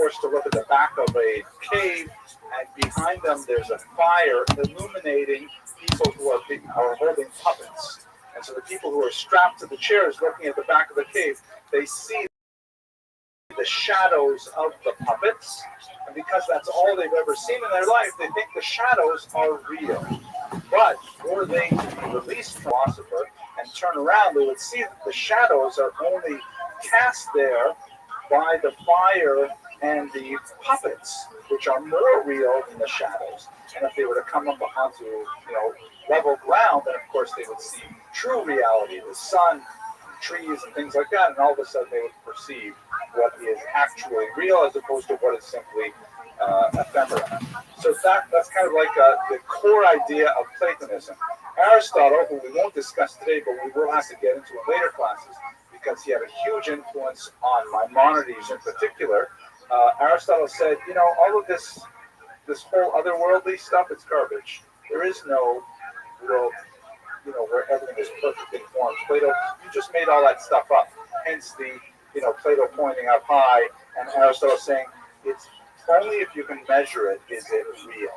forced to look at the back of a cave, and behind them there's a fire illuminating people who are holding puppets. And so the people who are strapped to the chairs looking at the back of the cave, they see the shadows of the puppets. And because that's all they've ever seen in their life, they think the shadows are real. But were they to be released from the philosopher and turn around, they would see that the shadows are only cast there by the fire and the puppets, which are more real than the shadows. And if they were to come up onto, level ground, then of course they would see true reality, the sun, trees, and things like that, and all of a sudden they would perceive what is actually real as opposed to what is simply ephemera. So that's kind of like the core idea of Platonism. Aristotle, who we won't discuss today, but we will have to get into in later classes, because he had a huge influence on Maimonides in particular. Aristotle said, all of this whole otherworldly stuff, it's garbage. There is no world, where everything is perfect in forms. Plato, you just made all that stuff up. Hence the, Plato pointing up high, and Aristotle saying, it's only if you can measure it is it real.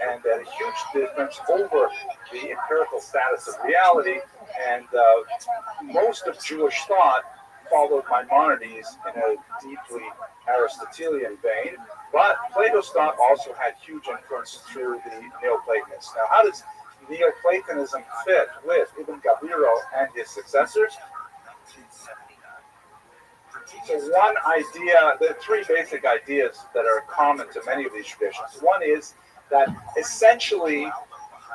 And a huge difference over the empirical status of reality. And most of Jewish thought followed Maimonides in a deeply Aristotelian vein, but Plato's thought also had huge influence through the Neoplatonists. Now, how does Neoplatonism fit with Ibn Gabiro and his successors? So one idea, there are three basic ideas that are common to many of these traditions. One is that essentially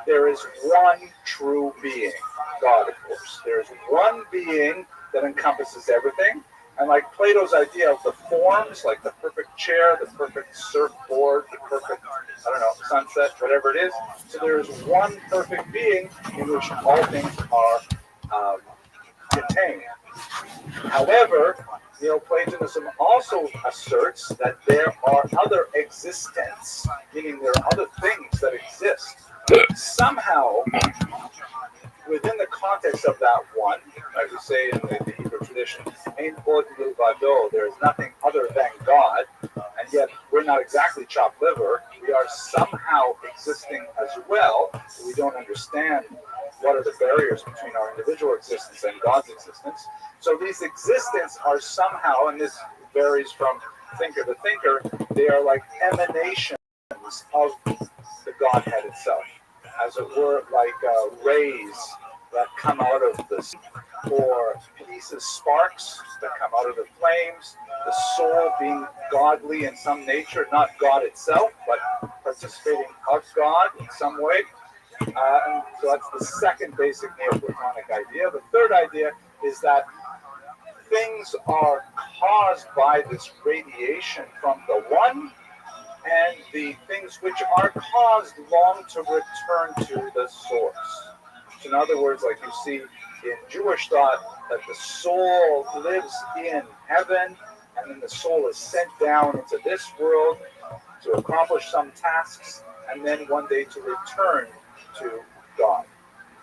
there is one true being, God, of course. There is one being that encompasses everything. And like Plato's idea of the forms, like the perfect chair, the perfect surfboard, the perfect, sunset, whatever it is. So there is one perfect being in which all things are contained. However, Neoplatonism also asserts that there are other existents, meaning there are other things that exist. Somehow, within the context of that one, like we say in the Hebrew tradition, there is nothing other than God, and yet we're not exactly chopped liver. We are somehow existing as well. We don't understand what are the barriers between our individual existence and God's existence. So these existences are somehow, and this varies from thinker to thinker, they are like emanations of the Godhead itself. As it were, like rays that come out of the sun, or pieces, sparks that come out of the flames, the soul being godly in some nature, not God itself, but participating of God in some way. And so that's the second basic Neoplatonic idea. The third idea is that things are caused by this radiation from the one, and the things which are caused long to return to the source. So in other words, like you see in Jewish thought, that the soul lives in heaven, and then the soul is sent down into this world to accomplish some tasks, and then one day to return to God.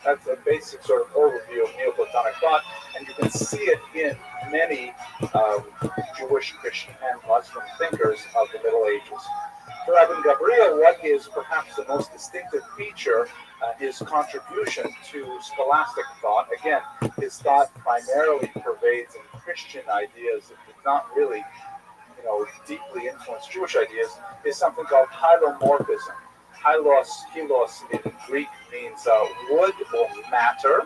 That's a basic sort of overview of Neoplatonic thought, and you can see it in many Jewish, Christian, and Muslim thinkers of the Middle Ages. For Ibn Gabriel, what is perhaps the most distinctive feature his contribution to scholastic thought? Again, his thought primarily pervades in Christian ideas. It did not really, deeply influence Jewish ideas. Is something called hylomorphism. Hylos in Greek means wood or matter,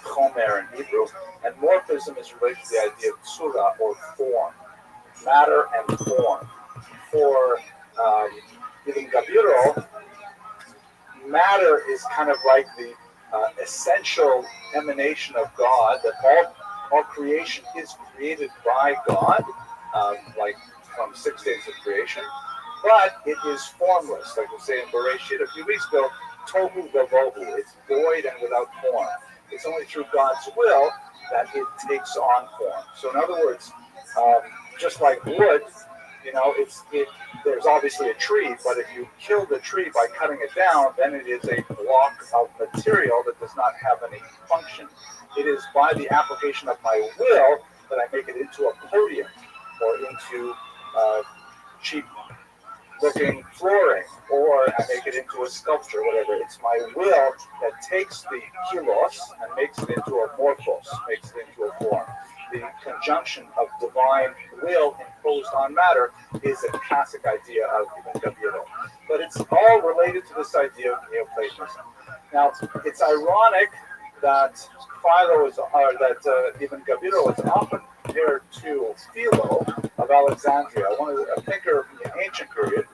chomer in Hebrew, and morphism is related to the idea of tsura or form, matter and form. For Ibn Gabiro, matter is kind of like the essential emanation of God, that all creation is created by God, like from 6 days of creation, but it is formless, like we say in Bereshit a few weeks ago, tohu vavohu, it's void and without form. It's only through God's will that it takes on form. So in other words, just like wood, there's obviously a tree, but if you kill the tree by cutting it down, then it is a block of material that does not have any function. It is by the application of my will that I make it into a podium or into cheap looking flooring, or I make it into a sculpture, whatever. It's my will that takes the kilos and makes it into a morphos, makes it into a form. The conjunction of divine will imposed on matter is a classic idea of Ibn Gabirol. But it's all related to this idea of Neoplatonism. Now, it's ironic that Ibn Gabirol is often compared to Philo of Alexandria, a thinker from the ancient period,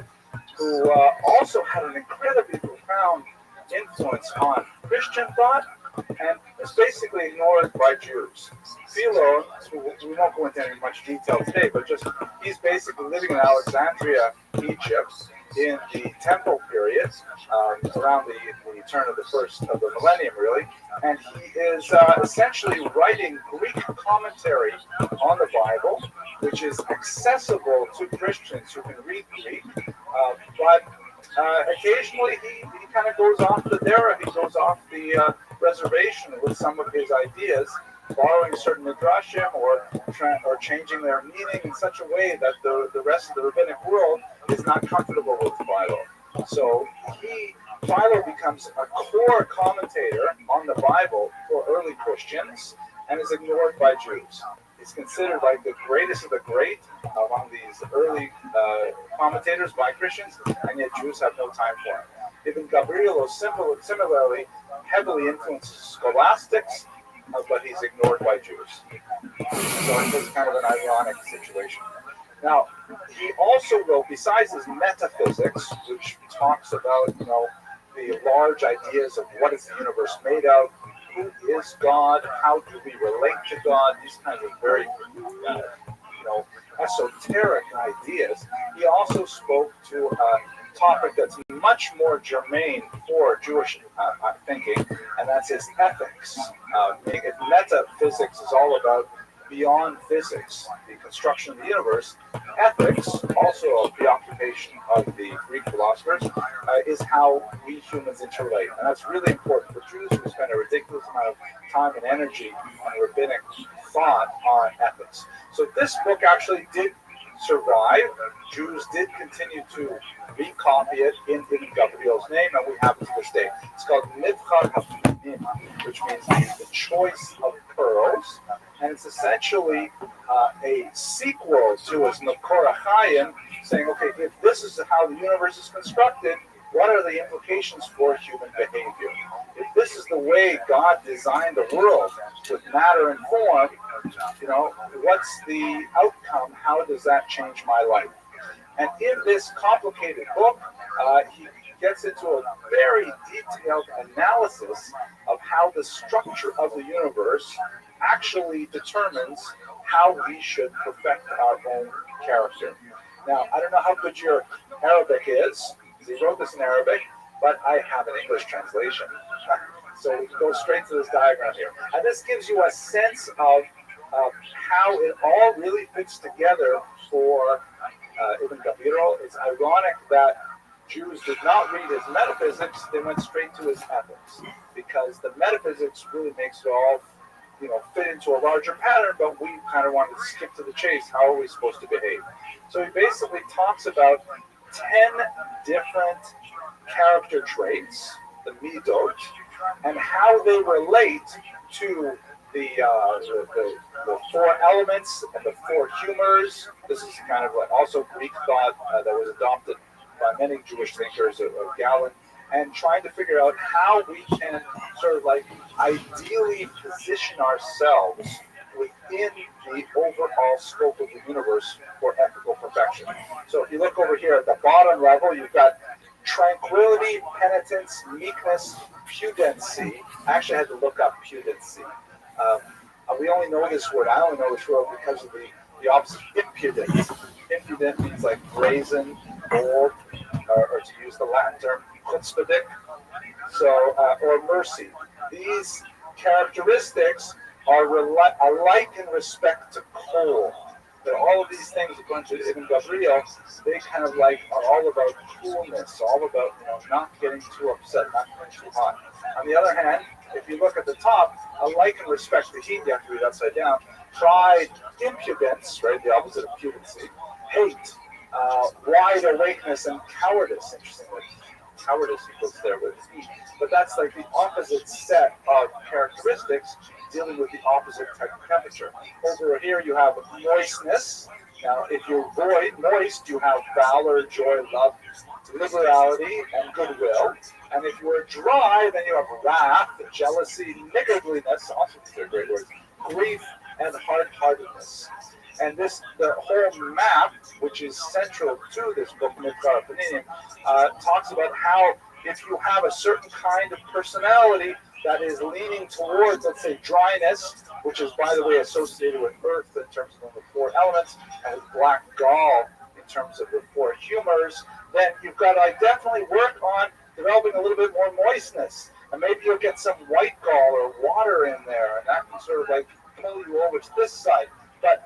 who also had an incredibly profound influence on Christian thought and is basically ignored by Jews. Philo, we won't go into any much detail today, but just he's basically living in Alexandria, Egypt, in the Temple period, around the turn of the millennium, really, and he is essentially writing Greek commentary on the Bible, which is accessible to Christians who can read Greek, but occasionally he kind of goes off he goes off the reservation with some of his ideas, borrowing certain midrashim or changing their meaning in such a way that the rest of the rabbinic world is not comfortable with Philo. So Philo becomes a core commentator on the Bible for early Christians and is ignored by Jews. He's considered like the greatest of the great among these early commentators by Christians, and yet Jews have no time for him. Ibn Gabirol similarly heavily influences scholastics, but he's ignored by Jews. So it's kind of an ironic situation. Now, he also wrote, besides his metaphysics, which talks about, the large ideas of what is the universe made of, who is God, how do we relate to God, these kinds of very, esoteric ideas. He also spoke to a topic that's much more germane for Jewish thinking, and that's his ethics. Metaphysics is all about beyond physics, the construction of the universe. Ethics, also a preoccupation of the Greek philosophers, is how we humans interrelate. And that's really important for Jews who spend a ridiculous amount of time and energy on rabbinic thought on ethics. So this book actually did survive. Jews did continue to recopy it in Ibn Gabirol's name, and we have it to this day. It's called Mivchar HaPninim, which means the choice of pearls. And it's essentially a sequel to his Makor HaChaim, saying, okay, if this is how the universe is constructed, what are the implications for human behavior? If this is the way God designed the world with matter and form, what's the outcome? How does that change my life? And in this complicated book, he gets into a very detailed analysis of how the structure of the universe actually determines how we should perfect our own character. Now, I don't know how good your Arabic is, because he wrote this in Arabic, but I have an English translation. So we can go straight to this diagram here. And this gives you a sense of how it all really fits together for Ibn Gabirol. It's ironic that Jews did not read his metaphysics, they went straight to his ethics, because the metaphysics really makes it all fit into a larger pattern, but we kind of wanted to skip to the chase. How are we supposed to behave? So he basically talks about 10 different character traits, the midot, and how they relate to the four elements and the four humors. This is kind of also Greek thought that was adopted by many Jewish thinkers of Galen, and trying to figure out how we can sort of ideally position ourselves within the overall scope of the universe for ethical perfection. So if you look over here at the bottom level, you've got tranquility, penitence, meekness, pudency. I actually had to look up pudency. We only know this word. I only know this word because of the opposite, impudent. Impudent means like brazen, bold, or to use the Latin term, chutzpahdik. So, or mercy. These characteristics are alike in respect to coal. That all of these things, according to Ibn Gabirol, they kind of are all about coolness, all about not getting too upset, not getting too hot. On the other hand, if you look at the top, alike in respect to heat, you have to read upside down. Pride, impudence, right, the opposite of pudency. Hate, wide awakeness and cowardice. Interestingly, cowardice he puts there with E. But that's like the opposite set of characteristics dealing with the opposite type of temperature. Over here you have moistness. Now, if you're moist, you have valor, joy, love, liberality, and goodwill. And if you are dry, then you have wrath, jealousy, niggardliness, also they're great words, grief, and hard-heartedness. And the whole map, which is central to this book, Midbar Paninim, talks about how if you have a certain kind of personality that is leaning towards, let's say, dryness, which is, by the way, associated with earth in terms of the four elements, and black gall in terms of the four humors, then you've got to definitely work on developing a little bit more moistness. And maybe you'll get some white gall or water in there, and that can sort of like pull you over to this side. But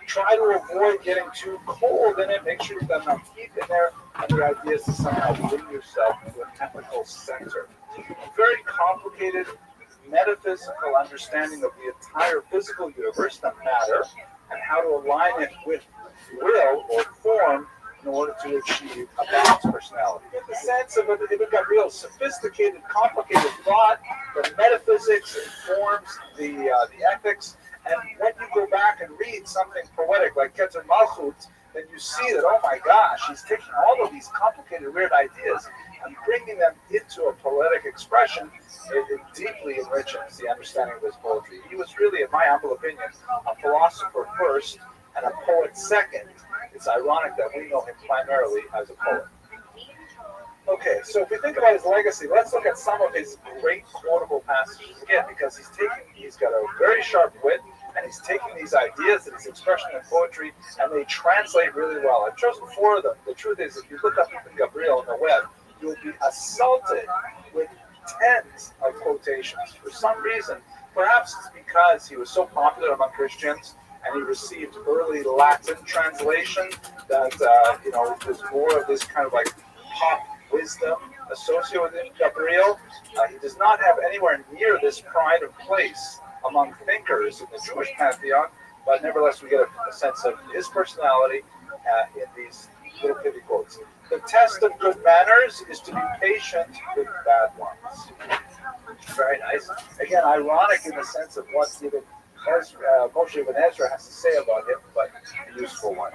try to avoid getting too cold in it. Make sure you've got enough heat in there. And the idea is to somehow bring yourself to a technical center. A very complicated metaphysical understanding of the entire physical universe, the matter, and how to align it with will or form in order to achieve a balanced personality. In the sense of it got real sophisticated, complicated thought. The metaphysics informs the ethics. And when you go back and read something poetic like Keter Malchut, then you see that, oh my gosh, he's taking all of these complicated, weird ideas and bringing them into a poetic expression. It deeply enriches the understanding of his poetry. He was really, in my humble opinion, a philosopher first and a poet second. It's ironic that we know him primarily as a poet. Okay, so if we think about his legacy, let's look at some of his great quotable passages again, because he's got a very sharp wit, and he's taking these ideas and his expression in poetry, and they translate really well. I've chosen 4 of them. The truth is, if you look up Ibn Gabriel on the web, you'll be assaulted with tens of quotations. For some reason, perhaps it's because he was so popular among Christians, and he received early Latin translation that there's more of this kind of like pop wisdom associated with Ibn Gabriel. He does not have anywhere near this pride of place among thinkers in the Jewish pantheon, but nevertheless we get a sense of his personality in these little pithy quotes. The test of good manners is to be patient with bad ones. Very nice. Again, ironic in the sense of what Moshe Ibn Ezra has to say about him, but a useful one.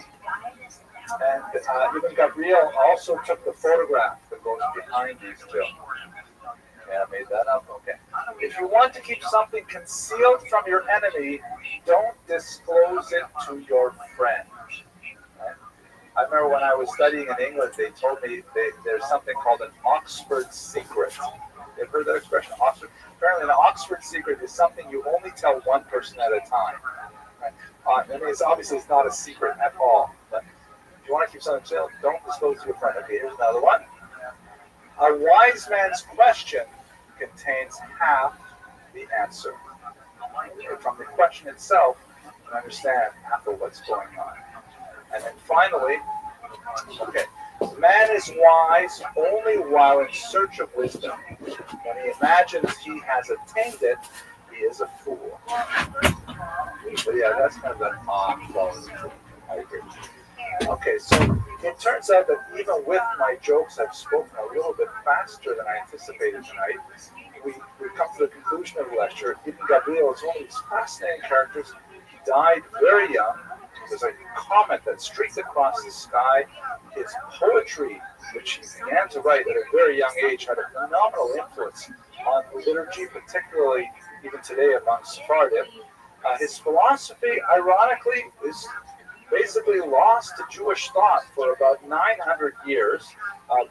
And Ibn Gabriel also took the photograph that goes behind these two. Yeah, I made that up. Okay. If you want to keep something concealed from your enemy, don't disclose it to your friend. Right? I remember when I was studying in England, they told me there's something called an Oxford secret. You've heard that expression, Oxford? Apparently, an Oxford secret is something you only tell one person at a time. Right? I mean, it's not a secret at all. But if you want to keep something concealed, don't disclose to your friend. Okay, here's another one. A wise man's question contains half the answer. From the question itself, you can understand half of what's going on. And then finally, man is wise only while in search of wisdom. When he imagines he has attained it, he is a fool. But yeah, that's kind of an odd quality. I agree. Okay, so it turns out that even with my jokes, I've spoken a little bit faster than I anticipated tonight. We come to the conclusion of the lecture. Ibn Gabriel is one of these fascinating characters. He died very young. There's a comet that streaked across the sky. His poetry, which he began to write at a very young age, had a phenomenal influence on liturgy, particularly even today among Sephardim. His philosophy, ironically, is basically lost to Jewish thought for about 900 years,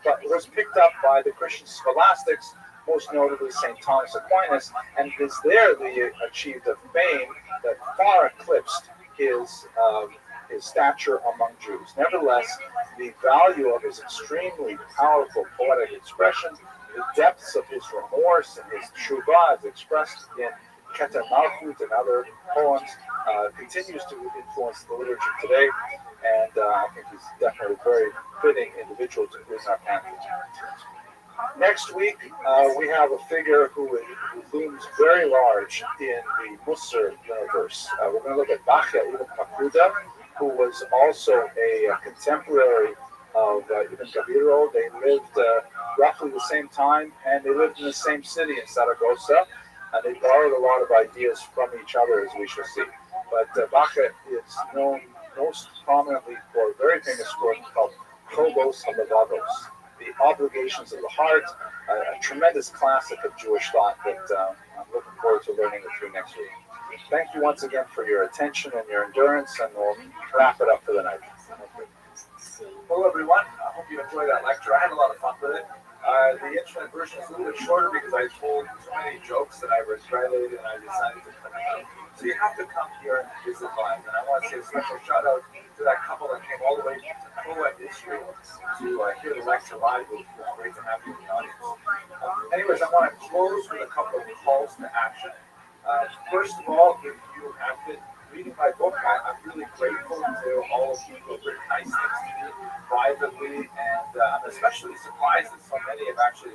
but was picked up by the Christian scholastics, most notably St. Thomas Aquinas, and it is there that he achieved a fame that far eclipsed his stature among Jews. Nevertheless, the value of his extremely powerful poetic expression, the depths of his remorse and his tshuva as expressed in Keter Malchut and other poems, continues to influence the liturgy today, and I think he's definitely a very fitting individual to include in our pantheon. Next week, we have a figure who looms very large in the Musar universe. We're going to look at Bachya ibn Makuda, who was also a contemporary of Ibn Gabiro. They lived roughly the same time, and they lived in the same city in Saragossa, and they borrowed a lot of ideas from each other, as we shall see. But Bacha is known most prominently for a very famous work called Chobos Halevavos, the obligations of the heart, a tremendous classic of Jewish thought that I'm looking forward to learning with you next week. Thank you once again for your attention and your endurance, and we'll wrap it up for the night. Hello, everyone. I hope you enjoyed that lecture. I had a lot of fun with it. The internet version is a little bit shorter because I told too many jokes that I regretted, and I decided to cut it out. So you have to come here and visit live. And I want to say a special shout out to that couple that came all the way to Koa, Israel to hear the lecture live. It was great to have you in the audience. Anyways, I want to close with a couple of calls to action. First of all, if you have been reading my book, I'm really grateful to all of you who have written nice things to me privately, and I'm especially surprised that so many have actually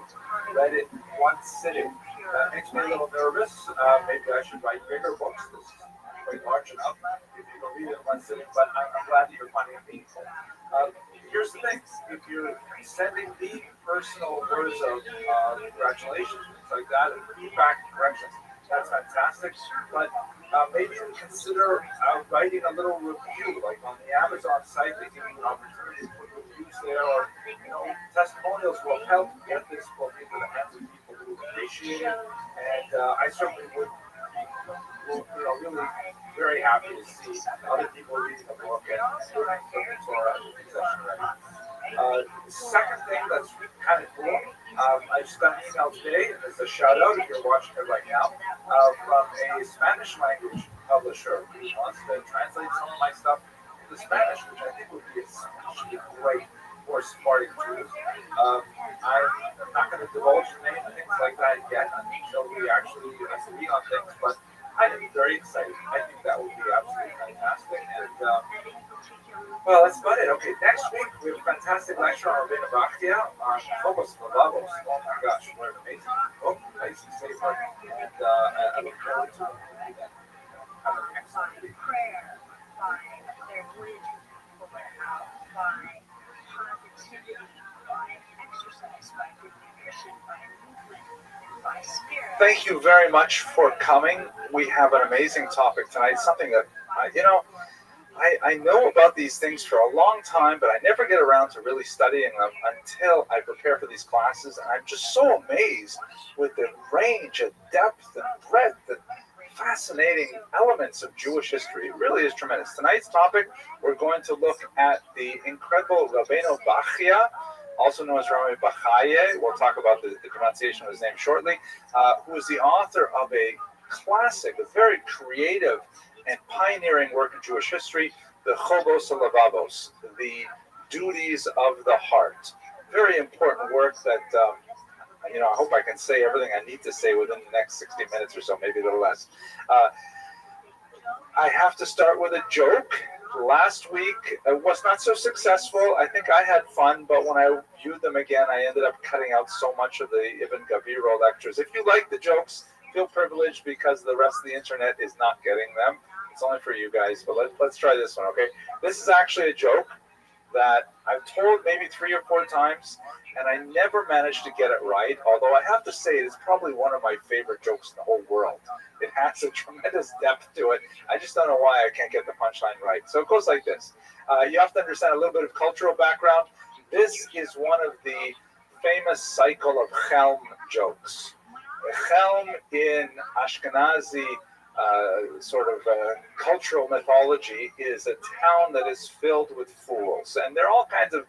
read it in one sitting. That makes me a little nervous. Maybe I should write bigger books. This is quite large enough if you can read it in one sitting, but I'm glad that you're finding it meaningful. Here's the thing. If you're sending me personal words of congratulations, things like that, and feedback and corrections, that's fantastic. But maybe consider writing a little review, like on the Amazon site. They give you an opportunity to put reviews there, or testimonials will help get this book into the hands of people who appreciate it. And I certainly would be, really very happy to see other people reading the book and learning from the Torah and the possession right. Second thing that's kind of cool, I just got an email today, and there's a shout out if you're watching it right now, from a Spanish language publisher who wants to translate some of my stuff into Spanish, which I think would be especially great for Sephardic Jews. I'm not going to divulge the name and things like that yet until we actually agree on things, but I am very excited. I think that would be absolutely fantastic. And well, that's about it. Okay, next week we have a fantastic lecture on Rabbi Rothschild on Chobos Halevavos. Oh my gosh, what an amazing book, nice and safer. And I look forward to that. Have an excellent week. Prayer by their religion, by positivity, by exercise, by good nutrition, by movement, by spirit. Thank you very much for coming. We have an amazing topic tonight, something that, I know about these things for a long time, but I never get around to really studying them until I prepare for these classes. And I'm just so amazed with the range and depth and breadth and fascinating elements of Jewish history. It really is tremendous. Tonight's topic, we're going to look at the incredible Rabbeinu Bachya, also known as Rabbi Bachaye. We'll talk about the pronunciation of his name shortly, who is the author of a classic, a very creative and pioneering work in Jewish history, the Chobos Halevavos, the duties of the heart. Very important work that, I hope I can say everything I need to say within the next 60 minutes or so, maybe a little less. I have to start with a joke. Last week was not so successful. I think I had fun, but when I viewed them again, I ended up cutting out so much of the Ibn Gabiro lectures. If you like the jokes, feel privileged because the rest of the internet is not getting them. It's only for you guys, but let's try this one, okay? This is actually a joke that I've told maybe 3 or 4 times, and I never managed to get it right, although I have to say it is probably one of my favorite jokes in the whole world. It has a tremendous depth to it. I just don't know why I can't get the punchline right. So it goes like this. You have to understand a little bit of cultural background. This is one of the famous cycle of Chelm jokes. Chelm in Ashkenazi cultural mythology is a town that is filled with fools. And there are all kinds of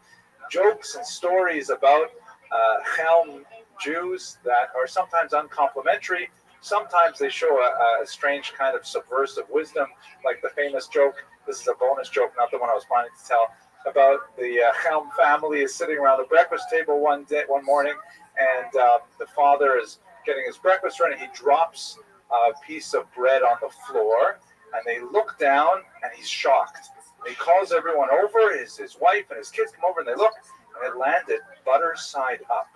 jokes and stories about Chelm Jews that are sometimes uncomplimentary. Sometimes they show a strange kind of subversive wisdom, like the famous joke. This is a bonus joke, not the one I was planning to tell, about the Chelm family is sitting around the breakfast table one morning, and the father is getting his breakfast ready. He drops a piece of bread on the floor, and they look down, and he's shocked. And he calls everyone over, his wife and his kids come over, and they look, and it landed butter side up.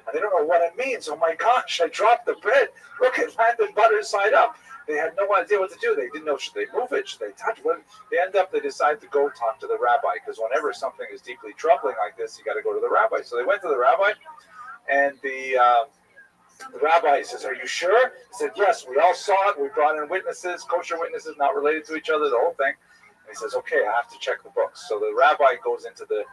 And they don't know what it means. Oh my gosh, I dropped the bread. Look, it landed butter side up. They had no idea what to do. They didn't know, should they move it? Should they touch it? They decide to go talk to the rabbi, because whenever something is deeply troubling like this, you got to go to the rabbi. So they went to the rabbi, and the rabbi says, "Are you sure?" He said, "Yes, we all saw it. We brought in witnesses, kosher witnesses, not related to each other, the whole thing." And he says, "Okay, I have to check the books." So the rabbi goes into the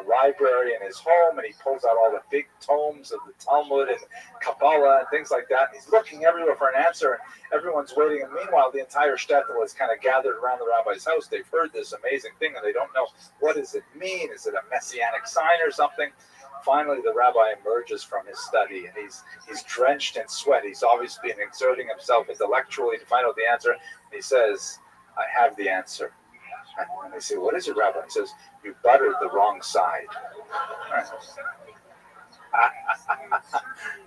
library in his home, and he pulls out all the big tomes of the Talmud and Kabbalah and things like that. And he's looking everywhere for an answer, and everyone's waiting. And meanwhile, the entire shtetl is kind of gathered around the rabbi's house. They've heard this amazing thing, and they don't know, what does it mean? Is it a messianic sign or something? Finally, the rabbi emerges from his study, and he's drenched in sweat. He's obviously been exerting himself intellectually to find out the answer. And he says, "I have the answer." And they say, "What is it, Rabbi?" He says, "You buttered the wrong side."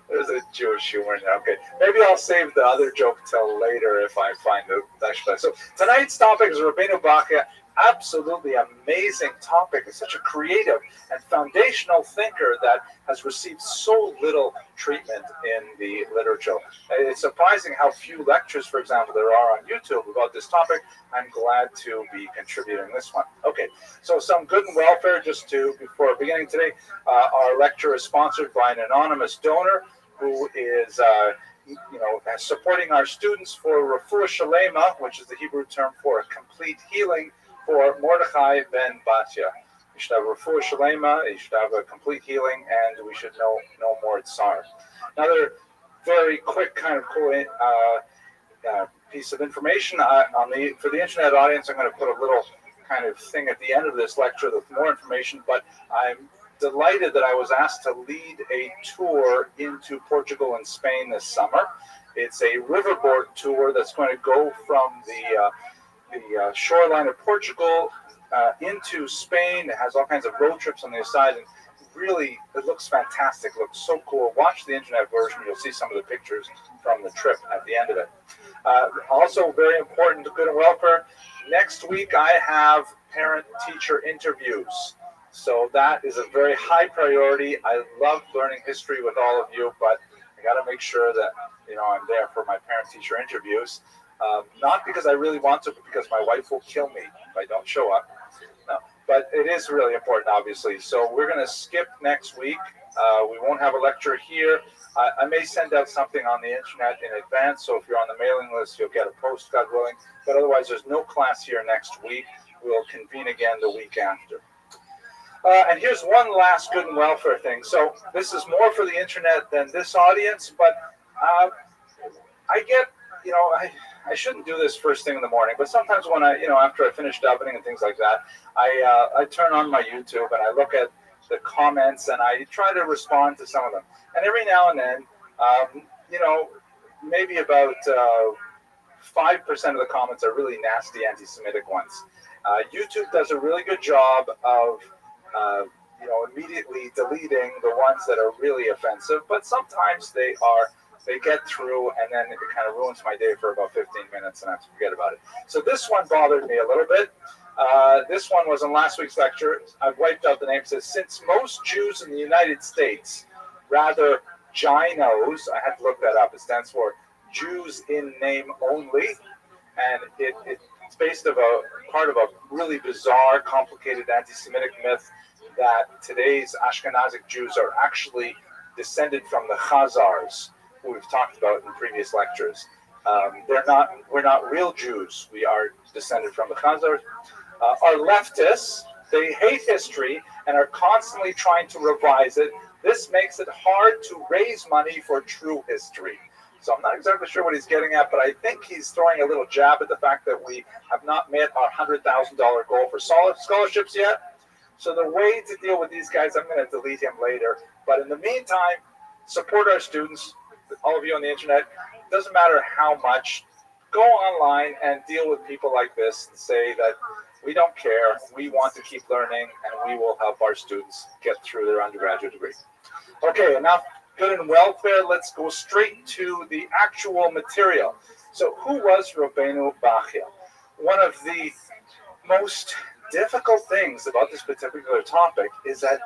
There's a Jewish humor in there. Okay, maybe I'll save the other joke till later if I find the explanation. So tonight's topic is Rabbeinu Bachya. Absolutely amazing topic. It's such a creative and foundational thinker that has received so little treatment in the literature. It's surprising how few lectures, for example, there are on YouTube about this topic. I'm glad to be contributing this one. Okay, so some good and welfare before beginning today. Our lecture is sponsored by an anonymous donor who is supporting our students for refuah shalema, which is the Hebrew term for a complete healing for Mordechai ben Batya. You should have refuah shalema, you should have a complete healing, and we should know no more tsar. Another very quick kind of cool piece of information for the internet audience. I'm going to put a little kind of thing at the end of this lecture with more information, but I'm delighted that I was asked to lead a tour into Portugal and Spain this summer. It's a riverboard tour that's going to go from the shoreline of Portugal into Spain. It has all kinds of road trips on the side, and really, it looks fantastic. It looks so cool. Watch the internet version. You'll see some of the pictures from the trip at the end of it. Also, very important to good and welfare, next week I have parent-teacher interviews. So that is a very high priority. I love learning history with all of you, but I got to make sure that I'm there for my parent-teacher interviews. Not because I really want to, but because my wife will kill me if I don't show up. No, but it is really important, obviously. So we're going to skip next week. We won't have a lecture here. I may send out something on the internet in advance, so if you're on the mailing list, you'll get a post, God willing. But otherwise, there's no class here next week. We'll convene again the week after. And here's one last good and welfare thing. So this is more for the internet than this audience, but I get, I shouldn't do this first thing in the morning, but sometimes when after I finish davening and things like that, I turn on my YouTube and I look at the comments and I try to respond to some of them. And every now and then, maybe about 5% of the comments are really nasty anti-Semitic ones. YouTube does a really good job of immediately deleting the ones that are really offensive, but sometimes they get through, and then it kind of ruins my day for about 15 minutes, and I have to forget about it. So this one bothered me a little bit. This one was in last week's lecture. I've wiped out the name. It says, since most Jews in the United States, rather Ginos, I had to look that up. It stands for Jews in name only, and it's based of a part of a really bizarre, complicated anti-Semitic myth that today's Ashkenazic Jews are actually descended from the Khazars, who we've talked about in previous lectures. We're not real Jews. We are descended from the Khazars. Our leftists, they hate history and are constantly trying to revise it. This makes it hard to raise money for true history. So I'm not exactly sure what he's getting at, but I think he's throwing a little jab at the fact that we have not met our $100,000 goal for scholarships yet. So the way to deal with these guys, I'm going to delete him later. But in the meantime, support our students, all of you on the internet. It doesn't matter how much. Go online and deal with people like this and say that we don't care. We want to keep learning, and we will help our students get through their undergraduate degree. Okay, enough good and welfare. Let's go straight to the actual material. So who was Rabbeinu Bachya? One of the most difficult things about this particular topic is that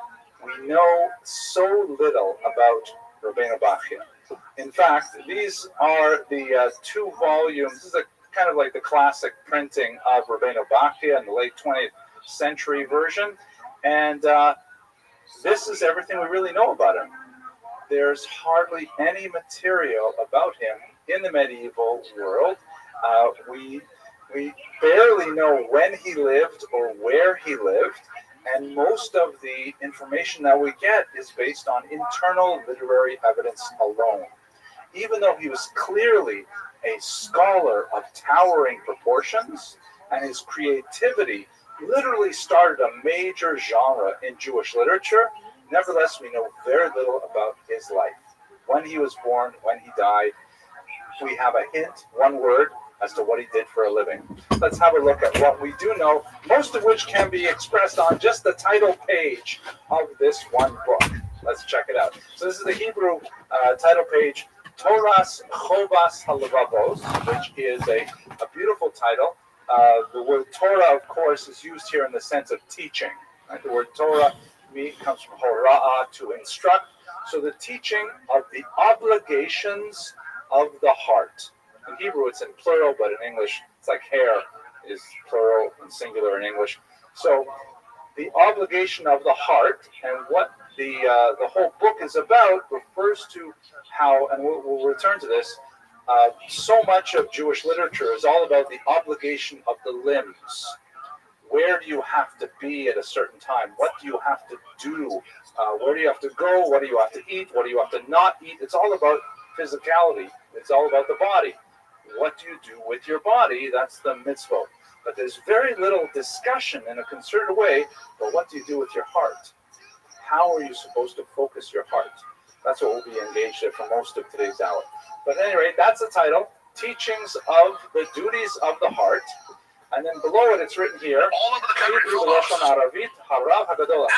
we know so little about Rabbeinu Bachya. In fact, these are the two volumes. This is a kind of like the classic printing of Rabbeinu Bachya in the late 20th century version. And this is everything we really know about him. There's hardly any material about him in the medieval world. We barely know when he lived or where he lived, and most of the information that we get is based on internal literary evidence alone. Even though he was clearly a scholar of towering proportions, and his creativity literally started a major genre in Jewish literature, nevertheless, we know very little about his life. When he was born, when he died, we have a hint, one word, as to what he did for a living. Let's have a look at what we do know, most of which can be expressed on just the title page of this one book. Let's check it out. So this is the Hebrew title page, Toras Chovas Halevavos, which is a beautiful title. The word Torah, of course, is used here in the sense of teaching. Right? The word Torah comes from hora'ah, to instruct. So the teaching of the obligations of the heart. In Hebrew, it's in plural, but in English, it's like hair is plural and singular in English. So the obligation of the heart, and what the whole book is about, refers to how, and we'll return to this, so much of Jewish literature is all about the obligation of the limbs. Where do you have to be at a certain time? What do you have to do? Where do you have to go? What do you have to eat? What do you have to not eat? It's all about physicality. It's all about the body. What do you do with your body? That's the mitzvah. But there's very little discussion in a concerted way about what do you do with your heart? How are you supposed to focus your heart? That's what we'll be engaged in for most of today's hour. But at any rate, that's the title, Teachings of the Duties of the Heart. And then below it, it's written here, all over the country.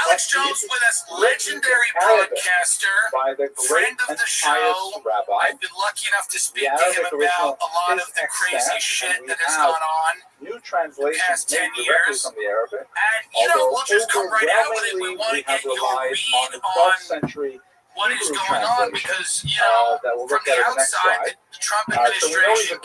Alex Jones with us, legendary broadcaster, friend of the show. I've been lucky enough to speak to him about a lot of the crazy shit that has gone on new translation the past 10 years. From the Arabic, and, we'll just come right out with it. We want to get your read on what is going on, because, from the outside, the Trump administration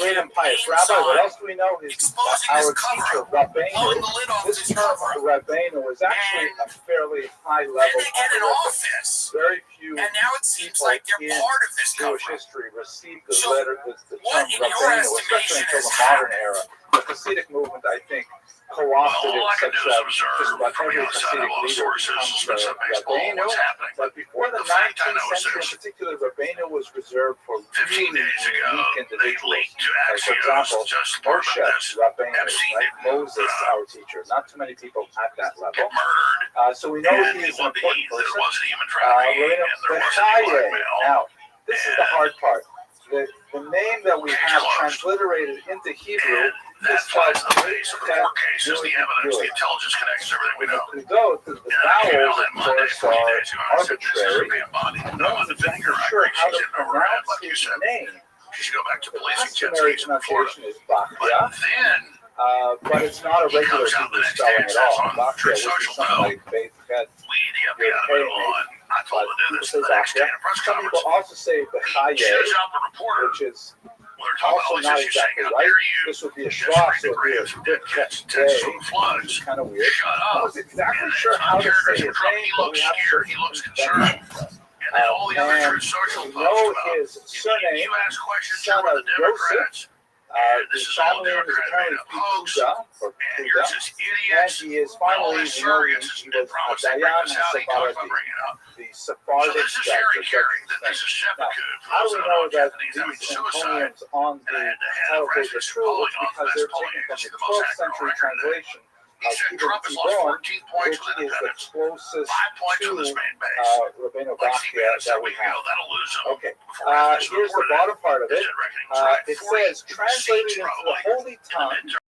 exposing this cover-up, blowing the lid off this cover-up. Rabbeinu was actually a fairly high level. Then they get an office, very few, and now it seems like they're part of this Jewish cover-up. history received the So letter, the what, term in your Rabbeinu, especially estimation, until has the modern happened? era. The Hasidic movement, I think, co-opted All I can it do such is that observe just about from the every outside. Hasidic I've lost leader sources, becomes spent some baseball, Rabbeinu. what's happening. But before the The fact I 19th know is century in there's particular, Rabbeinu was reserved for 15 days ago, unique they individuals. leaked to Like, for example, Axios, just learned Moshe about this, Rabbeinu, have seen right? it, Moses, our teacher. Not too many people at that level. murdered, So we know and he is he an important that it person. wasn't human trafficking, and there wasn't any blackmail. Now, this is the hard part. The name that we have transliterated into Hebrew That is flies called in the face of the court cases, the evidence, the intelligence connections, everything we know. The vowels, of course, are arbitrary. No one to figure out. Sure how She's to in over her head, pronounce like you his said. name. She should go back to The policing jet customary skis in Florida. pronunciation is Bachya, But then, but it's not a he regular comes out the Hebrew next day spelling and at says all. on Bachya, Truth which is Social, something no, like Beit Chet, we EDFB on. I told him to do this the next day in a press Some conference. people also say Bechaye, Shows up a reporter. which is Well, they're talking about all also these not issues, saying, exactly how right. dare you This would be a just schloss, read so the it would be a graves of dead kids in day, Texas from the floods. which is kind of weird. Shut I up. was exactly And sure it's how on to say characters his for Trump. name, He but looks we have scared. He looks concerned. And then all the other Truth Social we posts know about, his surname, you ask questions son about of the Democrats. His This is all family name is Democrat apparently made up hoax. Pikuda, or And Pikuda, you're just and idiots. he is All finally, these we know, surrogates he and was a promised they bring Dayan us out. He talked about bringing it up. the So Sephardic this is judge, Harry the Carey, that judge's this is name. Now, seppuku. how do we know that Japanese having these suicide? encomiums on And I the had to have title page are residents true? pulling It's off because this they're polling taken from agency, the the most 12th accurate century record. translation He of said Ibn Trump has lost Tibon, 14 points which with is the independents. closest 5 points to with his main base. Rabbeinu Like Bachya CBS said that a we week ago, have. that'll lose him. Okay, Before I here's the bottom part of it. It says, 40 translated seats into the probably holy in the tongue, midterm.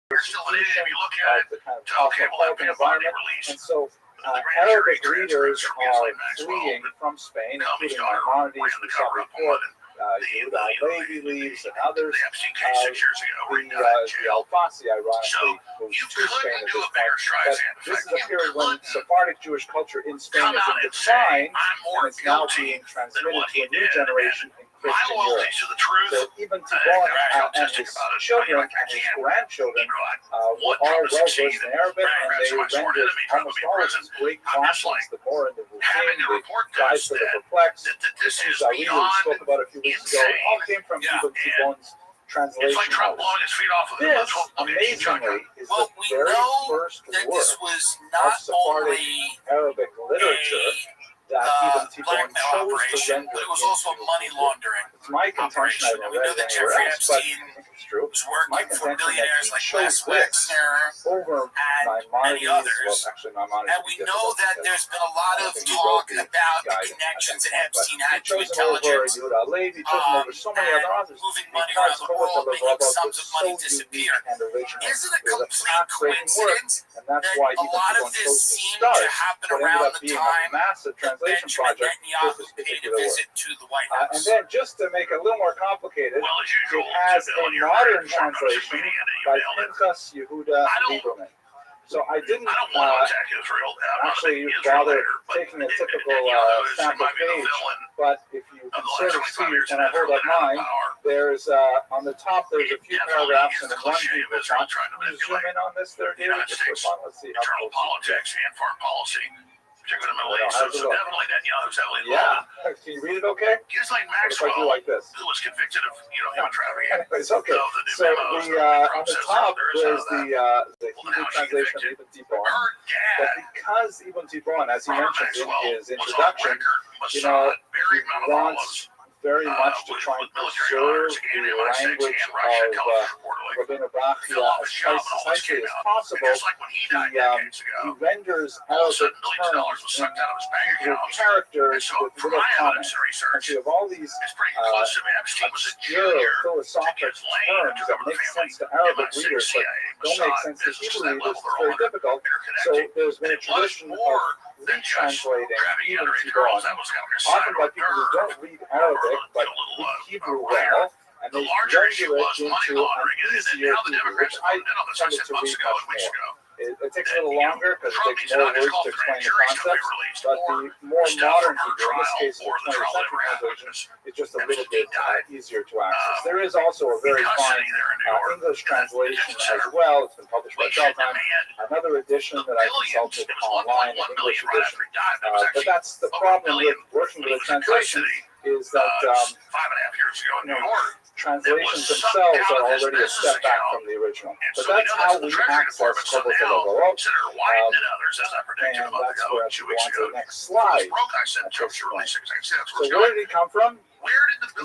persecution of the kind of cosmopolitan environment. And so Arabic readers are fleeing from Spain, including Maimonides, we saw before. Yehuda Levi leaves, and others. The Alfasi, ironically, moves to Spain at this point. But this is a period when Sephardic Jewish culture in Spain is in decline, and it's now being transmitted to a new generation in Christian Europe. So even Tibon and his children and his grandchildren were all well-versed in Arabic, and they rendered almost all of these great classics, the more in the routine, the Guide for the Perplexed, the Suzawi we spoke about a few weeks ago, all came from Ibn Tibon's translation. This, amazingly, is the very first work of Sephardic Arabic literature that Ibn Tibon chose to render. But it was also money laundering. It's my contention, I don't read it anywhere else, but I think it's true. Was working for billionaires like Les Wexner over many others. Well, actually, Maimonides, and we know that there's been a lot of talk about the connections that Epstein had to intelligence, moving money around the world, making sums of money disappear. Is it a complete coincidence that a lot of this seemed to happen around the time that Benjamin Netanyahu paid a visit to the White House? And then, just to make it a little more complicated, it has a modern translation by Pinchas Yehuda Lieberman. So I didn't actually bother taking a typical sample page, but if you can sort of see, and I hold up mine, there's on the top there's a few paragraphs in one Hebrew font. Can you zoom in on this there, David? Just for fun, let's see how internal politics and foreign policy. Particularly the Middle East, so definitely Netanyahu's heavily involved. Yeah, can you read it okay? Just like Maxwell, like this? Who was convicted of human trafficking. Anyways, okay. So on the top there's the Hebrew translation of Ibn Tibon. But because Ibn Tibon, as he mentioned in his introduction, he wants very much to try and preserve the language of Rabbeinu Bachia as precisely as possible. He renders Arabic terms in Hebrew characters with little comment. And so you have all these obscure philosophic terms that make sense to Arabic readers but don't make sense to Hebrew readers. It's very difficult. So there's been a tradition of retranslating Ibn Tibon, often by people who don't read Arabic but read Hebrew well, and they render it into an easier Hebrew, which I tended to read much more. It takes a little longer because it takes more words to explain the concepts, but the more modern Hebrew, in this case the 20th century translation, is just a little bit easier to access. There is also a very fine English translation as well. It's been published by Belltime. Another edition that I consulted online, an English edition. But that's the problem with working with a translation, is that 5.5 years ago in New York, translations themselves are already a step back from the original. But that's how we access Kobo Kobo. And that's where I should go on to the next slide. So where did he come from?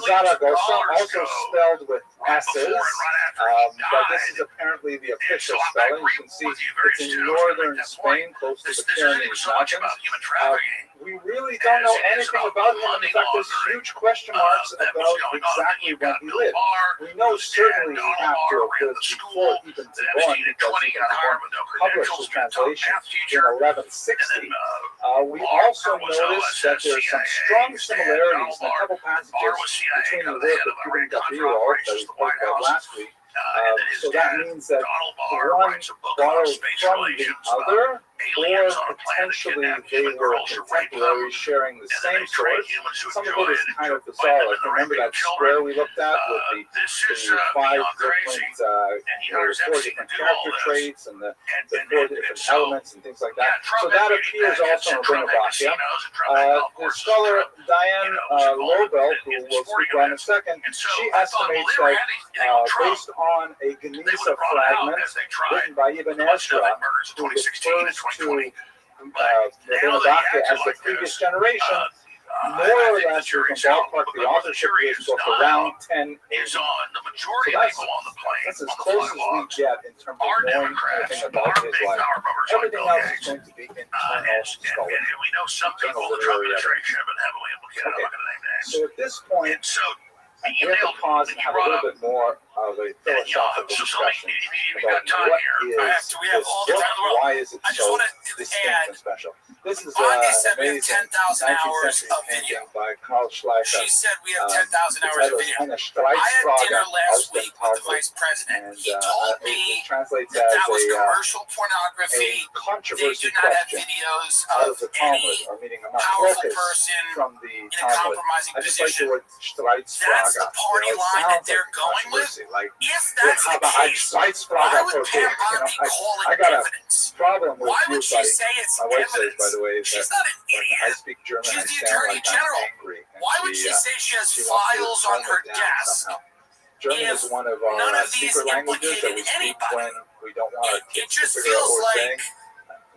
Zaragoza, also spelled with S's, but this is apparently the official spelling. You can see it's in northern Spain, close to the Pyrenees Mountains. We really don't know anything about him. In fact, there's huge question marks about exactly when he lived. We know certainly he had to have lived before Ibn Tibon, because Ibn Tibon published his translation in 1160. We also notice that there's some strong similarities in a couple passages between the work of Ibn Gabriel that we spoke about last week. So that means that one borrowed from the other, or potentially they were contemporaries sharing the same source. Some of it is kind of bizarre. Like, remember that square we looked at with the 5 different, 4 different character traits and the 4 different elements and things like that. So that appears also in Rabbeinu Bachia. The scholar Diane Lobel, who we'll speak about in a second, she estimates that based on a Genisa fragment written by Ibn Ezra, who refers to Rabbeinu Bachia as the previous generation, more or less you can ballpark the authorship dates book around 10 AD. So that's as close as we get in terms of knowing anything about his life. Everything else is going to be internal scholarship, internal literary evidence. Okay. So at this point, I'm going to pause and have a little bit more of a philosophical discussion if you about got time what here, is we have this all the book, time in the world. why is it I just so want to distinct add, and special. This is Bondi an said we have amazing 10,000 19th hours century of painting video. by Karl Schleicher. She said we have 10,000 The hours title of is video. Eine I had Streitfrage dinner aus last dem week with the Talmud. vice president. And He told it me translates that as was a commercial pornography. They controversy do not have question videos out of of the Talmud, any or meaning a powerful machlokas person from the in a Talmud. compromising I just like the position. word That's Streitfrage. the party It line that sounds they're like going with. controversy. Like, If that's the case, why would Pam Bondi call I it got a evidence? problem with Why you, would she buddy. say it's My wife says, evidence? by the way, She's that not an when I idiot. speak German, She's I the sound Attorney like General. I'm angry. And Why would she say she has files on her desk? German is one of our none of these secret languages that we implicated speak anybody? when we don't want our It kids to just figure out feels what we're like saying.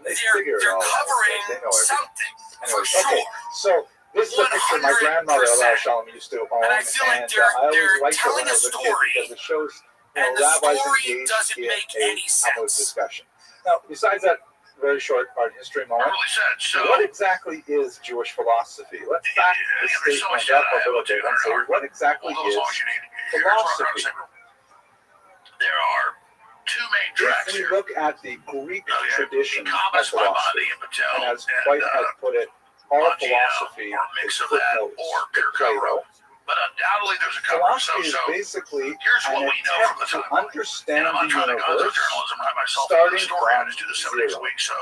They figure it they're all out. covering They know everything. something for Anyways, sure. okay, so this is a picture my grandmother, Rabbi Shalom, used to own, And I feel like I always they're liked it when telling I a was a kid story, because it shows and the rabbis story engaged doesn't in make a any Talmud sense. discussion. Now, besides that very short art history moment, what exactly is Jewish philosophy? Let's back the statement up a little bit and say, what exactly is philosophy? There are two main tracks If we here. look at the Greek tradition of Commas by philosophy, Bondi and Patel, and as White has put it, all philosophy or a mix is of that, footnotes or to pure cover. Plato. But undoubtedly there's a cover. Philosophy is basically here's an what we know from the attempt to time. understand And I'm the not trying to go into universe journalism, write myself into starting the story. I from just do this 7 days a zero. week, so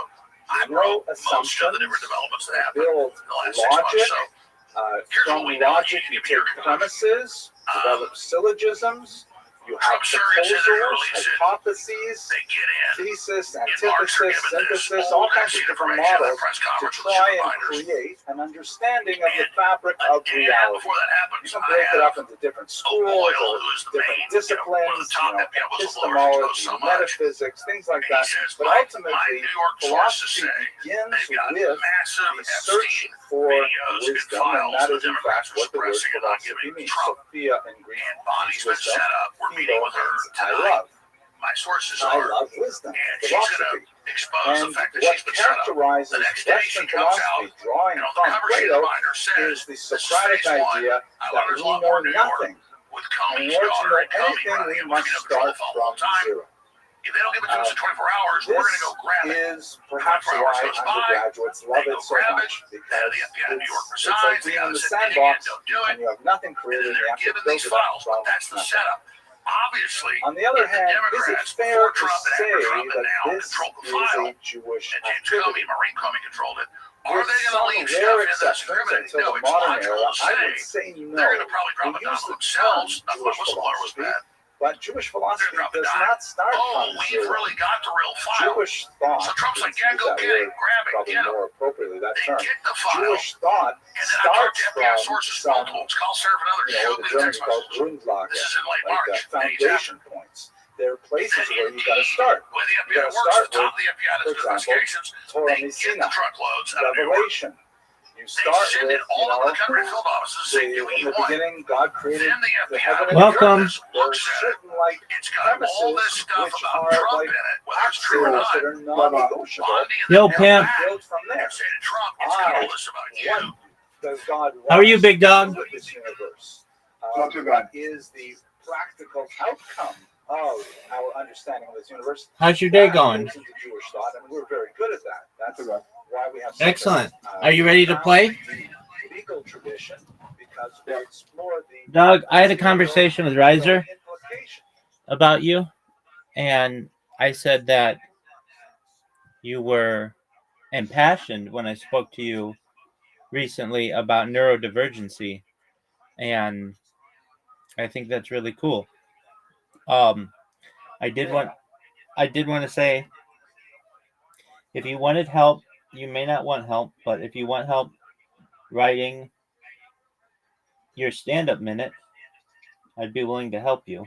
I No wrote most of assumptions, the different developments that happened build in the last 6 months. logic. So here's From what we know. logic, you take premises, develop syllogisms, you have proposals, hypotheses, they get in. thesis, In March, they're antithesis, given this synthesis, whole all kinds of different information at models the press to conference with the try and supervisors. create an understanding of the And fabric of And reality. before that happens, You can I break it have up into different schools O'Boyle, or who's the different main, disciplines, one of the top FBI whistleblowers, epistemology, so much. metaphysics, things like And he that. says, But my ultimately, New York sources philosophy say begins they've got with massive the search Epstein for videos and wisdom, and files that the is in Democrats fact are what the word suppressing and not philosophy giving means. Trump. Sophia in Greek And Bonnie's means been wisdom. set up. We're meeting with her means I tonight. love. My sources I are, love wisdom, and she's going philosophy. to expose And the fact that what she's been set up. characterizes The next day Western she comes philosophy, out, drawing and on the from cover sheet of the Plato, binder says, is the this is Socratic phase one. idea I that learned there's a we lot know more in New York nothing. with And in Comey's order to daughter know and Comey anything, running we it. must We've start been control from the time. zero. If they don't give it to us in 24 hours, we're going to go grab it. This is perhaps 24 why hours goes by, undergraduates love they it go so grab much, it, because the FBI in New York it's like resides, being the in the other said, "Dig in, sandbox don't do it," and you have nothing and created and then you they're have to given build these it up files, from but that's the nothing. setup. Obviously, On the other if hand, the is it Democrats, fair before to Trump and say after Trump, that and now this control the is file, a Jewish and James activity? Comey, Maureen Comey controlled it, are With they going some to leave rare stuff in that's exceptions incriminating? until No, the it's modern logical era, to I say would say no. they're going to probably drop We it down use to the themselves. term That's why Jewish whistleblower was philosophy, bad. but Jewish philosophy drop a does dime. not start Oh, from we've zero. really got the real file. Jewish thought, So Trump's like, let's yeah, use go that get it, word grab it, probably get it. more appropriately, that They term. get the file, Jewish thought and then I talked starts to FBI from sources some, multiple. It's called serve another. what Shoot the me the Germans text call messages. Grundlage, This is in late like March. foundation points. There are places And where you got to start. When the You FBI gotta works, start the top with, of the FBI for does example, investigations. Torah They get Messina, the truckloads out of New York. Revelation. You They start send with, it all over the country to field offices and say, do what in you the want. beginning, God created Then the the FBI heaven and Welcome. the earth. There are looks at it. certain like It's got all premises this stuff which about are Trump like in it, whether it's true or axioms not. that are non-negotiable. Bondi and Yo, them Pam. back Build from there. and say to Trump, it's got all this about you. What does God want How are you, big dog? with this universe? Not too bad. What is the practical outcome of our understanding of this universe? How's your day That going? goes into Jewish thought, and we're very good at that. That's Not too bad. why we have Excellent. Are you ready to play? Legal tradition, because we explore the Doug, I had a conversation with Reiser implication. about you, and I said that you were impassioned when I spoke to you recently about neurodivergency, and I think that's really cool. I did want to say, if you wanted help, you may not want help, but if you want help writing your stand-up minute, I'd be willing to help you.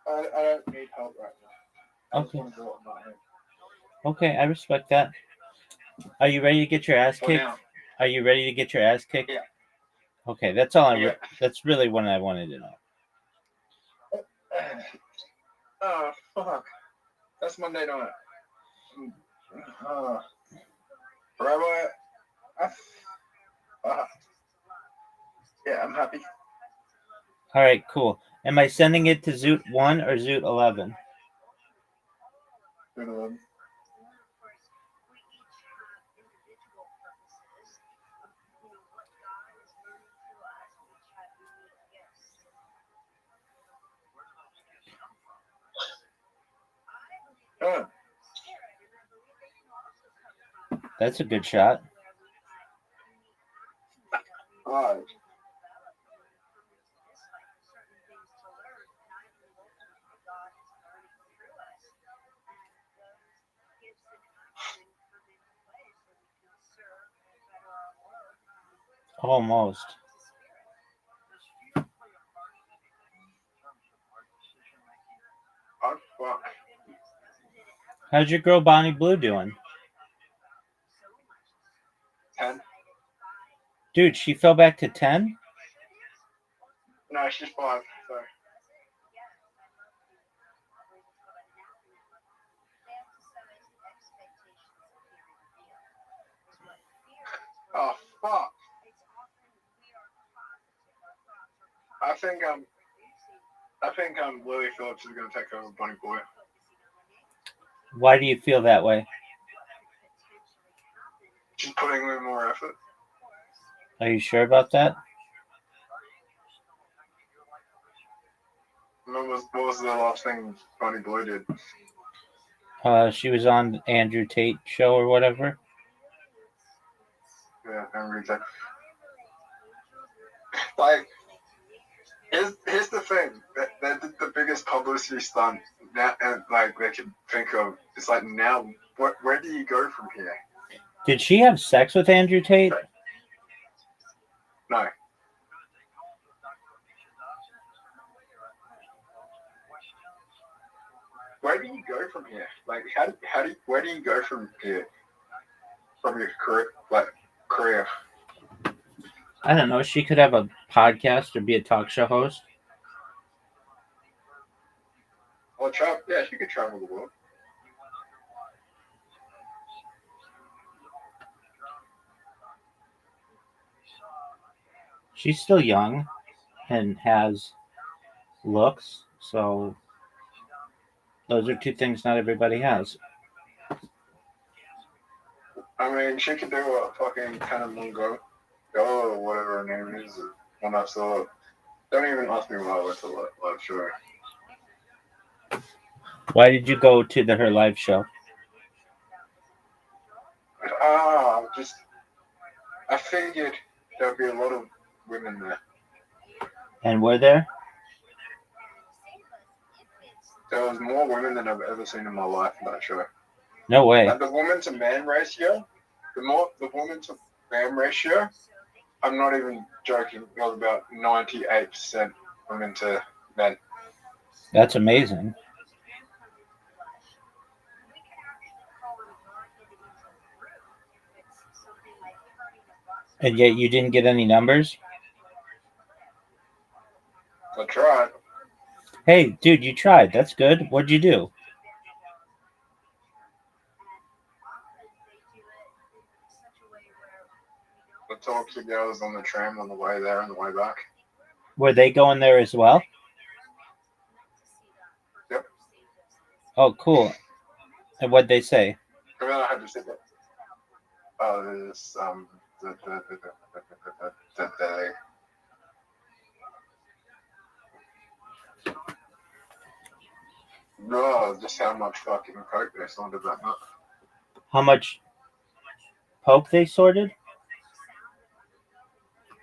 I don't need help right now. I just Okay. want to go on my own. Okay, I respect that. Are you ready to get your ass For kicked? now. Are you ready to get your ass kicked? Yeah. Okay, that's all. Yeah. That's really what I wanted to know. Oh, fuck. That's Monday night. Rabbi, Yeah, I'm happy. All right, cool. Am I sending it to Zoot 1 or Zoot 11? Oh, That's a good shot. alright. Almost. Oh, fuck. How's your girl Bonnie Blue doing? 10. Dude, she fell back to 10? No, she's 5. Sorry. Oh, fuck. I think Lily Phillips is going to take over Bunny Boy. Why do you feel that way? She's putting in more effort. Are you sure about that? What was the last thing Bunny Boy did? She was on Andrew Tate show or whatever. Yeah, every time. Like, here's the thing. That did the biggest publicity stunt that like they could think of. It's like now, where do you go from here? Did she have sex with Andrew Tate? No. Where do you go from here? Like, where do you go from here? From your career? I don't know. She could have a podcast or be a talk show host. Well, yeah, she could travel the world. She's still young and has looks, so those are two things not everybody has. I mean, she could do a fucking Tanamungo, or whatever her name is. When I saw it, don't even ask me why I went to live show. Why did you go to her live show? I figured there'd be a lot of women there. And were there? There was more women than I've ever seen in my life in that show. No way. Like the woman to man ratio, the woman to man ratio, I'm not even joking, it was about 98% women to men. That's amazing. And yet you didn't get any numbers? I tried. Hey, dude, you tried. That's good. What'd you do? I talked to girls on the tram on the way there and the way back. Were they going there as well? Yep. Oh, cool. And what'd they say? And then I had to sit there. No, just how much fucking coke they sorted that night. How much poke they sorted?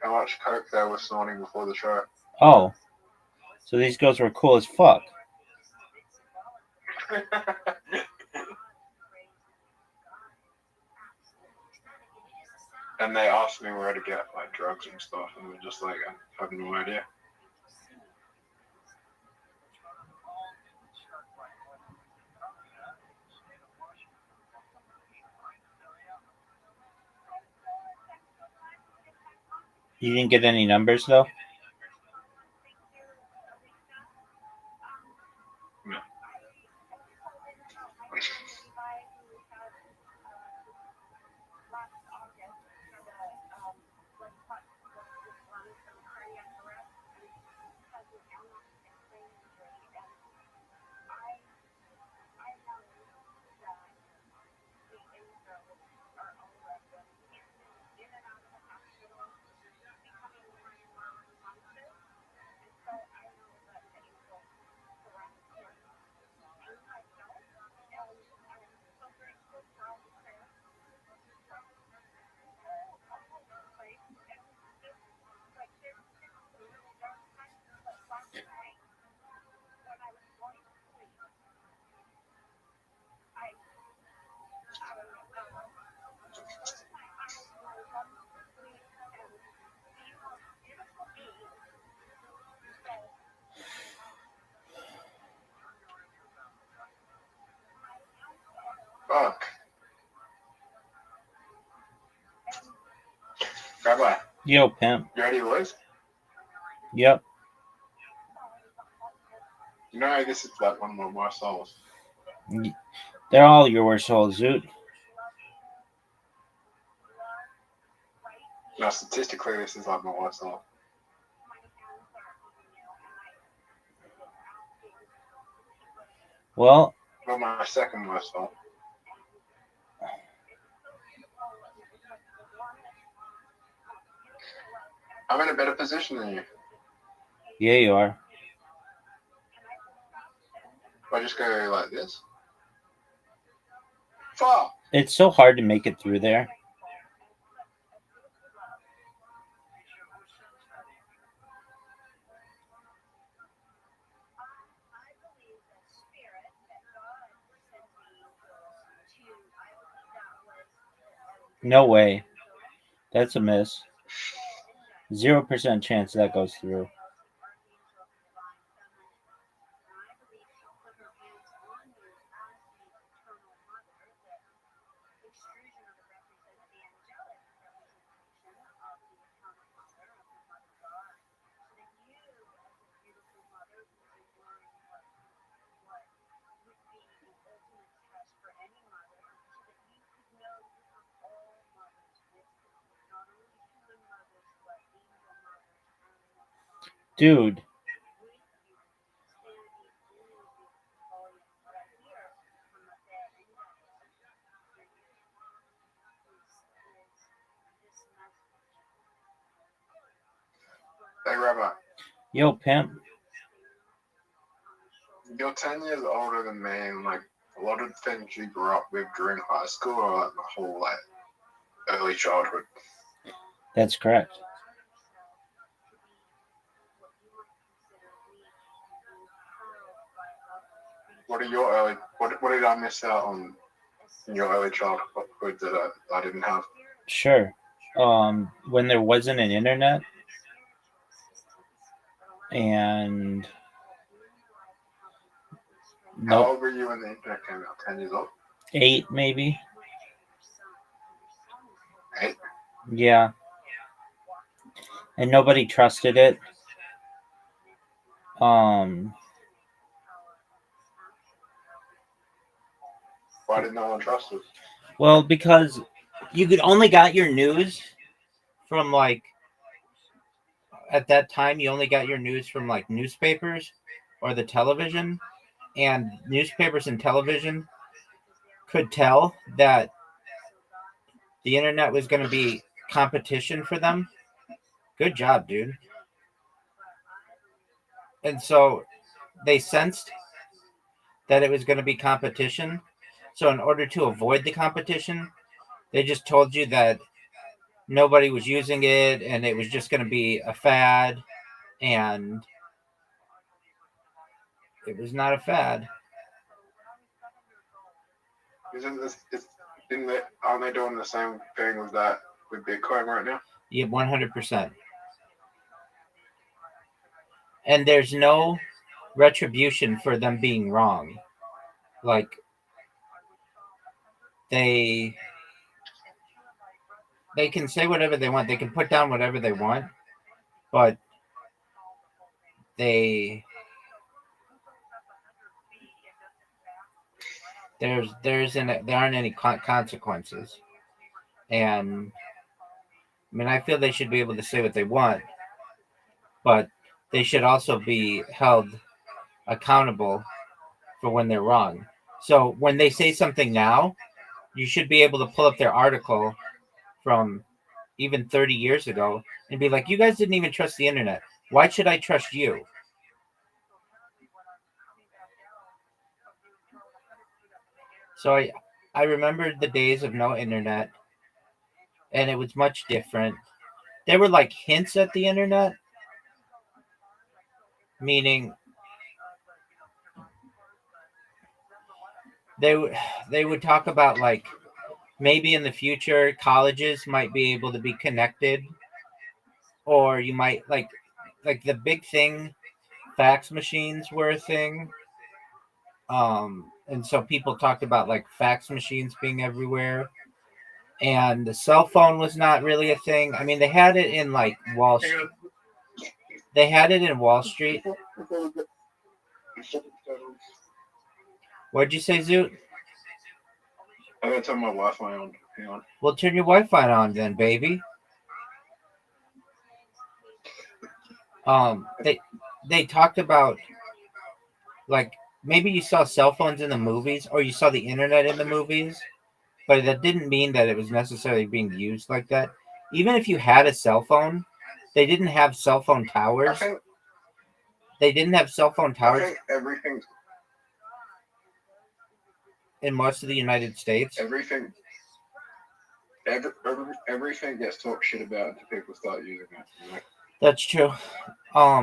How much coke they were snorting before the show. Oh. So these girls were cool as fuck. And they asked me where to get like drugs and stuff, and we're just like, I have no idea. You didn't get any numbers though? No. Fuck. Rabbi, Yo, pimp. you ready to lose? Yep. You know this is like one of my worst souls. They're all your worst souls, dude. No, statistically, this is like my worst soul. Well, My second worst soul. I'm in a better position than you. yeah, you are. If I just go like this. Fuck! It's so hard to make it through there. No way. That's a miss. 0% chance that goes through. Dude. Hey, Rabbi. Yo, pimp. You're 10 years older than me, and like a lot of things you grew up with during high school or like my whole like early childhood. That's correct. What are your early? What did I miss out on in your early childhood that I didn't have? Sure. When there wasn't an internet and How no, old were you when the internet came out? 10 years old? 8 maybe. 8? Yeah. And nobody trusted it. Why did no one trust it? Well, because you could only got your news from like at that time you only got your news from like newspapers or the television, and newspapers and television could tell that the internet was going to be competition for them. Good job, dude. And so they sensed that it was going to be competition. So in order to avoid the competition, they just told you that nobody was using it and it was just going to be a fad, and it was not a fad. Aren't they doing the same thing with that with Bitcoin right now? Yeah, 100%. And there's no retribution for them being wrong. Like they can say whatever they want. They can put down whatever they want, but there aren't any consequences. And I mean, I feel they should be able to say what they want, but they should also be held accountable for when they're wrong. So when they say something now, you should be able to pull up their article from even 30 years ago and be like, you guys didn't even trust the internet. Why should I trust you? So I remember the days of no internet, and it was much different. There were like hints at the internet, meaning they would talk about like maybe in the future colleges might be able to be connected, or you might like the big thing, fax machines were a thing. And so people talked about like fax machines being everywhere, and the cell phone was not really a thing. I mean, they had it in like Wall Street. They had it in Wall Street. What'd you say, Zoot? I gotta turn my Wi-Fi on. Hang on. Well, turn your Wi-Fi on then, baby. They talked about like maybe you saw cell phones in the movies or you saw the internet in the movies, but that didn't mean that it was necessarily being used like that. Even if you had a cell phone, they didn't have cell phone towers. They didn't have cell phone towers. I think everything in most of the United States. Everything gets talked shit about until people start using it. You know? That's true. I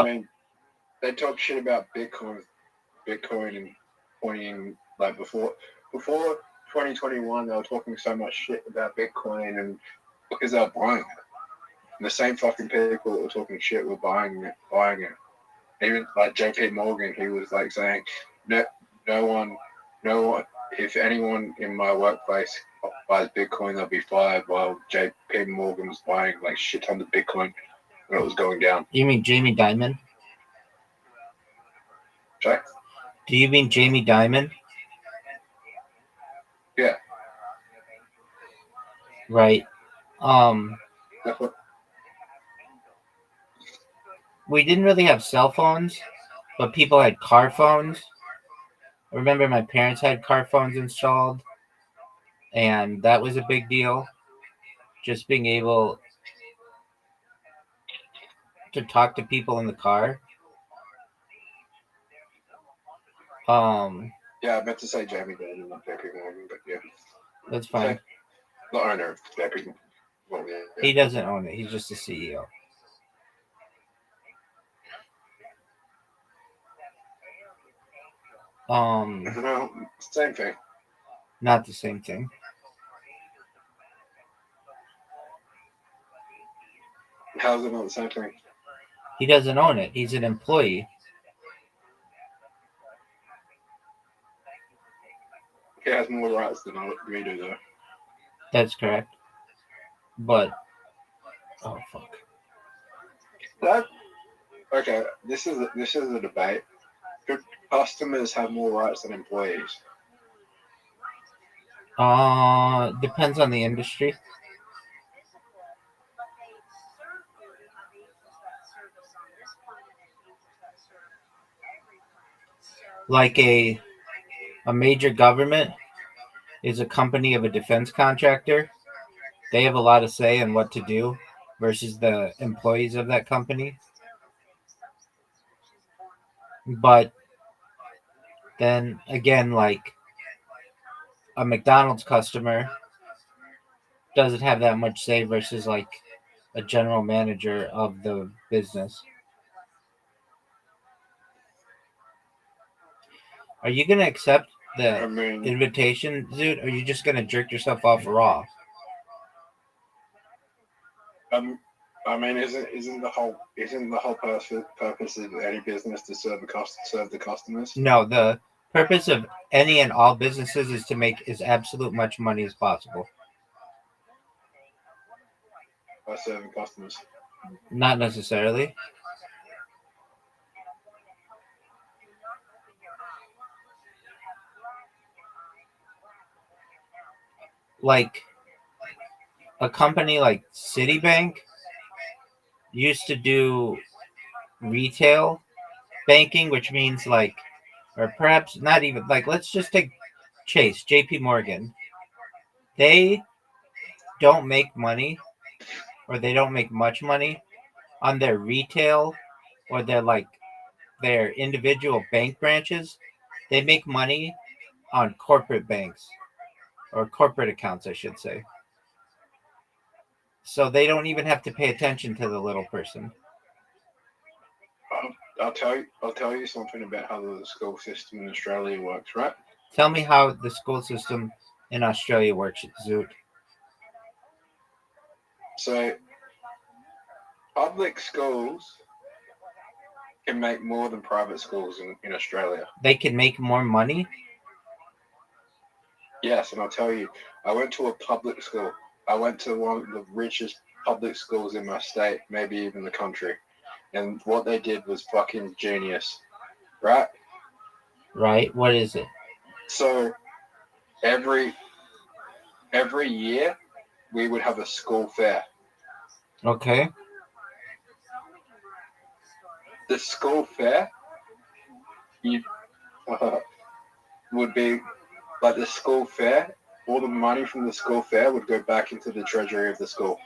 mean, they talk shit about Bitcoin and coining like before 2021. They were talking so much shit about Bitcoin and because they were buying it. And the same fucking people that were talking shit were buying it. Even like JP Morgan, he was like saying, no one. If anyone in my workplace buys Bitcoin, they'll be fired. While JP Morgan was buying like shit tons of Bitcoin when it was going down. You mean Jamie Dimon? Sorry? Do you mean Jamie Dimon? Yeah. Right. We didn't really have cell phones, but people had car phones. I remember my parents had car phones installed, and that was a big deal. Just being able to talk to people in the car. Yeah, I meant to say Jamie Dimon, not JP Morgan, but yeah. That's fine. The owner of JP Morgan. Yeah. He doesn't own it. He's just the CEO. No, same thing. Not the same thing. How's it not the same thing? He doesn't own it. He's an employee. He has more rights than we do, though. That's correct. But oh fuck. Okay, this is a debate. Should customers have more rights than employees? Depends on the industry. Like a major government is a company of a defense contractor. They have a lot of say in what to do versus the employees of that company. But then again, like a McDonald's customer doesn't have that much say versus like a general manager of the business. Are you going to accept the invitation, Zoot? Or are you just going to jerk yourself off raw? I mean, isn't the whole purpose of any business to serve the customers? No, the purpose of any and all businesses is to make as absolute much money as possible. By serving customers. Not necessarily. Like a company like Citibank used to do retail banking, which means like, or perhaps not even like, let's just take Chase, JP Morgan. They don't make money or they don't make much money on their retail or their individual bank branches. They make money on corporate banks or corporate accounts, I should say. So they don't even have to pay attention to the little person. I'll tell you something about how the school system in Australia works, right? Tell me how the school system in Australia works, Zoot. So, public schools can make more than private schools in Australia. They can make more money? Yes, and I'll tell you, I went to a public school. I went to one of the richest public schools in my state, maybe even the country. And what they did was fucking genius, right? Right. What is it? So every year we would have a school fair. Okay. The school fair would be like the school fair. All the money from the school fair would go back into the treasury of the school.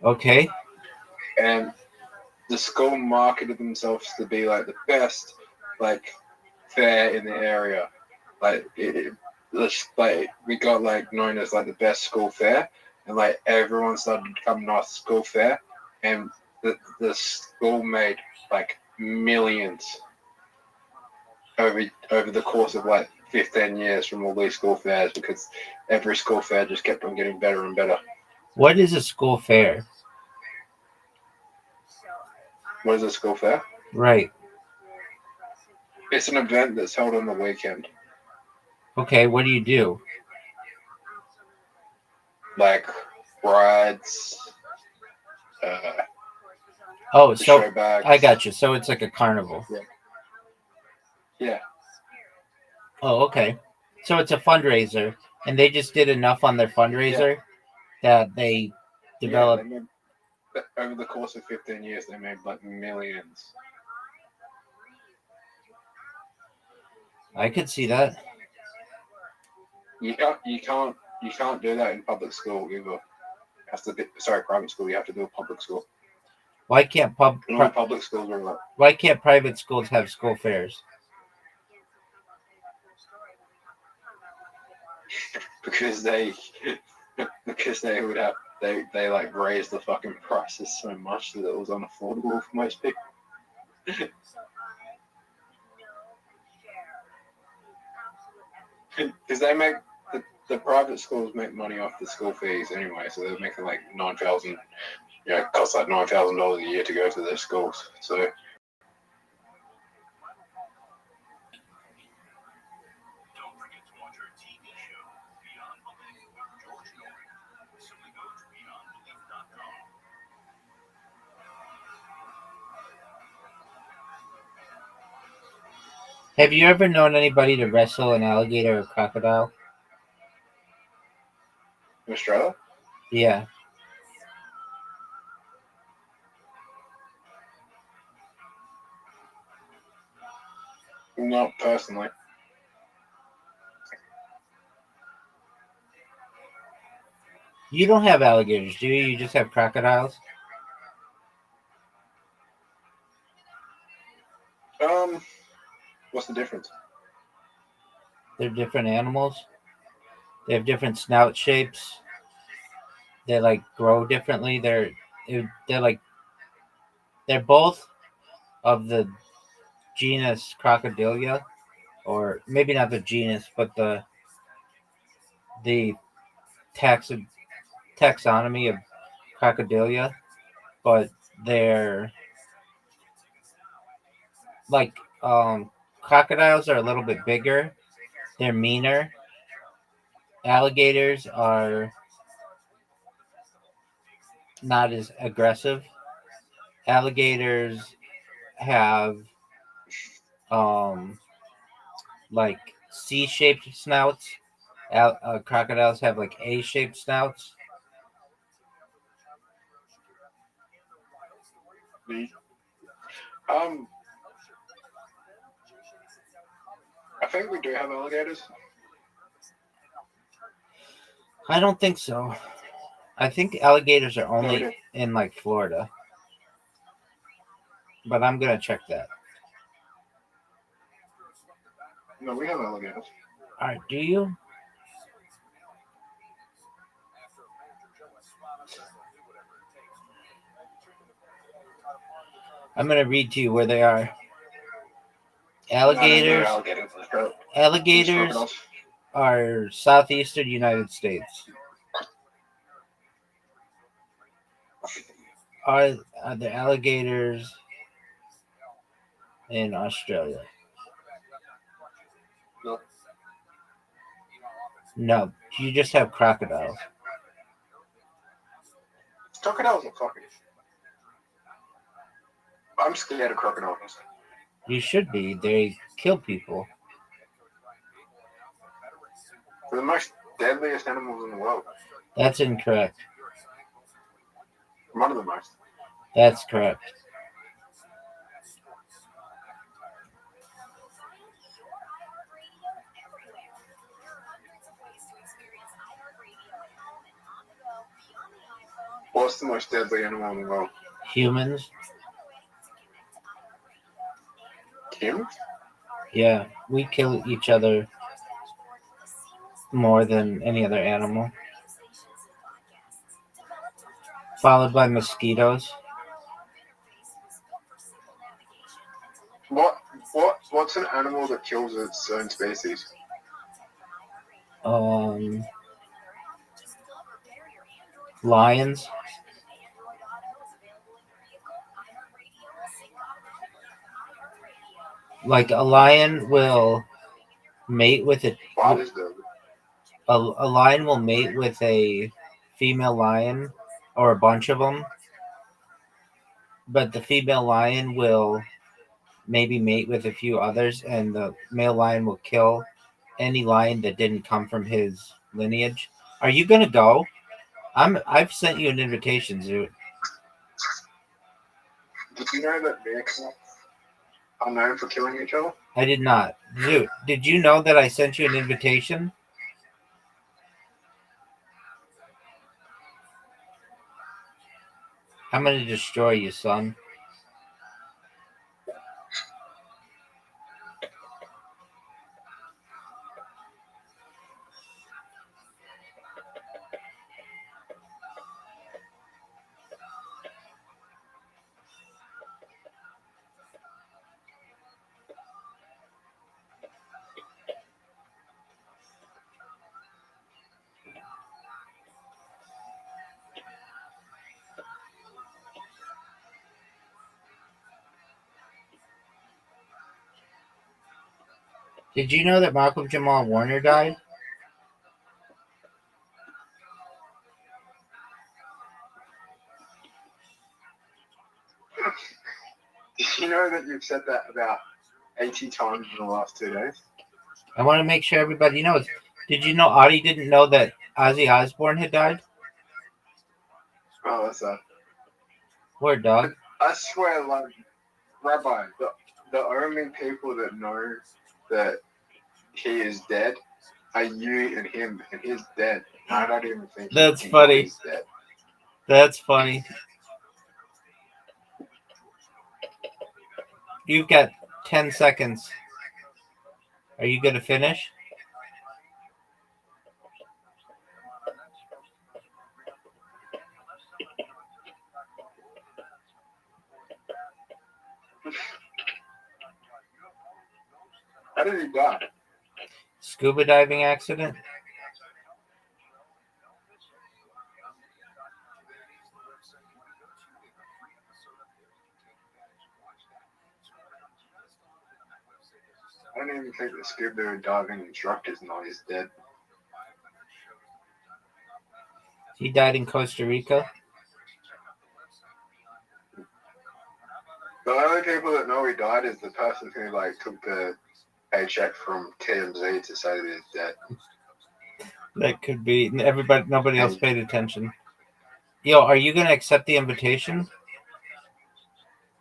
Okay. And the school marketed themselves to be like the best, like, fair in the area. Like we got like known as like the best school fair, and like everyone started coming to our school fair, and the school made like millions over the course of like 15 years from all these school fairs, because every school fair just kept on getting better and better. What is a school fair? What is a school fair? Right. It's an event that's held on the weekend. Okay, what do you do? Like rides, Oh, so show bags. I got you. So it's like a carnival. Yeah. Oh, okay. So it's a fundraiser, and they just did enough on their fundraiser that they developed. Yeah, over the course of 15 years, they made like millions. I could see that. You can't do that in public school either. Private school. You have to do a public school. Why can't Public schools are like, Why can't private schools have school fairs? because they would have they like raised the fucking prices so much that it was unaffordable for most people. Because they make the private schools make money off the school fees anyway, so they're making like $9,000. It costs like $9,000 a year to go to their schools. So Have you ever known anybody to wrestle an alligator or crocodile? in Australia, Yeah. not personally. You don't have alligators, do you? You just have crocodiles? What's the difference? They're different animals. They have different snout shapes. They like grow differently. They're both of the genus Crocodilia, or maybe not the genus, but the taxonomy of Crocodilia, but they're like crocodiles are a little bit bigger. They're meaner. Alligators are not as aggressive. Alligators have like C-shaped snouts. Crocodiles have like A-shaped snouts. I think we do have alligators. I don't think so. I think alligators are only in like Florida. But I'm gonna check that. No, we have alligators. All right, do you? I'm gonna read to you where they are. Alligators are southeastern United States. Are the alligators in Australia? No. No, you just have crocodiles. Crocodiles are fucking. I'm scared of crocodiles. You should be. They kill people. They're the most deadliest animals in the world. That's incorrect. One of the most. That's correct. What's the most deadly animal in the world? Humans? Humans? Yeah, we kill each other more than any other animal. Followed by mosquitoes. What's an animal that kills its own species? Lions. Like a lion will mate with a lion will mate with a female lion or a bunch of them, but the female lion will maybe mate with a few others, and the male lion will kill any lion that didn't come from his lineage. Are you gonna go? I've sent you an invitation, Zoot. Did you know that bears are known for killing each other? I did not. Zoot, did you know that I sent you an invitation? I'm gonna destroy you, son. Did you know that Malcolm Jamal Warner died? Did you know that you've said that about 80 times in the last 2 days? I want to make sure everybody knows. Did you know Audie didn't know that Ozzy Osbourne had died? Oh, that's sad. Word, dog. I swear, like, Rabbi, the only people that know that he is dead are you and him, and he's dead. I don't even think That's funny. He's dead. That's funny. You've got 10 seconds. Are you going to finish? How did he die? Scuba diving accident? I don't even think the scuba diving instructors know he's dead. He died in Costa Rica. The only people that know he died is the person who like took the paycheck from TMZ to say that he's dead. That could be. Nobody else paid attention. Yo, are you going to accept the invitation?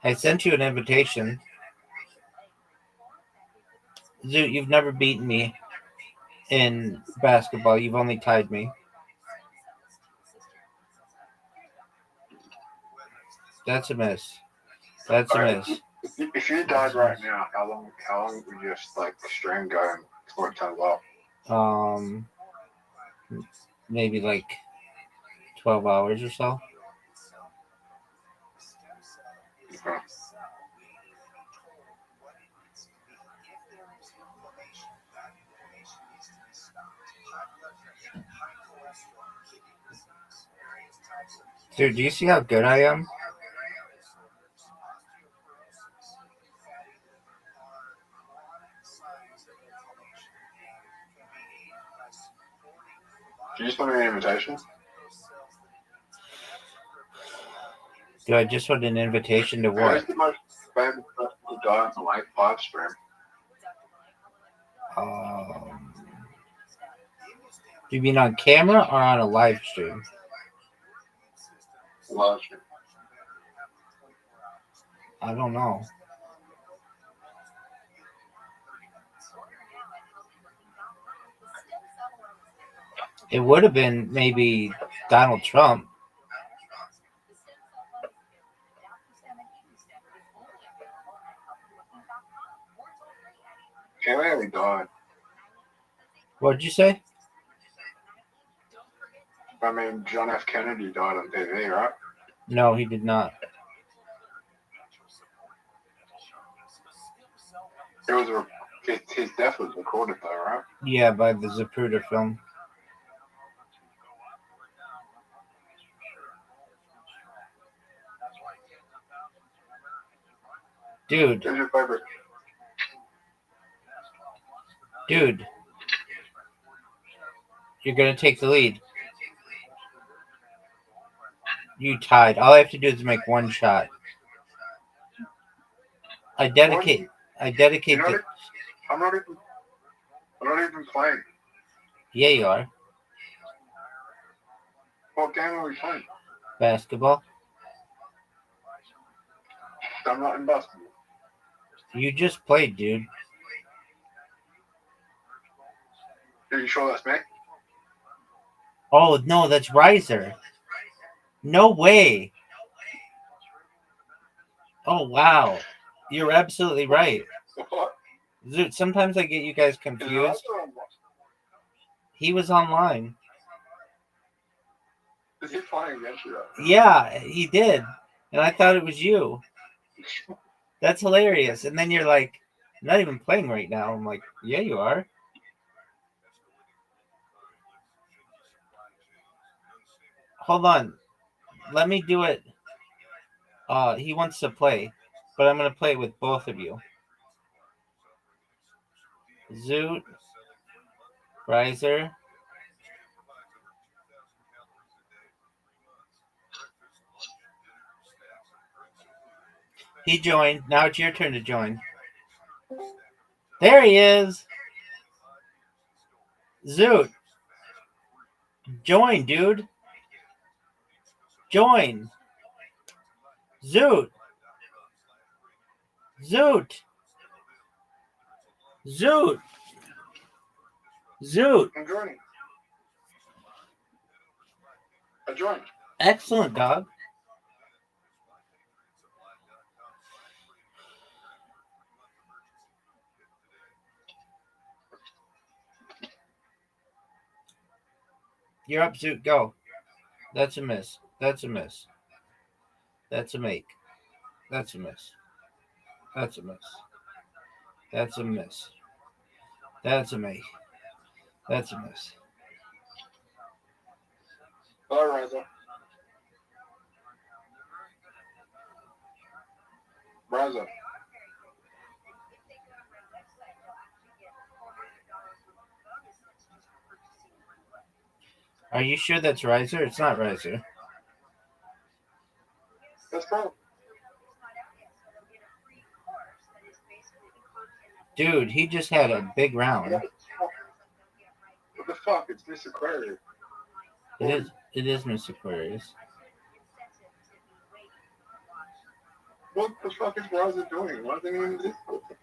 I sent you an invitation. Zoot, you've never beaten me in basketball. You've only tied me. That's a miss. That's a miss. If you died right now, how long would your like stream go before it turns off? Maybe like 12 hours or so. Okay. Dude, do you see how good I am? Do you just want an invitation? Do I just want an invitation to what? Who's the most famous person to die on the live stream? Do you mean on camera or on a live stream? Live stream. I don't know. It would have been maybe Donald Trump. Kennedy died. What'd you say? I mean, John F. Kennedy died on TV, right? No, he did not. It was his death was recorded though, right? Yeah, by the Zapruder film. Dude. Who's your favorite? Dude. You're going to take the lead. You tied. All I have to do is make one shot. I dedicate I'm not even playing. Yeah, you are. What game are we playing? Basketball. I'm not in basketball. You just played, dude. Are you sure that's me? Oh, no, that's Riser. No way. Oh, wow. You're absolutely right. What? Dude, sometimes I get you guys confused. He was online. Is he playing against you? Yeah, he did. And I thought it was you. That's hilarious. And then you're like, I'm not even playing right now. I'm like, yeah, you are. Hold on. Let me do it. He wants to play, but I'm going to play with both of you. Zoot. Riser. He joined. Now it's your turn to join. There he is. Zoot. Join, dude. Join. Zoot. Zoot. Zoot. Zoot. I'm joining. I joined. Excellent, dog. You're up, Zoot. Go. That's a miss. That's a miss. That's a make. That's a miss. That's a miss. That's a miss. That's a make. That's a miss. Bye, Riza. Riza. Are you sure that's Riser? It's not Riser. That's cool. Dude, he just had a big round. What the fuck? It's Miss Aquarius. It is Miss Aquarius. What the fuck is Riza doing? Why didn't he even do it?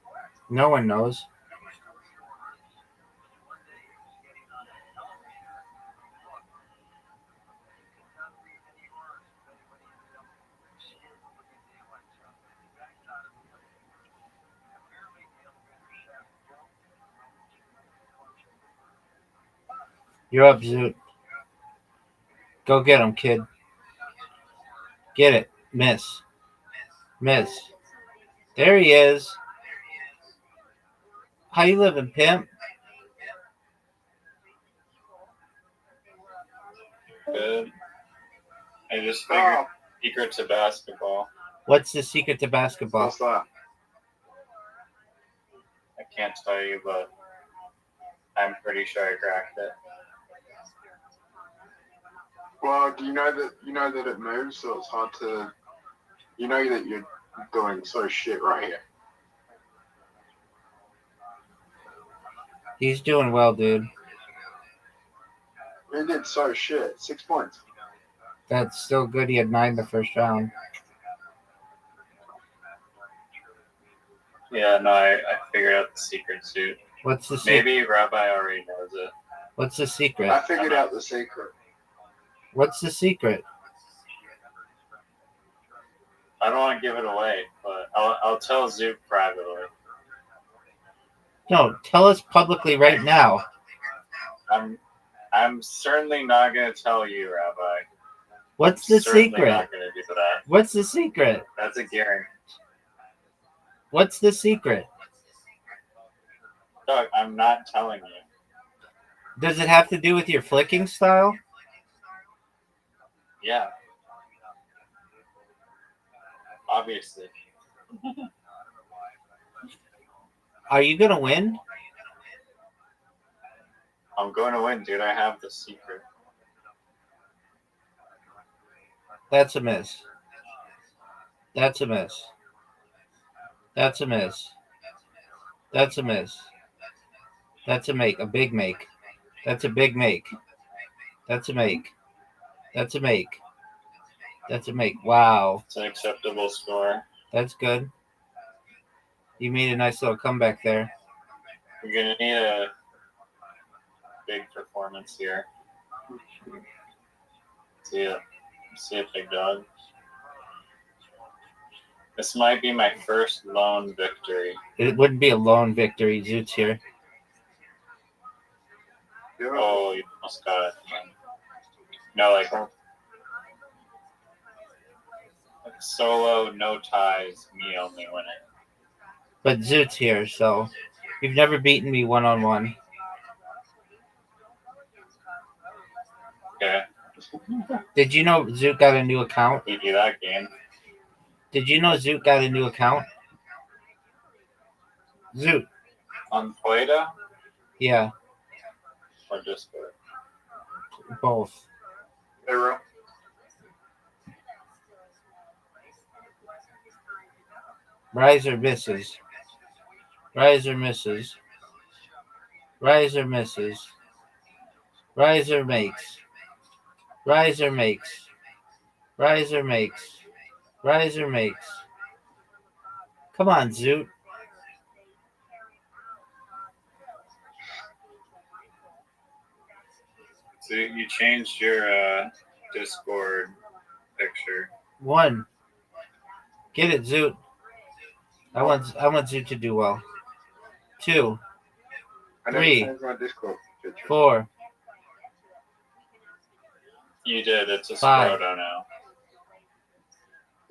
No one knows. You're up, Zoot. Go get him, kid. Get it. Miss. Miss. There he is. How you living, pimp? Good. I just figured secret to basketball. What's the secret to basketball? What's that? I can't tell you, but I'm pretty sure I cracked it. Well, do you know that it moves, so it's hard to. You know that you're doing so shit right here. He's doing well, dude. He did so shit. 6 points. That's still good. He had 9 the first round. Yeah, no, I figured out the secret suit. What's the secret? Maybe Rabbi already knows it. What's the secret? I figured out the secret. What's the secret? I don't want to give it away, but I'll tell Zook privately. No, tell us publicly right now. I'm certainly not going to tell you, Rabbi. What's the Certainly secret? not going to do that. What's the secret? That's a guarantee. What's the secret? Doug, I'm not telling you. Does it have to do with your flicking style? Yeah. Obviously. Are you gonna win? I'm going to win, dude. I have the secret. That's a miss. That's a miss. That's a miss. That's a miss. That's a make. A big make. That's a big make. That's a make. That's a make. That's a make. Wow. It's an acceptable score. That's good. You made a nice little comeback there. You're going to need a big performance here. See ya, big dog. This might be my first lone victory. It wouldn't be a lone victory. Zoot's here. Oh, you almost got it. No, like solo, no ties, me only winning. But Zoot's here, so you've never beaten me one-on-one. Okay, Did you know Zoot got a new account? we do that game. Did you know Zoot got a new account? Zoot. On Play-Doh Yeah, or Discord? both. Zero. Riser misses. Riser misses. Riser misses. Riser makes. Riser makes. Riser makes. Riser makes. Come on, Zoot. So you changed your Discord picture. 1. Get it, Zoot. I want Zoot to do well. 2, I never 3, changed my Discord picture. 4. You did. It's a 5. Scroto now.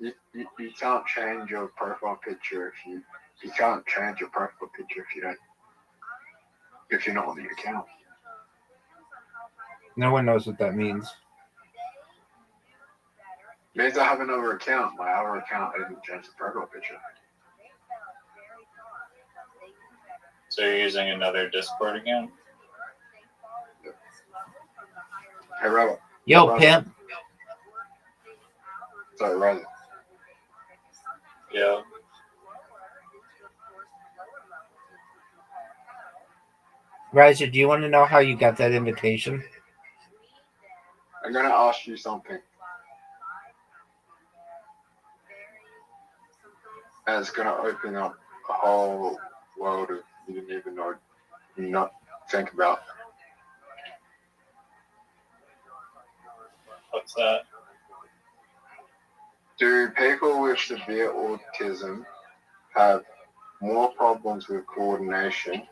You can't change your profile picture you can't change your profile picture if you're not on the account. No one knows what that means. It means I have another account. My other account I didn't change the profile picture. So you're using another Discord again? Hey, Robert. Yo, Robert. pimp. Sorry, Robert. Yeah. Riser, do you want to know how you got that invitation? I'm gonna ask you something. And it's gonna open up a whole world of you didn't even know, not think about. What's that? Do people with severe autism have more problems with coordination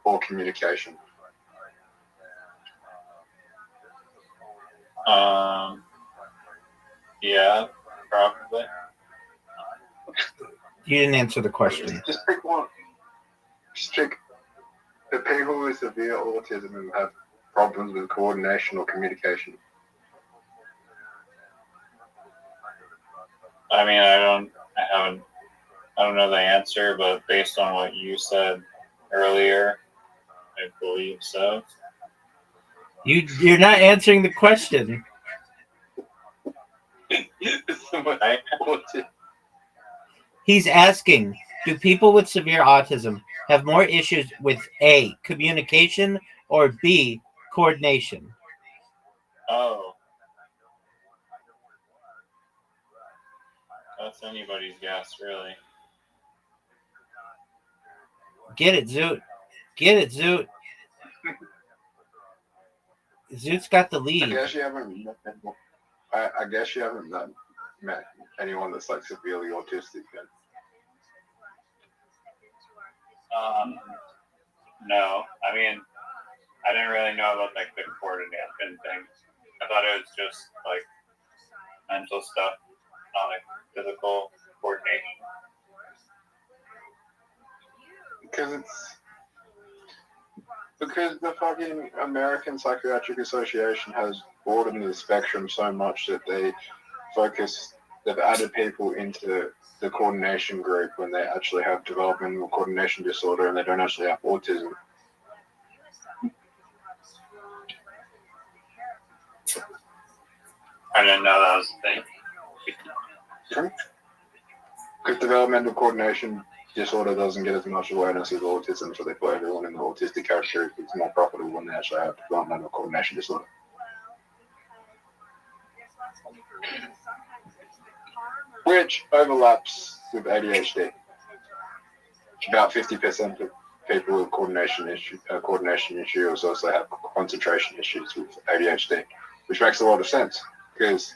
or communication? Yeah, probably. You didn't answer the question. Just pick one. Just pick the people with severe autism have problems with coordination or communication. I mean, I don't know the answer, but based on what you said earlier, I believe so. You're not answering the question. He's asking, do people with severe autism have more issues with A, communication, or B, coordination? Oh. That's anybody's guess, really. Get it, Zoot. Get it, Zoot. Zoot's got the lead. I guess you haven't met anyone that's like severely autistic then. No. I mean, I didn't really know about like the coordination thing. I thought it was just like mental stuff, not like physical coordination. Because the fucking American Psychiatric Association has broadened the spectrum so much that they've added people into the coordination group when they actually have developmental coordination disorder and they don't actually have autism. I didn't know that was a thing. Because developmental coordination disorder doesn't get as much awareness as autism, so they put everyone in the autistic category. It's more profitable when they actually have developmental coordination disorder. Which overlaps with ADHD. About 50% of people with coordination issues also have concentration issues with ADHD, which makes a lot of sense because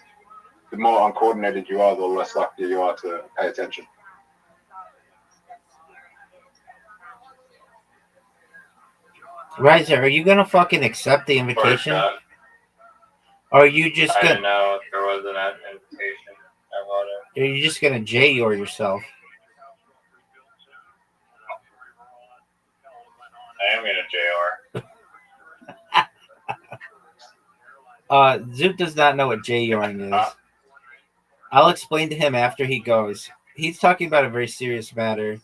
the more uncoordinated you are, the less likely you are to pay attention. Riser, are you gonna fucking accept the invitation? Or are you just I gonna? didn't know if there was an invitation about it. Are you just gonna J-or yourself? I am gonna JR. Zoot does not know what J-yoring is. I'll explain to him after he goes. He's talking about a very serious matter,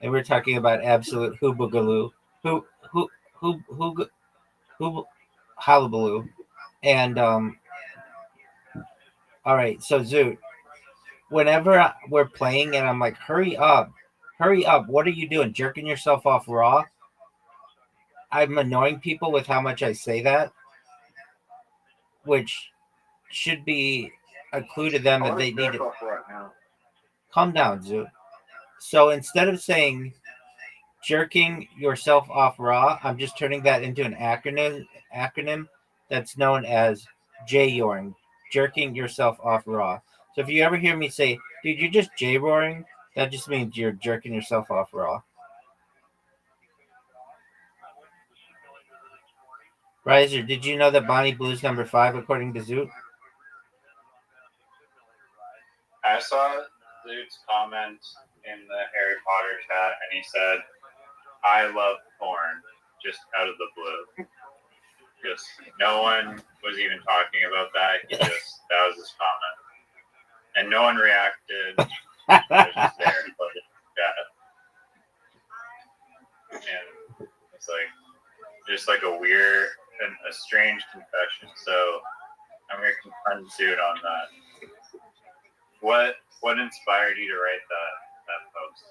and we're talking about absolute hoobagaloo, hullabaloo, and all right. So Zoot, whenever we're playing and I'm like, hurry up, what are you doing? Jerking yourself off raw? I'm annoying people with how much I say that, which should be a clue to them that they need to right now. calm down, Zoot. So instead of saying jerking yourself off raw, I'm just turning that into an acronym that's known as J-yoring, jerking yourself off raw. So if you ever hear me say, dude, you're just J-roaring, that just means you're jerking yourself off raw. Riser, did you know that Bonnie Blue's number 5 according to Zoot? I saw Zoot's comment in the Harry Potter chat, and he said, "I love porn," just out of the blue. Just no one was even talking about that. That was his comment, and no one reacted. It was just there, but and it's like just like a weird and a strange confession. So I'm gonna confront Zoot on that. What inspired you to write that post?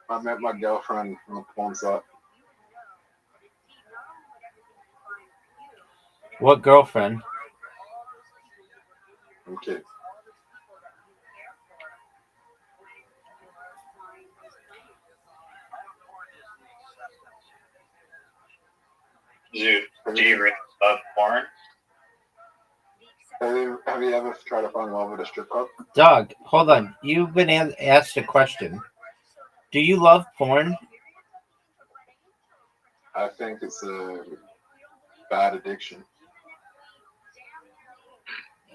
I met my girlfriend from a porn site. What girlfriend? I'm kidding. Do you really love porn? Have you ever tried to find love at a strip club? Doug, hold on. You've been asked a question. Do you love porn? I think it's a bad addiction.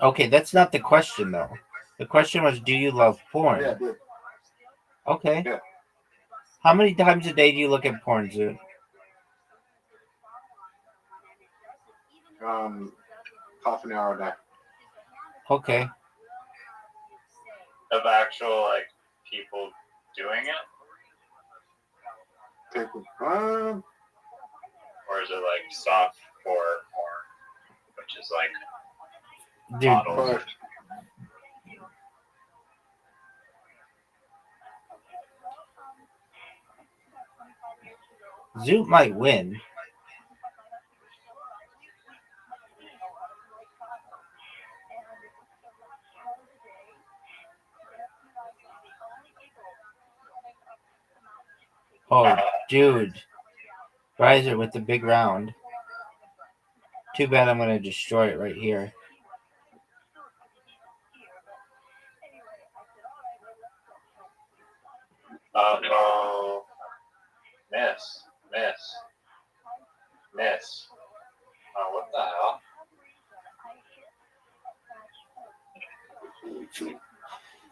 Okay, that's not the question, though. The question was, do you love porn? Yeah, I do. Okay. Yeah. How many times a day do you look at porn, Zoot? Half an hour a day. Okay. Of actual like people doing it? People, Or is it like soft core porn, which is like Dude, models? both. Zoot might win. Oh, dude. Riser with the big round. Too bad I'm going to destroy it right here. Oh, miss. Oh, what the hell?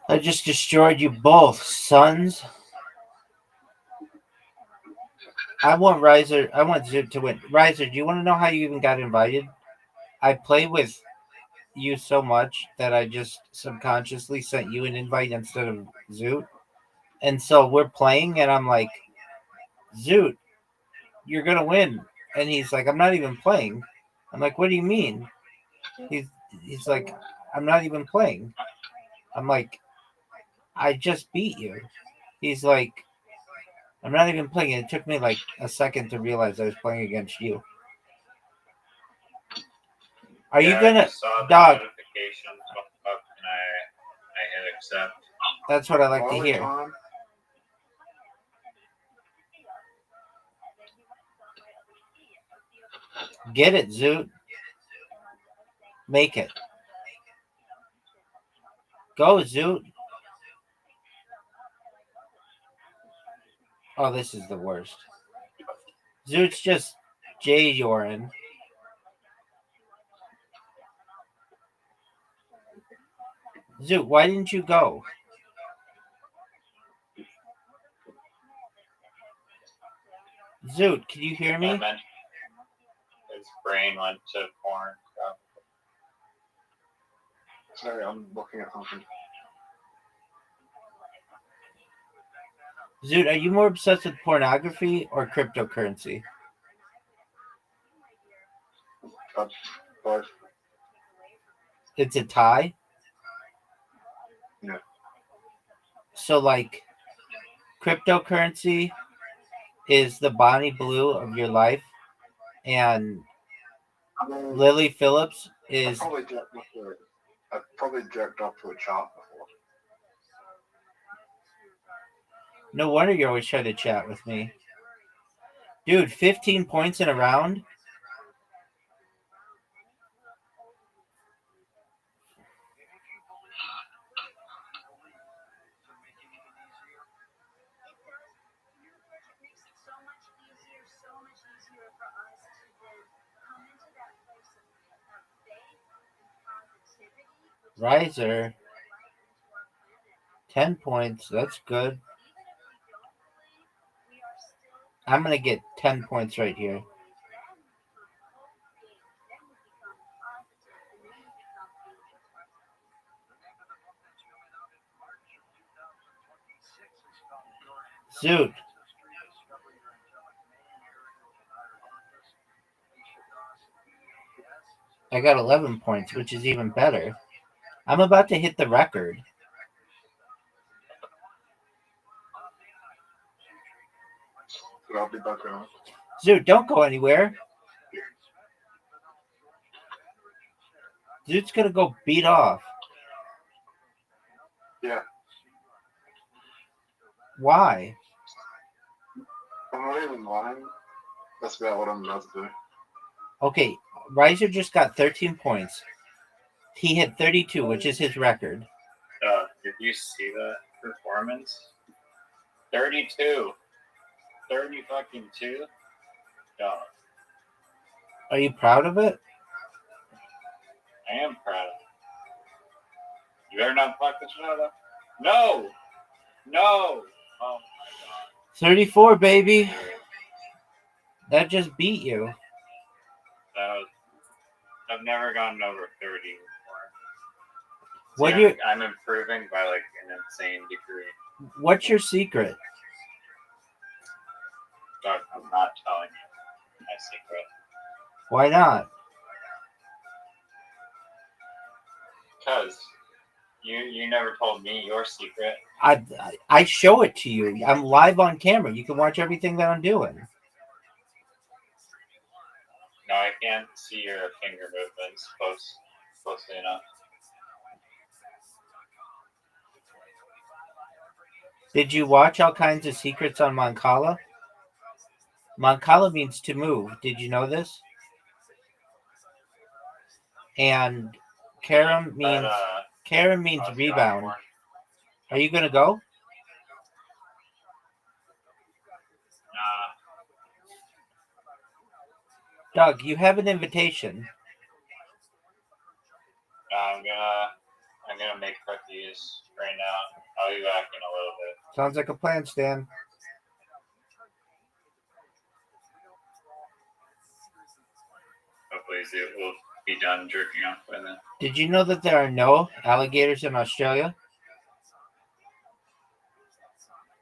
I just destroyed you both, sons. I want Riser. I want Zoot to win. Riser, do you want to know how you even got invited? I play with you so much that I just subconsciously sent you an invite instead of Zoot. And so we're playing, and I'm like, Zoot, you're going to win. And he's like, I'm not even playing. I'm like, what do you mean? He's like, I'm not even playing. I'm like, I just beat you. He's like, I'm not even playing. It took me like a second to realize I was playing against you. Are you I gonna, just saw the dog? notification pop up and I hit accept. That's what I like to All the hear. time. Get it, Zoot. Make it. Go, Zoot. Oh, this is the worst. Zoot's just Jay Yorin. Zoot, why didn't you go? Zoot, can you hear me? I meant his brain went to porn. Sorry, I'm looking at something. Zoot, are you more obsessed with pornography or cryptocurrency? Both. It's a tie? Yeah. So, like, cryptocurrency is the Bonnie Blue of your life, and Lily Phillips is... I've probably jerked off to a chart before. No wonder you're always trying to chat with me. Dude, 15 points in a round? Riser. 10 points. That's good. I'm going to get 10 points right here. Zoot. I got 11 points, which is even better. I'm about to hit the record. I'll be back around. Zoot, don't go anywhere. Zoot's going to go beat off. Yeah. Why? I'm not even lying. That's about what I'm about to do. Okay, Riser just got 13 points. He hit 32, which is his record. Did you see that performance? 32. 30 fucking 2? Dog. Are you proud of it? I am proud of it. You better not fuck this shit up. No! Oh my god. 34, baby. That just beat you. I've never gotten over 30 before. What See, I'm improving by like an insane degree. What's your secret? Doug, I'm not telling you my secret. Why not? Because you never told me your secret. I show it to you. I'm live on camera. You can watch everything that I'm doing. No, I can't see your finger movements closely enough. Did you watch all kinds of secrets on Mancala? Mancala means to move. Did you know this? And Karam means rebound. Are you gonna go? Doug, you have an invitation. I'm gonna make cookies right now. I'll be back in a little bit. Sounds like a plan, Stan. Hopefully it will be done jerking off by then. Did you know that there are no alligators in Australia?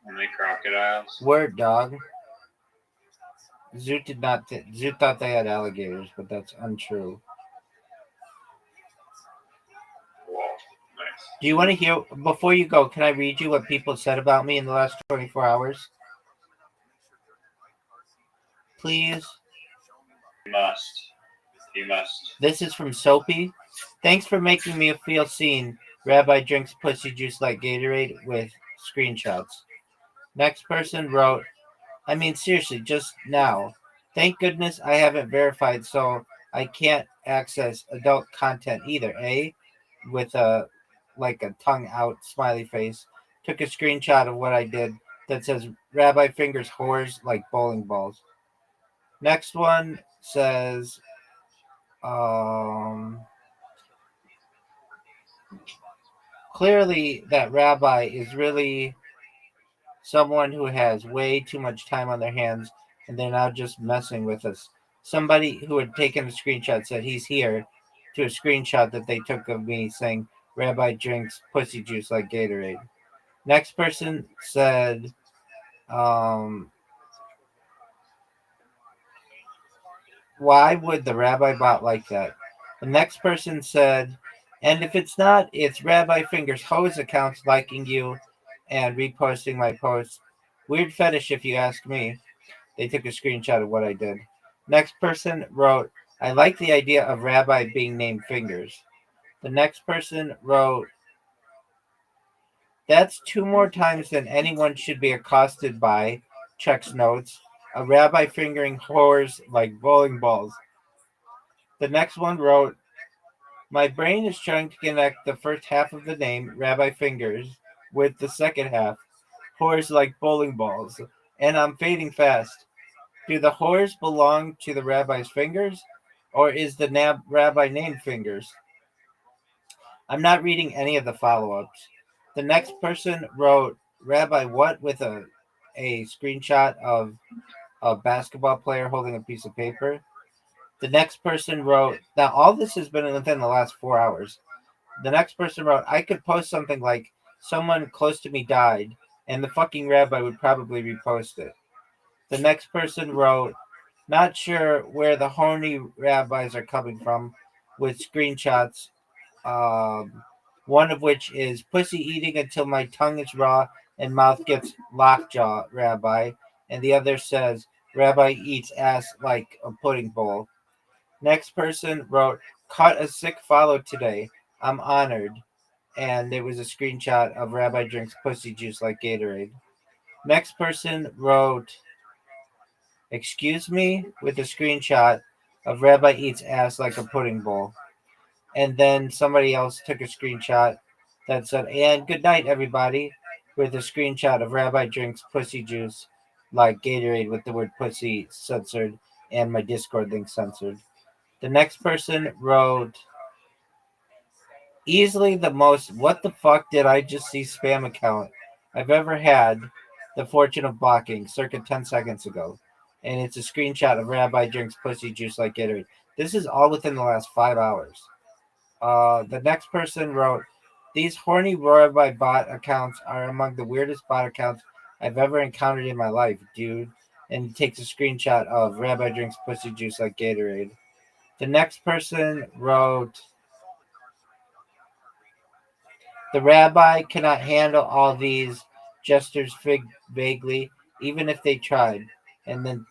Only crocodiles. Word, dog. Zoo thought they had alligators, but that's untrue. Whoa, nice. Do you want to hear, before you go, can I read you what people said about me in the last 24 hours? Please? You must. This is from Soapy. Thanks for making me feel seen. Rabbi drinks pussy juice like Gatorade with screenshots. Next person wrote, I mean, seriously, just now. Thank goodness I haven't verified, so I can't access adult content either, eh? With a tongue out smiley face. Took a screenshot of what I did that says Rabbi fingers whores like bowling balls. Next one says, clearly that Rabbi is really someone who has way too much time on their hands and they're now just messing with us. Somebody who had taken a screenshot said he's here to a screenshot that they took of me saying Rabbi drinks pussy juice like Gatorade. Next person said, why would the Rabbi bot like that? The next person said, and if it's not, it's Rabbi Fingers hose accounts liking you and reposting my posts. Weird fetish if you ask me. They took a screenshot of what I did. Next person wrote, I like the idea of Rabbi being named Fingers. The next person wrote, that's 2 more times than anyone should be accosted by, checks notes, a Rabbi fingering whores like bowling balls. The next one wrote, my brain is trying to connect the first half of the name, Rabbi Fingers, with the second half, whores like bowling balls, and I'm fading fast. Do the whores belong to the rabbi's fingers, or is the rabbi named Fingers? I'm not reading any of the follow-ups. The next person wrote, Rabbi what, with a screenshot of a basketball player holding a piece of paper. The next person wrote, now all this has been within the last 4 hours. The next person wrote, I could post something like, someone close to me died, and the fucking rabbi would probably repost it. The next person wrote, not sure where the horny rabbis are coming from, with screenshots, one of which is pussy eating until my tongue is raw and mouth gets lockjaw, rabbi, and the other says, rabbi eats ass like a pudding bowl. Next person wrote, caught a sick follow today. I'm honored. And there was a screenshot of Rabbi drinks pussy juice like Gatorade. Next person wrote, excuse me, with a screenshot of Rabbi eats ass like a pudding bowl. And then somebody else took a screenshot that said, and good night, everybody, with a screenshot of Rabbi drinks pussy juice like Gatorade with the word pussy censored and my Discord link censored. The next person wrote, easily the most what the fuck did I just see spam account I've ever had the fortune of blocking circa 10 seconds ago. And it's a screenshot of Rabbi drinks pussy juice like Gatorade. This is all within the last 5 hours. The next person wrote, these horny Rabbi bot accounts are among the weirdest bot accounts I've ever encountered in my life, dude. and he takes a screenshot of Rabbi drinks pussy juice like Gatorade. The next person wrote, the rabbi cannot handle all these gestures vaguely, even if they tried. And then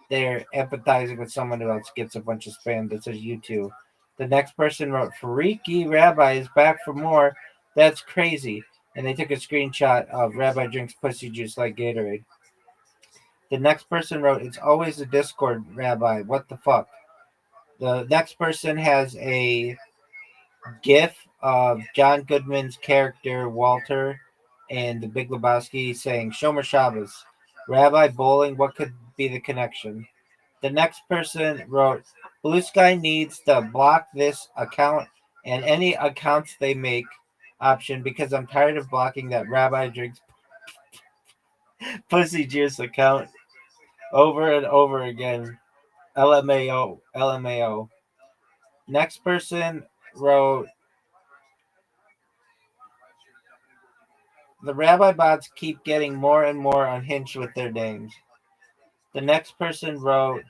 they're empathizing with someone else gets a bunch of spam that says you too. The next person wrote, Freaky Rabbi is back for more. That's crazy. And they took a screenshot of Rabbi drinks pussy juice like Gatorade. The next person wrote, it's always a Discord Rabbi. What the fuck? The next person has a GIF of John Goodman's character Walter and the Big Lebowski saying Shomer Shabbos, Rabbi bowling. What could be the connection? The next person wrote, Blue Sky needs to block this account and any accounts they make option because I'm tired of blocking that Rabbi drinks pussy juice account over and over again. LMAO, LMAO. Next person wrote, the rabbi bots keep getting more and more unhinged with their names. The next person wrote,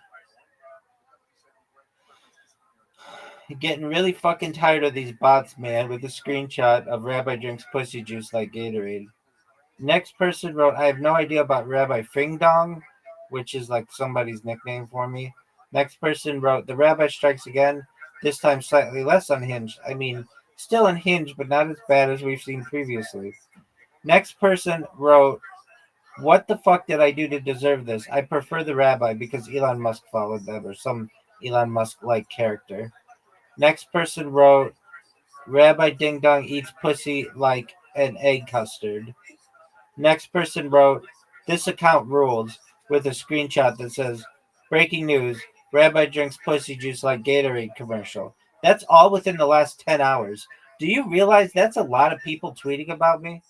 getting really fucking tired of these bots, man, with a screenshot of Rabbi drinks pussy juice like Gatorade. Next person wrote, I have no idea about Rabbi Fing Dong, which is like somebody's nickname for me. Next person wrote, the rabbi strikes again, this time slightly less unhinged. I mean, still unhinged, but not as bad as we've seen previously. Next person wrote, what the fuck did I do to deserve this? I prefer the rabbi because Elon Musk followed them or some Elon Musk-like character. Next person wrote, Rabbi Ding Dong eats pussy like an egg custard. Next person wrote, this account rules, with a screenshot that says, breaking news, Rabbi drinks pussy juice like Gatorade commercial. That's all within the last 10 hours. Do you realize that's a lot of people tweeting about me?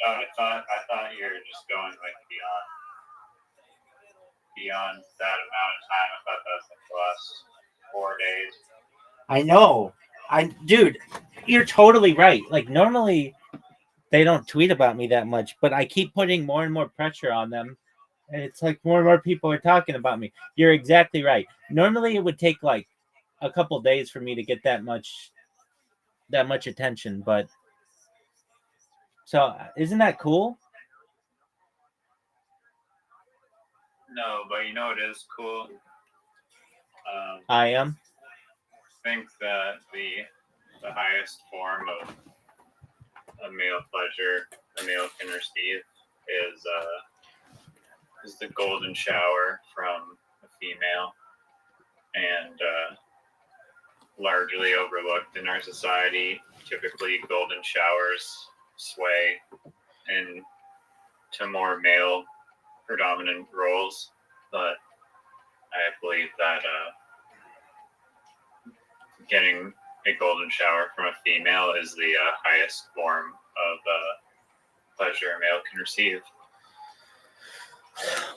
I thought you were just going like beyond that amount of time. I thought that was like the last 4 days. I know. Dude, you're totally right. Like normally they don't tweet about me that much, but I keep putting more and more pressure on them. And it's like more and more people are talking about me. You're exactly right. Normally it would take like a couple days for me to get that much attention, but so isn't that cool? No, but you know it is cool. I am. I think that the highest form of a male pleasure a male can receive is the golden shower from a female, and largely overlooked in our society. Typically, golden showers sway into more male predominant roles, but I believe that getting a golden shower from a female is the highest form of pleasure a male can receive.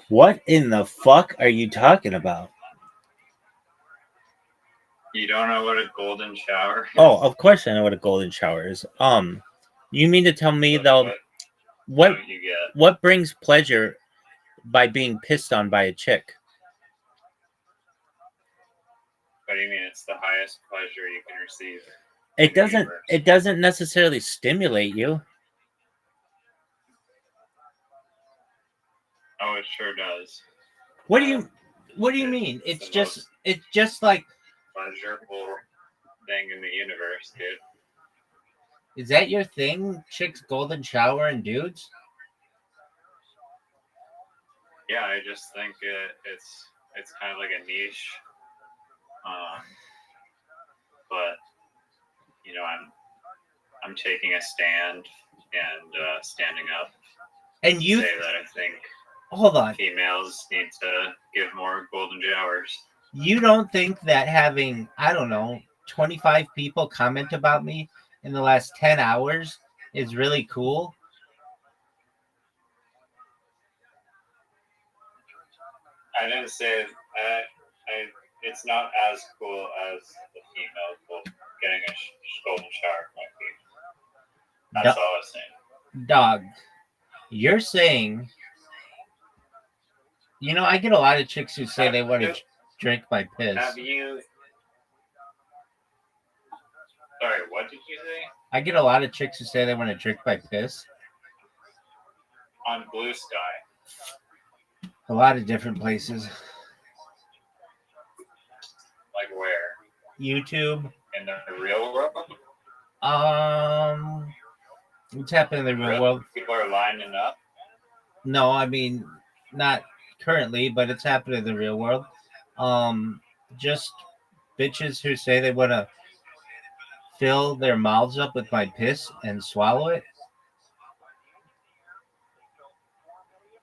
What in the fuck are you talking about? You don't know what a golden shower is? Oh, of course I know what a golden shower is. You mean to tell me though what brings pleasure by being pissed on by a chick? What do you mean it's the highest pleasure you can receive? It doesn't necessarily stimulate you. Oh, it sure does. What do you mean? It's just like pleasurable thing in the universe, dude. Is that your thing? Chicks golden shower and dudes? Yeah, I just think it's kind of like a niche. But you know, I'm taking a stand and standing up. And you say that I think hold on. Females need to give more golden showers. You don't think that having, I don't know, 25 people comment about me in the last 10 hours is really cool? I didn't say it's not as cool as the female getting a golden shower from a female. That's all I was saying. Dog. You're saying, I get a lot of chicks who say they want to drink my piss. Have you? Sorry, what did you say? I get a lot of chicks who say they want to drink my piss. On Blue Sky. A lot of different places. Like where? YouTube. In the real world? What's happening in the real world? People are lining up? No, I mean, not currently, but it's happening in the real world. Just bitches who say they want to fill their mouths up with my piss and swallow it.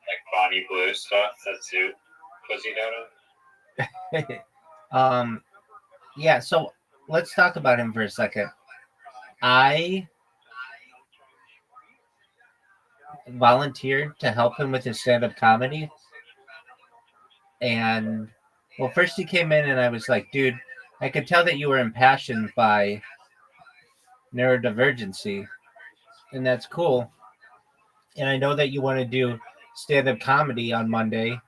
Like Bonnie Blue stuff that Zoot pussied out of? Yeah, so let's talk about him for a second. I volunteered to help him with his stand-up comedy. And, well, first he came in and I was like, dude, I could tell that you were impassioned by neurodivergency. And that's cool. And I know that you want to do stand-up comedy on Monday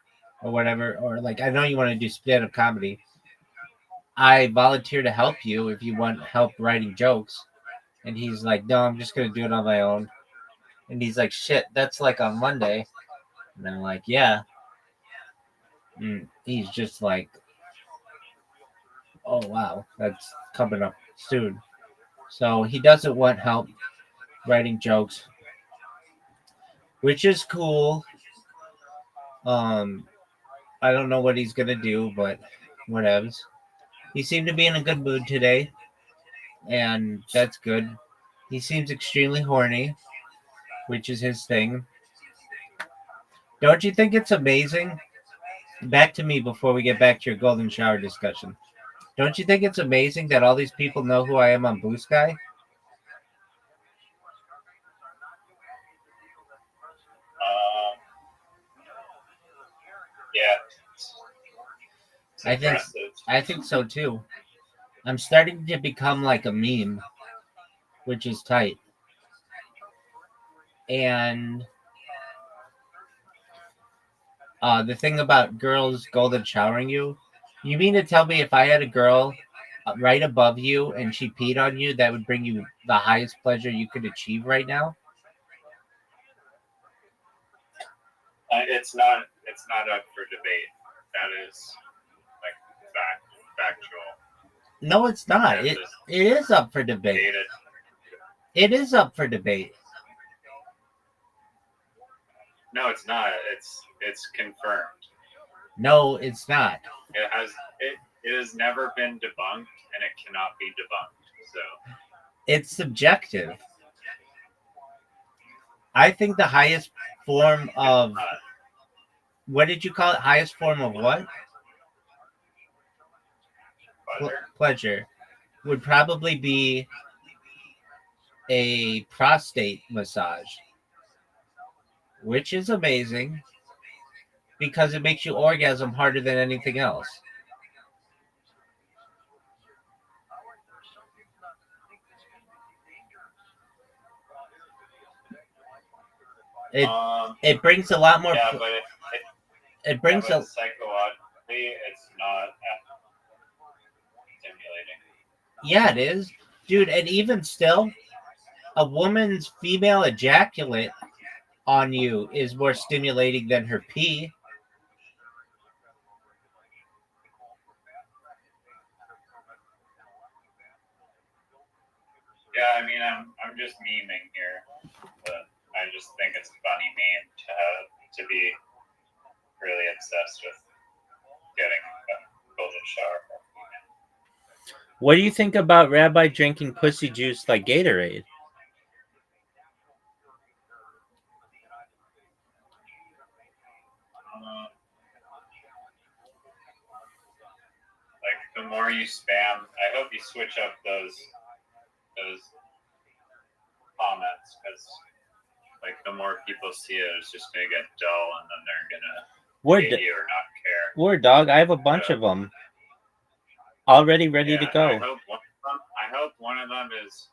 or whatever. Or, like, I know you want to do stand-up comedy. I volunteer to help you if you want help writing jokes. And he's like, no, I'm just going to do it on my own. And he's like, shit, that's like on Monday. And I'm like, yeah. And he's just like, oh, wow, that's coming up soon. So he doesn't want help writing jokes, which is cool. I don't know what he's going to do, but whatevs. He seemed to be in a good mood today, and that's good. He seems extremely horny, which is his thing. Don't you think it's amazing? Back to me before we get back to your golden shower discussion. Don't you think it's amazing that all these people know who I am on Blue Sky? Yeah. I think so too. I'm starting to become like a meme, which is tight. And the thing about girls golden showering you mean to tell me if I had a girl right above you and she peed on you, that would bring you the highest pleasure you could achieve right now? It's not up for debate. That is like factual. No, it's not. It is up for debate. It is up for debate. No, it's not. It's confirmed. No, it's not. It has never been debunked, and it cannot be debunked. So it's subjective. I think the highest form of what did you call it? Highest form of what? Pleasure would probably be a prostate massage, which is amazing because it makes you orgasm harder than anything else. It brings a lot more. Yeah, but it brings a psychologically, it's not stimulating. Yeah, it is, dude. And even still, a woman's female ejaculate on you is more stimulating than her pee. Yeah, I mean, I'm just memeing here, but I just think it's a funny meme to be really obsessed with getting a golden shower. What do you think about Rabbi drinking pussy juice like Gatorade? Like the more you spam, I hope you switch up those comments because like the more people see it, it's just gonna get dull, and then they're gonna hate you or not care. Word dog, I have a bunch of them already ready to go. I hope one of them is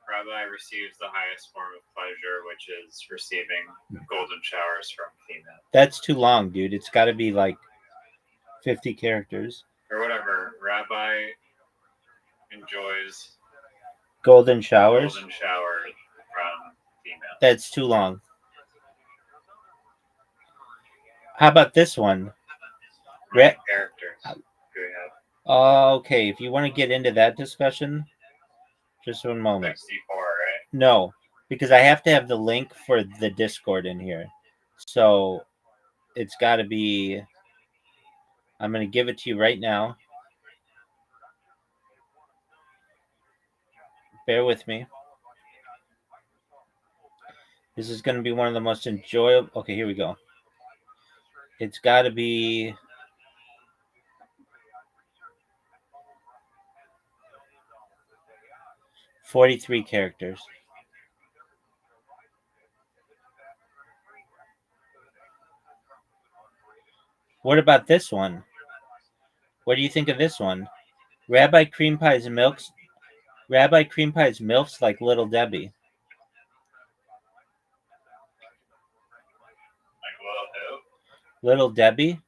Rabbi receives the highest form of pleasure, which is receiving golden showers from female. That's too long, dude. It's got to be like 50 characters. Or whatever. Rabbi enjoys Golden showers. golden shower from female. That's too long. How about this one? Right characters. Do we have? Okay, if you want to get into that discussion, just one moment. 64, right? No, because I have to have the link for the Discord in here. So it's got to be. I'm going to give it to you right now. Bear with me. This is going to be one of the most enjoyable. Okay, here we go. It's got to be 43 characters. What about this one? What do you think of this one? Rabbi Cream Pie's milks. Rabbi Cream Pie's milfs like Little Debbie. Like Little who? Little Debbie?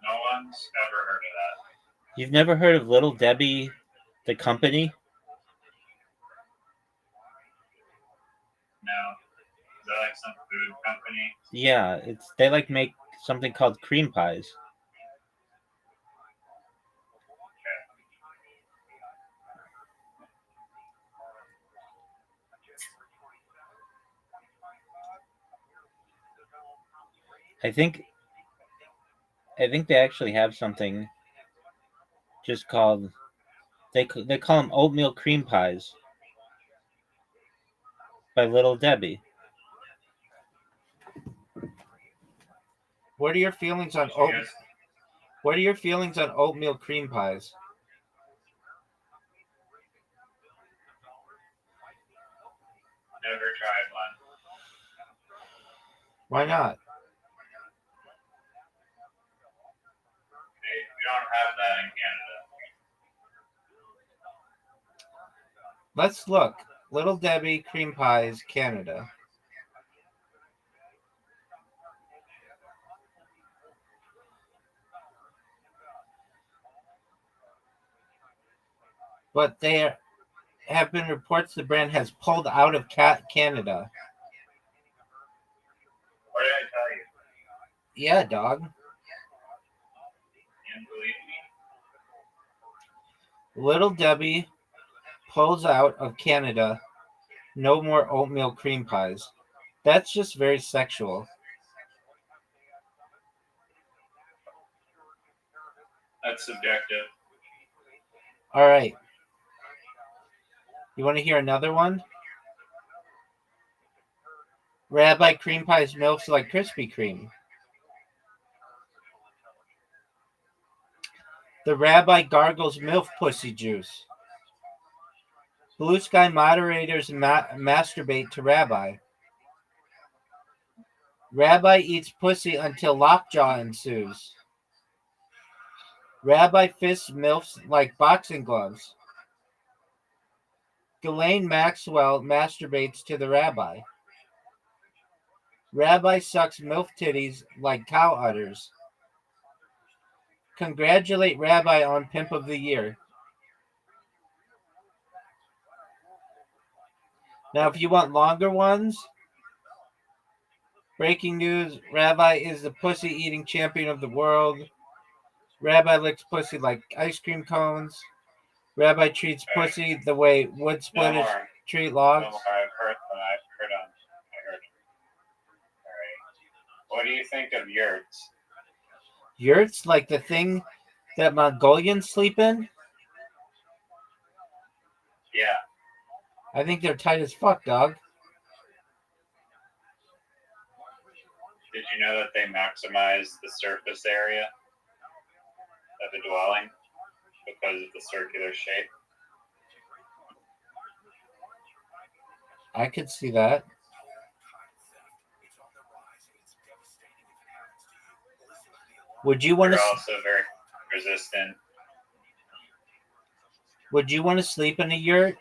No one's ever heard of that. You've never heard of Little Debbie, the company? No. Is that like some food company? Yeah, they like make something called cream pies. I think they actually have something just called they call them oatmeal cream pies by Little Debbie. What are your feelings on What are your feelings on oatmeal cream pies? Never tried one. Why not? We don't have that in Canada. Let's look. Little Debbie cream pies, Canada. But there have been reports the brand has pulled out of Canada. What did I tell you? Yeah, dog. You didn't believe me? Little Debbie pulls out of Canada. No more oatmeal cream pies. That's just very sexual. That's subjective. All right. You want to hear another one? Rabbi Cream Pie's milks like Krispy Kreme. The Rabbi gargles MILF pussy juice. Blue Sky moderators masturbate to Rabbi. Rabbi eats pussy until lockjaw ensues. Rabbi fists MILFs like boxing gloves. Ghislaine Maxwell masturbates to the Rabbi. Rabbi sucks MILF titties like cow udders. Congratulate Rabbi on Pimp of the Year. Now, if you want longer ones, breaking news, Rabbi is the pussy-eating champion of the world. Rabbi licks pussy like ice cream cones. Rabbi treats pussy the way wood splitters treat logs. No more. I've heard them. I heard. All right. What do you think of yurts? Yurts? Like the thing that Mongolians sleep in? Yeah. I think they're tight as fuck, dog. Did you know that they maximize the surface area of the dwelling because of the circular shape? I could see that. Would you want They're to? also very resistant. Would you want to sleep in a yurt?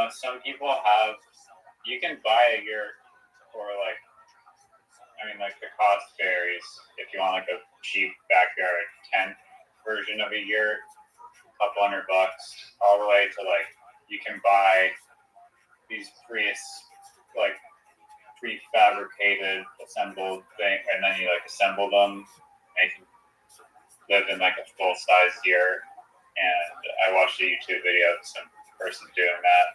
Some people have. You can buy a yurt for like. I mean, like the cost varies. If you want like a cheap backyard tent version of a yurt, couple $100, all the way to like you can buy these prefabricated assembled thing, and then you like assemble them, and you can live in like a full size yurt. And I watched a YouTube video of some person doing that.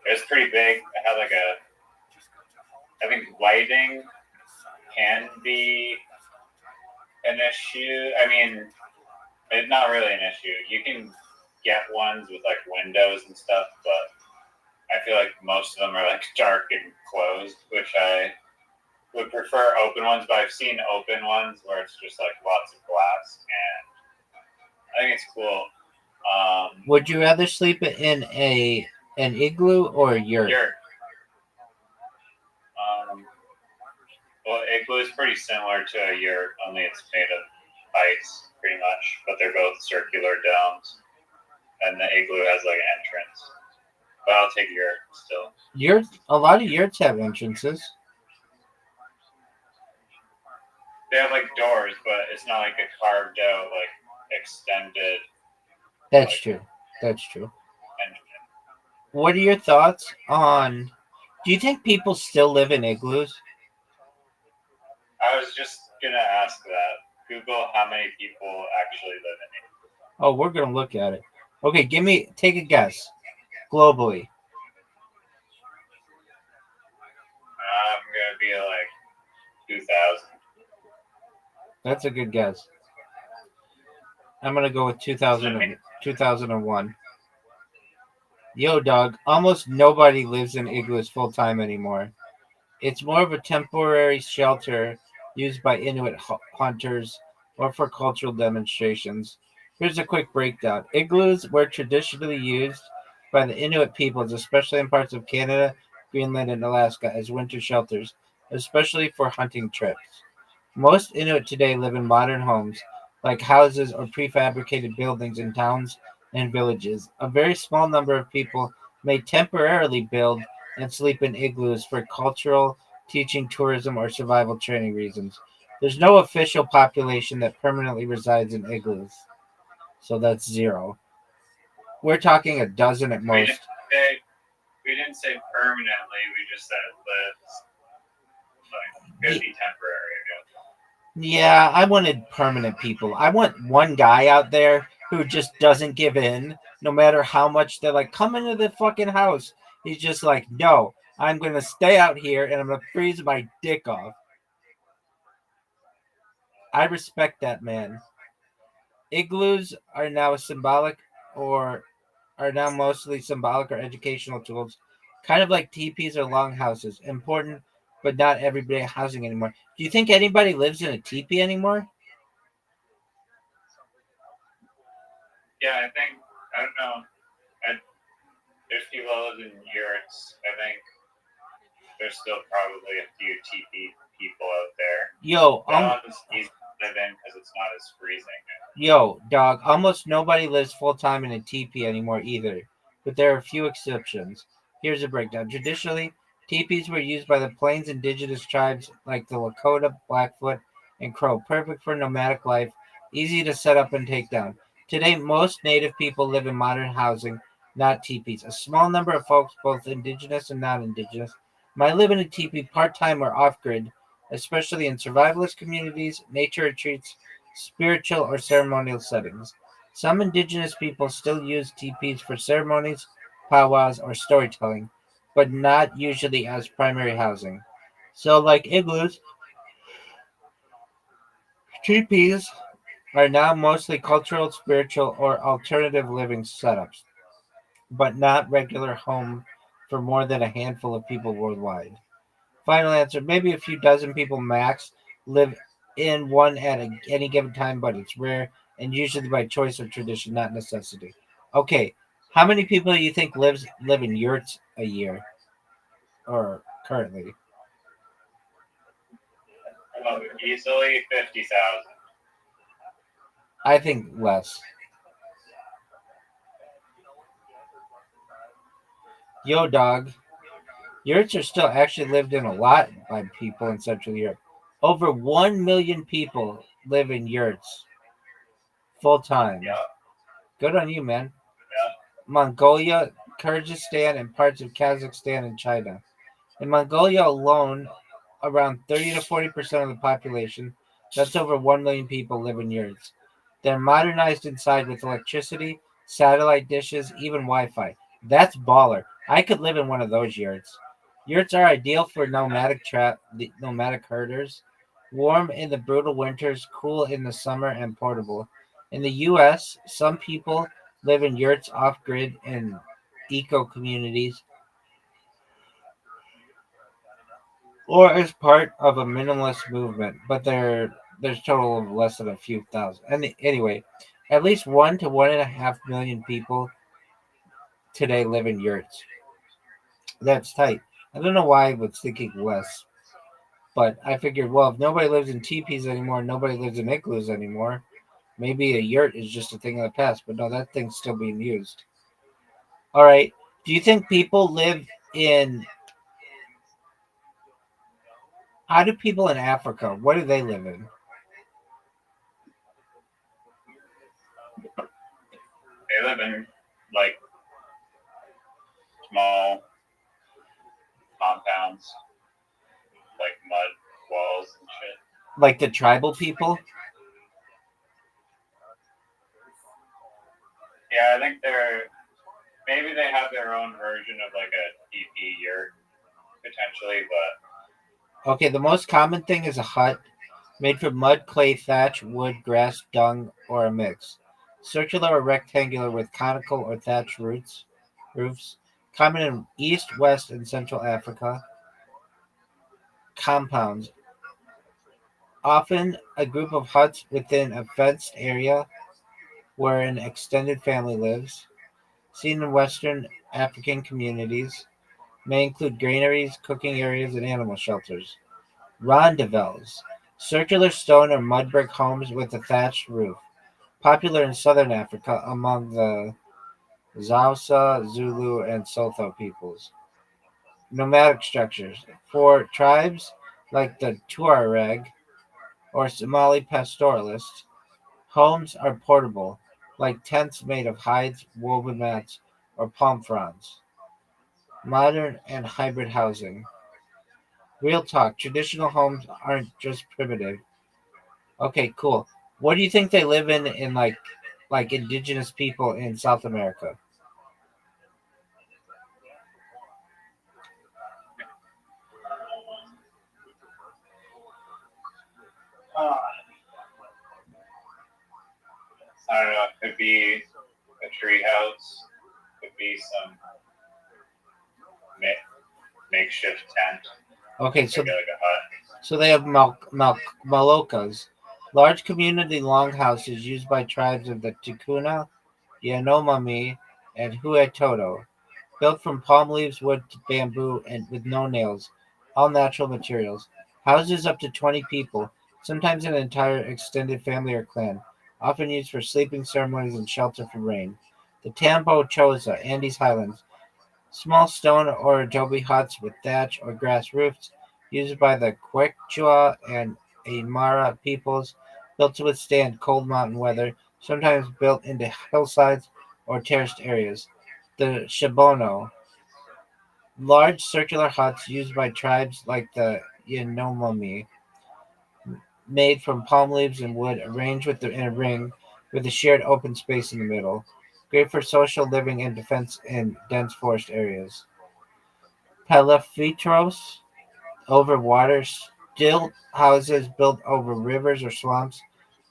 It was pretty big. It had like I think lighting can be an issue. I mean, it's not really an issue. You can get ones with like windows and stuff, but I feel like most of them are like dark and closed, which I would prefer open ones, but I've seen open ones where it's just like lots of glass, and I think it's cool. Would you rather sleep in an igloo or a yurt? Well, igloo is pretty similar to a yurt, only it's made of ice, pretty much, but they're both circular domes, and the igloo has like an entrance. But I'll take yurt still. A lot of yurts have entrances. They have like doors, but it's not like a carved out, like extended. That's true. That's true. Entrance. What are your thoughts on? Do you think people still live in igloos? I was just gonna ask that. Google how many people actually live in igloos. Oh, we're gonna look at it. Okay, take a guess. Globally. I'm gonna be like 2,000. That's a good guess. I'm gonna go with 2001. Yo, dog. Almost nobody lives in igloos full time anymore. It's more of a temporary shelter used by Inuit hunters or for cultural demonstrations. Here's a quick breakdown. Igloos were traditionally used by the Inuit peoples, especially in parts of Canada, Greenland, and Alaska, as winter shelters, especially for hunting trips. Most Inuit today live in modern homes, like houses or prefabricated buildings in towns and villages. A very small number of people may temporarily build and sleep in igloos for cultural, teaching, tourism, or survival training reasons. There's no official population that permanently resides in igloos, so that's 0. We're talking a dozen at most. We didn't say permanently. We just said it lives. Like, could be temporary. Yeah, I wanted permanent people. I want one guy out there who just doesn't give in, no matter how much they're like, come into the fucking house. He's just like, no, I'm going to stay out here and I'm going to freeze my dick off. I respect that man. Igloos are now mostly symbolic or educational tools, kind of like teepees or longhouses. Important, but not everyday housing anymore. Do you think anybody lives in a teepee anymore? Yeah, I don't know. There's people that live in yurts. I think there's still probably a few teepee people out there. Yo, one's easy to live in because it's not as freezing. Yo, dog, almost nobody lives full-time in a teepee anymore either, but there are a few exceptions. Here's a breakdown. Traditionally, teepees were used by the Plains indigenous tribes like the Lakota, Blackfoot, and Crow, perfect for nomadic life, easy to set up and take down. Today, most native people live in modern housing, not teepees. A small number of folks, both indigenous and non-indigenous, might live in a teepee part-time or off-grid, especially in survivalist communities, nature retreats, spiritual or ceremonial settings. Some indigenous people still use teepees for ceremonies, powwows, or storytelling, but not usually as primary housing. So, like igloos, teepees are now mostly cultural, spiritual, or alternative living setups, but not regular home for more than a handful of people worldwide. Final answer, maybe a few dozen people max live in one at any given time, but it's rare and usually by choice or tradition, not necessity. Okay, how many people do you think live in yurts a year or currently? Easily 50,000. I think less. Yo, dog. Yurts are still actually lived in a lot by people in Central Europe. Over 1 million people live in yurts full time. Yeah. Good on you, man. Yeah. Mongolia, Kyrgyzstan, and parts of Kazakhstan and China. In Mongolia alone, around 30 to 40% of the population, that's over 1 million people, live in yurts. They're modernized inside with electricity, satellite dishes, even Wi Fi. That's baller. I could live in one of those yurts. Yurts are ideal for nomadic herders, warm in the brutal winters, cool in the summer, and portable. In the US, some people live in yurts off grid in eco communities or as part of a minimalist movement, but there's a total of less than a few thousand. And anyway, at least 1 to 1.5 million people today live in yurts. That's tight. I don't know why I was thinking less, but I figured, well, if nobody lives in teepees anymore, nobody lives in igloos anymore, maybe a yurt is just a thing of the past. But no, that thing's still being used. All right. Do you think people live in? How do people in Africa? What do they live in? They live in like small compounds, like mud walls and shit. Like the tribal people? Yeah, I think maybe they have their own version of like a TP yurt potentially, but Okay, the most common thing is a hut made from mud, clay, thatch, wood, grass, dung, or a mix. Circular or rectangular with conical or thatched roofs. Common in East, West, and Central Africa. Compounds. Often a group of huts within a fenced area where an extended family lives. Seen in Western African communities. May include granaries, cooking areas, and animal shelters. Rondavels. Circular stone or mud brick homes with a thatched roof. Popular in southern Africa among the Xhosa, Zulu, and Sotho peoples. Nomadic structures. For tribes like the Tuareg or Somali pastoralists, homes are portable, like tents made of hides, woven mats, or palm fronds. Modern and hybrid housing. Real talk, traditional homes aren't just primitive. Okay, cool. What do you think they live in like indigenous people in South America? I don't know. It could be a tree house, could be some makeshift tent, Okay, so maybe like a hut. so they have malokas, large community longhouses used by tribes of the Tikuna, Yanomami, and Huetoto, built from palm leaves, wood, bamboo, and with no nails, all natural materials. Houses up to 20 people, sometimes an entire extended family or clan, often used for sleeping ceremonies and shelter from rain. The Tambo Choza, Andes Highlands, small stone or adobe huts with thatch or grass roofs, used by the Quechua and Aymara peoples, built to withstand cold mountain weather, sometimes built into hillsides or terraced areas. The Shibono, large circular huts used by tribes like the Yanomami, made from palm leaves and wood, arranged in a ring with a shared open space in the middle. Great for social living and defense in dense forest areas. Palafitros, over water, stilt houses built over rivers or swamps,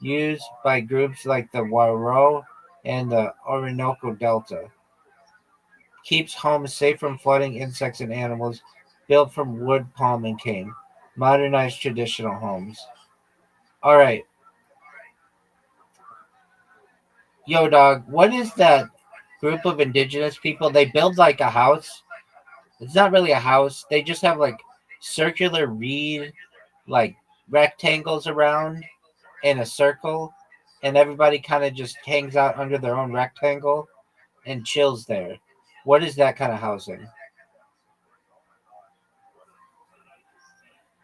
used by groups like the Waro and the Orinoco Delta. Keeps homes safe from flooding, insects, and animals, built from wood, palm, and cane. Modernized traditional homes. All right. Yo, dog, what is that group of indigenous people? They build like a house. It's not really a house. They just have like circular reed, like rectangles around in a circle, and everybody kind of just hangs out under their own rectangle and chills there. What is that kind of housing?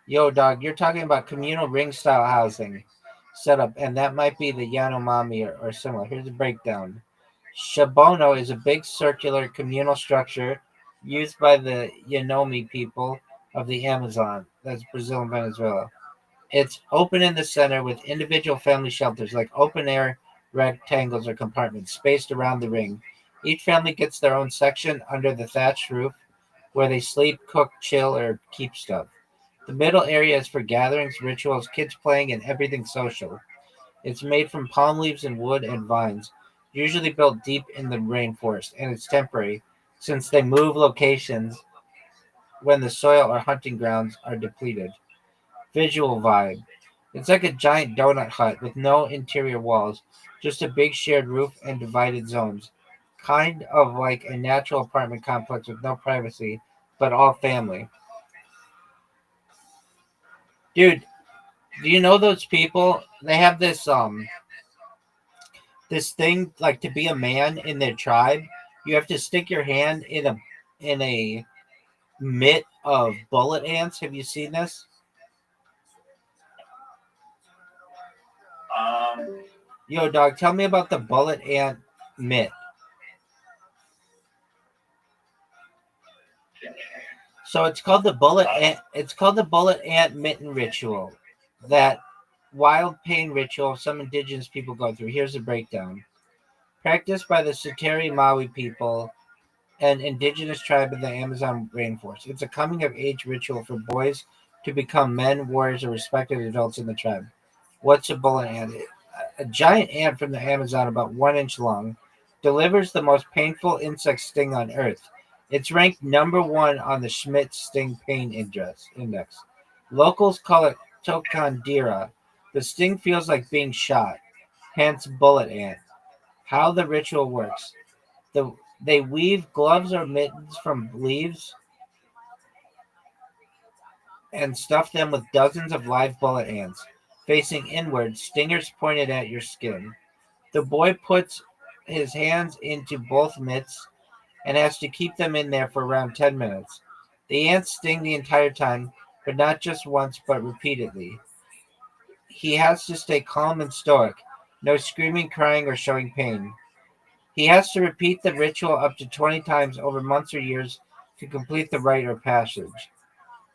Yo, dog, you're talking about communal ring style housing setup, and that might be the Yanomami or similar. Here's a breakdown. Shabono is a big circular communal structure used by the Yanomi people of the Amazon. That's Brazil and Venezuela. It's open in the center with individual family shelters, like open air rectangles or compartments, spaced around the ring. Each family gets their own section under the thatched roof where they sleep, cook, chill, or keep stuff. The middle area is for gatherings, rituals, kids playing, and everything social. It's made from palm leaves and wood and vines, usually built deep in the rainforest, and it's temporary since they move locations when the soil or hunting grounds are depleted. Visual vibe. It's like a giant donut hut with no interior walls, just a big shared roof and divided zones. Kind of like a natural apartment complex with no privacy, but all family. Dude, do you know those people? They have this thing like to be a man in their tribe. You have to stick your hand in a mitt of bullet ants. Have you seen this? Um, Yo, dog, tell me about the bullet ant mitt. So it's called the bullet ant. It's called the bullet ant mitten ritual. That wild pain ritual some indigenous people go through. Here's a breakdown. Practiced by the Suteri Maui people, an indigenous tribe in the Amazon rainforest. It's a coming of age ritual for boys to become men, warriors, or respected adults in the tribe. What's a bullet ant? A giant ant from the Amazon, about 1 inch long, delivers the most painful insect sting on Earth. It's ranked number one on the Schmidt Sting Pain Index. Locals call it tokandira. The sting feels like being shot, hence bullet ant. How the ritual works. They weave gloves or mittens from leaves and stuff them with dozens of live bullet ants, facing inward, stingers pointed at your skin. The boy puts his hands into both mitts and has to keep them in there for around 10 minutes. The ants sting the entire time, but not just once, but repeatedly. He has to stay calm and stoic, no screaming, crying, or showing pain. He has to repeat the ritual up to 20 times over months or years to complete the rite or passage.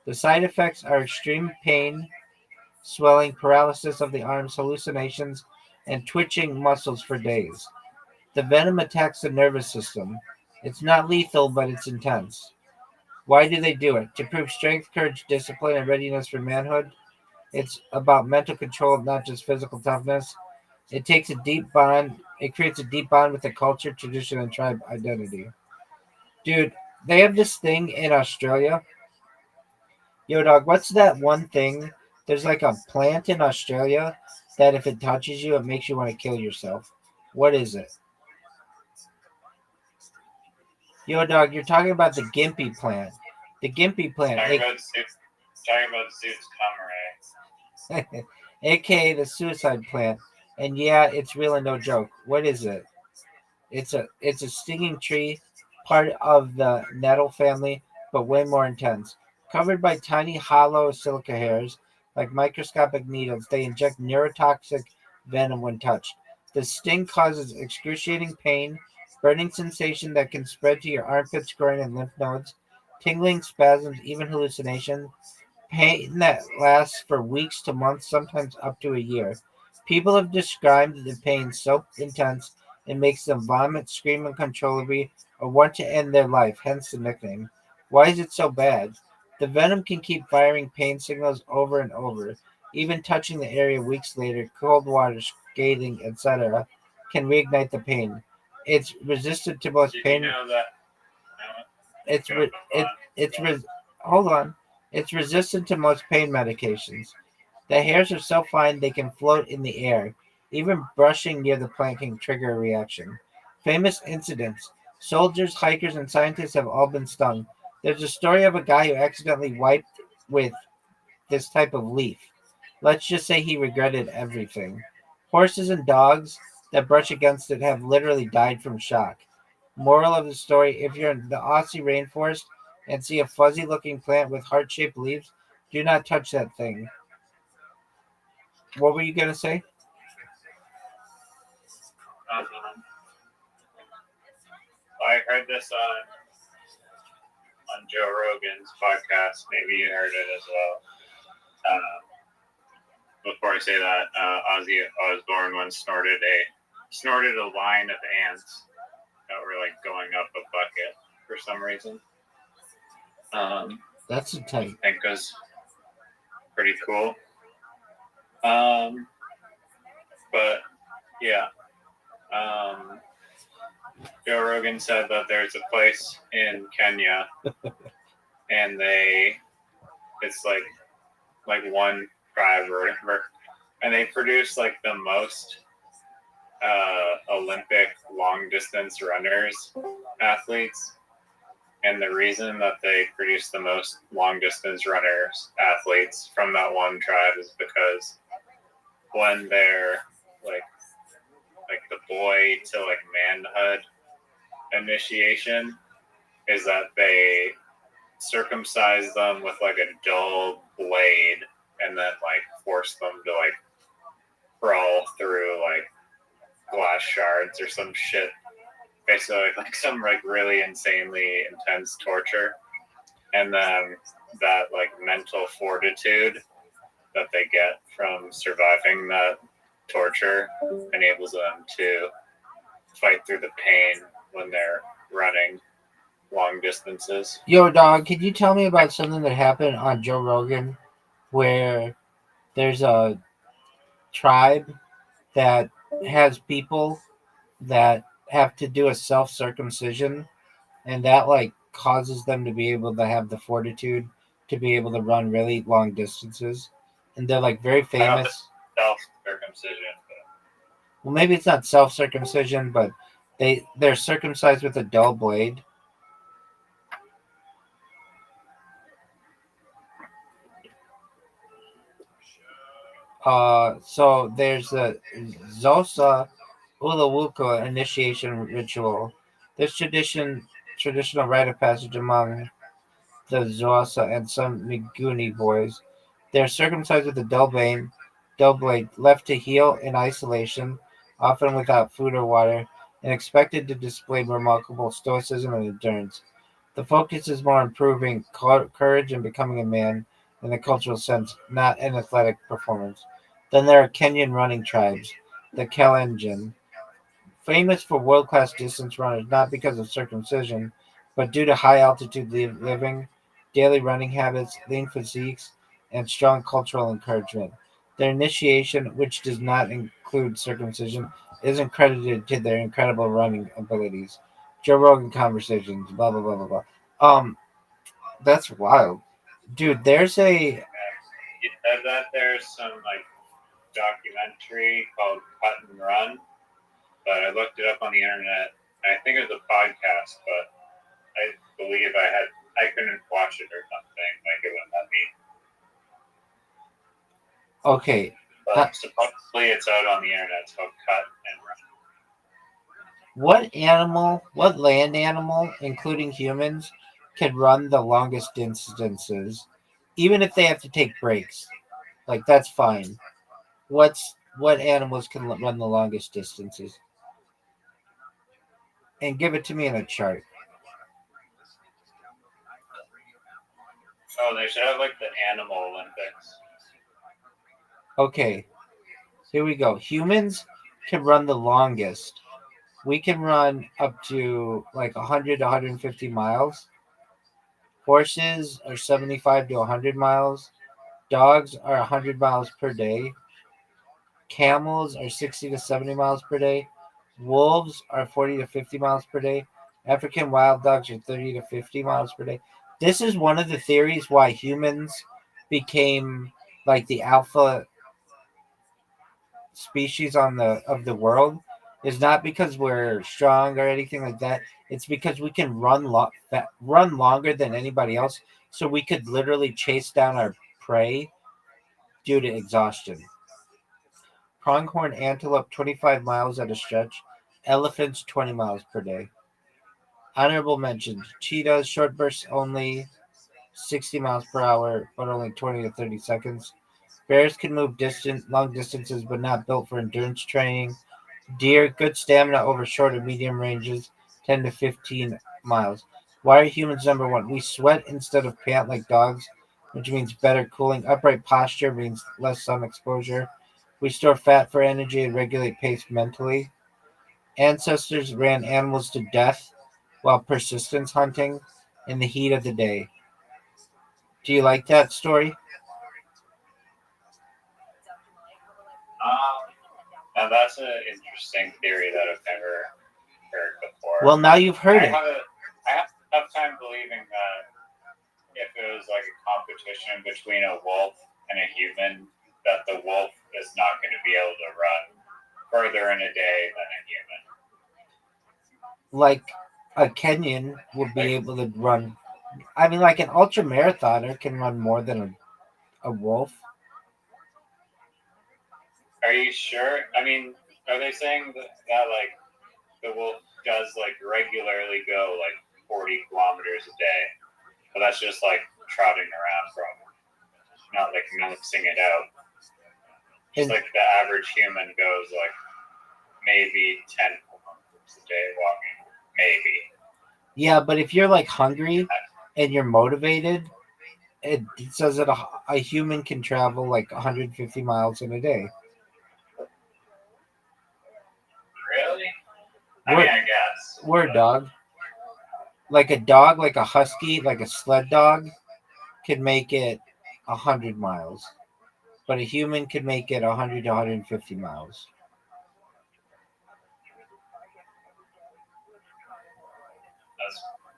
The side effects are extreme pain, swelling, paralysis of the arms, hallucinations, and twitching muscles for days. The venom attacks the nervous system. It's not lethal, but it's intense. Why do they do it? To prove strength, courage, discipline, and readiness for manhood. It's about mental control, not just physical toughness. It creates a deep bond with the culture, tradition, and tribe identity. Dude, they have this thing in Australia. Yo, dog, what's that one thing? There's like a plant in Australia that if it touches you, it makes you want to kill yourself. What is it? Yo, dog, you're talking about the Gimpy plant. The Gimpy plant, talking about Zeus Kamare. aka the suicide plant. And yeah, it's really no joke. What is it? It's a stinging tree, part of the nettle family, but way more intense. Covered by tiny hollow silica hairs, like microscopic needles, they inject neurotoxic venom when touched. The sting causes excruciating pain, burning sensation that can spread to your armpits, groin, and lymph nodes, tingling spasms, even hallucination, pain that lasts for weeks to months, sometimes up to a year. People have described the pain so intense it makes them vomit, scream uncontrollably, or want to end their life, hence the nickname. Why is it so bad? The venom can keep firing pain signals over and over. Even touching the area weeks later, cold water, scathing, etc., can reignite the pain. It's resistant to most Did pain. you know that? It's re- it it's res- Hold on. It's resistant to most pain medications. The hairs are so fine they can float in the air. Even brushing near the plant can trigger a reaction. Famous incidents. Soldiers, hikers, and scientists have all been stung. There's a story of a guy who accidentally wiped with this type of leaf. Let's just say he regretted everything. Horses and dogs that brush against it have literally died from shock. Moral of the story: if you're in the Aussie rainforest and see a fuzzy looking plant with heart shaped leaves, do not touch that thing. What were you going to say? Um, I heard this on Joe Rogan's podcast. Maybe you heard it as well. Before I say that, Ozzy Osbourne once snorted a line of ants that were like going up a bucket for some reason. That's a type. I think it was pretty cool. But yeah. Joe Rogan said that there's a place in Kenya, and it's like one tribe or whatever, and they produce like the most Olympic long distance runners, athletes. And the reason that they produce the most long distance runners, athletes from that one tribe is because when they're like the boy to like manhood initiation is that they circumcise them with like a dull blade and then like force them to like crawl through like glass shards or some shit. Basically like some like really insanely intense torture. And then that like mental fortitude that they get from surviving that torture enables them to fight through the pain when they're running long distances. Yo, dog, can you tell me about something that happened on Joe Rogan where there's a tribe that has people that have to do a self-circumcision, and that like causes them to be able to have the fortitude to be able to run really long distances, and they're like very famous. Self-circumcision. Well, maybe it's not self-circumcision, but they're circumcised with a dull blade. So there's a Zosa Ulawuka initiation ritual. This traditional rite of passage among the Zosa and some Miguni boys. They're circumcised with a dull blade, left to heal in isolation, often without food or water, and expected to display remarkable stoicism and endurance. The focus is more on proving courage and becoming a man in the cultural sense, not an athletic performance. Then there are Kenyan running tribes, the Kalenjin, famous for world-class distance runners not because of circumcision, but due to high-altitude living, daily running habits, lean physiques, and strong cultural encouragement. Their initiation, which does not include circumcision, isn't credited to their incredible running abilities. Joe Rogan conversations, blah blah blah blah blah. That's wild, dude. There's a You said that there's some like documentary called Cut and Run, but I looked it up on the internet. I think it was a podcast, but I believe I couldn't watch it or something. Like it wouldn't let me. okay. But supposedly it's out on the internet. It's called Cut and Run. What land animal, including humans, can run the longest distances, even if they have to take breaks? Like that's fine. What animals can run the longest distances? And give it to me in a chart. Oh, they should have like the Animal Olympics. Okay, here we go. Humans can run the longest. We can run up to like 100 to 150 miles. Horses are 75 to 100 miles. Dogs are 100 miles per day. Camels are 60 to 70 miles per day. Wolves are 40 to 50 miles per day. African wild dogs are 30 to 50 miles per day. This is one of the theories why humans became like the alpha species of the world is not because we're strong or anything like that. It's because we can run longer than anybody else, so we could literally chase down our prey due to exhaustion. Pronghorn antelope 25 miles at a stretch. Elephants 20 miles per day. Honorable mentions: cheetahs short bursts only 60 miles per hour, but only 20 to 30 seconds. Bears can move long distances, but not built for endurance training. Deer, good stamina over short and medium ranges, 10 to 15 miles. Why are humans number one? We sweat instead of pant like dogs, which means better cooling. Upright posture means less sun exposure. We store fat for energy and regulate pace mentally. Ancestors ran animals to death while persistence hunting in the heat of the day. Do you like that story? Now that's an interesting theory that I've never heard before. Well, now you've heard it. I have a tough time believing that if it was like a competition between a wolf and a human, that the wolf is not going to be able to run further in a day than a human. Like a Kenyan would be able to run. I mean, like an ultra marathoner can run more than a wolf. Are you sure? I mean, are they saying that like the wolf does like regularly go like 40 kilometers a day, but that's just like trotting around from, not like maxing it out. Just like the average human goes like maybe 10 kilometers a day walking, maybe. Yeah, but if you're like hungry and you're motivated, it says that a human can travel like 150 miles in a day. Really? I mean, I guess. Word, dog. Like a dog, like a husky, like a sled dog, could make it 100 miles. But a human could make it 100 to 150 miles.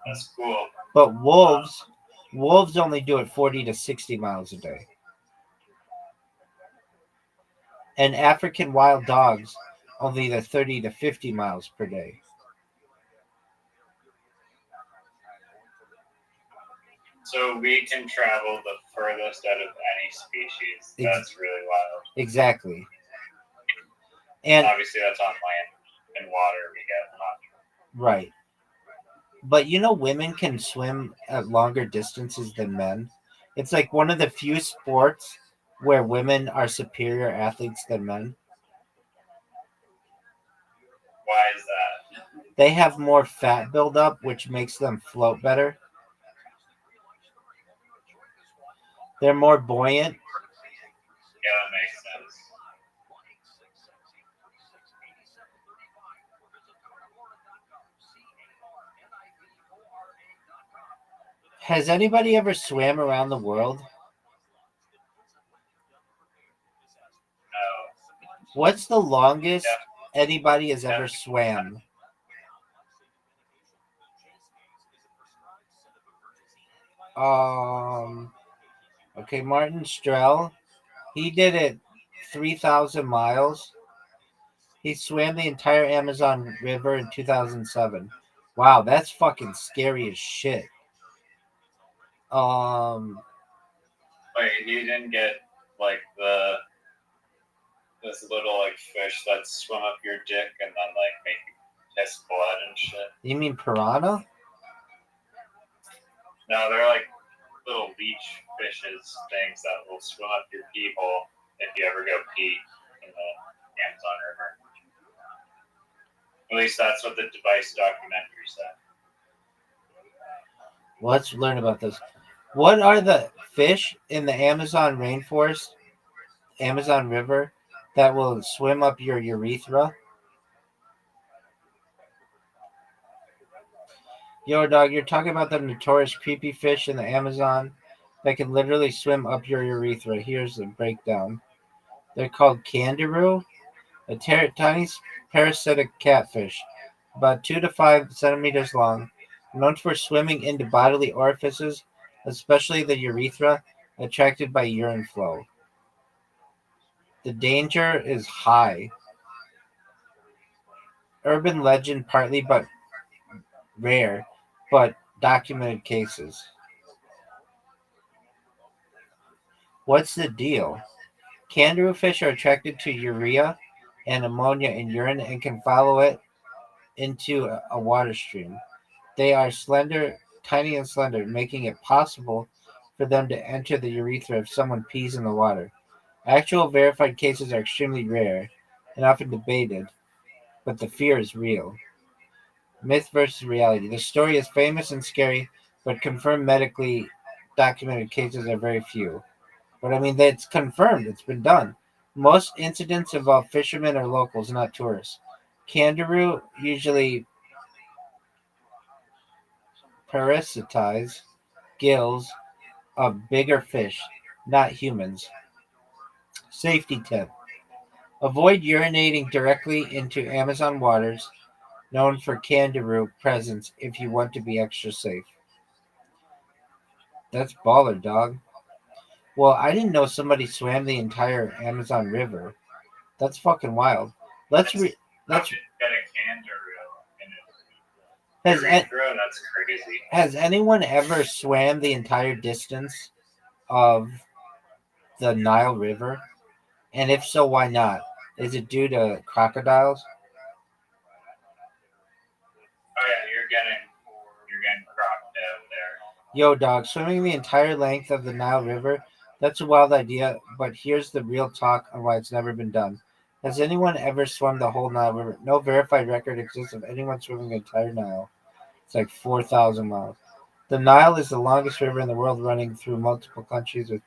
That's cool. But wolves only do it 40 to 60 miles a day. And African wild dogs only the 30 to 50 miles per day. So we can travel the furthest out of any species. That's really wild. Exactly. And obviously that's on land and water we get not. Right. But you know, women can swim at longer distances than men. It's like one of the few sports where women are superior athletes than men. Why is that? They have more fat buildup, which makes them float better. They're more buoyant. Yeah, that makes sense. Has anybody ever swam around the world? No. What's the longest anybody has ever swam? Okay, Martin Strel. He did it 3,000 miles. He swam the entire Amazon River in 2007. Wow, that's fucking scary as shit. Wait, you didn't get like this little like fish that swim up your dick and then like make you piss blood and shit? You mean piranha? No, they're like little leech fishes things that will swim up your pee hole if you ever go pee in the Amazon River. At least that's what the Device documentary said. Let's learn about this. What are the fish in the Amazon rainforest, Amazon River, that will swim up your urethra? Yo, dog, you're talking about the notorious creepy fish in the Amazon that can literally swim up your urethra. Here's the breakdown. They're called kangaroo, a tiny parasitic catfish, about 2 to 5 centimeters long, known for swimming into bodily orifices, especially the urethra, attracted by urine flow. The danger is high. Urban legend partly, but rare, but documented cases. What's the deal? Kangaroo fish are attracted to urea and ammonia in urine and can follow it into a water stream. They are slender, tiny and slender, making it possible for them to enter the urethra if someone pees in the water. Actual verified cases are extremely rare and often debated, but the fear is real. Myth versus reality. The story is famous and scary, but confirmed medically documented cases are very few. But I mean, that's confirmed. It's been done. Most incidents involve fishermen or locals, not tourists. Kangaroo usually parasitize gills of bigger fish, not humans. Safety tip. Avoid urinating directly into Amazon waters known for kangaroo presence if you want to be extra safe. That's baller, dog. Well, I didn't know somebody swam the entire Amazon River. That's fucking wild. Let's That's re- how let's to get a kangaroo in has a urethra. That's crazy. has anyone ever swam the entire distance of the Nile River? And if so, why not? Is it due to crocodiles? Oh yeah, you're getting cropped out there. Yo, dog, swimming the entire length of the Nile River, that's a wild idea, but here's the real talk on why it's never been done. Has anyone ever swum the whole Nile River? No verified record exists of anyone swimming the entire Nile. It's like 4,000 miles. The Nile is the longest river in the world, running through multiple countries with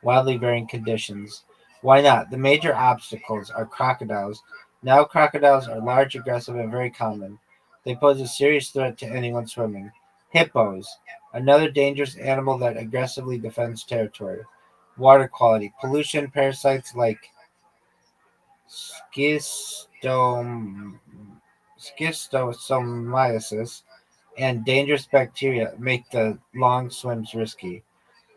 wildly varying conditions. Why not? The major obstacles are crocodiles. Now, crocodiles are large, aggressive, and very common. They pose a serious threat to anyone swimming. Hippos, another dangerous animal that aggressively defends territory. Water quality, pollution, parasites like schistosome, schistosomiasis, and dangerous bacteria make the long swims risky.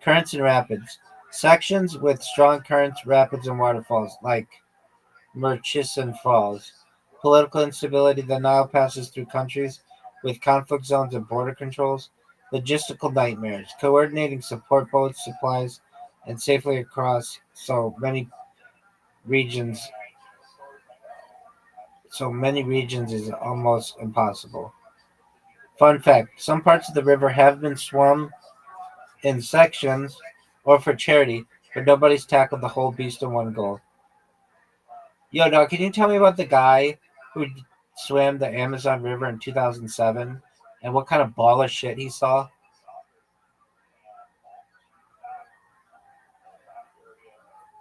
Currents and rapids. Sections with strong currents, rapids, and waterfalls, like Murchison Falls. Political instability. The Nile passes through countries with conflict zones and border controls. Logistical nightmares. Coordinating support boats, supplies, and safely across regions so many regions is almost impossible. Fun fact, some parts of the river have been swum in sections or for charity, but nobody's tackled the whole beast in one go. Yo, dog, can you tell me about the guy who swam the Amazon River in 2007 and what kind of ball of shit he saw?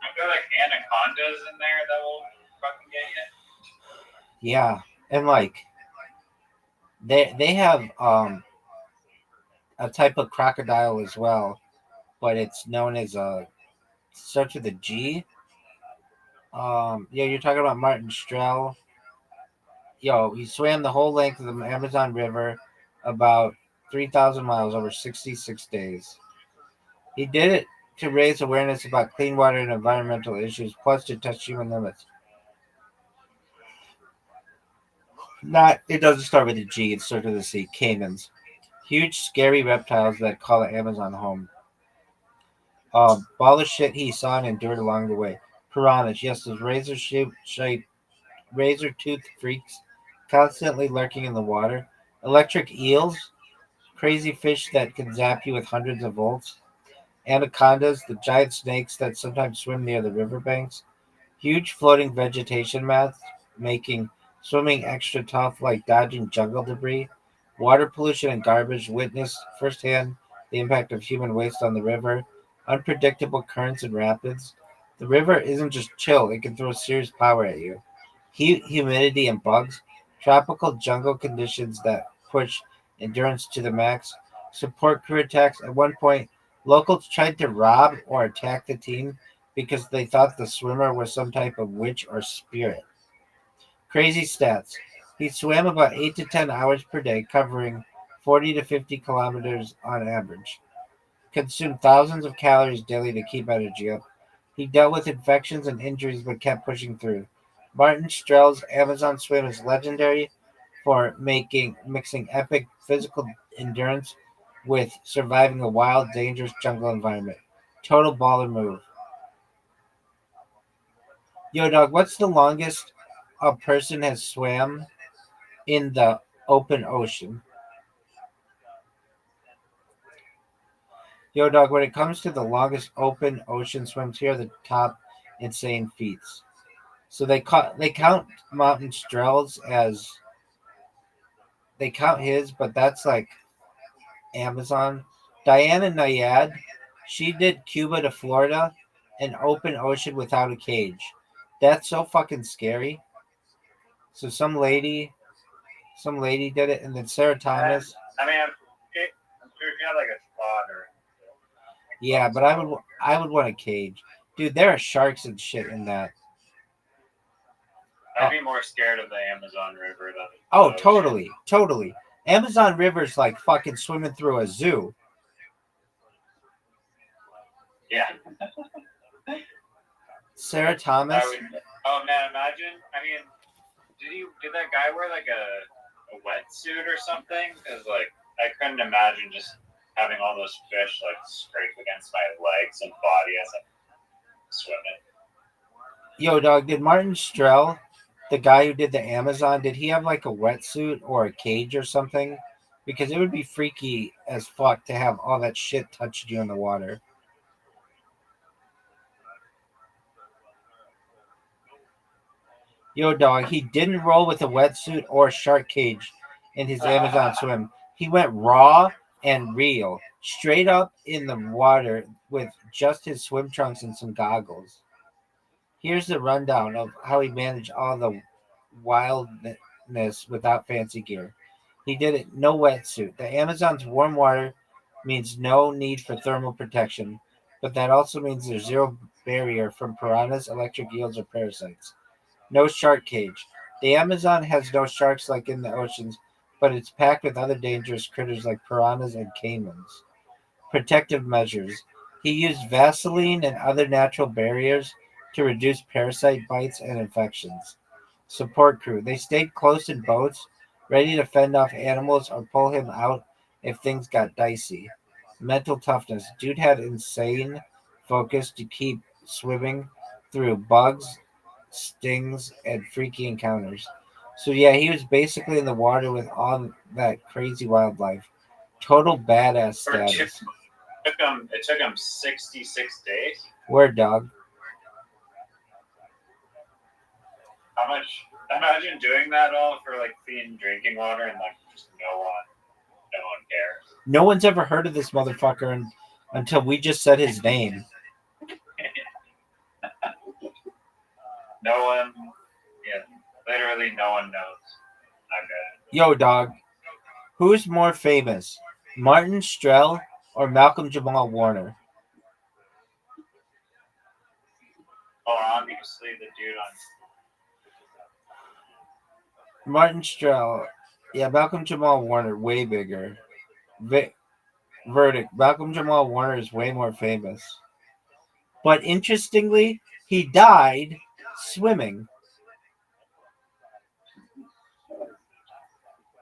I feel like anacondas in there that will fucking get you. Yeah, and like they have a type of crocodile as well, but it's known as starts with a G. Yeah, you're talking about Martin Strel. Yo, he swam the whole length of the Amazon River, about 3,000 miles over 66 days. He did it to raise awareness about clean water and environmental issues, plus to touch human limits. Not, it doesn't start with a G, it starts with a C. Caimans. Huge, scary reptiles that call the Amazon home. Ball of shit he saw and endured along the way. Piranhas, yes, those razor toothed freaks constantly lurking in the water. Electric eels, crazy fish that can zap you with hundreds of volts. Anacondas, the giant snakes that sometimes swim near the riverbanks. Huge floating vegetation mats, making swimming extra tough, like dodging jungle debris. Water pollution and garbage, witnessed firsthand the impact of human waste on the river. Unpredictable currents and rapids. The river isn't just chill, it can throw serious power at you. Heat, humidity, and bugs. Tropical jungle conditions that push endurance to the max. Support crew attacks. At one point, locals tried to rob or attack the team because they thought the swimmer was some type of witch or spirit. Crazy stats. He swam about 8 to 10 hours per day, covering 40 to 50 kilometers on average. Consumed thousands of calories daily to keep energy up. He dealt with infections and injuries but kept pushing through. Martin Strel's Amazon swim is legendary for mixing epic physical endurance with surviving a wild, dangerous jungle environment. Total baller move. Yo, dog, what's the longest a person has swam in the open ocean? Yo, dog, when it comes to the longest open ocean swims, here are the top insane feats. So they count Mountain Strel's as they count his, but that's like Amazon. Diana Nayad, she did Cuba to Florida, an open ocean without a cage. That's so fucking scary. So some lady did it, and then Sarah Thomas. I mean, I'm sure if you had like a spot or Yeah, but I would want a cage, dude. There are sharks and shit in that. I'd be more scared of the Amazon River than Oh, the ocean. totally, totally. Amazon River's like fucking swimming through a zoo. Yeah. Sarah Thomas. Oh man, imagine. I mean, did that guy wear like a wetsuit or something? Because like I couldn't imagine just having all those fish like scrape against my legs and body as I'm swimming. Yo, dog, did Martin Strel, the guy who did the Amazon, did he have like a wetsuit or a cage or something? Because it would be freaky as fuck to have all that shit touching you in the water. Yo, dog, he didn't roll with a wetsuit or a shark cage in his Amazon swim. He went raw and real, straight up in the water with just his swim trunks and some goggles. Here's the rundown of how he managed all the wildness without fancy gear. He did it no wetsuit. The Amazon's warm water means no need for thermal protection, but that also means there's zero barrier from piranhas, electric eels, or parasites. No shark cage. The Amazon has no sharks like in the oceans, but it's packed with other dangerous critters like piranhas and caimans. Protective measures. He used Vaseline and other natural barriers to reduce parasite bites and infections. Support crew. They stayed close in boats, ready to fend off animals or pull him out if things got dicey. Mental toughness. Dude had insane focus to keep swimming through bugs, stings, and freaky encounters. So yeah, he was basically in the water with all that crazy wildlife. Total badass status. It took him 66 days. Word, dog. How much? Imagine doing that all for like clean drinking water and like just no one cares. No one's ever heard of this motherfucker until we just said his name. No one, yeah, literally no one knows. I bet. Yo, dog. Who's more famous, Martin Strel or Malcolm Jamal Warner? Oh, obviously the dude on. Martin Strel. Yeah, Malcolm Jamal Warner, way bigger. Verdict. Malcolm Jamal Warner is way more famous. But interestingly, he died swimming.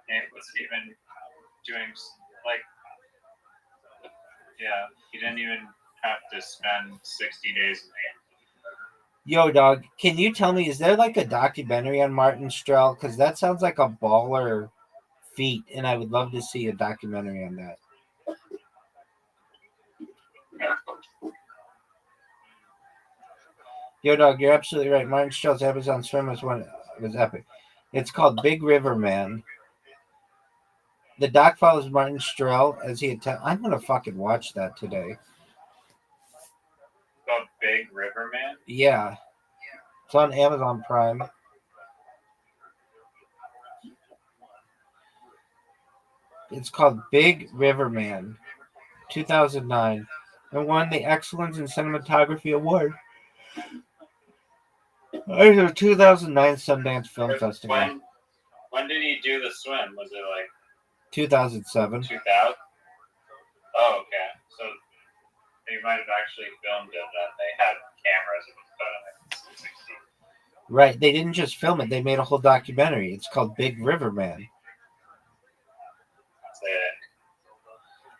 It was even doing like, yeah, he didn't even have to spend 60 days in the. Yo, dog, can you tell me, is there like a documentary on Martin Strel? Because that sounds like a baller feat, and I would love to see a documentary on that. Yo, dog, you're absolutely right. Martin Strel's Amazon swim was epic. It's called Big River Man. The doc follows Martin Strel as he I'm gonna fucking watch that today. The Big River Man? Yeah. It's on Amazon Prime. It's called Big River Man, 2009, and won the Excellence in Cinematography Award. It's a 2009 Sundance Film Festival. When did he do the swim? Was it like 2007? 2000? Oh, okay. So they might have actually filmed it and they had cameras and was done in like 60. Right, they didn't just film it, they made a whole documentary. It's called Big River Man. That's it.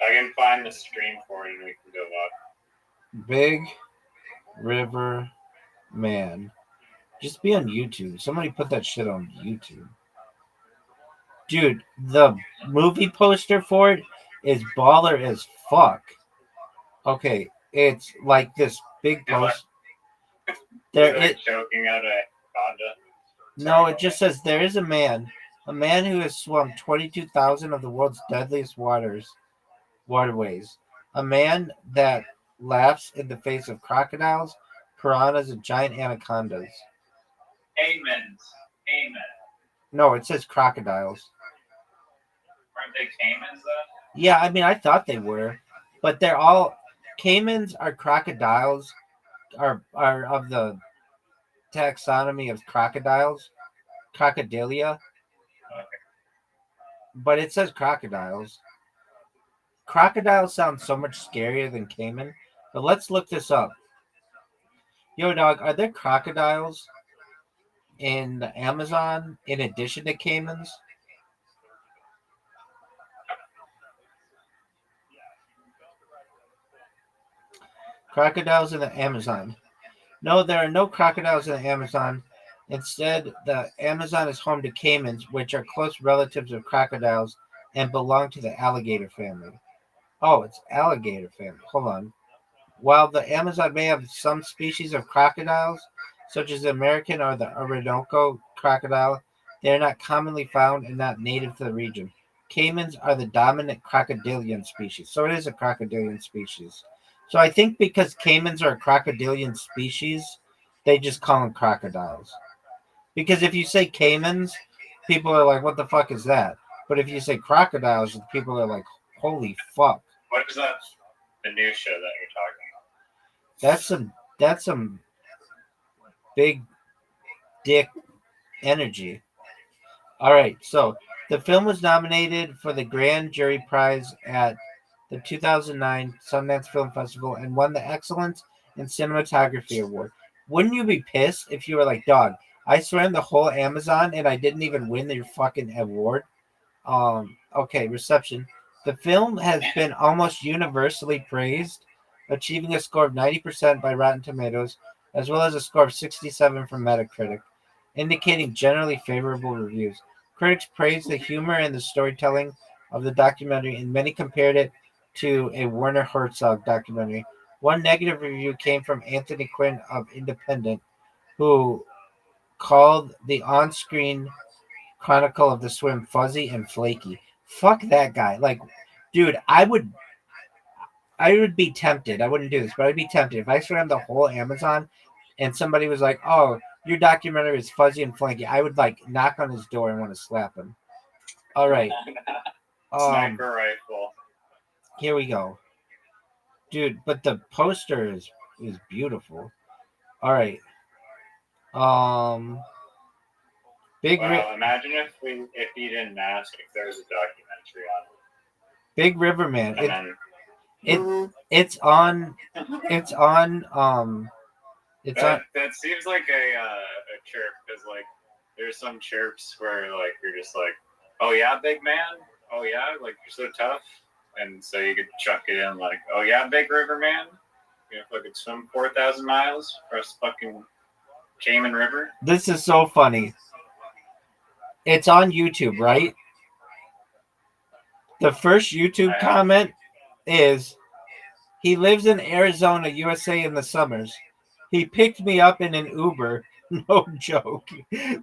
I can find the stream for it and we can go watch. Big River Man. Just be on YouTube. Somebody put that shit on YouTube. Dude, the movie poster for it is baller as fuck. Okay, it's like this big post. There Is it it choking out a Honda? no, it just says there is a man who has swum 22,000 of the world's deadliest waterways. A man that laughs in the face of crocodiles, piranhas, and giant anacondas. Caimans. Cayman. No, it says crocodiles. Aren't they caimans though? Yeah, I mean, I thought they were, but they're all caimans are crocodiles, are of the taxonomy of crocodiles, crocodilia, but it says crocodiles. Crocodile sounds so much scarier than caiman, but let's look this up. Yo, dog, are there crocodiles in the Amazon in addition to caimans? Crocodiles in the Amazon. No, there are no crocodiles in the Amazon. Instead, the Amazon is home to caimans, which are close relatives of crocodiles and belong to the alligator family. Oh, it's alligator family. Hold on. While the Amazon may have some species of crocodiles, such as the American or the Orinoco crocodile, they are not commonly found and not native to the region. Caimans are the dominant crocodilian species. So it is a crocodilian species. So I think because caimans are a crocodilian species, they just call them crocodiles. Because if you say caimans, people are like, what the fuck is that? But if you say crocodiles, people are like, holy fuck. What is that minutia that you're talking That's some big dick energy. All right, so the film was nominated for the Grand Jury Prize at the 2009 Sundance Film Festival and won the Excellence in Cinematography Award. Wouldn't you be pissed if you were like, dog, I swam the whole Amazon and I didn't even win your fucking award? Okay, reception. The film has been almost universally praised, achieving a score of 90% by Rotten Tomatoes, as well as a score of 67 from Metacritic, indicating generally favorable reviews. Critics praised the humor and the storytelling of the documentary, and many compared it to a Werner Herzog documentary. One negative review came from Anthony Quinn of Independent, who called the on-screen chronicle of the swim fuzzy and flaky. Fuck that guy. Like, dude, I would be tempted. I wouldn't do this, but I'd be tempted if I swam the whole Amazon and somebody was like, "Oh, your documentary is fuzzy and flaky." I would like knock on his door and want to slap him. All right. Sniper rifle. Here we go. Dude, but the poster is beautiful. All right. Big Wow, imagine if he didn't ask if there was a documentary on Big River Man. it. And It's on it's on that seems like a chirp because like there's some chirps where like you're just like, oh yeah, big man, oh yeah, like you're so tough, and so you could chuck it in like, oh yeah, big river man, you know, fucking swim 4,000 miles across fucking Cayman River. This is so funny. It's on YouTube, right? The first YouTube comment is, he lives in Arizona, USA in the summers. He picked me up in an Uber. No joke.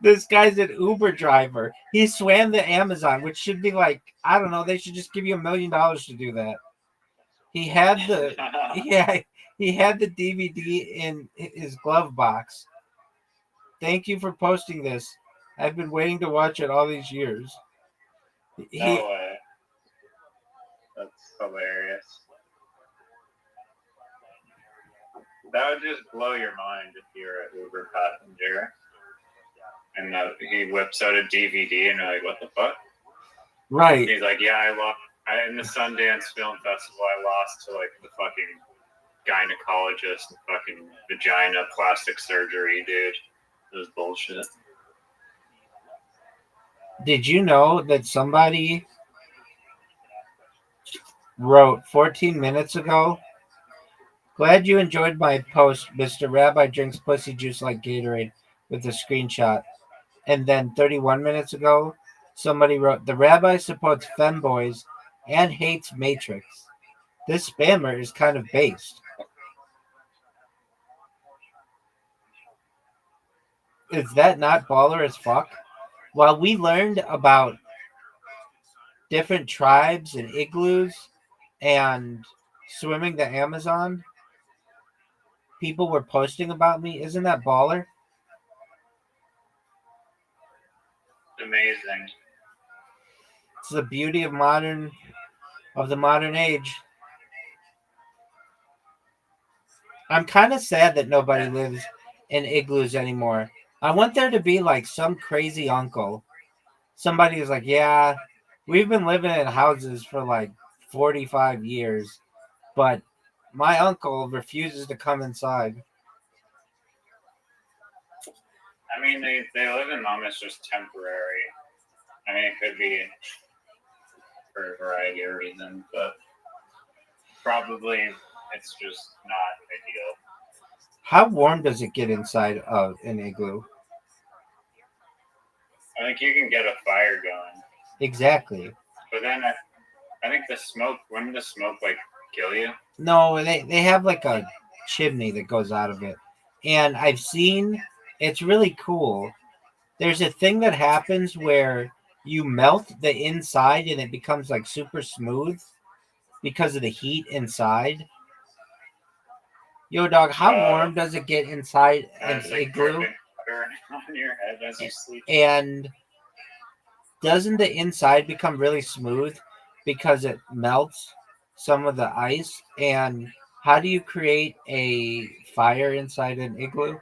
This guy's an Uber driver. He swam the Amazon, which should be like, I don't know, they should just give you $1 million to do that. He had the he had the DVD in his glove box. Thank you for posting this. I've been waiting to watch it all these years. No way. That's hilarious. That would just blow your mind if you're an Uber passenger and he whips out a DVD and you're like, what the fuck? Right. He's like, yeah, in the Sundance Film Festival, I lost to like the fucking gynecologist, fucking vagina plastic surgery, dude. It was bullshit. Did you know that somebody wrote 14 minutes ago? Glad you enjoyed my post, Mr. Rabbi drinks pussy juice like Gatorade. with a screenshot. And then 31 minutes ago, somebody wrote, the rabbi supports femboys and hates Matrix. This spammer is kind of based. Is that not baller as fuck? While we learned about different tribes and igloos and swimming the Amazon, people were posting about me. Isn't that baller? Amazing. It's the beauty of the modern age. I'm kind of sad that nobody lives in igloos anymore. I want there to be like some crazy uncle. Somebody who's like, yeah, we've been living in houses for like 45 years, but my uncle refuses to come inside. I mean, they live in them. It's just temporary. I mean, it could be for a variety of reasons, but probably it's just not ideal. How warm does it get inside of an igloo? I think you can get a fire going, Exactly. but then I think wouldn't the smoke like kill you? No, they have like a chimney that goes out of it. And I've seen, it's really cool. There's a thing that happens where you melt the inside and it becomes like super smooth because of the heat inside. Yo, dog, how warm does it get inside an It's like igloo? dripping water on your head as you sleep. And doesn't the inside become really smooth because it melts some of the ice? And how do you create a fire inside an igloo?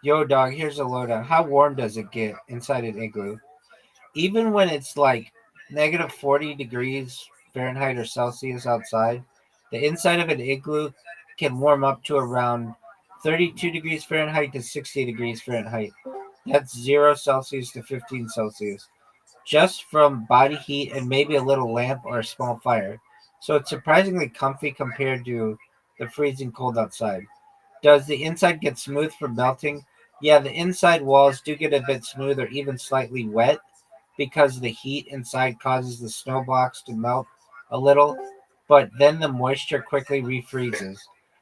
Yo, dog, here's a lowdown. How warm does it get inside an igloo? Even when it's like negative 40 degrees Fahrenheit or Celsius outside, the inside of an igloo can warm up to around 32 degrees Fahrenheit to 60 degrees Fahrenheit. That's 0 Celsius to 15 Celsius, just from body heat and maybe a little lamp or a small fire. So it's surprisingly comfy compared to the freezing cold outside. Does the inside get smooth from melting? Yeah, the inside walls do get a bit smooth or even slightly wet because the heat inside causes the snow blocks to melt a little, but then the moisture quickly refreezes,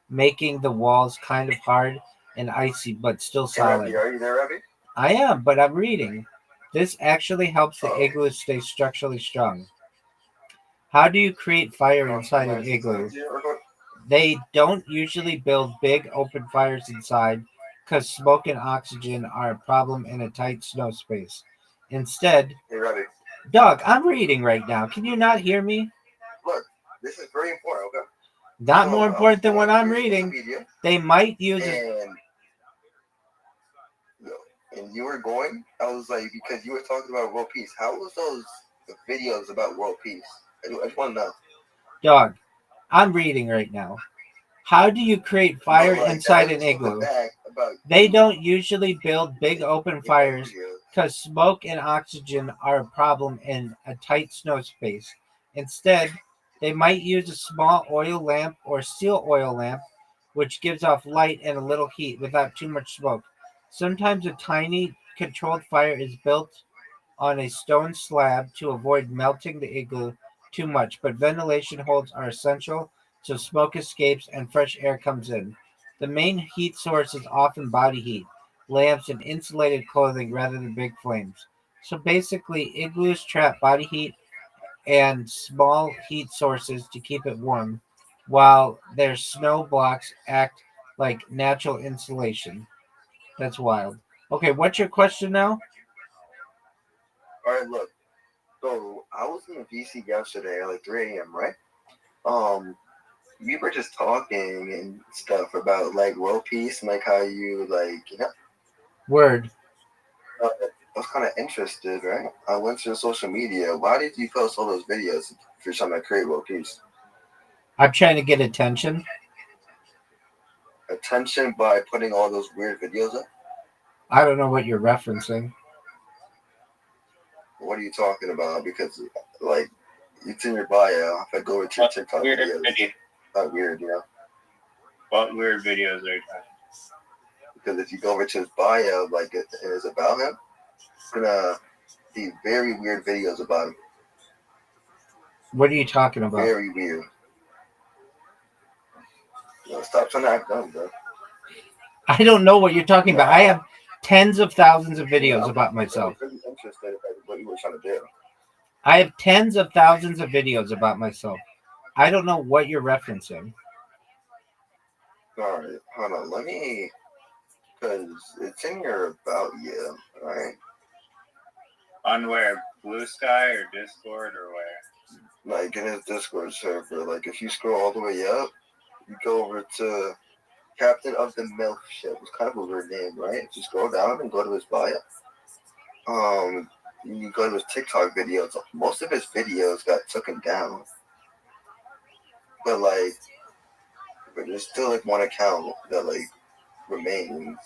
making the walls kind of hard and icy but still solid. Hey, Rabbi, are you there, Rabbi? I am, but I'm reading. This actually helps the igloo stay structurally strong. How do you create fire inside an igloo? They don't usually build big open fires inside because smoke and oxygen are a problem in a tight snow space. Instead, Hey, Rabbi, dog, I'm reading right now. Can you not hear me? look, this is very important, okay? Not more important than what I'm reading. They might use it. And you were going, I was like, because you were talking about world peace. How was those videos about world peace? I just want to know. Dog, I'm reading right now. How do you create fire inside an igloo? They don't usually build big open fires because smoke and oxygen are a problem in a tight snow space. Instead, they might use a small oil lamp or steel oil lamp, which gives off light and a little heat without too much smoke. Sometimes a tiny controlled fire is built on a stone slab to avoid melting the igloo too much, but ventilation holes are essential so smoke escapes and fresh air comes in. The main heat source is often body heat, lamps, and insulated clothing rather than big flames. So basically, igloos trap body heat and small heat sources to keep it warm, while their snow blocks act like natural insulation. That's wild. Okay, what's your question now? All right, look. So I was in VC yesterday at like 3 a.m., right? We were just talking and stuff about like world peace and like how you Word. I was kind of interested, right? I went to social media. Why did you post all those videos if you're trying to create world peace? I'm trying to get attention. Attention by putting all those weird videos up? I don't know what you're referencing. What are you talking about? Because like it's in your bio. If I go to your TikTok videos, not weird, you know. What weird videos are you talking? Because if you go over to his bio, like it is about him, it's gonna be very weird videos about him. What are you talking about? Very weird. Stop trying to act dumb, bro. I don't know what you're talking about. I have tens of thousands of videos about myself. I'm really interested in what you were trying to do. I have tens of thousands of videos about myself. I don't know what you're referencing. All right, hold on. Let me, because it's in your about you. All right. On where? Blue Sky or Discord or where? Like in his Discord server. Like if you scroll all the way up, you go over to Captain of the MILF Ship. It's kind of a weird name, right? If you scroll down and go to his bio, you go to his TikTok videos. Most of his videos got taken down, but there's still like one account that like remains.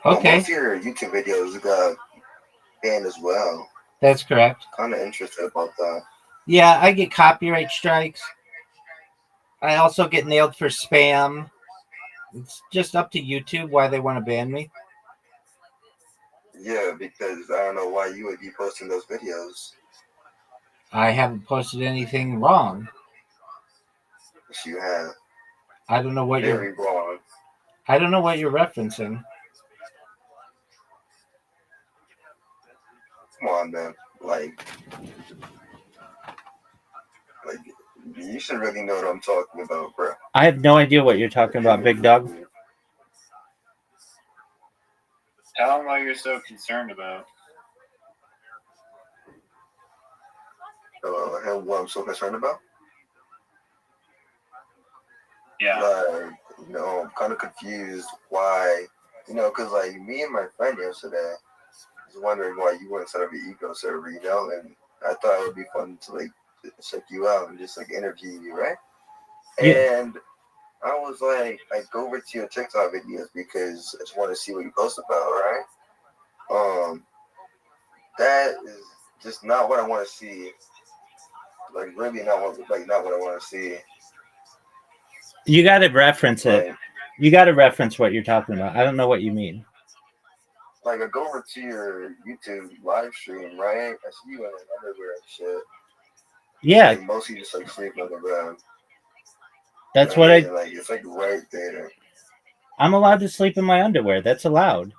Okay. Most of your YouTube videos got banned as well. That's correct. Kind of interested about that. Yeah, I get copyright strikes. I also get nailed for spam. It's just up to YouTube why they want to ban me. Yeah, because I don't know why you would be posting those videos. I haven't posted anything wrong. Yes, you have. I don't know what Very wrong. I don't know what you're referencing. Come on, man. Like you should really know what I'm talking about, bro. I have no idea what you're talking about, Big Dog. Tell them what you're so concerned about. What I'm so concerned about? Yeah. I'm kind of confused why, because like me and my friend yesterday was wondering why you wouldn't set up an eco server, and I thought it would be fun to like check you out and just like interview you, right? Yeah. And I was like, I go over to your TikTok videos because I just want to see what you post about, right? That is just not what I want to see. Like really not what I want to see. You got to reference it. You got to reference what you're talking about. I don't know what you mean. Like I go over to your YouTube live stream, right? I see you in underwear and shit. Yeah. Like, mostly just like sleeping on the ground. That's what I like. It's like right there. I'm allowed to sleep in my underwear. That's allowed.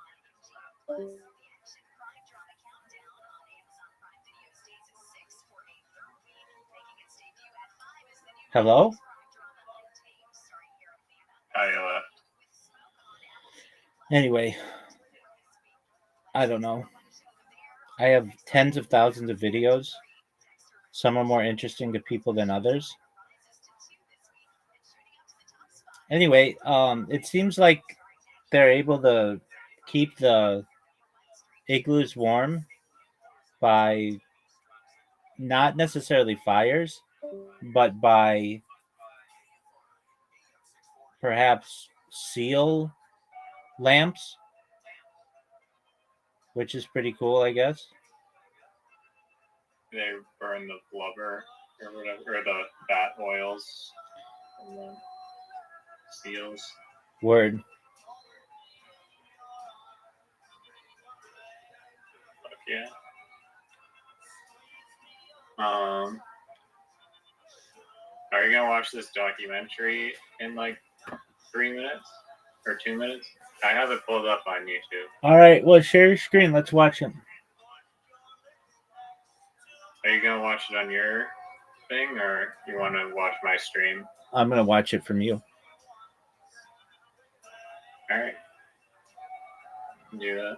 Hello? I left. Anyway, I don't know. I have tens of thousands of videos. Some are more interesting to people than others. Anyway, it seems like they're able to keep the igloos warm by not necessarily fires, but by perhaps seal lamps, which is pretty cool, I guess. They burn the blubber or whatever, or the bat oils and the seals. Word. Fuck yeah. Are you gonna watch this documentary in like 3 minutes or 2 minutes? I have it pulled up on YouTube. All right, well, share your screen. Let's watch it. Are you gonna watch it on your thing, or you want to watch my stream? I'm gonna watch it from you. All right, do that.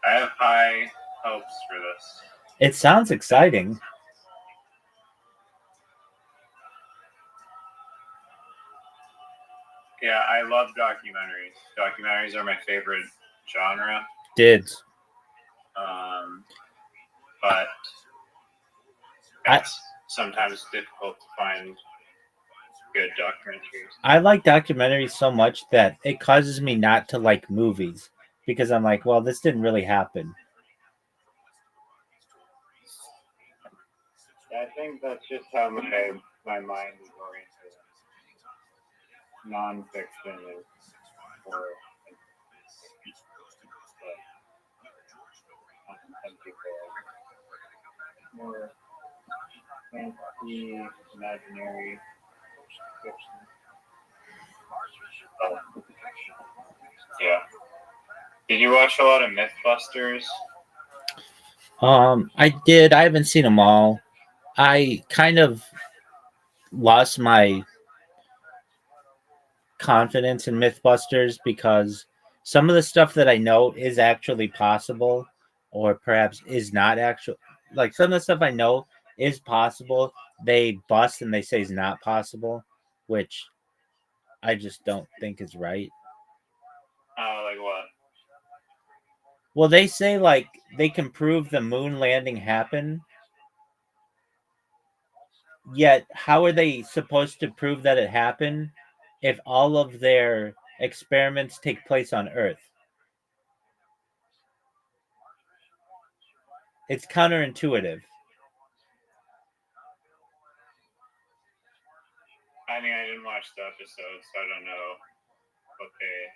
I have high hopes for this. It sounds exciting. Yeah, I love documentaries. Documentaries are my favorite genre. Dids. But it's sometimes difficult to find good documentaries. I like documentaries so much that it causes me not to like movies because I'm like, well, this didn't really happen. I think that's just how my mind is oriented. Non-fiction is for some people more fantasy, imaginary fiction. Yeah. Did you watch a lot of Mythbusters? I did. I haven't seen them all. I kind of lost my confidence in Mythbusters because some of the stuff that I know is actually possible, or perhaps is not actual. Like some of the stuff I know is possible, they bust and they say is not possible, which I just don't think is right. Like what? Well, they say like they can prove the moon landing happened, yet how are they supposed to prove that it happened if all of their experiments take place on Earth? It's counterintuitive. I mean, I didn't watch the episode, so I don't know what they.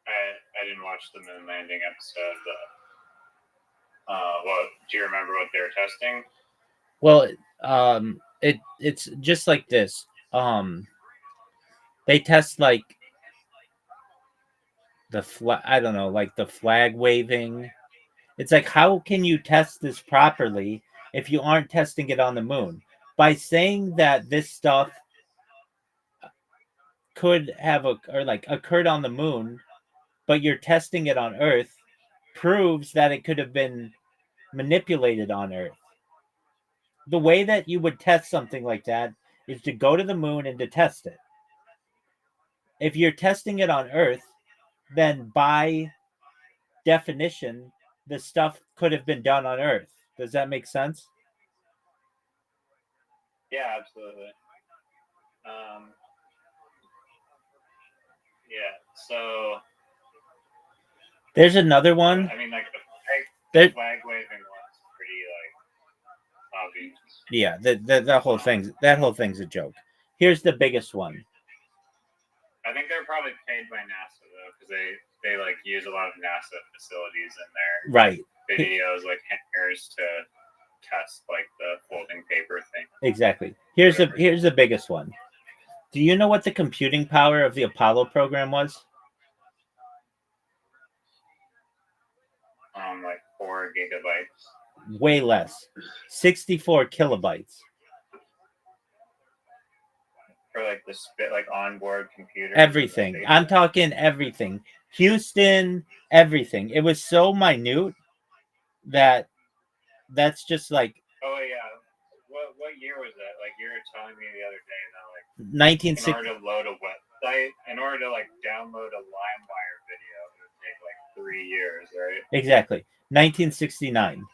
I didn't watch the moon landing episode, but what do you remember what they were testing? Well, it's just like this. They test like I don't know, like the flag waving. It's like, how can you test this properly if you aren't testing it on the moon? By saying that this stuff could have or like occurred on the moon, but you're testing it on Earth, proves that it could have been manipulated on Earth. The way that you would test something like that is to go to the moon and to test it. If you're testing it on Earth, then by definition, the stuff could have been done on Earth. Does that make sense? Yeah, absolutely. Yeah, so there's another one. I mean, like the flag waving one's pretty like obvious. Yeah, that whole thing's a joke. Here's the biggest one. I think they're probably paid by NASA though, because they like use a lot of NASA facilities in their videos, like hangars to test like the folding paper thing. Exactly. Here's the biggest one. Do you know what the computing power of the Apollo program was? Like 4 gigabytes. Way less. 64 kilobytes. For like the like onboard computer. Everything. I'm talking everything. Houston, everything. It was so minute that's just like. Oh yeah. What year was that? Like you were telling me the other day that like 1960. In order to load a website, in order to like download a LimeWire video, it would take like 3 years, right? Exactly. 1969.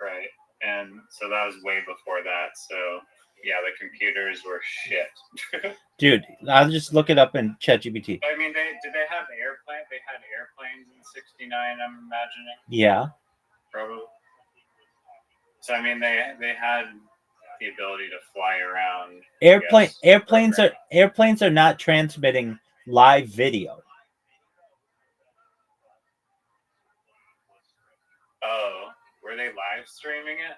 Right. And so that was way before that. So yeah, the computers were shit. Dude, I'll just look it up in ChatGPT. I mean, did they have airplanes? They had airplanes in '69. I'm imagining. Yeah. Probably. So I mean, they had the ability to fly around. Airplanes are not transmitting live video. Oh, were they live streaming it?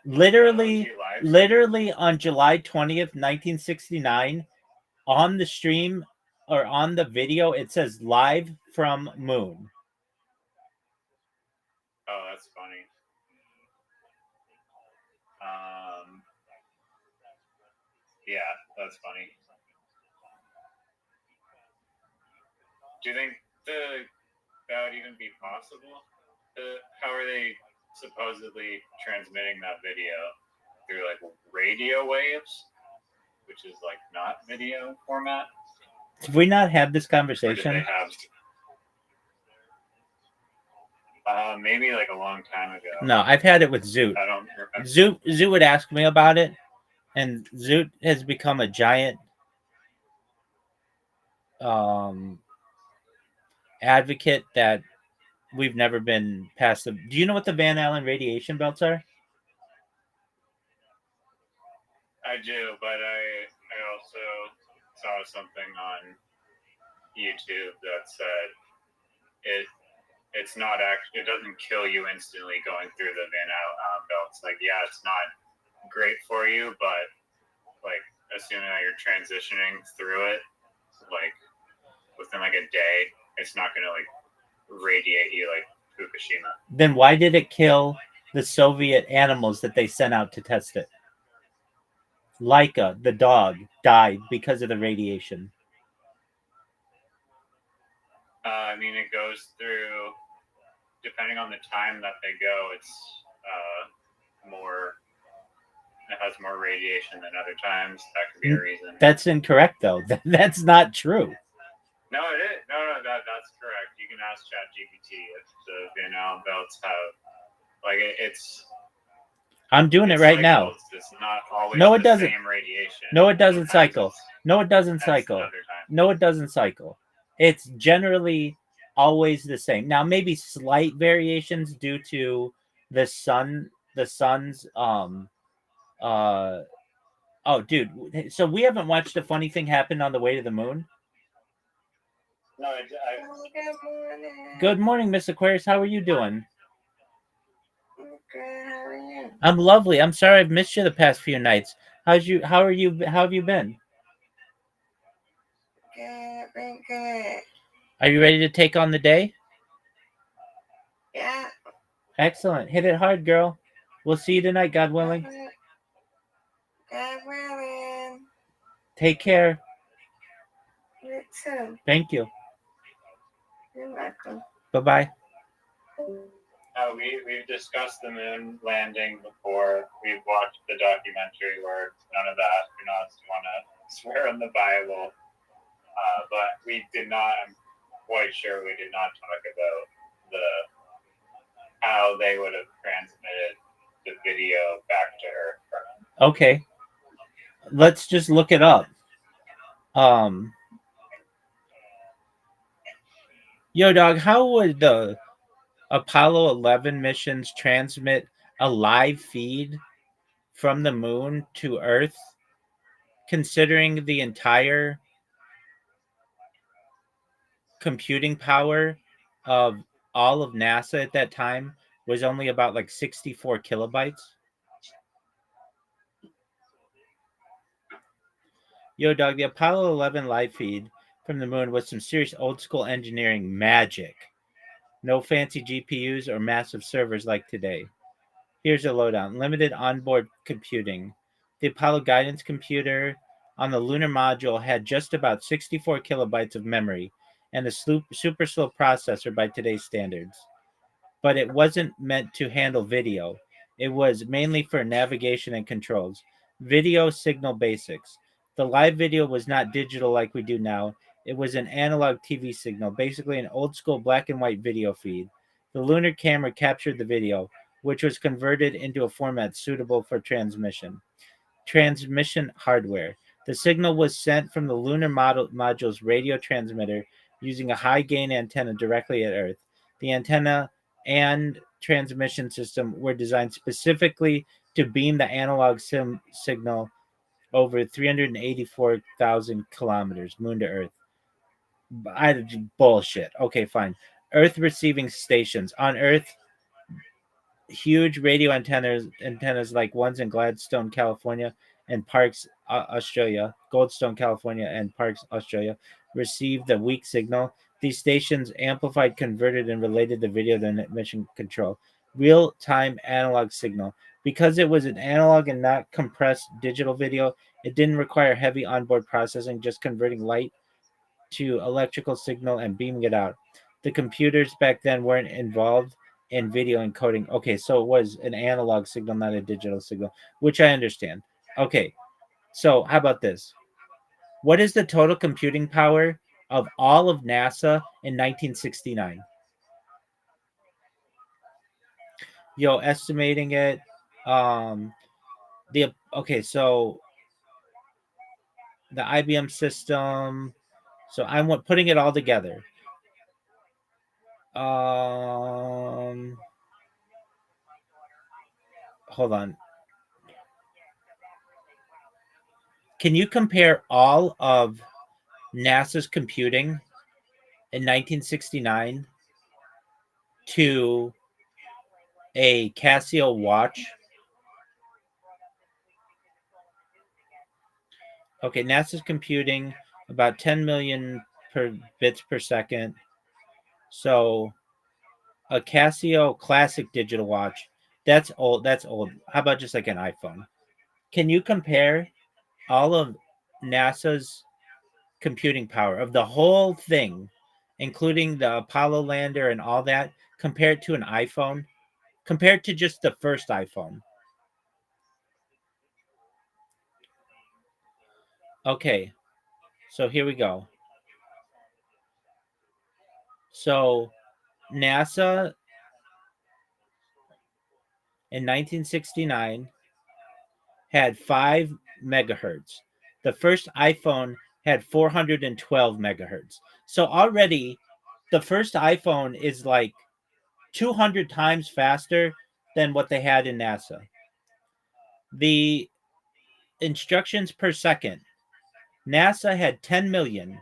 Literally on July 20th, 1969, on the stream or on the video, it says live from moon. Oh, that's funny. Yeah, that's funny. Do you think that would even be possible? How are they supposedly transmitting that video through like radio waves, which is like not video format? Did we not have this conversation? Or did they have maybe like a long time ago. No, I've had it with Zoot. I don't remember. Zoot would ask me about it, and Zoot has become a giant advocate that we've never been past the. Do you know what the Van Allen radiation belts are? I do, but I also saw something on YouTube that said it's not actually, it doesn't kill you instantly going through the Van Allen belts. Like, yeah, it's not great for you, but like assuming that you're transitioning through it, like within like a day, it's not gonna like radiate you like Fukushima. Then why did it kill the Soviet animals that they sent out to test it? Laika, the dog, died because of the radiation. I mean, it goes through, depending on the time that they go, it's more. It has more radiation than other times. That could be a reason. That's incorrect, though. That's not true. No, it is. No, that's correct. You can ask ChatGPT if the Van Allen belts have, like, it's. I'm doing it right now. It's not always No, it the doesn't. same radiation. No, it doesn't Sometimes cycle. No, it doesn't it's cycle. another time. No, it doesn't cycle. It's generally always the same. Now, maybe slight variations due to the sun's oh, dude. So we haven't watched a funny thing happen on the way to the moon. No, Good morning. Good morning, Miss Aquarius. How are you doing? Good. How are you? I'm lovely. I'm sorry I've missed you the past few nights. How have you been? Good. Been good. Are you ready to take on the day? Yeah. Excellent. Hit it hard, girl. We'll see you tonight, God willing. God willing. Take care. You too. Thank you. You're welcome. Bye-bye. We've discussed the moon landing before. We've watched the documentary where none of the astronauts want to swear on the Bible. But we did not, I'm quite sure we did not talk about how they would have transmitted the video back to Earth. Okay. Let's just look it up. Yo, dog, how would the Apollo 11 missions transmit a live feed from the moon to Earth, considering the entire computing power of all of NASA at that time was only about like 64 kilobytes? Yo, dog, the Apollo 11 live feed from the moon was some serious old school engineering magic. No fancy GPUs or massive servers like today. Here's a lowdown. Limited onboard computing. The Apollo guidance computer on the lunar module had just about 64 kilobytes of memory and a super slow processor by today's standards. But it wasn't meant to handle video. It was mainly for navigation and controls. Video signal basics. The live video was not digital like we do now. It was an analog TV signal, basically an old school black and white video feed. The lunar camera captured the video, which was converted into a format suitable for transmission. Transmission hardware. The signal was sent from the lunar module's radio transmitter using a high gain antenna directly at Earth. The antenna and transmission system were designed specifically to beam the analog signal over 384,000 kilometers, moon to Earth. Bullshit. Okay, fine. Earth receiving stations. On Earth, huge radio antennas like ones in Gladstone, California, and Parks, Australia, Goldstone, California, and Parks, Australia, received a weak signal. These stations amplified, converted, and related the video to mission control. Real-time analog signal. Because it was an analog and not compressed digital video, it didn't require heavy onboard processing, just converting light to electrical signal and beaming it out. The computers back then weren't involved in video encoding. Okay, so it was an analog signal, not a digital signal, which I understand. Okay, so how about this? What is the total computing power of all of NASA in 1969? Yo, estimating it. So the IBM system. So I'm putting it all together. Hold on. Can you compare all of NASA's computing in 1969 to a Casio watch? Okay, NASA's computing about 10 million bits per second. So a Casio classic digital watch, that's old. That's old. How about just like an iPhone? Can you compare all of NASA's computing power of the whole thing, including the Apollo lander and all that, compared to an iPhone, compared to just the first iPhone? Okay, so here we go. So NASA in 1969 had 5 megahertz. The first iPhone had 412 megahertz. So already the first iPhone is like 200 times faster than what they had in NASA. The instructions per second, NASA had 10 million.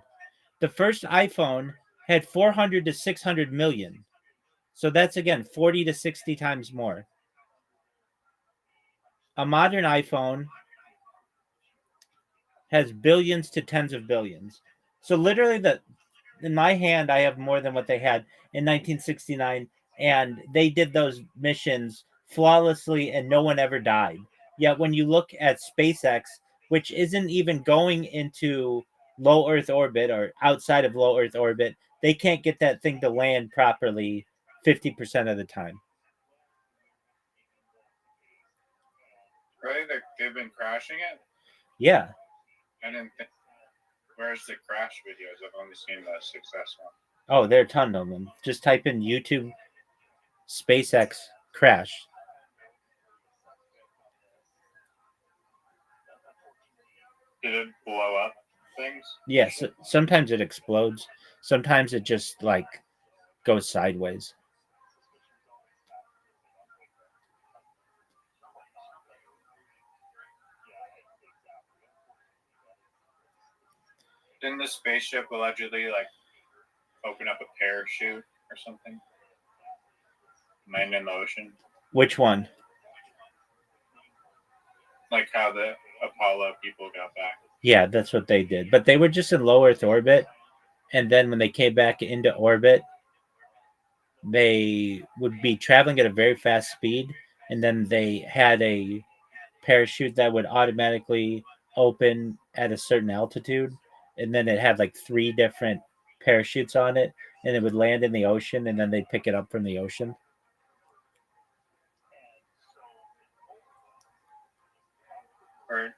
The first iPhone had 400 to 600 million. So that's again 40 to 60 times more. A modern iPhone has billions to tens of billions. So literally in my hand I have more than what they had in 1969, and they did those missions flawlessly and no one ever died. Yet when you look at SpaceX, which isn't even going into low Earth orbit or outside of low Earth orbit, they can't get that thing to land properly 50% of the time. Really? They've been crashing it? Yeah. I didn't think. Where's the crash videos? I've only seen the success one. Oh, there are a ton of them. Just type in YouTube SpaceX crash. Did it blow up things? Yes, sometimes it explodes. Sometimes it just like goes sideways. Didn't the spaceship allegedly like open up a parachute or something? Land in the ocean? Which one? Like how the Apollo people got back. Yeah, that's what they did. But they were just in low Earth orbit. And then when they came back into orbit, they would be traveling at a very fast speed. And then they had a parachute that would automatically open at a certain altitude. And then it had like 3 different parachutes on it. And it would land in the ocean. And then they'd pick it up from the ocean. Or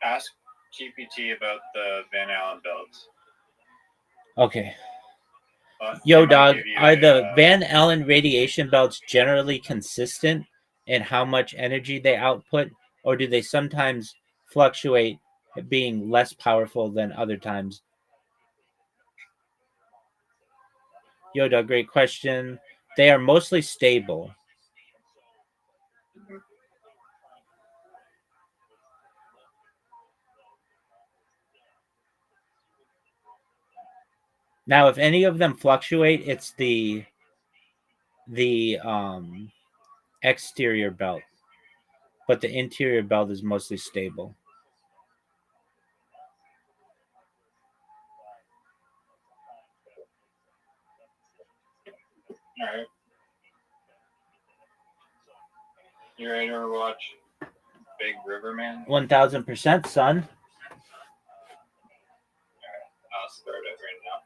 ask GPT about the Van Allen belts. Okay. Yo, dog, are the Van Allen radiation belts generally consistent in how much energy they output, or do they sometimes fluctuate, being less powerful than other times? Yo, dog, great question. They are mostly stable. Now, if any of them fluctuate, it's the exterior belt, but the interior belt is mostly stable. All right. You ready to watch Big River Man? 1000%, son. I'll start it right now.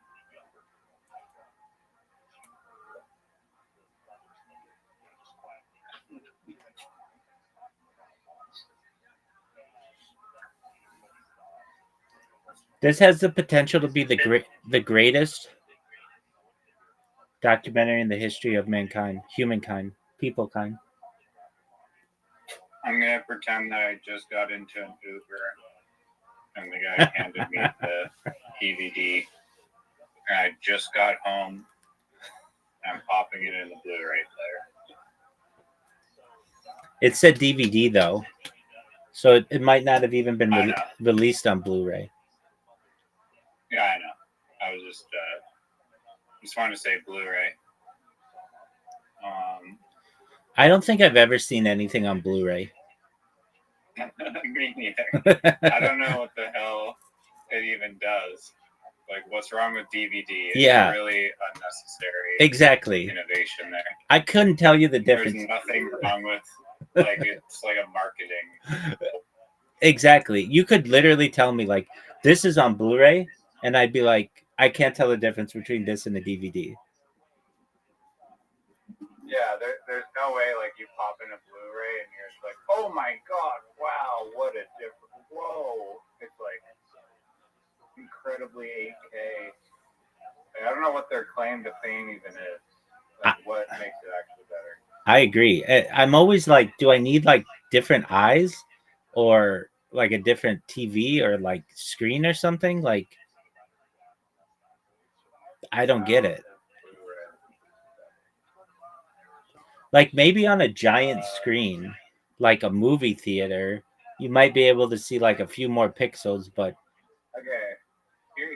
This has the potential to be the greatest documentary in the history of mankind, humankind, peoplekind. I'm gonna pretend that I just got into an Uber, and the guy handed me the DVD, and I just got home. I'm popping it in the Blu-ray player. It said DVD though, So it might not have even been I know. released on Blu-ray. Yeah, I know. I was just wanted to say Blu-ray. I don't think I've ever seen anything on Blu-ray. Me neither. I don't know what the hell it even does. Like, what's wrong with DVD? It's really unnecessary. Exactly. Innovation there. I couldn't tell you the difference. There's nothing wrong with, like, it's like a marketing. Exactly. You could literally tell me, like, this is on Blu-ray, and I'd be like, I can't tell the difference between this and a DVD. Yeah, there's no way, like, you pop in a Blu-ray and you're just like, oh my god, wow, what a difference. Whoa. It's like incredibly 8K. I don't know what their claim to fame even is. Like, what makes it actually better? I agree. I'm always like, do I need like different eyes or like a different TV or like screen or something? Like, I don't get it. Like maybe on a giant screen, like a movie theater, you might be able to see like a few more pixels, but okay,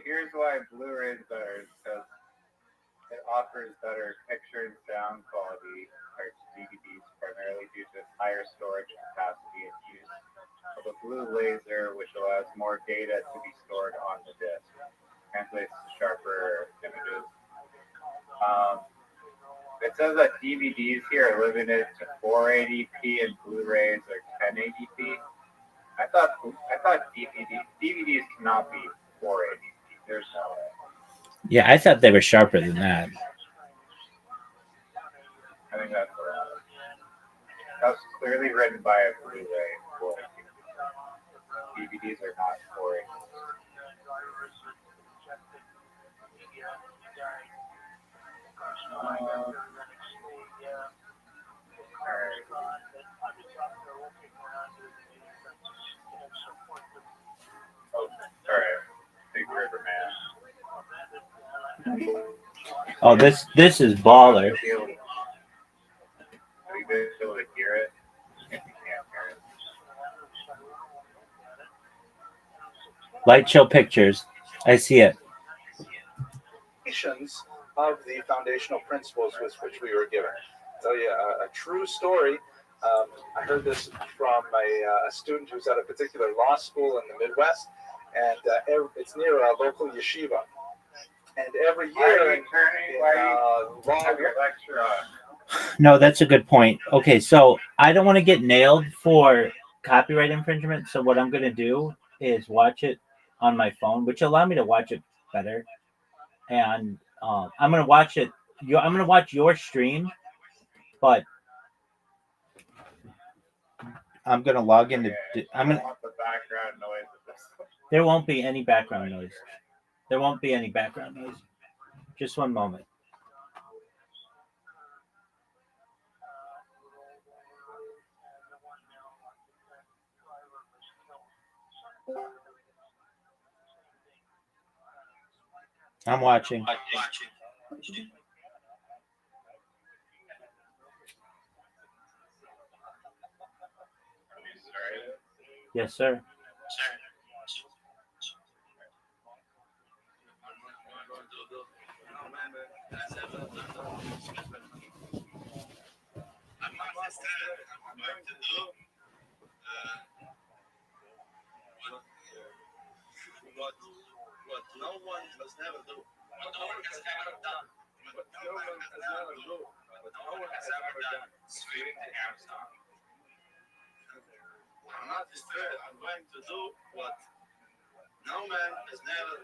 here's why Blu-ray is better, because it offers better picture and sound quality compared to DVDs, primarily due to its higher storage capacity and use of a blue laser, which allows more data to be stored on the disc. Translates to sharper images. It says that DVDs here are limited to 480p and Blu-rays are 1080p. I thought DVDs cannot be 480p. There's no way. yeah, I thought they were sharper than that. I think that's what that was clearly written by a Blu-ray 480p. DVDs are not 480p. Big River Man. Oh, this is baller. Are you able to hear it? You can't hear it. Light Show Pictures. I see it. Of the foundational principles with which we were given. I'll tell you a true story. I heard this from a student who's at a particular law school in the Midwest, and it's near a local yeshiva. And every year, No, that's a good point. Okay, so I don't want to get nailed for copyright infringement. So what I'm going to do is watch it on my phone, which allow me to watch it better. And I'm going to watch it. I'm going to watch your stream, but I'm going to log into. I'm going. There won't be any background noise. There won't be any background noise. Just one moment. I'm watching. Yes, sir. What no one has never done. What no one has ever done. What no one has ever done. What no one has ever done. Sweeping the Amazon. I'm not disturbed. I'm going to do what no man has never.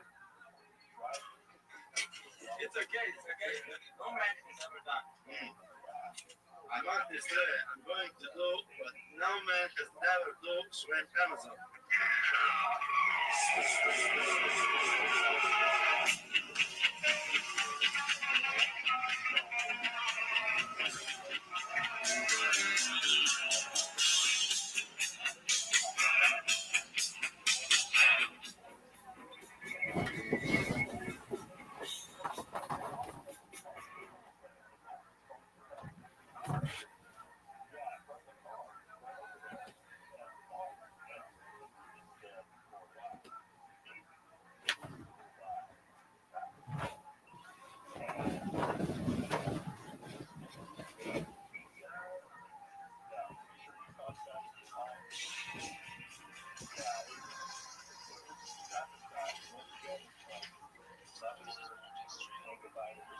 It's okay. It's okay. No man has ever done. I'm not disturbed. I'm going to do what no man has never done. Sweep Amazon.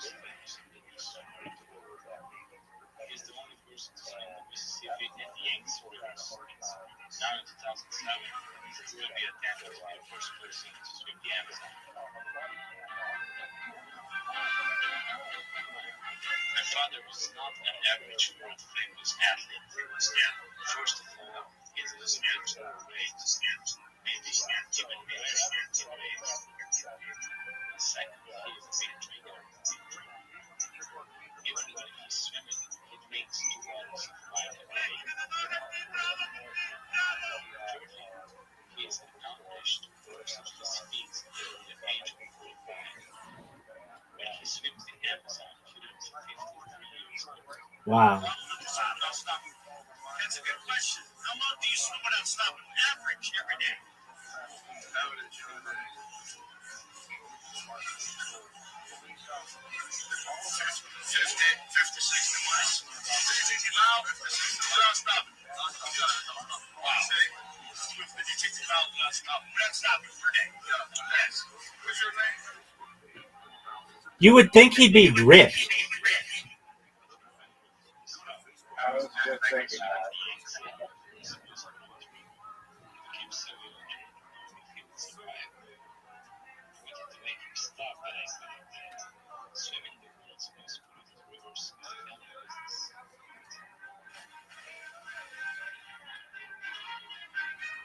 He's the only person to swim the Mississippi and the Yangtze rivers. Now in 2007, he will be attempted to be the first person to swim the Amazon. My father was not an average world-famous athlete. First of all, he was overweight, maybe even overweight. Second, he is a big drinker. Even when he's swimming, he drinks 2 bottles of wine a day. Thirdly, he is an accomplished person who speaks at the age of 45. When he swims the Amazon, he will be 53 years old. Wow. That's a good question. How long do you swim without stopping? Average every day. Average. 50, 60 miles. 50 miles without stopping. Wow. 50, 60 miles without stopping. Without stopping per day. Yes. What's your name? You would think he'd be ripped. I was just thinking that.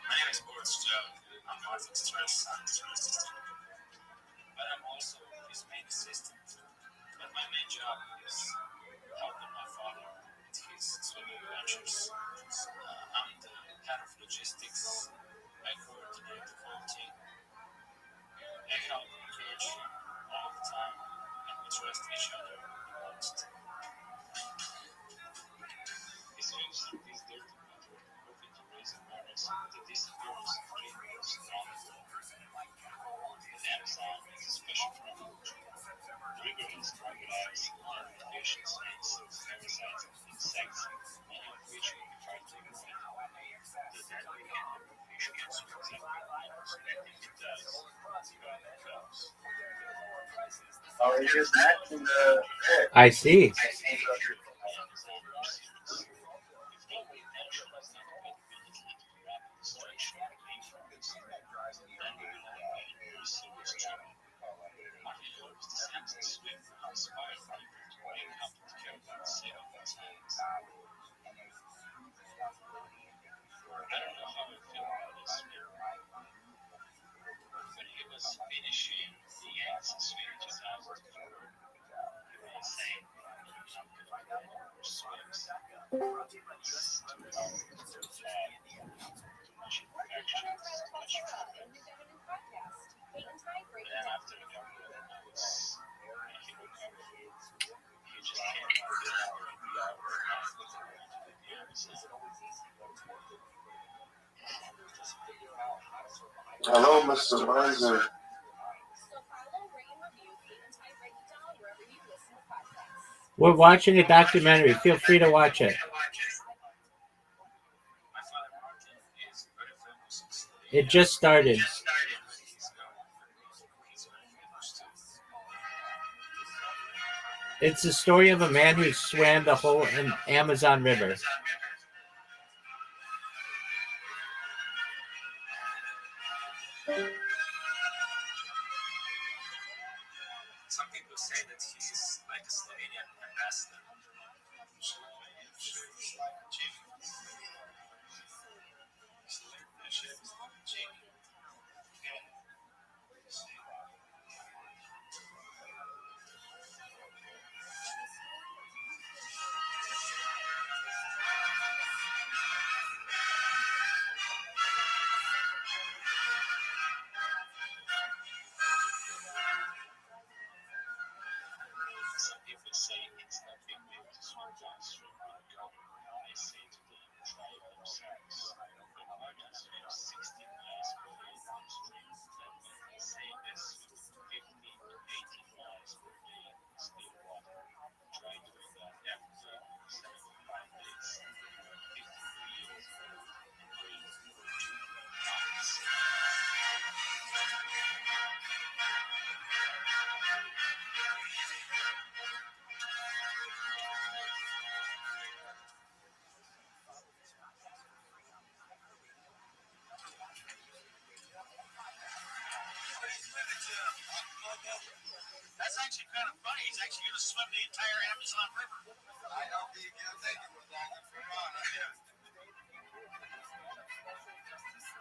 My name is Boris Joe. I'm Martha's stress. But I'm also his main assistant. But my main job is helping my father with his swimming ventures. I'm the head of logistics. I coordinate the whole team. I help encourage him all the time, and we trust each other the most. He swims in this dirty water, hoping to raise awareness of the disappearance of females around the world. The Amazon is a special problem. The river has crocodiles, fish, snakes, parasites, insects, many of which can be hard to avoid. The deadly fish can swim up, and if it does, it goes. Oh, he just mentioned the fish. I see. I don't know how I feel about this. When he was finishing the Yangtze swim in 2004, he was saying, I'm not going to do more swims. It's too hard, it's too flat, too much infections, too much trouble. But then after a couple of months, when he recovered, he just can't get over it. The Amazon. Hello, Mr. Miser. We're watching a documentary. Feel free to watch it. It just started. It's the story of a man who swam the whole Amazon River. Some people say that he's like a Slovenian ambassador. to swim the entire Amazon River. I don't think you'll take it with that.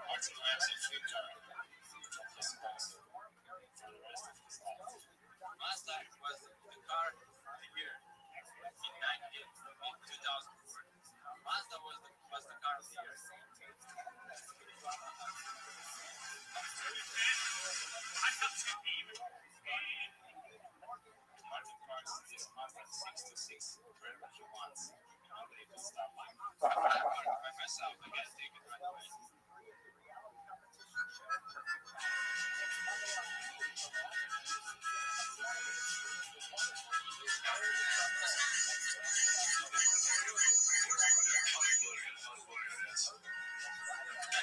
What's the last few times? Mazda was the car of the year in 2004. Mazda was the car of the year. I have to be Martin Parks is Mazda 66 wherever he wants. Nobody can stop him. By myself, I can't take it right away.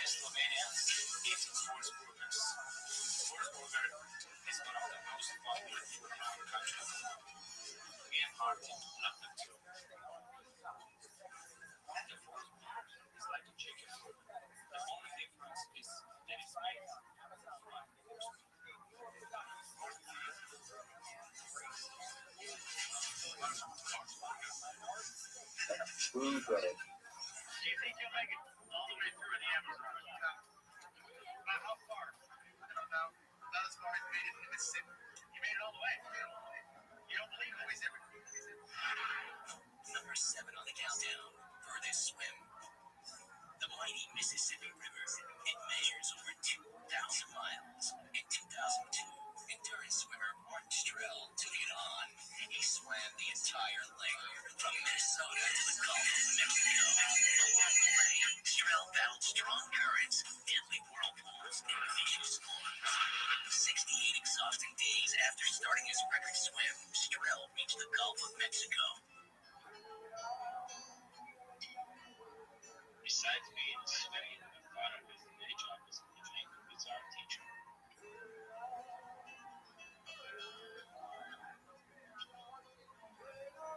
Slovenia is Wolfsburgers. Wolfsburger is one of the most popular food in our country. Me and Martin love them too. The Wolfsburger is like a chicken. The only difference is that it's made from Food bread. Do you think you'll make it all the way through the Amazon? How far? I don't know. Not as far as made it in Mississippi. You made it all the way. You don't believe always everything. Number 7 on the countdown. Furthest swim. The mighty Mississippi River. It measures over 2,000 miles. In 2002, endurance swimmer Martin Strell took it on. He swam the entire length from Minnesota to the Gulf of Mexico. Along the way, Strell battled strong currents, deadly whirlpools, and vicious storms. 68 exhausting days after starting his record swim, Strell reached the Gulf of Mexico. Besides being swimming, I thought of his day job as a guitar teacher.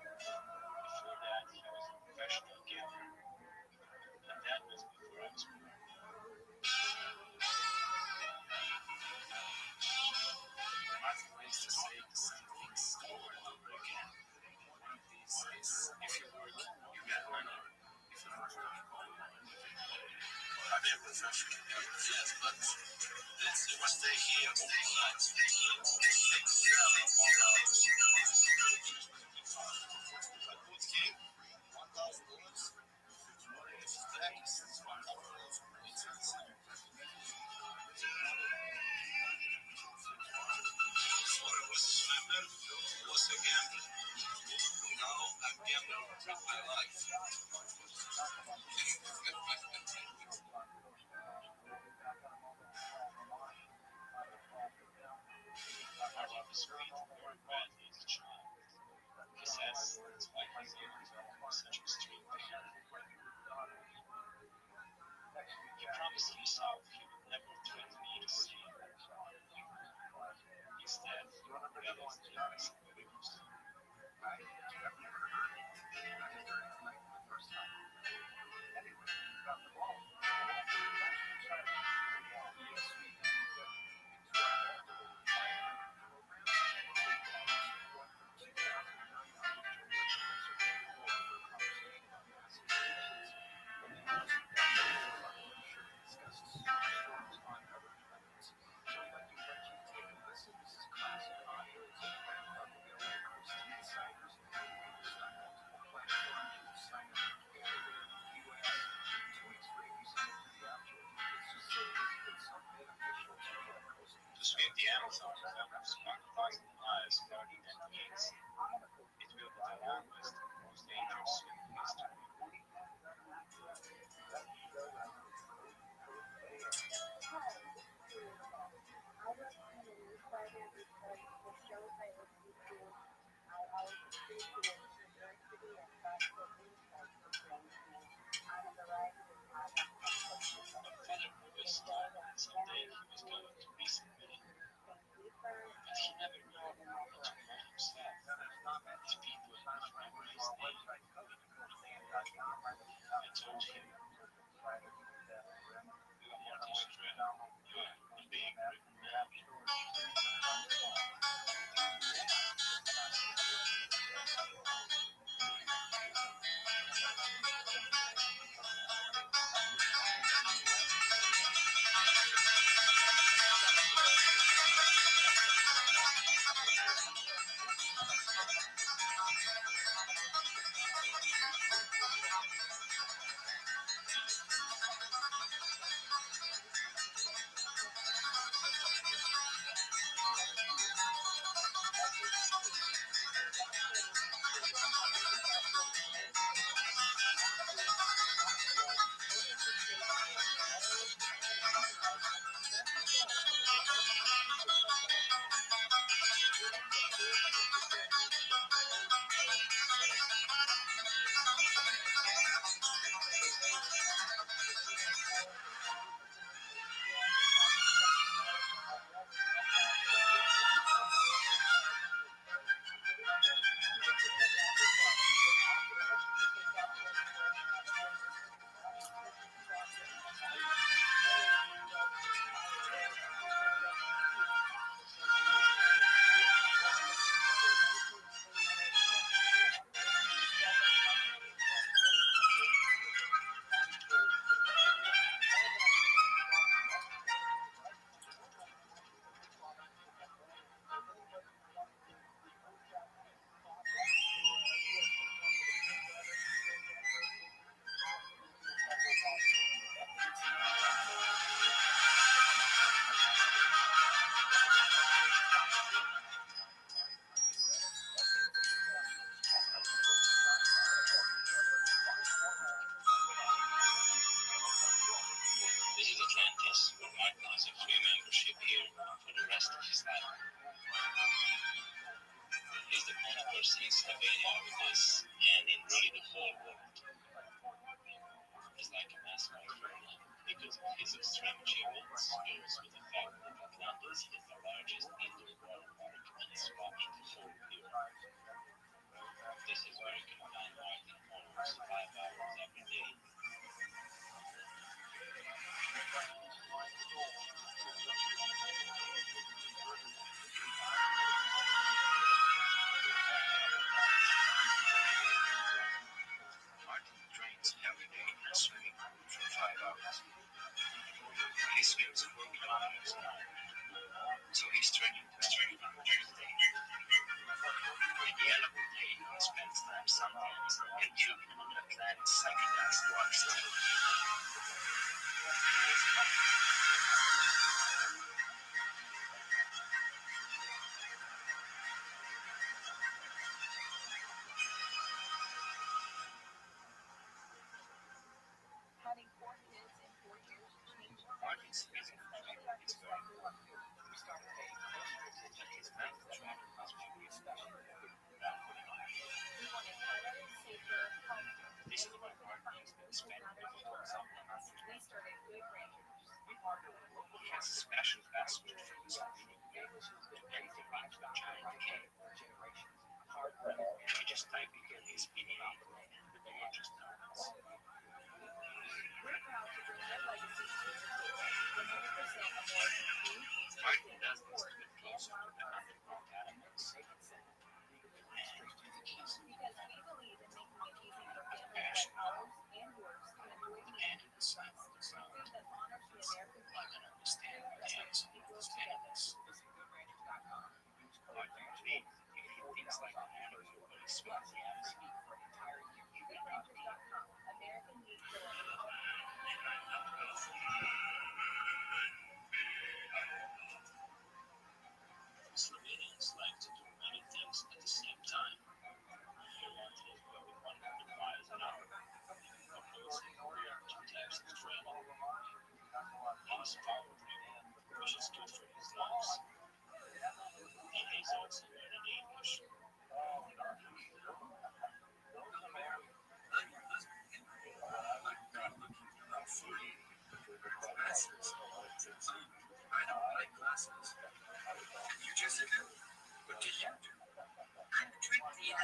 Before that, he was a professional gambler. And that was before I was born. Martin likes to say the same things over and over again. One of these is, if you work, you get money. If you don't work, I've been professional. Yes, but if I stay here all night, was a gambler. Now I'm gambling with my life. Martin was treated very badly as a child. He says that's why he's able to become such a street man. He promised himself he would never threaten me to see him. Instead, he rebels against the believers. To swim the Amazon covers 1,000 miles more than decades. It will be the longest and most dangerous swim in history. My father always thought that someday he was going to be somebody, but he never knew what to call himself. If people would remember his name, I told him, you are Martin Strell, you are a big river man. Martin has a free membership here for the rest of his life. He's the only person in Slovenia with this, and in really the whole world. He's like a mascot for him because of his extreme achievements, goes with the fact that Atlantis is the largest indoor water park and is walking the whole Europe. This is where you can find Martin almost 5 hours every day. Martin trains every day in a swimming pool for 5 hours. He swims 4 kilometers an hour, so he's training to swim on Thursday. At the end of the day, he spends time sometimes enjoying on the Atlantic second-class water style. Martin's physical figure is very good, but his mental trainer must be really good. This is why Martin has been spending the whole summer. He has a special password for his phone to enter into a giant cave. He just typed in his email and the door just opens. Martin does this to get closer to the underground animals. And the keys to the passion and the sound of the sound. I can understand the answer to those animals. Martin thinks if he thinks like an animal, but he smells the answer. Slovenians like to do many things at the same time. Finland is going 100 miles an hour, proposing 2 types of training. He's power-driven, which is good for his lungs. And he's also learning English. I don't like glasses. You just do? What did you do? I'm drinking.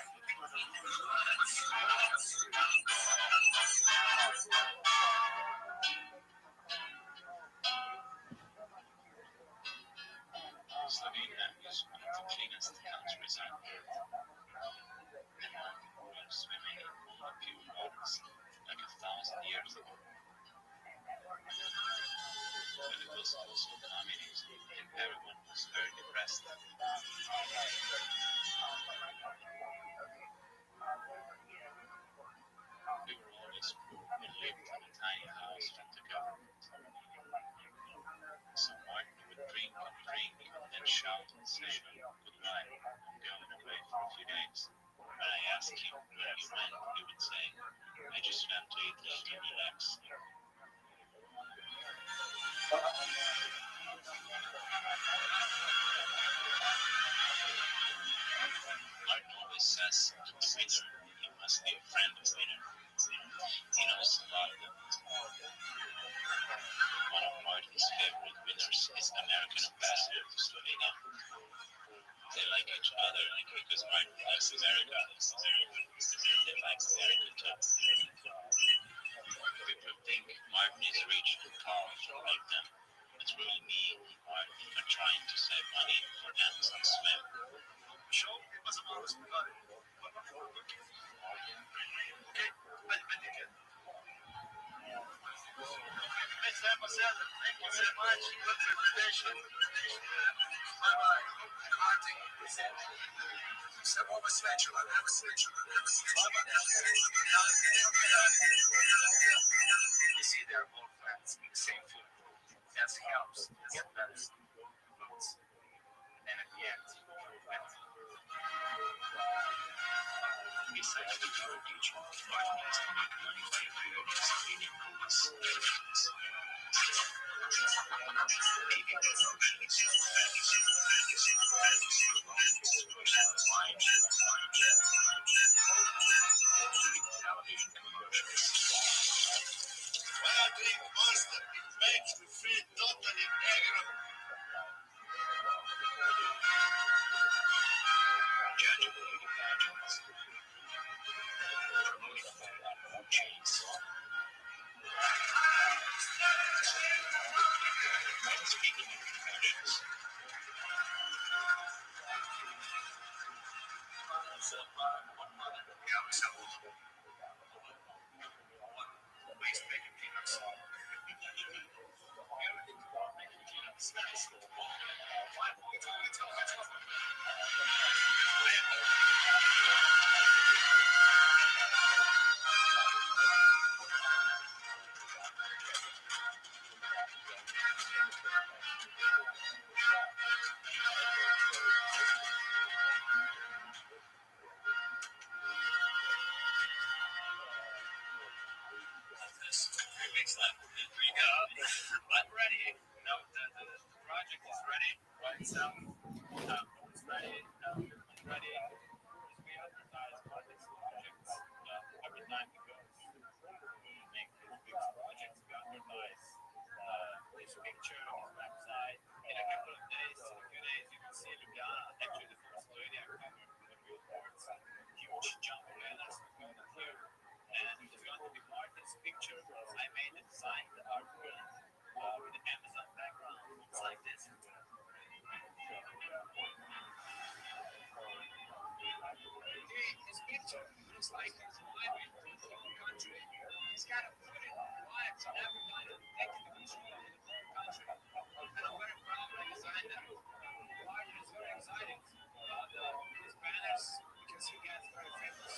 Slovenia is one of the cleanest countries on earth. And Martin grew up swimming in only pure waters like 1,000 years ago. But it was also communism and everyone was very depressed. We were always poor and lived in a tiny house from the government. So Martin would drink and shout and say goodbye, I'm going away for a few days. When I asked him where he went, he would say, I just went to Italy to relax. Martin always says to a winner, he must be a friend of winner. He knows a lot of them. One of Martin's favorite winners is American ambassador to Slovenia. They like each other because Martin likes America. They like America too. People think Martin is rich and powerful like them. It's really me and Martin are trying to save money for Amazon Swim. Show was a modest provided. Okay, thank you. Thank you very much. Good presentation. Bye-bye. You see, they're all friends in the same food group. That helps get better votes. And at the end, besides the pure teacher, Martin has to make money by creating Slovenian movies. Wild monster makes me feel totally negro. I'm ready. No, the project is ready. It's ready. It's ready. We advertise projects. Every time we go we make these big projects, we advertise this picture on our website. In a couple of days, in a few days, you will see Ljubljana. Actually, the first Lithuania covered with billboards, huge jump banners going here. And it's going to be artist picture. I made the design, the artwork with the Amazon background. It's like this. His picture looks like he's living in a foreign country. He's got a food and wives and everybody taking control of the whole country. And I'm very proud I designed that. The art is very exciting. These banners, because he gets very famous.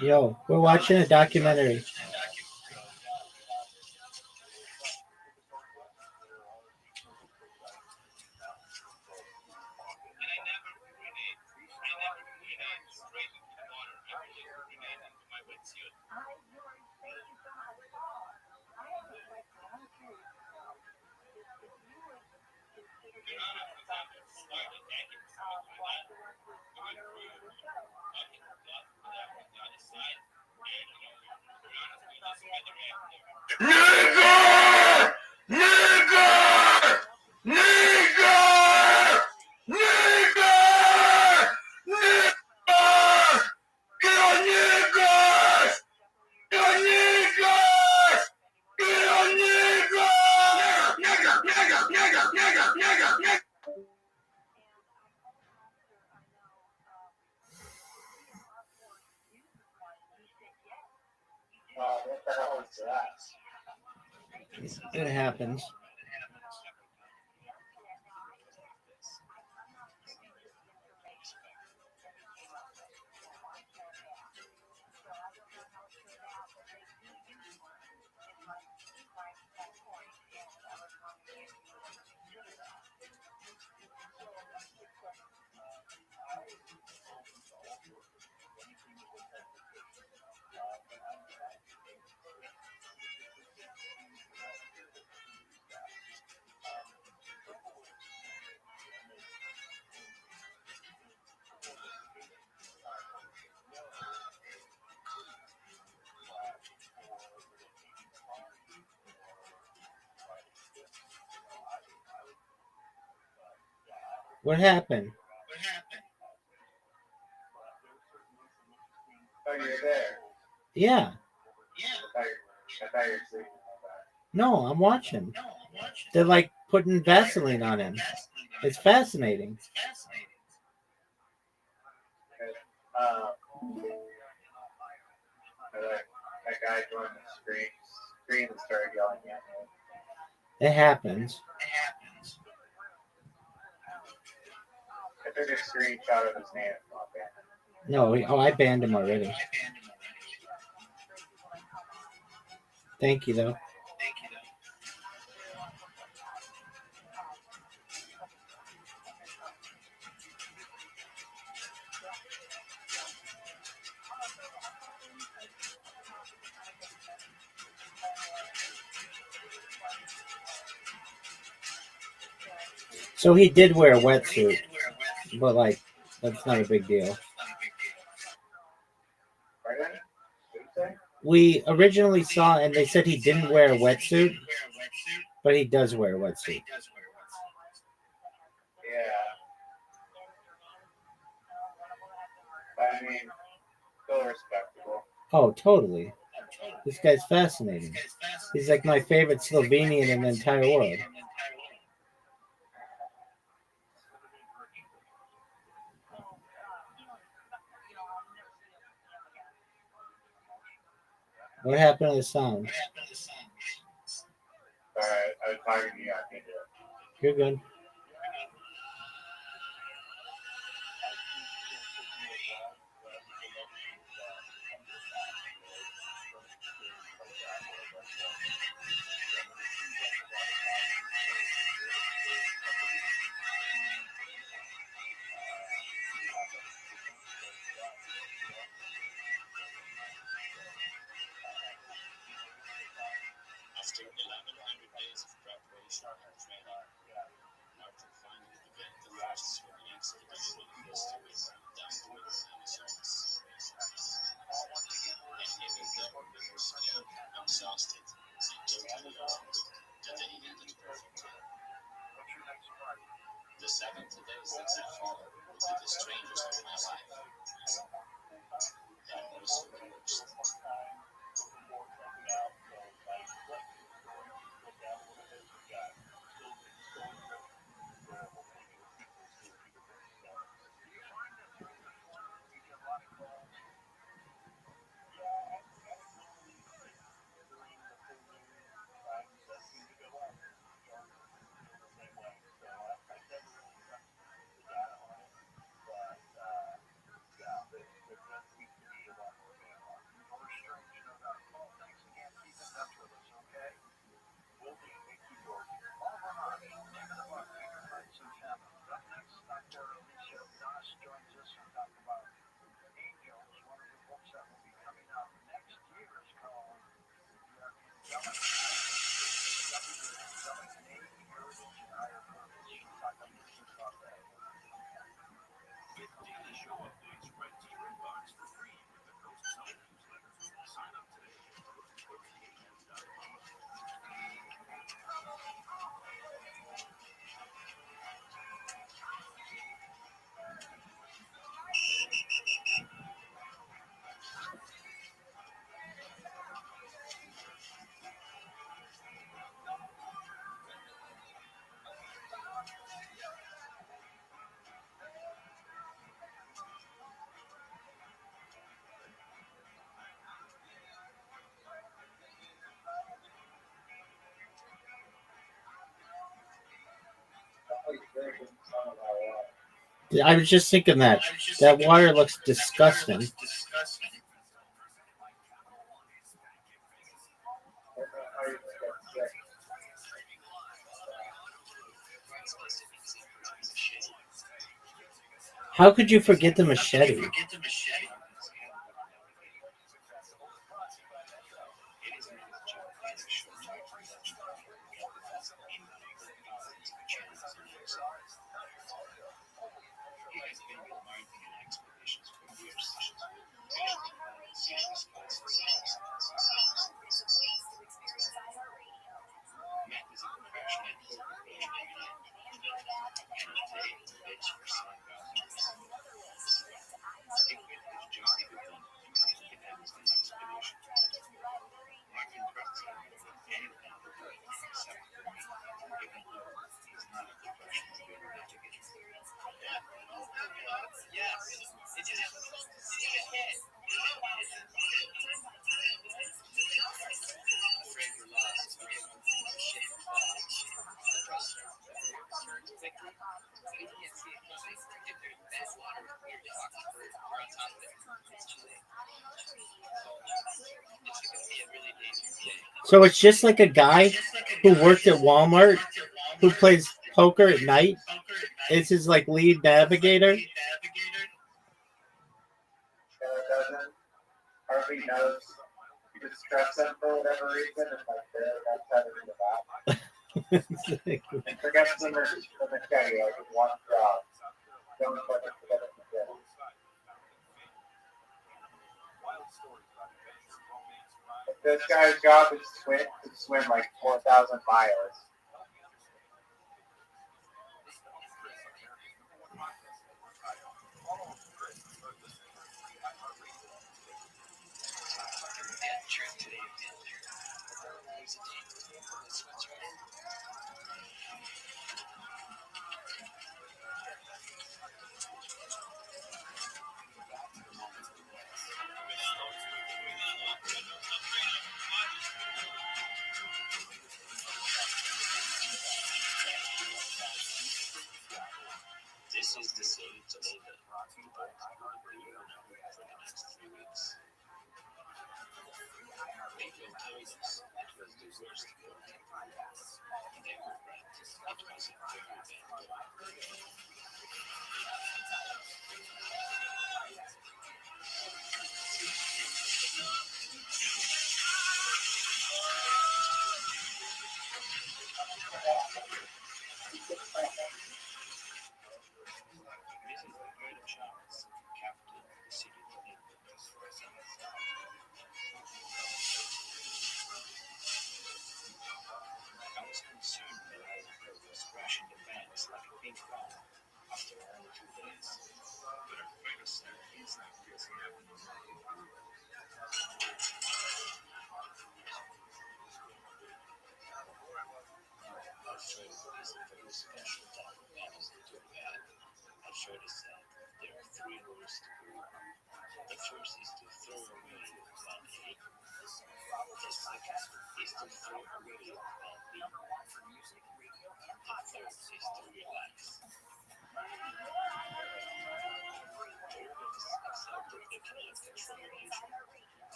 Yo, we're watching a documentary. Nigger! Nigger! Nigger! Nigger! Nigger! Get on niggers! Get on niggers! Get on niggers! Nigger! Nigger! Nigger! Nigger! Nigger! Nigger! What the hell is that? It happens. What happened? Oh, you're there. Yeah. I thought you were sleeping. No, I'm watching. They're like putting Vaseline on him. It's fascinating. That guy joined the screen and started yelling at me. It happens. I took a screenshot of his name. No, I banned him already. Thank you, though. So he did wear a wetsuit, but like that's not a big deal. We originally saw, and they said he didn't wear a wetsuit, but he does wear a wetsuit. Yeah. I mean, still respectable. Oh, totally. This guy's fascinating. He's like my favorite Slovenian in the entire world. What happened to the sound? Alright, I was talking to you. I think You're good. After 1100 days of preparation and training, I was just thinking that water looks disgusting. How could you forget the machete? So it's just like a guy who worked at Walmart who plays poker at night. Is his like lead navigator? Doesn't hardly knows. You just trust them for whatever reason, and like that's everything about. And forget the machete, like with one drop. Don't fucking forget the machete. This guy's job is to swim like 4,000 miles.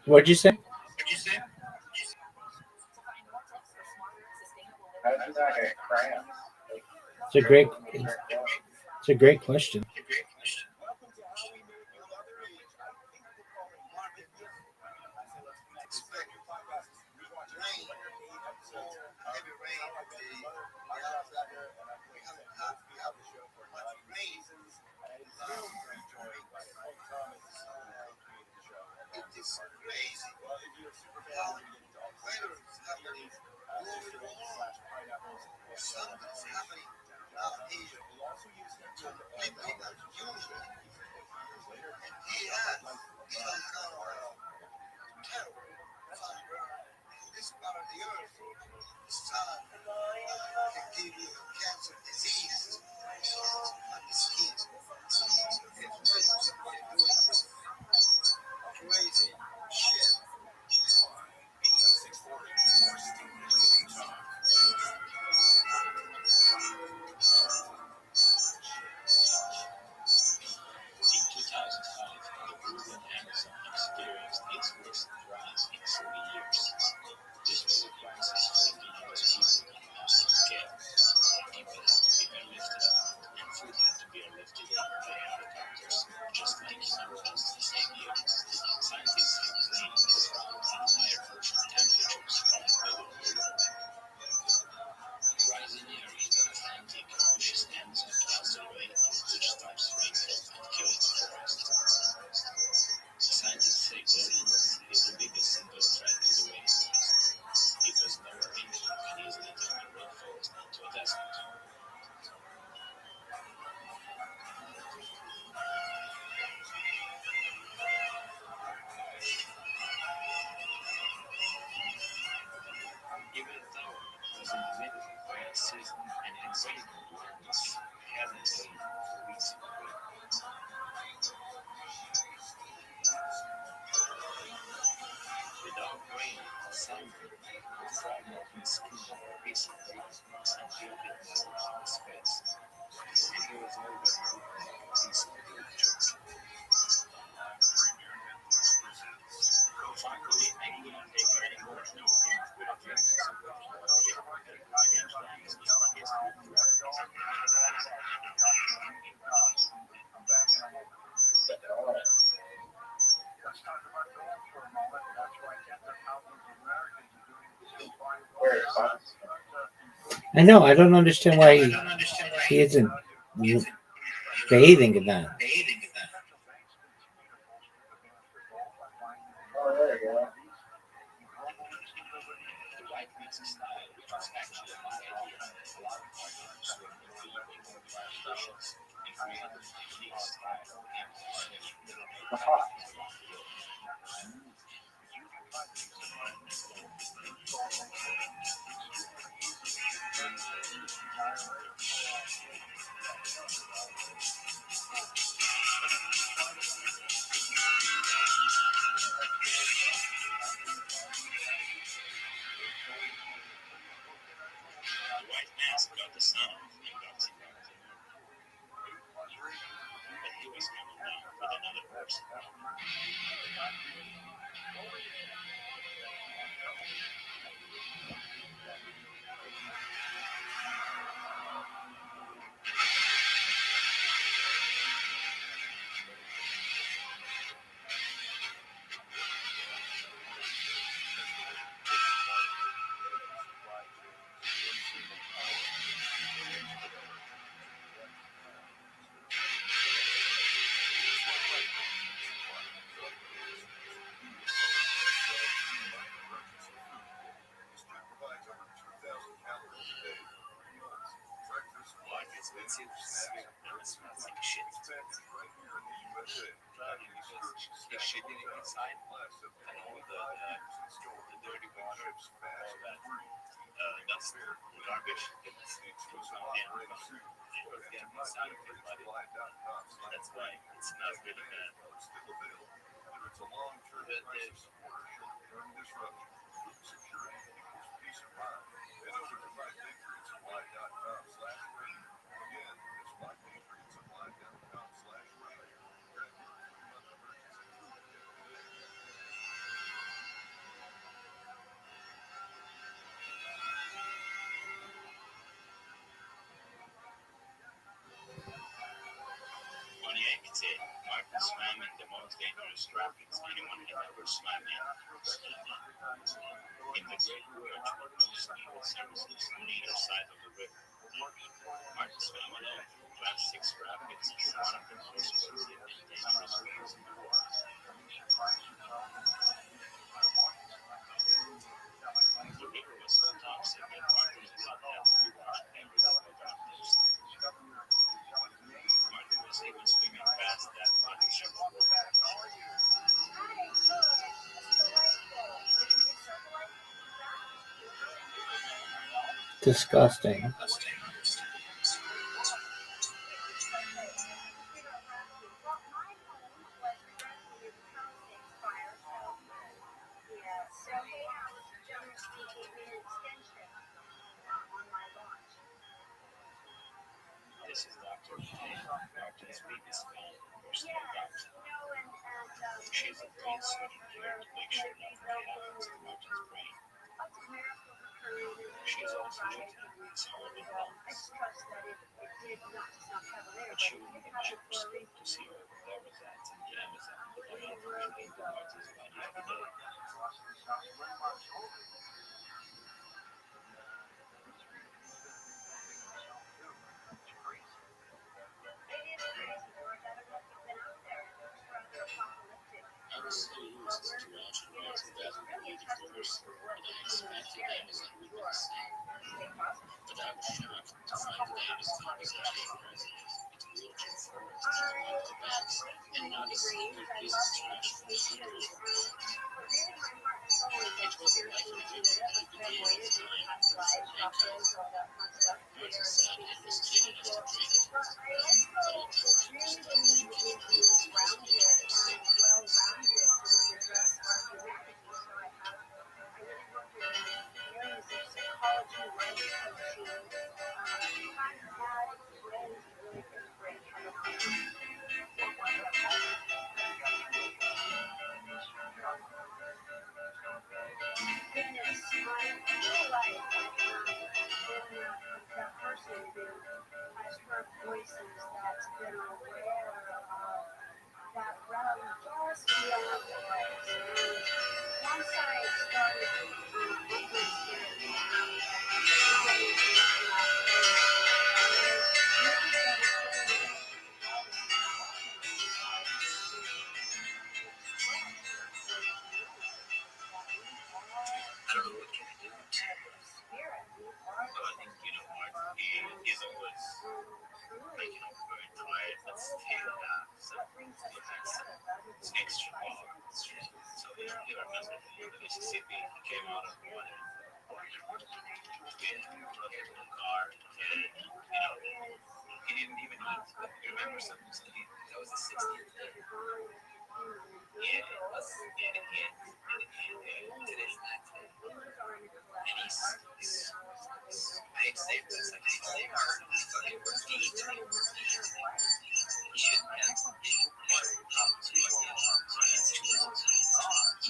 What'd you say? It's a great question. It's crazy. Weather is happening all over the world. Something's happening out here. Completely unusual. And he has some kind of terror from this part of the earth. The sun can give you cancer disease on the skin. It's doing this crazy shit. I know. I don't understand why he isn't bathing in that. They shit in it inside, and all the dirty water, all that dust, garbage that goes down there, goes down inside of your body. That's why it smells really bad. On Yankee, Martin swam in the most dangerous rapids anyone had ever swam in. In the Great Gorge, most naval services on either side of the river. Martin swam alone, class 6 rapids, one of the most explosive and dangerous rivers in the world. The river was so toxic that Martin did not have to be washed every day by doctors. Martin was even swimming past that much. Disgusting. This is Dr. Martin's biggest fan, personal doctor. She's a brain surgeon here to make sure nothing happens to Martin's brain. She's also treating his heart and lungs. But she will need a microscope to see all the parasites and germs that are infiltrating into Martin's body every day. I was so used to watching Martin battle creative doors that I expected Amazon would be the same. But I was shocked to find that Amazon was actually present. It watching forwards through the bags and not a single piece of trash from the shoulders. It wasn't like we did at the beginning of time. Martin said it was clean enough to drink, but I told him to stop drinking it because it was making him sick. I don't know what can I do. I think, Martin, he's always very tired, but still has some extra power and strength. So he remember in Mississippi, he came out of water with a car, and he didn't even eat. But you remember something? That was the 60th day. Yeah, it was. And today's 9th day. And he's saved us. Like, he saved us. He shouldn't have. He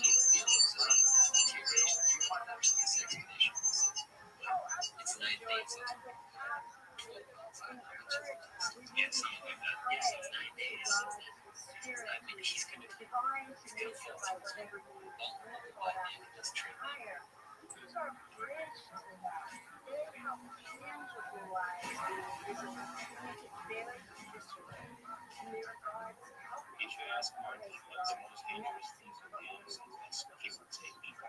needs to be able to deterioration this expedition. It's 9 days. Yeah, something like that. Yes, it's 9 days. I think he's going to still feel whatever but this trip. If you ask Martin what the most dangerous things with the Amazon is, he would say people.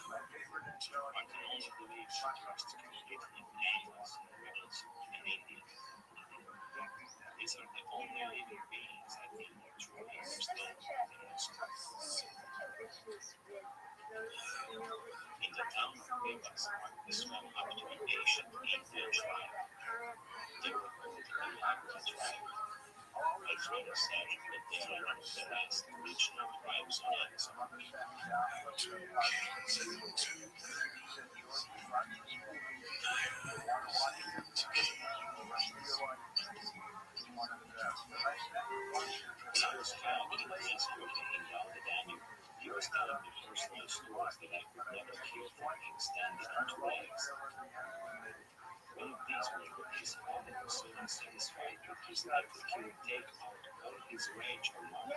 Martin only believes she tries to communicate with animals and rebels and Indians. He These are the only living beings that can truly understand the Moscow. In the town of Bebas, we swam up to an ancient Indian tribe. They were called the Lagua tribe. My friend said that they are one of the last original tribes on Amazon. When I was traveling and walking down the Danube, he was telling me personal stories that I could never hear from him standing on two legs. One of these was that his father was so unsatisfied with his life that he would take out all his rage on mom.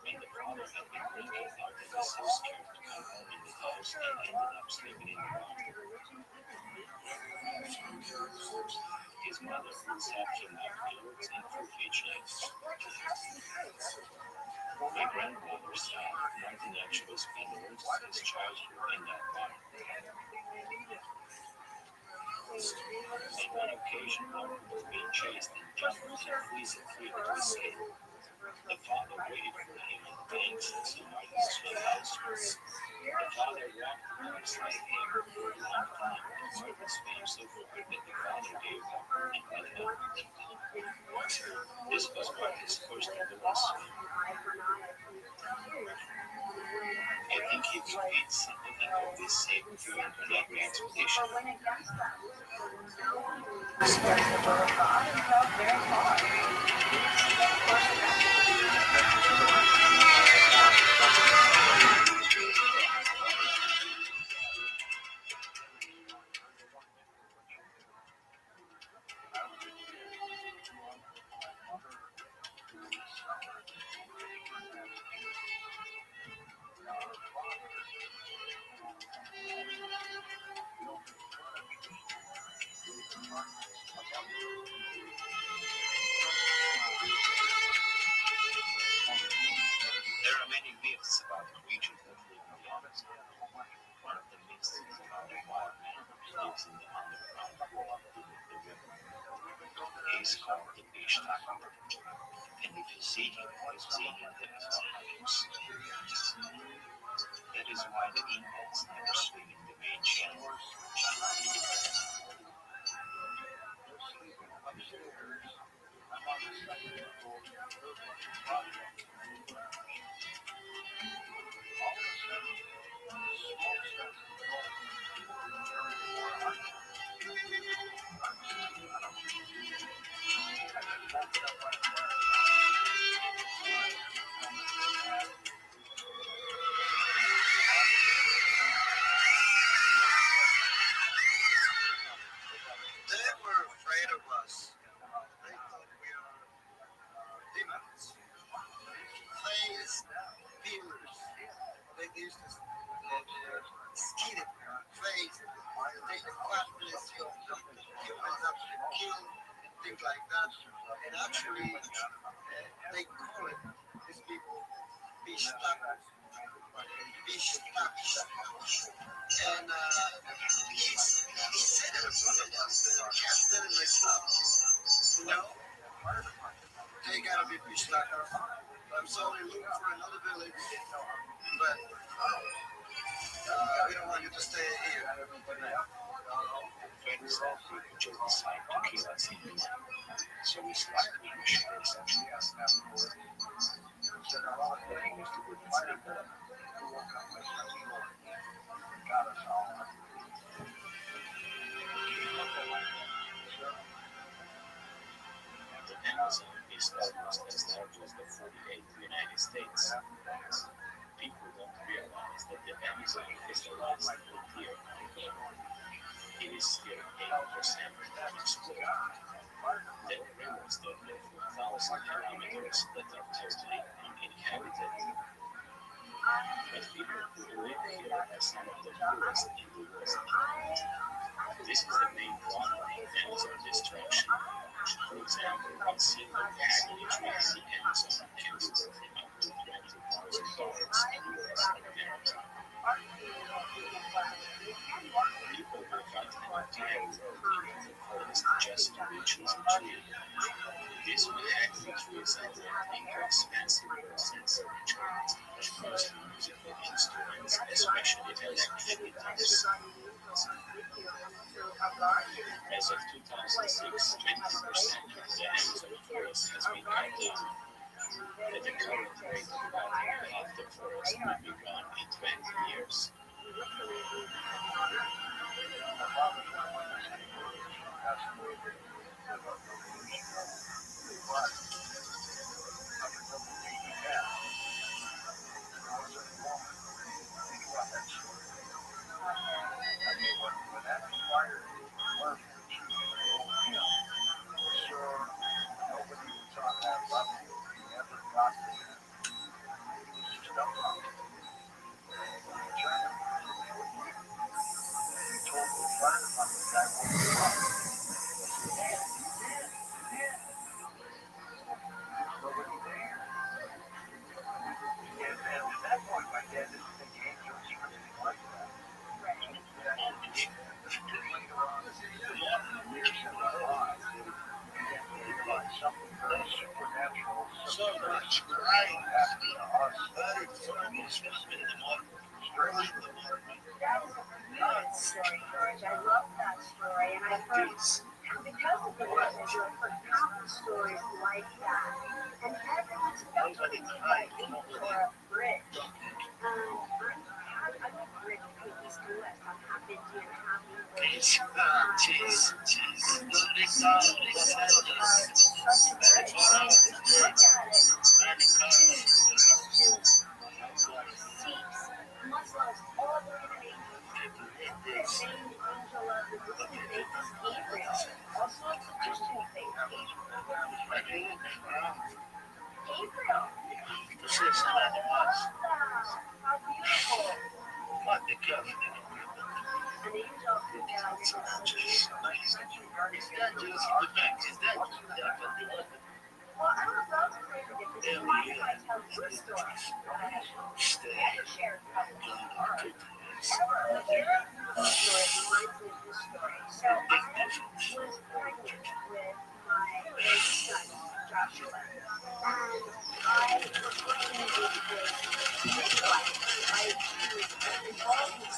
And the father had been drinking out and was so scared to come home in the house and ended up sleeping in the barn. His mother would zap him out clothes and food each night. My grandmother said Martin actually spent most of his childhood in that barn. On one occasion, Martin was being chased and jumped in a freezing creek to escape. The father waited for him on the banks, so Martin swam downstream. The father walked alongside him for a long time, and Martin swam so far that the father gave up and let him. This was Martin's first endurance swim. I think he would eat something that would be safe during an epic expedition. There are many myths about creatures that live in the Amazon. One of the myths is about a wild man who lives in the underground world beneath the river. He is called the fish taco, and if you see him, you see him the house. That is why the Indians never swim in the main channel. They were afraid of us. They thought we were demons. Face peelers. They used to skin it, face, take the fatness of the humans that they kill and things like that. And actually, they call it, these people, fish tacos. Fish tacos. And he said it in front of us. I can't stand it myself. You know? They gotta be fish tacos. I'm sorry, looking for another village. But we don't want you to stay here. Friends said he would just decide to kill us in the night, so we started being short and fast. But he used to go and sleep there. The Amazon is almost as large as the 48th United States. People don't realize that the Amazon is the last frontier on Earth. It is still 80% unexplored. There are rivers that live for 1,000 kilometers that are totally uninhabited. But people who live here are some of the poorest in the world. This is the main problem of Amazon destruction. For example, one single agony tree in the Amazon can be worth up to $20,000 in US or America. People will fight an entire world just choose a tree. This will help reduce avoiding the expensive process which most musical instruments, especially electric guitars. As of 2006, 20% of the Amazon forest has been cut down. At the current rate, about half the forest will be gone in 20 years. Story, George. I love that story, and I've heard because of the news, I've heard countless stories like that. And everyone's wondering about ink or a bridge. I'm a bridge to the East and West. I'm half Indian, half English. Cheese. Look at it. Jews, Christians, Sikhs, Muslims, all believe in angels. The main angel of the movie faith is Gabriel. Also, it's a Christian faith. Gabriel. How beautiful. An angel who well, I would love to play with you. This is why I tell you a story. Never share it with others. Ever. But your story reminds me of this story. So I was pregnant with my big son, Joshua. And I was working with this midwife. I was involved in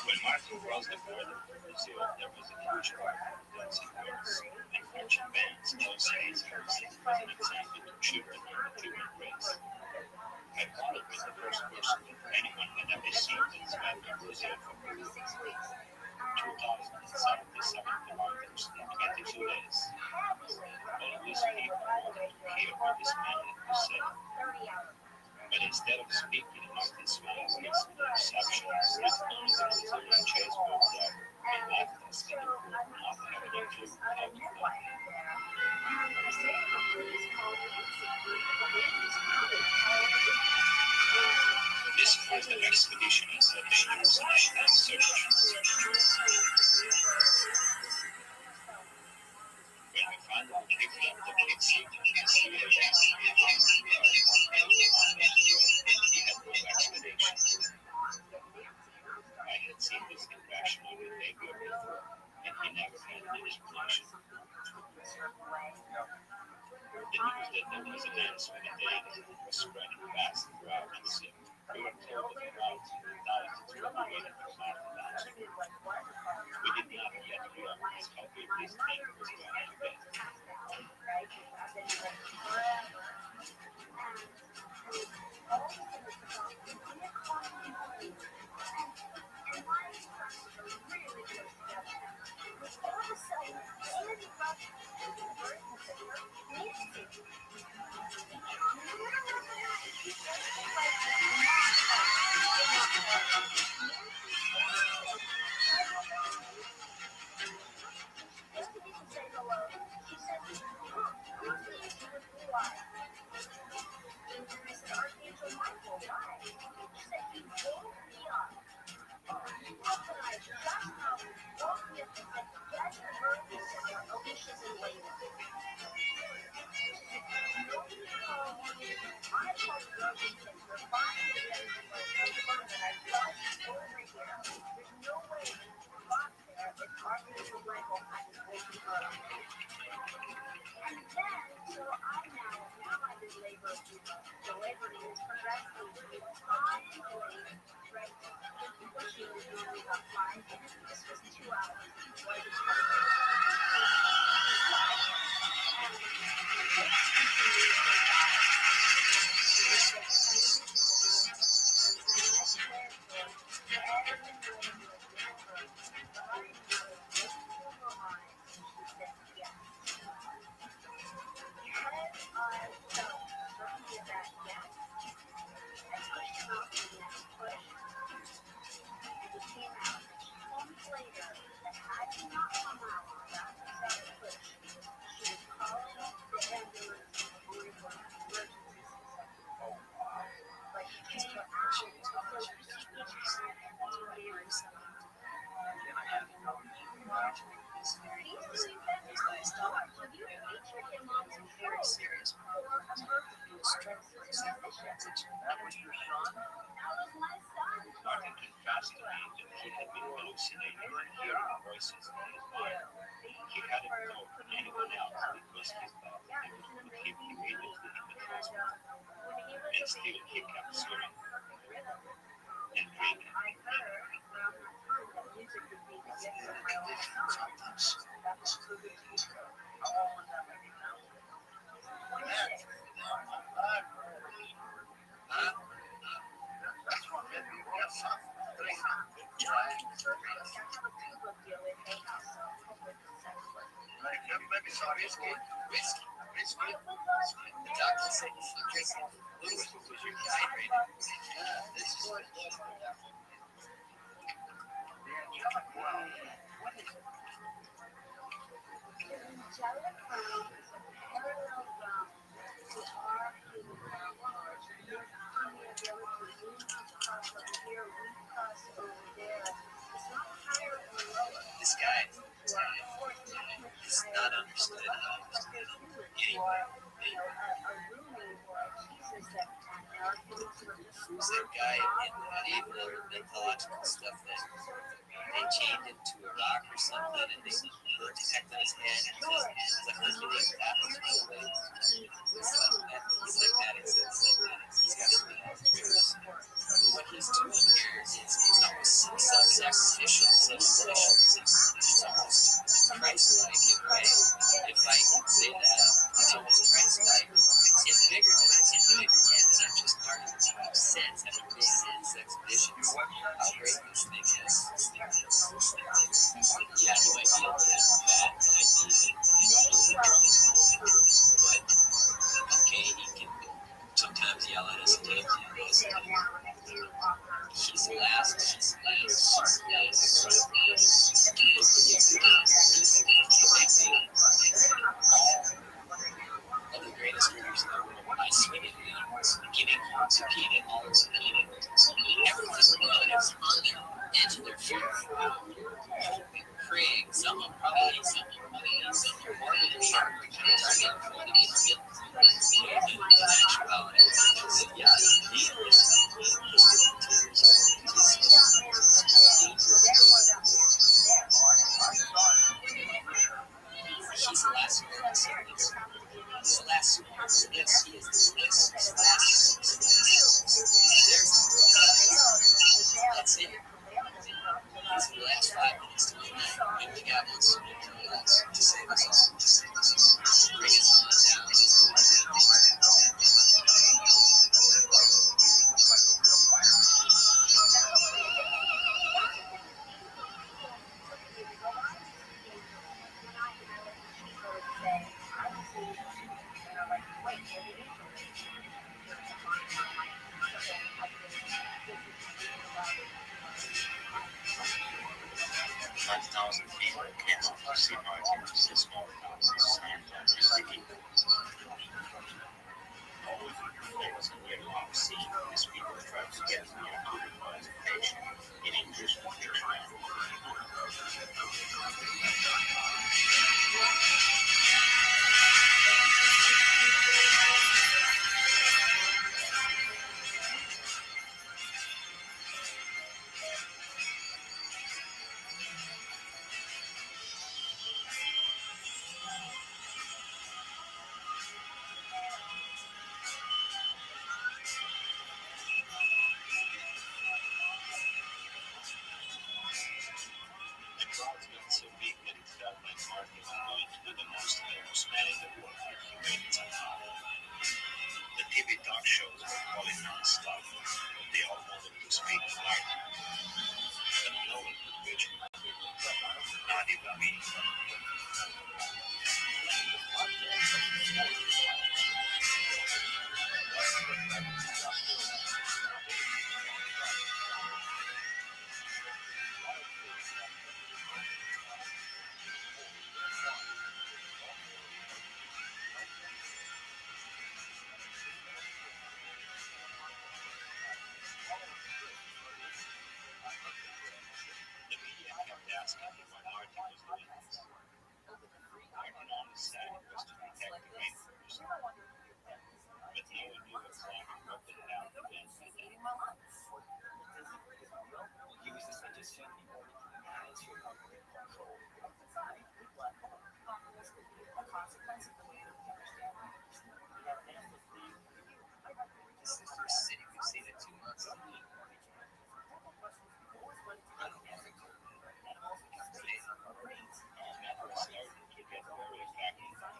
When Martin crossed the border to Brazil, there was a huge party of dancing girls and marching bands. Those days were as an example to children in the Cuban race. I followed with the first person anyone had ever seen described in Brazil for 2,077 kilometers in 22 days. All these people wanted to hear what this man had to say. But instead of speaking of this man's exceptions, this non-Brazilian chessboard player and actors in the group not having a clue how to play. This was an expedition in dangerous and uncertain. When we finally picked up the big signal, he had no explanation. I had seen this interaction on the day before, and he never had an explanation. The news that there was a dance with a date was spreading fast throughout the city. We were told that about 2,000 were waiting for Martin downstream. We did not yet realize This guy is not understood anywhere. Who's that guy in medieval mythological stuff that they chained him to a rock or something and they put a tech on his head and just like this video happens right away. He's like that, except he's got some triggers. What he's doing here is almost self-sacrificial. It's almost Christ-like in a way. If I can say that, it's almost Christ-like. It's bigger than I can do it again, and I'm just part of the sense after being in these expeditions how great this thing is. Yeah, you might be able to that, but okay, he can sometimes yell at us, sometimes yell at us. She's last. One of the greatest readers in the world, I swing it now, giving zucchini, all the zucchini. Everyone's good is on their edge of their feet, hoping, praying, some are probably morbidly sharp, trying to get guilt. She's the last one. He's the last one. Yes, he is the last. This is the first city we've seen in 2 months.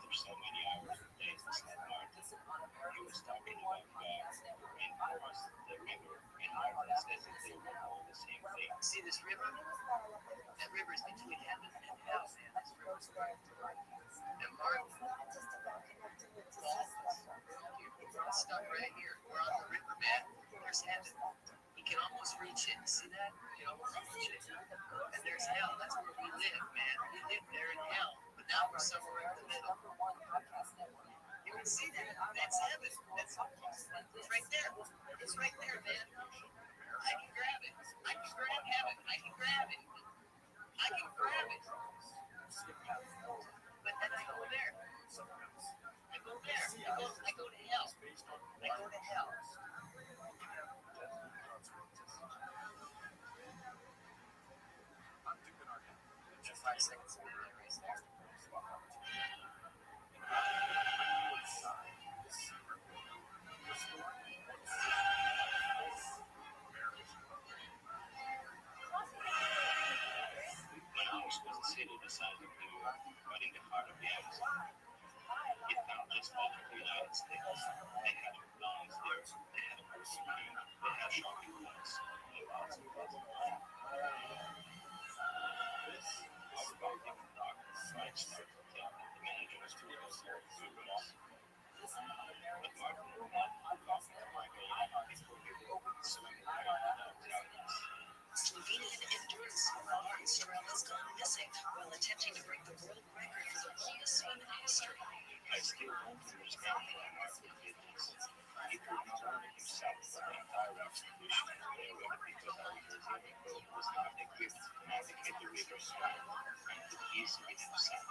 There's so many hours a day. He was talking about rainforest, the river, and Martins as if they were all the same thing. See this river? That river is between heaven and hell, man. This river. And Martin, it's stuck right here. We're on the river, man. There's heaven. You can almost reach it. See that? You can almost reach it. And there's hell. That's where we live, man. We live there in hell. But now we're somewhere in the middle. You can see that. That's heaven. It's right there. It's right there, man. I can grab it. I can grab heaven. I can grab it. I can grab it. But then I go there. I go there. I go to hell. I go to hell. Just 5 seconds of the race there. Manaus was a city the size of New York, but in the heart of the Amazon. It found just off the United States. They had McDonald's there, they had a Burger King, they had shopping malls, and lots of places. Our bounding doctor tried to tell the managers to go there to good offer. But Martin would not talk to Michael before he would open so he would Italians. Slovenian endurance swimmer Martin Storm has gone missing while attempting to break the world record for the longest swim in history. I still don't understand why Martin did this. He could not only himself but the entire expedition because our Brazilian boat was not equipped to navigate the river strong and could easily have sunk.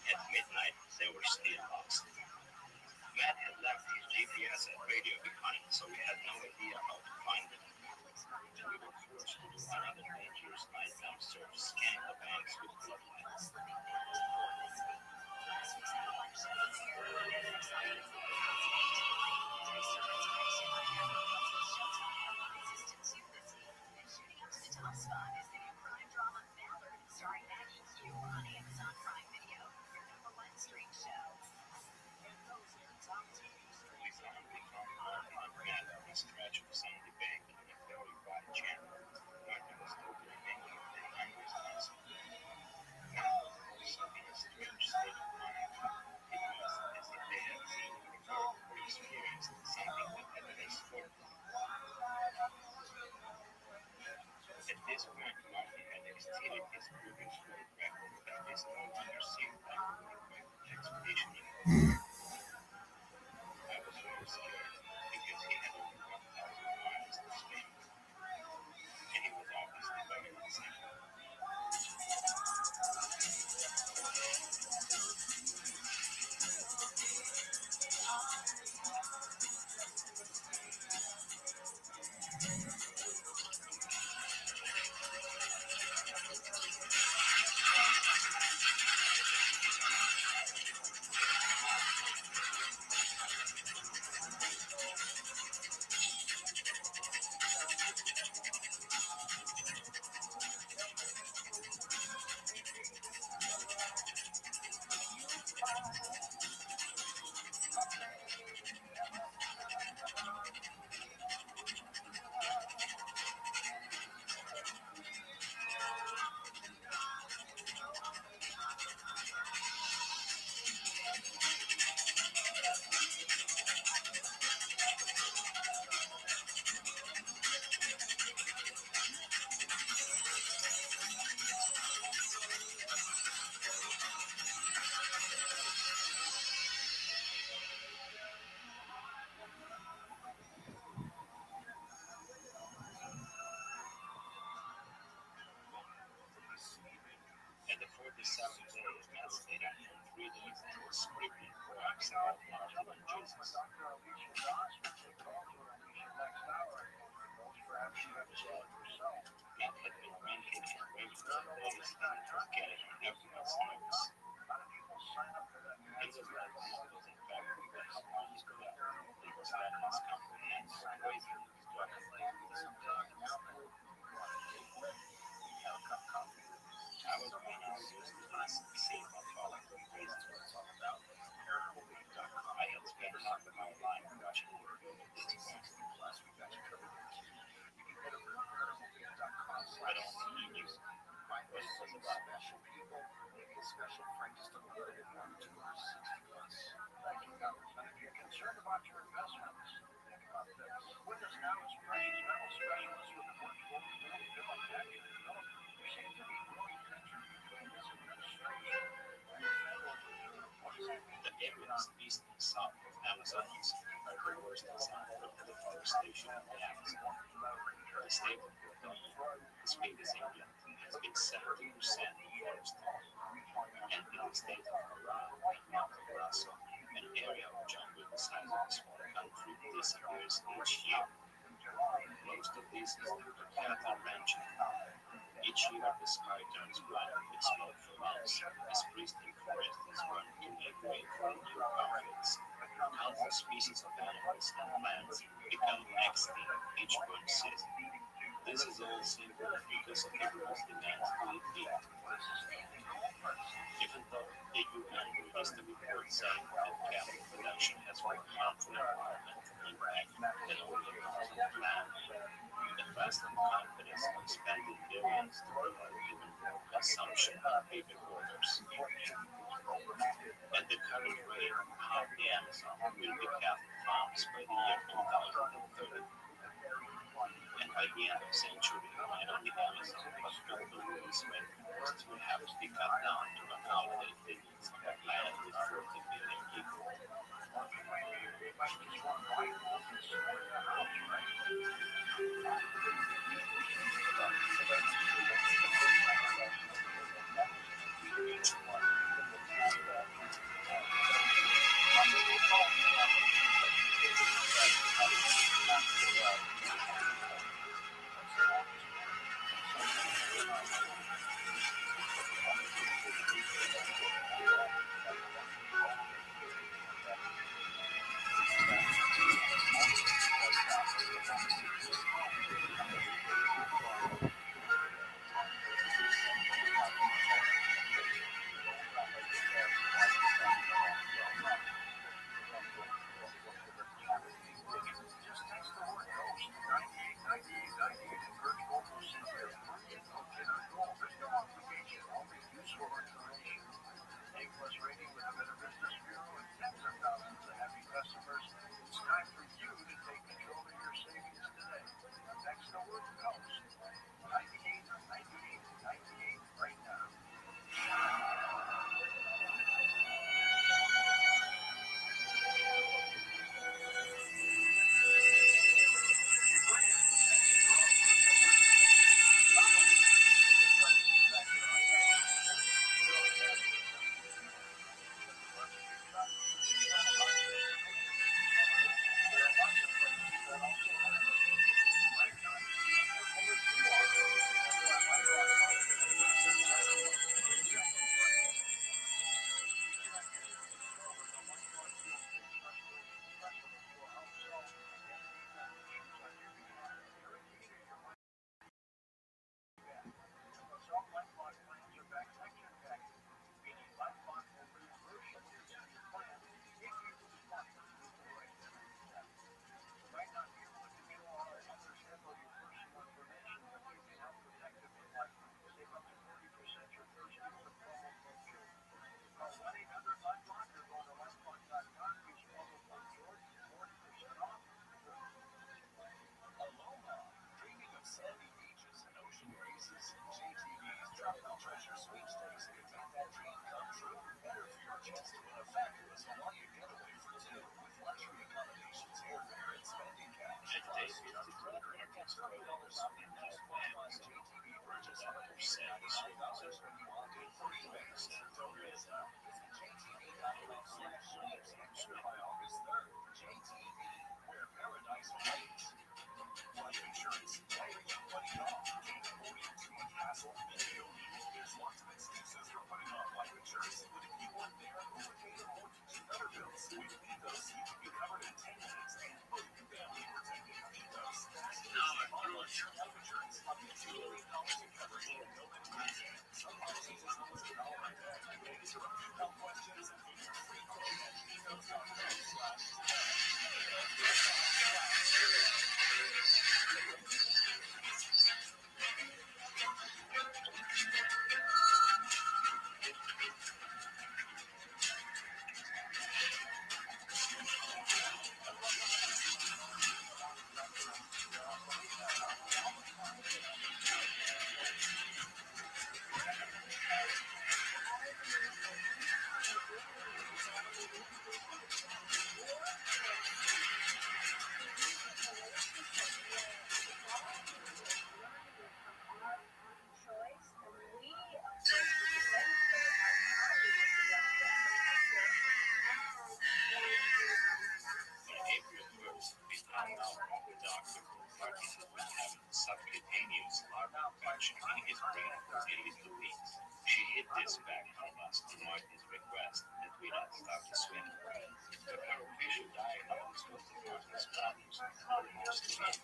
At midnight, they were still lost. Matt had left his GPS and radio behind, so we had no idea how to find them. We were forced to do another dangerous nighttime search, scanning the banks with floodlights. Stretch of sandy bank in a very wide channel. Martin was totally thinking of the hungry spots. Now, also in a strange state of mind, it was as if they had seen, heard, or experienced something that had transformed them. At this point, Martin had exceeded his previous world record, but this no longer seemed like a worldwide expedition anymore. I was very scared because he had over 1,000 miles to swim, and he was obviously very insane. At the 47th day, Matt stayed up for 3 days and was screaming for Axel, Martin, and Jesus. waiting for days to get it on everyone's nerves. It was like because in fact we got almost put out it was veterans companies crazy drug sometimes. I was one of those seeing my father for reasons what it's all about. I had spent half of my life watching plus we got you covered. I don't see you what it was about special people, special friends to the world and 1, 2, or 60 plus. If you're concerned about your investments, think about this. With us now is precious metal specialist with the portfolio development. There seems to be growing tension between this administration and the Federal Reserve. What does that mean? The areas east and south of Amazon are the worst example of the deforestation of the Amazon. The state of California, as big as England, has been 70% deforested. And in the state of Iran and Mato Grosso, an area of jungle the size of a small country disappears each year. Most of this is the cattle ranching. Each year the sky turns black with smoke from months as pristine forest is burned to make way for new conflicts. Countless species of animals and plants become extinct each burn season. This is all simple because of the world's demands to eat meat. Even though the UN released a report saying that cattle production has more harmful environmental impact than all the animals on the planet, the fast food companies are spending billions to promote even more consumption of baby waters. At the current rate, half the Amazon will be cattle farms by the year 2030. And by the end of the century, not only Amazon, but all the world's rainforests will have to be cut down to accommodate the needs of a planet with 40 billion people. Subcutaneous larval infection in his brain for nearly 2 weeks. She hid this back from us on Martin's request that we not start to swim. But her official diagnosis was that Martin's values are almost immense.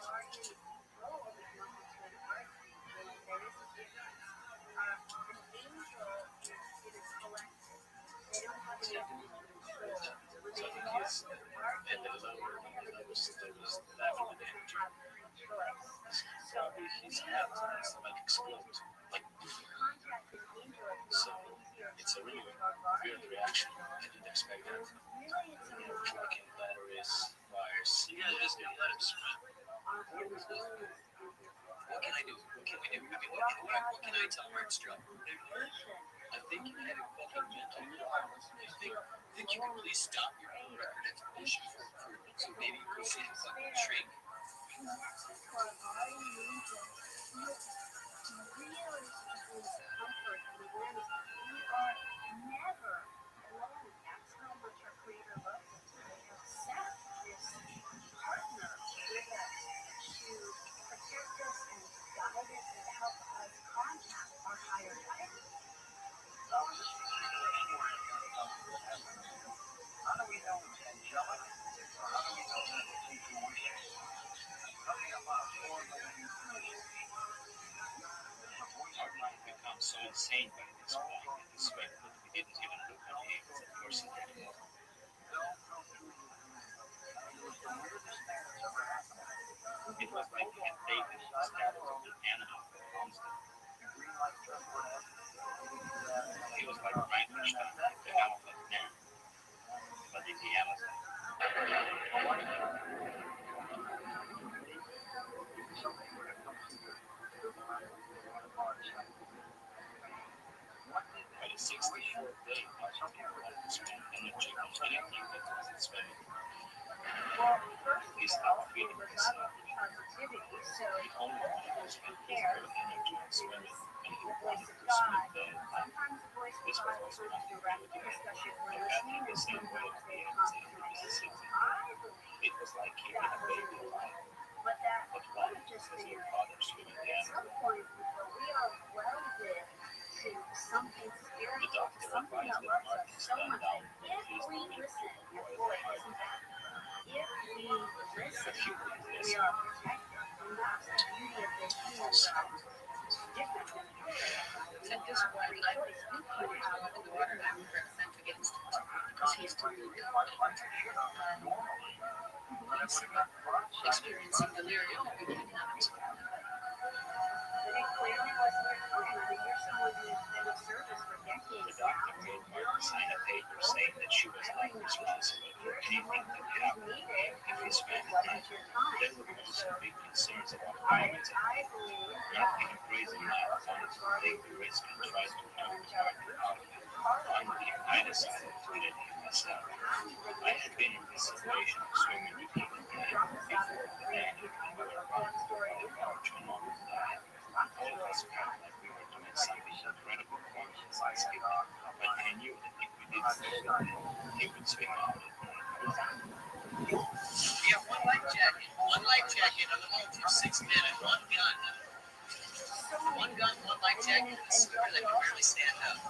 His hands like explode. So it's a really weird reaction. I didn't expect that. Tracking batteries, wires. Yeah, just let him swim. What can I do? What can we do? What can I tell Markstrom? I think you had a fucking mental block. I think you can please stop your own record exposition so maybe you can see the fucking shrink. So insane by this point in the sweat that we didn't even look at him as a person anymore. It was like he had taken the status of an animal for a monster. He was like Frankenstein, the elephant man, but in the Amazon. By the 64th day, Martin wanted to spend energy on anything that wasn't swimming. He stopped feeding himself. He only wanted to spend physical energy on swimming, and he wanted to swim the whole time. This was also nothing to do with it. He had the same way at the Amazon in Mississippi. It was like keeping a baby alive. But why does your father swim in the Amazon? The doctor advised that Martin stand down and please the people who are the heart. A few days later, At this point, I was in the water and I would represent against him because he's too weak. Experiencing delirium, we kidnapped. the doctor made Martin sign a paper saying that she was not responsible for anything that happened to him if he swam at night. There were also big concerns about pirates at night. Not being a crazy man wanted to take the risk and try to talk Martin out of it. Finally, I decided to let him myself. I had been in this situation of swimming with him before the day we were around the barge when Mom died. All of us felt like we were doing something incredible for him besides skipping, but I knew that if we didn't go with him, he would swim out at night. Yeah, one life jacket on the boat for 6 men and one gun. One gun, one life jacket, and a skipper that can barely stand up.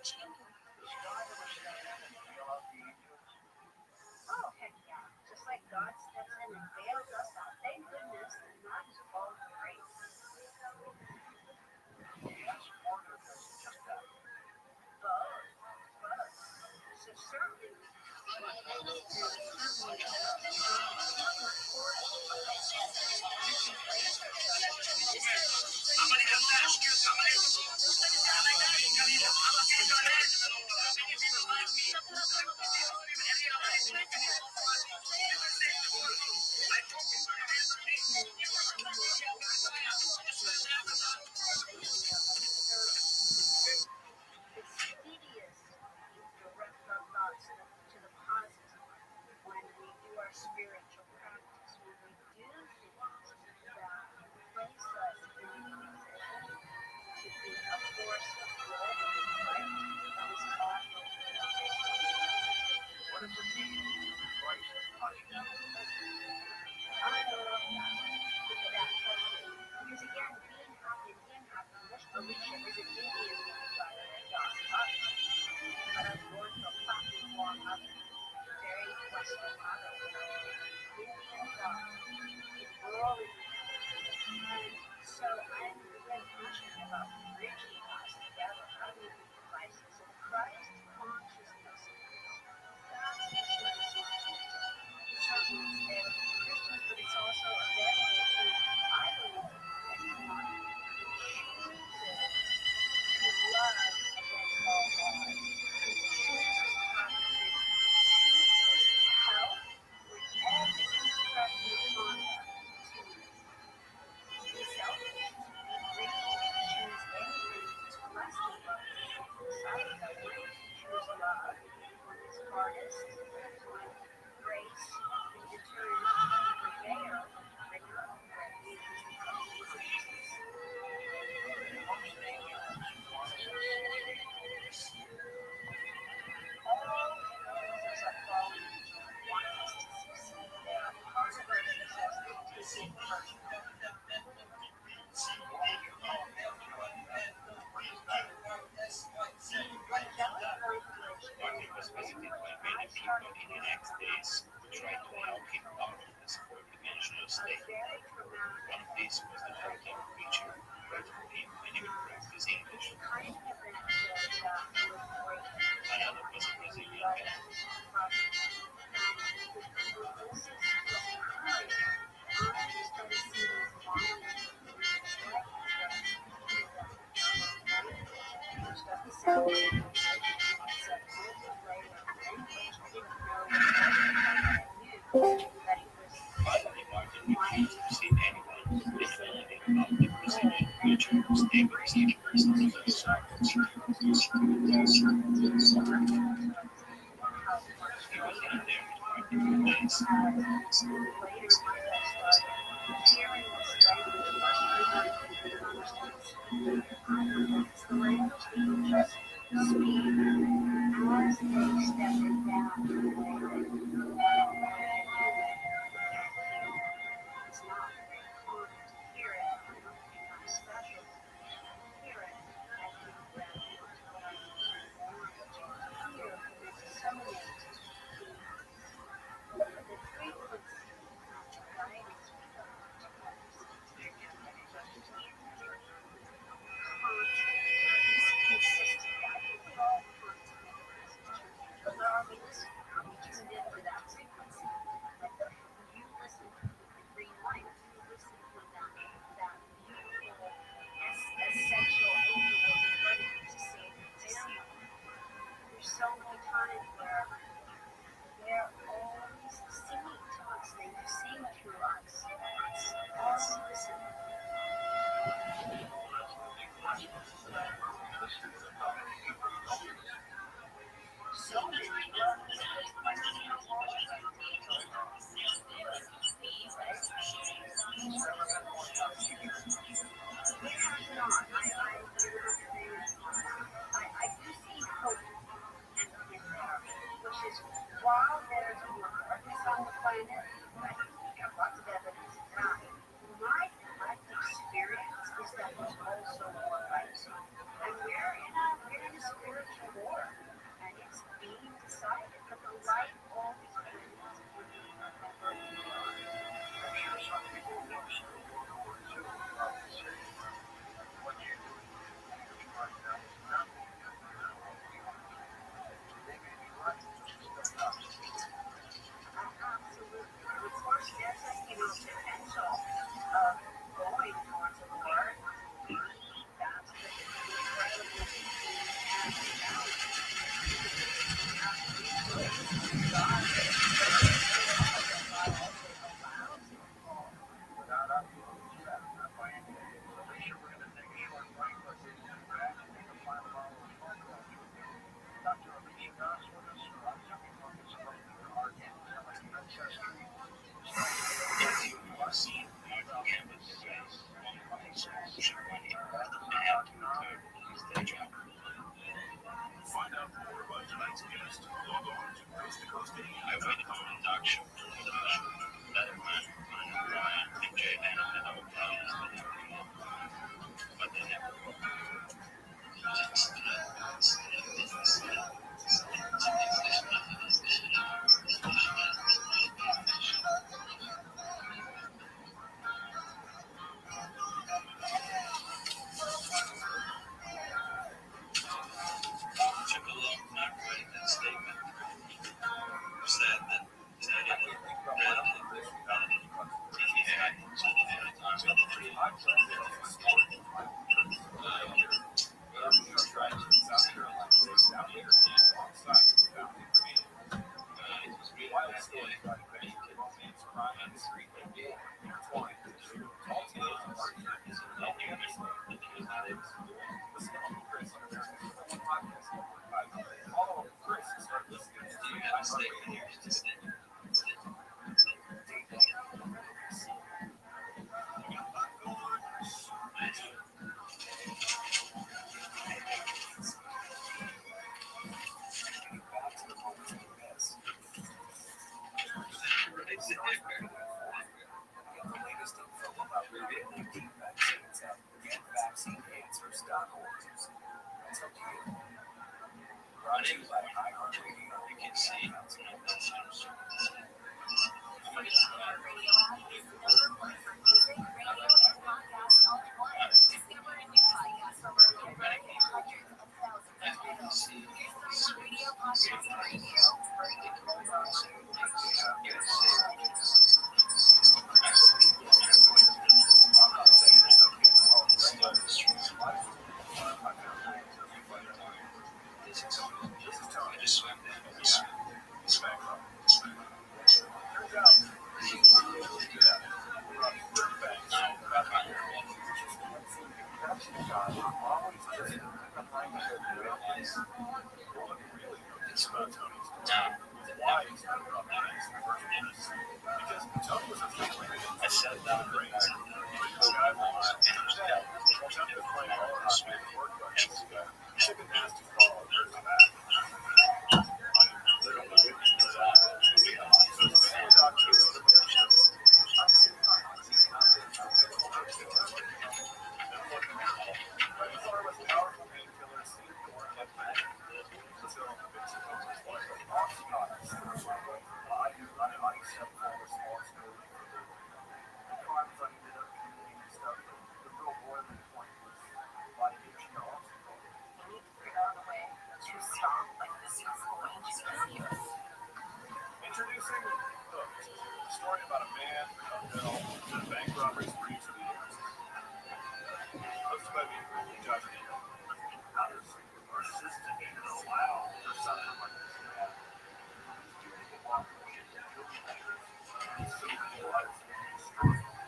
Oh, heck yeah. Just like God steps in and bails us out. Thank goodness. And that is all great. So certainly, it's tedious to direct our thoughts to the positive when we do our spiritual practice, when we do things that place us in a position to be a force of good, right? That is awful. I love that question. Because again, being happy and being happy, Bush Alicia is an Indian woman, by the way, God. But I was born to a platform form of very Western mother. Indian God, in rural India. And so I'm very passionate about bridging us together. How do we be Christ? So the Christ consciousness, that's the certainly it's there for Christians, but it's also available to, I believe, anyone who chooses to love against all odds, who chooses positivity, who chooses to help with every constructive conduct, to be selfish, to be greedy, to choose anything that's less than love, excited about it, to choose love when it's hardest, when grace can deter and prevail, then your own grace becomes resistance. All those that follow want us to succeed. They are part of our success. They take it personally. Martin was visited by many people in the next days who tried to help him out of this four-dimensional state. One of these was the Catholic preacher who prayed for him and even practiced English. Another was a Brazilian man. Finally, Martin refused to see anyone, if only about the Brazilian preacher whose name was He was not there to Martin for days.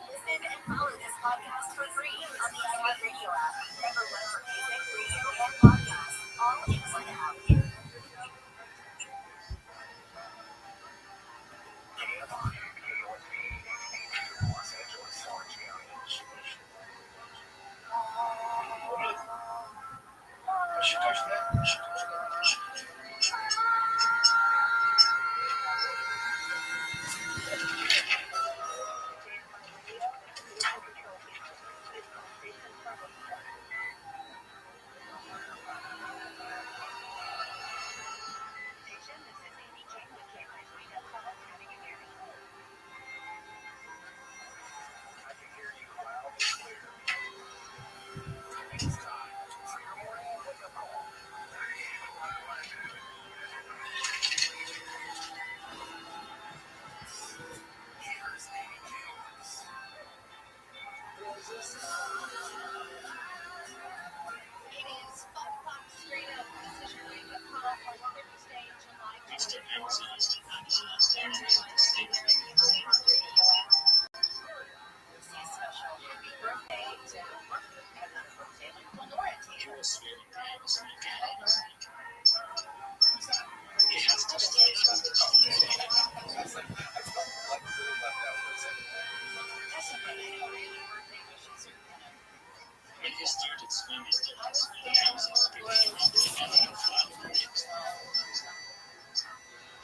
Listen and follow this podcast for free on the iHeartRadio app. Number one for music, radio, and podcasts, all in one app.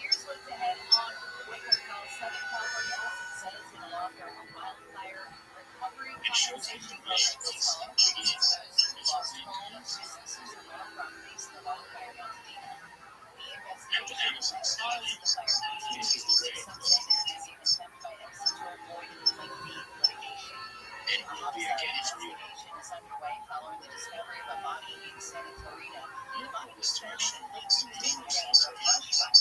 Here's what's ahead on Wake Up Call. Southern California Essence says in a law firm on wildfire recovery compensation program this fall. Lost homes, businesses, and rental properties in the wildfire in Pasadena. The investigation caused the fire continues. Some say this is an attempt by Edison to avoid lengthy litigation. A homicide investigation is underway following the discovery of a body in Santa Clarita. The body was found late Tuesday morning from gunshot.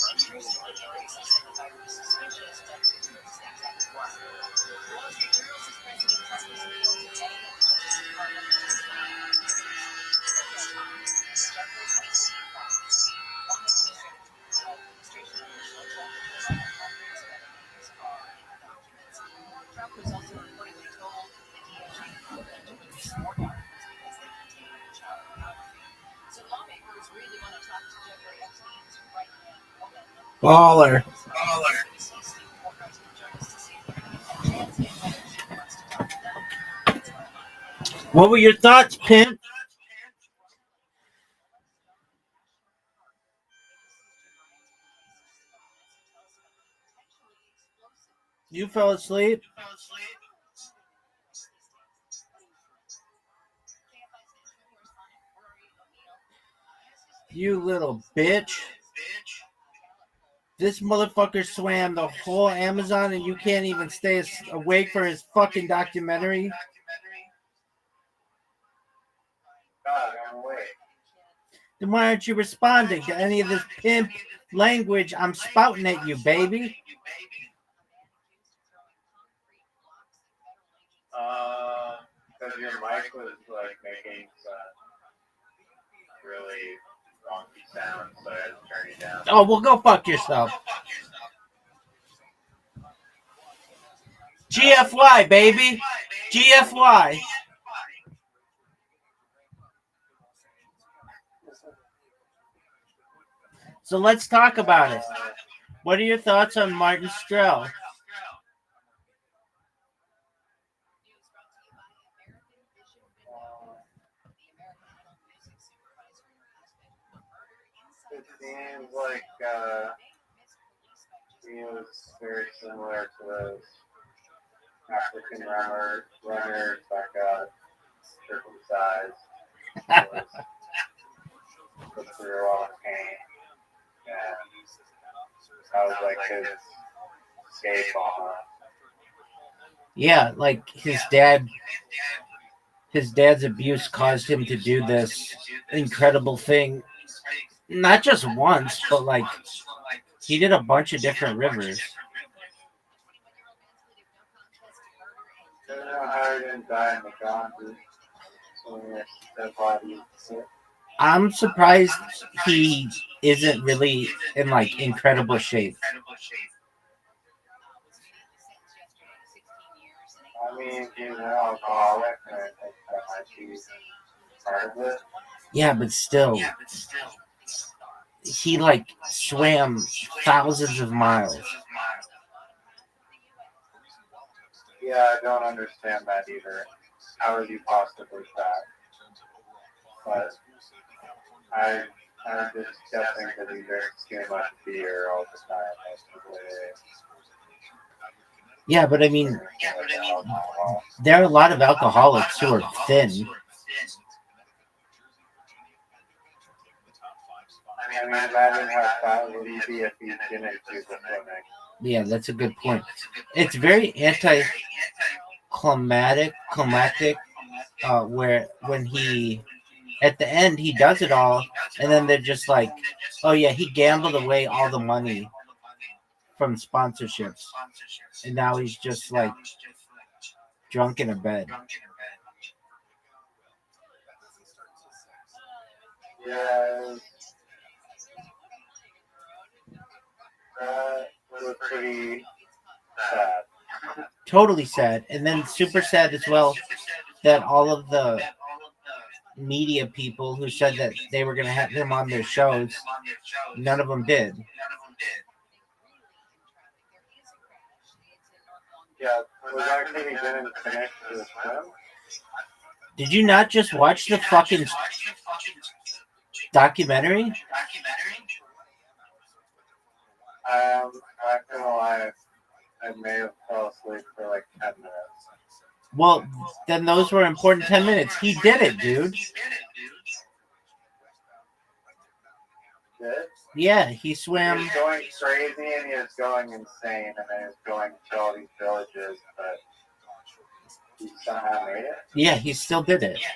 Insurance authorities said the fire was suspicious, but this exact one. Wall Street Journal says President Trump was hailed today at the Justice Department. One administration official told the Department Baller. What were your thoughts, Pimp? You fell asleep? You little bitch. This motherfucker swam the whole Amazon and you can't even stay awake for his fucking documentary? God, I'm awake. Then why aren't you responding to any of this pimp language I'm spouting at you, baby? Because your mic was like making really wonky sounds, so I had to turn you down. Oh, well, go fuck yourself. GFY, baby. GFY. So let's talk about it. What are your thoughts on Martin Strell? It seems like he was very similar to those African runners that got circumcised. Put through a lot of pain. And that was like his escape almost. Yeah, like his dad's abuse caused him to do this incredible thing. Not just once, but like he did a bunch of different rivers. I don't know how he didn't die in the Ganges. Dead body. I'm surprised he isn't really in like incredible shape. I mean, he's an alcoholic, and I think that might be part of it. Yeah, but still, he like swam thousands of miles. Yeah, I don't understand that either. How are you possibly fat? But I'm just guessing that he drinks too much beer all the time. Yeah, but I mean, there are a lot of alcoholics who are thin. I mean, imagine how fat would he be if he didn't do the swimming. Yeah, that's a good point. It's very climactic, where when he, at the end, he does it all, and then they're just like, oh yeah, he gambled away all the money from sponsorships, and now he's just like drunk in a bed. Yeah, that was pretty sad. Totally sad, and then super sad as well that all of the media people who said that they were going to have him on their shows, none of them did. Yeah, was actually he didn't finish the swim. Did you not just watch the fucking documentary? I'm not gonna lie, I may have fell asleep for like 10 minutes. Well, then those were important 10 minutes. He did it, dude. Did? Yeah, he He swam. was going crazy and he was going insane, and then he was going to all these villages, but he somehow made it. Yeah, he still did it. Yeah.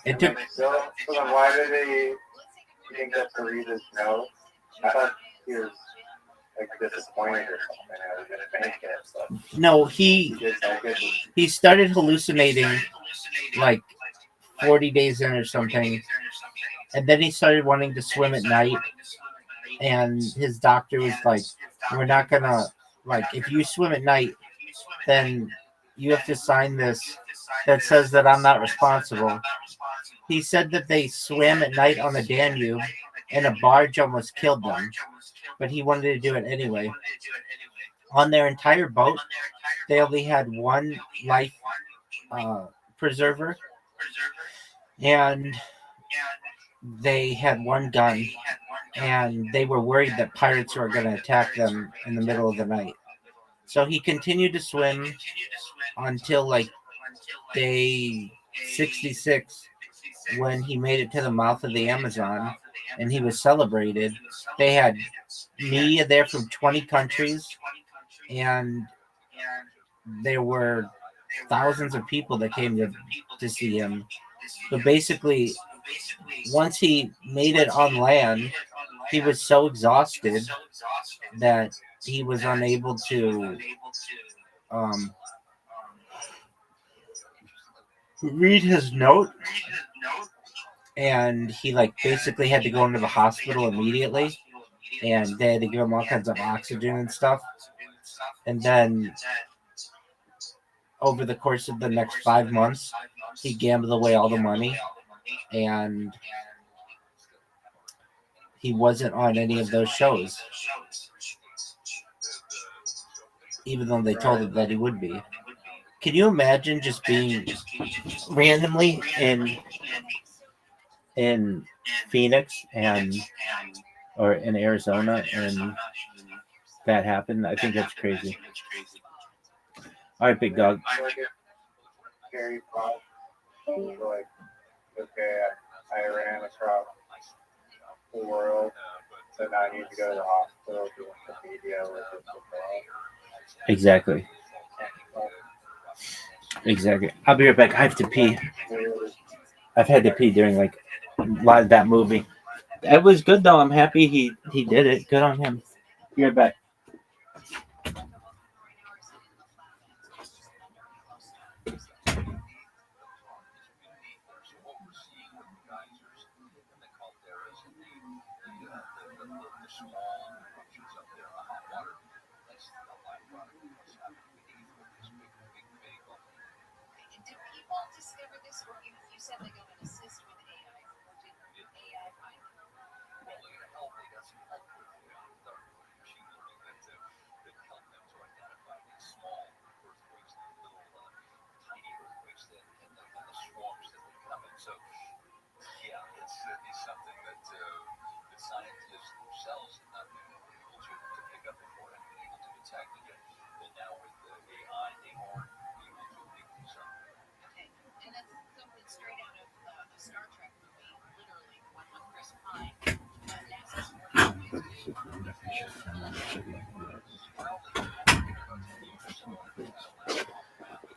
It took. So then why did he didn't get to read his notes? I thought he was like disappointed or something. I was gonna make it, but No, he did no good. he started hallucinating like 40 days in or something, and then he started wanting to swim at night, and his doctor was like, we're not gonna, like, if you swim at night, then you have to sign this that says that I'm not responsible. He said that they swam at night on the Danube and a barge almost killed them, but he wanted to do it anyway. On their entire boat, they only had one life preserver, and they had one gun, and they were worried that pirates were going to attack them in the middle of the night. So he continued to swim until like day 66 when he made it to the mouth of the Amazon and he was celebrated. They had media there from 20 countries, and there were thousands of people that came to see him. But basically, once he made it on land, he was so exhausted that he was unable to read his note, and he like basically had to go into the hospital immediately, and they had to give him all kinds of oxygen and stuff. And then over the course of the next 5 months, he gambled away all the money, and he wasn't on any of those shows, even though they told him that he would be. Can you imagine just being randomly in Phoenix or in Arizona and that happened? I think that's crazy. All right, big dog. Scary thought. Like, okay, I ran across the world, so now I need to go to the hospital to watch the media with the Exactly. I'll be right back. I have to pee. I've had to pee during like a lot of that movie. It was good though. I'm happy he did it. Good on him. Be right back.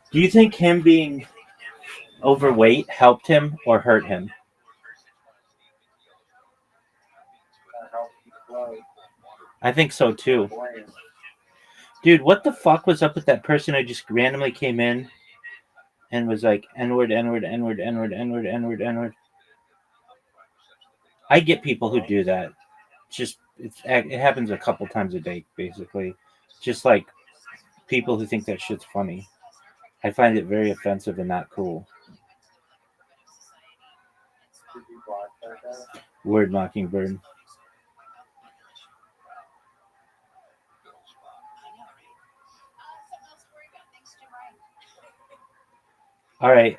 Do you think him being overweight helped him or hurt him? I think so too. Dude, what the fuck was up with that person who just randomly came in and was like, N-word, N-word, N-word, N-word, N-word, N-word, N-word? I get people who do that. It happens a couple times a day, basically. Just like people who think that shit's funny. I find it very offensive and not cool. Word Mockingbird. All right.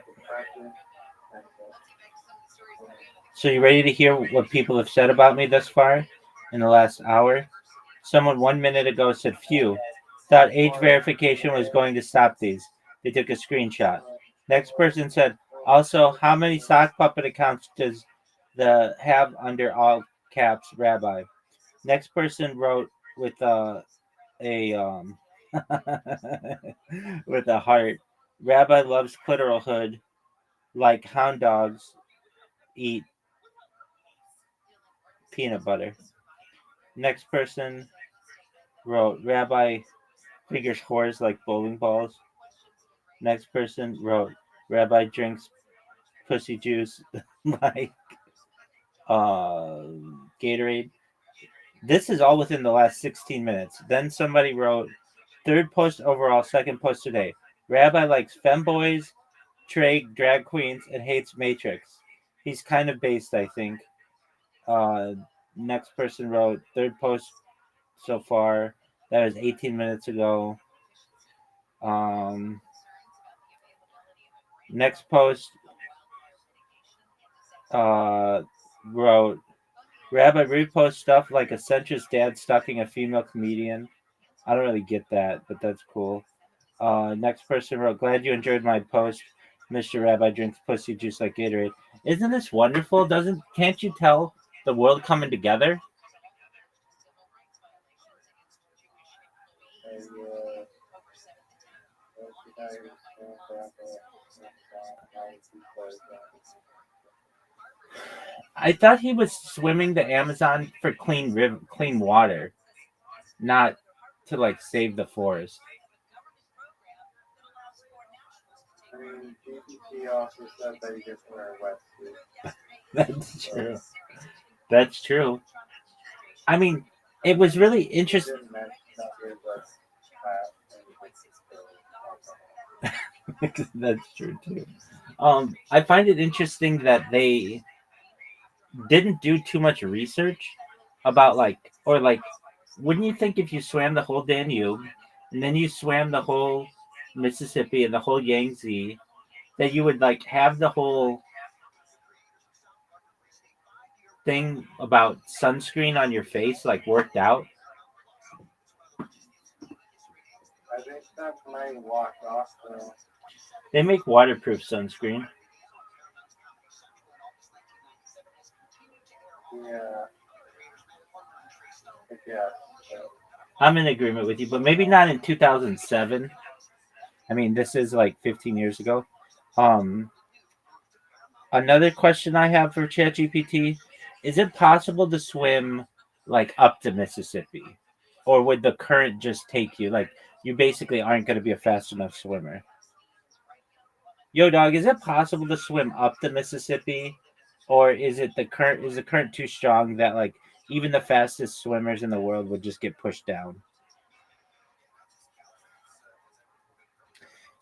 So you ready to hear what people have said about me thus far in the last hour? Someone 1 minute ago said, phew, thought age verification was going to stop these. They took a screenshot. Next person said, also, how many sock puppet accounts does the have under all caps Rabbi? Next person wrote with with a heart. Rabbi loves clitoral hood like hound dogs eat peanut butter. Next person wrote, Rabbi figures whores like bowling balls. Next person wrote, Rabbi drinks pussy juice like Gatorade. This is all within the last 16 minutes. Then somebody wrote, third post overall, second post today. Rabbi likes femboys, drag queens, and hates Matrix. He's kind of based, I think. Uh, Next person wrote third post so far. That was 18 minutes ago. Um, Next post wrote Rabbi repost stuff like a centrist dad stalking a female comedian. I don't really get that, but that's cool. Next person wrote, glad you enjoyed my post. Mr. Rabbi drinks pussy juice like Gatorade. Isn't this wonderful? Can't you tell the world coming together? I thought he was swimming the Amazon for clean water, not to like save the forest. I mean, GPT also said that he gets wear a wetsuit. That's true. That's true. I mean, it was really interesting. Didn't mention that he was That's true too. I find it interesting that they didn't do too much research about wouldn't you think if you swam the whole Danube and then you swam the whole Mississippi and the whole Yangtze that you would like have the whole thing about sunscreen on your face like worked out? I think that might walk off though. They make waterproof sunscreen. Yeah. Yeah. I'm in agreement with you, but maybe not in 2007. I mean, this is like 15 years ago. Another question I have for ChatGPT: is it possible to swim like up the Mississippi, or would the current just take you? Like you basically aren't going to be a fast enough swimmer. Yo, dog, is it possible to swim up the Mississippi, or is it the current? Is the current too strong that like even the fastest swimmers in the world would just get pushed down?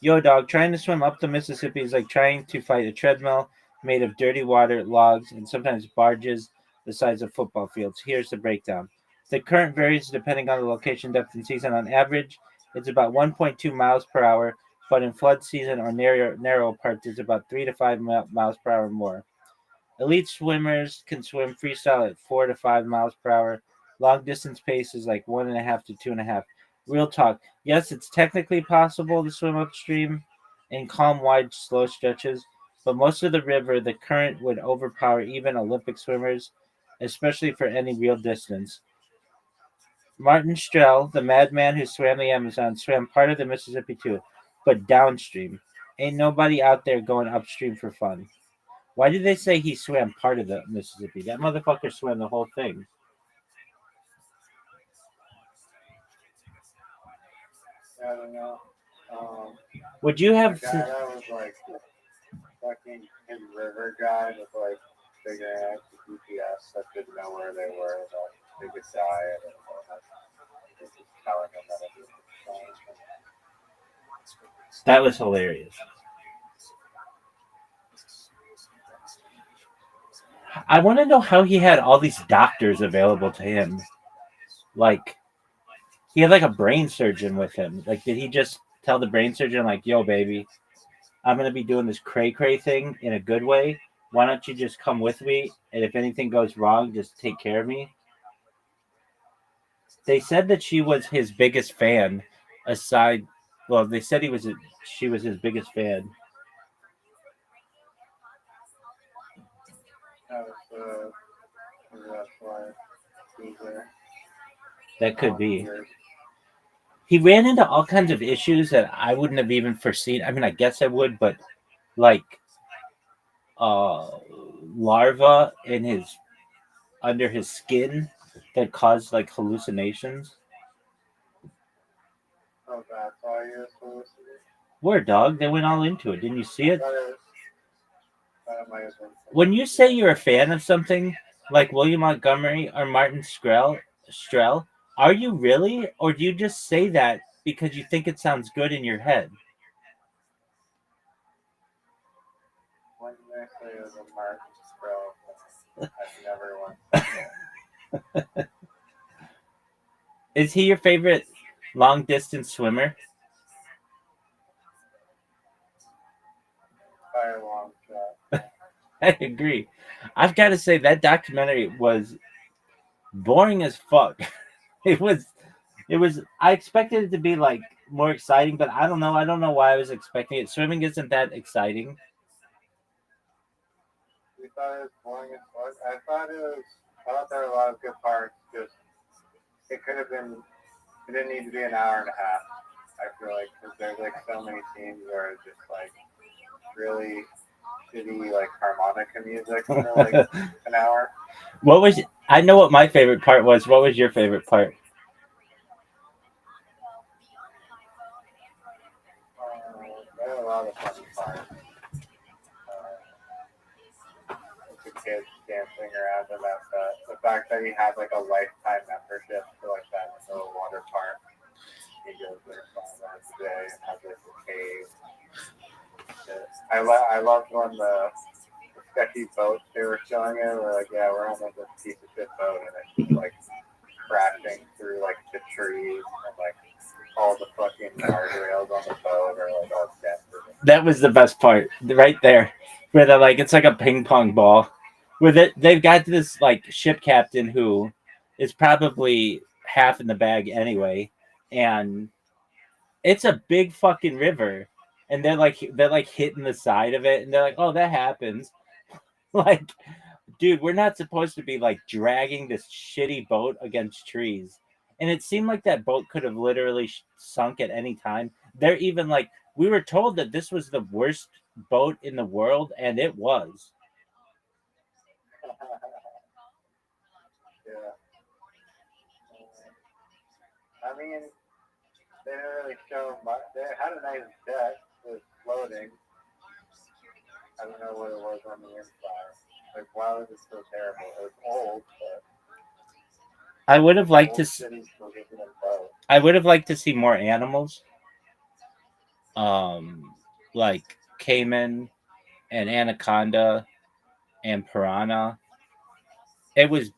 Yo, dog, trying to swim up the Mississippi is like trying to fight a treadmill made of dirty water, logs, and sometimes barges the size of football fields. Here's the breakdown. The current varies depending on the location, depth, and season. On average, it's about 1.2 miles per hour, but in flood season or narrow parts, it's about 3 to 5 miles per hour more. Elite swimmers can swim freestyle at 4 to 5 miles per hour. Long distance pace is like 1.5 to 2.5. Real talk. Yes, it's technically possible to swim upstream in calm, wide, slow stretches, but most of the river, the current would overpower even Olympic swimmers, especially for any real distance. Martin Strel, the madman who swam the Amazon, swam part of the Mississippi too, but downstream. Ain't nobody out there going upstream for fun. Why did they say he swam part of the Mississippi? That motherfucker swam the whole thing. I don't know. Would you have? The guy that was like fucking his river guy with like big ass GPS that didn't know where they were, that they could die, and just telling them that it was That was hilarious. I want to know how he had all these doctors available to him. Like, he had like a brain surgeon with him. Like, did he just tell the brain surgeon, like, yo, baby, I'm going to be doing this cray cray thing in a good way. Why don't you just come with me? And if anything goes wrong, just take care of me. They said that she was his biggest fan aside. Well, they said she was his biggest fan. that's why he's there. That could be. He ran into all kinds of issues that I wouldn't have even foreseen. I mean, I guess I would, but like larva in his under his skin that caused like hallucinations. Oh, that's why you're supposed to be. Word, dog. They went all into it. Didn't you see it? When you say you're a fan of something like William Montgomery or Martin Strel, are you really, or do you just say that because you think it sounds good in your head? Initially, it was a Mark Pro. I've never won. Is he your favorite long distance swimmer? By a long shot. I agree. I've got to say that documentary was boring as fuck. It was. It was. I expected it to be like more exciting, but I don't know. I don't know why I was expecting it. Swimming isn't that exciting. We thought it was boring as fuck. I thought there were a lot of good parts. Just it could have been. It didn't need to be an hour and a half. I feel like because there's like so many scenes where it's just like really shitty like harmonica music for like an hour. What was? I know what my favorite part was. What was your favorite part? There are a lot of funny parts. The kids dancing around him at the fact that he had like a lifetime membership to like that little water park. He goes there 5 hours a day and has like a cave. I loved when the sketchy boats they were showing it. We're like, yeah, we're on like this piece of shit boat and it's just like crashing through like the trees and like all the fucking guardrails on the boat are like all dead. That was the best part, right there, where they're like, it's like a ping pong ball. Where they've got this like ship captain who is probably half in the bag anyway, and it's a big fucking river, and they're like hitting the side of it, and they're like, oh, that happens. Like, dude, we're not supposed to be like dragging this shitty boat against trees. And it seemed like that boat could have literally sunk at any time. They're even like, we were told that this was the worst boat in the world, and it was. Yeah. I mean, they didn't really show much. They had a nice deck with floating. I don't know what it was on the inside. Like, why was it so terrible? It was old, but I would have liked old to. cities were giving them both. I would have liked to see more animals, like caiman and anaconda and piranha. It was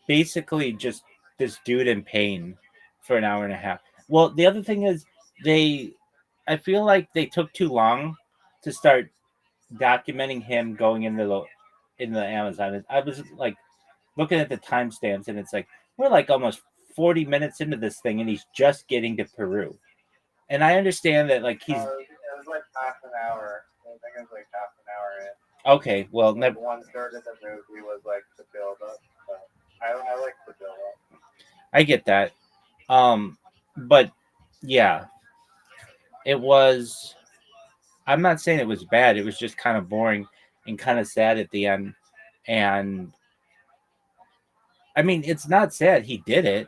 basically just this dude in pain for an hour and a half. Well, the other thing is I feel like they took too long to start documenting him going in the Amazon. I was like looking at the timestamps, and it's like we're like almost 40 minutes into this thing, and he's just getting to Peru. And I understand that like he's It was like half an hour. I think it was like half an hour in. okay. Well, Like 1/3 of the movie was like the build up. But I like the build up. I get that. But yeah, it was. I'm not saying it was bad. It was just kind of boring and kind of sad at the end. And I mean, it's not sad. He did it.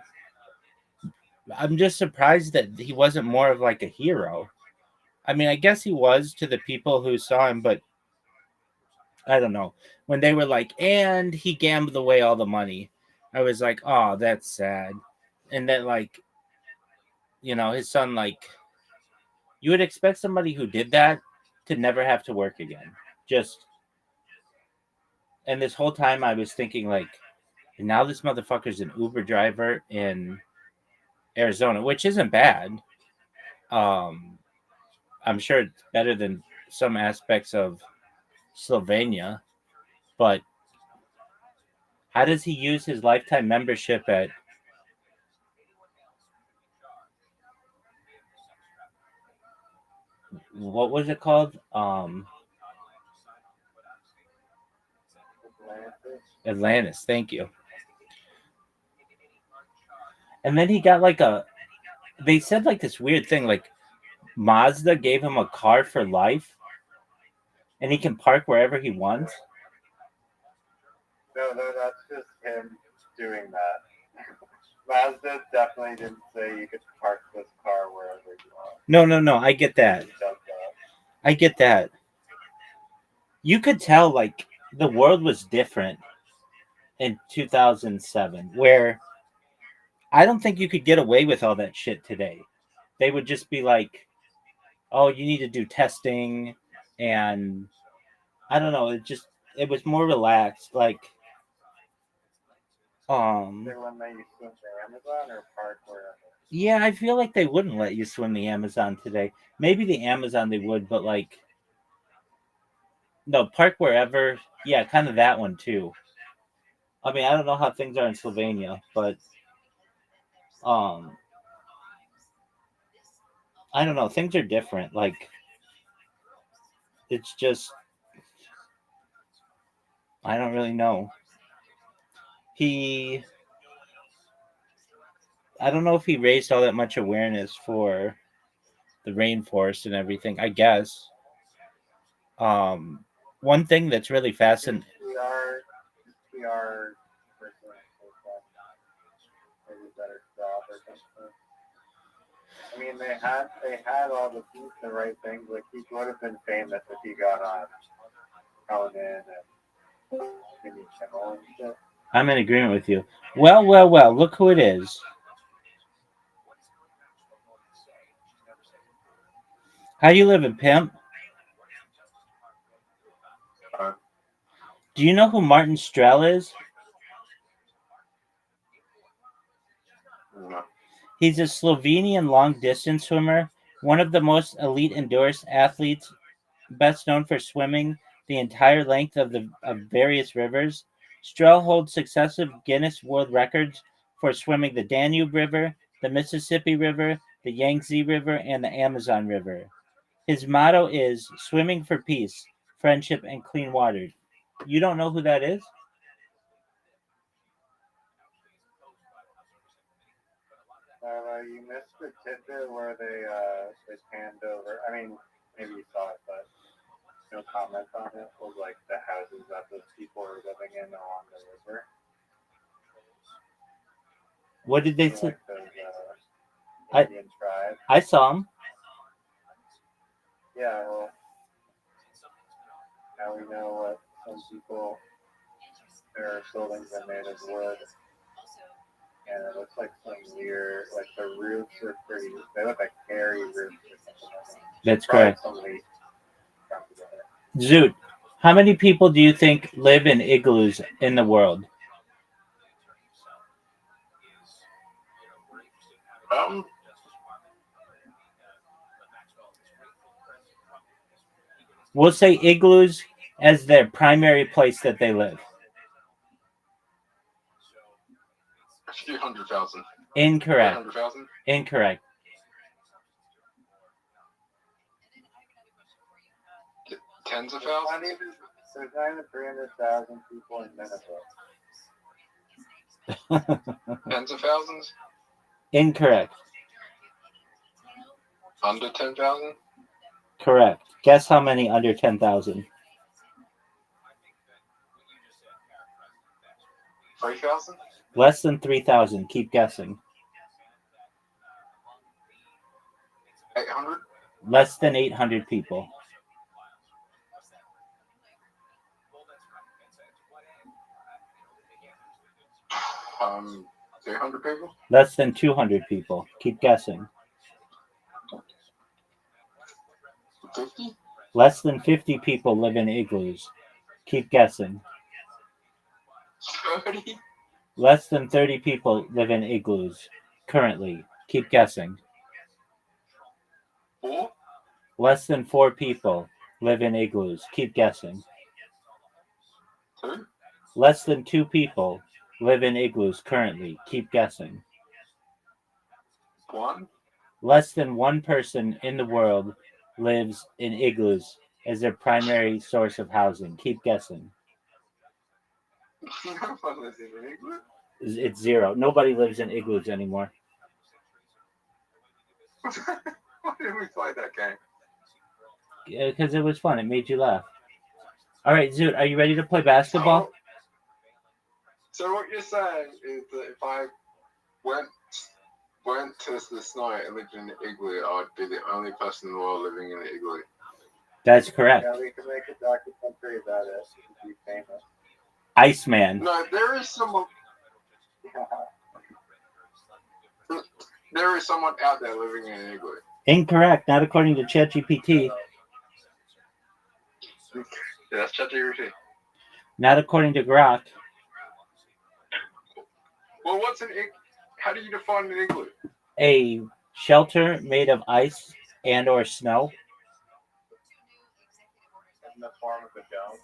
I'm just surprised that he wasn't more of like a hero. I mean, I guess he was to the people who saw him, but I don't know. When they were like, and he gambled away all the money, I was like, oh, that's sad. And then, like, his son, like, you would expect somebody who did that to never have to work again. And this whole time I was thinking, like, and now this motherfucker's an Uber driver in Arizona, which isn't bad. I'm sure it's better than some aspects of Slovenia, but how does he use his lifetime membership at what was it called? Atlantis, thank you. And then he got like they said like this weird thing, like Mazda gave him a car for life and he can park wherever he wants. No, that's just him doing that. Mazda definitely didn't say you could park this car wherever you want. No. I get that. I get that. You could tell like the world was different in 2007, where I don't think you could get away with all that shit today. They would just be like, oh, you need to do testing and I don't know. It was more relaxed. Like, They wouldn't let you swim the Amazon or park wherever. yeah, I feel like they wouldn't let you swim the Amazon today. Maybe the Amazon they would, but like, no, park wherever. Yeah, kind of that one too. I mean, I don't know how things are in Slovenia, but I don't know. Things are different. Like, it's just I don't really know. He I don't know if he raised all that much awareness for the rainforest and everything. I guess. One thing that's really fascinating. PR person maybe better job or something. I mean, they had all the right things. Like he would have been famous if he got on Conan and Jimmy Kimmel and shit. I'm in agreement with you. Well. Look who it is. How you living, pimp? Do you know who Martin Strel is? No. He's a Slovenian long-distance swimmer, one of the most elite endurance athletes, best known for swimming the entire length of various rivers. Strel holds successive Guinness World Records for swimming the Danube River, the Mississippi River, the Yangtze River, and the Amazon River. His motto is "Swimming for peace, friendship, and clean water." You don't know who that is? You missed the tidbit where they panned over. I mean, maybe you saw it, but no comment on it. Was like the houses that those people were living in along the river. What did they say? Like those Indian tribes. I saw him. Yeah, well, now we know what some people, their buildings are made of wood. And it looks like some weird, like the roofs are pretty, they look like hairy roofs or something. That's correct. Somebody Zoot, how many people do you think live in igloos in the world? We'll say igloos as their primary place that they live. A few 100,000. Incorrect. 100,000? Incorrect. Tens of thousands? There's not even 300,000 people in Minnesota. Tens of thousands? Incorrect. Under 10,000? Correct. Guess how many under 10,000? 3,000? Less than 3,000. Keep guessing. 800? Less than 800 people. 300 people? Less than 200 people. Keep guessing. 50? Less than 50 people live in igloos. Keep guessing. 30? Less than 30 people live in igloos currently. Keep guessing. 4? Less than 4 people live in igloos. Keep guessing. 2? Less than 2 people live in igloos currently. Keep guessing. 1? Less than 1 person in the world lives in igloos as their primary source of housing. Keep guessing. No one lives in an igloo? It's 0. Nobody lives in igloos anymore. Why did we play that game? Because it was fun. It made you laugh. All right, Zoot, are you ready to play basketball? So what you're saying is that if I went to this night and lived in an igloo, I'd be the only person in the world living in an igloo. That's correct. Yeah, we can make a documentary about it. It'd be famous. Iceman. No, there is someone. There is someone out there living in an igloo. Incorrect. Not according to ChatGPT. Yeah, that's ChatGPT. Not according to Grok. Well, what's an igloo? How do you define an igloo? A shelter made of ice and or snow. In the form of a dome.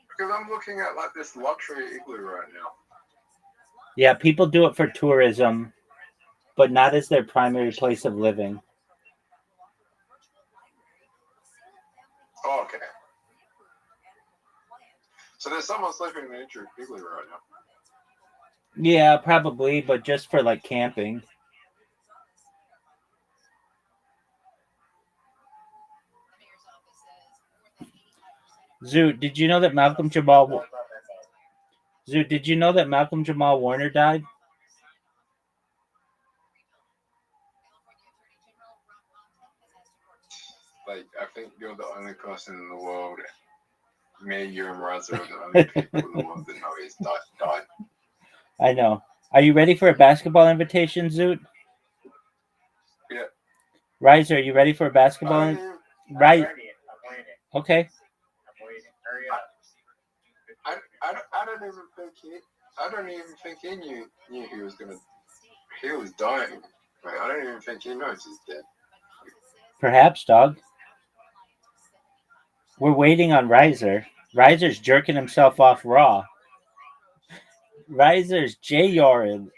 Because I'm looking at like this luxury igloo right now. Yeah, people do it for tourism, but not as their primary place of living. Oh, okay. So there's someone sleeping in an igloo right now. Yeah, probably, but just for like camping. Zoot, did you know that Malcolm Jamal Warner died? Like, I think you're the only person in the world. Me, you, and Raza are the only people in the world that know he's died. I know. Are you ready for a basketball invitation, Zoot? Yeah. Riser, are you ready for a basketball? I'm Right. I'm waiting. Okay. I'm waiting. Hurry up. I don't even think he knew he was gonna. He was dying. Like, I don't even think he knows he's dead. Perhaps, dog. We're waiting on Riser. Riser's jerking himself off raw. Riser's J-Yorin.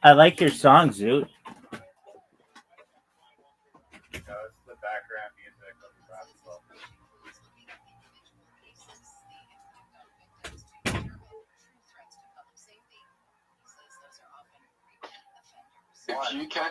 I like your song, Zoot. No, it's the background music of the basketball. If you can,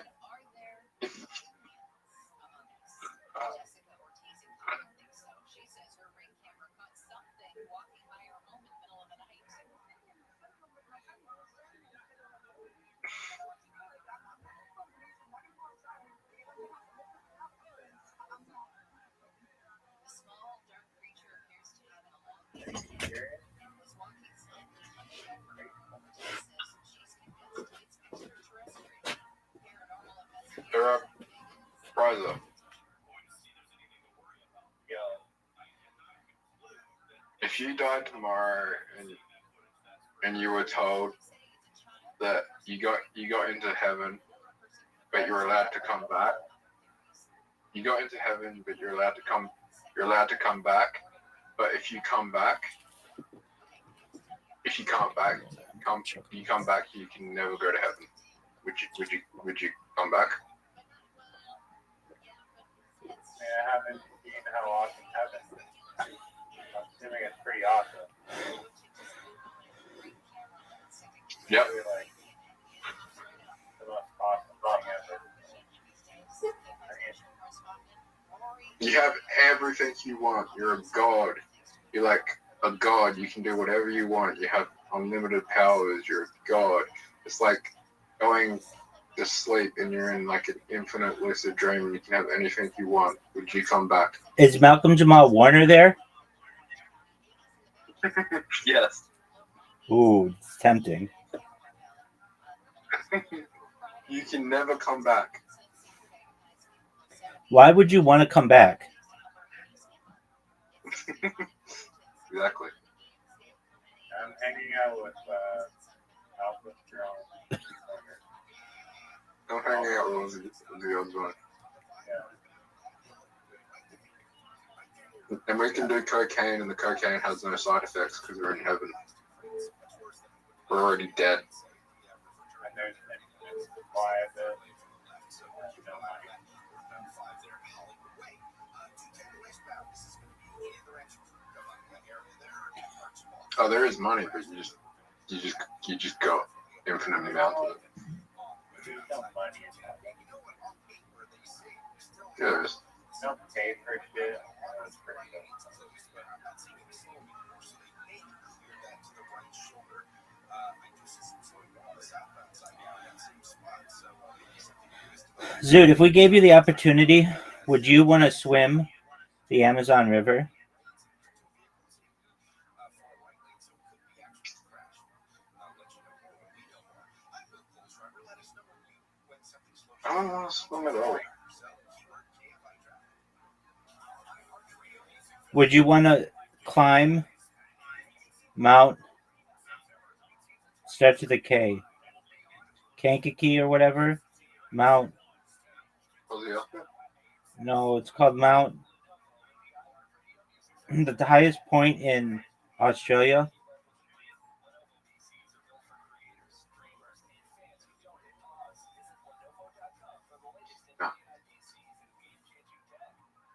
Raza. If you died tomorrow and you were told that you got into heaven, but you're allowed to come back. You got into heaven, but you're allowed to come back. But if you come back, you come back, you can never go to heaven. Would you come back? I haven't seen how awesome heaven is. I'm assuming it's pretty awesome. Yep. Really, like, the most awesome thing ever. You have everything you want. You're a god. You're like a god. You can do whatever you want. You have unlimited powers. You're a god. It's like going to sleep and you're in like an infinite lucid dream and you can have anything you want. Would you come back? Is Malcolm Jamal Warner there? Yes. Ooh, it's tempting. You can never come back. Why would you want to come back? Exactly. I'm hanging out with Alpha Strong. I'm hanging out with the other one. Yeah. And we can do cocaine, and the cocaine has no side effects because we're in heaven. We're already dead. And there's infinite supply of it. No money. Oh, there is money, but you just got infinite amount of it. There's no money in that. Yeah, there is. You don't pay for shit. That's pretty Zoot, if we gave you the opportunity, would you want to swim The Amazon River. I don't want to swim at all. Would you want to climb Mount, start with a K, Kankakee or whatever? Mount, no, it's called Mount, the highest point in Australia.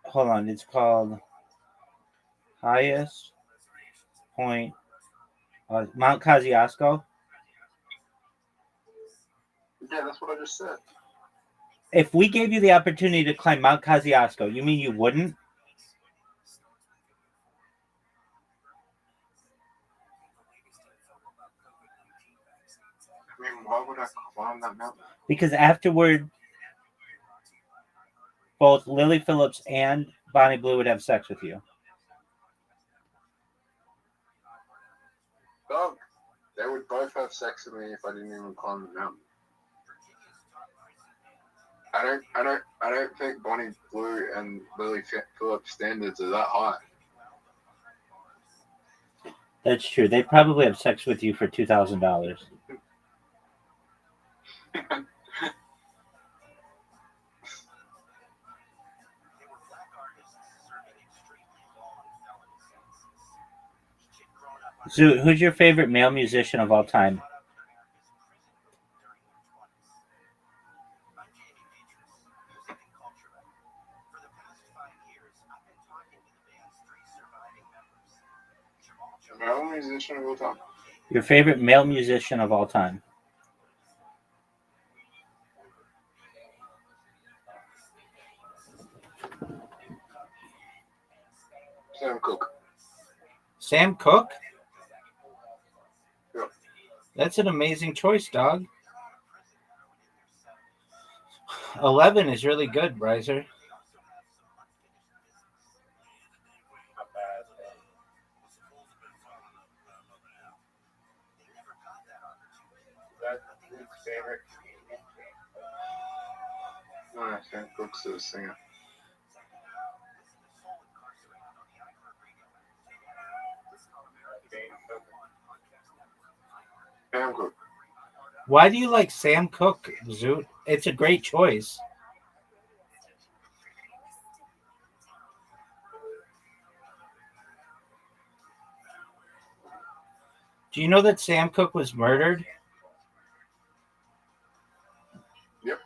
Hold on, it's called highest point, Mount Kosciuszko. Yeah, that's what I just said. If we gave you the opportunity to climb Mount Kosciuszko, you mean you wouldn't? I mean, why would I climb that mountain? Because afterward, both Lily Phillips and Bonnie Blue would have sex with you. Dog, they would both have sex with me if I didn't even climb the mountain. I don't think Bonnie Blue and Lily Phillips standards are that high. That's true. They probably have sex with you for $2,000. So, who's your favorite male musician of all time? Male musician of all time. Your favorite male musician of all time? Sam Cooke. Sam Cooke? Yep. That's an amazing choice, dog. 11 is really good, Bryzer. Favorite? No, Sam Cooke's a singer. Sam Cooke. Why do you like Sam Cooke, Zoot? It's a great choice. Do you know that Sam Cooke was murdered? Yep.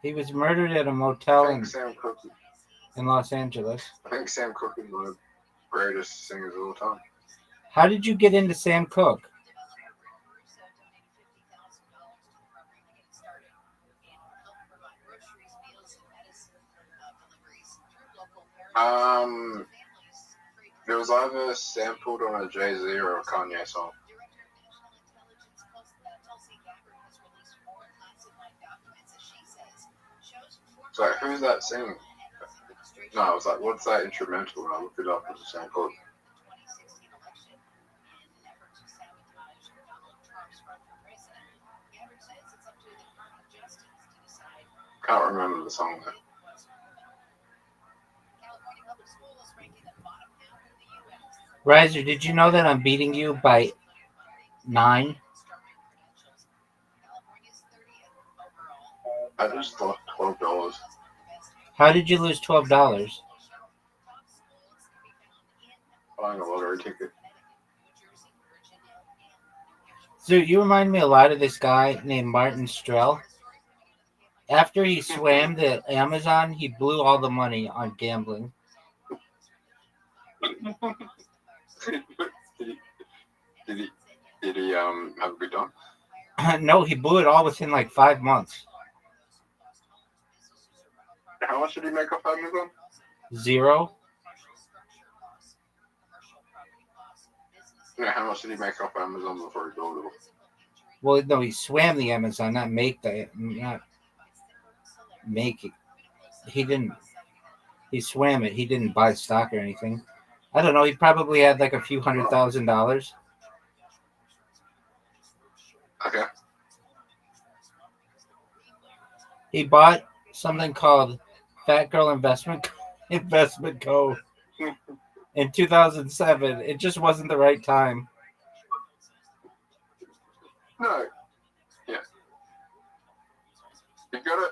He was murdered at a motel in Sam Cooke. Los Angeles. I think Sam Cooke is one of the greatest singers of all time. How did you get into Sam Cooke? It was either sampled on a Jay-Z or a Kanye song. It's like, who's that singing? No, I was like, what's that instrumental? And I looked it up as a Sam Cooke. Can't remember the song though. Riser, did you know that I'm beating you by 9? I just lost $12. How did you lose $12? Buying a lottery ticket. So you remind me a lot of this guy named Martin Strel. After he swam the Amazon, he blew all the money on gambling. Did he have a good time? No, he blew it all within like 5 months. How much did he make off Amazon? 0. Yeah, how much did he make off Amazon before he built it? Well, no, he swam the Amazon, not make the. Not. make it. He didn't. He swam it. He didn't buy stock or anything. I don't know. He probably had like a few $100,000. Okay. He bought something called Fat Girl Investment Co. in 2007. It just wasn't the right time. No. Yeah. You got it.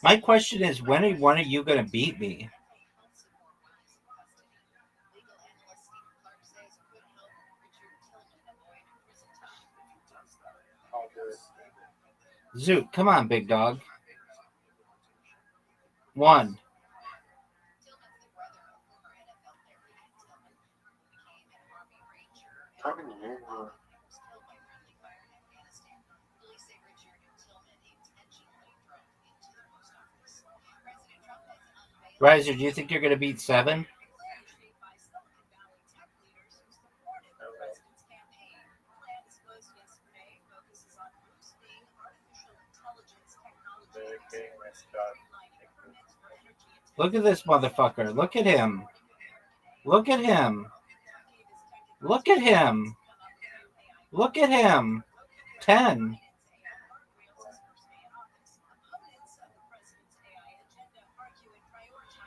My question is, when are one of you going to beat me? Zoot, come on, big dog. 1. Talking to you. Riser, do you think you're going to beat 7? Look at this motherfucker. Look at him. Look at him. Look at him. Look at him. 10.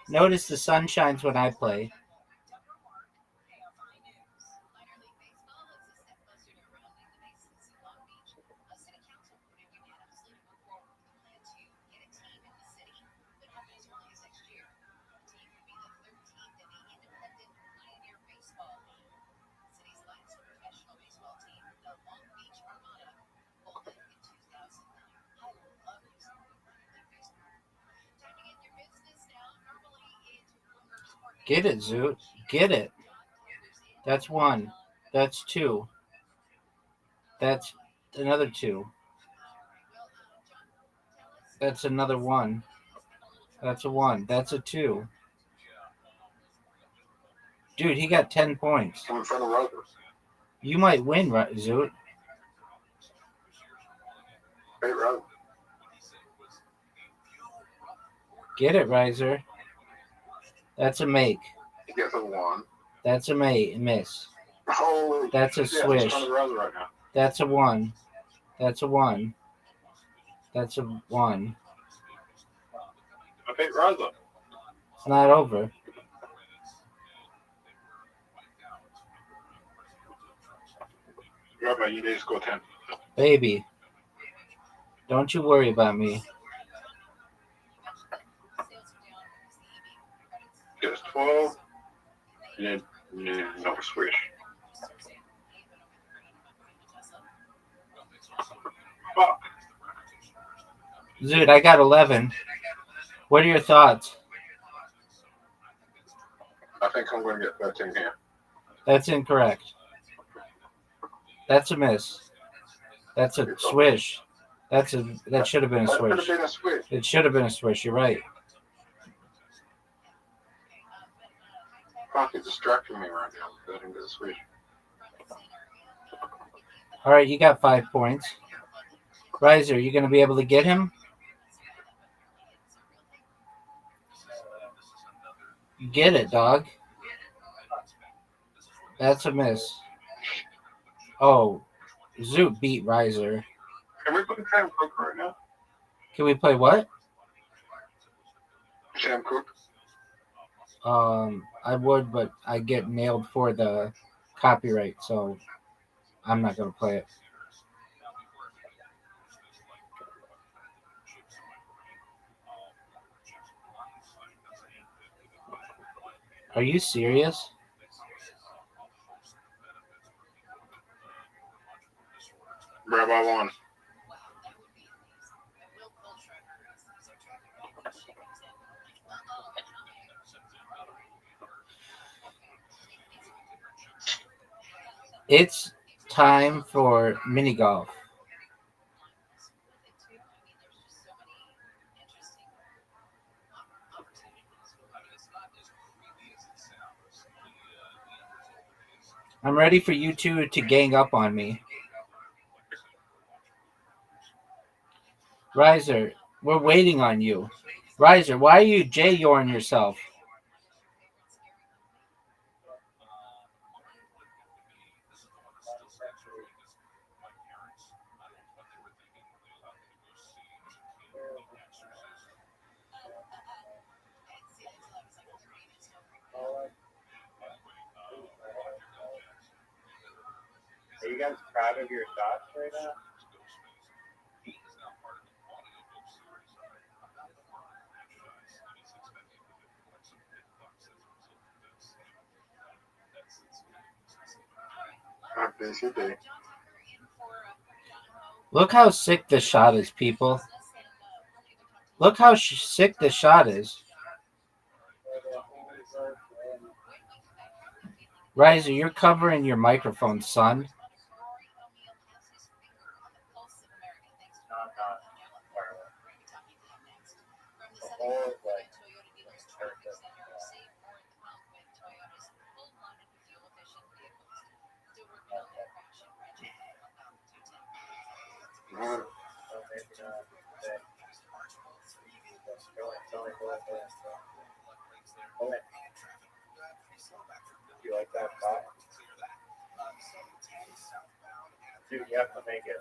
Notice the sun shines when I play. Get it, Zoot. Get it. That's 1. That's 2. That's another 2. That's another 1. That's a 1. That's a 2. Dude, he got 10 points. I'm in front of Roger. You might win, Zoot. Hey, Roger. Get it, Riser. That's a make. He gets a 1. That's a miss. Holy That's a shit, swish. I'm in front of Roger right now. That's a 1. That's a 1. That's a 1. I beat Roger. It's not over. Rabbi, you need to score 10. Baby, don't you worry about me. Gets 12. And then another swish. Fuck. Zoot, I got 11. What are your thoughts? I think I'm going to get 13 here. That's incorrect. That's a miss. That's a swish. That should have been a That could swish. have been a swish. It should have been a swish. You're right. Fuck, it's distracting me right now. I didn't get a swish. All right, you got 5 points. Riser, you going to be able to get him? Get it, dog. That's a miss. Oh, Zoot beat Riser. Can we play Sam Cook right now? Can we play what? Sam Cook? I would, but I get nailed for the copyright, so I'm not going to play it. Are you serious? Rabbi won. It's time for mini golf. I'm ready for you two to gang up on me. Riser, we're waiting on you. Riser, why are you J-yoring yourself? Are you guys proud of your shots right now? Basically. Look how sick this shot is, people. Look how sick this shot is. Riser, you're covering your microphone, son. You like that shot? Dude, you have to make it.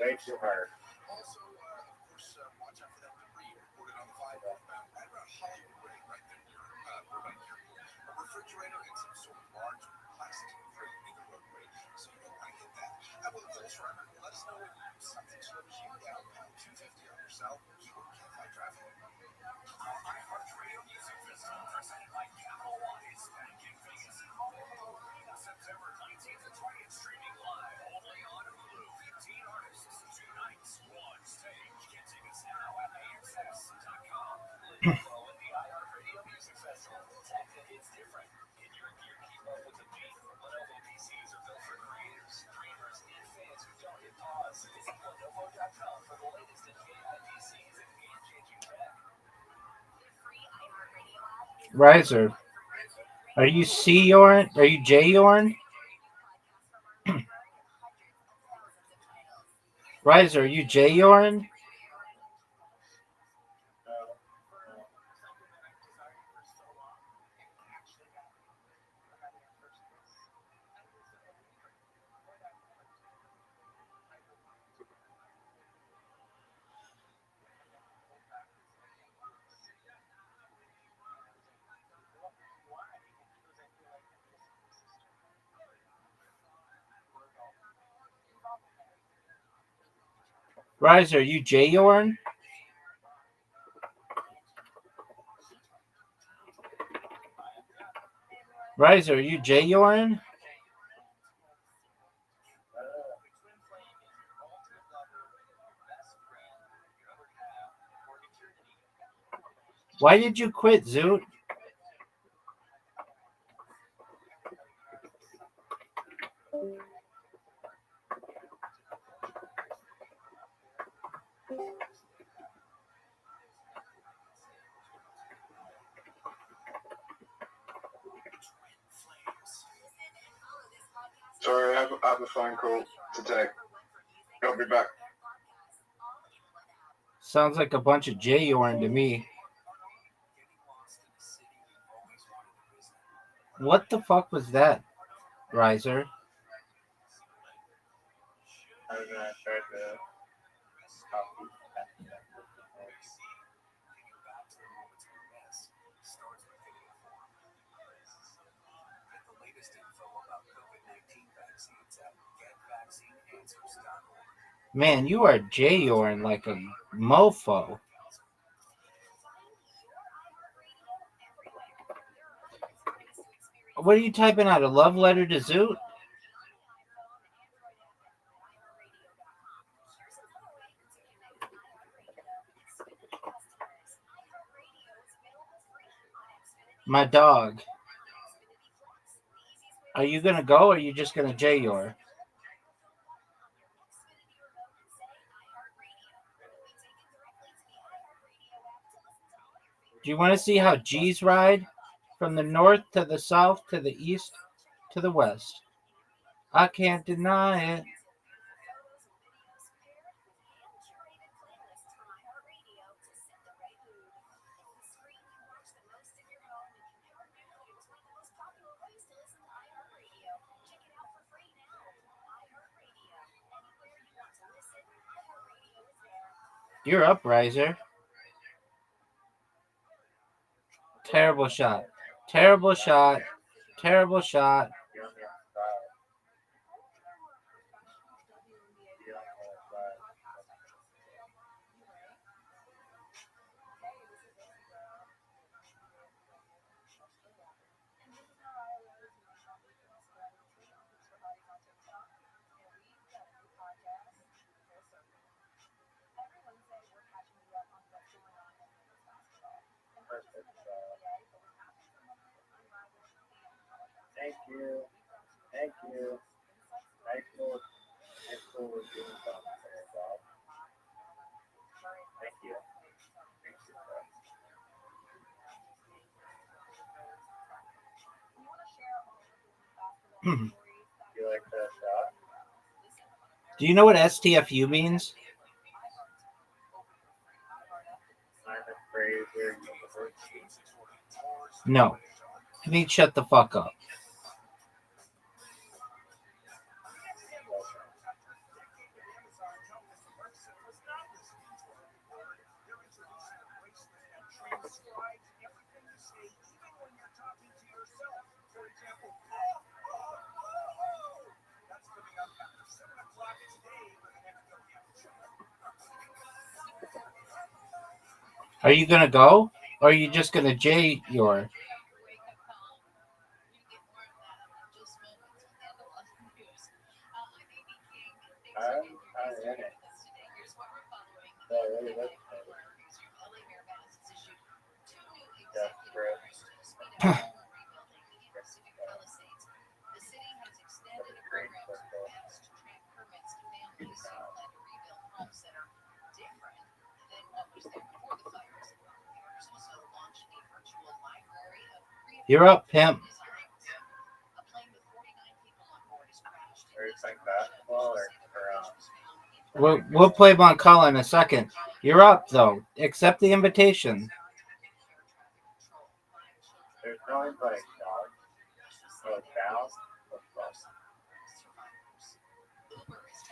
Way too hard. Riser, are you C-yoring? Are you J-yoring? Riser, are you J-yoring? Riser, are you J-yoring? Riser, are you J-yoring? Why did you quit, Zoot? Sorry, I have a phone call to take. I'll be back. Sounds like a bunch of J-yoring to me. What the fuck was that, Riser? I was gonna try to copy. Man, you are J-yoring like a mofo. What are you typing out? A love letter to Zoot? My dog. Are you gonna go or are you just gonna J-yor? Do you want to see how G's ride? from the north to the south to the east to the west. I can't deny it. You're up, Riser. Terrible shot. Terrible shot. Terrible shot. Thank you. Thank you. High school was doing something for yourself. Thank you. You like that shot? Do you know what STFU means? I'm afraid we're university. No. I mean, shut the fuck up. Are you gonna go, or are you just gonna J your? I'm in it. No, really, that's You're up, pimp. Are you playing basketball or We'll play Moncala in a second. You're up, though. Accept the invitation. there's no invite, dog. So it's down.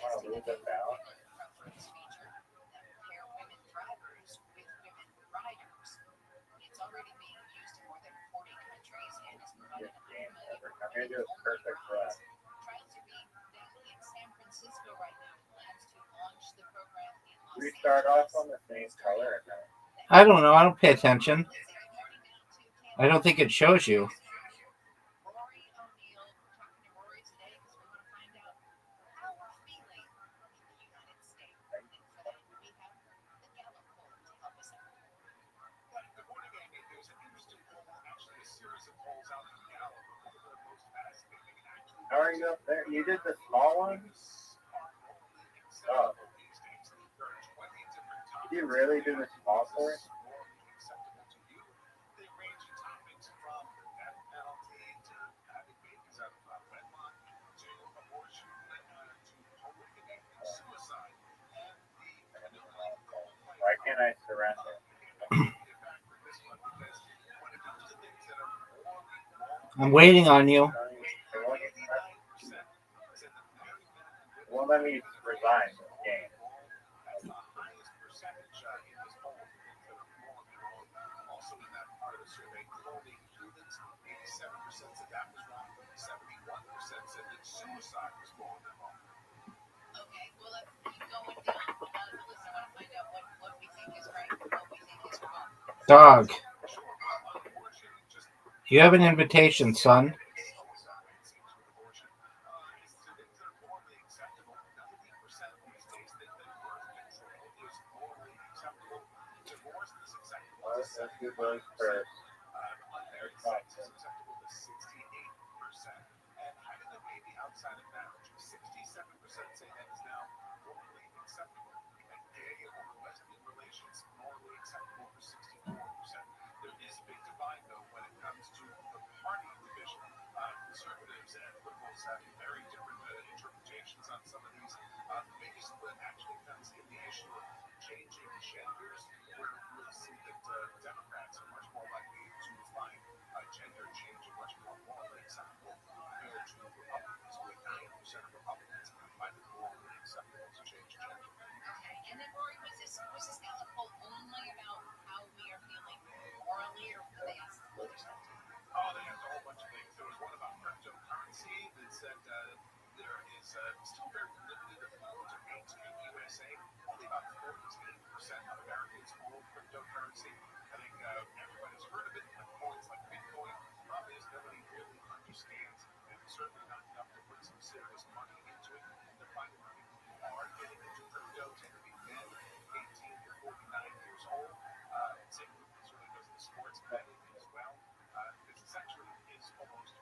Want to lose it down? I'm gonna do a perfect run. We start off on the same color. I don't know. I don't pay attention. I don't think it shows you. How are you up there? You did the small ones? Oh. Did you really do the small course? Why can't I surrender? I'm waiting on you. Won't let me resign this game. Dog. You have an invitation, son. Let's do those first. having very different interpretations on some of these. The biggest split actually comes in the issue of changing genders, where you'll see that Democrats are much more likely to find gender change much more morally acceptable compared to Republicans, with 9% of Republicans find it morally acceptable to change gender. Okay, and then Rory, was this Gallup poll only about how we are feeling morally, or did they ask other stuff too? Oh, they asked a whole bunch of things. There was one about cryptocurrency that said there is still very limited debate in the USA. Only about 14% of Americans own cryptocurrency. I think everybody's heard of it, like coins like Bitcoin. The problem is nobody really understands, and certainly not enough to put some serious money into it. They're finding that people who are getting into crypto tend to be men, 18 to 49 years old. Same group that sort of does the sports betting as well. It's essentially is almost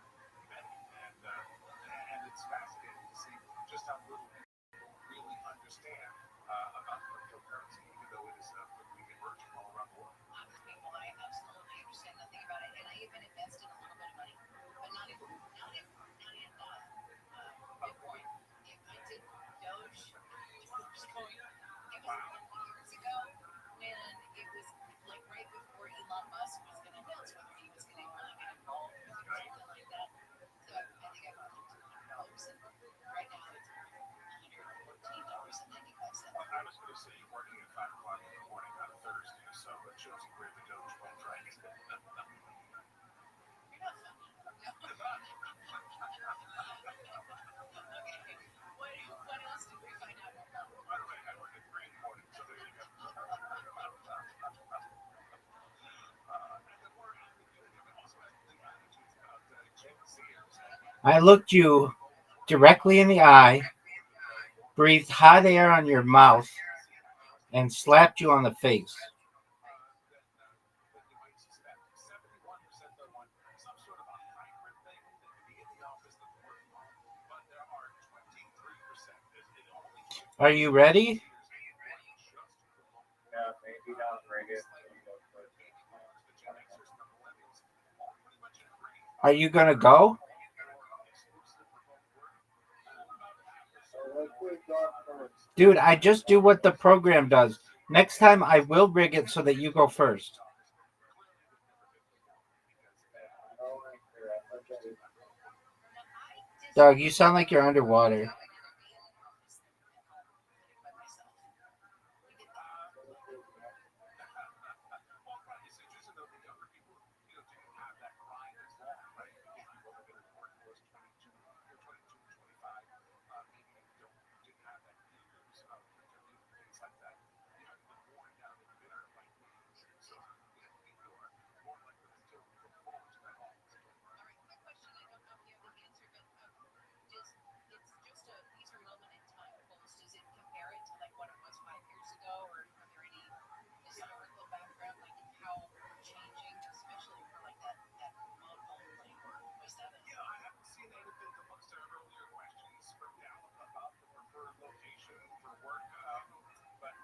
betting, and it's fascinating to see just how little people really understand about cryptocurrency, even though it is quickly emerging all around the world. Well, I absolutely understand nothing about it, and I even invested a little bit of money, but not in Bitcoin. If I did Doge, Dogecoin, it was a couple years ago when it was like right before Elon Musk was going to announce whether he was going to really get involved with it or something like that. So I think I bought $100, and right now it's $114.95. I was going to say you're working at 5 o'clock in the morning on a Thursday, so it shows you where the Doge went right. You're not funny. Okay. What else did we find out about? By the way, I work at Green Morning, so there you go. And then we're on the also has the attitudes about Gen Zers. I looked you directly in the eye, breathed hot air on your mouth, and slapped you on the face. Are you ready? Yeah, maybe don't bring it. Are you going to go? Dude, I just do what the program does. Next time I will rig it so that you go first. Doug, you sound like you're underwater. These are moment in time polls. Does it compare it to like what it was 5 years ago, or are there any historical background, like how we're changing, especially for like that vote only or was that a... Yeah, I haven't seen anything amongst our earlier questions from Gallup about the preferred location for work, but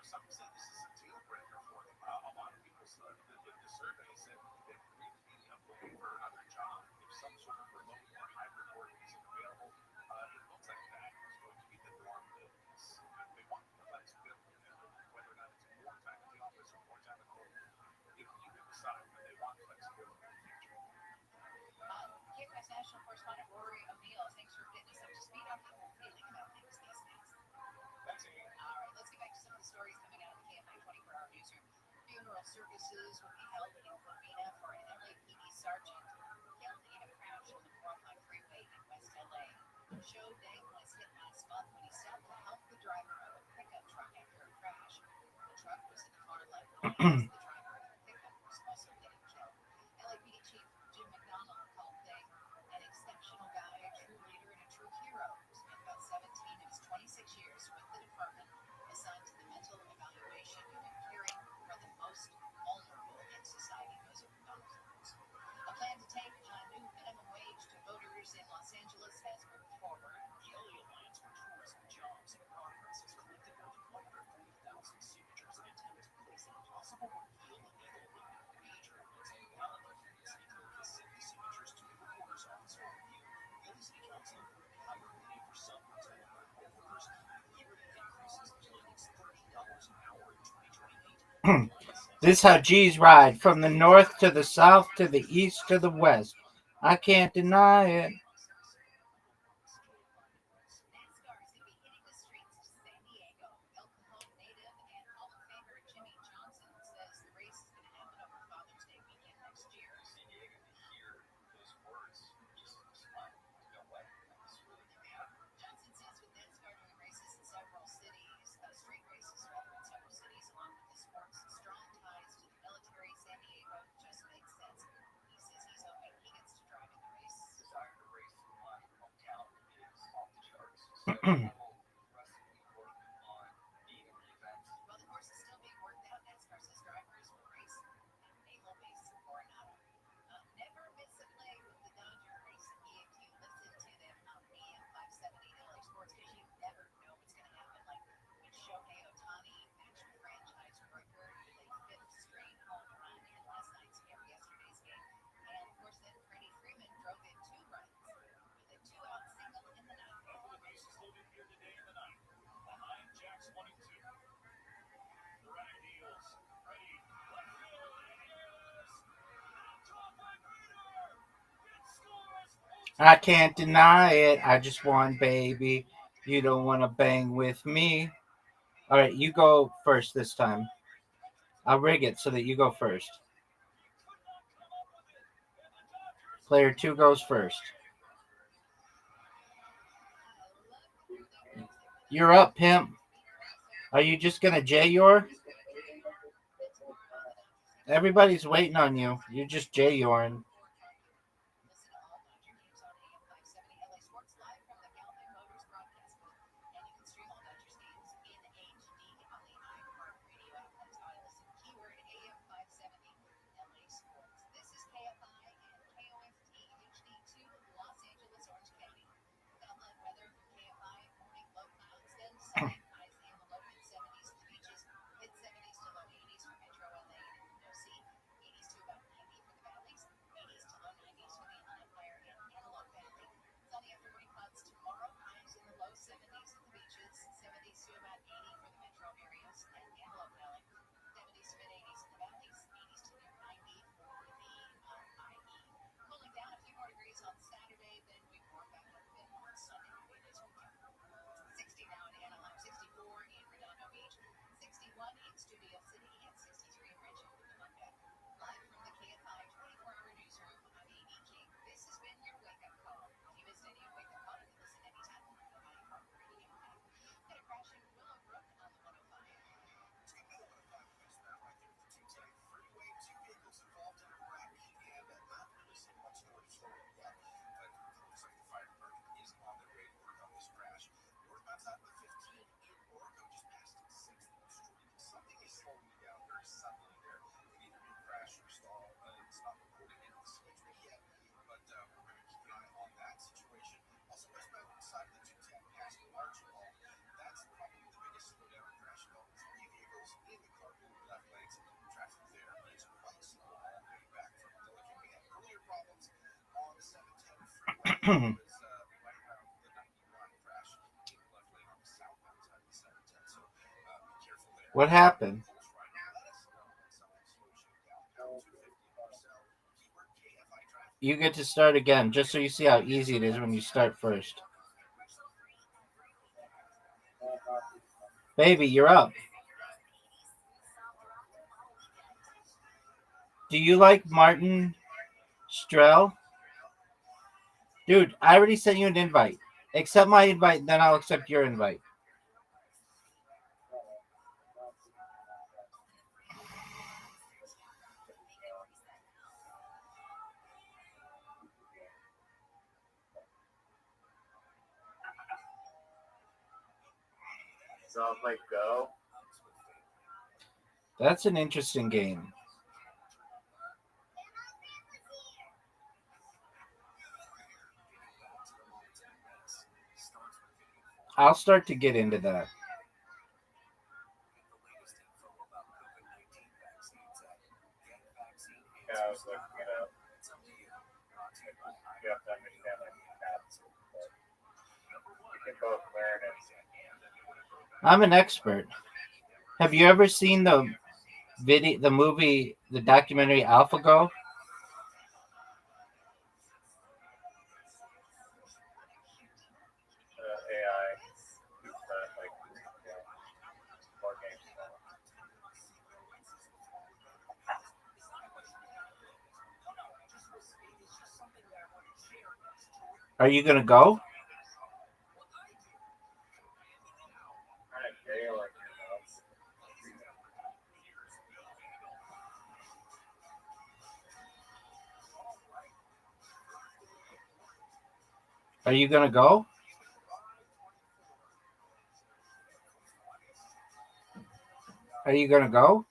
some say this is a deal breaker for them. A lot of people said that the survey said they'd really be looking for another job if some sort of remote or hybrid work isn't available. It looks like that is going to be the norm. They want the flexibility, whether or not it's more time in the office or more time at home. You can decide, but they want flexibility in the future. KFI's national correspondent Rory O'Neill, thanks for getting us up to speed on how we're feeling about things these days. That's it. All right, let's get back to some of the stories coming out of the KFI 24-hour newsroom. Funeral services will be held in Covina for an LAPD sergeant killed in a crash on the 405 freeway in West LA. Joe Dang was hit last month when he stopped to help the driver of a pickup truck after a crash. The truck was in the far left lane as the driver of the pickup was also getting killed. LAPD Chief Jim McDonald called Dang an exceptional guy, a true leader, and a true hero who spent about 17 of his 26 years with the department assigned to the mental evaluation unit caring for the most vulnerable in society. Those are McDonald's words. A plan to take a new minimum wage to voters in Los Angeles has moved forward. The LA Alliance for Tourism, Jobs, and Progress has collected more than 140,000 signatures in an attempt to place an impossible This is how G's ride from the north to the south to the east to the west. I can't deny it. NASCAR's gonna be hitting the streets of San Diego. El Cajon native and Hall of Famer Jimmy Johnson says the race is gonna happen over Father's Day weekend next year. Johnson says with NASCAR doing races in several cities, street races rather in several cities, along with the sport's strong ties to the military, San Diego just makes sense. He says he's hoping he gets to drive in the race. While the course is still being worked out, NASCAR says drivers will race at Naval Base Coronado. Never miss a play with the Dodgers. If you listen to them on AM 570 LA Sports, because you never know what's going to happen. Like when Shohei Ohtani matched the franchise record with a fifth straight home run in last night's game, yesterday's game. And of course, then Freddie Freeman drove in 2 runs with a 2-out single in the ninth. I can't deny it. I just won, baby. You don't want to bang with me. All right, you go first this time. I'll rig it so that you go first. Player 2 goes first. You're up, pimp. Are you just going to J-Yor? Everybody's waiting on you. You're just J-Yoring. Listen to all Dodger games on AM 570 LA Sports live from the Galvin Motors broadcast booth. And you can stream all Dodgers games in HD on the iHeartRadio app. That's how I listen. Keyword AM 570 LA Sports. This is KFI and KOST HD2 Los Angeles, Orange County. Cloud weather for KFI. Morning low clouds, then sunny. Highs in the low mid 70s to the beaches. Mid 70s to low 80s for Metro LA and no sea. 80s to about 90 for the valleys. 80s to low 90s for the Empire and Antelope Valley. Sunny after morning clouds tomorrow. Highs in the low 70s at the beaches. 70s to about 80 for the metro areas and Antelope Valley. 70s to mid 80s in the valleys. 80s to near 90 for the IE. Cooling down a few more degrees on Saturday, then we warm back up a bit on Sunday. It is weekend. 60 now in Anaheim, 64 in Redondo Beach, 61 in Studio City, and 63 in Rancho Cucamonga. Live from the KFI 24-hour newsroom, I'm Amy King. This has been your wake-up call. If you missed any of Wake Up Call, you can listen anytime on the iHeartRadio app. Got a crash in Willowbrook on the 105. What happened? You get to start again, just so you see how easy it is when you start first. Baby, you're up. Do you like Martin Strell? Dude, I already sent you an invite. Accept my invite, then I'll accept your invite. Sounds like Go. That's an interesting game. I'll start to get into that. Yeah, I was looking it up. You have to understand like cats. We can both learn it. I'm an expert. Have you ever seen the the movie, the documentary AlphaGo? AI, like, more games. Are you gonna go? Are you gonna go? Are you gonna go?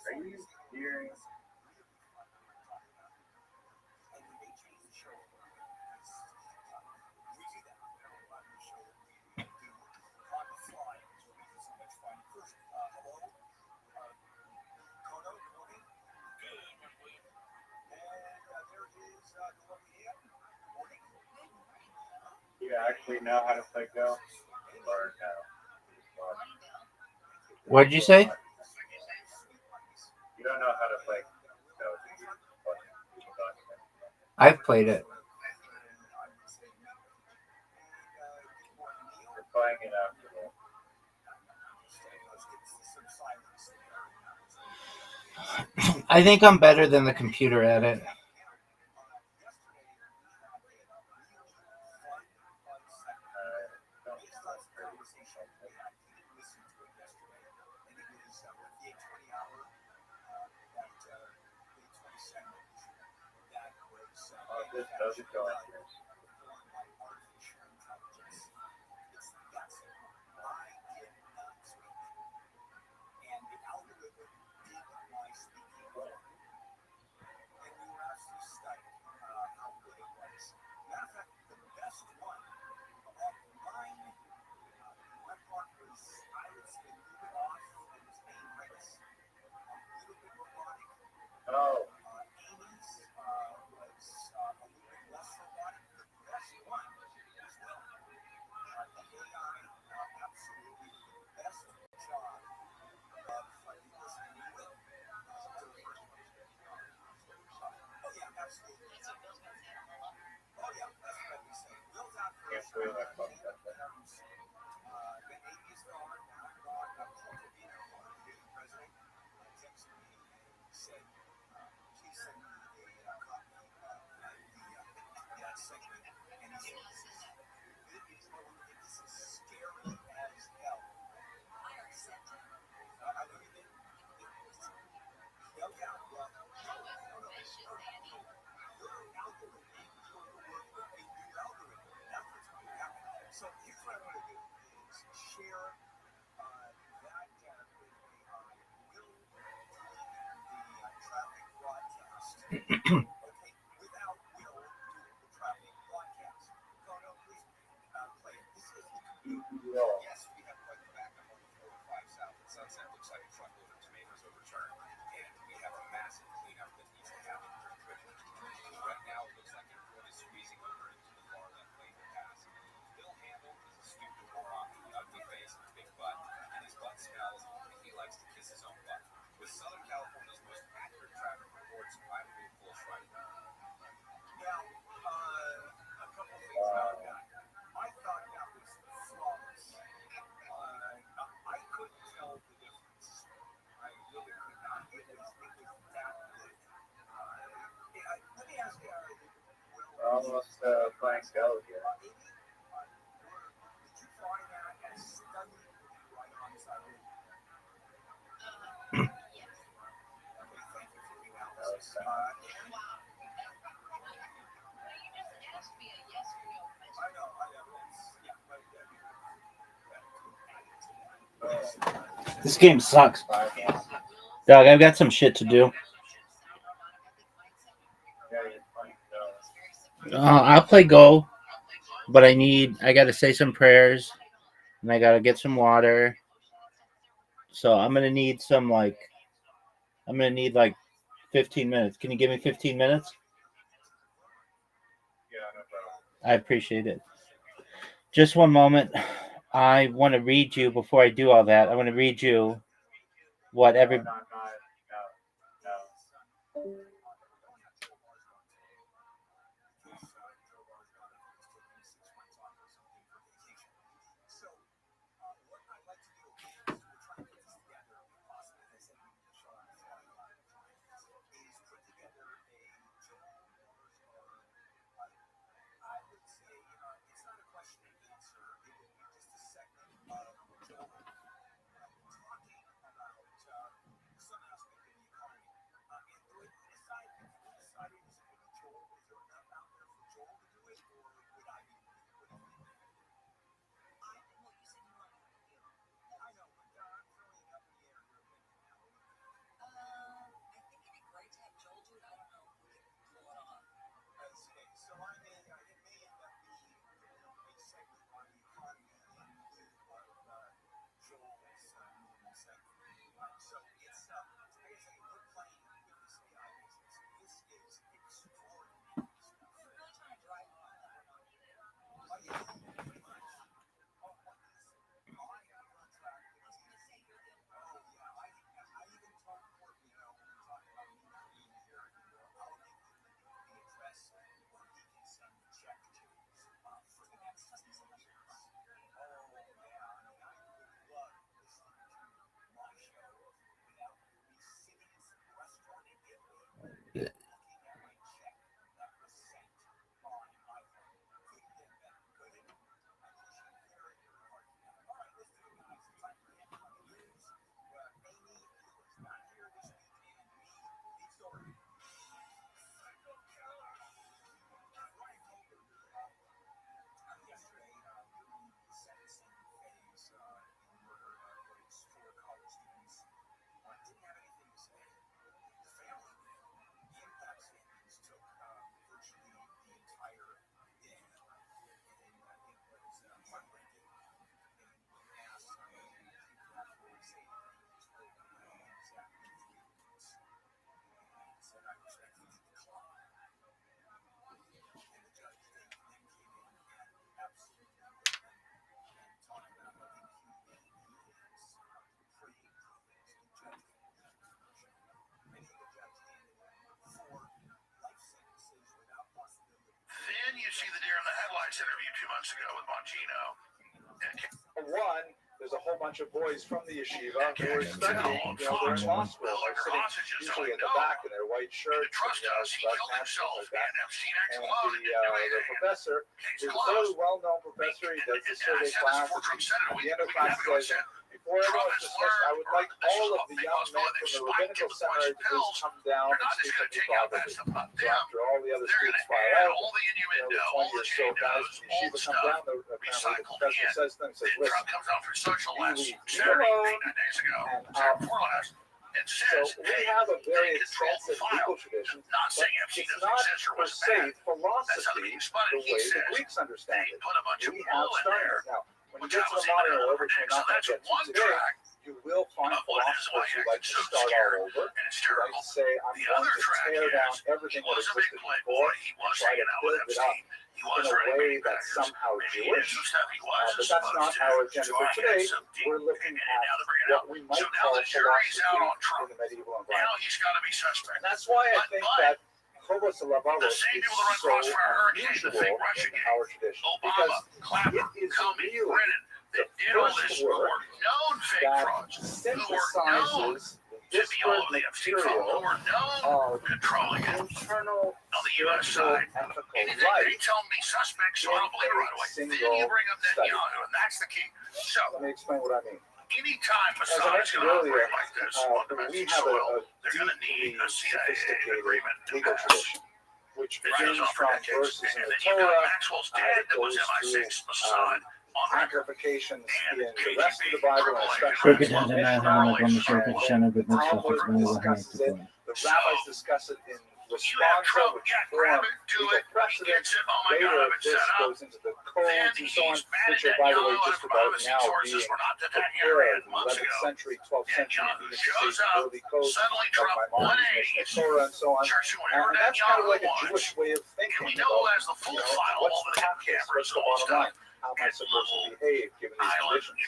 Are you hearing? You actually know how to play Go? Or no? What'd you say? You don't know how to play Go. I've played it. You're playing it after I think I'm better than the computer at it. This doesn't go in here. Oh. Almost playing Go here. This game sucks. Dog, I've got some shit to do. I'll play Go, but I gotta say some prayers, and I gotta get some water. So I'm gonna need like 15 minutes. Can you give me 15 minutes? I appreciate it. Just one moment. I want to read you before I do all that. I want to read you what every. Then you see the deer in the headlights interview 2 months ago with Bongino. One, there's a whole bunch of boys from the yeshiva who are studying, they're in law school. They're sitting usually in the back in their white shirts, Trust us, he killed himself like that. and Epstein acts And alone and didn't do the anything. professor is a fairly well-known professor. He does the survey class. At the end of class, says, before everyone dismissed, I would like all of the young men from the rabbinical seminary to please come down and speak with me privately. So after all the other students file out, all the innuendo, the 20 all or the so guys from the yeshiva come down. Apparently the professor says to them, says, Then listen, Trump comes out for social you last leave me Saturday, alone. 9 days ago, And, Saturday before last, and so says, we have a very extensive legal tradition, not but saying Epstein it's doesn't not exist or per was se bad. philosophy the way the Greeks understand it. We have started. Now, when you get to the modern world, which we're not going to get to today, you will find philosophers who like to start all over. Who like to say, I'm going to tear down everything that existed before and try to build it up in a way that's somehow Jewish. But that's not our agenda for today. We're looking at what we might call philosophy in the medieval Now environment. he's got to be suspect. And that's why I think that Chobos Lavavos The is same people that run so Crossfire Hurricane, the unusual fake Russia in gang, our tradition. Obama, Because Clapper, it is Comey, really Brennan, the that did all first this who work were known fake that frauds, who were known synthesizes the to be all disparate of the Epstein phone, who material were known of controlling it internal on the U.S. spiritual side. ethical Anything they life tell me suspect, so I don't believe it right away. Then you bring up study. Netanyahu, and that's the key. So, Let me explain what I mean. anytime As I Mossad is mentioned going to earlier, operate like this on we domestic have soil, a they're going to deeply need a CIA sophisticated agreement to legal pass. tradition, which That goes begins on for from decades. verses in And the then you've got Torah. Maxwell's dad that was goes MI6 through Mossad on amplifications in the rest of the Bible, and especially in the Mishnah, and the Talmud discusses it. The rabbis discuss it in responsa, which form legal precedents. Later, this goes into the codes and so on, which are, by the way, just about now being prepared in the 11th century, 12th century, even to early codes like Maimonides, Mishnah Torah, and so on. And that's kind of like a Jewish way of thinking about, what's the practice, what's the bottom line, how am I supposed to behave given these conditions.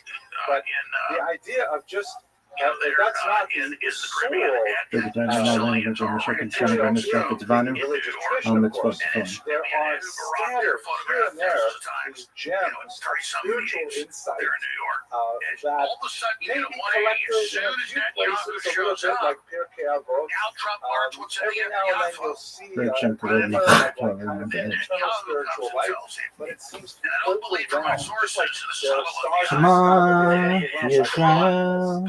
But the idea of just that's not the sole religious tradition, of course. There are scattered here and there these gems of spiritual insight that may be collected in a few places, a little bit like Pirkei Avot. Every now and then you'll see a glimmer of kind of internal spiritual life, but it seems to be overwhelmed, just like there are stars Shema Yisrael,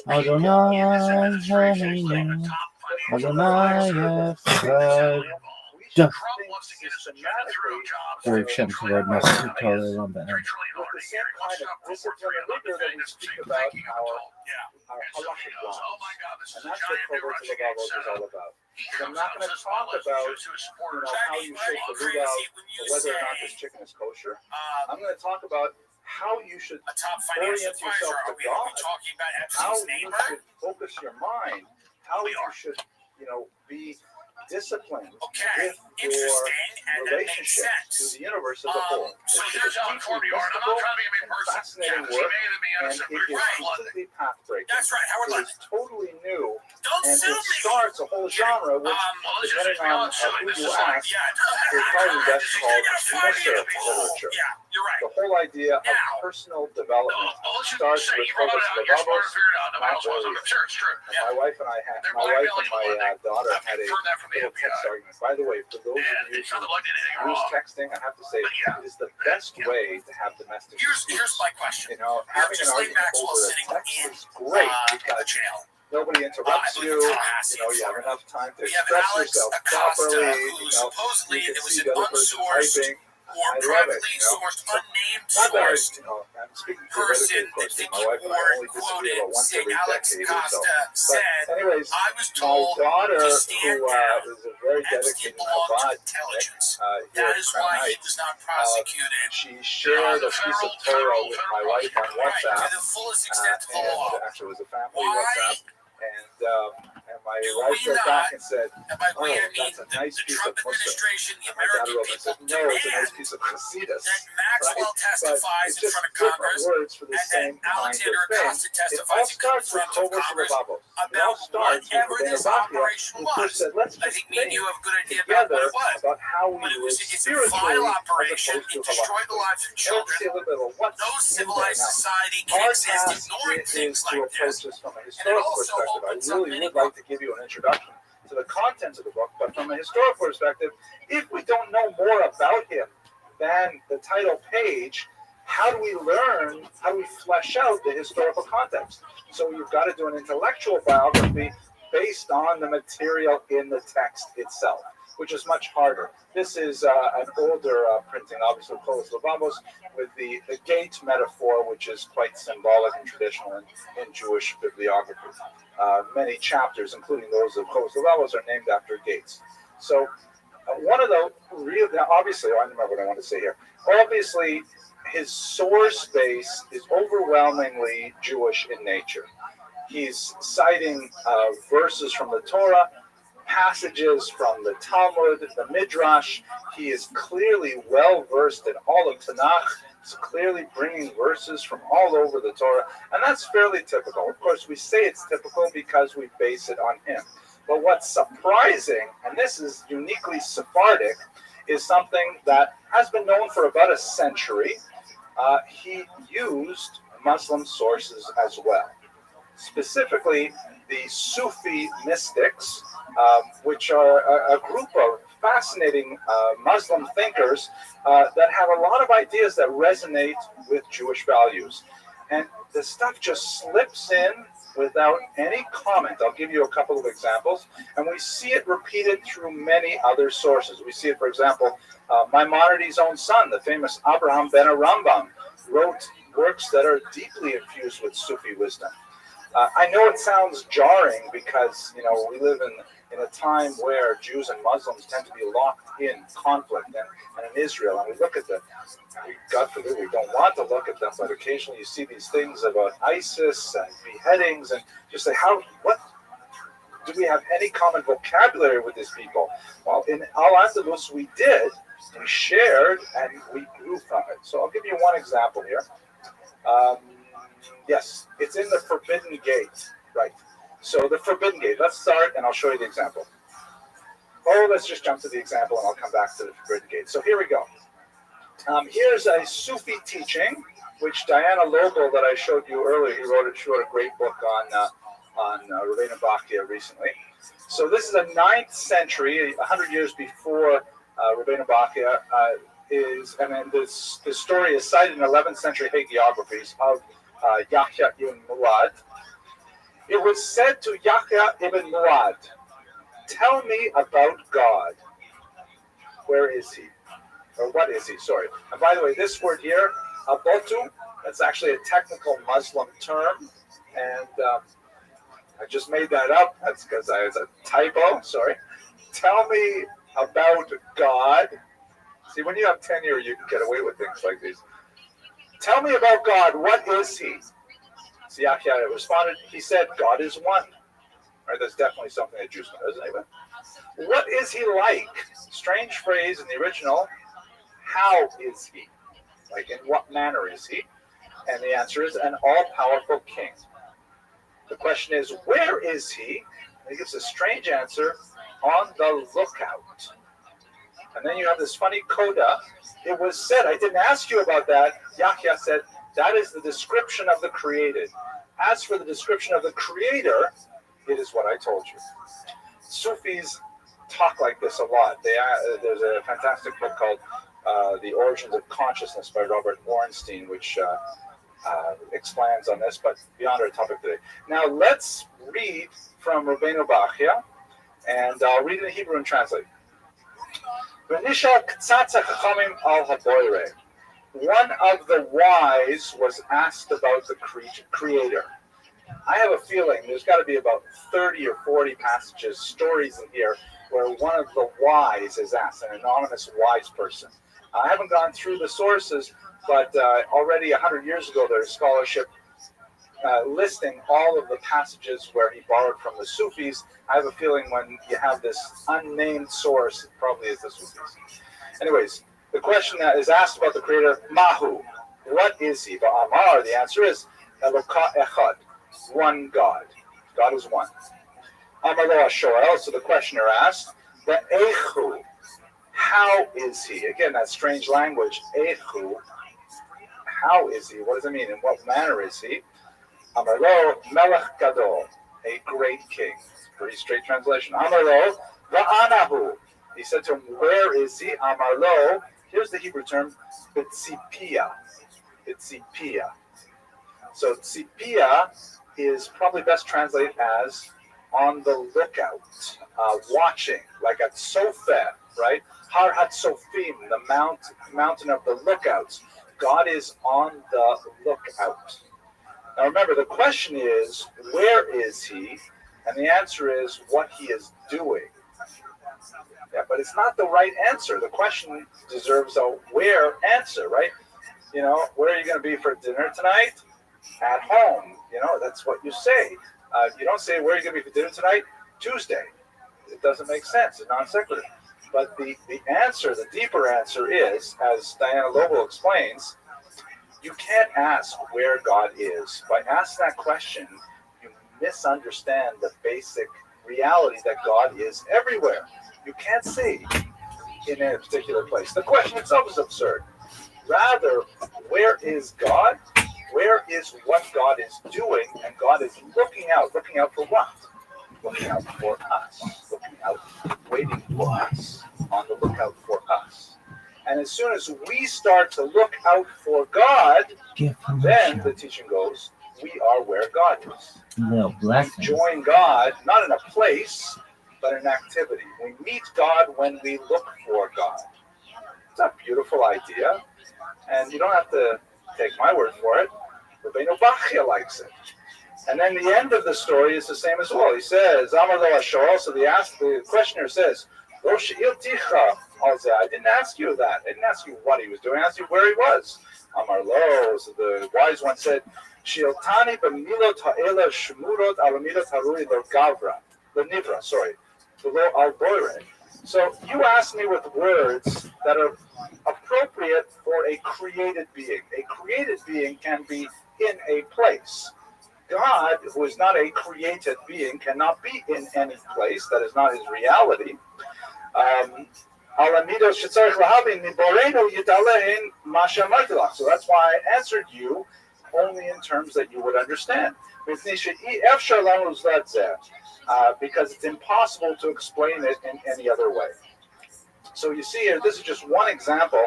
Adonai Eloheinu, Adonai Echad. Baruch Shem Kavod Masechet Torah Olam B'Em. With the same kind of discipline and rigor that we speak about our halachic laws. And that's what Kavod to Levavot is all about. I'm not going to talk about how you shake the lulav or whether or not this chicken is kosher. I'm going to talk about how you should orient yourself to God, how you should focus your mind, how you should, be disciplined with your relationship to the universe as a whole. It's a deeply mystical and fascinating work, and it is completely path-breaking. It is totally new, and it starts a whole genre, which, depending on who you ask, is probably best called Musar literature. The whole idea of personal development starts with Chovos Levavos, not earlier. And my wife and my daughter had a little text argument. By the way, for those of you who use texting, I have to say it is the best way to have domestic disputes. Here's my question. Having an argument over a text is great because nobody interrupts you. You have enough time to express yourself properly. You can see the other person typing. Or privately sourced, unnamed source person that Vicky Ward quoted St. Alex Costa said, I was told to stand down. Epstein belonged to intelligence. That is why he was not prosecuted. She shared a piece of Torah with my wife on WhatsApp. To the fullest extent of the law. Actually, it was a family WhatsApp. And my wife wrote back and said, "Oh, that's a nice piece of Musar." And my daughter wrote and said, "No, it's a nice piece of Chasidus." That Maxwell testifies in front of Congress, words for the same Alexander Acosta it all testifies in starts with front of Chovos Congress Levavos. about whatever this operation was. Said, let's I think me and you have a good idea about what it was. About how we But it was, it's a spiritually vile operation. It destroyed the lives of children. No civilized society can exist ignoring things like this. From a historical perspective, I really would like to give you an introduction to the contents of the book, but from a historical perspective, if we don't know more about him than the title page, how do we learn, how do we flesh out the historical context? So you've got to do an intellectual biography based on the material in the text itself, which is much harder. This is an older printing, obviously, Chovos Levavos, with the gate metaphor, which is quite symbolic and traditional in Jewish bibliography. Many chapters, including those of Chovos Levavos, are named after gates. So one of the real, obviously, I remember what I want to say here. Obviously, his source base is overwhelmingly Jewish in nature. He's citing verses from the Torah, passages from the Talmud, the Midrash. He is clearly well versed in all of Tanakh. He's clearly bringing verses from all over the Torah, and that's fairly typical. Of course, we say it's typical because we base it on him. But what's surprising, and this is uniquely Sephardic, is something that has been known for about a century. He used Muslim sources as well. Specifically, the Sufi mystics, which are a group of fascinating Muslim thinkers that have a lot of ideas that resonate with Jewish values. And the stuff just slips in without any comment. I'll give you a couple of examples. And we see it repeated through many other sources. We see it, for example, Maimonides' own son, the famous Abraham ben Rambam, wrote works that are deeply infused with Sufi wisdom. I know it sounds jarring because we live in a time where Jews and Muslims tend to be locked in conflict, and in Israel, and we look at them. God forbid we don't want to look at them, but occasionally you see these things about ISIS and beheadings, and you say, what? Do we have any common vocabulary with these people? Well, in Al-Andalus we did. We shared and we grew from it. So I'll give you one example here. Yes, it's in the Forbidden Gate, right? So the Forbidden Gate, let's start and I'll show you the example. Or let's just jump to the example and I'll come back to the Forbidden Gate. So here we go. Here's a Sufi teaching, which Diana Lobel that I showed you earlier, she wrote a great book on Rabbeinu Bachya recently. So this is a 9th century, 100 years before Rabbeinu Bachya and then this story is cited in 11th century hagiographies of Yahya ibn Muad. It was said to Yahya ibn Muad, "Tell me about God." Where is he? Or what is he? Sorry. And by the way, this word here, abotu, that's actually a technical Muslim term, and I just made that up. That's because it's a typo. Sorry. Tell me about God. See, when you have tenure, you can get away with things like these. Tell me about God. What is he? So Yahya responded. He said, God is one. Right? That's definitely something that Jews know, isn't it? What is he like? Strange phrase in the original. How is he? Like, in what manner is he? And the answer is an all-powerful king. The question is, where is he? And he gives a strange answer, on the lookout. And then you have this funny coda. It was said, I didn't ask you about that. Yahya said, that is the description of the created. As for the description of the creator, it is what I told you. Sufis talk like this a lot. There's a fantastic book called The Origins of Consciousness by Robert Ornstein, which expands on this, but beyond our topic today. Now let's read from Rabbeinu Bachya, and I'll read it in Hebrew and translate. One of the wise was asked about the creator. I have a feeling there's got to be about 30 or 40 passages, stories in here, where one of the wise is asked, an anonymous wise person. I haven't gone through the sources, but already 100 years ago, there's scholarship listing all of the passages where he borrowed from the Sufis. I have a feeling when you have this unnamed source, it probably is the Sufis. Anyways, the question that is asked about the creator, Mahu, what is he? Ba'amar, the answer is Eloka Echad, one God. God is one. Amalo Shoel, so the questioner asked, the Echu, how is he? Again, that strange language, Echu, how is he? What does it mean? In what manner is he? Amalo Melech Gadol, a great king. Pretty straight translation. Amalo Va'anahu. He said to him, where is he? Amalo, here's the Hebrew term, Tzipia. Tzipia. So Tzipia is probably best translated as on the lookout, watching, like at Sofet, right? Har HaTzofim, the mountain of the lookouts. God is on the lookout. Now remember, the question is, where is he? And the answer is what he is doing. Yeah, but it's not the right answer. The question deserves a where answer, right? You know, where are you going to be for dinner tonight? At home. You know, that's what you say. You don't say, where are you going to be for dinner tonight? Tuesday. It doesn't make sense. It's non sequitur. But the answer, the deeper answer is, as Diana Lobel explains, you can't ask where God is. By asking that question, you misunderstand the basic reality that God is everywhere. You can't see in a particular place. The question itself is absurd. Rather, where is God? Where is what God is doing? And God is looking out for what? Looking out for us. Looking out, waiting for us. On the lookout for us. And as soon as we start to look out for God, then the teaching goes, we are where God is. We join God, not in a place, but in activity. We meet God when we look for God. It's a beautiful idea. And you don't have to take my word for it. Rabbeinu Bachya likes it. And then the end of the story is the same as well. He says, Amar lo Hashor, so the questioner says, Lo she'ilticha al zeh. I didn't ask you that. I didn't ask you what he was doing. I asked you where he was. Amar lo, so the wise one said, She'iltani b'milot ha'ela shmurot al milot harui lo gavra. Lo nivra, sorry. Lo al boire. So you asked me with words that are appropriate for a created being. A created being can be in a place. God, who is not a created being, cannot be in any place. That is not his reality. So that's why I answered you only in terms that you would understand. Because it's impossible to explain it in any other way. So you see here, this is just one example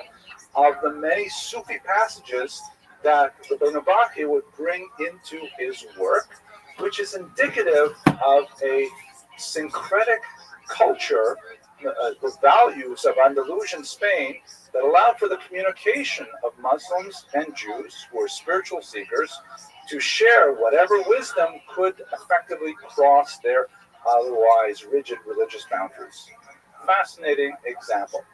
of the many Sufi passages that the Rabbeinu Bachya would bring into his work, which is indicative of a syncretic culture, the values of Andalusian Spain that allowed for the communication of Muslims and Jews who are spiritual seekers to share whatever wisdom could effectively cross their otherwise rigid religious boundaries. Fascinating example.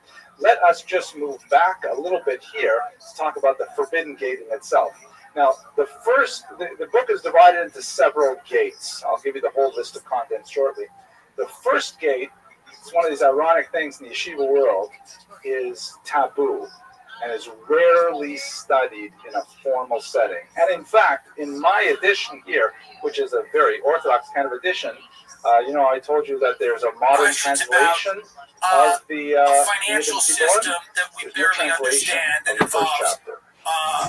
Let us just move back a little bit here to talk about the forbidden gate in itself. Now, the book is divided into several gates. I'll give you the whole list of contents shortly. The first gate, it's one of these ironic things in the yeshiva world, is taboo and is rarely studied in a formal setting. And in fact, in my edition here, which is a very orthodox kind of edition, I told you that there's a modern translation of the financial system that we barely understand that involves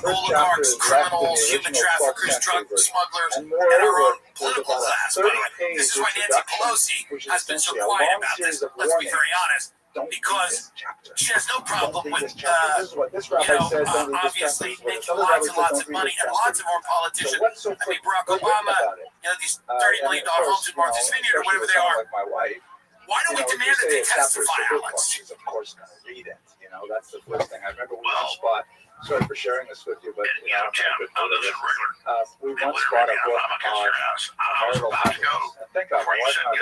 oligarchs, criminals, human traffickers, drug smugglers, and our own political class. This is why Nancy Pelosi has been so quiet about this. Let's be very honest. Because she has no problem with, obviously making lots and lots of money, and lots of our politicians. I mean, Barack Obama, these $30 million homes in Martha's Vineyard or whatever they are. Why don't we demand that they testify, Alex? She's of course going to read it. That's the first thing. I remember we once bought. Sorry for sharing this with you, but we once bought a book on marital happiness. And thank God, my wife and I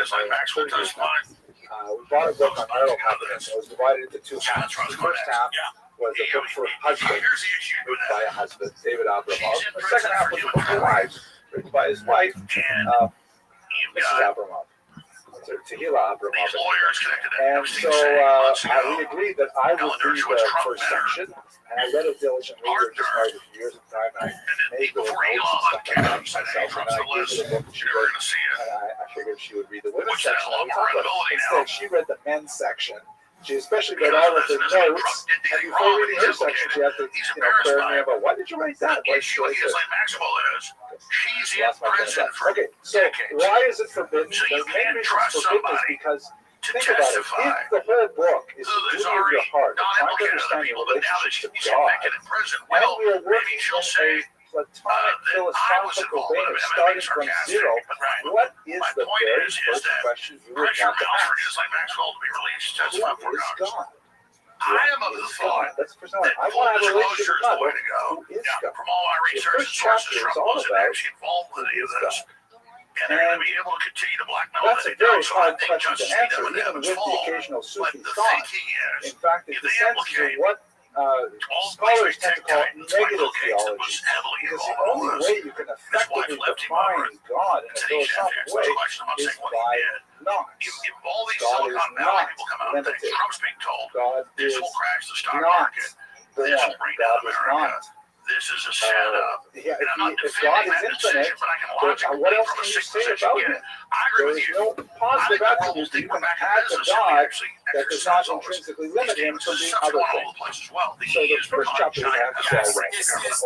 we bought a book on marital happiness. It was divided into two halves. The first half was a book for husbands, written by a husband, David Abramov. The second half was a book for wives, written by his wife, Mrs. Abramov. Tehillah Abramov. And so we agreed that I would read the first section, and I read it diligently. We were just married a few years at the time, and I made little notes and stuff like that myself, and I gave her the book, and she read, and I figured she would read the women's section. Instead, she read the men's section. She especially read all of the notes, and before reading her section, she had to, query me about, why did you write that? Why did you write this? Okay, so why is it forbidden? The main reason it's forbidden is because, think about it, if the whole book is to do with your heart, trying to understand your relationship to God, and we are working in a Platonic philosophical way of starting from zero, what is the very first question you would want to ask? Who is God? I am of the thought that full disclosure is the way to go. From all my research and sources from those that actually involved with any of this. And they're going to be able to continue to blackmail that's a very hard question to answer, even with the occasional Sufi thought. In fact, it's the sense of what scholars tend to call negative theology, because the only way you can effectively define God in a philosophical way is by knowledge. God is not limited. God is not born. God is not. This is a setup. If God is infinite, what else can you say about him? There is no positive attribute that you can add to God that does not intrinsically limit him from being other things. So the first chapter we have is all right.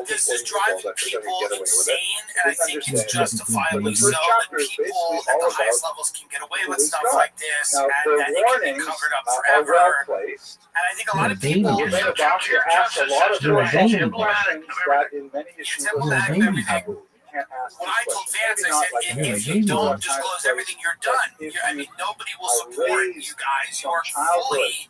This is driving people insane, and I think it's justifiably so that people at the highest levels can get away with stuff like this, now, and that it can be covered up forever. And I think a lot of people ask a lot of philosophical questions that in many issues are taboo. When I told Vance, I said, if you don't disclose everything, you're done. Nobody will support you guys. You are fully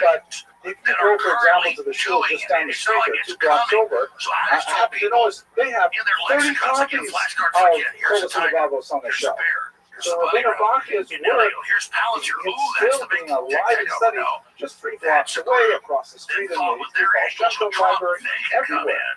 But if you go, for example, to the shul just down the street or 2 blocks over, I happen to notice they have 30 copies of Kolas Levavos on their shelf. So Rabbeinu Bachya's work is still being alive and studied just 3 blocks away, across the street in the Baal Shem Tov Library, everywhere.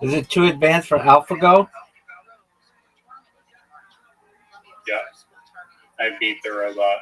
Is it too advanced for AlphaGo? Yeah. I beat the robot.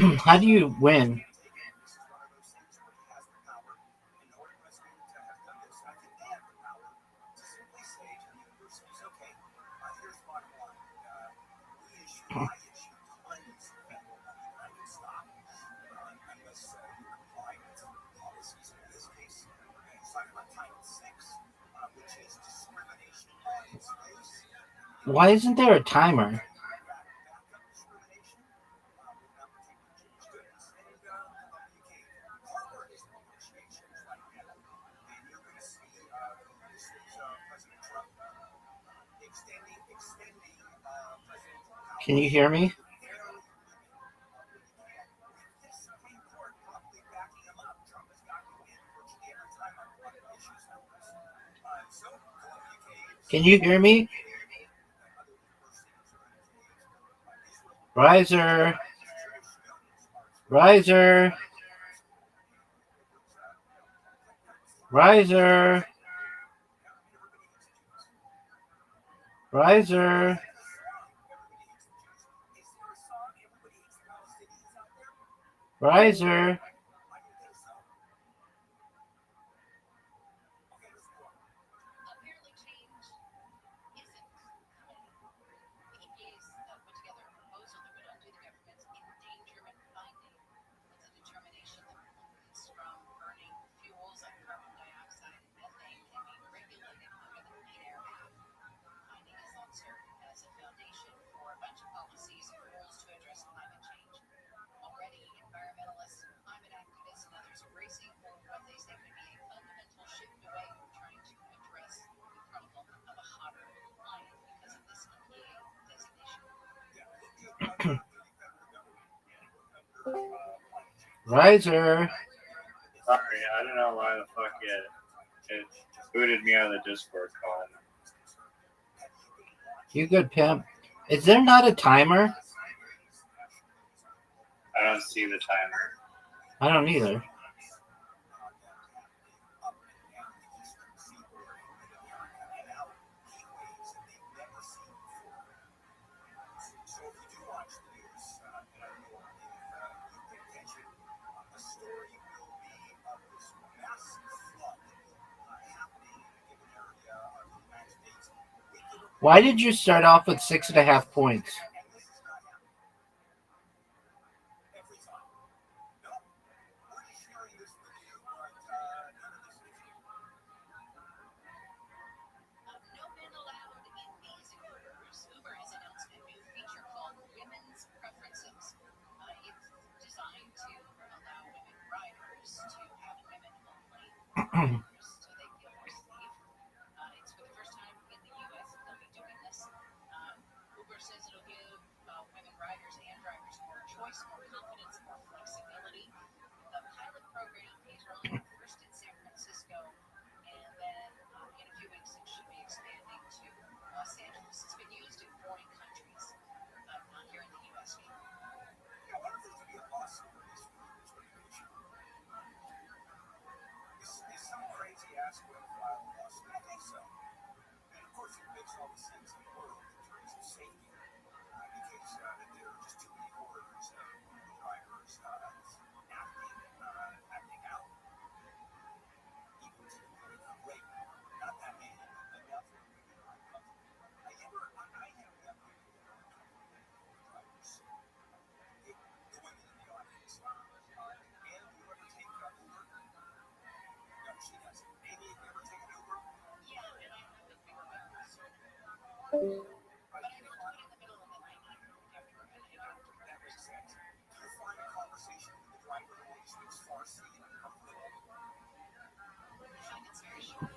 How do you win? Why isn't there a timer? Can you hear me? Can you hear me? Riser. Riser. Riser. Riser. Riser. Apparently change isn't coming. The EPA's put together a proposal that would undo the government's endangerment finding. It's a determination that pollutants from burning fuels like carbon dioxide and methane can be regulated under the Clean Air Act. The finding is thought serve as a foundation for a bunch of policies and rules to address climate change. Already, environmentalists, climate activists, and others are bracing for what they say could be a fundamental shift away from trying to address the problem of a hotter planet because of this EPA designation. Riser. Sorry, I don't know why the fuck it booted me out of the Discord call. You good, pimp? Is there not a timer? I don't see the timer. I don't either. Why did you start off with 6.5 points? No men allowed in these Ubers. Uber has announced a new feature called Women's Preferences. It's designed to allow women riders to have women only drivers so they feel more safe. It's for the first time in the U.S. that they'll be doing this. Uber says it'll give women riders and drivers more choice, more confidence, more flexibility. The pilot program is running first in San Francisco, and then in a few weeks it should be expanding to Los Angeles. It's been used in 40 countries, but not here in the U.S. Yeah, and I have a bigger concern. But I don't do it in the middle of the night after an 8 hours set. I find it's very shocking.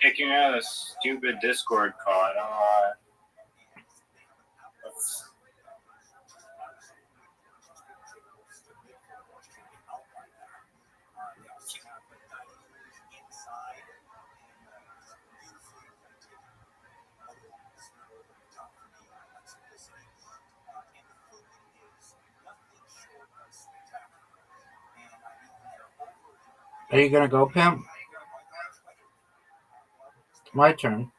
Kicking me out of a stupid Discord call. I don't know why. Are you gonna go, Pimp? It's my turn.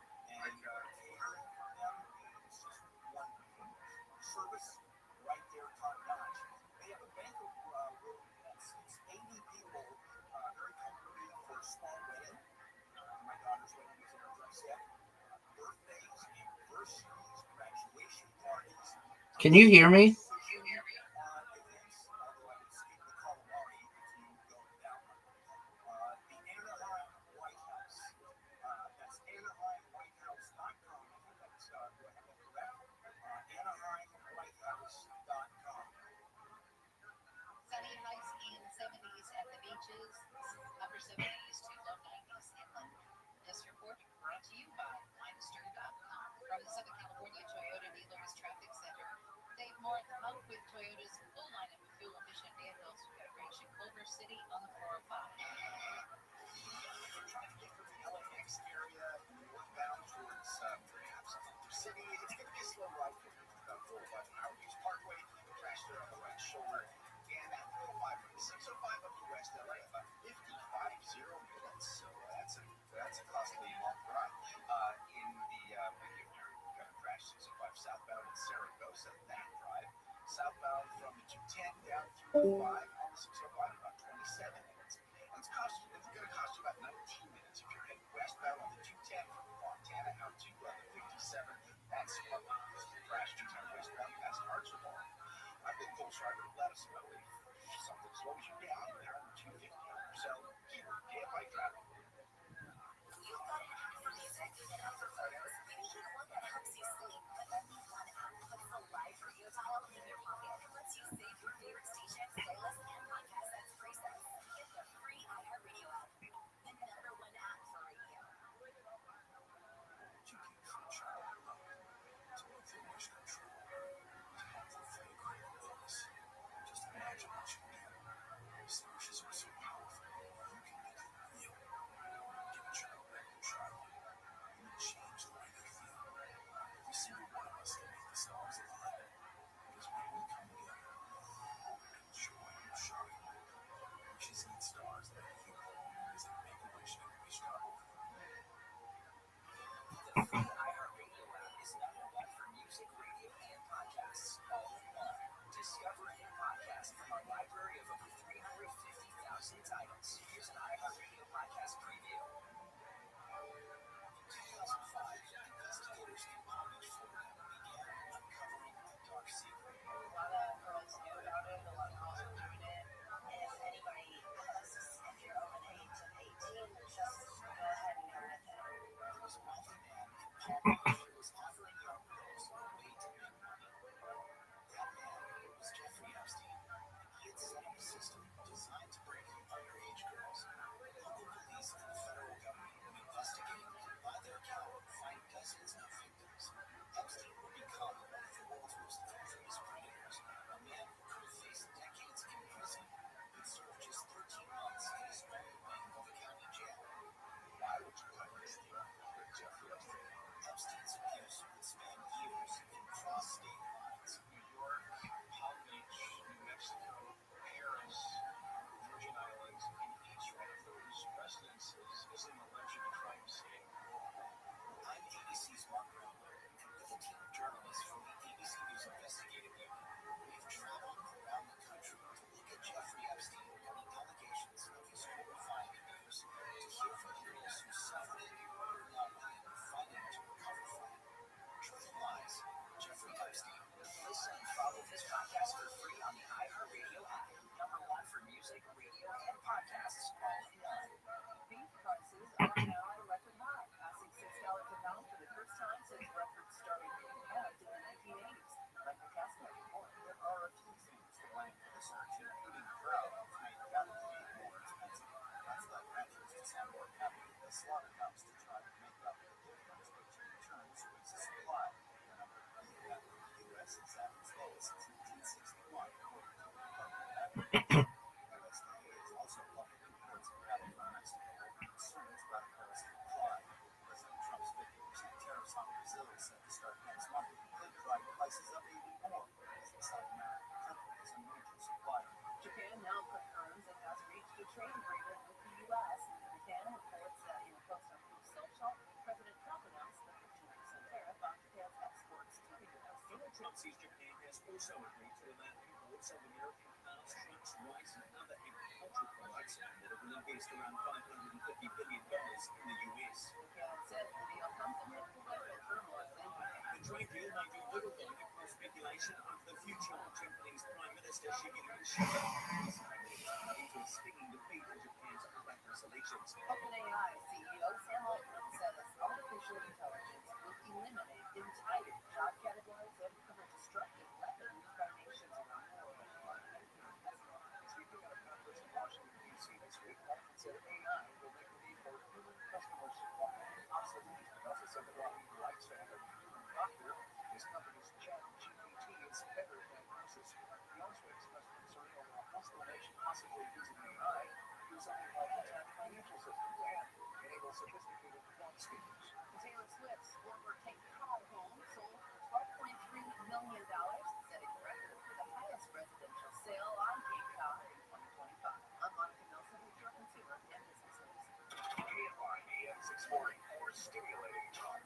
Can you hear me? Sunny highs in 70s at the beaches, upper 70s to low 90s inland. This report brought to you by Limestone.com. From the Southern California Toyota Dealers Traffic Center, Dave North up with Toyota's full lineup of fuel-efficient vehicles. We've got a branch in Culver City on the 405. Trump sees Japan has also agreed to allow imports of American cars, trucks, rice, and other agricultural products that will invest around $550 billion in the U.S. The trade deal may do little, though, to cause speculation of the future of Japanese Prime Minister Shigeru Ishida, into a stinging defeat in Japan's backwards elections. OpenAI CEO Sam Altman says artificial intelligence will eliminate entire job categories and become a destructive weapon used by nations around the world. Speaking at a conference in Washington, D.C. this week, Altman said AI will make the need for human customer support obsolete. He also said the Rocky lifespan of human doctor, his company's ChatGPT, is better diagnosis. He also expressed concern over a hostile nation possibly using AI to do something like attack financial systems and enable sophisticated fraud schemes. Taylor Swift's former Take Car home sold for $12.3 million, setting a record for the highest residential sale on Cape Cod in 2025. I'm Monica Nelson with your consumer and business news. KFI AM 640, more stimulating talk.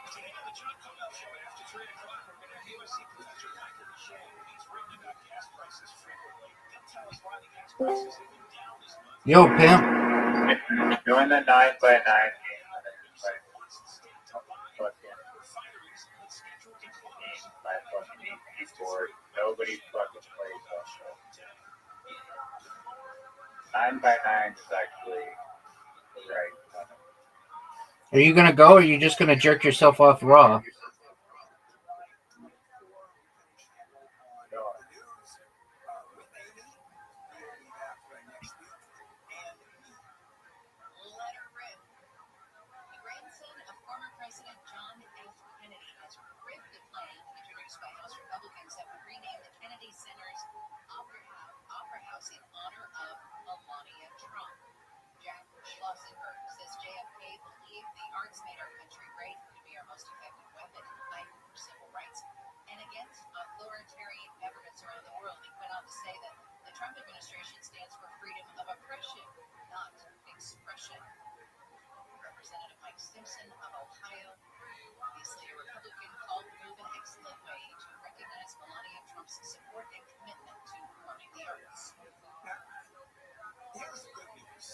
Today on the John Codell Show after 3 o'clock, we're going to have USC Professor Michael Michelle. He's written about gas prices frequently. He'll tell us why the gas prices have been down this month. Yo, pimp. Doing the 9x9 game. Before nobody fucking plays also. 9x9 is actually right. Are you gonna go, or are you just gonna jerk yourself off raw? Let her rip. The grandson of former President John F. Kennedy has ripped the plan introduced by House Republicans that would rename the Kennedy Center's Opera House in honor of Melania Trump. Jack Schlossenberg says JFK believed the arts made our country great and could be our most effective weapon in the fight for civil rights and against authoritarian governments around the world. He went on to say that the Trump administration stands for freedom of oppression, not expression. Representative Mike Simpson of Ohio, obviously a Republican, called the move an excellent way to recognize Melania Trump's support and commitment to promoting the arts. Here's the good news,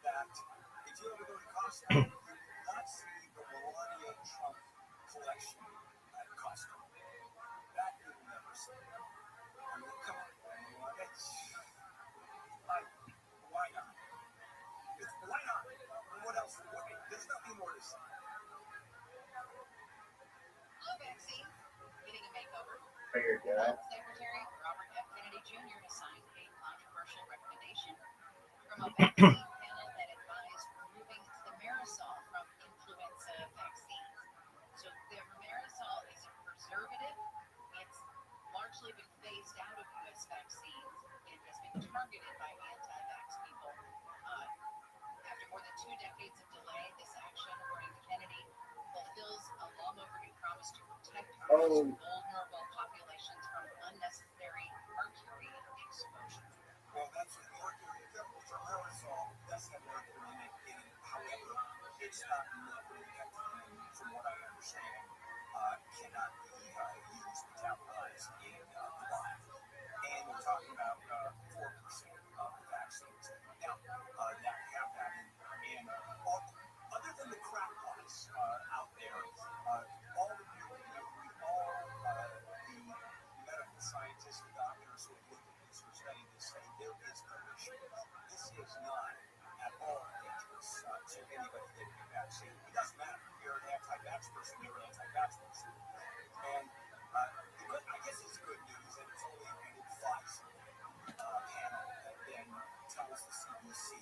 that if you ever go to Costco, you will not see the Melania Trump collection at Costco. That you will never see. I mean, come on. It's like, why not? Why not? What else? There's nothing more to say. Flu vaccine getting a makeover. Figured that. Secretary Robert F. Kennedy Jr. has signed a controversial recommendation from a vaccine panel that advised removing thimerosal from influenza vaccines. So thimerosal is a preservative. It's largely been phased out of U.S. vaccines and has been targeted by anti-vax people. After more than 2 decades of delay, this action, according to Kennedy, fulfills a long overdue promise to protect our most vulnerable populations from unnecessary mercury exposure. Well, that's mercury. Thimerosal does have mercury in it. However, it's not mercury that, from what I understand, cannot be used, metabolized in the body. And we're talking about 4% of the vaccines. Now, now we have that in other than the crackpots out there, all of you, all the medical scientists and doctors who have looked at this or studied this say there is no issue. This is not at all dangerous to anybody getting a vaccine. It doesn't matter if you're an anti-vax person, you're an anti-vax person. And I guess it's good news that it's only an advisory panel that then tells the CDC.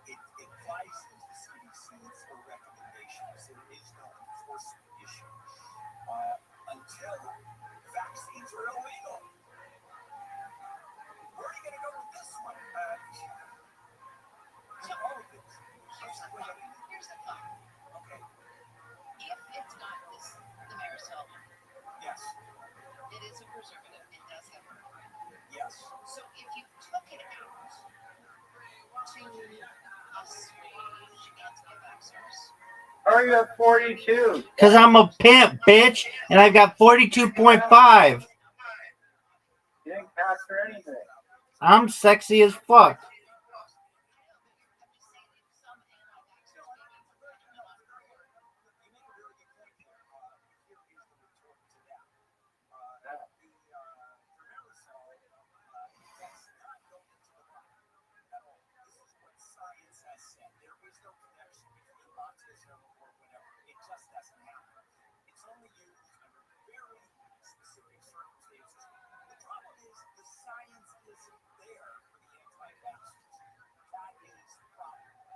It advises the CDC for recommendations. There is no enforcement issue until vaccines are illegal. Where are you going to go with this one? Here's the thought. Okay. If it's not this thimerosal, Yes. it is a preservative. It does have mercury. Yes. So if you took it out to assuage anti-vaxxers, How are you at 42? Because I'm a pimp, bitch, and I've got 42.5. You didn't pass for anything. I'm sexy as fuck.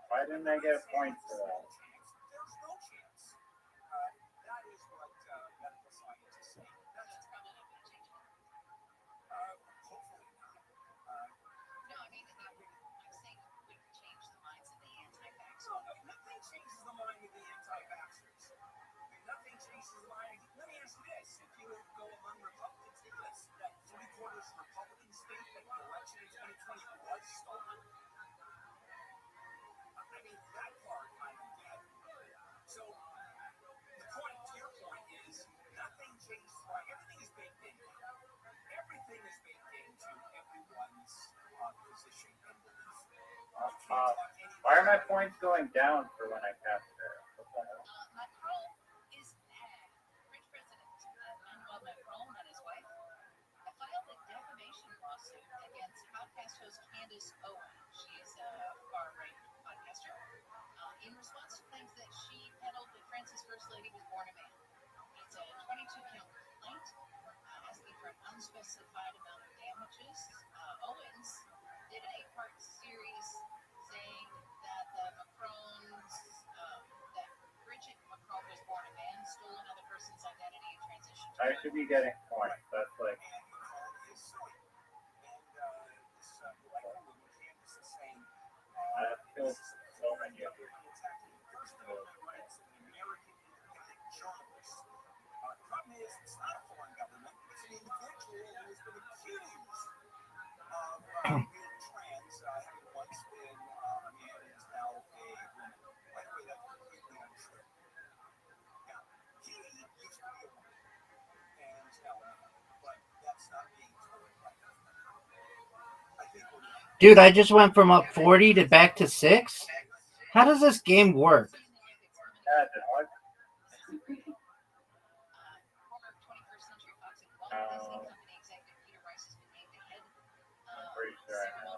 Why didn't I get points for that? Why are my points going down for when I pass her? I should be getting points. That's like. I've killed so many of you. Dude, I just went from up 40 to back to 6? How does this game work? Yeah, dog. I'm pretty sure I know.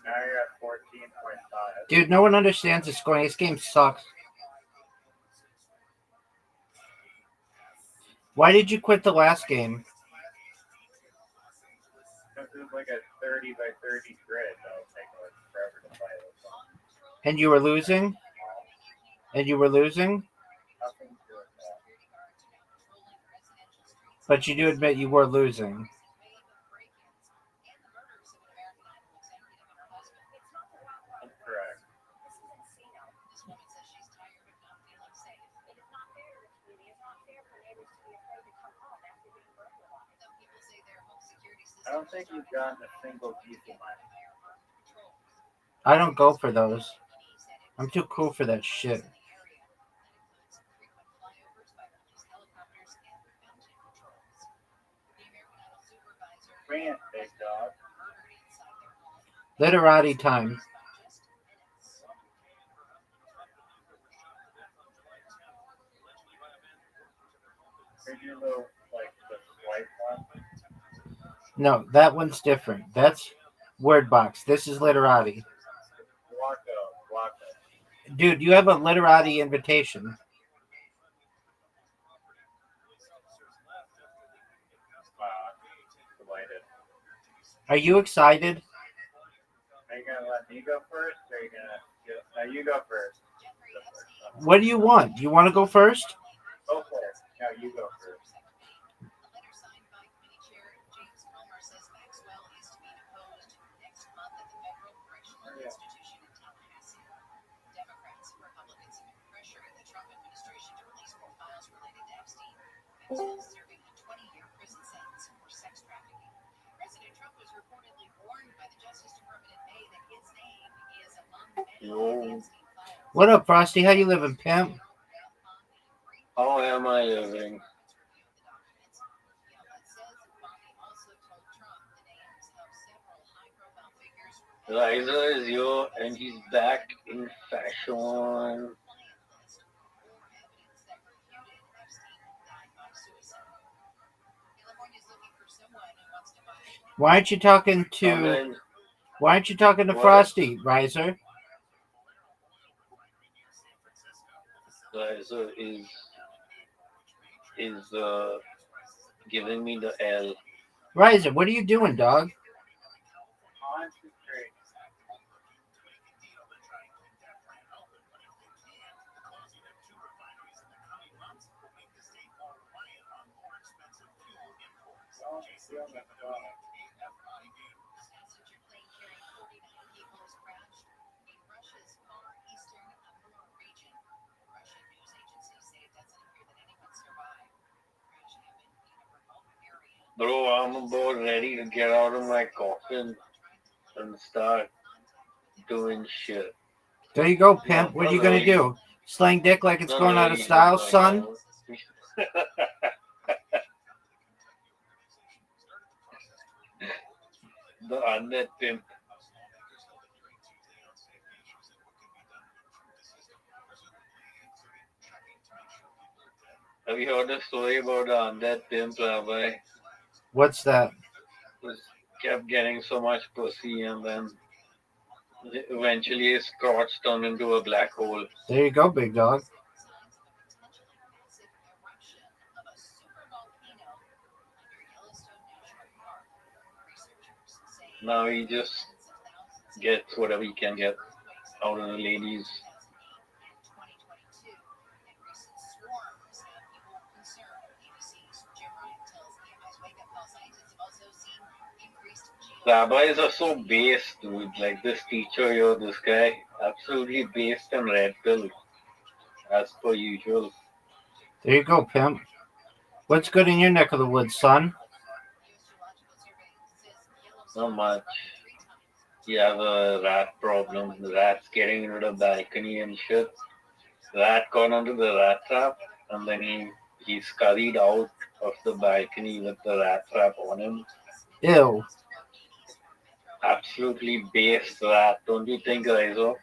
Now you're at 14.5. Dude, no one understands the scoring. This game sucks. Why did you quit the last game? Because it's like a 30 by 30 grid. That'll take like forever to play this one. And you were losing? And you were losing? Nothing to do with that. But you do admit you were losing. Correct. I don't think you've gotten a single decent line. I don't go for those. I'm too cool for that shit. Grant, big dog. Literati time. Here's your little, like, the swipe one. No, that one's different. That's word box. This is literati. Dude, you have a literati invitation. Delighted. Are you excited? Are you gonna let me go first, or are you gonna? No, you go first. What do you want? Do you want to go first? Go for it. No, you go first. What up, Frosty? How you living, pimp? How am I living? Liza is here and he's back in fashion. Why aren't you talking to Comment. Why aren't you talking to What? Frosty, Riser? Liza is giving me the L. Riser, what are you doing, dog? Bro, I'm about ready to get out of my coffin and start doing shit. There you go, pimp. What are you gonna do? Slang dick like it's going out of style, son? The undead pimp. Have you heard the story about the undead pimp, Rabbi? What's that? Who kept getting so much pussy and then eventually his crotch turned into a black hole. There you go, big dog. Now he just gets whatever he can get out of the ladies. Rabbis are so based, dude. Like this teacher here, this guy, absolutely based and red pill, as per usual. There you go, pimp. What's good in your neck of the woods, son? Not much. You have a rat problem. The rat's getting into the balcony and shit. Rat got onto the rat trap, and then he scurried out of the balcony with the rat trap on him. Ew. Absolutely based rat, don't you think, Rizzo?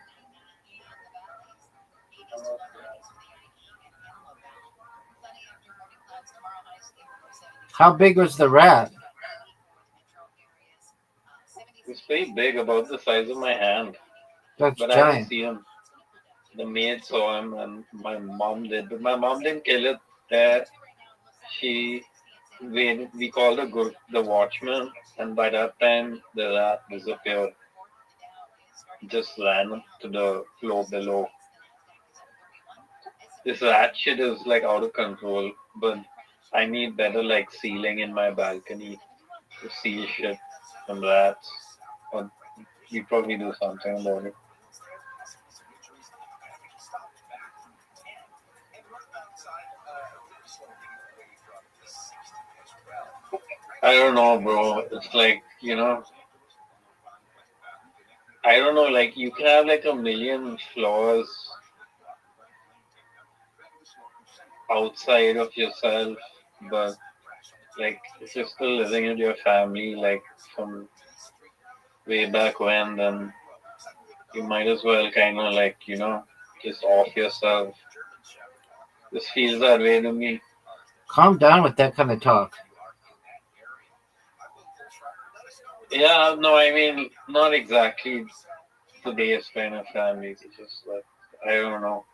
How big was the rat? It's pretty big, about the size of my hand. That's But I didn't giant. see him. The maid saw him, and my mom did. But my mom didn't kill it there. We called the watchman, and by that time the rat disappeared. Just ran to the floor below. This rat shit is like out of control, but I need better like ceiling in my balcony to seal shit from rats. Or we probably do something about it. I don't know, bro. It's like, I don't know, like you can have like a million flaws outside of yourself, but like if you're still living with your family, like from way back when, then you might as well kind of like, just off yourself. This feels that way to me. Calm down with that kind of talk. Yeah, no, I mean, not exactly today's kind of families. It's just like, I don't know.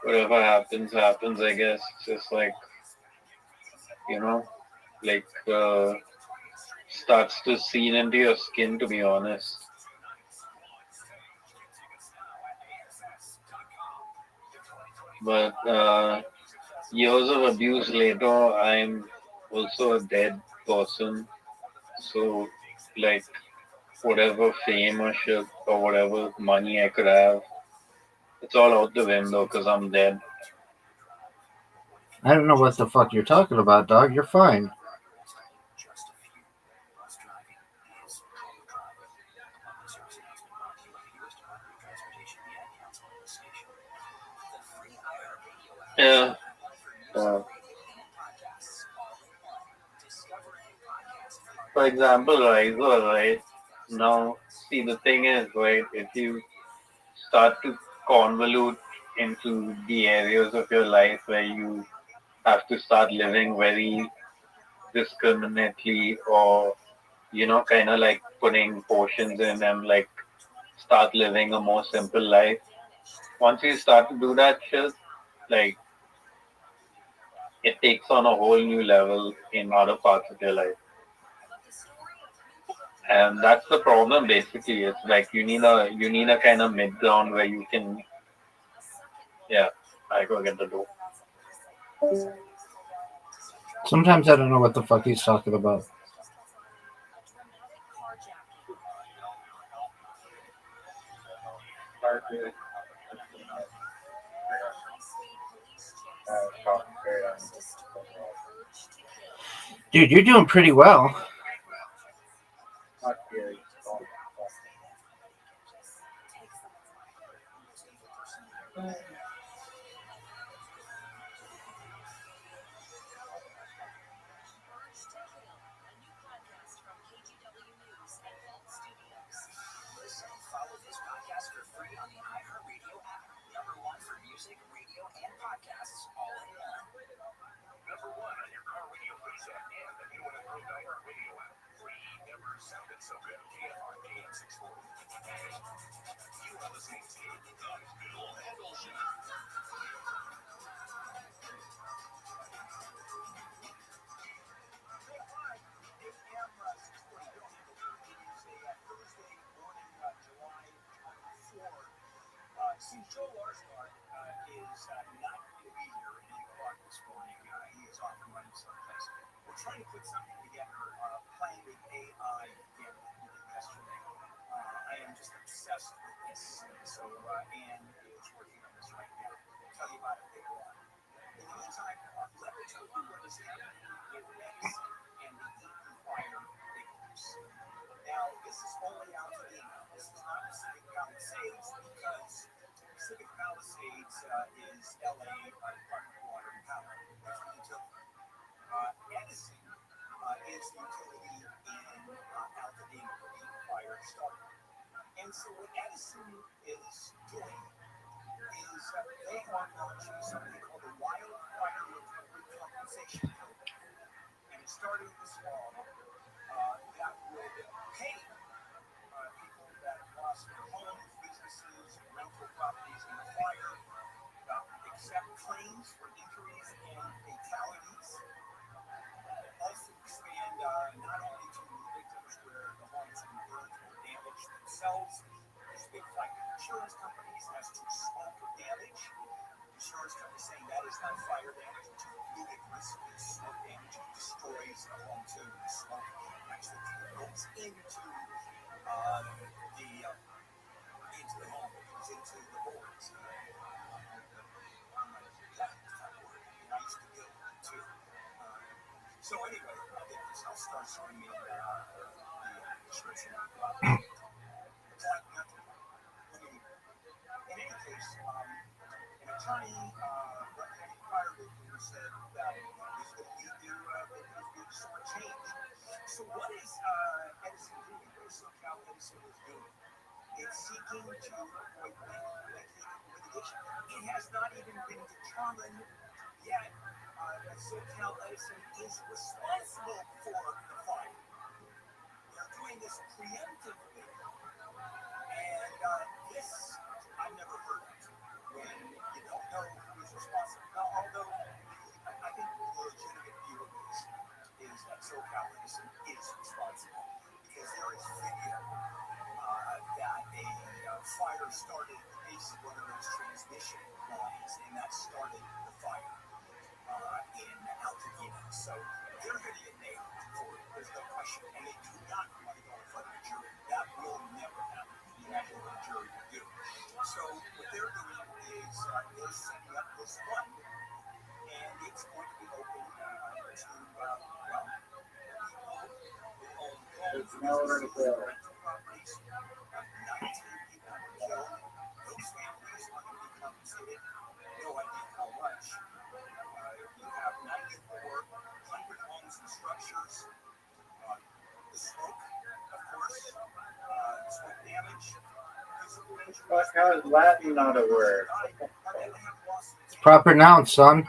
Whatever happens, happens, I guess. It's just like, you know, like, starts to seep into your skin, to be honest. But years of abuse later, I'm also a dead person. So, like, whatever fame or shit or whatever money I could have, it's all out the window because I'm dead. I don't know what the fuck you're talking about, dog. You're fine. Yeah. For example, right, so, right now, see, the thing is, right, if you start to convolute into the areas of your life where you have to start living very discriminately or, kind of like putting portions in and like start living a more simple life. Once you start to do that shit, like it takes on a whole new level in other parts of your life. And that's the problem basically. It's like you need a kind of mid ground where you can, yeah, I go get the door. Sometimes I don't know what the fuck he's talking about. Dude, you're doing pretty well. fire started at the base of one of those transmission lines, and that started the fire in Altadena. So they're going to get nailed for it. There's no question. And they do not want to go in front of a jury. That will never happen. You have what a jury will do. So what they're doing is they're setting up this fund, and it's going to be open to, well, There's nowhere to go. 19 people were killed. Those families are going to be compensated. No idea how much. You have 9,400 homes and structures. The smoke, of course, smoke damage. Fuck, how is Latin not a word? Proper noun, son.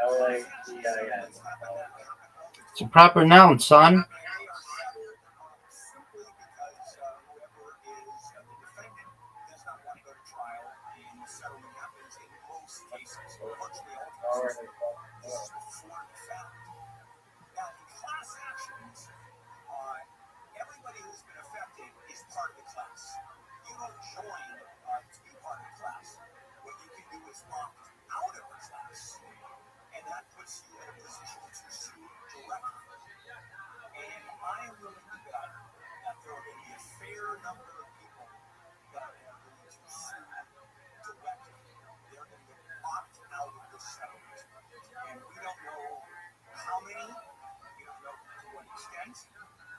L-A-T-I-N. It's a proper noun, son. Now, in class actions, everybody who's been affected is part of the class. You don't join to be part of the class. What you can do is opt out of the class, and that puts you in a position to sue directly. And I am willing to bet that there are going to be a fair number of people that are going to sue directly. They're going to opt out of this settlement. And we don't know how many, we don't know to what extent.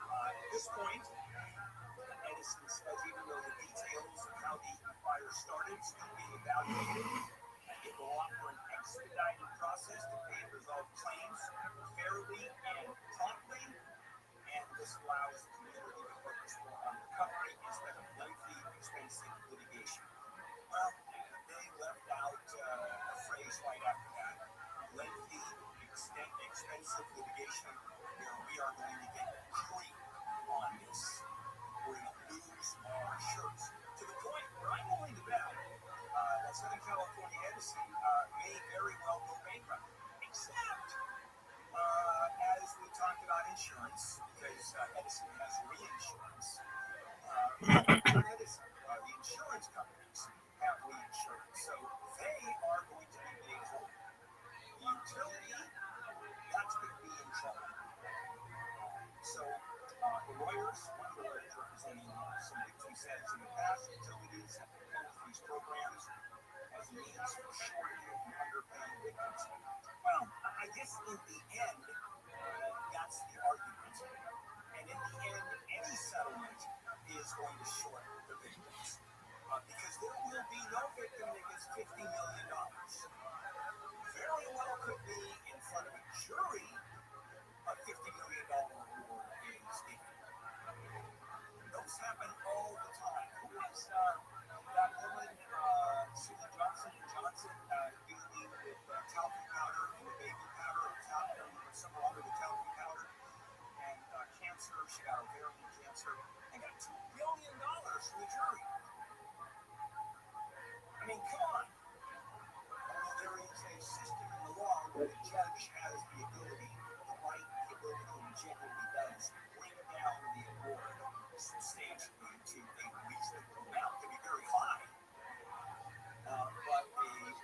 At this point, Edison says even though the details of how the fire started still being evaluated, it will offer an expedited process to pay and resolve claims fairly and promptly, and this allows the community to focus more on recovery instead of lengthy, expensive litigation. Well, they left out a phrase right after that. Lengthy, expensive litigation, where we are going to get creep on this. We're going to lose our insurance. To the point where I'm willing to bet that Southern California Edison may very well go bankrupt. Except, as we talked about insurance, because Edison has reinsurance, Edison, the insurance companies have reinsurance. So they are going to be made whole. The utility, that's going to be in trouble. So the lawyers, one of the lawyers representing some victims says in the past, utilities have proposed these programs as a means for shorting and underpaying victims. Well, I guess in the end, that's the argument. And in the end, any settlement is going to short the victims. Because there will be no victim that gets $50 million. Very well could be in front of a jury, a $50 million reward is given. Those happen all the time. Who was that woman, Susan Johnson dealing with talcum powder and the baby powder, or several other with talcum powder, and cancer? She got ovarian cancer and got $2 billion from the jury. I mean, come on. There is a system in the law where the judge has the ability, and generally does, bring down the award substantially to a reasonable amount. It can be very high, but a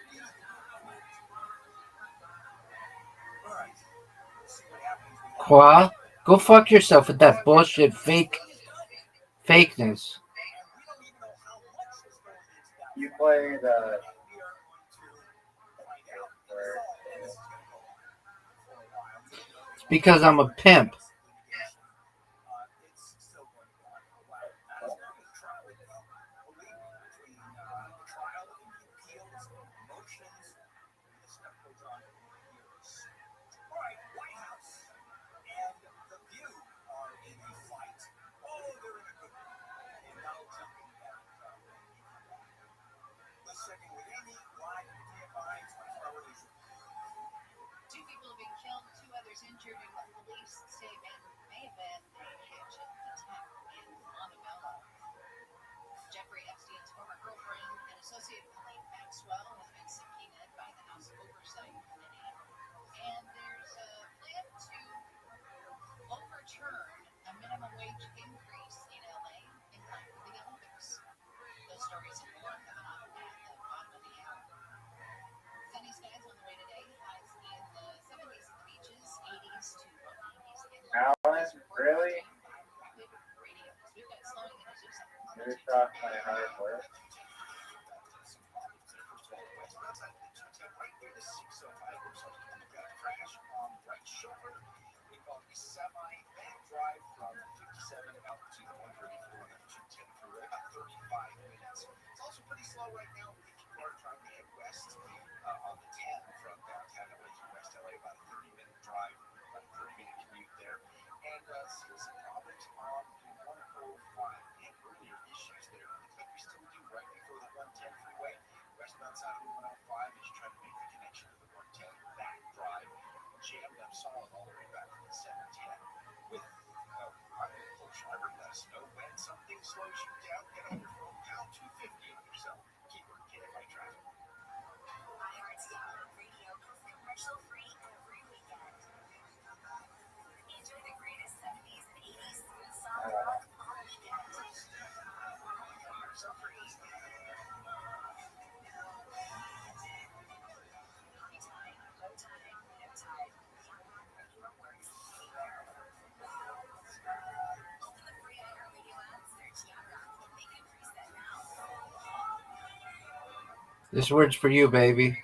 reasonable amount. All right, we'll see what happens. Qua, go fuck yourself with that bullshit fakeness. You play the. It's because I'm a pimp. Two people have been killed, 2 others injured in what police say New shot, my hard work. This word's for you, baby.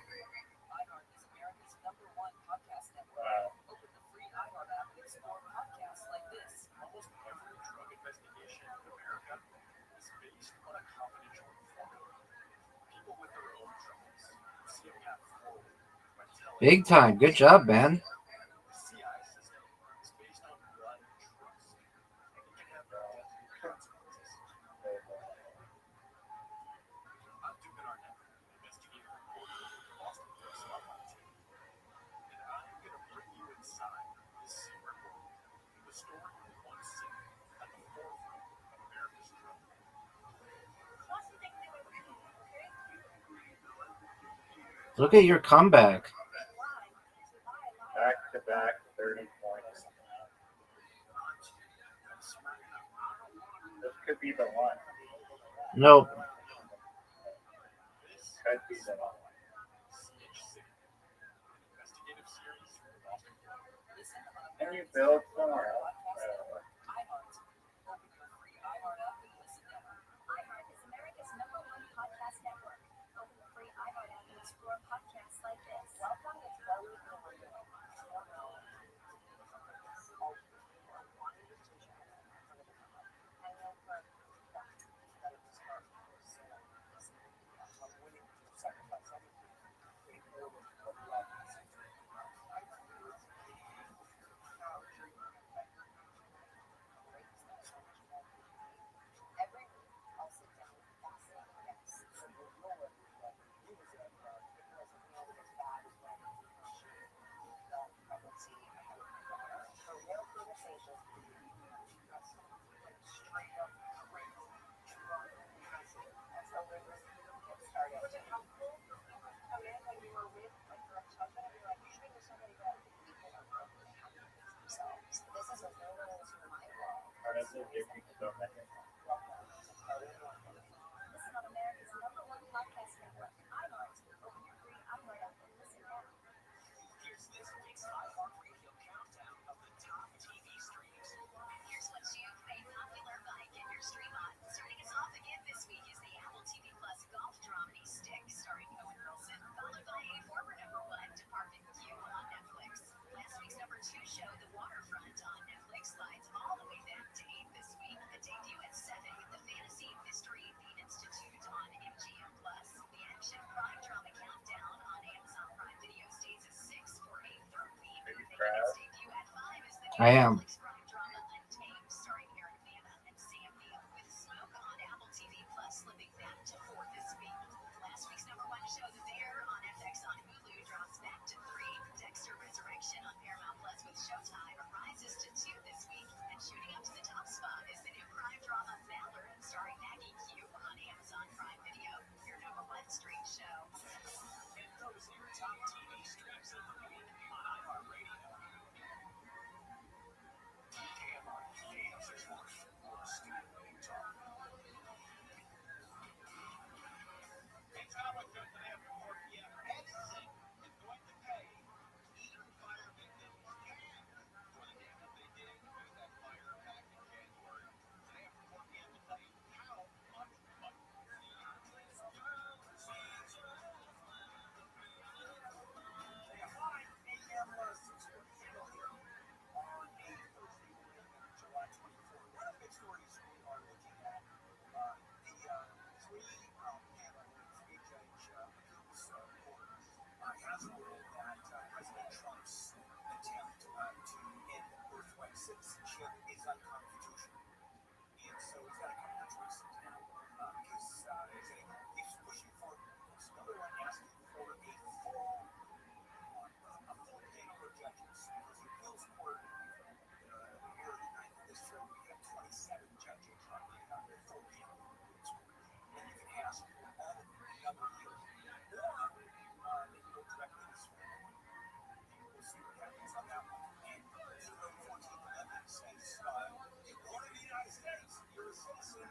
Big time. Good job, man. Look at your comeback. Back to back 30 points. This could be the one. Nope. Could be the one. Can you build somewhere else? I am. citizenship is unconstitutional. And so he's got to come to terms now because he's pushing for another one asking for a full panel of judges because the appeals court here in the Ninth District we have 27 judges on the full panel. And you can ask all of the other years, or they can go directly to Supreme Court. We'll see what happens on that one. And the 14th Amendment says, you're born in the United States, you're a citizen.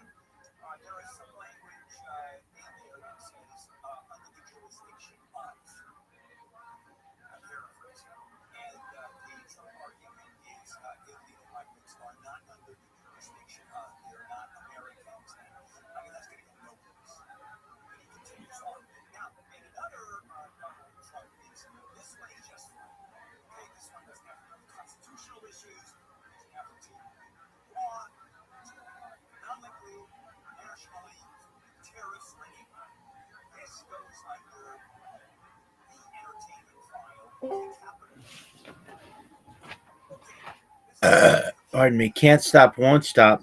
There is some language in there that says, under the jurisdiction of. I'm paraphrasing. And the Trump argument is illegal migrants are not under the jurisdiction of. They're not Americans. I mean, that's going to go no place. And he continues on. Now, in another Trump is this one is just fine. Okay, this one doesn't have to do with constitutional issues. It doesn't have to do with law, economically, nationally, terrorist ringing. This goes under the entertainment file of the Capitol. Pardon me. Can't stop, won't stop.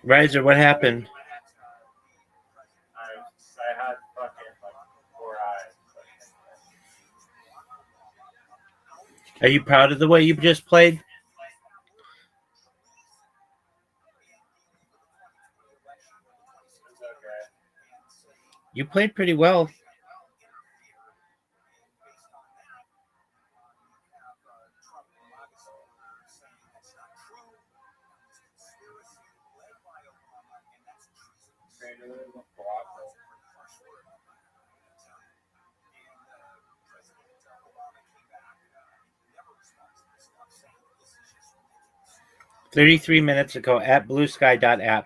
Riser, what happened? I had fucking like 4 eyes. Are you proud of the way you just played? You played pretty well. Saying 33 minutes ago at bluesky.app.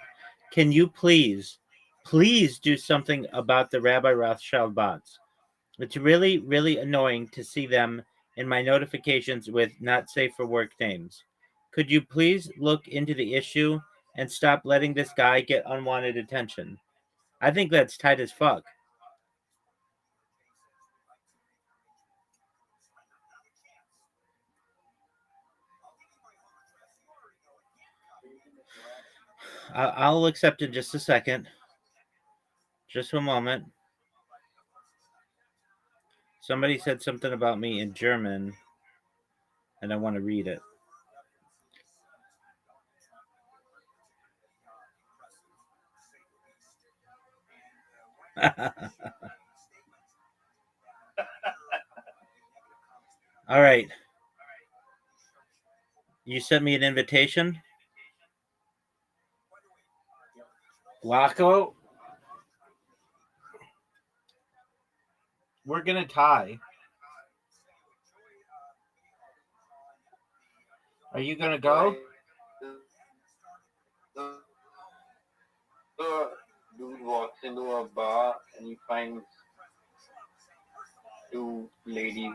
Can you please do something about the Rabbi Rothschild bots? It's really, really annoying to see them in my notifications with not safe for work names. Could you please look into the issue and stop letting this guy get unwanted attention? I think that's tight as fuck. I'll accept in just a second. Just a moment. Somebody said something about me in German, and I want to read it. All right. You sent me an invitation? Waco? We're going to tie. Are you going to go? The dude walks into a bar and he finds 2 ladies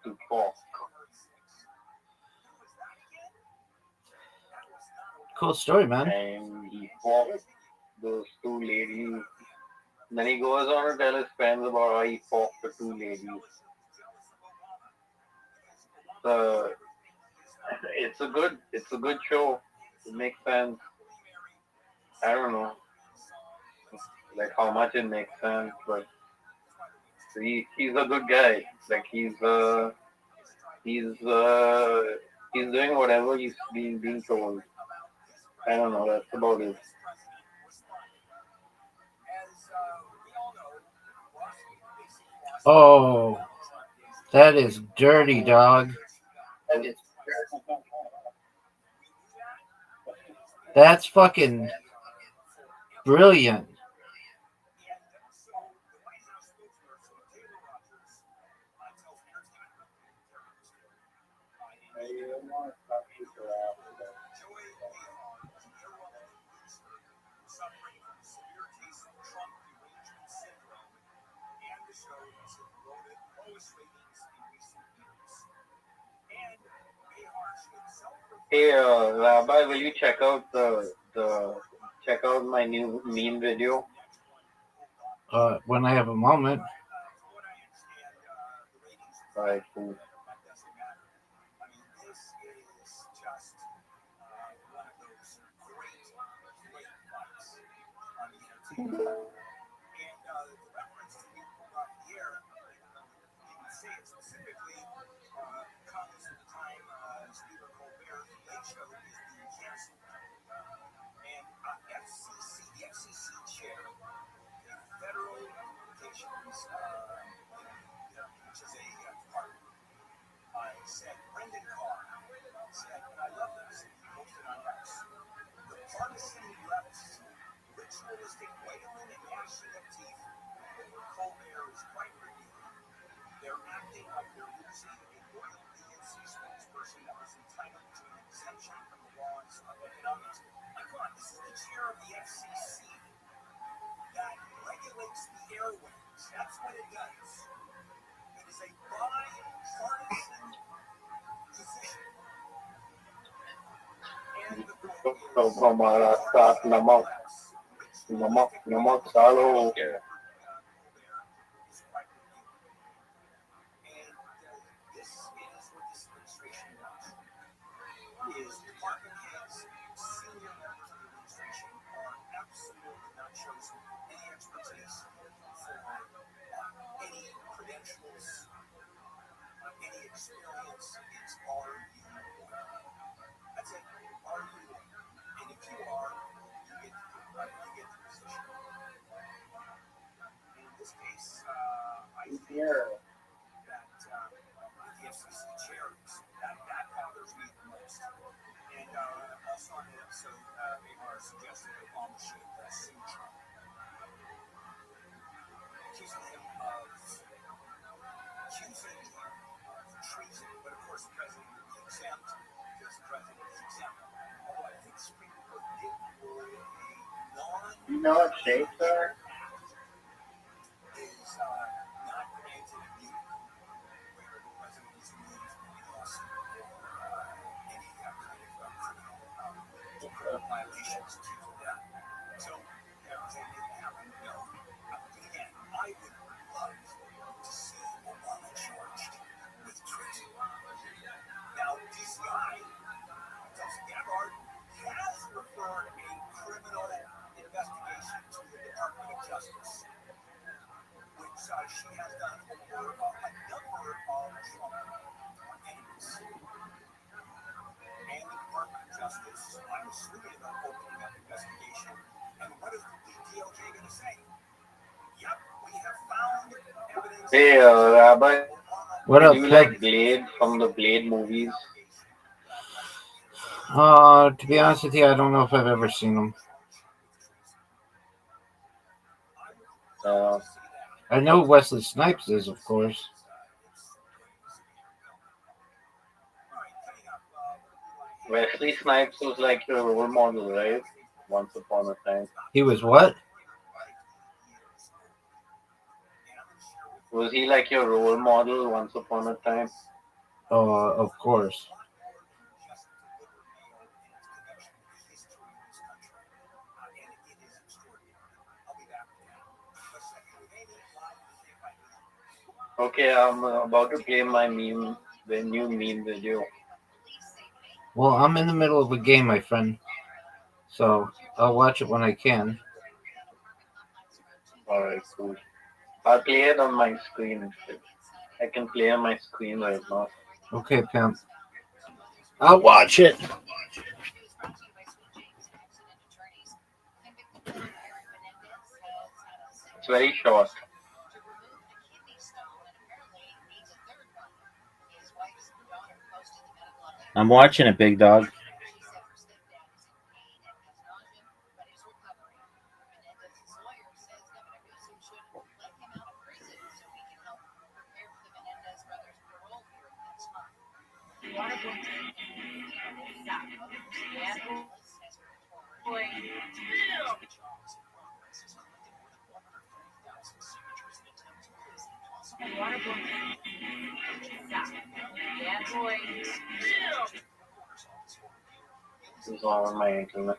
to talk. Cool story, man. And he fucked those 2 ladies. Then he goes on to tell his friends about how he fucked the 2 ladies. It's a good show. It makes sense. I don't know, like how much it makes sense, but he's a good guy. Like he's doing whatever he's being told. I don't know. That's about it. Oh, that is dirty, dog. That's fucking brilliant. Hey, Rabbi, will you check out my new meme video? when I have a moment. Alright, cool. So हमारा साथ नमक नमक नमक डालो You know what shapes are? Hey, Rabbi, What do up, you Pep? like Blade from the Blade movies? To be honest with you, I don't know if I've ever seen them. Uh, I know Wesley Snipes is, of course. Wesley Snipes was like your role model, right? Once upon a time. He was what? Was he like your role model once upon a time? Of course. Okay, I'm about to play my meme, the new meme video. Well, I'm in the middle of a game, my friend. So I'll watch it when I can. Alright, cool. I'll play it on my screen. I can play on my screen right now. Okay, pimp. I'll watch it. It's very short. I'm watching it, big dog. This is all on my internet.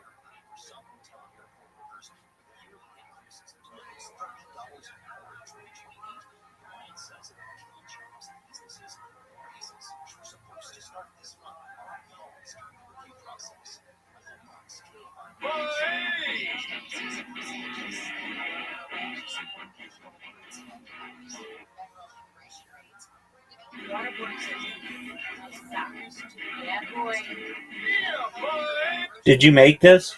Did you make this?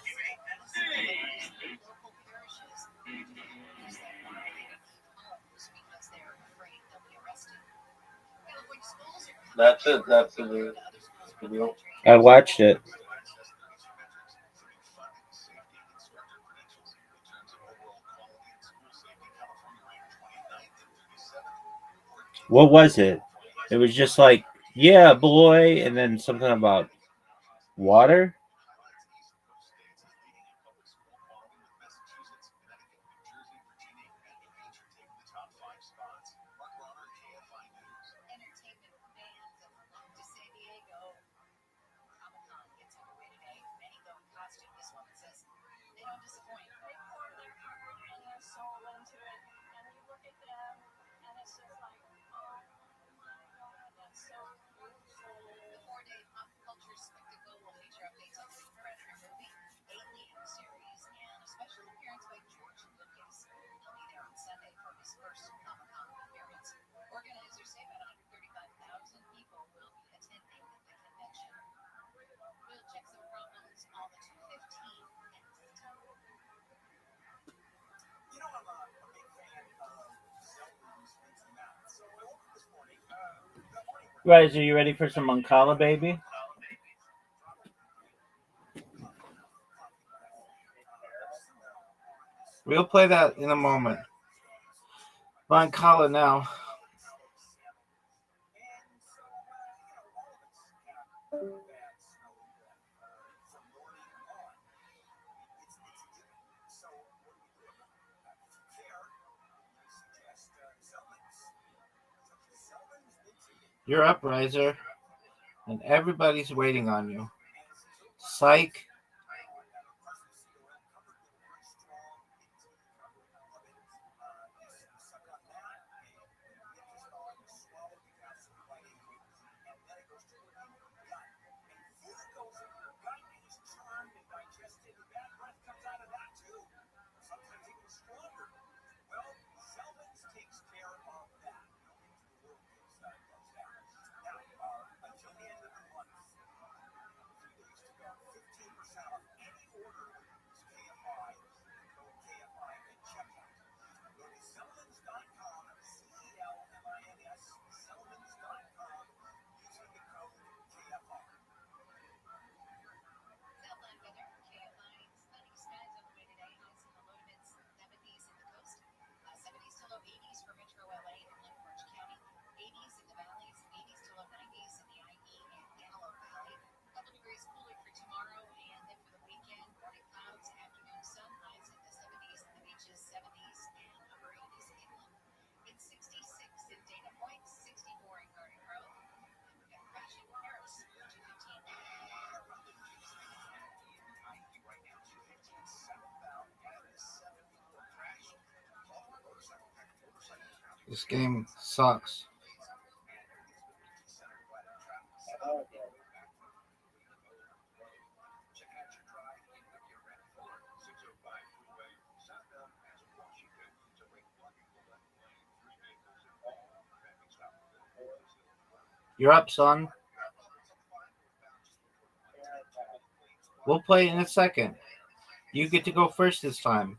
That's it. That's the video. I watched it. What was it? It was just like, yeah, boy, and then something about water. Guys, are you ready for some Mancala, baby? We'll play that in a moment. Mancala now. You're up, Riser. And everybody's waiting on you. Psych. This game sucks. You're up, son. We'll play in a second. You get to go first this time.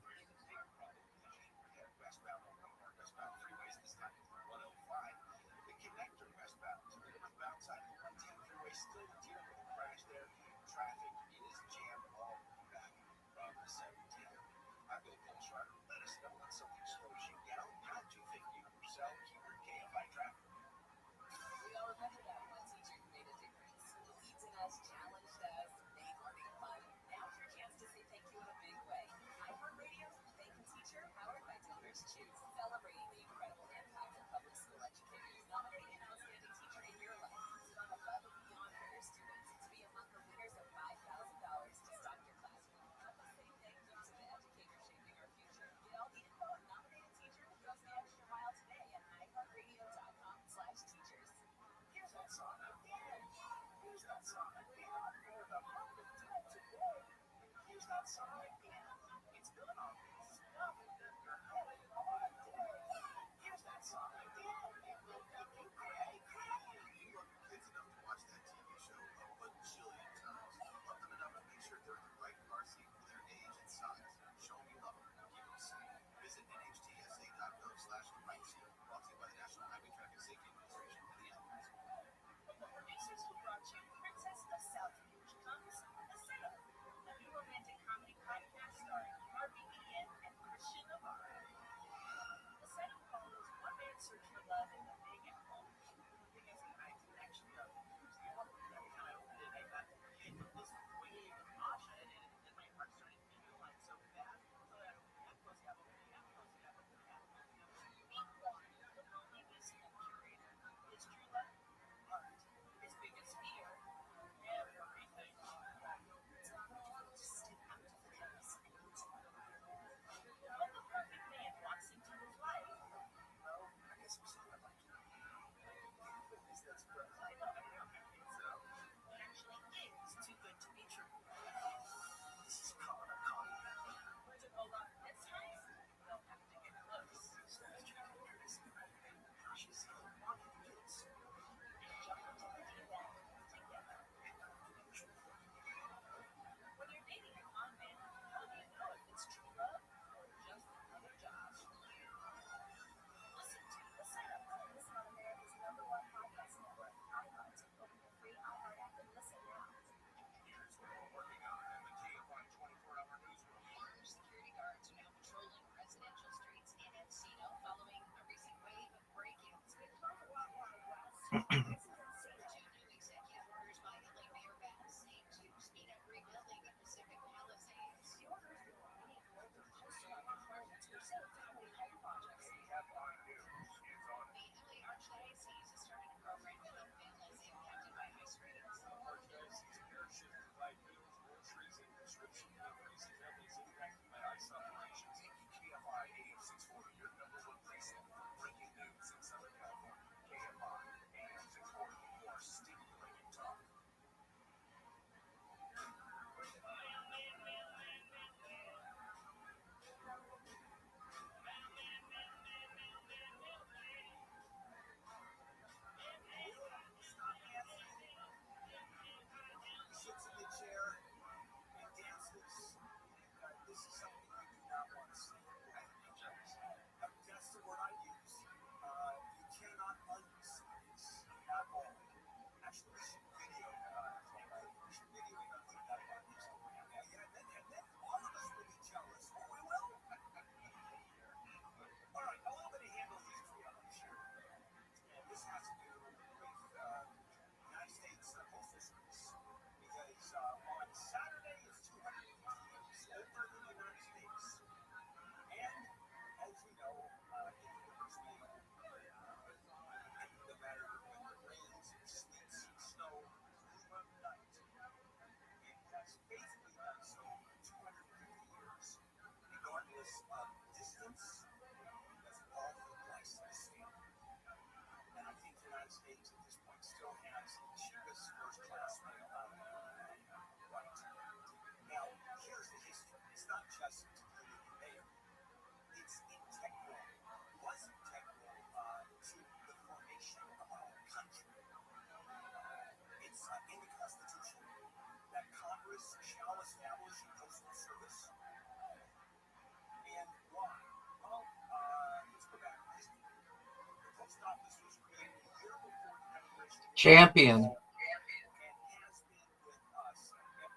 Champion.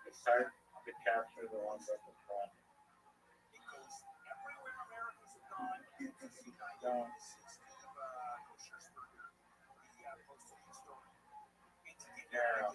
It's hard to capture the ones at the front. No. Yeah.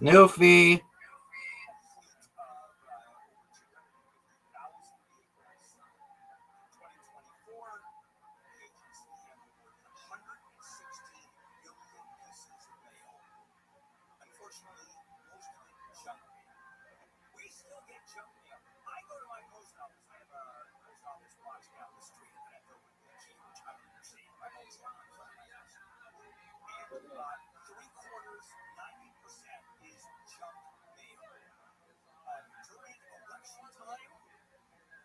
New fee. 3/4, 90% is junk mail. During election time,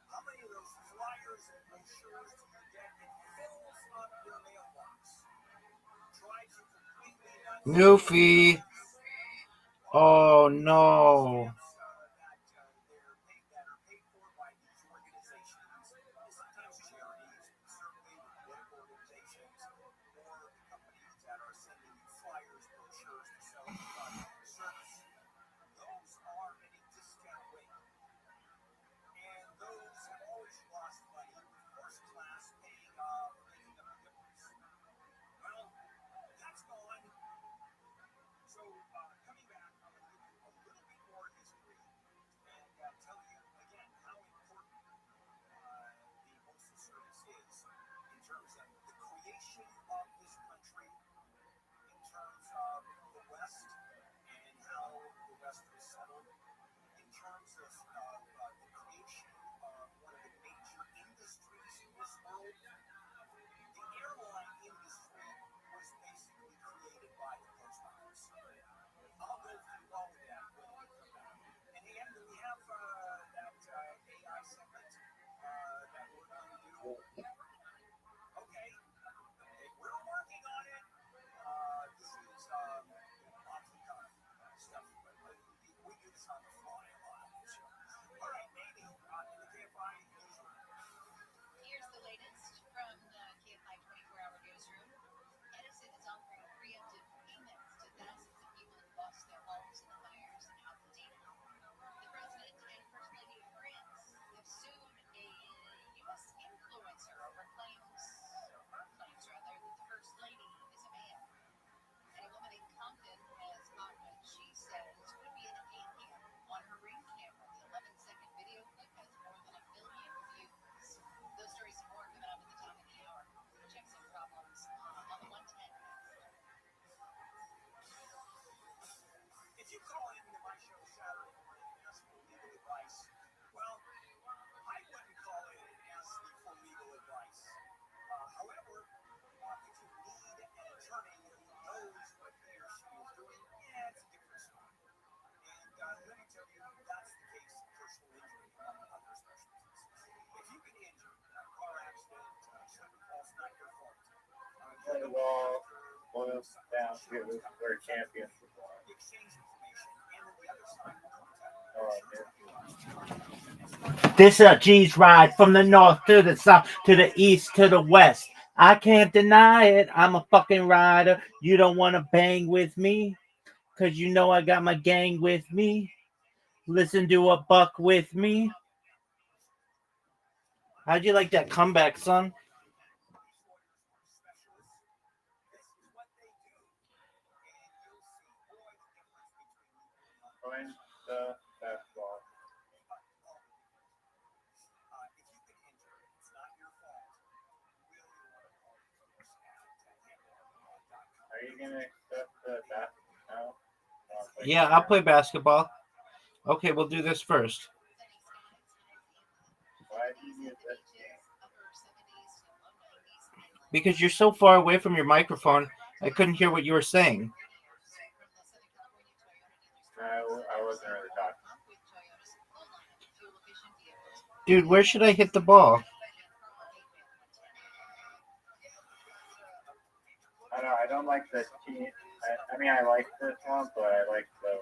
how many of those flyers and brochures do you get that fills up your mailbox? Drives you completely nuts. Newfie. Oh no. That are paid for by these organizations, sometimes charities, certainly political organizations, or the companies that are sending you flyers, brochures to sell you product or service. Those are at a discount rate. And those have always lost money with first class paying making up the difference. Well, that's gone. So coming back, I'm going to give you a little bit more history and tell you again how important the Postal Service is in terms of the creation of this country, in terms of the West and how the West was settled, in terms of the creation of one of the major industries in this world. The airline industry was basically created by the post office. I'll go through all of that when we come back. And we have that AI segment that we're going to do. Okay, we're working on it. This is off the cuff stuff, but we do this on the fly a lot on this show. All right, Amy, in the KFI newsroom. Here's the latest from the KFI 24-hour newsroom. Edison is offering preemptive payments to thousands of people who lost their homes in the fires in Altadena. The president and First Lady of France have sued a U.S. influencer over claims, that the First Lady is a man. And a woman in Compton has caught what she says could be an alien on her ring camera. The 11-second video clip has more than 1 million views. Those stories and more coming up at the top of the hour. Check some problems on the 110. If you call into my show Saturday morning and ask for legal advice, well, I wouldn't call in and ask you for legal advice. However, if you need an attorney who knows what he or she is doing, it's a different story. And let me tell you, that's the case in personal injury among other specialties. If you get injured in a car accident, slip and fall's not your fault. It all boils down to who's their champion. Exchange information, and on the other side, contact. This is a G's ride from the north to the south to the east to the west. I can't deny it. I'm a fucking rider. You don't want to bang with me? Cause you know I got my gang with me. Listen to a buck with me. How'd you like that comeback, son? Join the basketball. Are you gonna accept the basketball? Yeah, I'll play basketball. Okay, we'll do this first. Why do you use this game? Because you're so far away from your microphone, I couldn't hear what you were saying. I wasn't really talking. Dude, where should I hit the ball? I don't like the team. I mean, I like this one, but I like the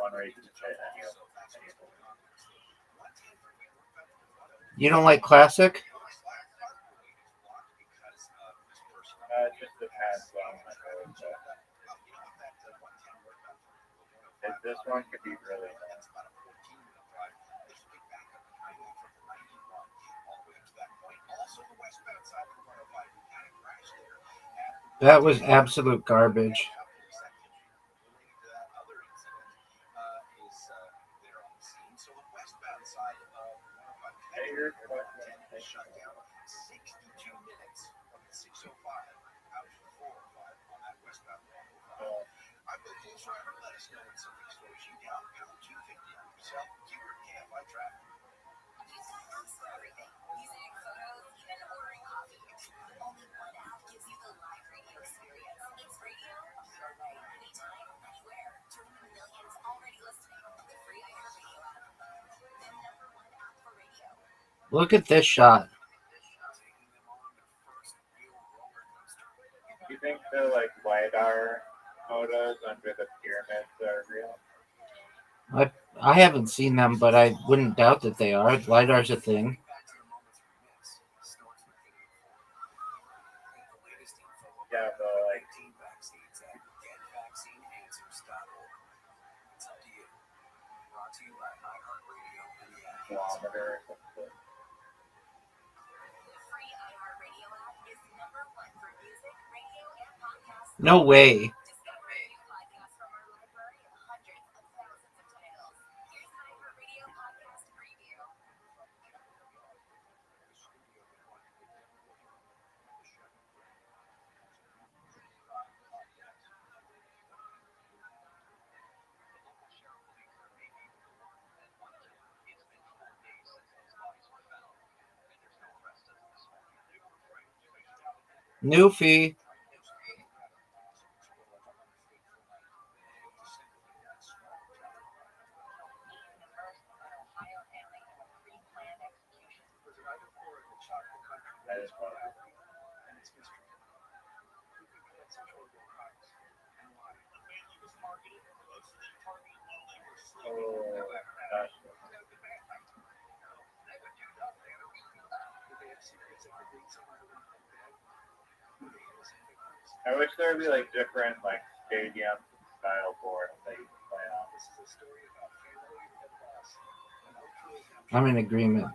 one where you can hit any of them. You don't like classic? Just depends on this one could be really nice. That was absolute garbage. Shut down 62 minutes from the 605 out to the 405 on that westbound 105. I'm the close driver. Let us know when something slows you down. Pound 250 on yourself. Keyword KFI traffic. Use apps for everything. Music, photos, even ordering coffee. Only one app gives you the live radio experience. It's radio Look at this shot. Do you think the like LiDAR photos under the pyramids are real? I haven't seen them, but I wouldn't doubt that they are. LiDAR's a thing. Yeah, the like kilometer or something. No way. Newfie. That is what I oh gosh. I wish there would be like different like stadium style boards that you can play on. I'm in agreement.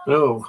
Oh.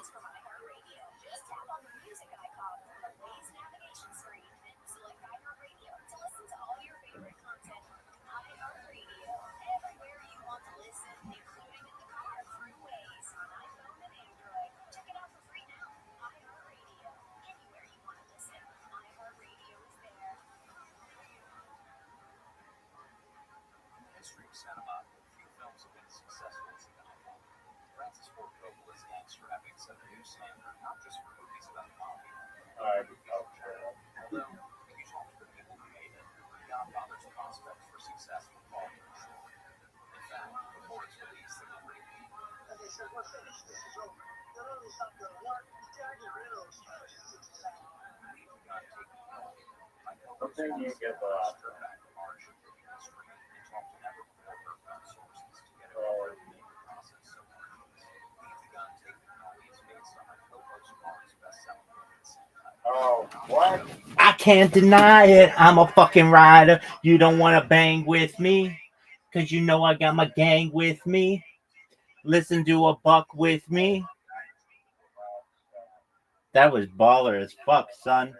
Something you get the last one. Oh, what? I can't deny it. I'm a fucking rider. You don't want to bang with me? Because you know I got my gang with me. Listen to a buck with me. That was baller as fuck, son.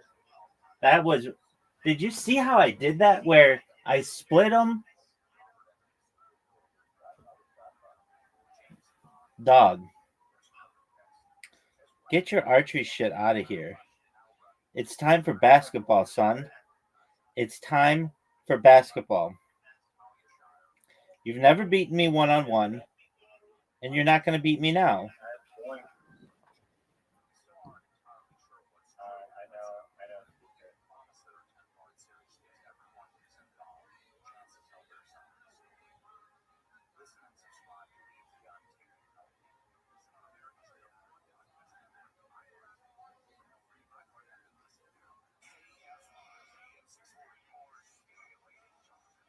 That was... Did you see how I did that? Where I split them? Dog. Get your archery shit out of here. It's time for basketball, son. It's time for basketball. You've never beaten me one-on-one, and you're not going to beat me now.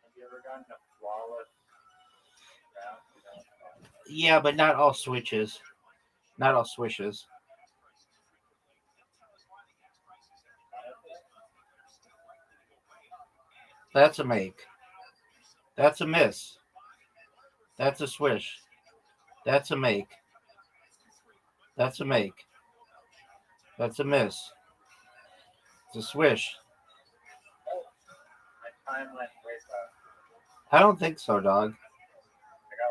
Have you ever gotten a flawless round? Yeah, but not all switches. Not all swishes. That's a make. That's a miss. That's a swish. That's a make. That's a make. That's a miss. It's a swish. My time went way fast. I don't think so, dog. I got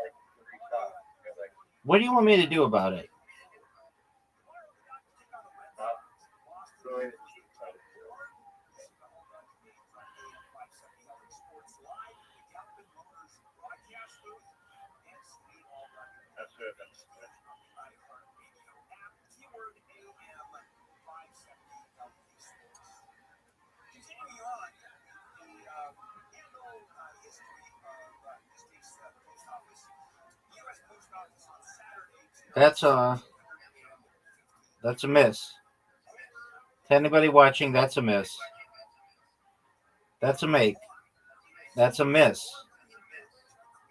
like 3 shots. I was like, What do you want me to do about it? well, it's the way the cheap side is doing. That should have been split. That's a miss. To anybody watching, that's a miss. That's a make. That's a miss.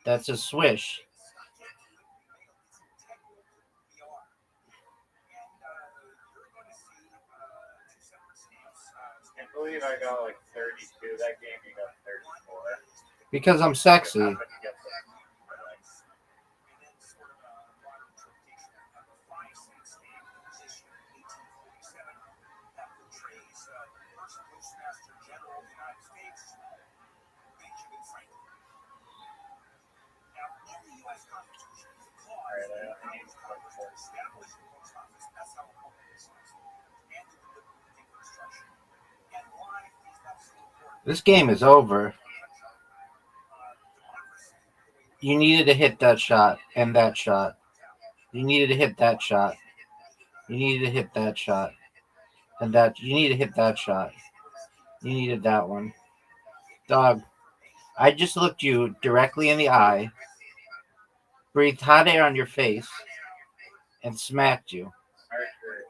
That's a swish. I can't believe I got like 32 that game. You got 34. Because I'm sexy. How could you get this? Alright, I only need 24. This game is over. You needed to hit that shot and that shot. You needed to hit that shot. You needed to hit that shot. And that you need to hit that shot. You needed that one. Dog, I just looked you directly in the eye, breathed hot air on your face, and smacked you. Archery.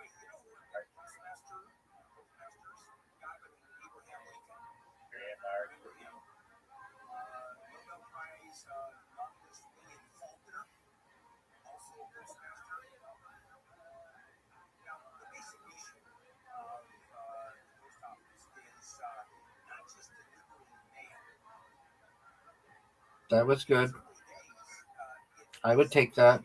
That was good. I would take that.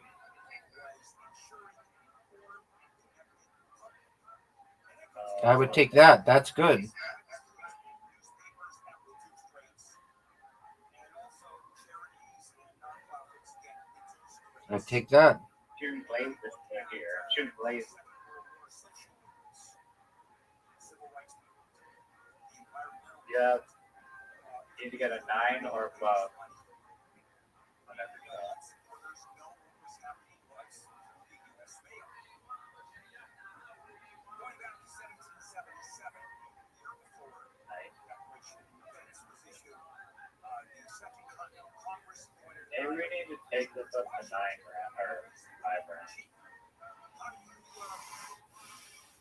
I would take that. That's good. I'd take that. Shooting blazes here. Shooting blazes. Yeah. You need to get a 9 or above. Whenever you go. Maybe we need to take this up to 9 or 5 rounds.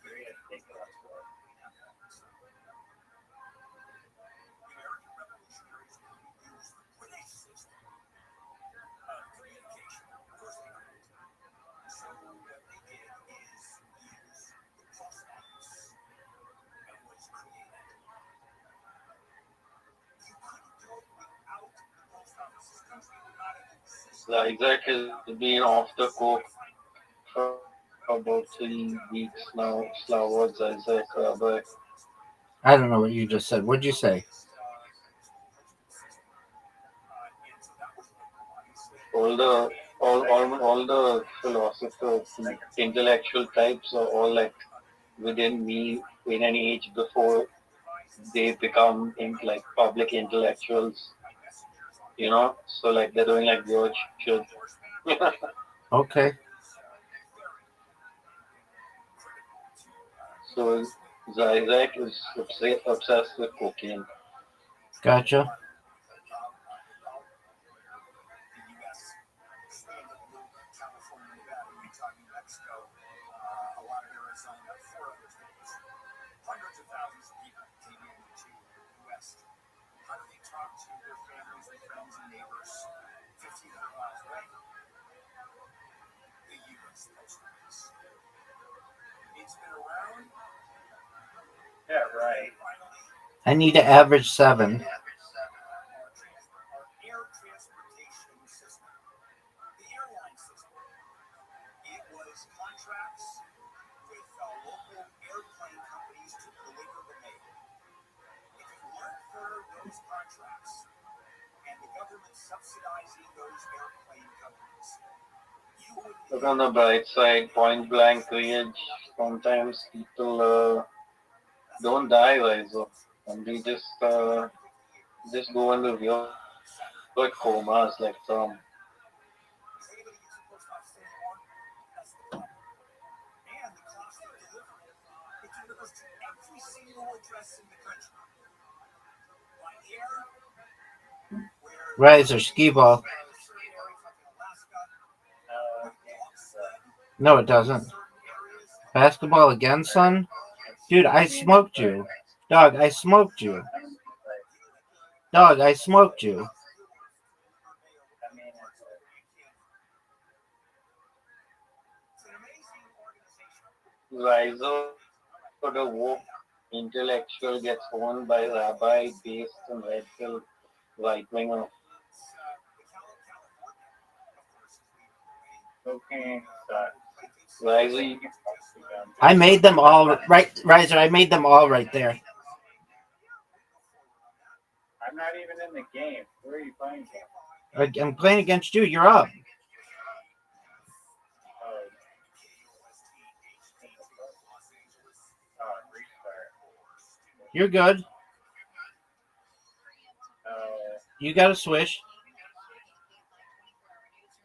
We're gonna take it up to it. Isaac has been off the coke for about 3 weeks now. Slavoj Isaac Rabbi. I don't know what you just said. What'd you say? All the philosophers, intellectual types are all like within me in an age before they become like public intellectuals, So like they're doing like George should. Okay. So Isaac is obsessed with cocaine. Gotcha. Yeah, right. I need to average 7. contracts with local airplane companies to deliver the mail. If it weren't for those contracts and the government subsidizing those airplane companies, you would Look on the bright side, point blank range. Sometimes people don't die, Riser, and they just go into weird comas like some. is anybody get too close to us anymore? That's the problem. And the cost of delivery. It delivers to every single address in the country. By air, where Riser, skee ball. certain areas like in Alaska, No, it doesn't. Basketball again, son? Dude, I smoked you. Dog, I smoked you. Dog, I smoked you. Riser, the woke intellectual, gets owned by rabbi based in red pill right winger. Cocaine sucks. Riser, you I made them all right, Riser. I made them all right there. I'm not even in the game. Where are you playing from? I'm playing against you. You're up. Restart. You're good. You got a swish.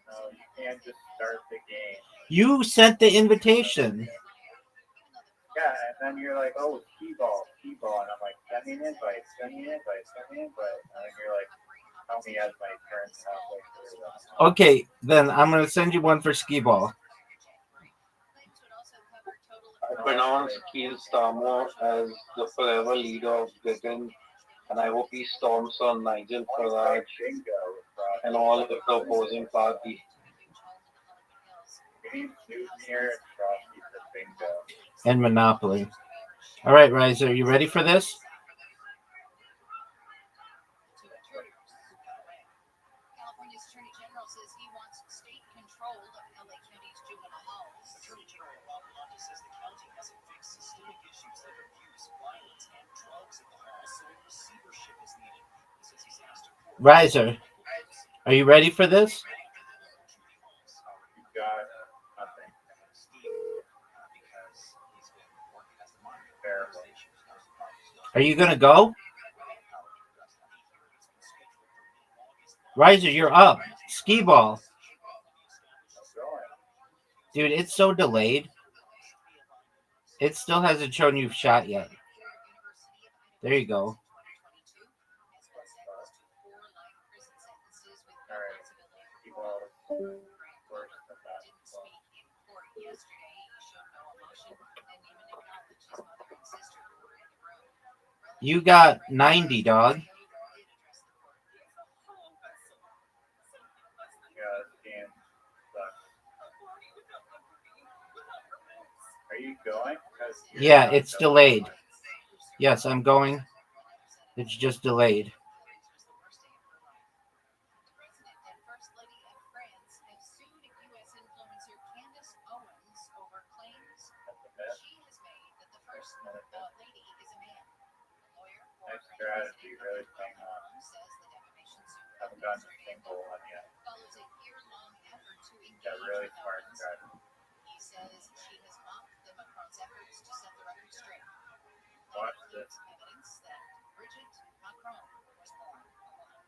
No, you can't just start the game. You sent the invitation. Yeah, and then you're like, oh, key ball, and I'm like, send me an invite. And then you're like, tell me as my turn halfway through. Okay, then I'm gonna send you one for skee ball. I pronounce Keir Starmer as the forever leader of Britain, and I hope he storms on Nigel Farage and all of the opposing party. We need Newsmere and Frosty for bingo. And Monopoly. All right, Riser, are you ready for this? California's Attorney General says he wants state control of LA County's juvenile halls. Attorney General Rabbi Rothschild says the county hasn't fixed systemic issues like abuse, violence, and drugs at the hall, so receivership is needed. He says he's asked a court. Riser, are you ready for this? You got nothing. Terrible. Are you gonna go? Riser, you're up. Skee ball. Dude, it's so delayed. It still hasn't shown you've shot yet. There you go. You got 90, dog. Are you going? Yeah, it's delayed. Yes, I'm going. It's just delayed. Nice strategy, really paying off. Haven't gotten a single one yet. Got really smart strategy. He says she has mocked the Macron's efforts to set the record straight. Watch this. Evidence that Bridget Macron was born a woman.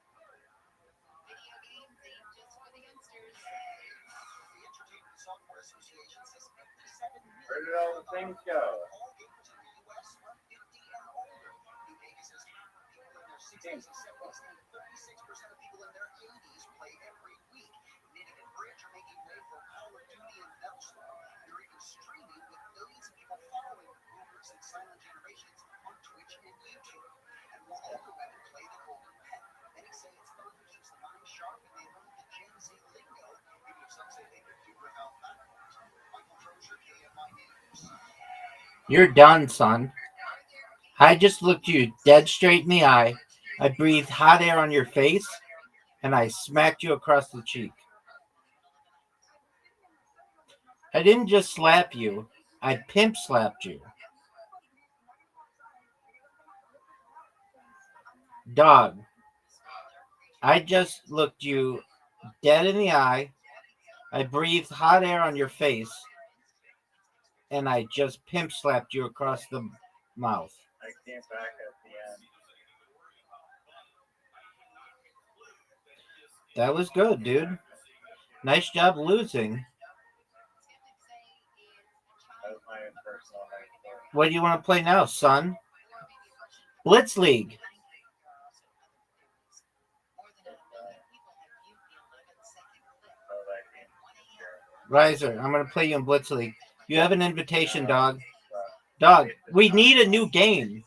Video game themed just for the youngsters. The Entertainment Software Association says 57 million Where did all the things go? all gamers in the U.S. are 50 and older. New data says half of people in their 60s and 70s and 36% of people in their 80s play every week. Knitting and Bridge are making way for Call of Duty and Battlestar. They're even streaming with millions of people following boomers and silent generations on Twitch and YouTube. And more older women play the older pet. Many say it's fun, keeps the mind sharp, and they learn the Gen Z lingo, even if some say they could do without that part. Michael Crozier, KMI News. You're done, son. I just looked you dead straight in the eye. I breathed hot air on your face, and I smacked you across the cheek. I didn't just slap you. I pimp slapped you. Dog. I just looked you dead in the eye. I breathed hot air on your face. And I just pimp slapped you across the mouth. I came back at the end. That was good, dude. Nice job losing. That was my personal night. What do you want to play now, son? Blitz League. Riser, I'm going to play you in Blitz League. You have an invitation, dog. Dog, we need a new game.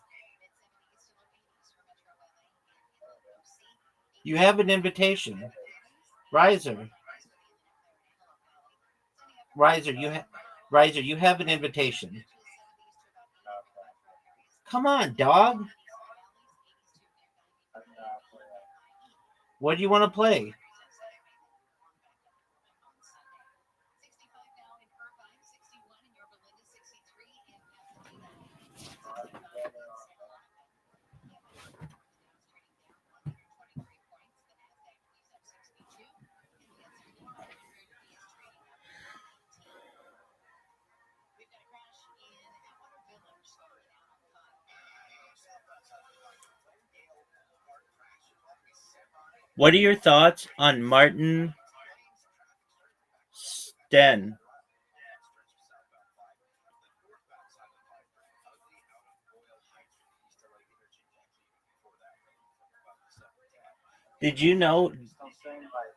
You have an invitation. Riser. Riser, you have an invitation. Come on, dog. What do you want to play? What are your thoughts on Martin Sten? Did you know? Something like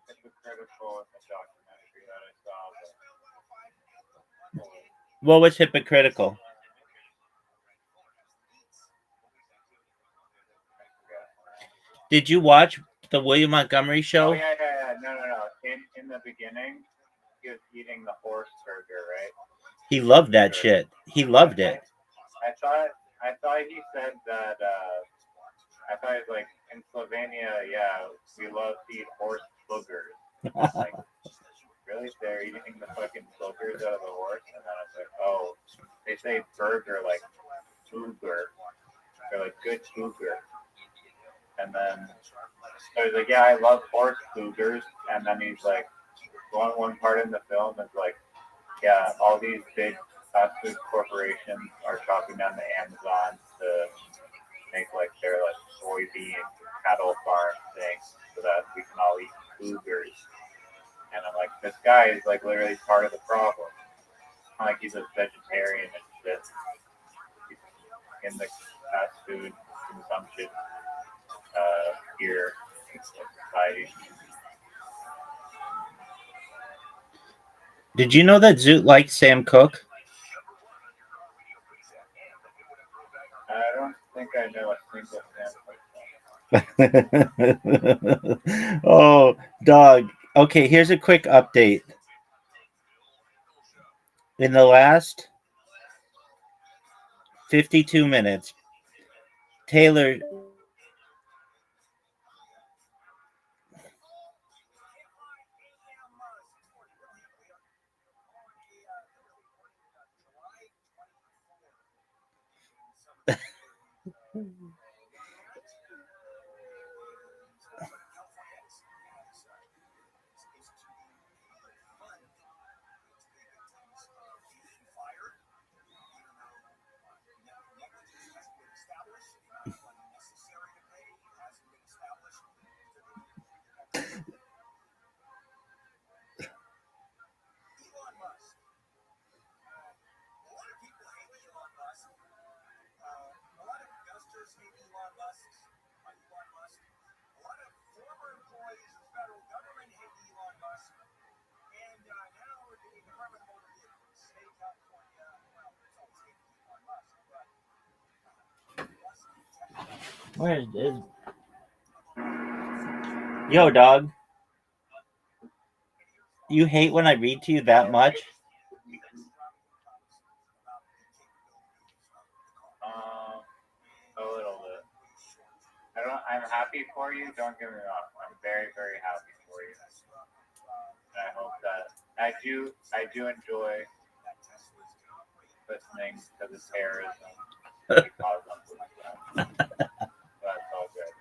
hypocritical in the documentary that I saw. What was hypocritical? Did you watch the William Montgomery show? Oh yeah. No. In the beginning, he was eating the horse burger, right? He loved that shit. He loved it. I thought he said that. I thought he was like, in Slovenia, yeah, we love to eat horse boogers. Like, really? They're eating the fucking boogers out of the horse? And then I was like, oh, they say burger like booger. They're like, good booger. And then I was like, yeah, I love horse boogers. And then he's like, one part in the film is like, yeah, all these big fast food corporations are chopping down the Amazon to make like their like soybean cattle farm thing so that we can all eat boogers. And I'm like, this guy is like literally part of the problem. Like he's a vegetarian and shit. He's in the fast food consumption here in society. Did you know that Zoot likes Sam Cooke? I don't think I know a single Sam. Oh, dog. Okay, here's a quick update. In the last 52 minutes, Taylor Where is this? Yo, dog. You hate when I read to you that much? A little bit. I'm happy for you. Don't get me wrong. I'm very, very happy for you. And I hope that I do enjoy listening to the terrorism because that's all good.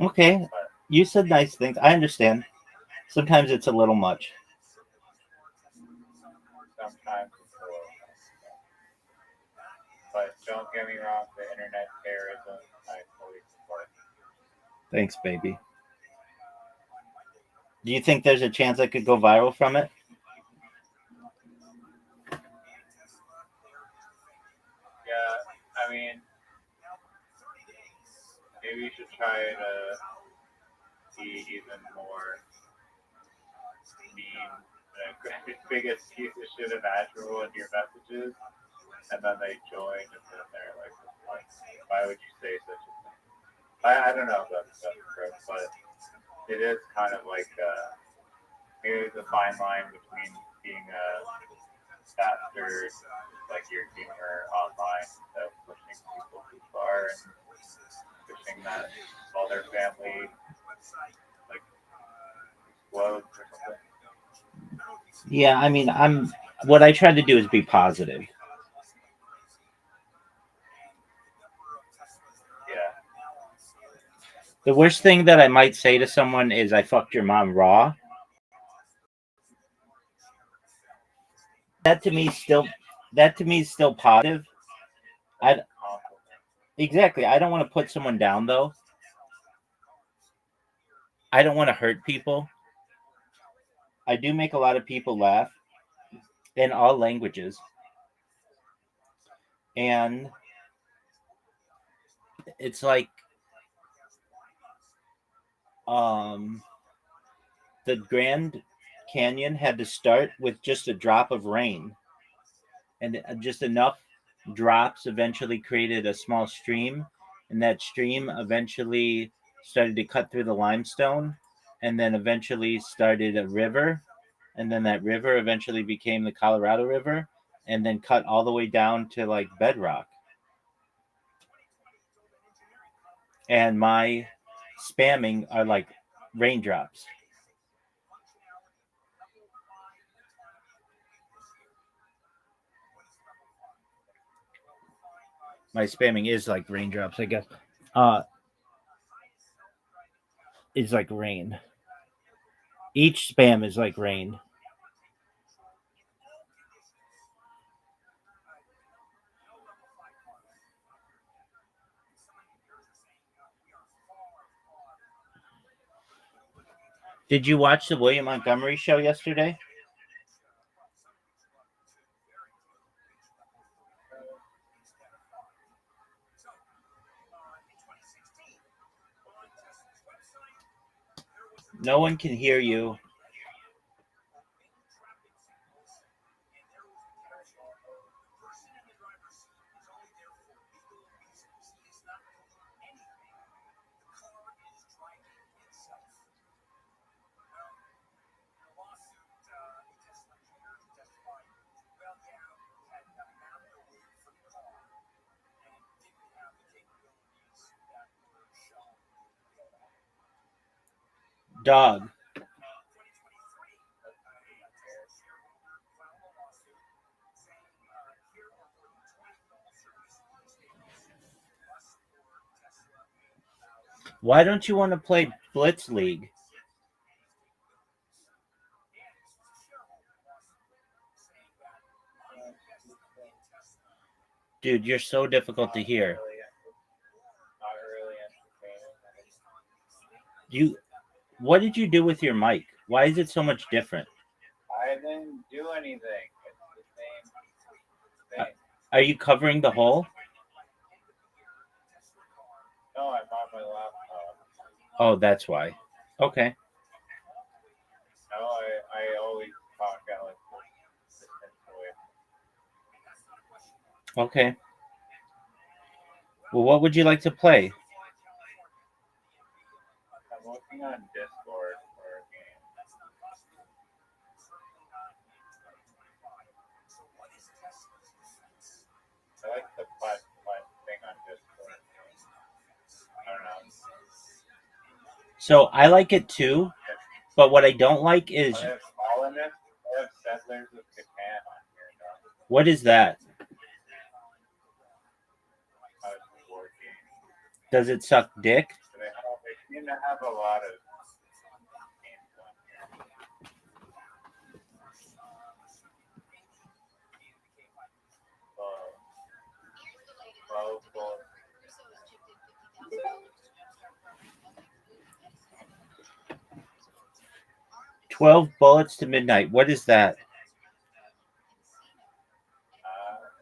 Okay, But you said nice things. I understand. Sometimes it's a little much. sometimes it's a little. But don't get me wrong, the internet terrorism, I fully support. Thanks, baby. Do you think there's a chance I could go viral from it? Yeah, I mean, maybe you should try to be even more mean, the biggest piece of shit imaginable in your messages, and then they join, and then they're like, why would you say such a thing? I don't know if that's true, but it is kind of like maybe there's a fine line between being a bastard, like your humor online, instead of pushing people too far and pushing that all their family like explodes or something. Yeah, I mean, what I try to do is be positive. Yeah. The worst thing that I might say to someone is I fucked your mom raw. That to me is still positive. I exactly. I don't want to put someone down though. I don't want to hurt people. I do make a lot of people laugh in all languages. And it's like the Grand Canyon had to start with just a drop of rain, and just enough drops eventually created a small stream, and that stream eventually started to cut through the limestone, and then eventually started a river, and then that river eventually became the Colorado River, and then cut all the way down to like bedrock. And my spamming are like raindrops. My spamming is like raindrops, I guess. Is like rain. Each spam is like rain. Did you watch the William Montgomery show yesterday? No one can hear you. Dog. Why don't you want to play Blitz League? Dude, you're so difficult to hear. What did you do with your mic? Why is it so much different? I didn't do anything. It's the same thing. Are you covering the hole? No, I'm on my laptop. Oh, that's why. Okay. No, I always talk out like this way. Okay. Well, what would you like to play? I'm looking on Discord for a game. I like the putt thing on Discord. I don't know. So I like it too, but what I don't like is Are they all in it? have Settlers of Catan on here, though. What is that? How it's a board game. Does it suck dick? So they seem to have a lot of games on here. Well, 12 Bullets to Midnight. What is that?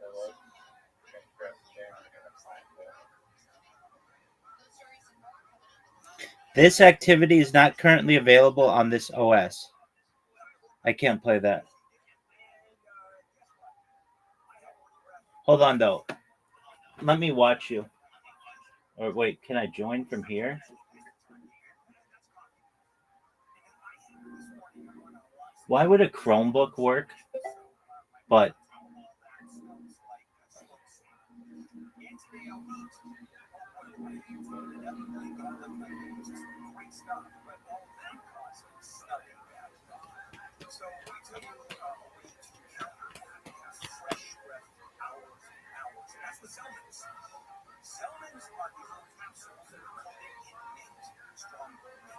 it looks interesting. I'm gonna find it. This activity is not currently available on this OS. I can't play that. Hold on, though. Let me watch you. Or wait, can I join from here? Why would a Chromebook work? But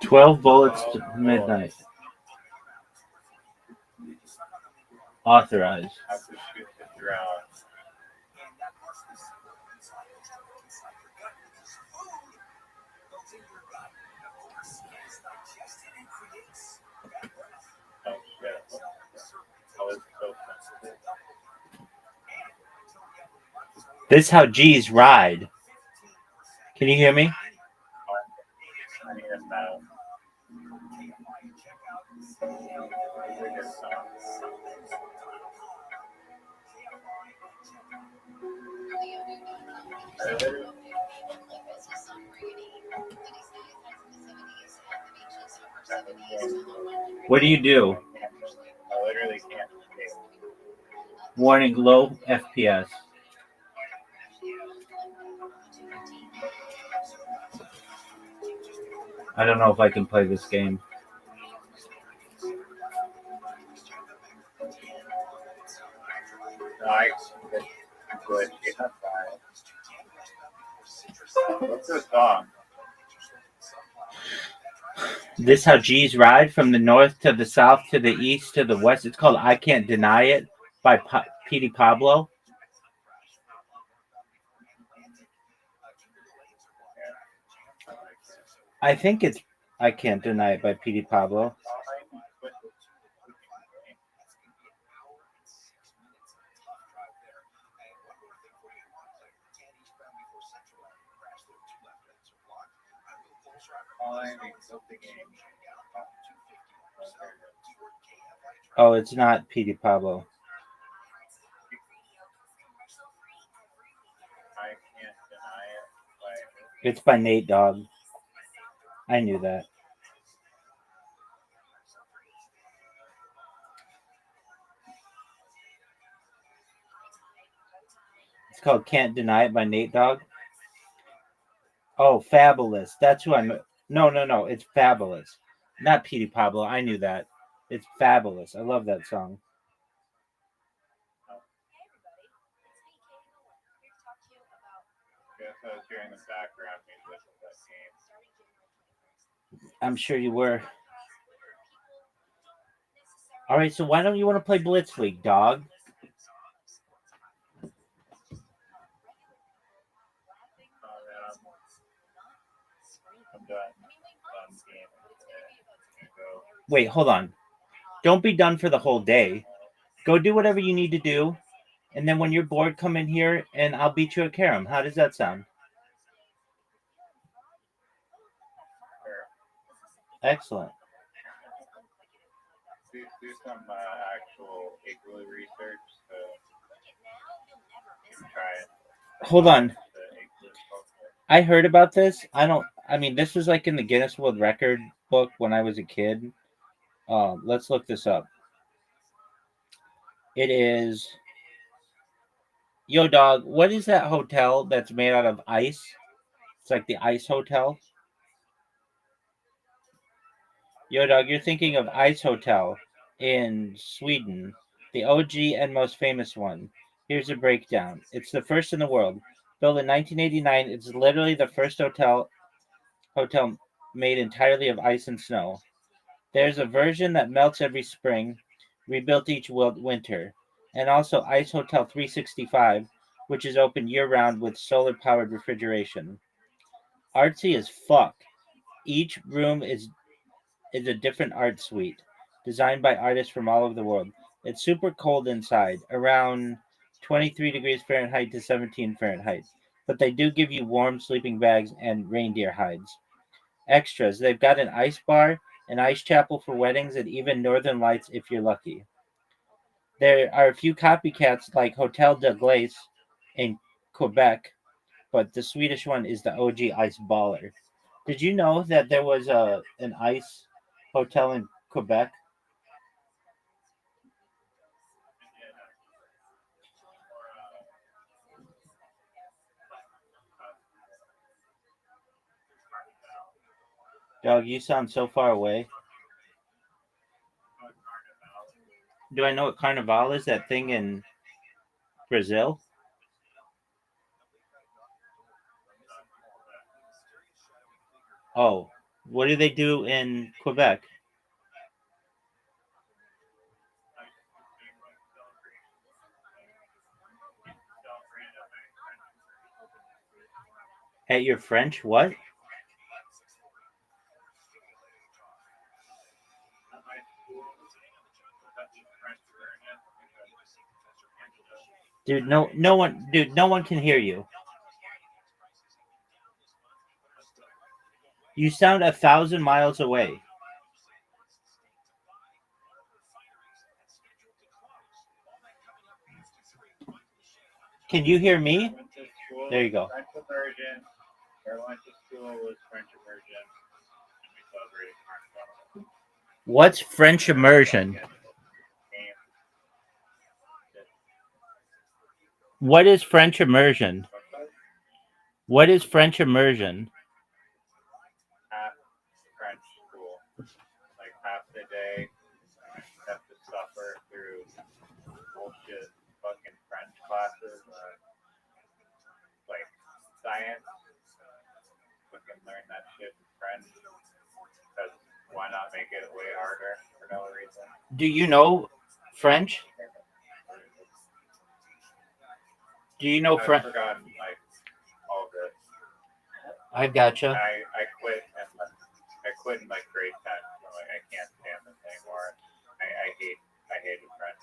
"12 Bullets to Midnight." Authorized. Have to shoot the drone. Oh shit. Oh, it's so sensitive. This is how G's ride. Can you hear me? I need a mouse. What do you do? I literally can't escape. Warning, low FPS. I don't know if I can play this game. No, I glitch. Yeah, fine. What's this song? This how G's ride from the north to the south to the east to the west. It's called "I Can't Deny It" by P.D. Pablo. I think it's "I Can't Deny It" by P.D. Pablo. Oh, it's not P.D. Pablo. I can't deny it. It's by Nate Dogg. I knew that. It's called "Can't Deny It" by Nate Dogg. Oh, Fabulous. That's who I'm. No. It's Fabulous. Not P.D. Pablo. I knew that. It's Fabulous. I love that song. Guess I was hearing the background music of that game. I'm sure you were. All right, so why don't you want to play Blitz League, dog? I'm done. Wait, hold on. Don't be done for the whole day. Go do whatever you need to do, and then when you're bored, come in here and I'll beat you at carom. How does that sound? Excellent. Do some actual igloo research to try it. Hold on. I heard about this. This was like in the Guinness World Record book when I was a kid. Let's look this up. It is. Yo, dog, what is that hotel that's made out of ice? It's like the Ice Hotel. Yo, dog, you're thinking of Ice Hotel. in Sweden, the OG and most famous one. Here's a breakdown. It's the first in the world. Built in 1989, it's literally the first hotel made entirely of ice and snow. There's a version that melts every spring, rebuilt each winter, and also Ice Hotel 365, which is open year-round with solar-powered refrigeration. Artsy as fuck. Each room is a different art suite, designed by artists from all over the world. It's super cold inside, around 23 degrees Fahrenheit to 17 Fahrenheit, but they do give you warm sleeping bags and reindeer hides. Extras, they've got an ice bar, an ice chapel for weddings, and even northern lights if you're lucky. There are a few copycats like Hotel de Glace in Quebec, but the Swedish one is the OG ice baller. Did you know that there was an ice hotel in Quebec? Dog, you sound so far away. Do I know what Carnival is? That thing in Brazil? Oh, what do they do in Quebec? At your French? What? Dude, no one can hear you. You sound 1,000 miles away. Can you hear me? There you go. French immersion. I went to school with French immersion, and we celebrated Carnival. What's French immersion? What is French immersion? What is French immersion? Half French school, like half the day, have to suffer through bullshit fucking French classes, like science. Fucking learn that shit in French. Because why not make it way harder for no reason? Do you know French? Do you know I've French? forgotten like all this. I gotcha. I quit and I quit in like grade 10. So like I can't stand this anymore. I hated French.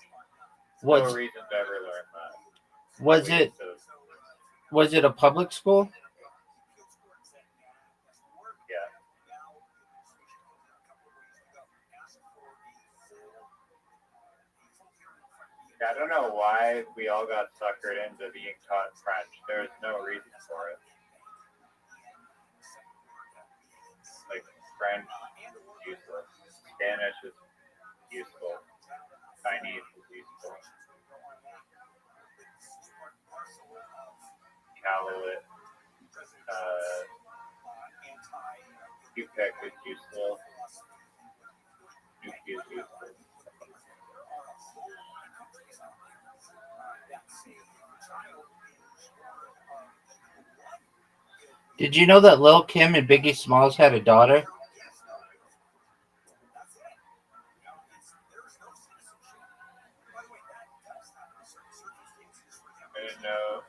What's, no reason to ever learn that. was it a public school? Yeah. I don't know why we all got suckered into being taught French. There was no reason for it. Like French, useless. Spanish is useful. Chinese is useful. Caluit. UPEC is useful. Nuki is useful. Did you know that Lil Kim and Biggie Smalls had a daughter?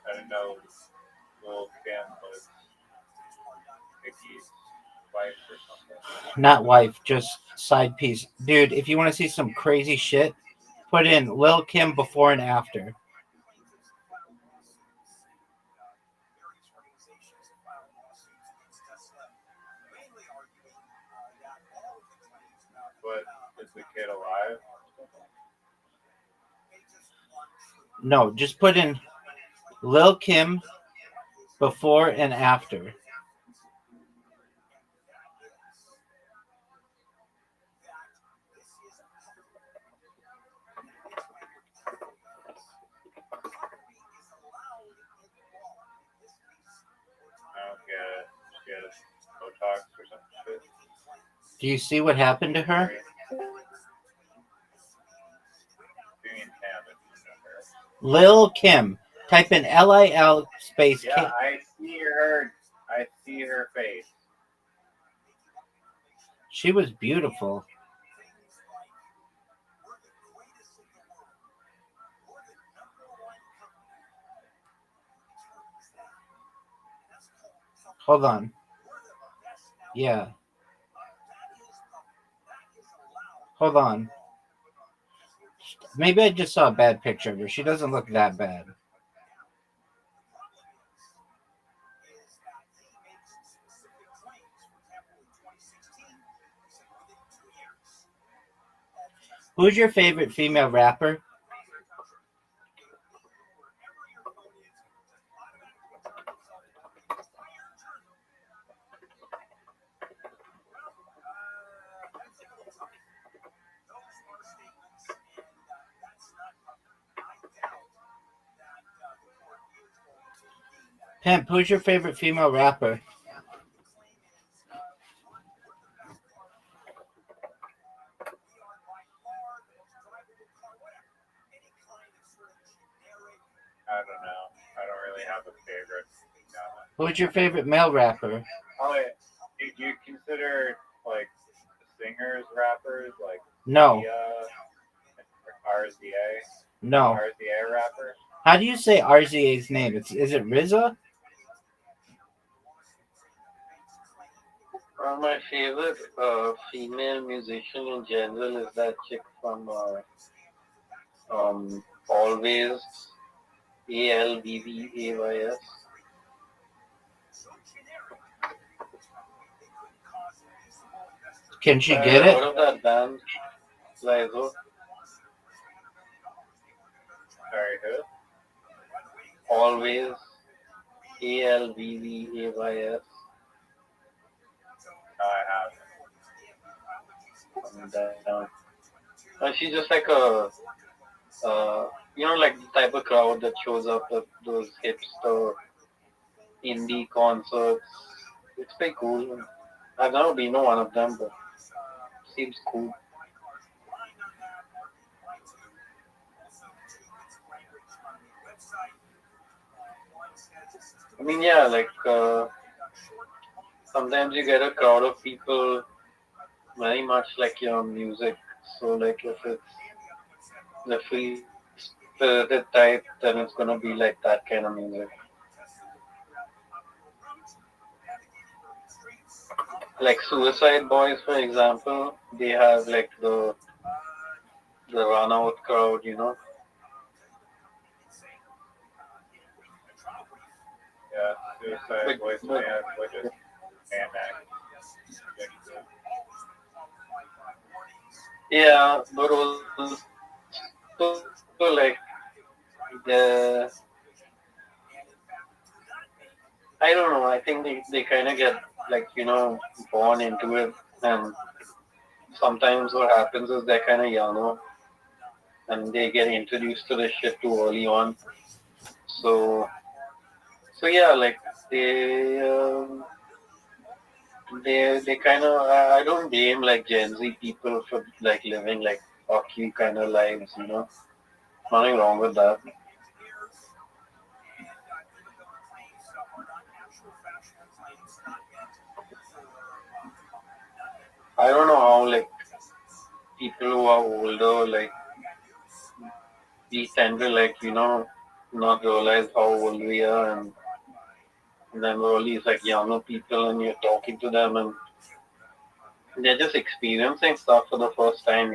I didn't know Lil Kim was Biggie's wife or something. Not wife, just side piece. Dude, if you want to see some crazy shit, put in Lil Kim before and after. But is the kid alive? No, just put in Lil Kim before and after. I don't get it. She has Botox or some shit. Do you see what happened to her? Lil Kim. Type in LIL space K. Yeah, I see her. I see her face. She was beautiful. Hold on. Yeah. Hold on. Maybe I just saw a bad picture of her. She doesn't look that bad. Who's your favorite female rapper? Pimp, who's your favorite female rapper? I don't know. I don't really have a favorite. Who's your favorite male rapper? Oh, wait. Do you consider like singers rappers like No. RZA? No. RZA rapper? How do you say RZA's name? Is it RZA? My favorite female musician in general is that chick from Always, ALBVAYS. Can she get it? Out of that band, Lizo. Sorry, who? Always, ALBVAYS. I have. She's just like a, like the type of crowd that shows up at those hipster indie concerts. It's pretty cool. I've never been to one of them, but seems cool. I mean, yeah, like sometimes you get a crowd of people very much like your music. So, like, if it's the free spirited type, then it's gonna be like that kind of music. Like Suicide Boys, for example, they have like the run out crowd. Yeah, Suicide Boys which is Yeah, but also like the I don't know. I think they kind of get like born into it, and sometimes what happens is they're kind of young, and they get introduced to the shit too early on. So yeah, like they they kind of I don't blame like Gen Z people for like living like hockey kind of lives. Nothing wrong with that. I don't know how like people who are older like we tend to like not realize how old we are, and then we're all these like younger people and you're talking to them and they're just experiencing stuff for the first time.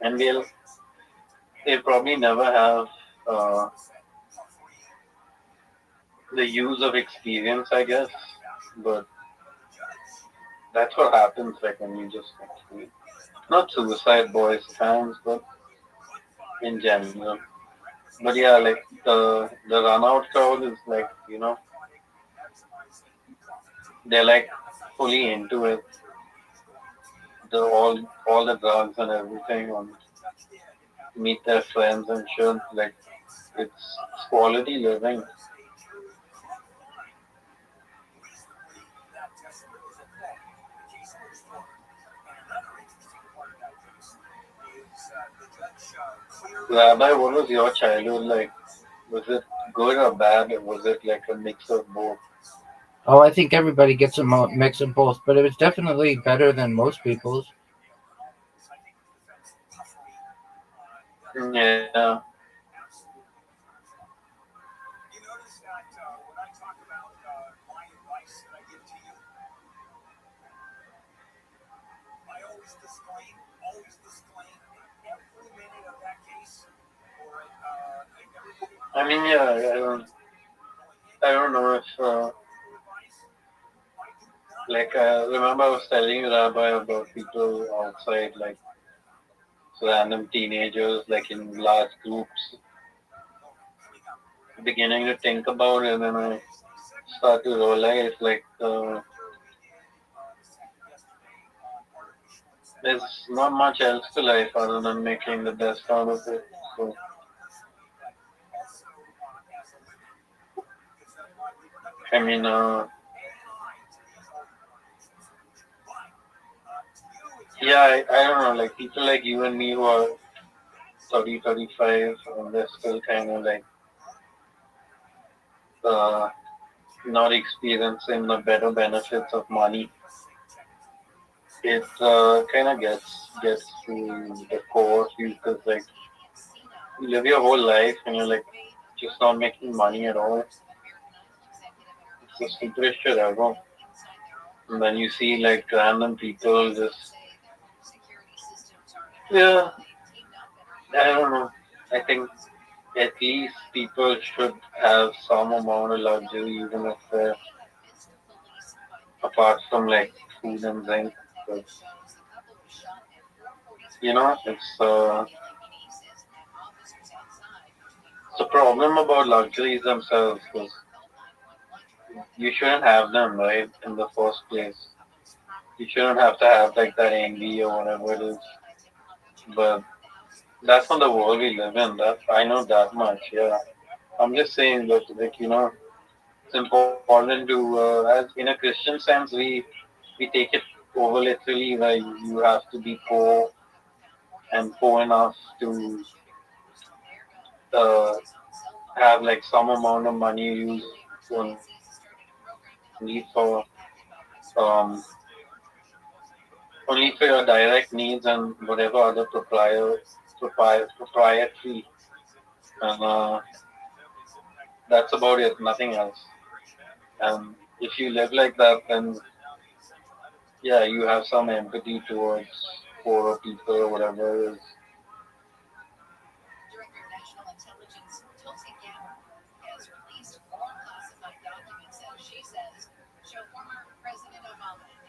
And they probably never have uh, the use of experience, I guess. But that's what happens like when you just not Suicide Boys fans, but in general. But yeah, like the run out crowd is like they're like fully into it. The all the drugs and everything and meet their friends and shit. Like it's quality living. Rabbi, what was your childhood like? Was it good or bad, or was it like a mix of both? Oh, I think everybody gets a mix of both, but it was definitely better than most people's. Yeah. You notice that when I talk about my advice that I give to you, I always disclaim every minute of that case, or every minute I of mean, that yeah, case I don't know if, advice. I do not like, remember I was telling you, Rabbi, about people outside, like random teenagers, like in large groups, beginning to think about it, and I start to realize, like, there's not much else to life other than making the best out of it. So, I mean, yeah, I don't know, like people like you and me who are 30, 35, and they're still kind of like uh, not experiencing the better benefits of money. It kind of gets to the core of you because like you live your whole life and you're like just not making money at all. It's the stupidest shit ever. And then you see like random people just yeah, I don't know. I think at least people should have some amount of luxury, even if they're apart from like food and drink. But, it's a problem about luxuries themselves because you shouldn't have them, right, in the first place. You shouldn't have to have like that envy or whatever it is. But that's not the world we live in. That I know that much. Yeah, I'm just saying that like it's important to as in a Christian sense we take it over literally where you have to be poor and poor enough to uh, have like some amount of money used only um, only for your direct needs and whatever other proprietary and that's about it, nothing else. And if you live like that, then yeah, you have some empathy towards poorer people or whatever it is.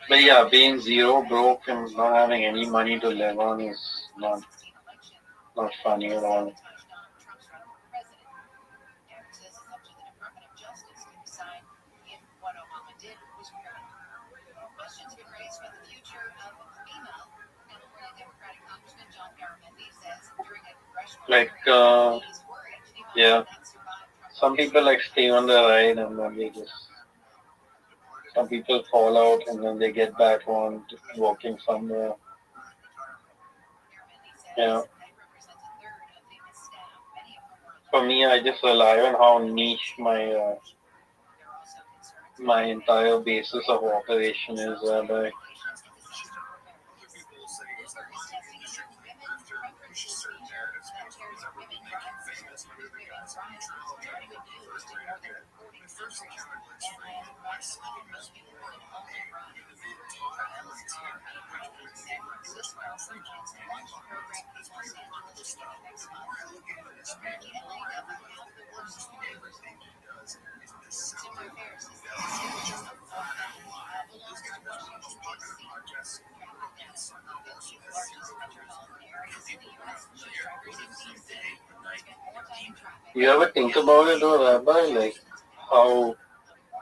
But yeah, being zero broke and not having any money to live on is not funny at all. Like yeah, some people like stay on the ride and then they just some people fall out and then they get back on walking somewhere. Yeah. For me, I just rely on how niche my entire basis of operation is. By you ever think about it, though, Rabbi? Like how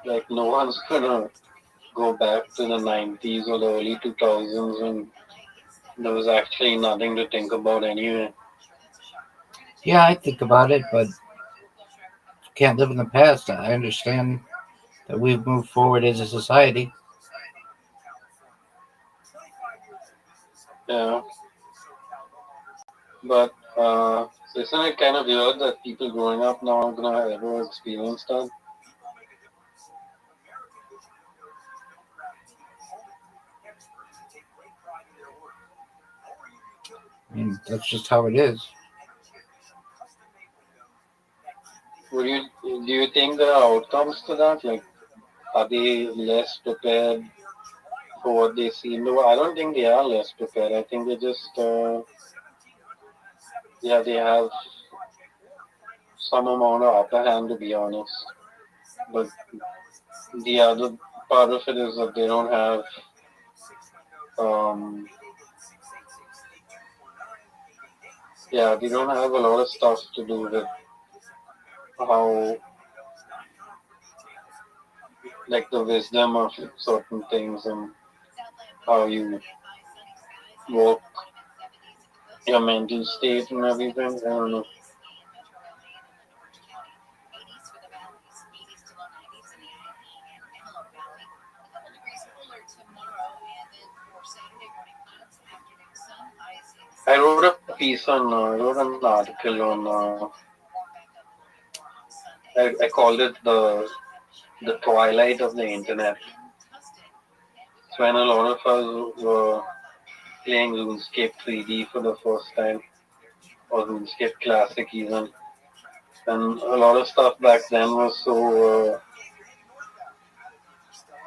like no one's gonna go back to the 90s or the early 2000s when there was actually nothing to think about anyway. Yeah, I think about it, but can't live in the past. I understand that we've moved forward as a society. Yeah, but So isn't it kind of weird that people growing up now are gonna ever experience that? I mean, that's just how it is. Do you think there are outcomes to that? Like, are they less prepared for what they seem to? I don't think they are less prepared. I think they just, yeah, they have some amount of upper hand, to be honest. But the other part of it is that they don't have, um, yeah, they don't have a lot of stuff to do with how, like, the wisdom of certain things and how you work your mental state and everything. I don't know. I wrote an article on, I called it the twilight of the internet. It's when a lot of us were playing RuneScape 3D for the first time, or RuneScape Classic even. And a lot of stuff back then was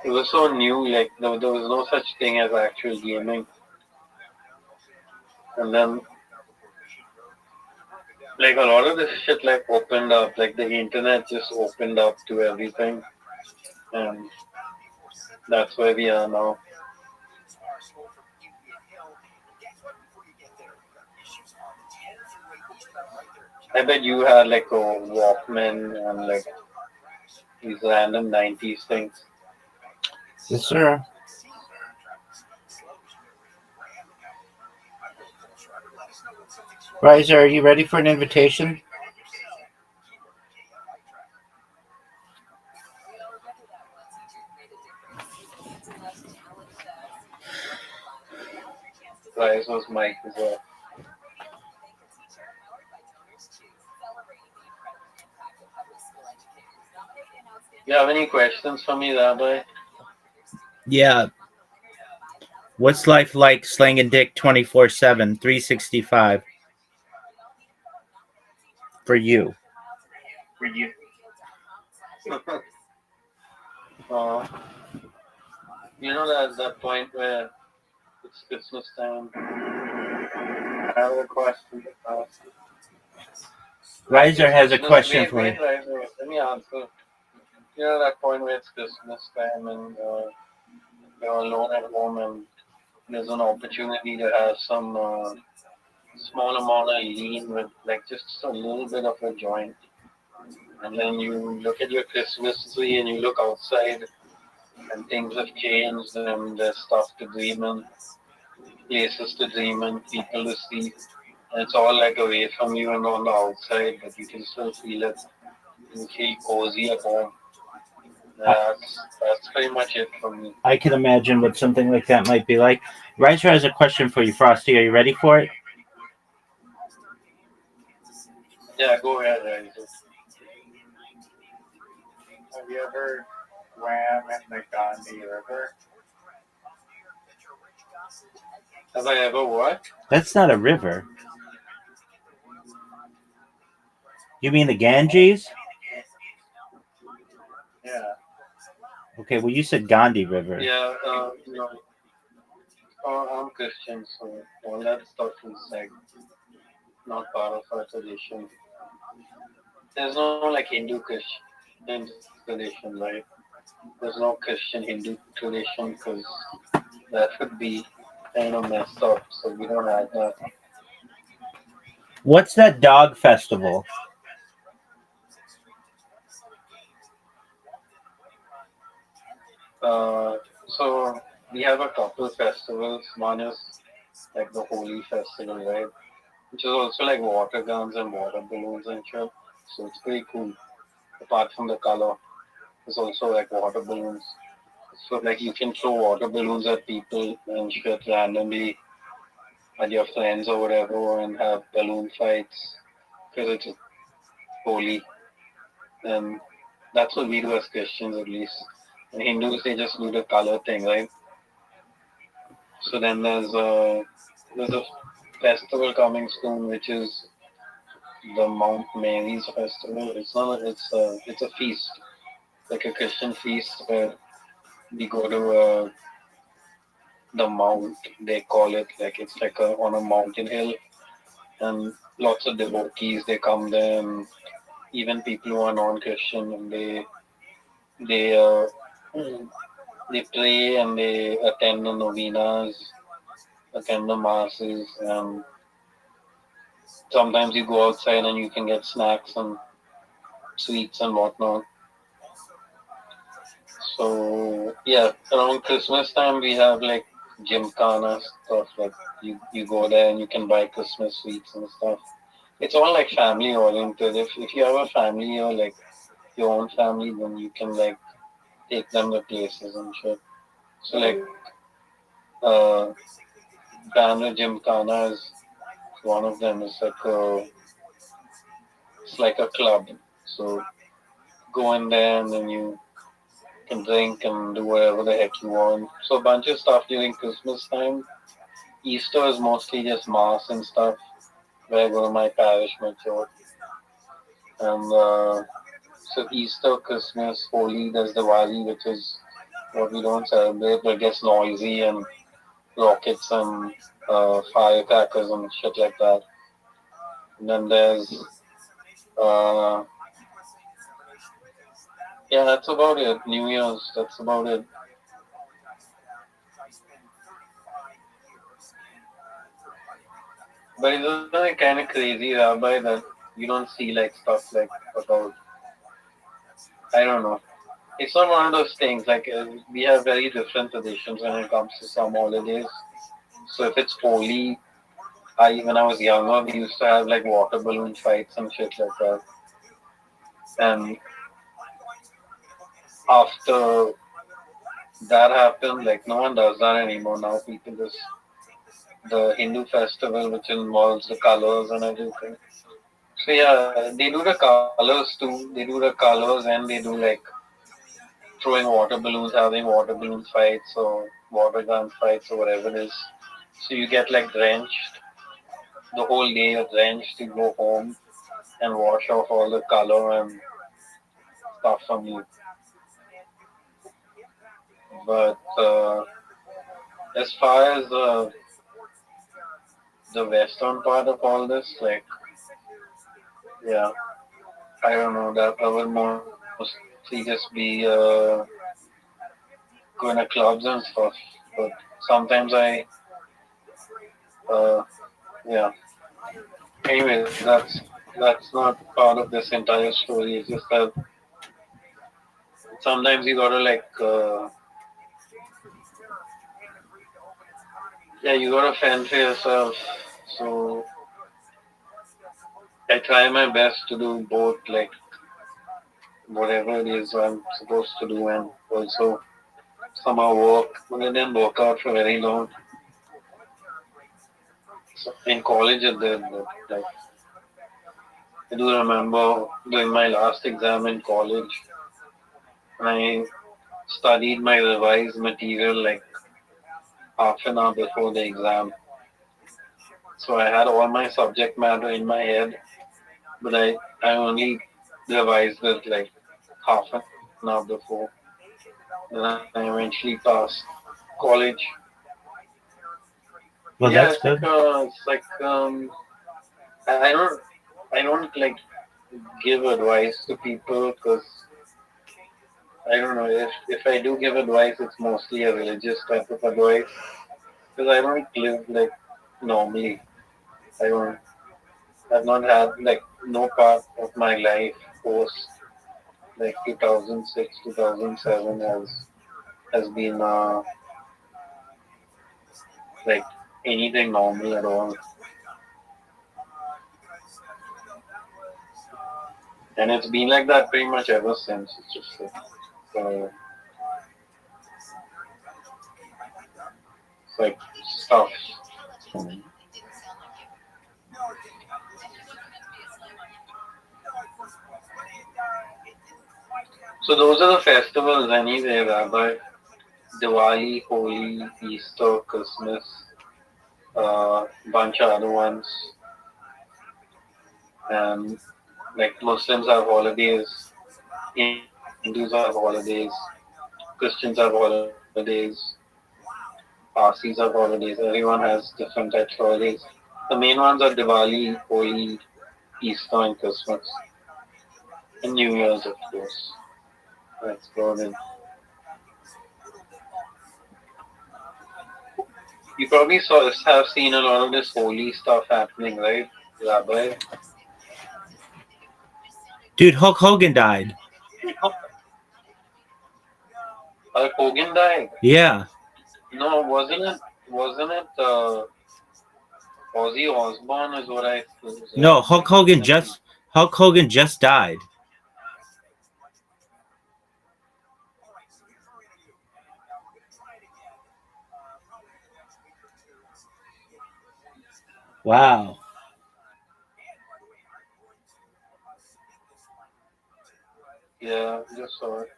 it was so new, like there was no such thing as actual gaming. And then, like a lot of this shit like opened up, like the internet just opened up to everything. And that's where we are now. I bet you had like a Walkman and like these random 90s things. Yes, sir. Riser, are you ready for an invitation? Riser's mic is off. You have any questions for me, Rabbi? Yeah. What's life like slanging dick 24/7, 365 for you? For you. uh, you know that point where it's Christmas time. I have a question to ask. Riser has a question for you. Wait, Riser, let me answer. You know that point where it's Christmas time and you're alone at home and there's an opportunity to have some small amount of lean with like just a little bit of a joint. And then you look at your Christmas tree and you look outside and things have changed and there's stuff to dream in, places to dream in, people to see. And it's all like away from you and on the outside, but you can still feel it. You feel cozy at home. That's pretty much it for me. I can imagine what something like that might be like. Riser has a question for you, Frosty. Are you ready for it? Yeah, go ahead, Riser. Have you ever swam in the Gandhi River? Have I ever what? That's not a river. You mean the Ganges? Yeah. Okay, well, you said Gandhi River. Yeah, no. Oh, I'm Christian, so all that stuff is like not part of our tradition. There's no like Hindu Christian tradition, right? There's no Christian Hindu tradition because that would be kind of messed up. So we don't have that. What's that dog festival? So we have a couple festivals. One is like the Holi festival, right? Which is also like water guns and water balloons and shit. So it's pretty cool. Apart from the color, there's also like water balloons. So like you can throw water balloons at people and shit randomly, with your friends or whatever and have balloon fights because it's holy. And that's what we do as Christians, at least. And Hindus, they just do the color thing, right? So then there's a festival coming soon, which is the Mount Mary's festival. It's not. It's a feast, like a Christian feast where we go to the mount. They call it like it's like on a mountain hill, and lots of devotees they come there, and even people who are non-Christian, and they they pray and they attend the novenas, attend the masses, and sometimes you go outside and you can get snacks and sweets and whatnot. So yeah, around Christmas time we have like gymkhana stuff. Like you go there and you can buy Christmas sweets and stuff. It's all like family oriented. If you have a family or like your own family, then you can like take them to places and shit. So like uh, Banner Gymkhana is one of them. It's like a club. So go in there and then you can drink and do whatever the heck you want. So a bunch of stuff during Christmas time. Easter is mostly just mass and stuff. Where I go to my parish, my church, and so Easter, Christmas, Holi, there's Diwali, which is what we don't celebrate, but it gets noisy and rockets and firecrackers and shit like that. And then there's uh, yeah, that's about it. New Year's, that's about it. But it's like kind of crazy, Rabbi, that you don't see like stuff like about I don't know. It's not one of those things like we have very different traditions when it comes to some holidays. So if it's holy, I when I was younger, we used to have like water balloon fights and shit like that. And after that happened, like no one does that anymore. Now people just the Hindu festival, which involves the colors and everything. So yeah, they do the colors too. They do the colors and they do like throwing water balloons, having water balloon fights or water gun fights or whatever it is. So you get like drenched the whole day. You're drenched. You go home and wash off all the color and stuff from you. But as far as the western part of all this, like yeah, I don't know that I would mostly just be going to clubs and stuff. But sometimes uh, yeah. Anyways, that's not part of this entire story. It's just that sometimes you gotta like yeah, you gotta fend for yourself. So I try my best to do both, like whatever it is I'm supposed to do, and also somehow work. But I didn't work out for very long. So in college, I did, but like I do remember doing my last exam in college. I studied my revised material like half an hour before the exam. So I had all my subject matter in my head, but I only revised it like half an hour before. Then I eventually passed college. Well, Yeah, that's good. it's like I don't like give advice to people because I don't know if I do give advice, it's mostly a religious type of advice because I don't live like normally. I don't. I've not had like no part of my life post like 2006, 2007 has been like anything normal at all, and it's been like that pretty much ever since. It's just it's like stuff. So those are the festivals anyway, Rabbi. Diwali, Holi, Easter, Christmas, bunch of other ones. And like Muslims have holidays, Hindus have holidays, Christians have holidays, Parsis have holidays. Everyone has different types of holidays. The main ones are Diwali, Holi, Easter, and Christmas, and New Year's, of course. That's about it. You probably have seen a lot of this holy stuff happening, right, Rabbi? Dude, Hulk Hogan died. Hulk Hogan died. Yeah. No, wasn't it? Wasn't it? Ozzy Osbourne is what I was. No, Hulk Hogan just died. Wow. Yeah, just saw it.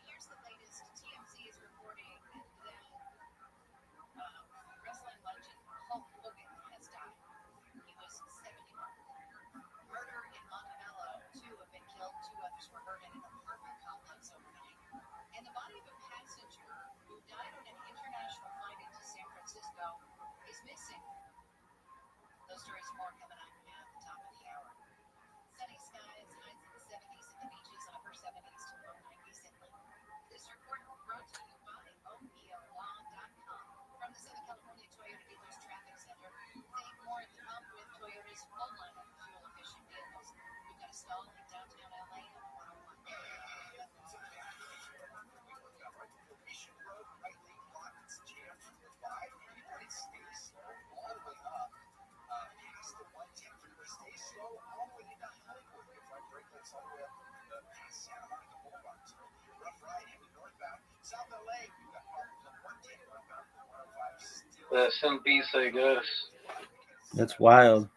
Here's the latest. TMZ is reporting that wrestling legend Hulk Hogan has died. He was 71. Murder in Montebello. 2 have been killed. 2 others were hurt in an apartment complex overnight. And the body of a passenger who died on an international flight into San Francisco is missing. Those stories and more coming up at the top of the hour. Sunny skies, highs in the 70s and the beaches, upper 70s to low 90s inland. This report brought to you by OPLaw.com. From the Southern California Toyota Dealers Traffic Center, think more at the pump with Toyota's full line of fuel-efficient vehicles. We've got a stall in downtown LA at 101. Rest in peace, I guess. That's wild.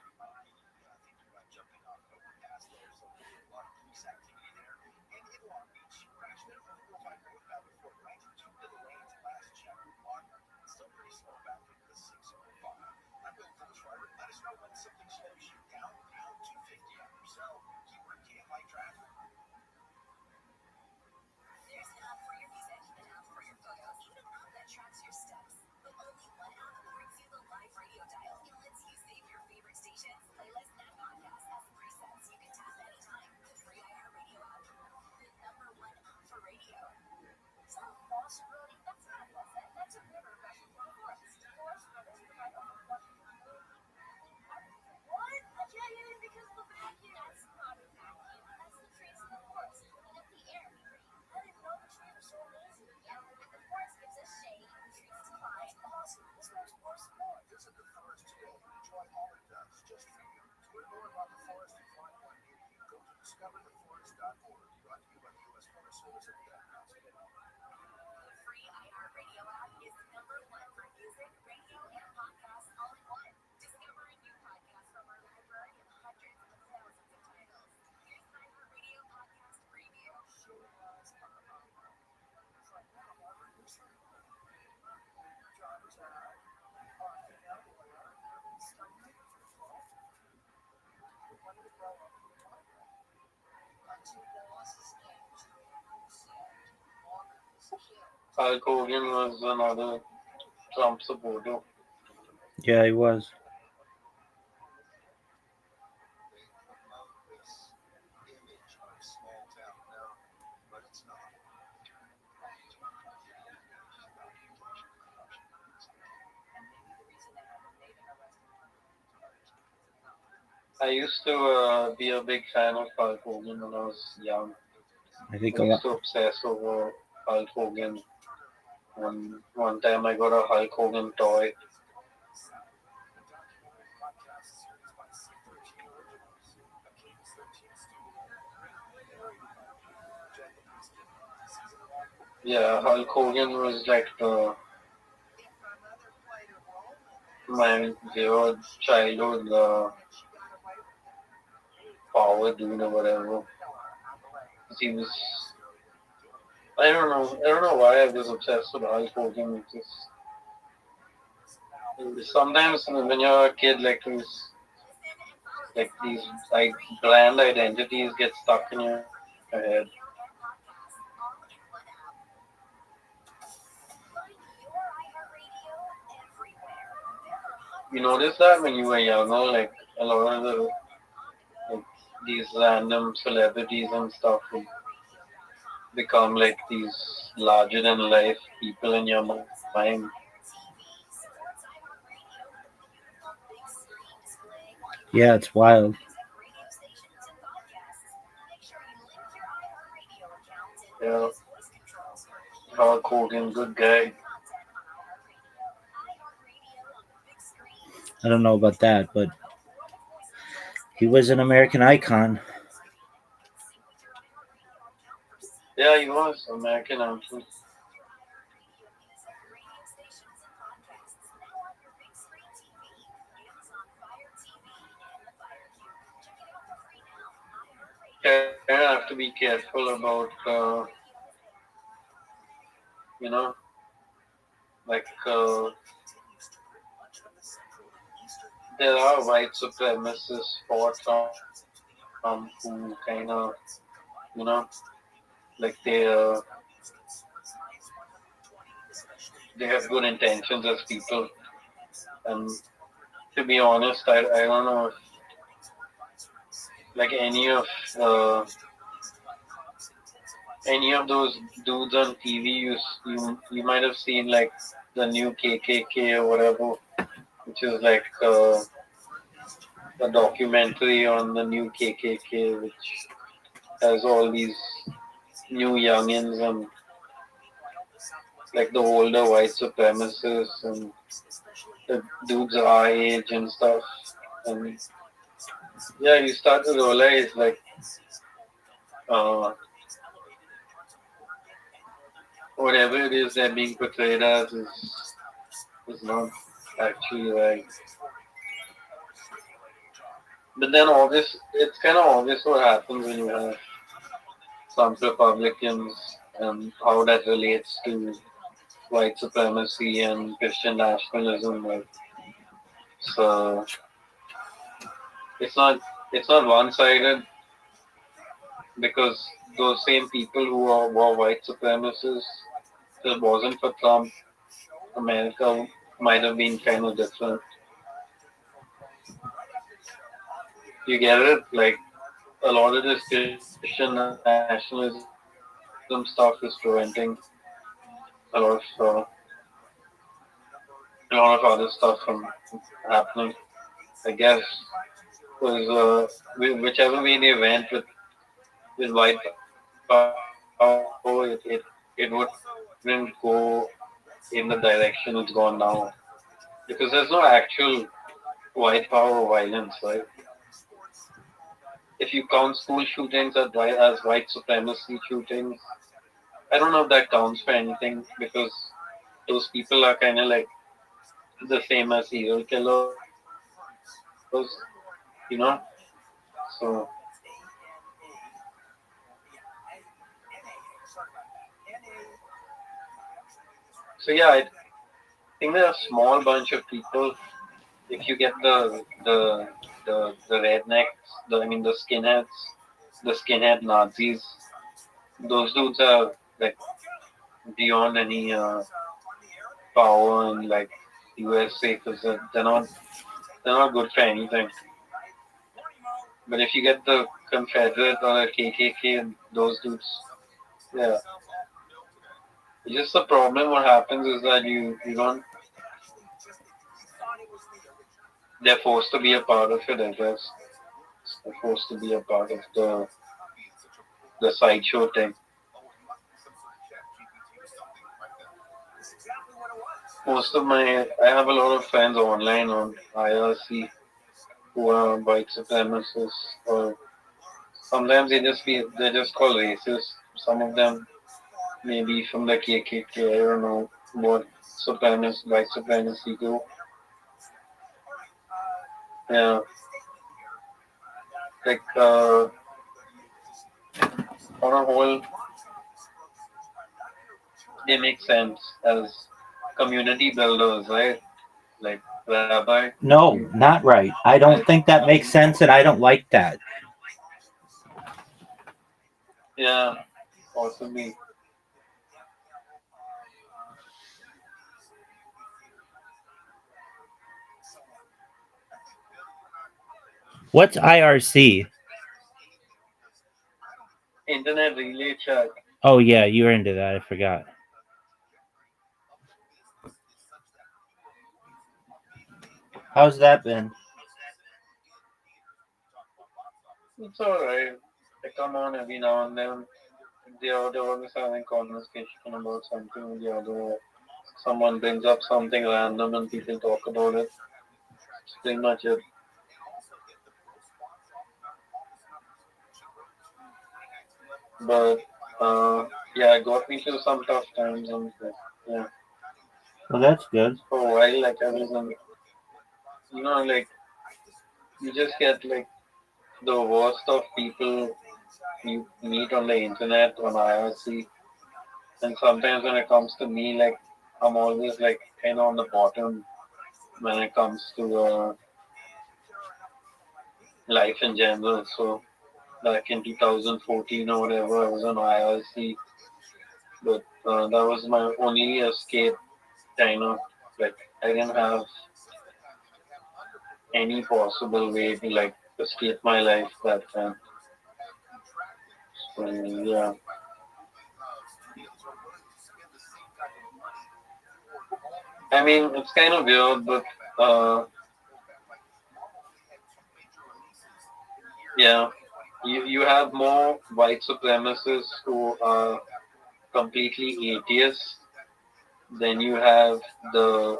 There's an app for your music, an app for your photos, even an app that tracks your steps. But only one app brings you the live radio dial. It lets you save your favorite stations, playlists, and podcasts as presets you can tap anytime. The free iHeartRadio app, the #1 app for radio. So, possibility, that's not a lesson. That's a river rushing through a forest. Forest rivers provide over 1 What? I can't hear you because of the vacuum. That's not a vacuum. That's the trees in the forest holding up the air we breathe. I didn't know the trees were so amazing. Yeah, and the forest gives us shade, trees to climb. Awesome. This makes more support. Visit the forest today and enjoy all it does just for you. To learn more about the forest and find one near you, go to discovertheforest.org. Brought to you by the U.S. Forest Service and the Ad Council. The free iHeartRadio app is #1 for music, radio, and podcasts all in one. Discover a new podcast from our library of hundreds of thousands of titles. Here's an iHeartRadio podcast preview. Hulk Hogan was another Trump supporter. Yeah, he was. I used to be a big fan of Hulk Hogan when I was young. I think I a lot. used to obsess over Hulk Hogan. One time I got a Hulk Hogan toy. Yeah, Hulk Hogan was like my zero childhood power dude or whatever. He was, I don't know why I was obsessed with Hulk Hogan. Sometimes when you're a kid, like these like brand identities get stuck in your head. You notice that when you were younger, like a lot of like these random celebrities and stuff would become like these larger than life people in your mind. Yeah, it's wild. Yeah, Hulk Hogan, good guy. I don't know about that, but he was an American icon. Yeah, he was American anthem. I have to be careful about, you know, like there are white supremacists for Trump who kind of, you know, like they have good intentions as people. And to be honest, I don't know if like uh, any of those dudes on TV you might have seen like the new KKK or whatever, which is like a documentary on the new KKK, which has all these new youngins and like the older white supremacists and the dudes our age and stuff. And yeah, you start to realize like uh, whatever it is they're being portrayed as is not actually right. But then obvious, it's kind of obvious what happens when you have some Republicans and how that relates to white supremacy and Christian nationalism. Like, so it's not it's not one sided because those same people were white supremacists. If it wasn't for Trump, America might have been kind of different. You get it? Like a lot of this Christian nationalism stuff is preventing a lot of a lot of other stuff from happening. I guess because whichever way they went with white power, it wouldn't go in the direction it's gone now because there's no actual white power or violence, right? If you count school shootings as white supremacy shootings, I don't know if that counts for anything because those people are kind of like the same as serial killers, you know. So so yeah, I think there are a small bunch of people. If you get the rednecks, the skinheads, the skinhead Nazis, those dudes are like beyond any power in like USA because they're not good for anything. But if you get the Confederate or the KKK and those dudes, yeah, it's just the problem. What happens is that you don't they're forced to be a part of it. I guess they're forced to be a part of the sideshow thing. I have a lot of friends online on IRC who are white supremacists, or sometimes they're just called racist. Some of them may be from the KKK. I don't know what white supremacy do. Yeah, like on a whole, they make sense as community builders, right? Like Rabbi, No, not right. I don't think that makes sense, and I don't like that. yeah, possibly. What's IRC? Internet relay chat. Oh yeah, you were into that. I forgot. How's that been? It's alright. They come on every now and then. They're always having conversation about something or the other. Someone brings up something random and people talk about it. It's pretty much it. But yeah, it got me through some tough times and yeah. Well, that's good. For a while, like I was in, like you just get like the worst of people you meet on the internet on IRC, and sometimes when it comes to me, like I'm always like kind of on the bottom when it comes to life in general. So back in 2014 or whatever, I was on IRC, but that was my only escape. Kind of like I didn't have any possible way to like escape my life that time. So yeah, I mean it's kind of weird, but yeah, you have more white supremacists who are completely atheists than you have the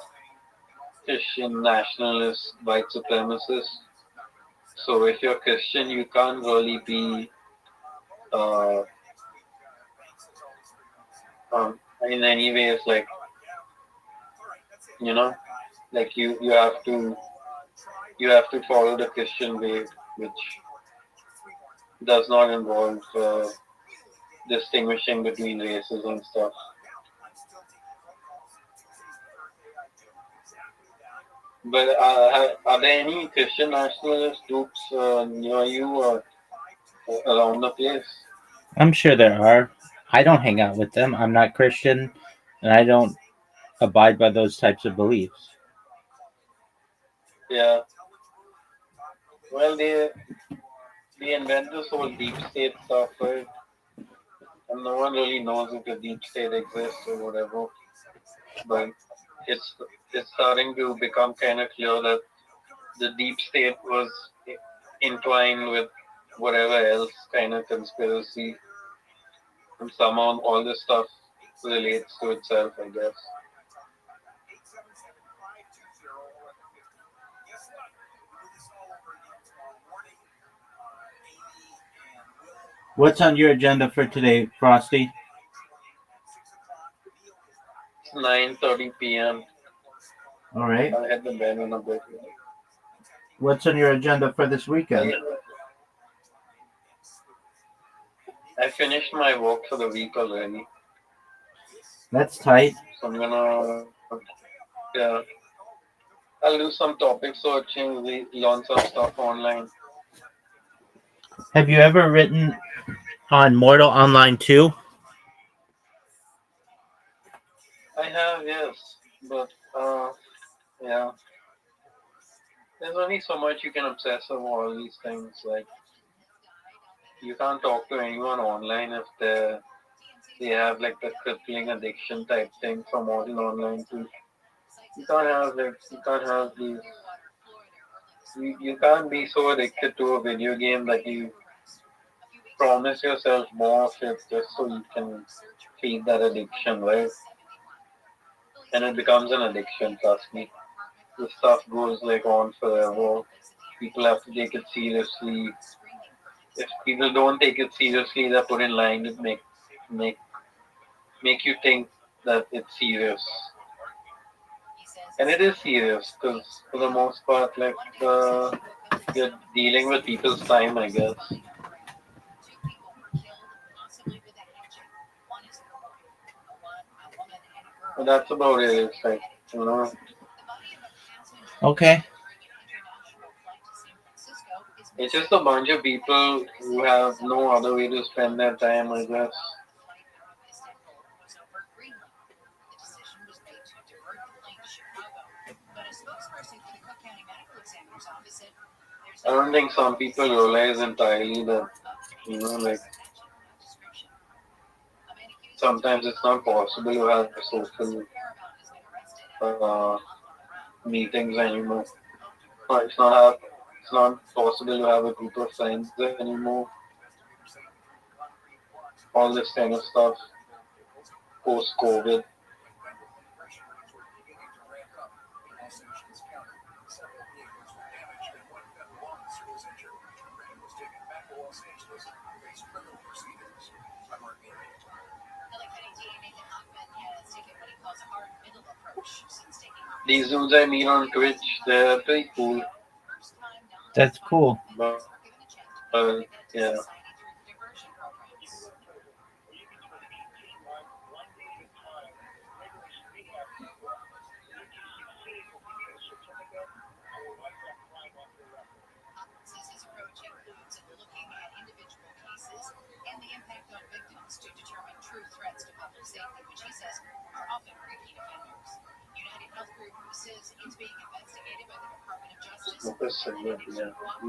Christian nationalist white supremacists. So if you're Christian, you can't really be uh, in any ways like you know like you have to follow the Christian way, which does not involve distinguishing between races and stuff. But are there any Christian nationalist groups near you or around the place? I'm sure there are. I don't hang out with them. I'm not Christian, and I don't abide by those types of beliefs. Yeah. Well, they invent this whole deep state stuff, right? And no one really knows if the deep state exists or whatever. But it's it's starting to become kind of clear that the deep state was entwined with whatever else kind of conspiracy, and somehow all this stuff relates to itself, I guess. What's on your agenda for today, Frosty? It's 9:30 p.m. All right. I'll hit the bed in a bit. What's on your agenda for this weekend? I finished my work for the week already. That's tight. So I'm gonna, yeah, I'll do some topic searching, learn some stuff online. Have you ever written on Mortal Online 2? I have, yes, but yeah, there's only so much you can obsess over all these things. Like you can't talk to anyone online if they have like the crippling addiction type thing from Mortal Online too. You can't have these. You can't be so addicted to a video game that you promise yourself more of it just so you can feed that addiction, right? and it becomes an addiction. Trust me, the stuff goes like on forever. People have to take it seriously. If people don't take it seriously, they're put in line to make make you think that it's serious, and it is serious because for the most part, like you're dealing with people's time, I guess. But that's about it. It's like, you know, Okay. it's just a bunch of people who have no other way to spend their time, I guess. I don't think some people realize entirely that, you know, like sometimes it's not possible to have social uh, meetings anymore. It's not possible to have a group of friends anymore. All this kind of stuff post COVID. These dudes I meet on Twitch, they're pretty cool. That's cool. But yeah.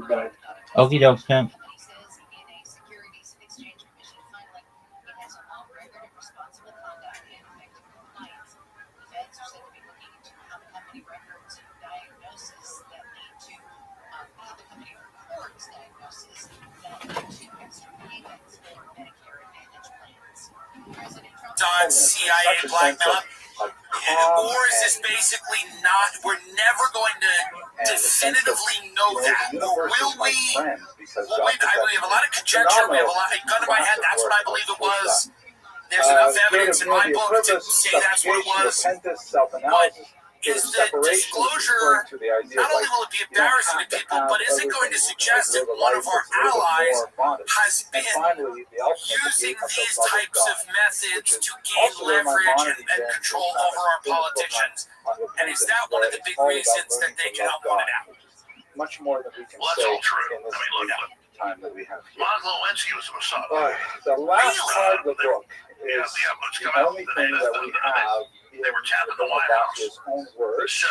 Bye. Okie doke, pimp. Done CIA blackmail. Or is this basically not? We're never going to definitively know that. Or will we? Well, we have a lot of conjecture. We have a lot. Gun to my head. That's what I believe it was. There's enough evidence in my book to say that's what it was. But is the disclosure, not only will it be embarrassing to people, but is it going to suggest that one of our allies has been using these types of methods to gain leverage and control over our politicians? And is that one of the big reasons that they do not want it out? Much more than we can Well, that's say all true. in this time that we have here. Monica Lewinsky was a Masada. The last part of the book is what's the coming out? only thing that we have They were tapping the in White about House. his own words, So,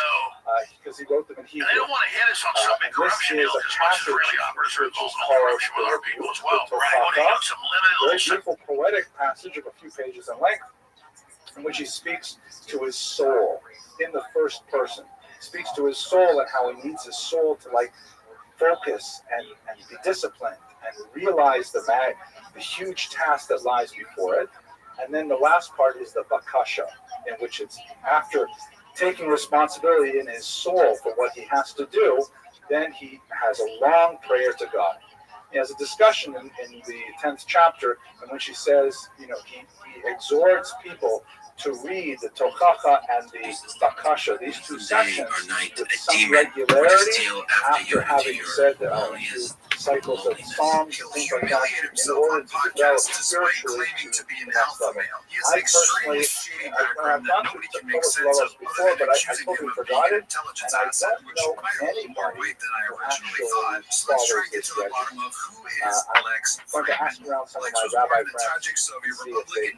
because he wrote them in and they Hebrew. don't want to hit us on some big corruption deal This is because a much passage Israeli operators are which is involved in called corruption with our people as well. the Right? What do you got? Some limited very little beautiful poetic passage of a few pages in length, in which he speaks to his soul in the first person. He speaks to his soul and how he needs his soul to like focus and be disciplined and realize the huge task that lies before it. And then the last part is the bakasha, in which it's after taking responsibility in his soul for what he has to do, then he has a long prayer to God. He has a discussion in the 10th chapter in which he says, you know, he exhorts people to read the Tochacha and the Bakasha, these two sections, with some regularity after having said cycles of Psalms and things like that, in order to develop spiritually to be an alpha male. I personally, I've gone through the Tochacha levels before, but I totally forgot it, and I don't know anybody who actually follows this regimen. I'm going to ask around some of my rabbi friends to see if they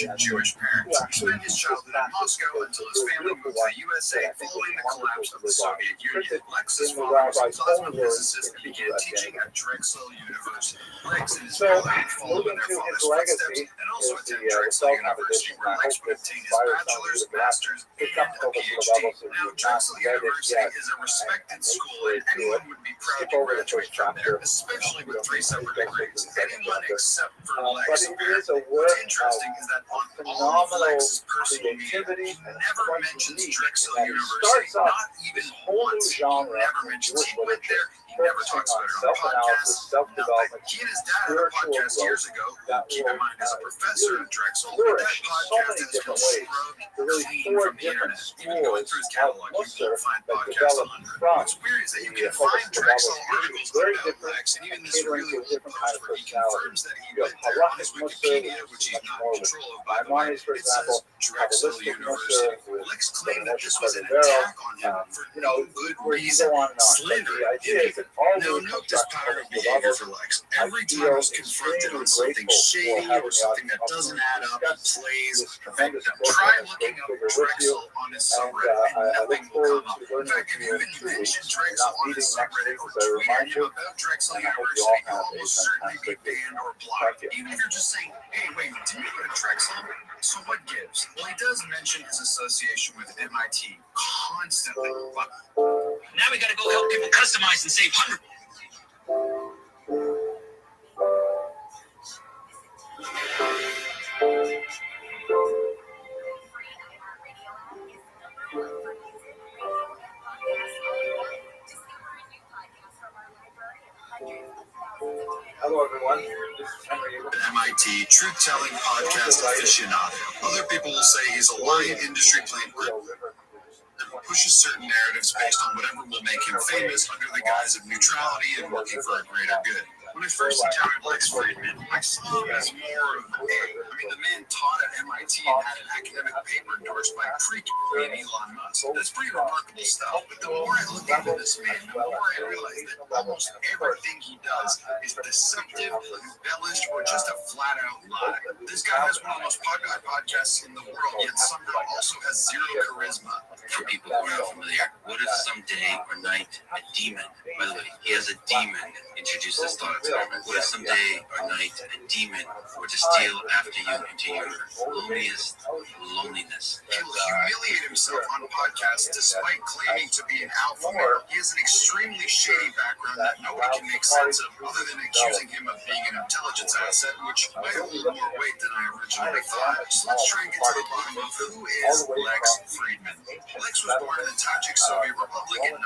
can Jewish parents. He spent his childhood in Moscow until his family moved to the USA following the collapse of the Soviet Union. Lex's father was a plasma physicist and began teaching at Drexel University. Lex and his So, brother would follow moving in their to father's his footsteps legacy and also is attend the Drexel Excel University, competition. where I Lex hope would this obtain his inspires some of bachelor's, you to perhaps master's, pick and up a over to the PhD. levels if Now, you've not Drexel read it University yet. is a respected Make school, sure and to anyone would be proud skip to over the graduate first from there, chapter. especially You with don't 3 need to separate go degrees. to the second Anyone chapter. except for But Lex, it is a apparently. work What's interesting is that on all of phenomenal Lex's personal media, creativity, he and never quite mentions unique Drexel in that he University, starts off not even this whole new once. He genre never in mentions Jewish he went literature, there. He never focusing talks on about it on self-analysis, podcasts. self-development, He and his dad had a spiritual podcast growth years ago, who, that keep will in mind, is a professor really at Drexel, but flourish that in so podcast many has been different ways. scrubbed There are really clean 4 from the different internet. Even going through his schools catalog, of you won't Musser find that podcasts developed on. from What's weird is that you the can focus find of the Drexel Bible speech. articles Very about different, Lex, and even this catering really to a old different kind post of where he personality. confirms that he You have went there on his halachic Musser, Wikipedia, which which is he's much not more in with control of, by the way. Maimonides, for It example. says Drexel Kabbalistic University. Musser with Lex claimed that Moshe this was an Cordovero. attack on him for You know, no good where you reason, go on and on. But slander the idea him. is that all Now, really note comes this back to pattern of the behavior levels. for Lex. I Every time feel he's confronted extremely on something grateful for shady having or the something that doesn't add up, he discuss plays this tremendous victim. book Try and this looking great up figure with you. Drexel on his And subreddit, and I look nothing will forward come up. to In learning fact, with if you you in even 2 mention weeks. We're Drexel not on meeting his next subreddit week, or as I tweet at remind him you. about Drexel And I hope you University, all you'll have a almost certainly be fantastic week. banned or blocked. Thank you. Even if you're just saying, hey, wait, didn't you go to Drexel? So what gives? Well, he does mention his association with MIT constantly. Now we gotta go help people customize and save hundreds. Hello, everyone. This is Henry. MIT truth-telling podcast aficionado. Other people will say he's a lying industry plant who pushes certain narratives based on whatever will make him famous under the guise of neutrality and working for a greater good. When I first encountered Lex Friedman, I saw him as more of the man taught at MIT and had an academic paper endorsed by Creek and Elon Musk. That's pretty remarkable stuff. But the more I look into this man, the more I realize that almost everything he does is deceptive, embellished, or just a flat-out lie. This guy has one of the most popular podcasts in the world, yet somehow also has zero charisma. For people who are not familiar, what is some day or night a demon? By the way, he has a demon introduced this thought experiment. What is some day or night a demon or to steal after you into your loneliest loneliness? He'll humiliate himself on podcasts despite claiming to be an alpha male. He has an extremely shady background that nobody can make sense of, other than accusing him of being an intelligence asset, which might hold more weight than I originally thought. So let's try and get to the bottom of who is Lex Friedman. Lex was born in the Tajik Soviet Republic in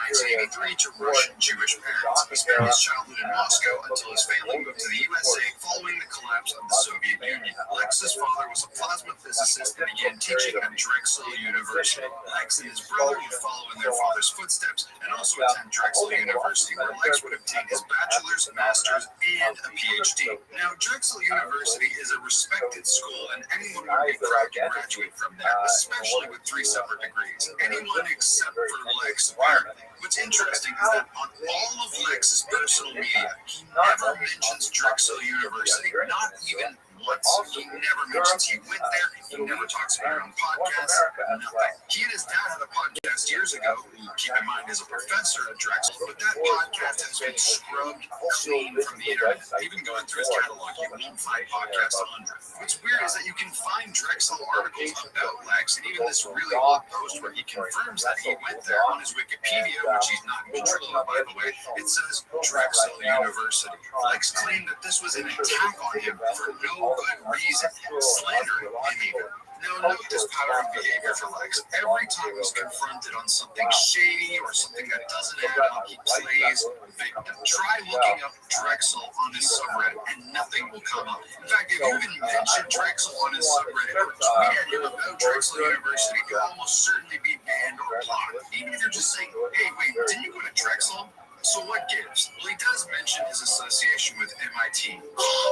1983 to Russian Jewish parents. He spent his childhood in Moscow until his family moved to the USA following the collapse of the Soviet Union. Lex's father was a plasma physicist and began teaching at Drexel University. Lex and his brother would follow in their father's footsteps and also attend Drexel University, where Lex would obtain his bachelor's, master's, and a PhD. Now, Drexel University is a respected school, and anyone would be proud to graduate from there, especially with 3 separate degrees. Anyone except for Lex, apparently. What's interesting is that on all of Lex's personal media, he never mentions Drexel University, not even once. He never mentions he went there. He never talks about it on podcasts. Nothing. He and his dad had a podcast years ago, who, keep in mind, is a professor at Drexel, but that podcast has been scrubbed clean from the internet. Even going through his catalog, you won't find podcasts on it. What's weird is that you can find Drexel articles about Lex, and even this really old post where he confirms that he went there on his Wikipedia, which he's not in control of, by the way. It says Drexel University. Lex claimed that this was an attack on him for no good reason, slandering him even. Now, note this pattern of behavior for Lex. Every time he's confronted on something shady or something that doesn't add up, he plays victim. Try looking up Drexel on his subreddit, and nothing will come up. In fact, if you even mention Drexel on his subreddit or tweet at him about Drexel University, you'll almost certainly be banned or blocked. Even if you're just saying, hey, wait, didn't you go to Drexel? So what gives? Well, he does mention his association with MIT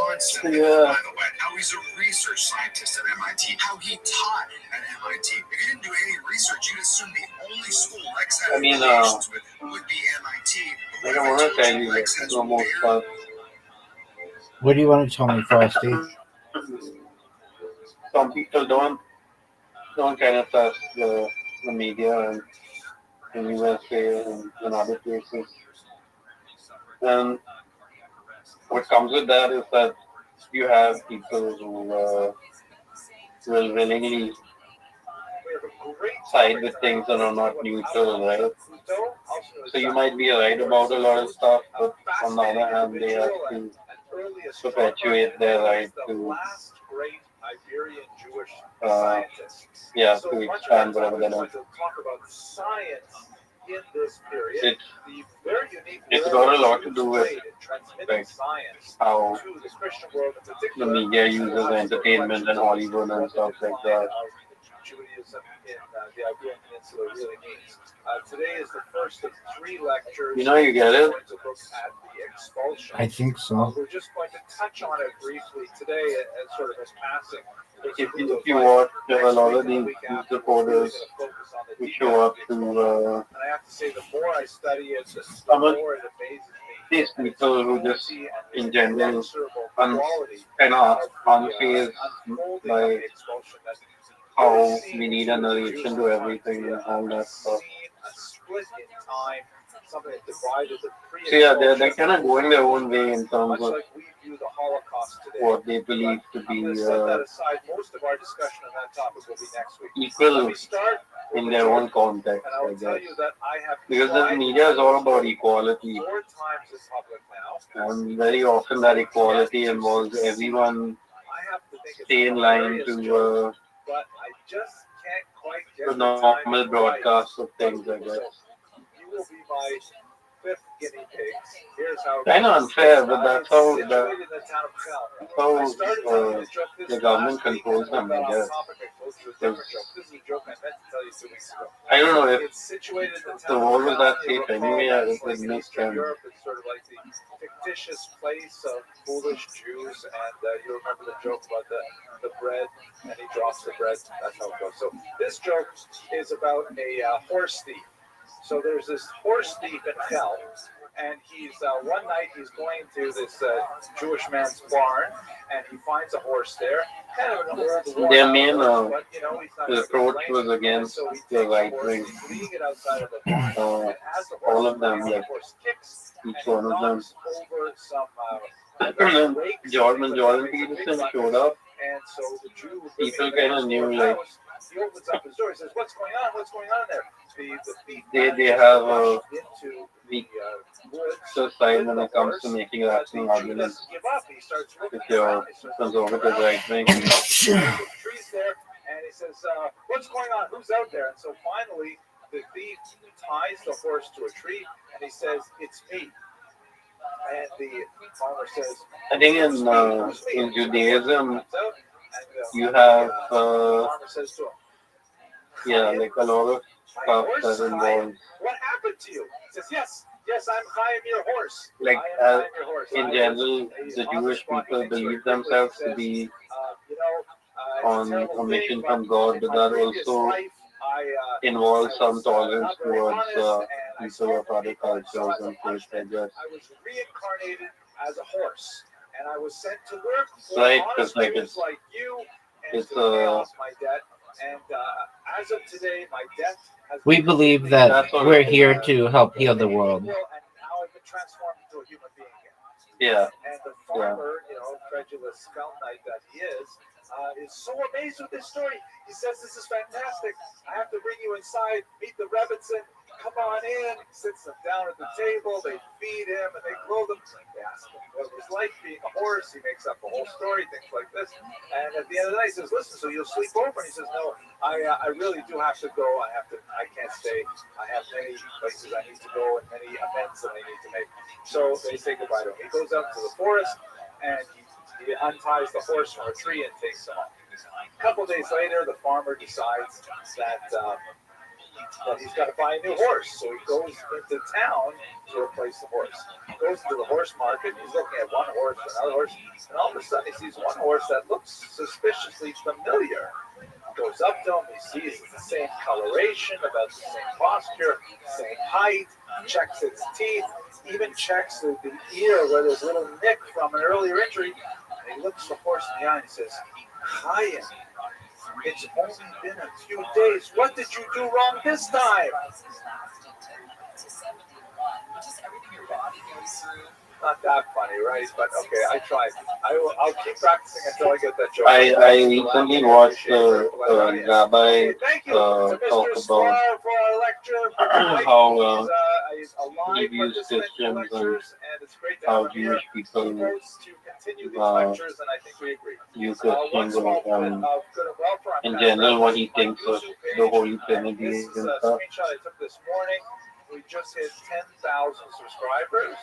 constantly, by the way. How he's a research scientist at MIT. How he taught at MIT. If you didn't do any research, you'd assume the only school Lex had affiliations with would be MIT. But what if I told you Lex has What do you want to tell me, Frosty? Some people don't kind of trust the media and in USA and other places. And what comes with that is that you have people who will willingly side with things that are not neutral, right? So you might be right about a lot of stuff, but on the other hand, they have to perpetuate their right to, uh, yeah, to expand whatever they want. It, it's got a lot to do with like how the media uses entertainment and Hollywood and stuff like that. Judaism in the Iberian Peninsula really means. Today is the first of 3 lectures. You know, you get it? Going to look at the expulsion. I think so. We're just going to touch on it briefly today as sort of as passing. If you watch a lot of these reporters who show up to and I have to say, the more I study it, the more it amazes me. these people who just in general unfazed by how we need a narration to everything and all that stuff. So yeah, they're kind of going their own way in terms of what they believe to be equal in their own context, I guess. Because the media is all about equality, and very often that equality involves everyone stay in line to the normal broadcast of things, I guess. You will be my 5th guinea pig. Here's how. Kind of unfair, but that's how the government controls them, I guess. I don't know if the war was that safe anyway. It would make sense. Europe is sort of like the fictitious place of foolish Jews, and you remember the joke about the bread, and he drops the bread. That's how it goes. So this joke is about a horse thief. So there's this horse thief in hell, and he's one night he's going to this Jewish man's barn, and he finds a horse there. Kind of an old their main horse, but, you know, he's not approach was against the right wing. All of them, like each one of them. Jordan Peterson showed up. And so the Jew, people kind of knew, like, he opens up his door. He says, "What's going on? What's going on there?" They have a weak side when it comes to making rational arguments. If you're conservative right wing. Trees there, and he says, "What's going on? Who's out there?" And so finally, the thief ties the horse to a tree, and he says, "It's me." And the farmer says, I think in Judaism, you have like a lot of stuff that involves. What happened to you? He says, yes, I'm Chaim, your horse. Like in general, the Jewish people believe themselves to be on a mission from God, but that also involves some tolerance towards people of other cultures and faiths, I guess. I was reincarnated as a horse, and I was sent to work for right, honest like people like you, and it's to pay off my debt. And as of today, my debt has We believe that we're here to help heal the world. and now I've been transformed into a human being again. Yeah. And the farmer, credulous skull knight that he is so amazed with this story. He says, "This is fantastic. I have to bring you inside, meet the Rebbitzin. Come on in." He sits them down at the table. They feed him and they clothe him. They ask him what it was like being a horse. He makes up a whole story, things like this. And at the end of the night, he says, "Listen, so you'll sleep over?" And he says, "No, I really do have to go. I can't stay. I have many places I need to go and many events that I need to make." So they say goodbye to him. He goes out to the forest and he unties the horse from a tree and takes him off. A couple of days later, the farmer decides that he's got to buy a new horse. So he goes into town to replace the horse. He goes to the horse market. He's looking at one horse, another horse, and all of a sudden he sees one horse that looks suspiciously familiar. He goes up to him. He sees it's the same coloration, about the same posture, same height. Checks its teeth, even checks the ear where there's a little nick from an earlier injury. And he looks the horse in the eye and he says, "Chaim, it's only been a few days. What did you do wrong this time?" Just everything your body goes through. Not that funny, right? But okay, I tried. I'll keep practicing until I get that joke. I recently watched Rabbi Thank you to talk Mr. about Sklar for our lecture. how He's a live he views participant in Christians and lectures, and it's great to how have him here. Jewish people He votes to continue these uh, lectures, and I think we agree. view One Christians small bit and of good and welfare. I'm in kind of general what he my thinks of YouTube the page. Holy Trinity This is and a stuff. screenshot I took this morning. We just hit 10,000 subscribers.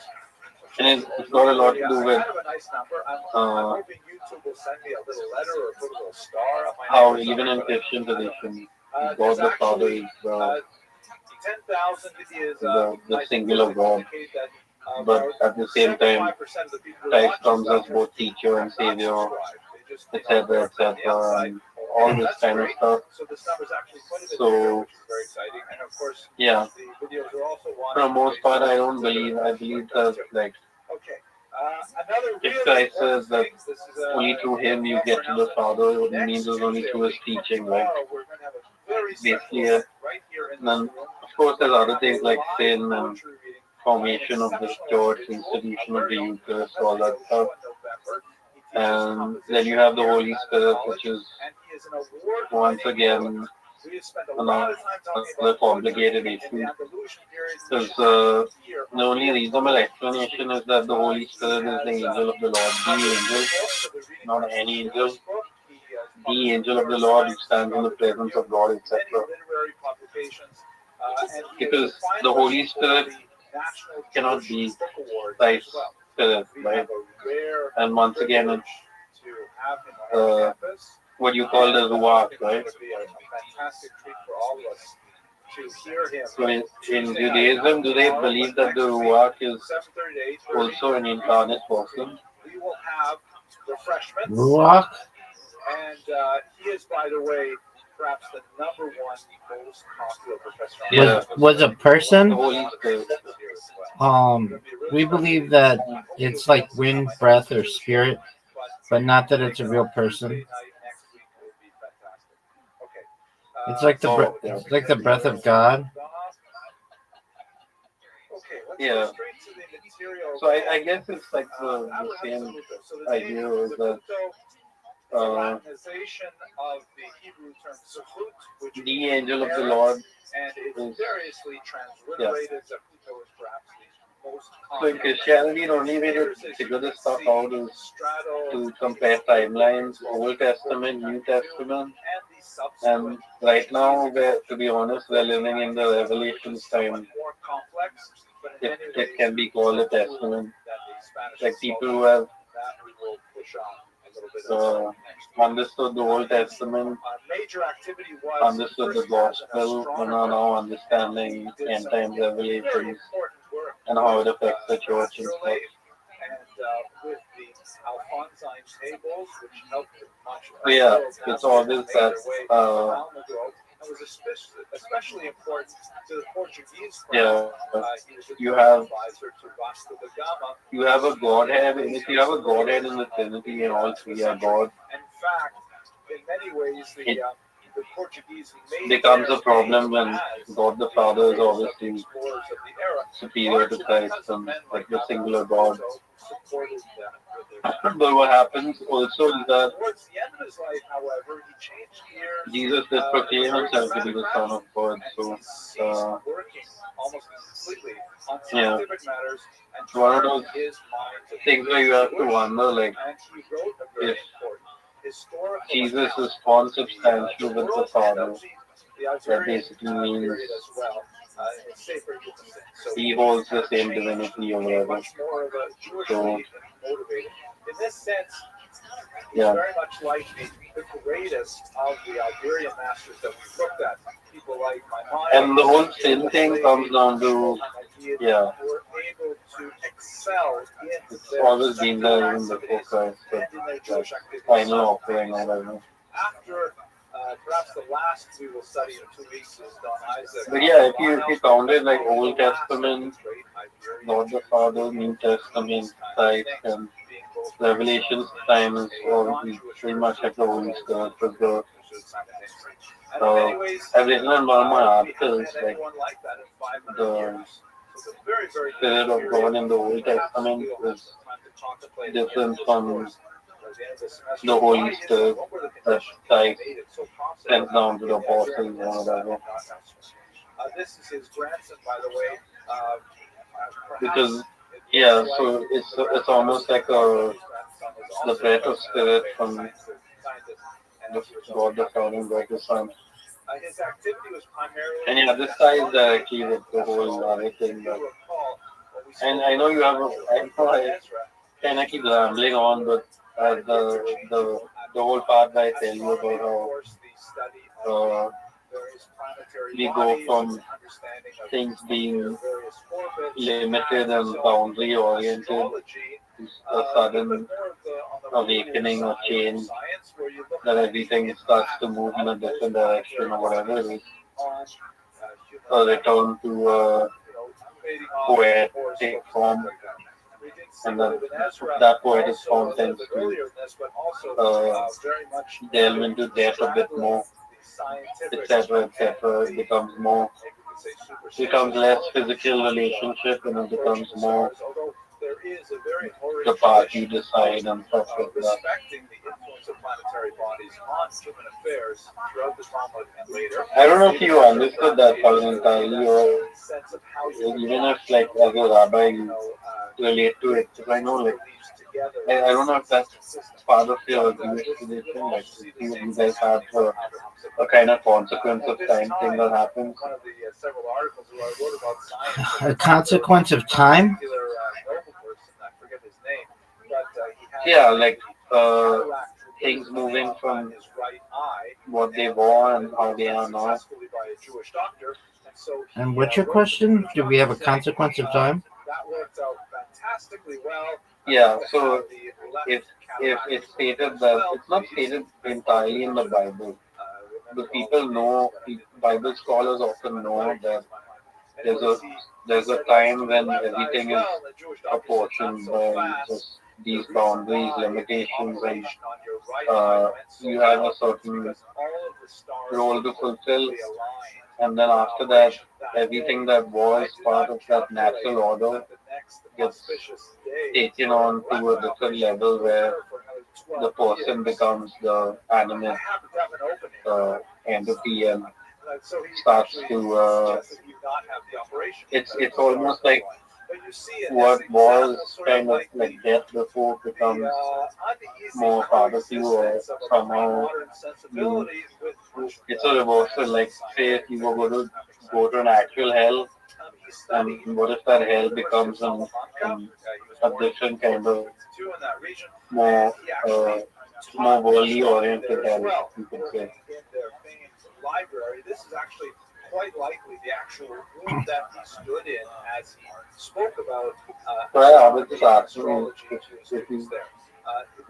And it's got a lot to do with kind of a nice number. I'm hoping YouTube will send me a little letter or put a little star on my how name or even in something, Christian tradition, there's God the Father actually, is 10,000 is the singular God, that, but at the same time, 75% of the people who Christ watch comes this as both teacher and not savior, subscribed. They just, etc., etc., and all this that's kind of great. stuff. So this number is actually quite a bit So, bigger, which is very exciting. And of course, yeah, the videos are also watched. for the most part, I don't believe. I believe that like Okay. Another if really Christ important says that thing, this is only through Him you get to the Father, what it means is only through His teaching, right? We're going to have a very Basically, right here in and then this room. of course there's other things like sin and formation of the church, institution of the Eucharist, all that stuff. And then you have the Holy Spirit, which is once again another complicated issue. Because the only reasonable explanation is that the Holy Spirit is the angel of the Lord, the angel, not any angel, the angel of the Lord who stands in the presence of God, etc. Because the Holy Spirit cannot be Christ's Spirit, right? And once again, it's what you call the Ruach, right? So in Judaism, do they believe that the Ruach is also an incarnate person? We will have refreshments. Ruach? And he is, by the way, perhaps the number one most popular professor. Was a person? The Holy Spirit. We believe that it's like wind, breath, or spirit, but not that it's a real person. It's like it's like the breath of God. Yeah. So I guess it's like the same idea is that the angel of the Lord is, yeah. So in Christianity, the only way to figure this stuff out is to compare timelines, Old Testament, New Testament, and right now, to be honest, we're living in the Revelations time. If it can be called a testament, like people who have understood the Old Testament, understood the gospel, and are now understanding end time revelations and how it affects the church and stuff. So yeah, it's always that was especially important to the Portuguese. Yeah, you have a Godhead, and if you have a Godhead in the Trinity, and all three are God, in fact, in many ways, the Portuguese becomes a problem when God the Father is obviously superior to Christ and like the singular God. But what happens also is that Jesus did proclaim himself to be the Son of God. So, yeah, it's one of those things where you have to wonder, like, if Jesus is consubstantial with the Father, that basically means he holds the same divinity or whatever. So, in this sense, yeah. very much like the greatest of the Iberian masters that we looked at. People like and the whole sin thing comes down to, yeah, it's always been there even before Christ, but final offering, I don't know. After perhaps the last we will study in 2 weeks is Don Isaac. But yeah, if you count it like Old Testament, God the Father, New Testament, Christ, and Revelations time is already pretty much like the Holy Spirit. Because I've written in one of my articles, like the spirit of God in the Old Testament is different from the Holy Spirit that Christ sent down to the apostles or whatever. This is his grandson, by the way. Because yeah, so it's almost like the breath of spirit from the God the Father and God the Son. His activity was primarily. And yeah, this ties directly with the whole other thing. But, and I know you have I know I kind of keep rambling on, but the whole part that I tell you about how we go from things being limited and boundary oriented to a sudden awakening or change, that everything starts to move in a different direction or whatever it is. A return to poetic form, and that poetic form tends to delve into death a bit more, etc., etc. It becomes less physical relationship, and it becomes more the part you decide and stuff like that. Respecting the influence of planetary bodies on human affairs throughout the Talmud and later. I don't know if you understood that part entirely, or even if, like, as a rabbi, you relate to it. Because I know, like, I don't know if that's part of your Jewish tradition. Like, you guys have a kind of consequence of time thing that happens. A consequence of time? Yeah, like things moving from what they were and how they are now. And what's your question? Do we have a consequence of time? Yeah, so if it's stated that it's not stated entirely in the Bible, but people know, Bible scholars often know that there's a time when everything is apportioned by just these boundaries, limitations, and you have a certain role to fulfill, and then after that, everything that was part of that natural order gets taken on to a different level where the person becomes the animate entity and starts to it's almost like what was kind of like death before becomes more part of you, or somehow you, it's a reversal. Like, say if you were going to go to an actual hell, and what if that hell becomes a different kind of more more worldly oriented hell, you could say. Library. This is actually quite likely the actual room that he stood in as he spoke about I would just ask you if you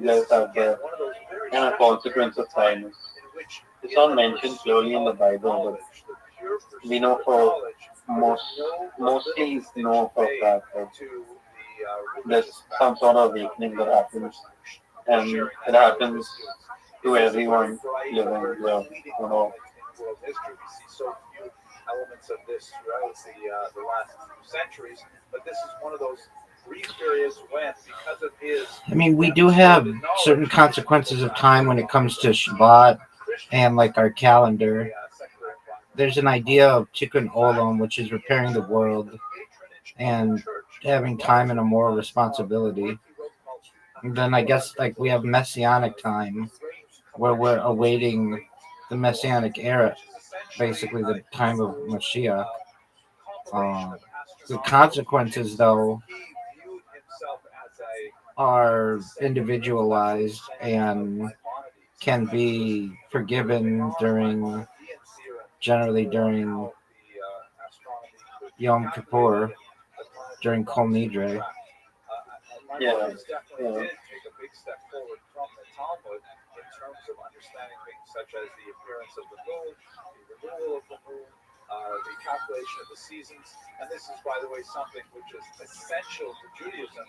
guys have the kind of consequence of time. It's not mentioned clearly in the Bible, but we know for mostly know for a fact that there's some sort of awakening that happens, and it happens to everyone living here, you know. World history. We see so few elements of this throughout the last few centuries, but this is one of those brief periods when, because of his. I mean, we do have certain consequences of time when it comes to Shabbat and like our calendar. There's an idea of Tikkun Olam, which is repairing the world and having time and a moral responsibility. And then I guess like we have Messianic time, where we're awaiting the Messianic era, basically the time of Mashiach. The consequences, though, are individualized and can be forgiven generally during Yom Kippur, during Kol Nidre. Yeah. Take a big step forward from the Talmud in terms of understanding things such as the appearance of the moon, the renewal of the moon, the calculation of the seasons, and this is, by the way, something which is essential to Judaism.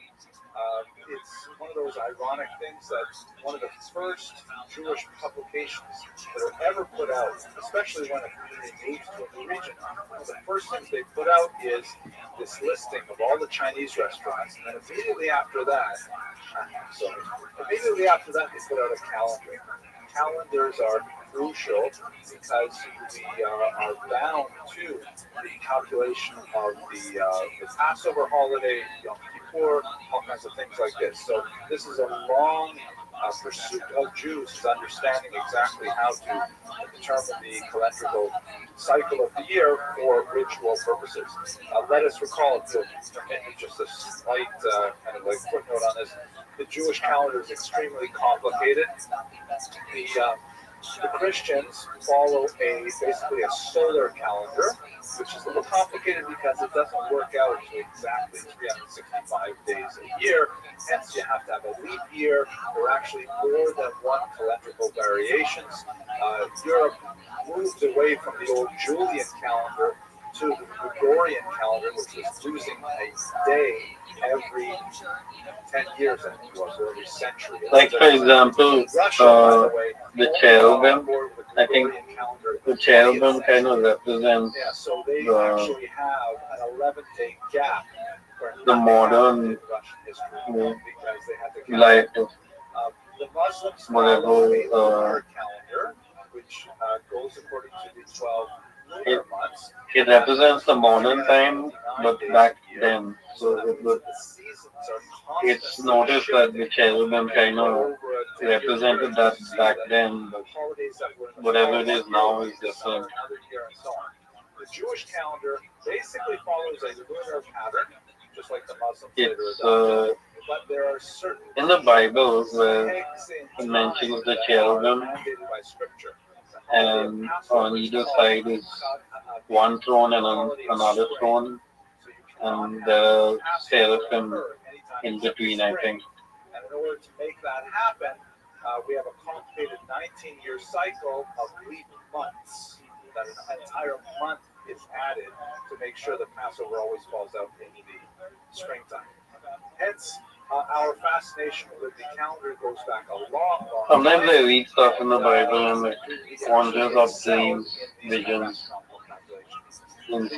It's one of those ironic things that one of the first Jewish publications that are ever put out, especially when a community moves to a new region, one of the first things they put out is this listing of all the Chinese restaurants, and then immediately after that, they put out a calendar. Calendars are crucial because we are bound to the calculation of the Passover holiday, Yom Kippur, all kinds of things like this. So this is a long pursuit of Jews, is understanding exactly how to determine the calendrical cycle of the year for ritual purposes. Let us recall, just a slight kind of like footnote on this, the Jewish calendar is extremely complicated. The Christians follow basically a solar calendar, which is a little complicated because it doesn't work out to exactly 365 days a year. Hence, you have to have a leap year, or actually more than one calendrical variations. Europe moved away from the old Julian calendar to the Gregorian calendar, which was losing a day every 10 years, I think it was, or every century. Like, for example, the cherubim, I think the cherubim kind of represents actually have an 11-day gap. The modern life of the Muslims whatever. calendar, which goes according to the 12 lunar months. It represents the modern time, but back then. So it's noticed that the cherubim kind of represented that back then, but whatever it is now is different. The Jewish calendar basically follows a lunar pattern, just like the Muslims It's but there are certain in the Bible where it mentions the cherubim, and on either side is one throne and another throne, and the seraphim in between, I think. And in order to make that happen, we have a complicated 19-year cycle of leap months. That an entire month is added to make sure that Passover always falls out in the springtime. Hence, our fascination with the calendar goes back a long time. Sometimes I read stuff in the Bible and it wonders of dreams, visions, in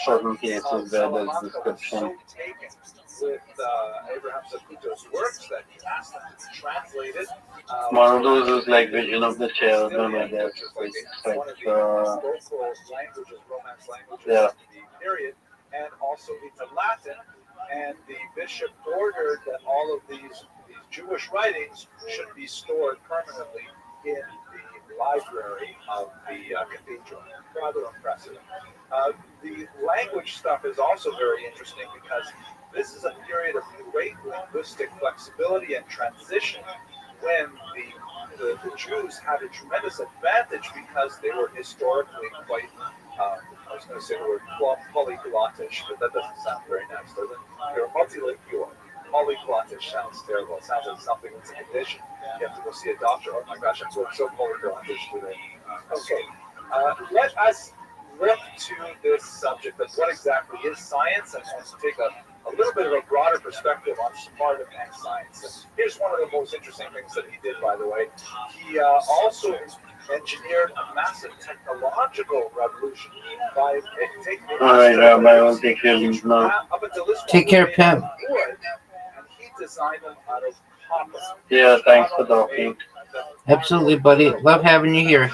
certain cases where there's description. With Abraham Zacuto's works that he asked them to translate it. One of those is like Vision of the Cherubim, I guess. It's like local languages, Romance languages yeah. of the period, and also into Latin. And the bishop ordered that all of these Jewish writings should be stored permanently in the library of the cathedral. Rather impressive. The language stuff is also very interesting because this is a period of great linguistic flexibility and transition when the Jews had a tremendous advantage because they were historically quite, I was going to say the word polyglottish, but that doesn't sound very nice, does it? They're multilingual. Polyglottish sounds terrible. It sounds like something that's a condition. You have to go see a doctor. Oh my gosh, I'm so polyglottish today. Okay, let us look to this subject of what exactly is science and take a little bit of a broader perspective on Spartan and science. And here's one of the most interesting things that he did, by the way. He also engineered a massive technological revolution by taking take care of now. Take care, Pam. And he designed them out of copper. Yeah, thanks for talking. Absolutely, buddy. Love having you here.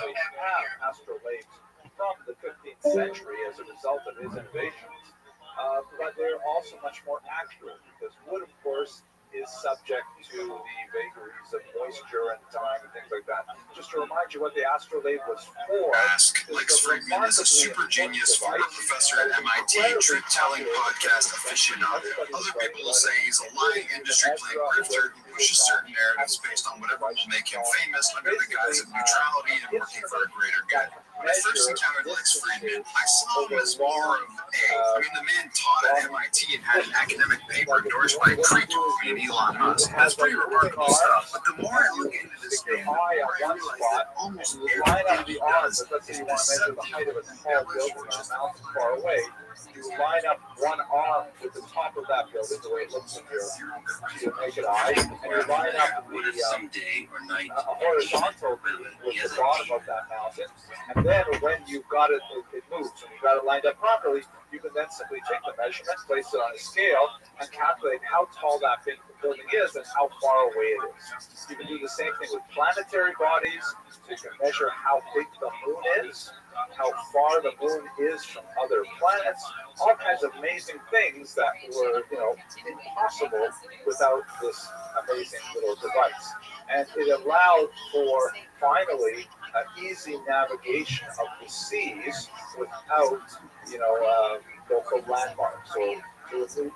Astrolabes from the 15th century as a result of his innovations. But they're also much more accurate because wood, of course, is subject to the vagaries of moisture and time and things like that. Just to remind you what the astrolabe was for. Ask Lex Friedman is a super genius former professor at MIT, truth-telling podcast aficionado. Other people will say he's a lying industry playing grifter who pushes certain narratives based on whatever will make him famous under the guise of neutrality and working for a greater good. When I first encountered Lex Friedman, I saw him as more of the man taught at MIT and had an academic paper endorsed by Creed and Elon Musk. That's pretty remarkable stuff. But the more I look into this man, the more I realize that almost everything he does is deceptive and embellished, which is far away. You line up one arm with the top of that building, the way it looks with your naked eye, and you line up the horizontal with the bottom of that mountain. And then when you've got it moves, and you've got it lined up properly, you can then simply take the measurement, place it on a scale, and calculate how tall that building is and how far away it is. You can do the same thing with planetary bodies, so you can measure how big the moon is, how far the moon is from other planets, all kinds of amazing things that were, impossible without this amazing little device. And it allowed for, finally, easy navigation of the seas without, local landmarks or to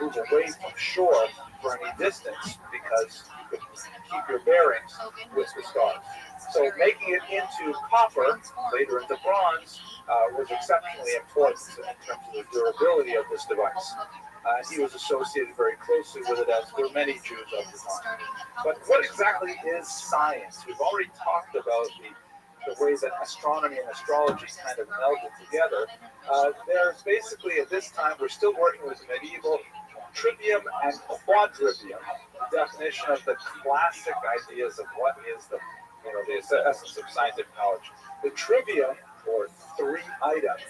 move away from shore for any distance because you could keep your bearings with the stars. So making it into copper, later into bronze, was exceptionally important in terms of the durability of this device. He was associated very closely with it, as were many Jews of the time. But what exactly is science? We've already talked about the way that astronomy and astrology kind of melded together. There's basically, at this time, we're still working with medieval trivium and quadrivium, definition of the classic ideas of what is the essence of scientific knowledge. The trivium, or three items,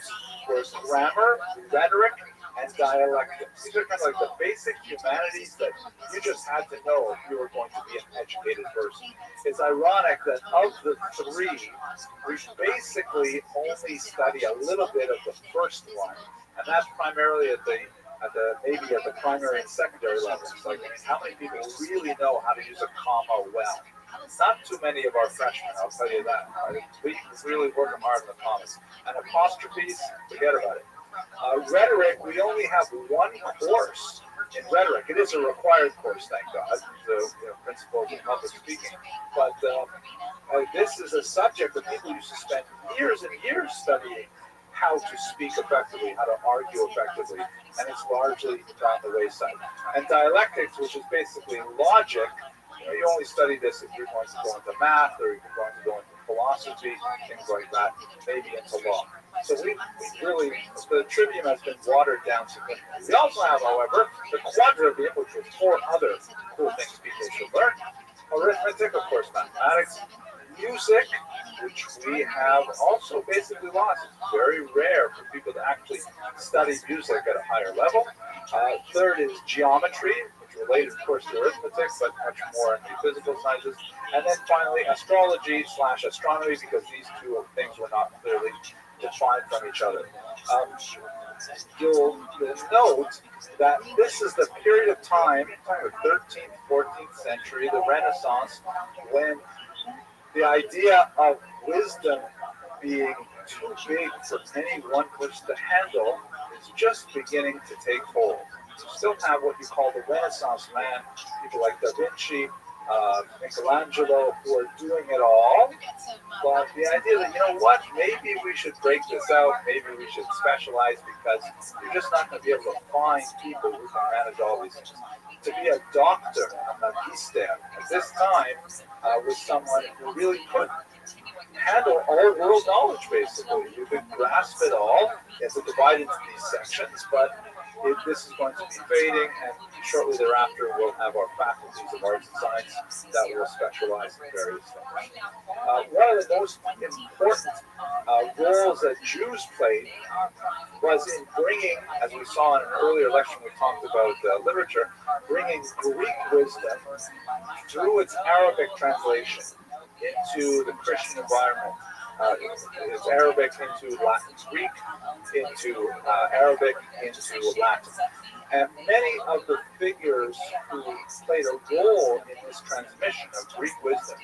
was grammar, rhetoric, and dialectics. These are kind of like the basic humanities that you just had to know if you were going to be an educated person. It's ironic that of the three, we basically only study a little bit of the first one, and that's primarily at the primary and secondary levels. Like, how many people really know how to use a comma well? Not too many of our freshmen, I'll tell you that. We really work hard on the commas. And apostrophes, forget about it. Rhetoric, we only have one course in rhetoric. It is a required course, thank God, the principles of public speaking. But this is a subject that people used to spend years and years studying how to speak effectively, how to argue effectively, and it's largely down the wayside. And dialectics, which is basically logic, you only study this if you're going to go into math or if you're going to go into philosophy, things like that, maybe into law. So we really, the trivium has been watered down significantly. We also have, however, the quadrivium, which was four other cool things people should learn. Arithmetic, of course, mathematics, music, which we have also basically lost. It's very rare for people to actually study music at a higher level. Third is geometry, which related, of course, to arithmetic, but much more in the physical sciences. And then finally, astrology/astronomy, because these two things were not clearly defined from each other. You'll note that this is the period of time, the 13th, 14th century, the Renaissance, when the idea of wisdom being too big for any one person to handle is just beginning to take hold. You still have what you call the Renaissance man, people like Da Vinci, Michelangelo, who are doing it all. But the idea that, maybe we should break this out, maybe we should specialize, because you're just not going to be able to find people who can manage all these things. To be a doctor, a magister, at this time, was someone who really could handle all world knowledge, basically. You could grasp it all. It's divided into these sections, but this is going to be fading, and shortly thereafter we'll have our faculties of arts and science that will specialize in various things. One of the most important roles that Jews played was in bringing, as we saw in an earlier lecture when we talked about literature, bringing Greek wisdom through its Arabic translation into the Christian environment. It's Arabic into Latin, Greek into Arabic into Latin. And many of the figures who played a role in this transmission of Greek wisdom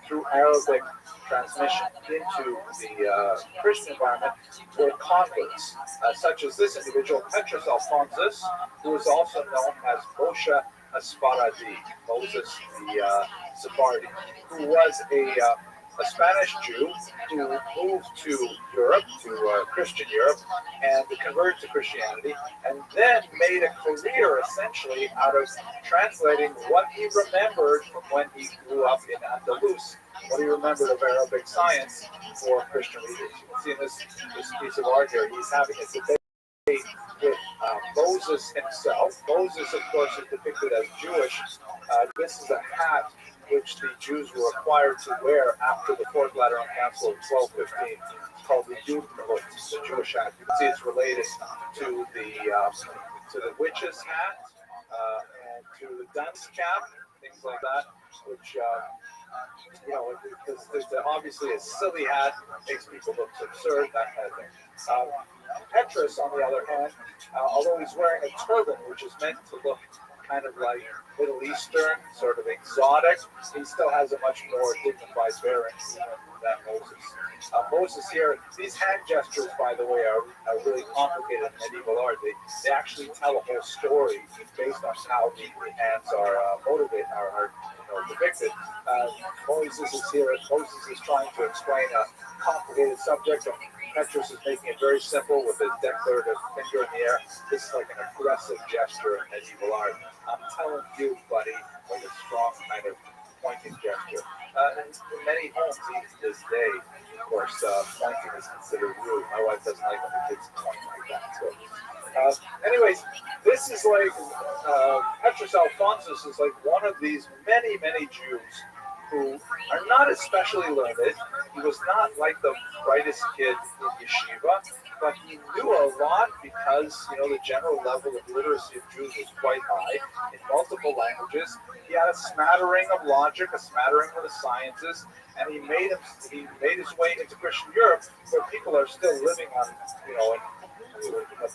through Arabic transmission into the Christian environment were converts, such as this individual, Petrus Alphonsus, who is also known as Moshe Sfaradi, Moses the Sephardi, who was a Spanish Jew who moved to Europe, to Christian Europe, and converted to Christianity, and then made a career essentially out of translating what he remembered from when he grew up in Andalus, what he remembered of Arabic science for Christian readers. You can see in this piece of art here, he's having a debate with Moses himself. Moses, of course, is depicted as Jewish. This is a hat which the Jews were required to wear after the Fourth Lateran Council of 1215. It's called the Yud, the Jewish hat. You can see it's related to the witch's hat and to the dunce cap, things like that, which because there's obviously a silly hat makes people look absurd, that kind of thing. Petrus, on the other hand, although he's wearing a turban, which is meant to look kind of like Middle Eastern, sort of exotic, he still has a much more dignified bearing than Moses. Moses here, these hand gestures, by the way, are really complicated in medieval art. They actually tell a whole story based on how the hands are motivated, are depicted. Moses is here. Moses is trying to explain a complicated subject, and Petrus is making it very simple with a declarative finger in the air. This is like an aggressive gesture in medieval art. I'm telling you, buddy, with a strong kind of pointing gesture. In many homes, even to this day, of course, pointing is considered rude. My wife doesn't like when the kids point like that. So, anyways, this is like Petrus Alphonsus is like one of these many, many Jews who are not especially learned. He was not like the brightest kid in yeshiva, but he knew a lot because, the general level of literacy of Jews was quite high in multiple languages. He had a smattering of logic, a smattering of the sciences, and he made his way into Christian Europe, where people are still living on,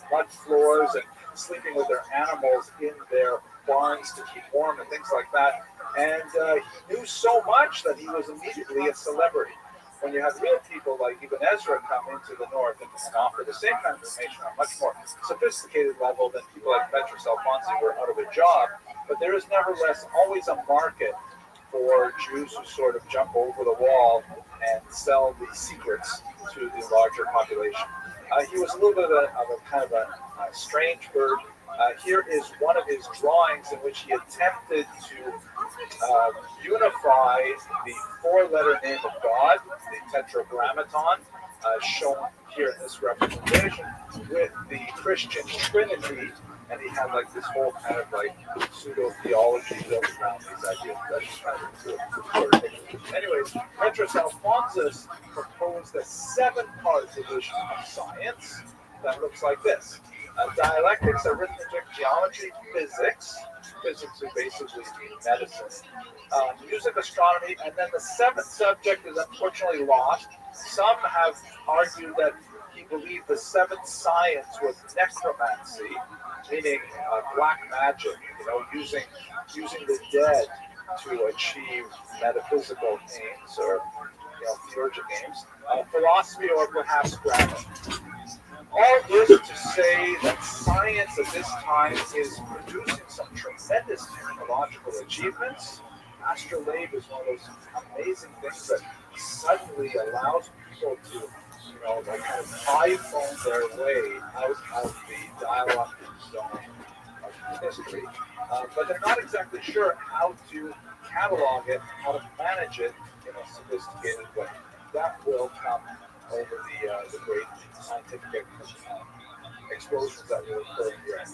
mud floors and sleeping with their animals in their barns to keep warm and things like that. And he knew so much that he was immediately a celebrity. When you have real people like Ibn Ezra come into the north and offer the same kind of information on a much more sophisticated level than people like Petrus Alphonsi who are out of a job, but there is nevertheless always a market for Jews who sort of jump over the wall and sell the secrets to the larger population. He was a little bit of a strange bird. Here is one of his drawings in which he attempted to unify the four-letter name of God, the Tetragrammaton, shown here in this representation, with the Christian Trinity, and he had like this whole kind of like pseudo-theology built around these ideas. Anyways, Petrus Alphonsus proposed a seven-part division of science that looks like this. Dialectics, arithmetic, geometry, physics. Physics is basically medicine. Music, astronomy, and then the seventh subject is unfortunately lost. Some have argued that he believed the seventh science was necromancy, meaning black magic, using the dead to achieve metaphysical aims or theurgic aims. Philosophy or perhaps grammar. All this to say that science at this time is producing some tremendous technological achievements. Astrolabe is one of those amazing things that suddenly allows people to, kind of iPhone their way out of the dial-up zone of history. But they're not exactly sure how to catalog it, how to manage it in a sophisticated way. That will come over the great scientific explosions that will occur here.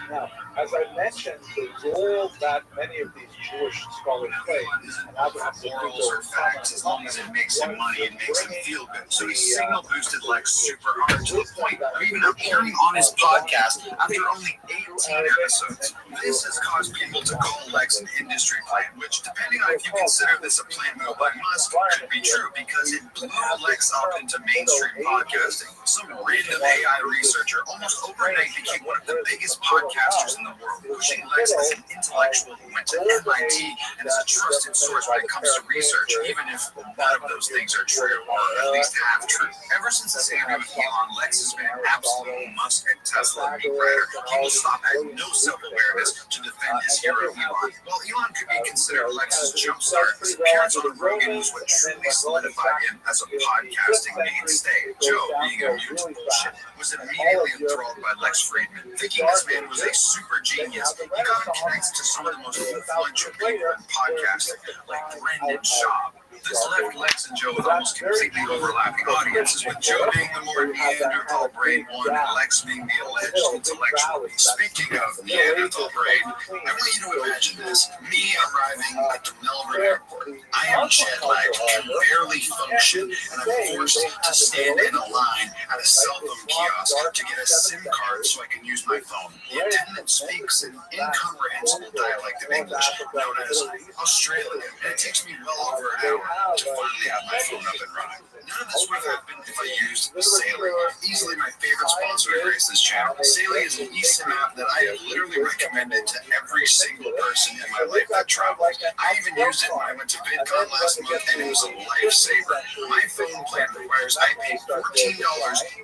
Now, as I mentioned, the role that many of these Jewish scholars play, and I would have to morals are facts as long as it makes him money and makes him feel good. So he signal boosted Lex super hard to the point of even appearing on his podcast after only 18 episodes. This has caused people to call Lex an industry plant, which, depending on if you consider this a plant move by Musk, could be true because it blew Lex up into mainstream podcasting. Some random AI researcher almost overnight became one of the biggest biggest podcasters in the world, pushing Lex as an intellectual who went to MIT and is a trusted source when it comes to research, even if none of those things are true, or at least half true. Ever since this interview with Elon, Lex has been an absolute Musk and Tesla meat grinder. He will stop at no self-awareness to defend his hero Elon. While Elon could be considered Lex's jumpstart, his appearance on Rogan was what truly solidified him as a podcasting mainstay. Joe, being immune to bullshit, was immediately enthralled by Lex Friedman. Thinking this man was a super genius, he got him connected to some of the most influential people in podcasting, like Brendan Schaub. This left Lex and Joe with almost completely overlapping audiences, with Joe being the more Neanderthal brain one and Lex being the alleged intellectual. Speaking of Neanderthal brain, I want you to imagine this. Me arriving at the Melbourne airport. I am jet-lagged, can barely function, and I'm forced to stand in a line at a cell phone kiosk to get a SIM card so I can use my phone. The attendant speaks an incomprehensible dialect of English known as Australian, and it takes me well over an hour to finally have my phone up and running. None of this would have happened if I used Saley, easily my favorite sponsor to grace this channel. Saley is an eSIM app that I have literally recommended to every single person in my life that travels. I even used it when I went to VidCon last month, and it was a lifesaver. My phone plan requires I pay $14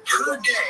per day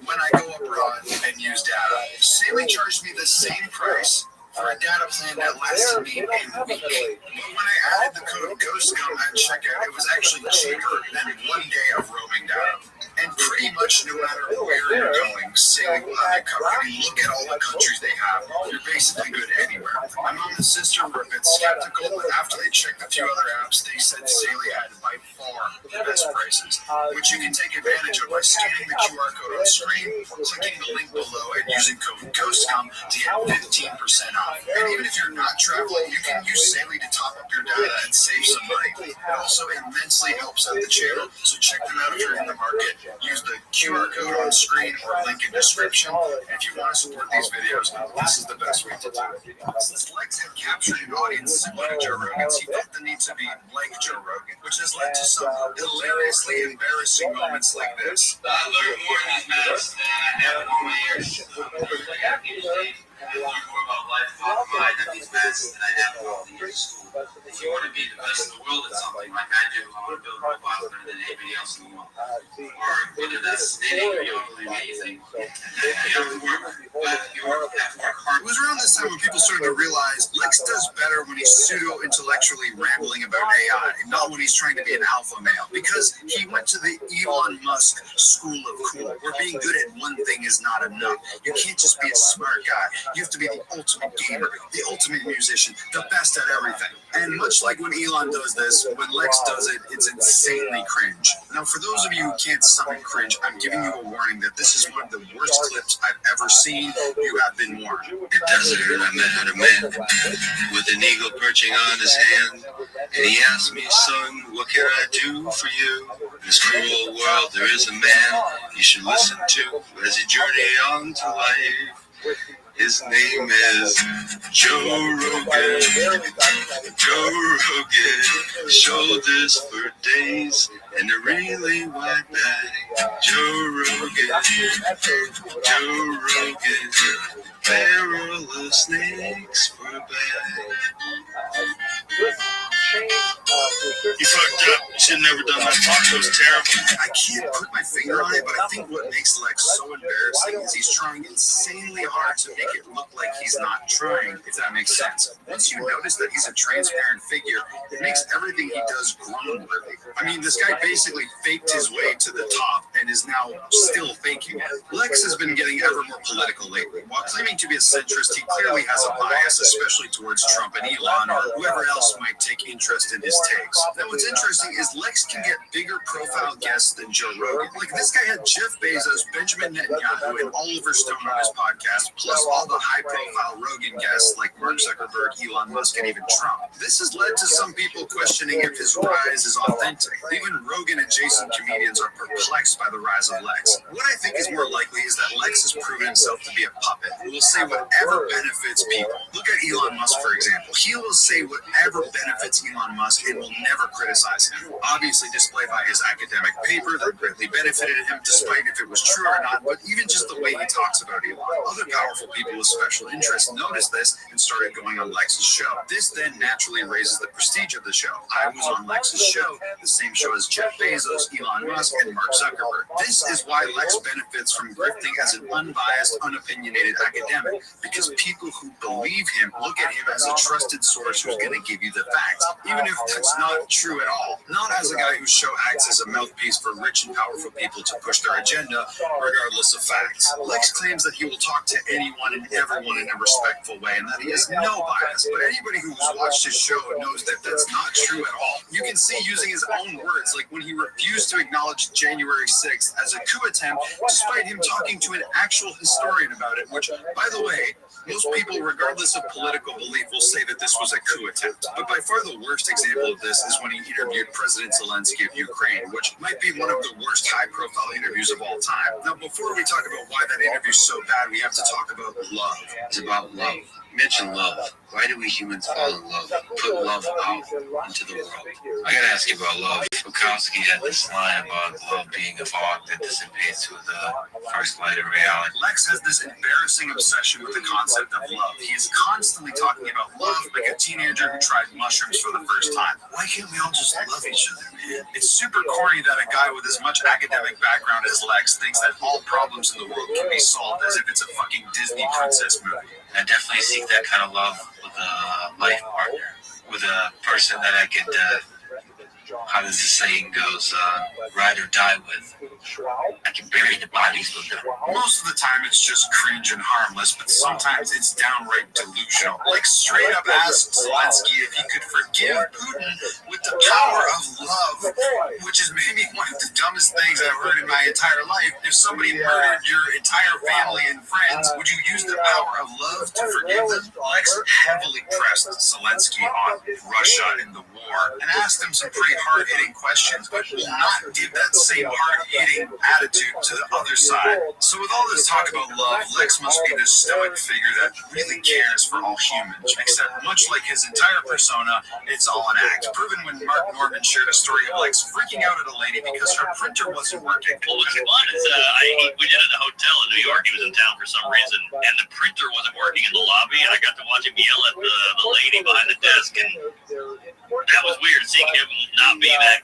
when I go abroad and use data. Saley charged me the same price for a data plan that lasted me a week. But when I added the code GHOSTGUM at checkout, it was actually cheaper than 1 day of roaming data. And pretty much no matter where you're going, Saley will have you covered. I mean, look at all the countries they have. You're basically good anywhere. My mom and sister were a bit skeptical, but after they checked a few other apps, they said Saley had by far the best prices, which you can take advantage of by scanning the QR code on screen, clicking the link below, and using code GHOSTGUM to get 15% off. And even if you're not traveling, you can use Saley to top up your data and save some money. It also immensely helps out the channel, so check them out if you're in the market. Use the QR code on screen or link in description. And if you want to support these videos, this is the best way to do it. Since Lex had captured an audience similar to Joe Rogan's, he felt the need to be like Joe Rogan, which has led to some hilariously embarrassing moments like this. I learned more in these masks than I have in all my years. I learned more about life outside of these masks than I have in all the years. If you want to be the best in the world at something, like I do, I want to build robots better than anybody else in the world. Or whether that's knitting or yoga, anything. You have to work, but you have to work hard. It was around this time when people started to realize Lex does better when he's pseudo-intellectually rambling about AI, not when he's trying to be an alpha male. Because he went to the Elon Musk school of cool, where being good at one thing is not enough. You can't just be a smart guy. You have to be the ultimate gamer, the ultimate musician, the best at everything. And much like when Elon does this, when Lex does it, it's insanely cringe. Now, for those of you who can't stomach cringe, I'm giving you a warning that this is one of the worst clips I've ever seen. You have been warned. In the desert, I met a man with an eagle perching on his hand. And he asked me, son, what can I do for you? In this cruel world, there is a man you should listen to as you journey on to life. His name is Joe Rogan. Joe Rogan. Shoulders for days and a really wide back. Joe Rogan. Joe Rogan. Barrel of snakes for a bag. You fucked up. You should have never done that. It was terrible. I can't put my finger on it, but I think what makes Lex so embarrassing is he's trying insanely hard to make it look like he's not trying, if that makes sense. Once you notice that he's a transparent figure, it makes everything he does grown-worthy. I mean, this guy basically faked his way to the top and is now still faking it. Lex has been getting ever more political lately. While claiming to be a centrist, he clearly has a bias, especially towards Trump and Elon or whoever else might take interest in his takes. Now, what's interesting is Lex can get bigger profile guests than Joe Rogan. Like, this guy had Jeff Bezos, Benjamin Netanyahu, and Oliver Stone on his podcast, plus all the high-profile Rogan guests like Mark Zuckerberg, Elon Musk, and even Trump. This has led to some people questioning if his rise is authentic. Even Rogan adjacent comedians are perplexed by the rise of Lex. What I think is more likely is that Lex has proven himself to be a puppet who will say whatever benefits people. Look at Elon Musk, for example. He will say whatever benefits Elon Musk, and and will never criticize him. Obviously displayed by his academic paper that greatly benefited him, despite if it was true or not, but even just the way he talks about Elon. Other powerful people with special interests noticed this and started going on Lex's show. This then naturally raises the prestige of the show. I was on Lex's show, the same show as Jeff Bezos, Elon Musk, and Mark Zuckerberg. This is why Lex benefits from grifting as an unbiased, unopinionated academic, because people who believe him look at him as a trusted source who's going to give you the facts, even if that's not true at all. Not as a guy whose show acts as a mouthpiece for rich and powerful people to push their agenda, regardless of facts. Lex claims that he will talk to anyone and everyone in a respectful way, and that he has no bias, but anybody who's watched his show knows that that's not true at all. You can see using his own words, like when he refused to acknowledge January 6th as a coup attempt, despite him talking to an actual historian about it, which, by the way, most people, regardless of political belief, will say that this was a coup attempt. But by far the worst example of this is when he interviewed President Zelensky of Ukraine, which might be one of the worst high-profile interviews of all time. Now, before we talk about why that interview's so bad, we have to talk about love. It's about love. Mention love. Why do we humans fall in love? Put love out into the world. I gotta ask you about love. Bukowski had this line about love being a fog that dissipates with the first light of reality. Lex has this embarrassing obsession with the concept of love. He is constantly talking about love like a teenager who tried mushrooms for the first time. Why can't we all just love each other, man? It's super corny that a guy with as much academic background as Lex thinks that all problems in the world can be solved as if it's a fucking Disney princess movie. I definitely seek that kind of love with a life partner, with a person that I could, how does the saying goes, ride or die with. I can bury the bodies with them. Most of the time it's just cringe and harmless, but sometimes it's downright delusional. Like straight up asked Zelensky if he could forgive Putin with the power of love, which is maybe one of the dumbest things I've heard in my entire life. If somebody murdered your entire family and friends, would you use the power of love to forgive them? Lex heavily pressed Zelensky on Russia and the war and asked him some pretty hard-hitting questions, but will not give that same hard-hitting attitude to the other side. So with all this talk about love, Lex must be this stoic figure that really cares for all humans, except much like his entire persona, it's all an act. Proven when Mark Norman shared a story of Lex freaking out at a lady because her printer wasn't working. Well, what's fun is we did it in a hotel in New York. He was in town for some reason, and the printer wasn't working in the lobby, and I got to watch him yell at the lady behind the desk, and that was weird, seeing him not be that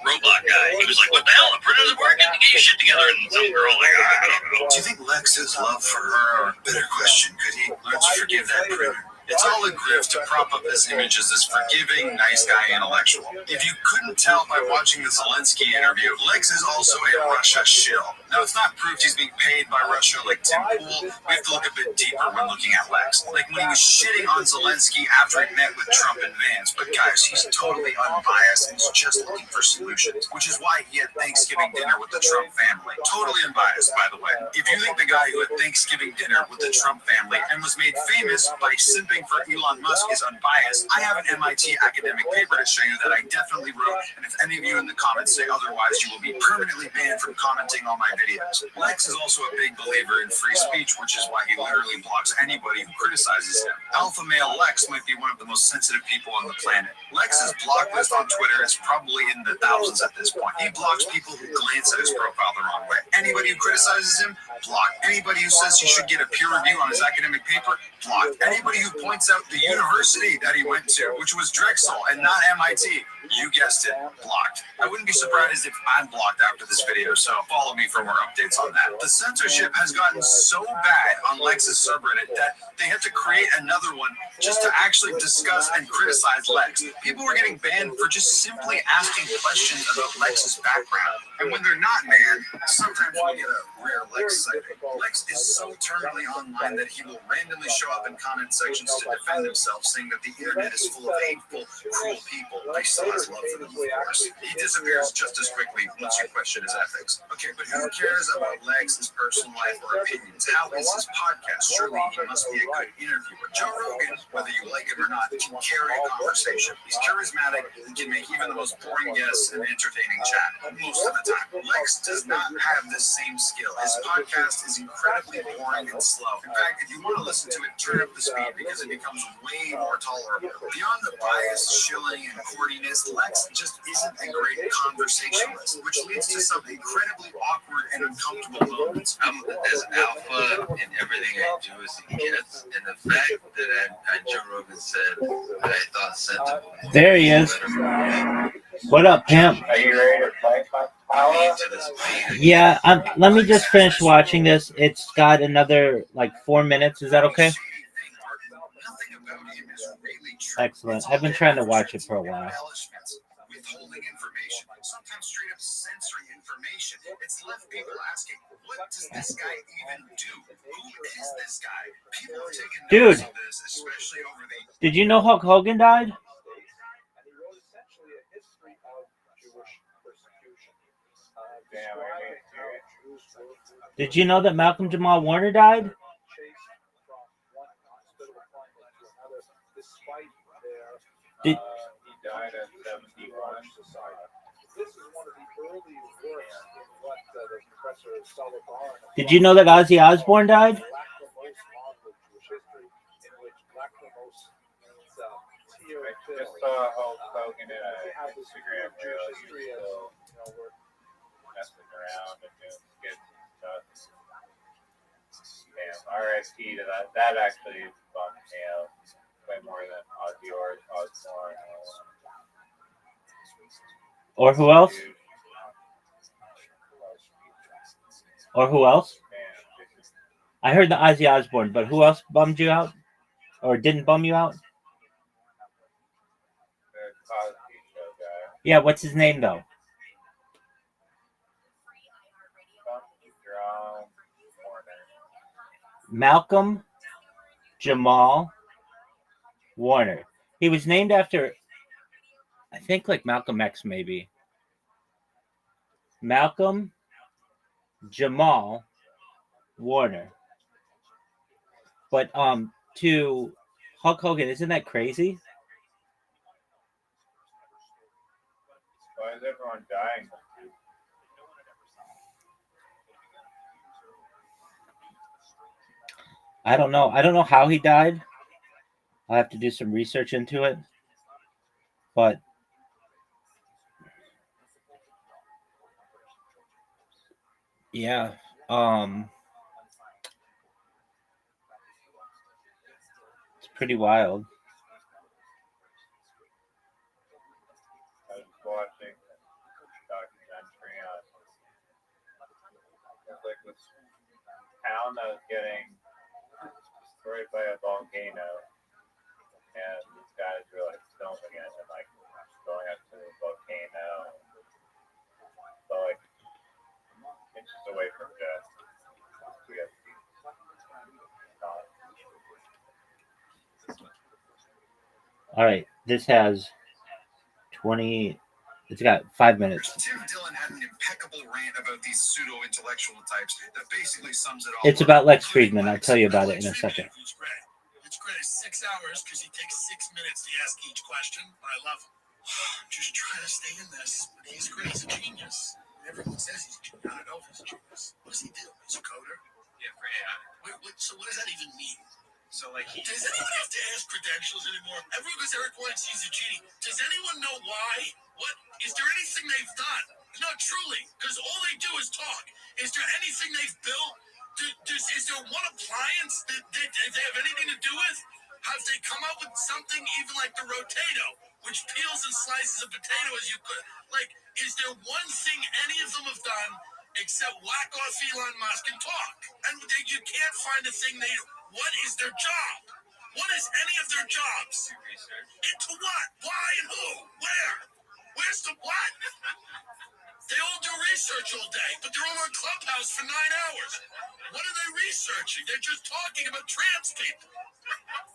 robot guy. He was like, what the hell, the printer isn't working? Get your shit together. And some girl like, I don't know. Do you think Lex's love for her, or better question, could he learn to forgive that printer? It's all a grift to prop up his image as this forgiving, nice guy intellectual. If you couldn't tell by watching the Zelensky interview, Lex is also a Russia shill. Now, it's not proof he's being paid by Russia like Tim Pool. We have to look a bit deeper when looking at Lex. Like when he was shitting on Zelensky after he met with Trump and Vance. But guys, he's totally unbiased and he's just looking for solutions, which is why he had Thanksgiving dinner with the Trump family. Totally unbiased, by the way. If you think the guy who had Thanksgiving dinner with the Trump family and was made famous by simping for Elon Musk is unbiased, I have an MIT academic paper to show you that I definitely wrote, and if any of you in the comments say otherwise, you will be permanently banned from commenting on my videos. Lex is also a big believer in free speech, which is why he literally blocks anybody who criticizes him. Alpha male Lex might be one of the most sensitive people on the planet. Lex's block list on Twitter is probably in the thousands at this point. He blocks people who glance at his profile the wrong way. Anybody who criticizes him, block. Anybody who says he should get a peer review on his academic paper, block. Anybody who points out the university that he went to, which was Drexel and not MIT, you guessed it, blocked. I wouldn't be surprised if I'm blocked after this video, so follow me for more updates on that. The censorship has gotten so bad on Lex's subreddit that they had to create another one just to actually discuss and criticize Lex. People were getting banned for just simply asking questions about Lex's background. And when they're not banned, sometimes we get a rare Lex sighting. Lex is so terminally online that he will randomly show up in comment sections to defend himself, saying that the internet is full of hateful, cruel people, but he still has love for them, of course. He disappears just as quickly once you question his ethics. Okay, but who cares about Lex, his personal life, or opinions? How is his podcast? Surely he must be a good interviewer. Joe Rogan, whether you like him or not, can carry a conversation. He's charismatic and can make even the most boring guests an entertaining chat, most of the time. Lex does not have this same skill. His podcast is incredibly boring and slow. In fact, if you want to listen to it, turn up the speed because it becomes way more tolerable. Beyond the bias, shilling, and corniness, Lex just isn't a great conversationalist, which leads to some incredibly awkward and uncomfortable moments. I'm as alpha in everything I do as he gets, and the fact that Joe Rogan said that I thought sensible. There he is. What up, pimp? Are you ready to play? Yeah, let me just finish watching this. It's got another like 4 minutes. Is that okay? Excellent. I've been trying to watch it for a while. Withholding information, sometimes straight up censoring information. It's left people asking, what does this guy even do? Who is this guy? People have taken notice of this, especially over the... Did you know Hulk Hogan died? Did you know that Malcolm Jamal Warner died? He died at 71. Did you know that Ozzy Osbourne died? I just saw Hulk Hogan in an Instagram reel. He was still messing around and doing skits and stuff. Damn, RIP to that. That actually bummed me out way more than Ozzy or Osbourne. Or who else? Or who else? I heard the Ozzy Osbourne, but who else bummed you out? Or didn't bum you out? Yeah, what's his name though? Malcolm Jamal Warner. He was named after, I think, like Malcolm X, maybe. Malcolm Jamal Warner. But to Hulk Hogan, isn't that crazy? Why is everyone dying? I don't know. I don't know how he died. I'll have to do some research into it. But yeah, it's pretty wild. I was watching a documentary on like this town that was getting destroyed by a volcano, and these guys were like filming it and like going up to the volcano, so like inches away from death. All right, this has 20. It's got 5 minutes. Tim Dillon had an impeccable rant about these pseudo-intellectual types that basically sums it all It's up. about Lex Friedman. I'll tell you about it in a second. It's great. 6 hours because he takes 6 minutes to ask each question. I love him. I'm just trying to stay in this. But he's great. He's a genius. Everyone says he's a genius. I don't know if he's a genius. What does he do? He's a coder? Yeah, for AI. So what does that even mean? So like Does anyone have to ask credentials anymore? Everyone goes, Eric Weinstein's a genie. Does anyone know why? What? Is there anything they've done? No, truly, because all they do is talk. Is there anything they've built? Is there one appliance that they have anything to do with? Have they come up with something even like the Rotato, which peels and slices a potato as you could? Like, is there one thing any of them have done except whack off Elon Musk and talk? And you can't find a thing they... What is their job? What is any of their jobs? Into what? Why and who? Where? Where's the what? They all do research all day, but they're all on Clubhouse for 9 hours. What are they researching? They're just talking about trans people.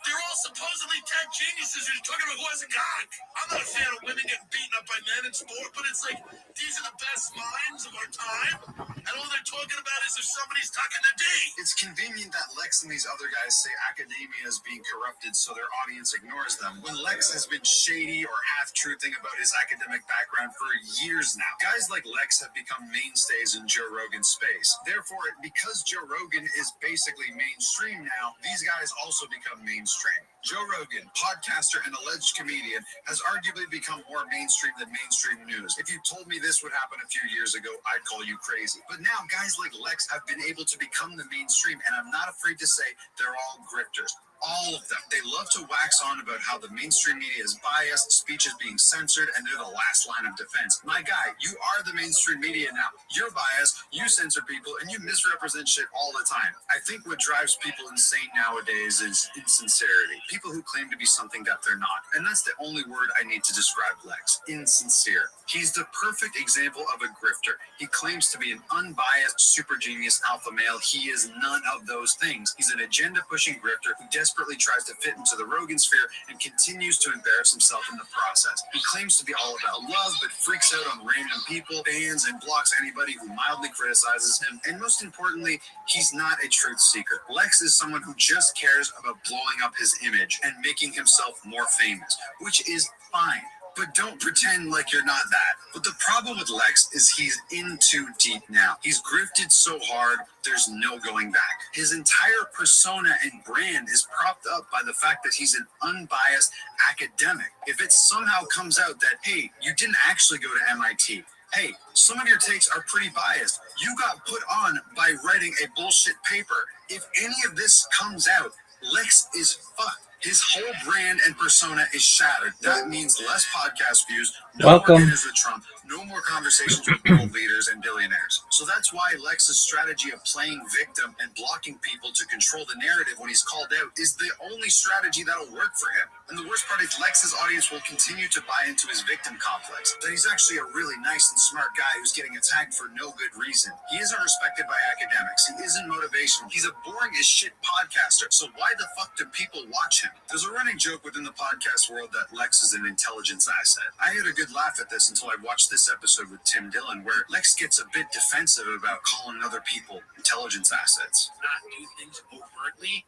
They're all supposedly tech geniuses who're talking about who has a cock. I'm not a fan of women getting beaten up by men in sport, but it's like, these are the best minds of our time, and all they're talking about is if somebody's tucking the D. It's convenient that Lex and these other guys say academia is being corrupted so their audience ignores them, when Lex has been shady or half-truthing about his academic background for years now. Guys like Lex have become mainstays in Joe Rogan's space. Therefore, because Joe Rogan is basically mainstream now, these guys also become mainstream. Joe Rogan, podcaster and alleged comedian, has arguably become more mainstream than mainstream news. If you told me this would happen a few years ago, I'd call you crazy. But now guys like Lex have been able to become the mainstream, and I'm not afraid to say they're all grifters. All of them. They love to wax on about how the mainstream media is biased, speech is being censored, and they're the last line of defense. My guy, you are the mainstream media now. You're biased, you censor people, and you misrepresent shit all the time. I think what drives people insane nowadays is insincerity. People who claim to be something that they're not. And that's the only word I need to describe Lex. Insincere. He's the perfect example of a grifter. He claims to be an unbiased, super genius alpha male. He is none of those things. He's an agenda-pushing grifter who desperately tries to fit into the Rogan sphere and continues to embarrass himself in the process. He claims to be all about love, but freaks out on random people, bans, and blocks anybody who mildly criticizes him. And most importantly, he's not a truth seeker. Lex is someone who just cares about blowing up his image and making himself more famous, which is fine. But don't pretend like you're not that. But the problem with Lex is he's in too deep now. He's grifted so hard, there's no going back. His entire persona and brand is propped up by the fact that he's an unbiased academic. If it somehow comes out that, hey, you didn't actually go to MIT, hey, some of your takes are pretty biased, you got put on by writing a bullshit paper. If any of this comes out, Lex is fucked. His whole brand and persona is shattered. That means less podcast views, no more dinners with Trump, no more conversations with world leaders and billionaires. So that's why Lex's strategy of playing victim and blocking people to control the narrative when he's called out is the only strategy that'll work for him. And the worst part is Lex's audience will continue to buy into his victim complex, that he's actually a really nice and smart guy who's getting attacked for no good reason. He isn't respected by academics. He isn't motivational. He's a boring as shit podcaster. So why the fuck do people watch him? There's a running joke within the podcast world that Lex is an intelligence asset. I had a good laugh at this until I watched this episode with Tim Dillon, where Lex gets a bit defensive about calling other people intelligence assets. Not do things overtly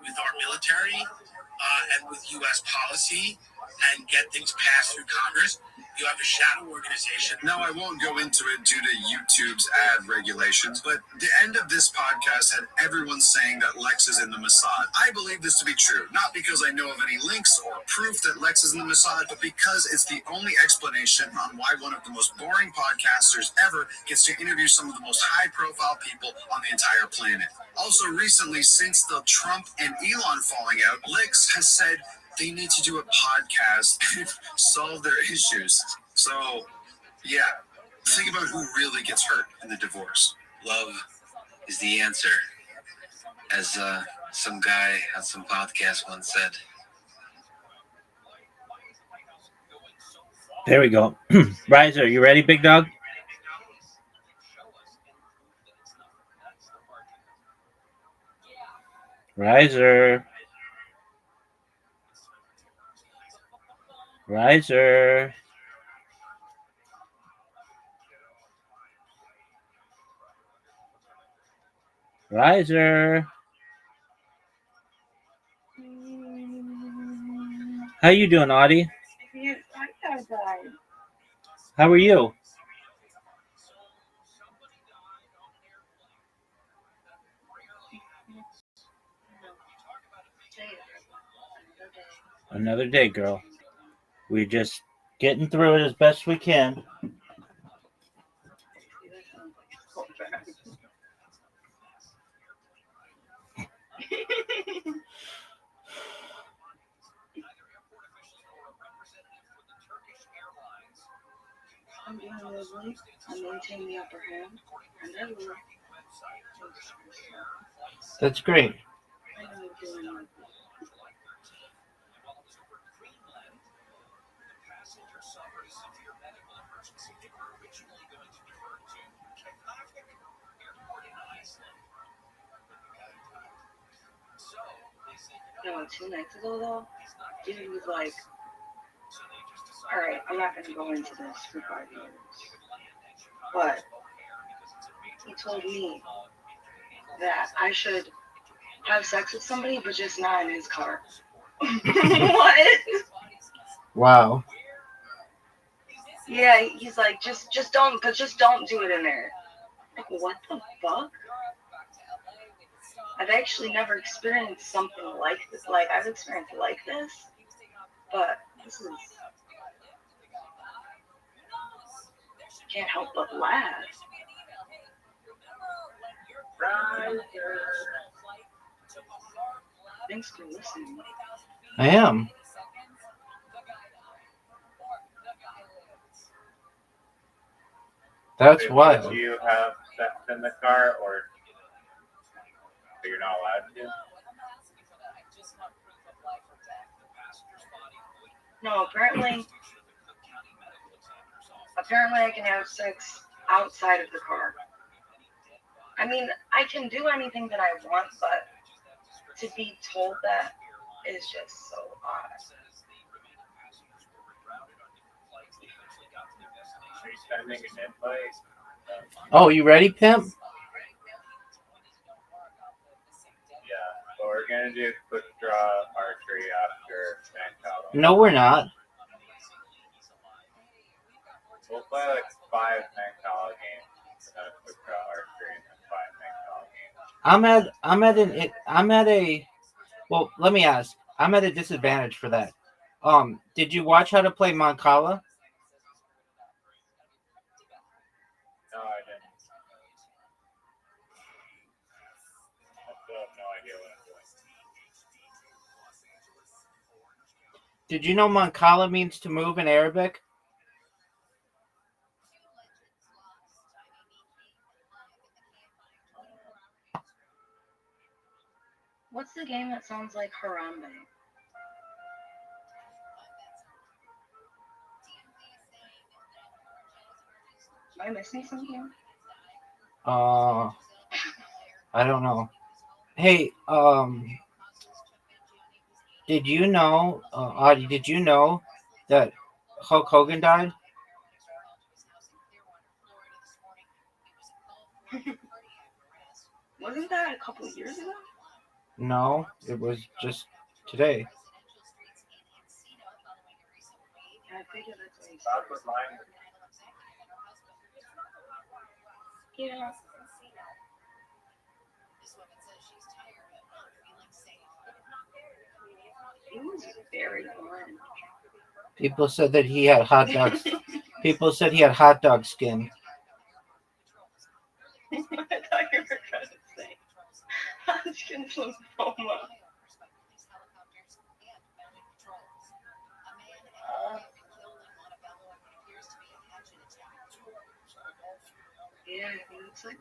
with our military and with U.S. policy and get things passed through Congress. You have a shadow organization. Now, I won't go into it due to YouTube's ad regulations, but the end of this podcast had everyone saying that Lex is in the Mossad. I believe this to be true, not because I know of any links or proof that Lex is in the Mossad, but because it's the only explanation on why one of the most boring podcasters ever gets to interview some of the most high-profile people on the entire planet. Also, recently, since the Trump and Elon falling out, Lex has said they need to do a podcast and solve their issues. So, yeah, think about who really gets hurt in the divorce. Love is the answer, as some guy on some podcast once said. There we go. Riser, you ready, big dog? Riser. Riser. Riser. How you doing, Audie? How are you? Another day, girl. We're just getting through it as best we can. I'm doing lovely. I'm maintaining the upper hand. And I will. That's great. I know I'm doing lovely. No, 2 nights ago though, dude was like, alright, I'm not going to go into this for 5 years. But he told me that I should have sex with somebody, but just not in his car. What? Wow. Yeah, he's like, just don't do it in there. Like, what the fuck? I've actually never experienced something like this. Like, I've experienced like this, but this is... Can't help but laugh. Thanks for listening. I am. That's wild. Do you have sex in the car, or you're not allowed to? No, apparently I can have sex outside of the car. I mean, I can do anything that I want, but to be told that is just so odd. Are you sending an invite? Oh, you ready, pimp? Yeah, but we're gonna do quick draw archery after Mancala. No, we're not. We'll play like 5 Mancala games, and then a quick draw archery, and then 5 Mancala games. I'm at a. Well, let me ask. I'm at a disadvantage for that. Did you watch how to play Mancala? No, I didn't. I still have no idea what I'm doing. Did you know Mancala means to move in Arabic? What's the game that sounds like Harambe? Am I missing something? I don't know. Hey, did you know, Audie, did you know that Hulk Hogan died? Wasn't that a couple years ago? No, it was just today. Yeah, I figured that's what he said. That was mine. Yeah. He was very orange. People said that he had hot dogs. People said he had hot dog skin. I thought you were going to say Hodgkin's lymphoma. Yeah, he looks like a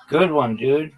Good one, dude.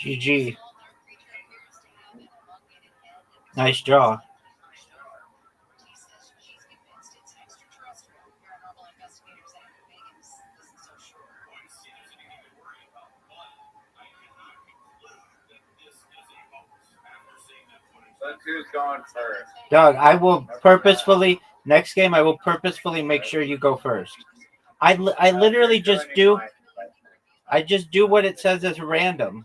GG. Nice draw. Look who's going first. Doug, I will purposefully next game. I will purposefully make sure you go first. I literally just do. I just do what it says as random.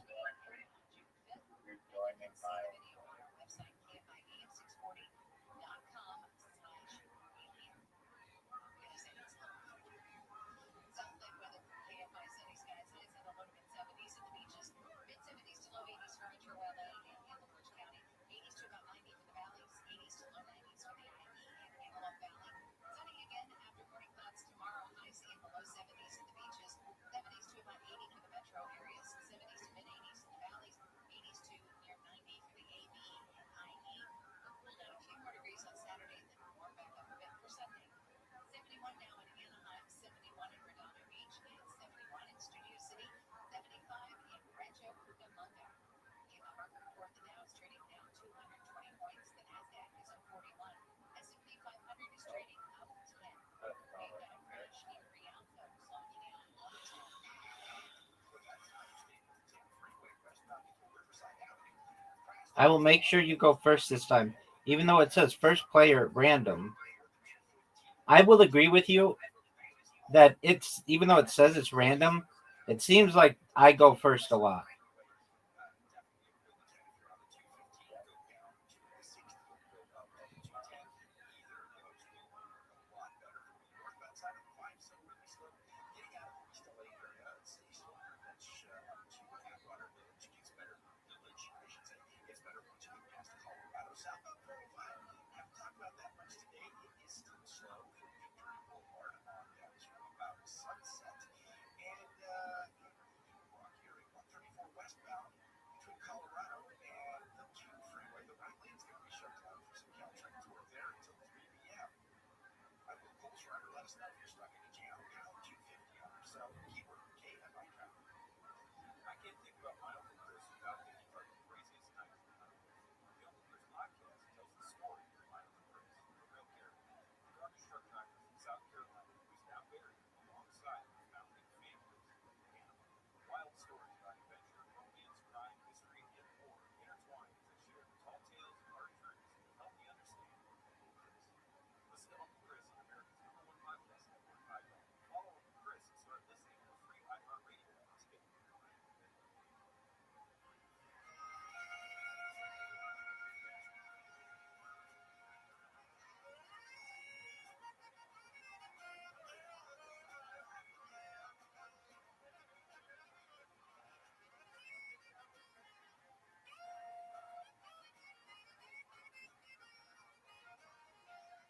I will make sure you go first this time, even though it says first player random. I will agree with you that it's, even though it says it's random, it seems like I go first a lot.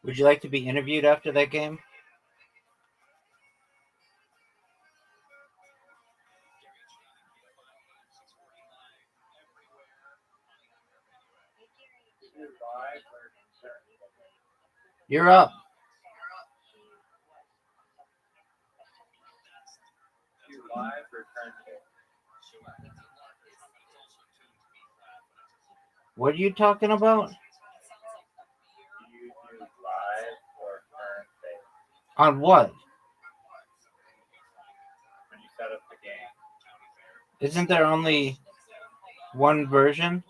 Would you like to be interviewed after that game? You're up. What are you talking about? On what? When you set up the game. Isn't there only one version?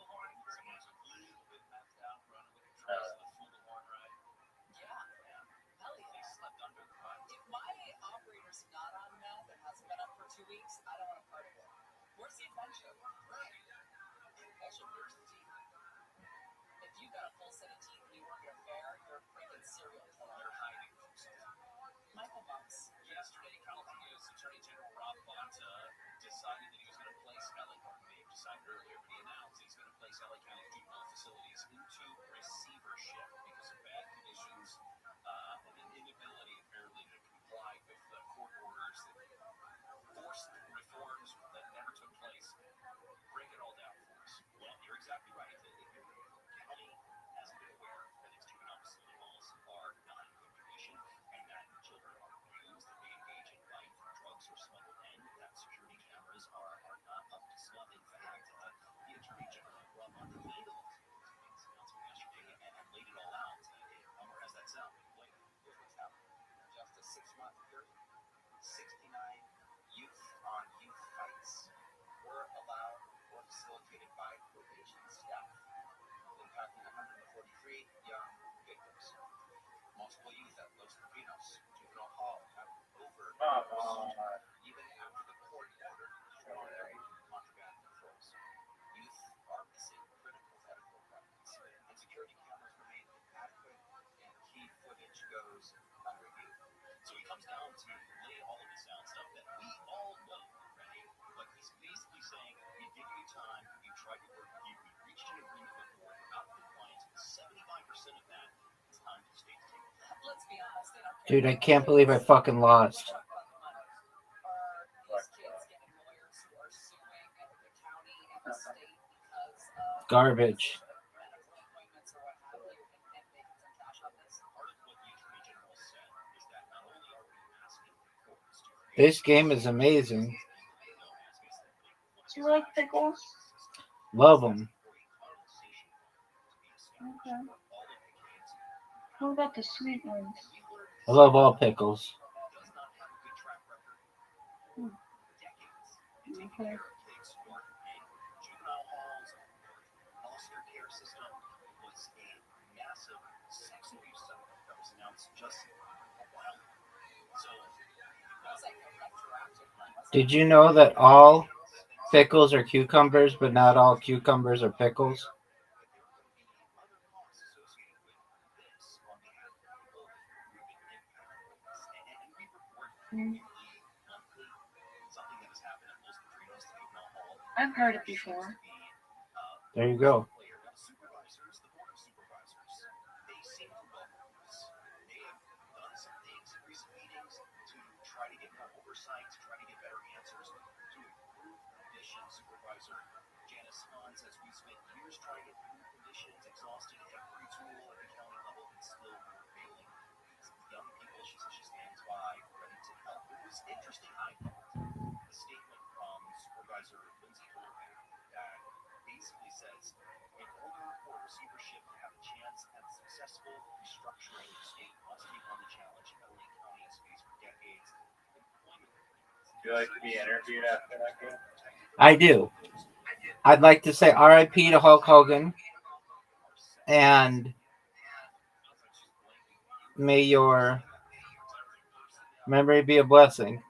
Dude, I can't believe I fucking lost. Garbage. This game is amazing. Do you like pickles? Love them. Okay. How about the sweet ones? I love all pickles. Okay. Did you know that all pickles are cucumbers, but not all cucumbers are pickles? I've heard it before. There you go. Do you like to be interviewed after that game? I do. I'd like to say RIP to Hulk Hogan. And may your memory be a blessing.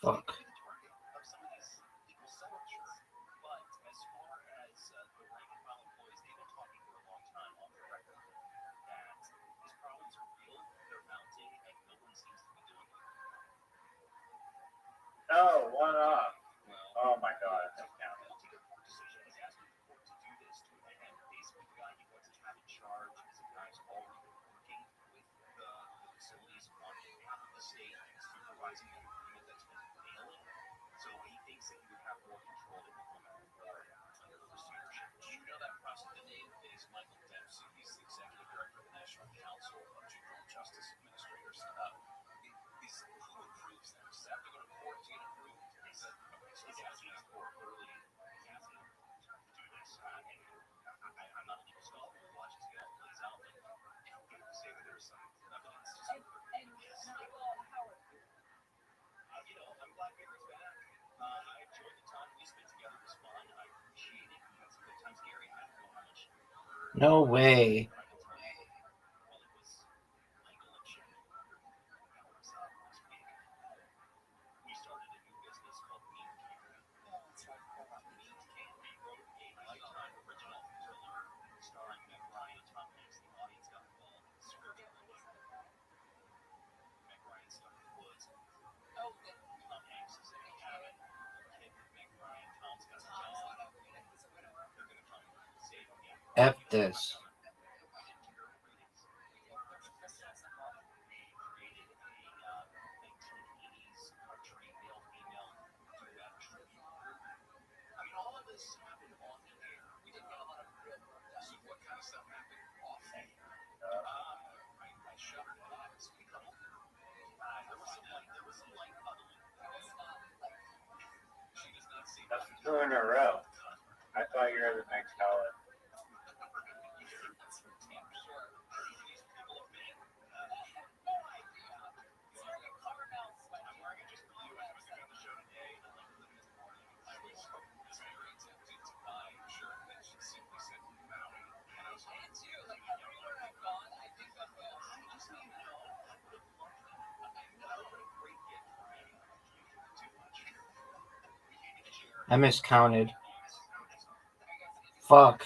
Fuck. Oh, one off. Oh my god. No way. F this. That's 2 in a row. I thought you were the next caller. I miscounted. Fuck.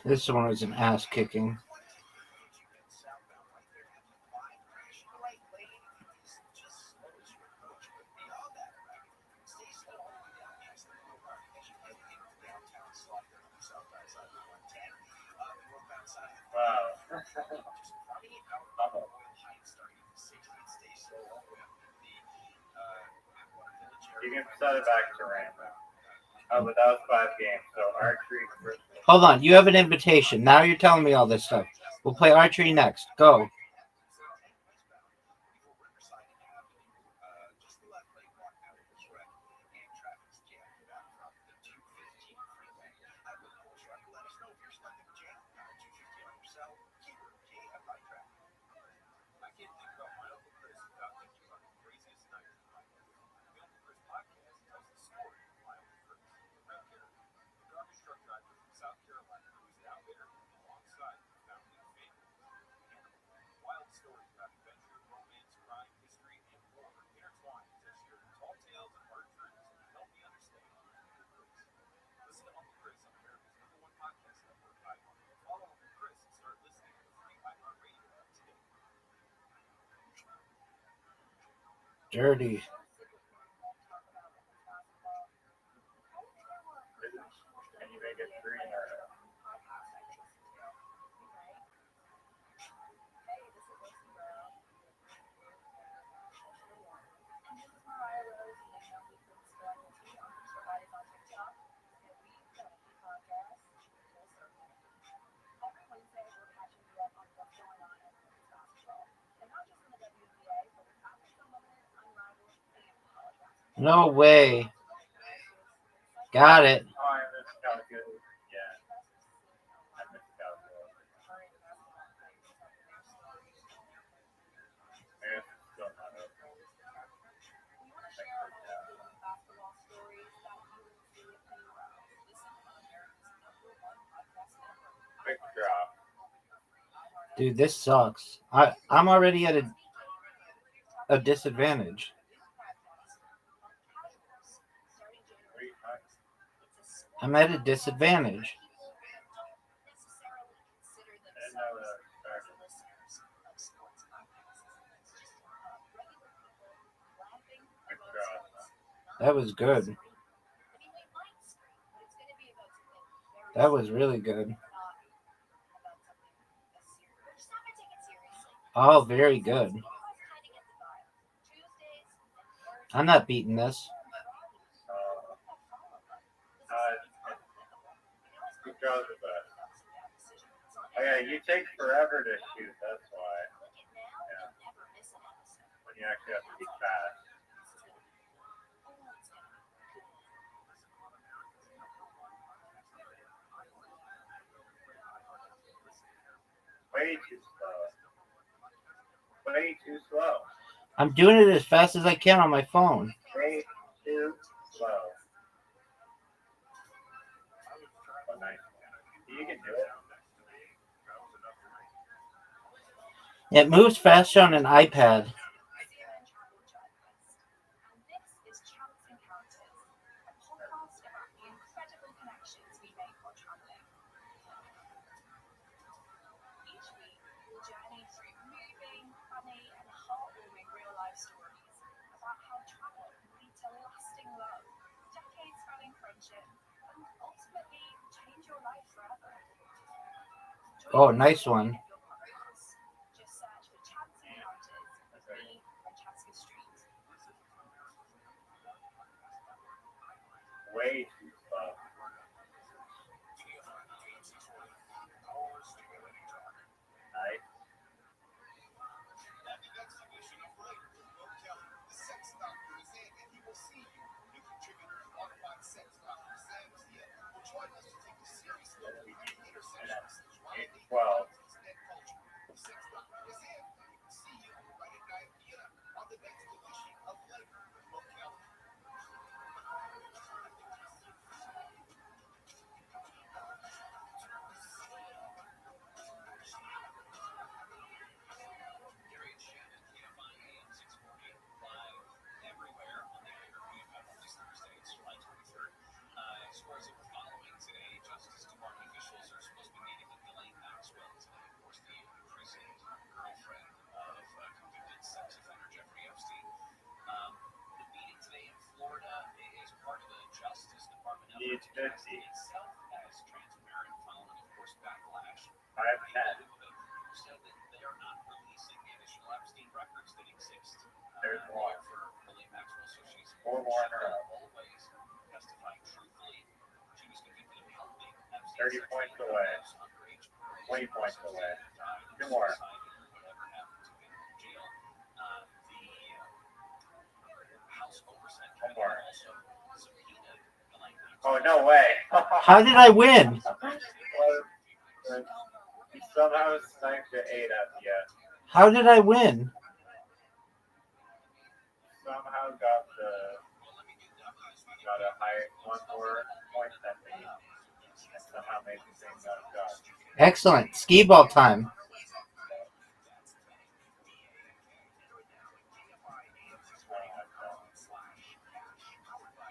This one was an ass kicking. Wow. You can set it back to random. Oh, but that was 5 games. So archery first. Hold on, you have an invitation. Now you're telling me all this stuff. We'll play archery next. Go. Dirty. Can you make it 3 in a row? No way. Got it. Oh, I miscalculated. Yeah. I miscalculated. I guess it's still not over. Quick drop. Dude, this sucks. I'm already at a disadvantage. I'm at a disadvantage. That was good. That was really good. Oh, very good. I'm not beating this. Who draws the best? Oh yeah, you take forever to shoot. That's why. Yeah. When you actually have to be fast. Way too slow. Way too slow. I'm doing it as fast as I can on my phone. Way too slow. Oh, nice. You can do it. It moves faster on an iPad. Oh, nice one. Way too slow. Nice. Well. He's 50. I have 10. There's one. 4 more in a row. 30 points away. 20 points away. 2 more. One more. Oh, no way. How did I win? He somehow sniped an 8 at the end. How did I win? Somehow got a high 1 more point than me. And somehow made the same amount of shots. Excellent. Skee ball time.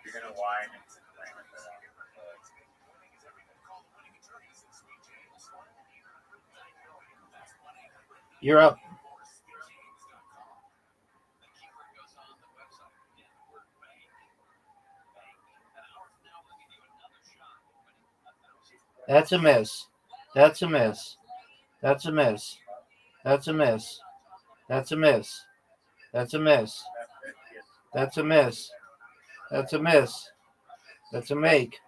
You're gonna whine and complain about it. You're up. That's a miss. That's a miss. That's a miss. That's a miss. That's a miss. That's a miss. That's a miss. That's a miss. That's a make.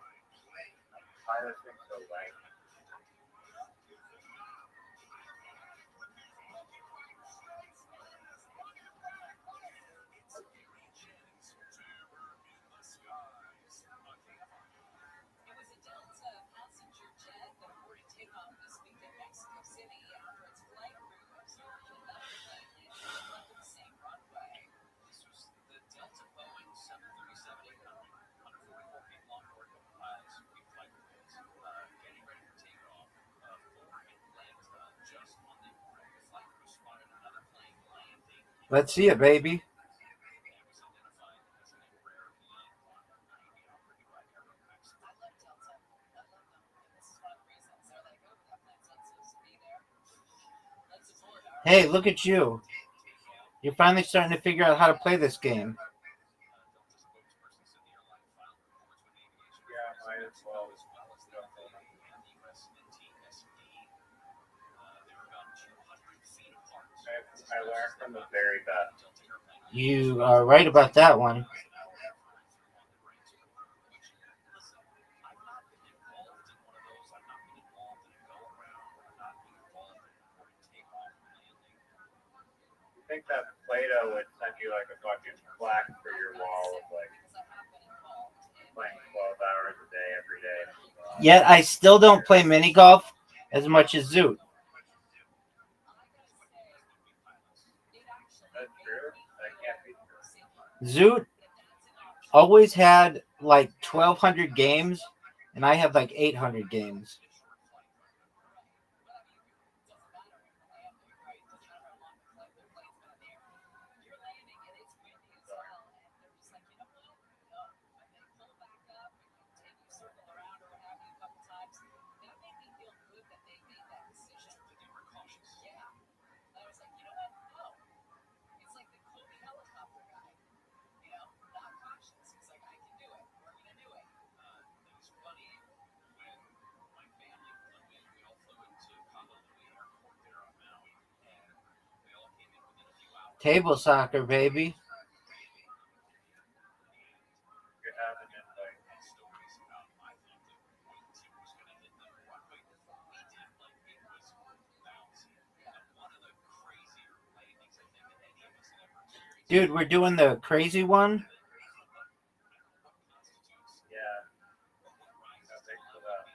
Let's see it, baby. Hey, look at you. You're finally starting to figure out how to play this game. Yeah, might as well. I have I learned from the very best. You are right about that one. You think that Plato would send you like a fucking plaque for your wall of like playing 12 hours a day every day? Yet I still don't play mini golf as much as Zoot. That's true. That can't be true. Zoot always had like 1,200 games, and I have like 800 games. Table soccer, baby. You have an invite. Dude, we're doing the crazy one. Yeah. No thanks for that.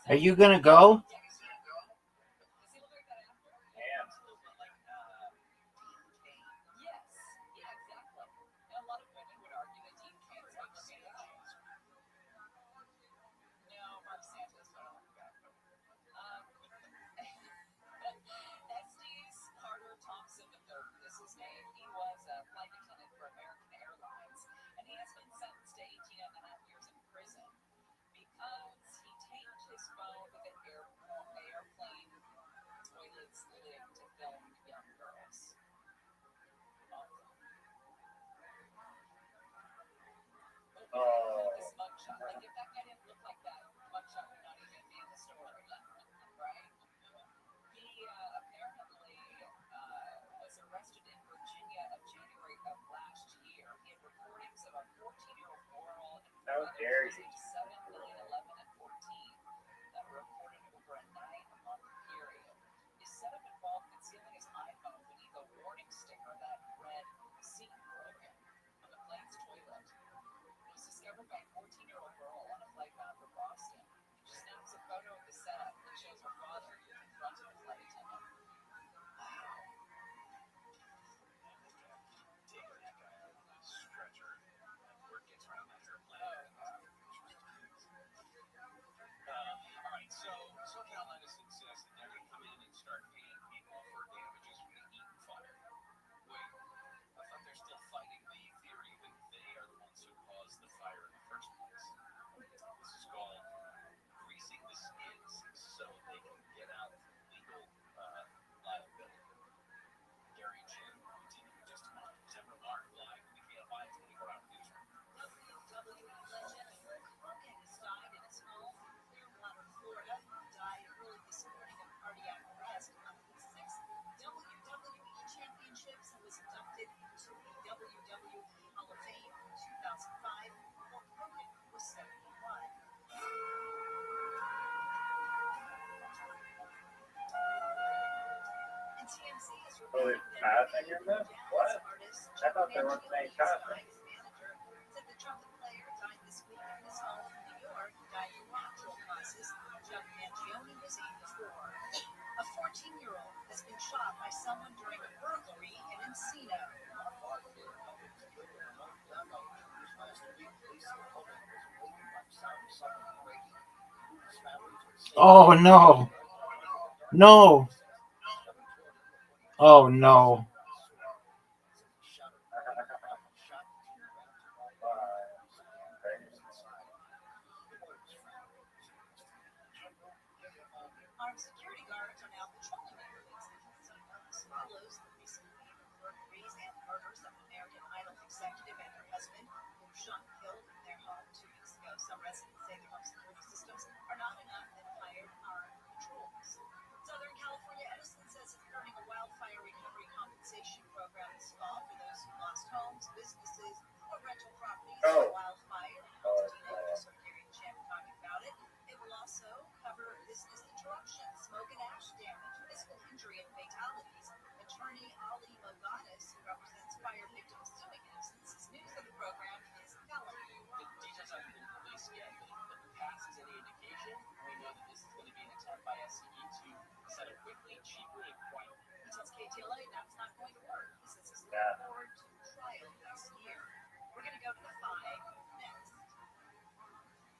Are you gonna go? How dare you? Oh, there's Pat in your list? What? I thought there weren't any Pat. A 14-year-old has been shot by someone during a burglary in Encino. Oh no. No. Oh no. Armed security guards are now patrolling neighborhoods. This follows the recent burglaries and murders of American Idol executive and her husband, who were shot and killed in their home 2 weeks ago. Some residents say their home security systems are not enough and hired armed patrols. Southern California Edison says it's starting a wildfire recovery compensation program this fall for those who lost homes, businesses, or rental properties in a wildfire. Just Gary and Champ talking about it. It will also cover business interruption, smoke and ash damage, physical injury, and fatalities. Attorney Ali Moganis, who represents fire victims suing Edison, says news of the program is telling. The details haven't been released yet, but if the past is any indication, we know that this is going to be an attempt by SCE to set up quickly, cheaply, and quietly. He tells KTLA that's not going to work. He says he's looking forward to trial this year. We're going to go to the 5 next.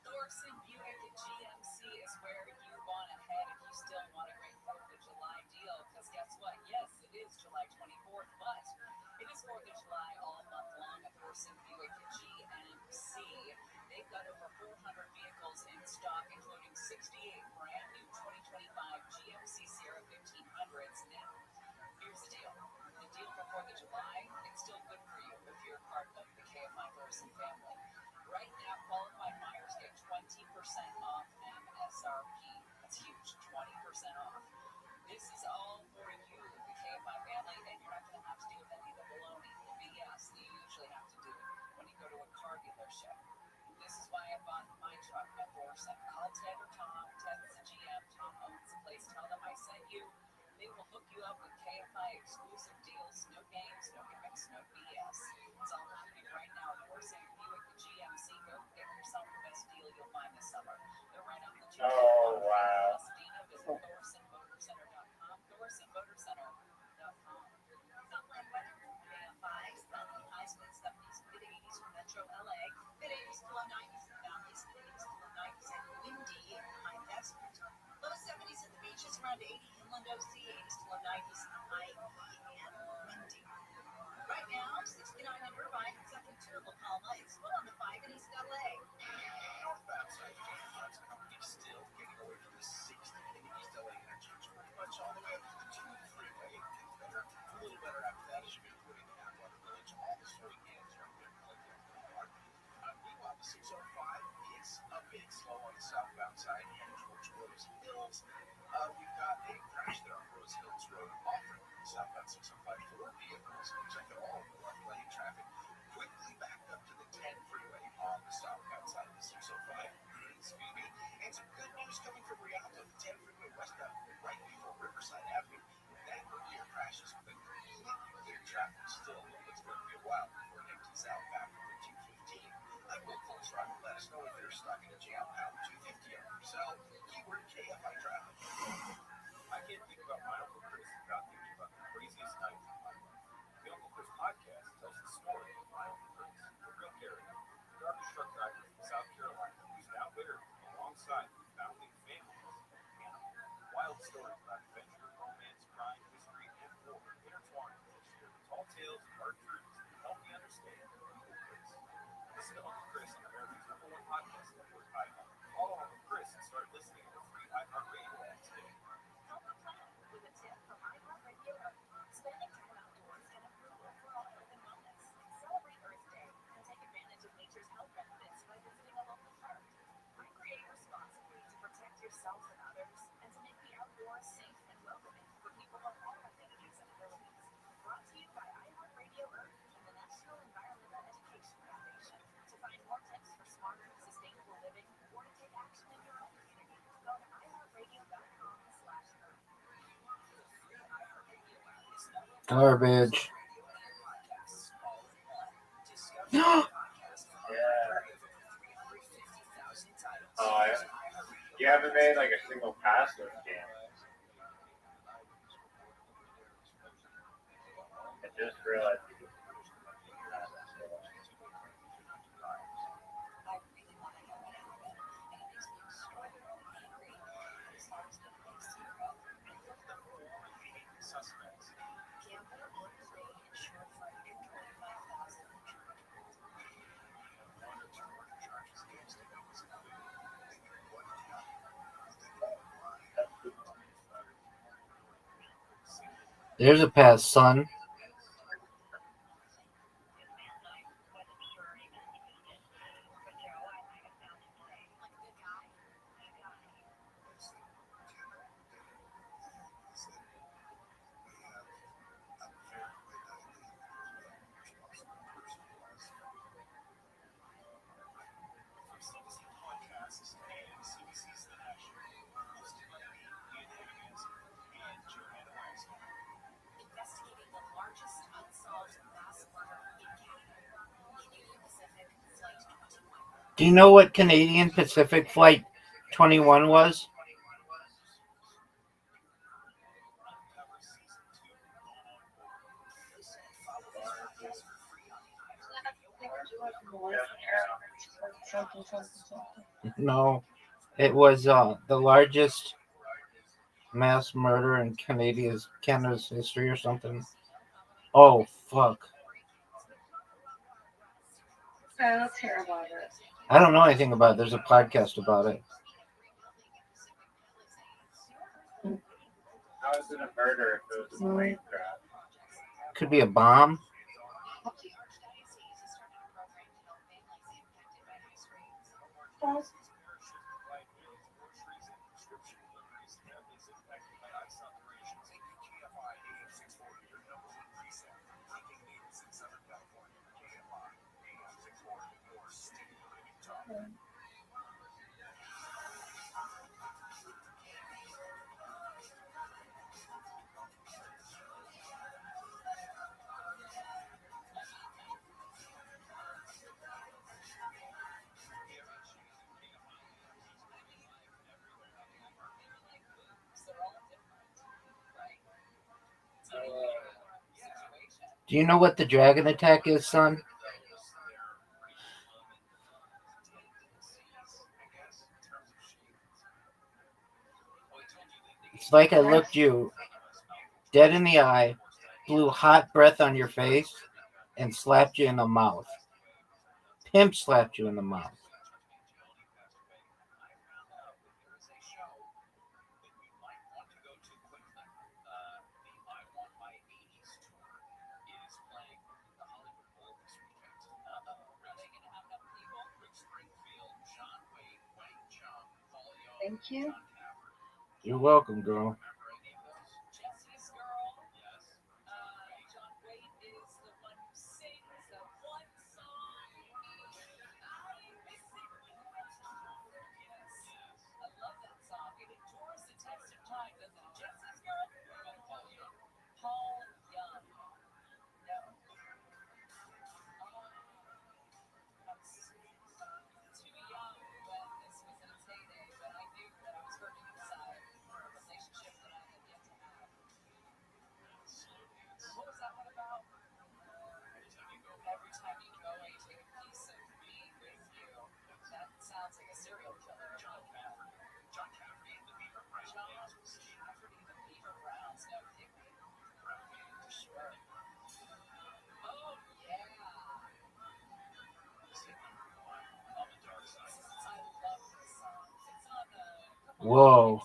Thorson Buick and GMC is where you want to head if you still want a great 4th of July deal. Because guess what? Yes, it is July 24th, but it is 4th of July all month long at Thorson Buick and GMC. They've got over 400 vehicles in stock, including 68 brand new 2025 GMC Sierra 1500s. Now, here's the deal. The deal for 4th of July, it's still good for you if you're part of the KFI Thorson family. Right now, qualified buyers get 20% off MSRP. That's huge, 20% off. This is all for you, the KFI family, and you're not going to have to deal with any of the baloney, the BS that you usually have to do when you go to a car dealership. This is why I bought my truck at Thorson. Call Ted or Tom. Ted's the GM. Tom owns the place. Tell them I sent you. They will hook you up with KFI exclusive deals. No games, no gimmicks, no BS. It's all happening right now. Thorson Buick GMC. Go get yourself the best deal you'll find this summer. They're right on the Pasadena. Visit ThorsonMotorCenter.com. ThorsonMotorCenter.com. Sunland weather, KFI, sunny highs mid 70s, mid 80s for Metro LA, mid 80s to low 90s in the valleys, mid 80s to low 90s and windy in high desert. Low 70s at the beaches, around 80 inland OC, 80s to low 90s in high E and windy. Right now, 69 in Irvine, 72 in La Palma, it's full on the 5 in East LA. Northbound side of company still getting away from the 60 in the East LA interchange, pretty much all the way up to the 2 freeway. Gets better, a little better after that as you make your way to Atwater Village. All the swing ends right there. Meanwhile, the 605 is a bit slow on the southbound side heading towards Rose Hills. We've got a crash there on Rose Hills Road off of the southbound 605. 4 vehicles, looks like they're all in the left lane traffic. Quickly backed up to the 10 freeway on the southbound side of the 605. Excuse me. And some good news coming from Rialto, the 10 freeway westbound, right before Riverside Avenue. That earlier crash is quickly clear traffic. Still, it's going to be a while before it empties out back to the 215. I will close right. Let us know if you're stuck in a jam. Pound 250 on your cell. Keyword KFI traffic. I can't think about my Uncle Chris without thinking about the craziest night of my life. The Uncle Chris podcast tells the story of my Uncle Chris, the real character, the garbage truck driver from South Carolina, who's now buried alongside the founding families and wild stories about adventure, romance, crime, history, and more intertwined as they share the tall tales and hard truths that help me understand Uncle Chris. Listen to Uncle Chris on America's #1 podcast network, iHeart. Follow Uncle Chris and start listening to the free iHeartRadio app today. Help a plan with a tip from iHeartRadio. Spending time outdoors can improve overall health and wellness. Celebrate Earth Day and take advantage of nature's health benefits by visiting a local park. Recreate responsibly to protect yourself and others, and to make the outdoors safe and welcoming for people of all affinities and abilities. Brought to you by iHeartRadio Earth and the National Environmental Education Foundation. To find more tips for smarter, sustainable living, or to take action in your own community, go to iHeartRadio.com/earth. Garbage. You haven't made like a single pass or game. Just realized. There's a pass, son. Investigating the largest unsolved mass murder in Canada. Canadian Pacific Flight 21. Do you know what Canadian Pacific Flight 21 was? No, it was the largest mass murder in Canada's history or something. Oh, fuck. Okay, let's hear about it. I don't know anything about it. There's a podcast about it. How is it a murder if it was a plane crash? Could be a bomb. Do you know what the dragon attack is, son? It's like I looked you dead in the eye, blew hot breath on your face, and slapped you in the mouth. Pimp slapped you in the mouth. Thank you. You're welcome, girl. Whoa.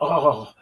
Oh,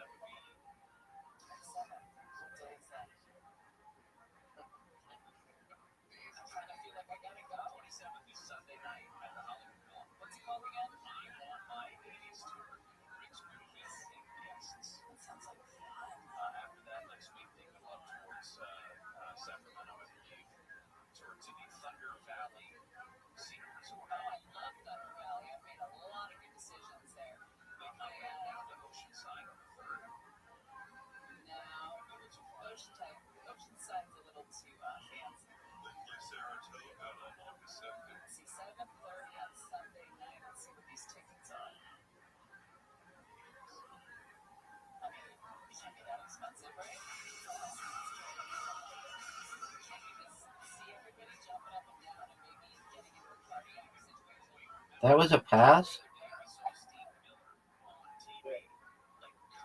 that was a pass?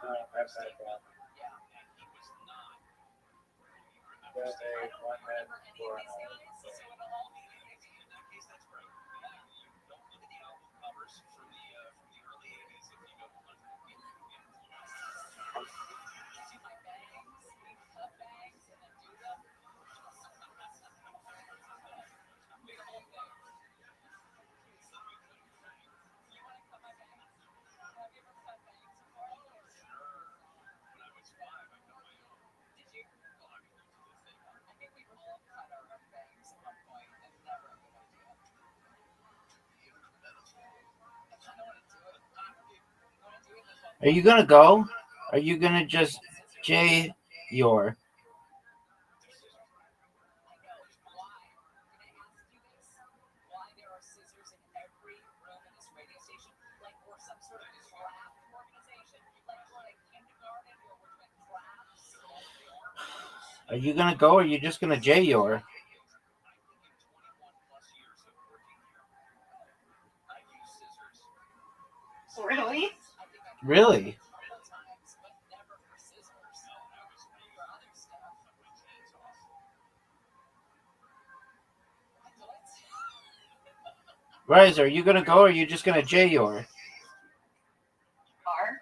I've had that. Then they went in for an Are you gonna go? Are you gonna just J your? Are you gonna go or are you just gonna J your? Really? Really? Rise, are you gonna go or are you just gonna J your? Are?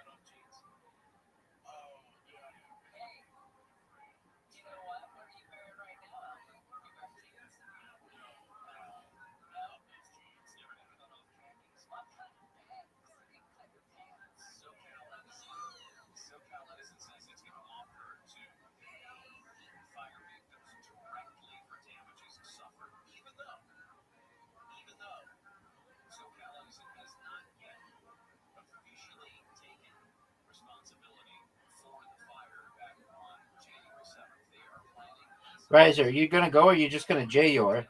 Rise, are you gonna go or are you just gonna J your?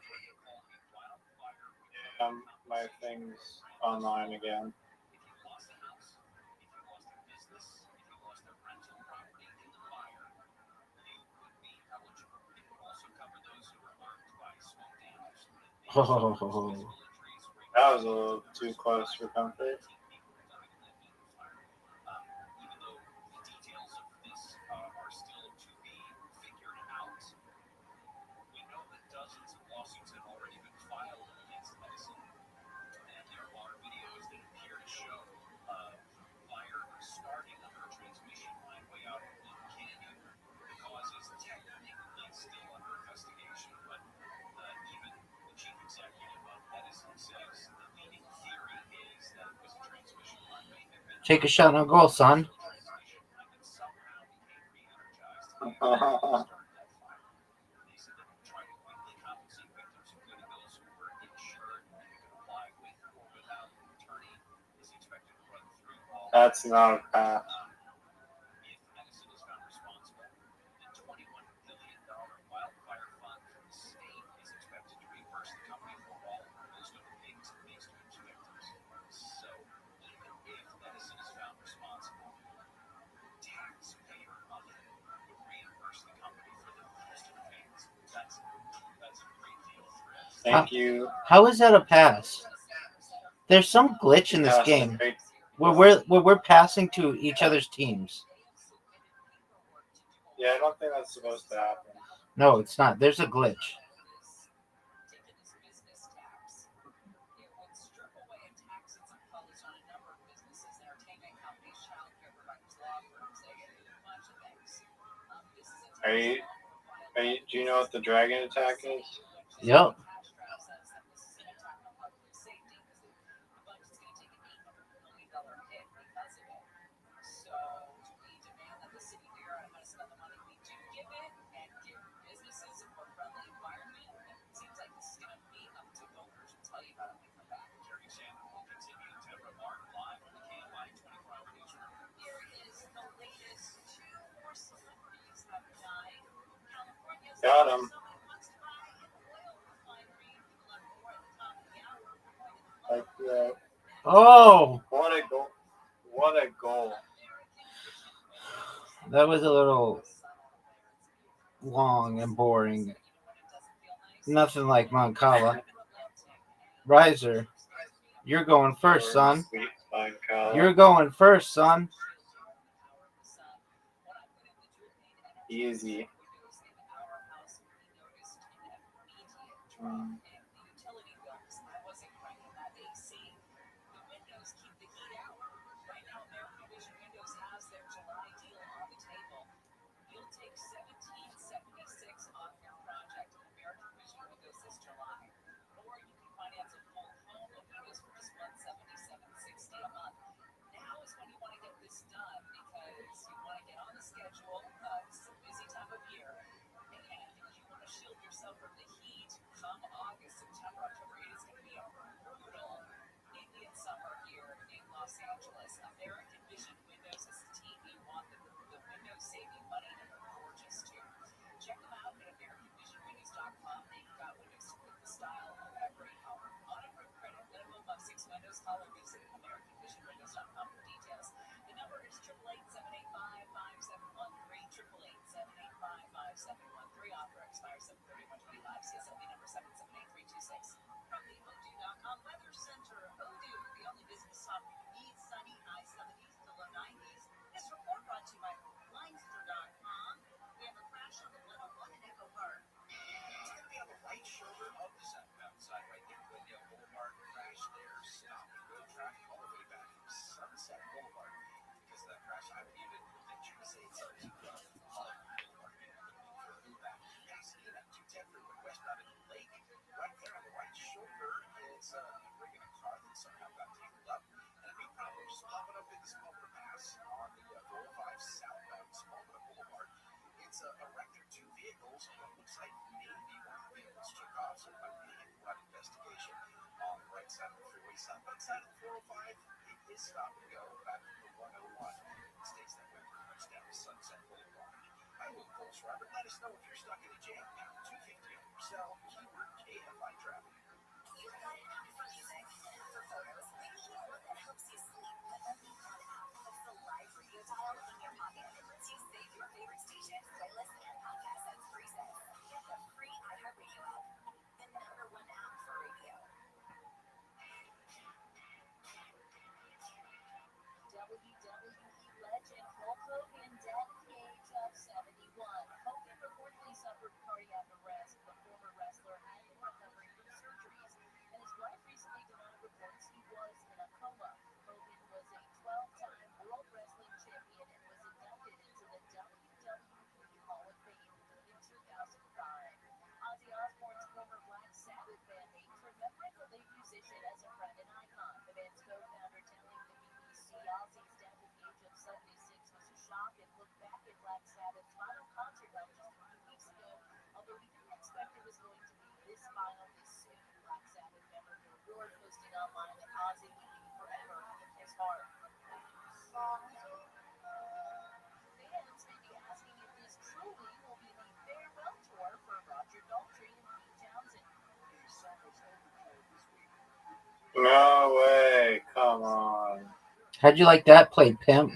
my thing's online again. Oh. That was a little too close for comfort. Take a shot on goal, son. That's not a pass. Thank you. How is that a pass? There's some glitch in this game where we're passing to each other's teams. Yeah, I don't think that's supposed to happen. No, it's not. There's a glitch. Do you know what the dragon attack is? Yep. Got him. Like that. Oh, What a goal! What a goal! that was a little long and boring. Nothing like Moncala. Riser, you're going first, son. Sweet spine collar. You're going first, son. Easy. No way! Come on. How'd you like that play, pimp?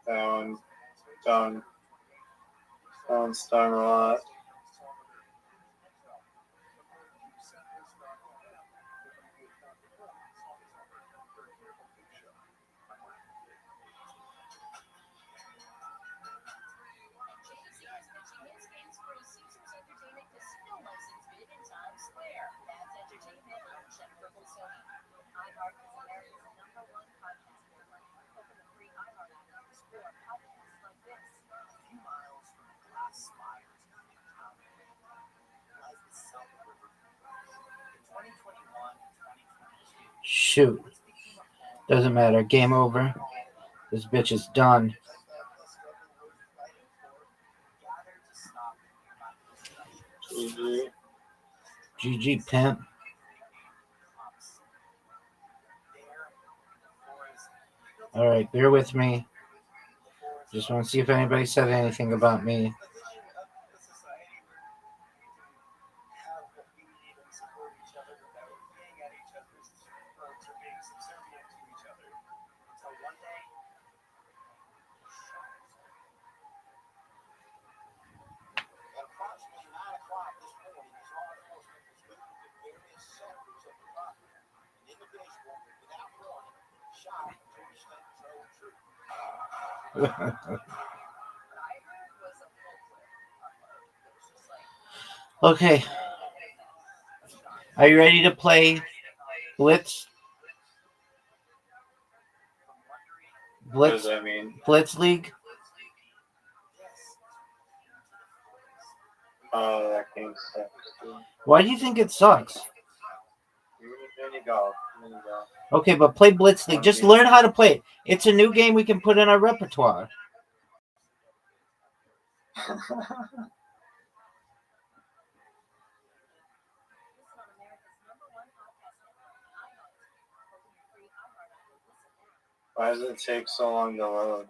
That one stung a lot. Shoot. Doesn't matter. Game over. This bitch is done. GG, pimp. All right, bear with me. Just want to see if anybody said anything about me. Okay. Are you ready to play Blitz? What does that mean? Blitz League? Oh, that game sucks. Why do you think it sucks? Mini golf. Okay, but play Blitz League. Just learn how to play it. It's a new game we can put in our repertoire. Why does it take so long to load?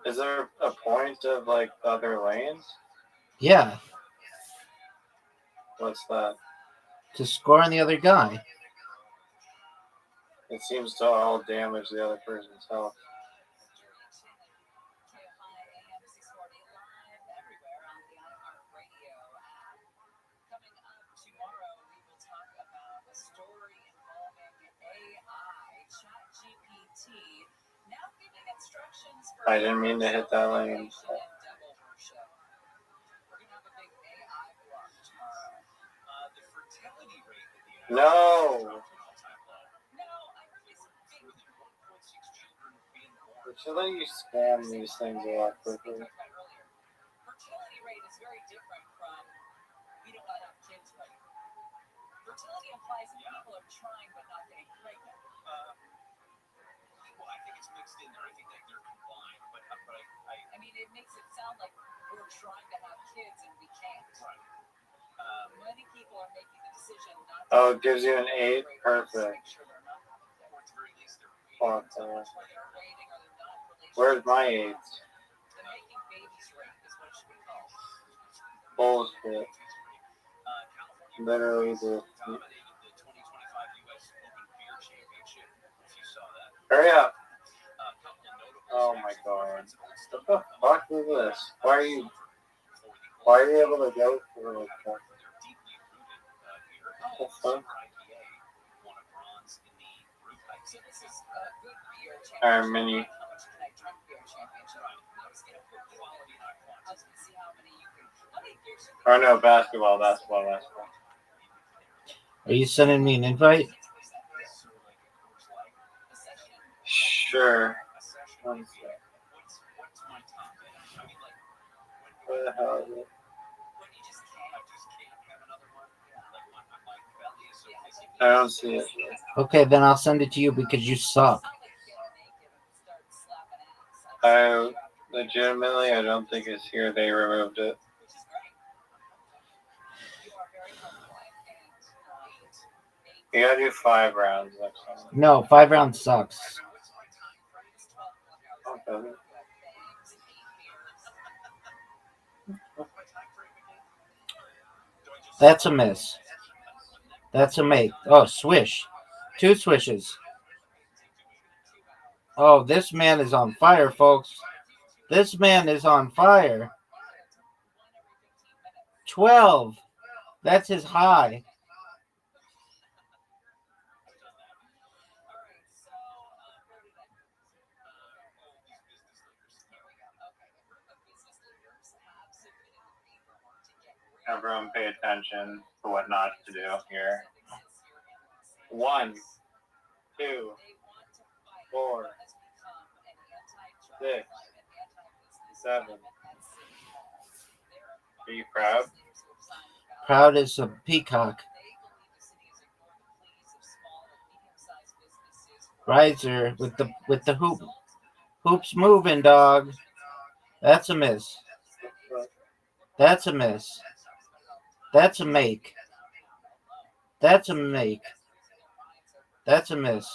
Is there a point of like other lanes? Yeah. What's that? To score on the other guy. It seems to all damage the other person's health. I didn't mean to hit that lane. No! It should let you spam these things a lot quicker. Oh, it gives you an 8? Perfect. Fuck that. Where's my 8? Bullshit. Literally the... Hurry up! Oh my god. What the fuck is this? Why are you able to go through like that? What the fuck? Alright, mini. Oh no, basketball. Are you sending me an invite? Sure. One sec. Where the hell is it? I don't see it. Okay, then I'll send it to you because you suck. I don't think it's here. They removed it. You gotta do 5 rounds next time. No, 5 rounds sucks. Okay. That's a miss. That's a make. Oh, swish. 2 swishes. Oh, this man is on fire, folks. This man is on fire. 12. That's his high. Everyone pay attention to what not to do here. 1, 2, 4, 6, 7. Are you proud? Proud as a peacock. Riser with the hoop. Hoops moving, dog. That's a miss. That's a miss. That's a make. That's a make. That's a miss.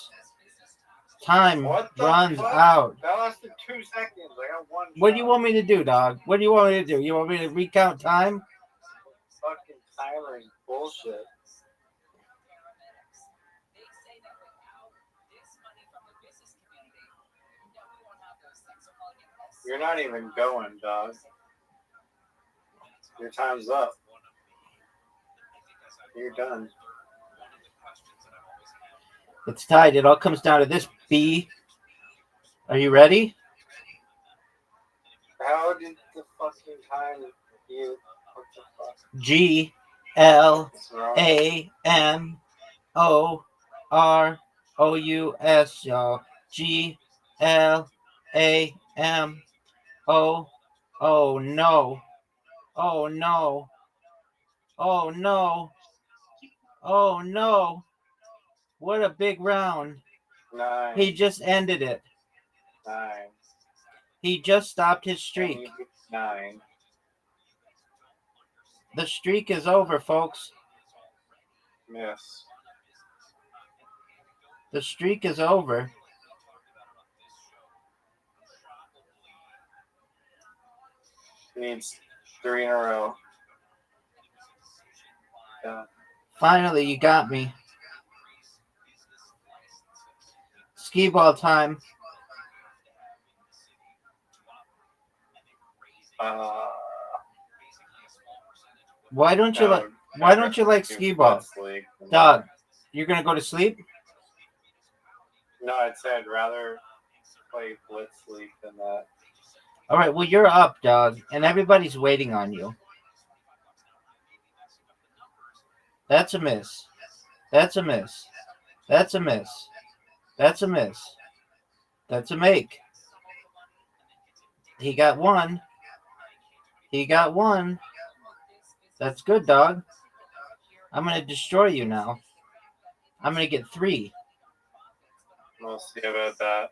Time runs out. That lasted 2 seconds. I got one. What do you want me to do, dog? What do you want me to do? You want me to recount time? Fucking timer is bullshit. You're not even going, dog. Your time's up. You're done. It's tied. It all comes down to this, B. Are you ready? How did the fucking time you? What the fuck? GLAMOROUS, y'all. GLAMO. Oh no. Oh no. Oh no. Oh no. What a big round. 9. He just ended it. 9. He just stopped his streak. 9. The streak is over, folks. Miss. The streak is over. Needs 3 in a row. Done. Finally, you got me. Skee ball time. Why don't you like? Why don't you like skee ball, dog? You're gonna go to sleep? No, I'd say I'd rather play Blitz League than that. All right. Well, you're up, dog, and everybody's waiting on you. That's a miss. That's a miss. That's a miss. That's a miss. That's a make. He got 1. He got 1. That's good, dog. I'm going to destroy you now. I'm going to get 3. We'll see about that.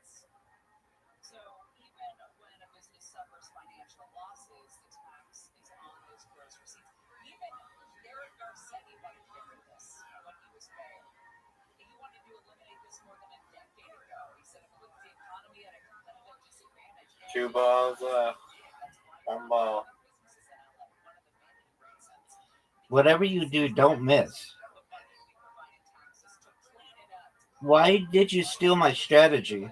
Two balls left. 1 ball. Whatever you do, don't miss. Why did you steal my strategy?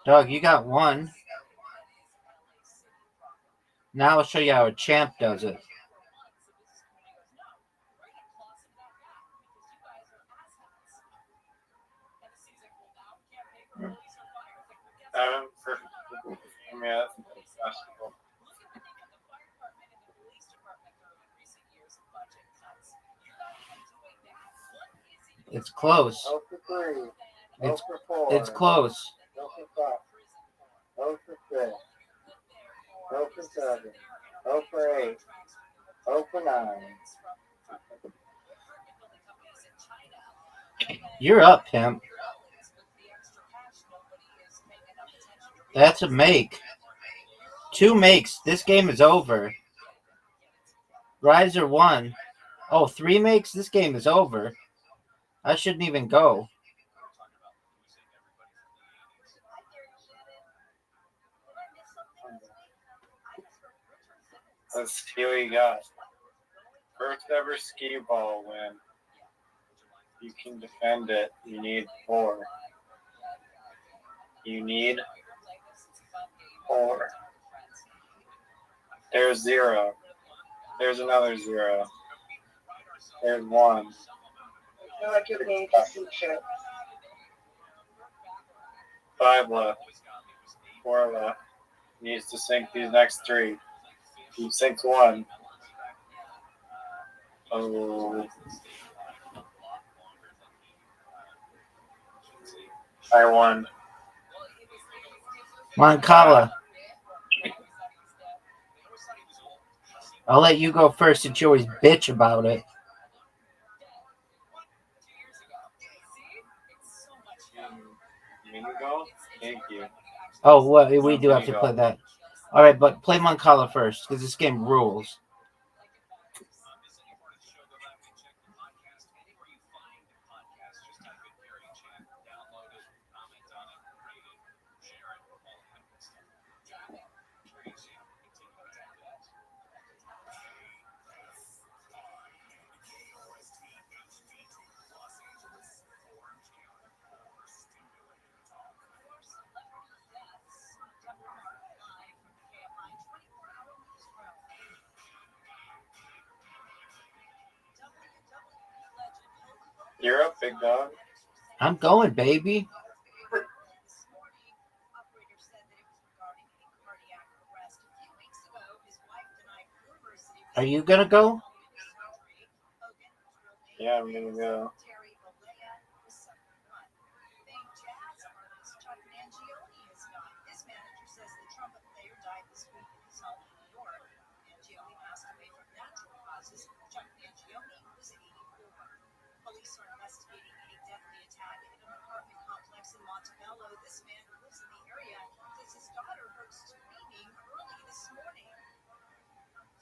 Dog, you got 1. Now I'll show you how a champ does it. It's close. 0 for 3. It's, 0 for 4. it's close. 0 for 5. 0 for 6. 0 for 7. 0 for 8. 0 for 9. You're up, pimp. That's a make. 2 makes. This game is over. Riser 1. Oh, 3 makes? This game is over. I shouldn't even go. Let's see what you got. First ever skee ball win. You can defend it. You need 4. You need 4. There's 0. There's another 0. There's 1. I like your name to see shit. 5 left. 4 left. Needs to sink these next 3. He sinks 1. Oh. I won. Moncala. I'll let you go first since you always bitch about it. You go? Thank you. Oh, well, we do have to play that. All right, but play Moncala first because this game rules. You're up, big dog. I'm going, baby. Are you gonna go? Yeah, I'm gonna go. Police are investigating a deadly attack at an apartment complex in Montebello. This man who lives in the area says his daughter heard screaming early this morning.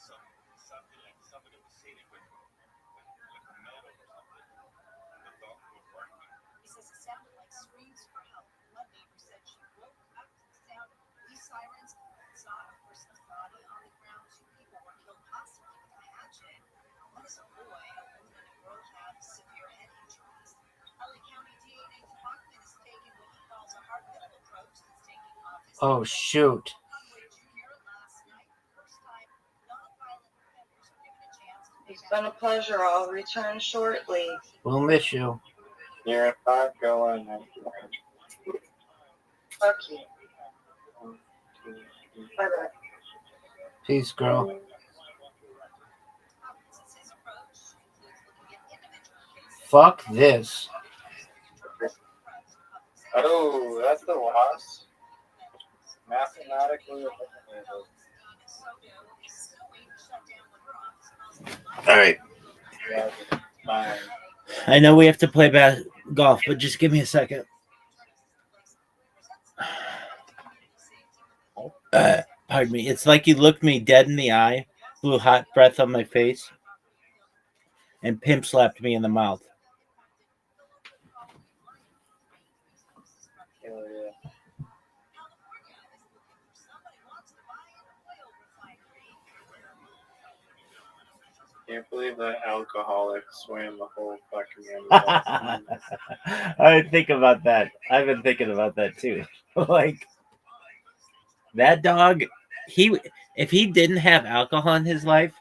So something like somebody was sitting with metal or something. The dog was barking. He says it sounded like screams for help. One neighbor said she woke up to the sound of police sirens and saw a person's body on the ground. 2 people were killed possibly with a hatchet. One is a boy. A woman and a girl have severe head injuries. LA County DA Nathan Hochman has taken what he calls a hard-middle approach since taking office. Oh, shoot. It's been a pleasure. I'll return shortly. We'll miss you. You're at 5, go on. Fuck you. Bye-bye. Peace, girl. Fuck this. Oh, that's the loss. Mathematically. All right. Yeah, fine. I know we have to play golf, but just give me a second. Pardon me. It's like you looked me dead in the eye, blew hot breath on my face, and pimp slapped me in the mouth. Hell yeah. Can't believe that alcoholic swam the whole fucking Amazon. I think about that. I've been thinking about that too. Like that dog, if he didn't have alcohol in his life,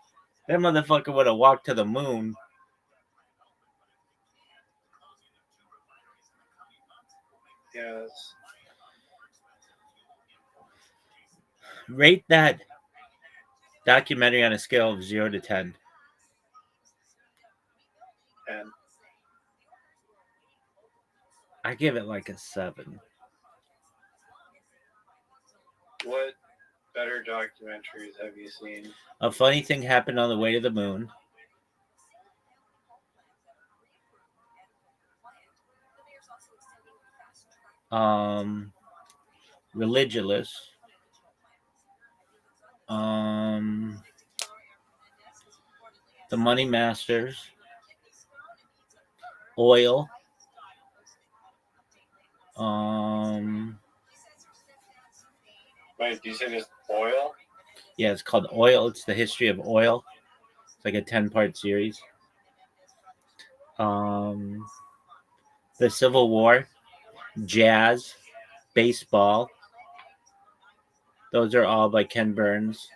that motherfucker would have walked to the moon. Yes. Rate that documentary on a scale of 0 to 10. 10. I give it like a 7. What better documentaries have you seen? A Funny Thing Happened on the Way to the Moon. Religious. The Money Masters. Oil. Wait, do you say just oil? Yeah, it's called Oil. It's the history of oil. It's like a 10-part series. The Civil War, jazz, baseball. Those are all by Ken Burns.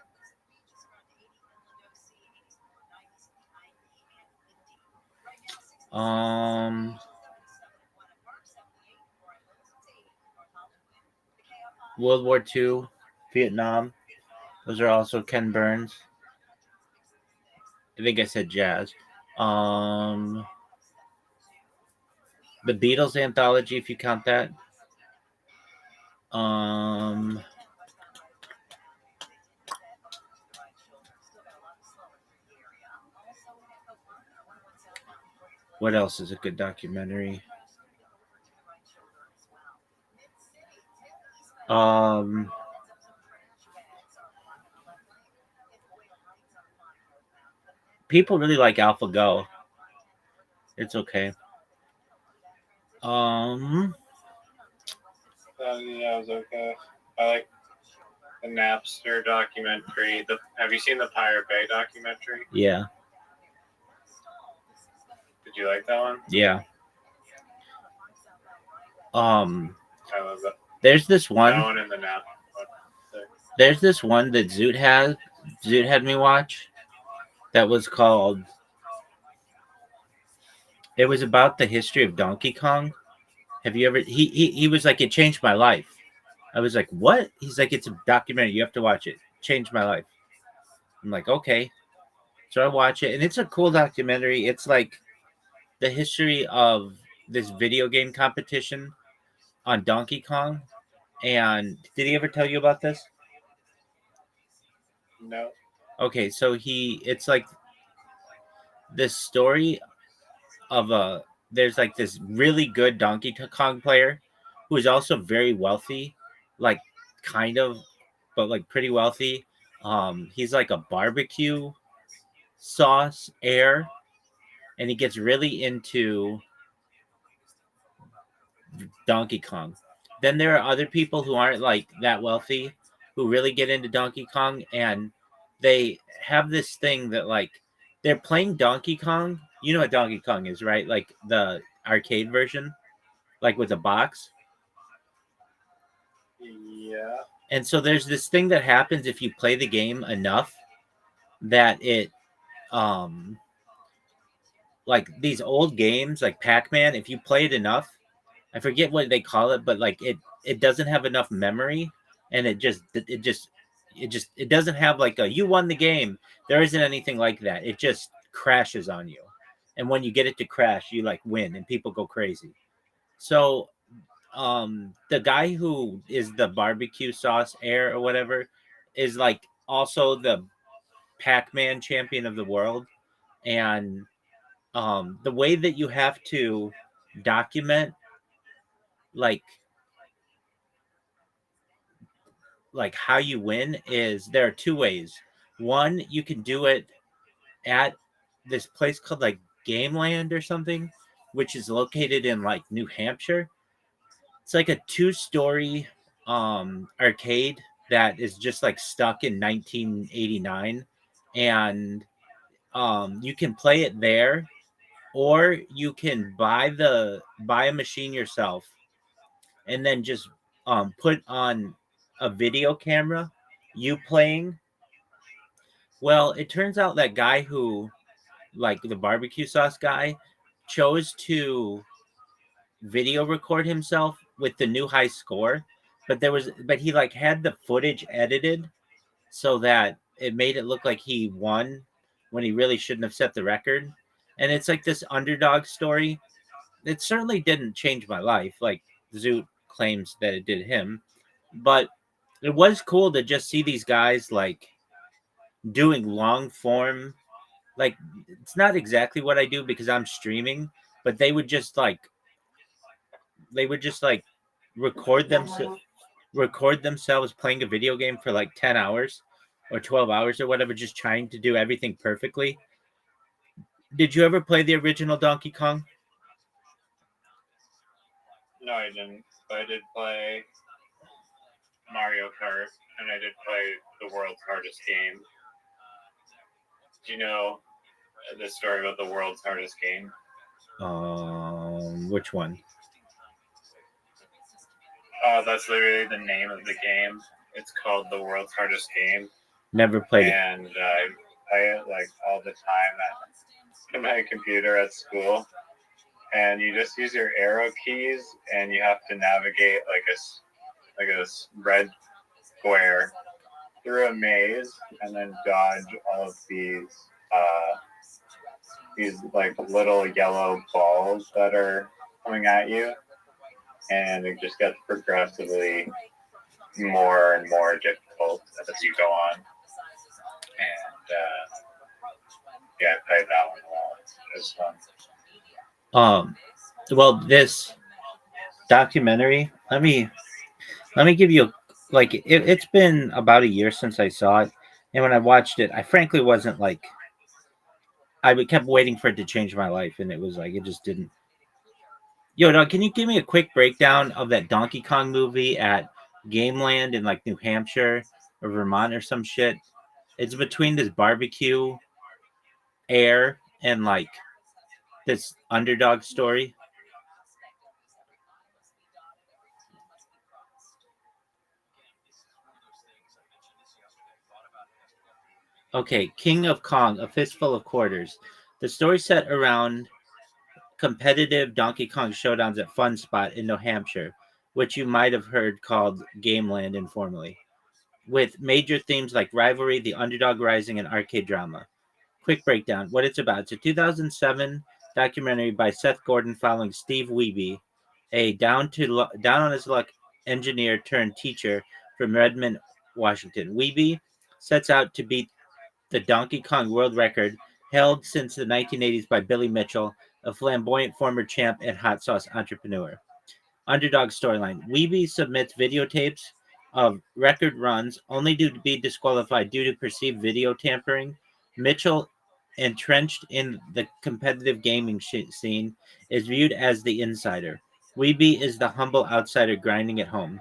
World War II, Vietnam. Those are also Ken Burns. I think I said jazz. The Beatles anthology, if you count that. What else is a good documentary? People really like AlphaGo. It's okay. Yeah, it was okay. I like the Napster documentary. Have you seen the Pirate Bay documentary? Yeah. Did you like that one? Yeah. I love that. There's this one. That one in the Nap. There's this one that Zoot had me watch. That was called. It was about the history of Donkey Kong. Have you ever? He was like, it changed my life. I was like, what? He's like, it's a documentary. You have to watch it. Changed my life. I'm like, okay. So I watch it, and it's a cool documentary. It's like the history of this video game competition on Donkey Kong. And did he ever tell you about this? No. Okay, so it's like this story of there's like this really good Donkey Kong player who is also very wealthy, like kind of, but like pretty wealthy. He's like a barbecue sauce heir, and he gets really into Donkey Kong. Then there are other people who aren't like that wealthy who really get into Donkey Kong, and they have this thing that like they're playing Donkey Kong. You know what Donkey Kong is, right? Like the arcade version, like with a box. Yeah. And so there's this thing that happens if you play the game enough that it like these old games like Pac-Man, if you play it enough, I forget what they call it, but like it doesn't have enough memory, and it doesn't have like a you won the game. There isn't anything like that. It just crashes on you, and when you get it to crash, you like win, and people go crazy. So the guy who is the barbecue sauce heir or whatever is like also the Pac-Man champion of the world, and the way that you have to document like how you win is there are two ways. One, you can do it at this place called like Gameland or something, which is located in like New Hampshire. It's like a two-story arcade that is just like stuck in 1989, and you can play it there, or you can buy a machine yourself and then just put on a video camera you playing. Well, it turns out that guy who, like the barbecue sauce guy, chose to video record himself with the new high score, but he like had the footage edited so that it made it look like he won when he really shouldn't have set the record. And it's like this underdog story. It certainly didn't change my life, like Zoot claims that it did him, but it was cool to just see these guys like doing long form. Like it's not exactly what I do because I'm streaming, but they would just like record them record themselves playing a video game for like 10 hours or 12 hours or whatever, just trying to do everything perfectly. Did you ever play the original Donkey Kong? No, I didn't. But I did play Mario Kart, and I did play the world's hardest game. Do you know the story about the world's hardest game? Which one? That's literally the name of the game. It's called the world's hardest game. Never played it. And I play it like all the time at my computer at school. and you just use your arrow keys, and you have to navigate like a red square through a maze, and then dodge all of these like little yellow balls that are coming at you, and it just gets progressively more and more difficult as you go on. And yeah, I played that one a lot. It was fun. Well, this documentary. Let me give you like it's been about a year since I saw it, and when I watched it, I frankly wasn't like kept waiting for it to change my life, and it was like it just didn't. Yo, dog, can you give me a quick breakdown of that Donkey Kong movie at Gameland in like New Hampshire or Vermont or some shit? It's between this barbecue air and like this underdog story. Okay, King of Kong, A Fistful of Quarters. The story set around competitive Donkey Kong showdowns at Fun Spot in New Hampshire, which you might have heard called Gameland informally, with major themes like rivalry, the underdog rising, and arcade drama. Quick breakdown: what it's about. It's a 2007 documentary by Seth Gordon following Steve Wiebe, a down on his luck engineer turned teacher from Redmond, Washington. Wiebe sets out to beat the Donkey Kong world record held since the 1980s by Billy Mitchell, a flamboyant former champ and hot sauce entrepreneur. Underdog storyline: Wiebe submits videotapes of record runs only to be disqualified due to perceived video tampering. Mitchell, entrenched in the competitive gaming scene, is viewed as the insider. Wiebe is the humble outsider grinding at home.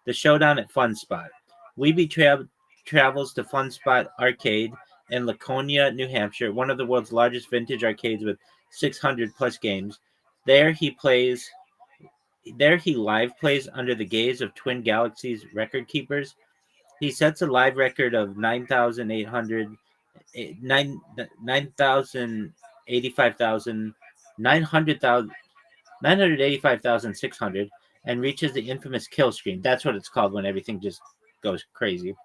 The showdown at Fun Spot. Wiebe travels to Fun Spot Arcade in Laconia, New Hampshire, one of the world's largest vintage arcades with 600 plus games. There he plays there he live plays under the gaze of Twin Galaxies record keepers. He sets a live record of 985,600 and reaches the infamous kill stream. That's what it's called when everything just goes crazy.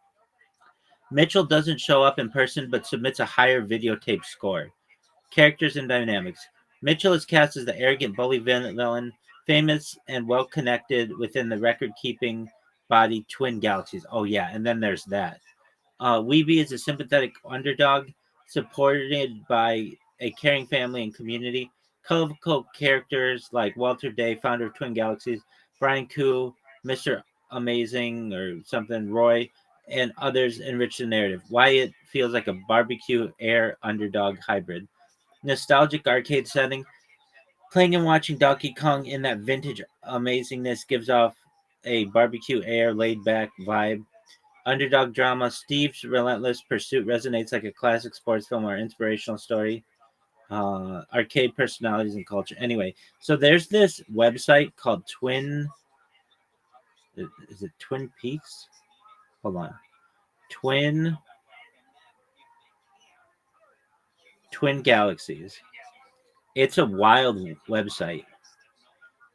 Mitchell doesn't show up in person but submits a higher videotape score. Characters and dynamics. Mitchell is cast as the arrogant bully villain, famous and well connected within the record keeping body Twin Galaxies. Oh, yeah, and then there's that. Wiebe is a sympathetic underdog supported by a caring family and community. Colorful characters like Walter Day, founder of Twin Galaxies, Brian Koo, Mr. Amazing or something, Roy, and others enrich the narrative. Why it feels like a barbecue air underdog hybrid. Nostalgic arcade setting. Playing and watching Donkey Kong in that vintage amazingness gives off a barbecue air, laid back vibe. Underdog drama. Steve's relentless pursuit resonates like a classic sports film or inspirational story. Arcade personalities and culture. Anyway, so there's this website called Twin. Is it Twin Peaks? Hold on. Twin Galaxies. It's a wild website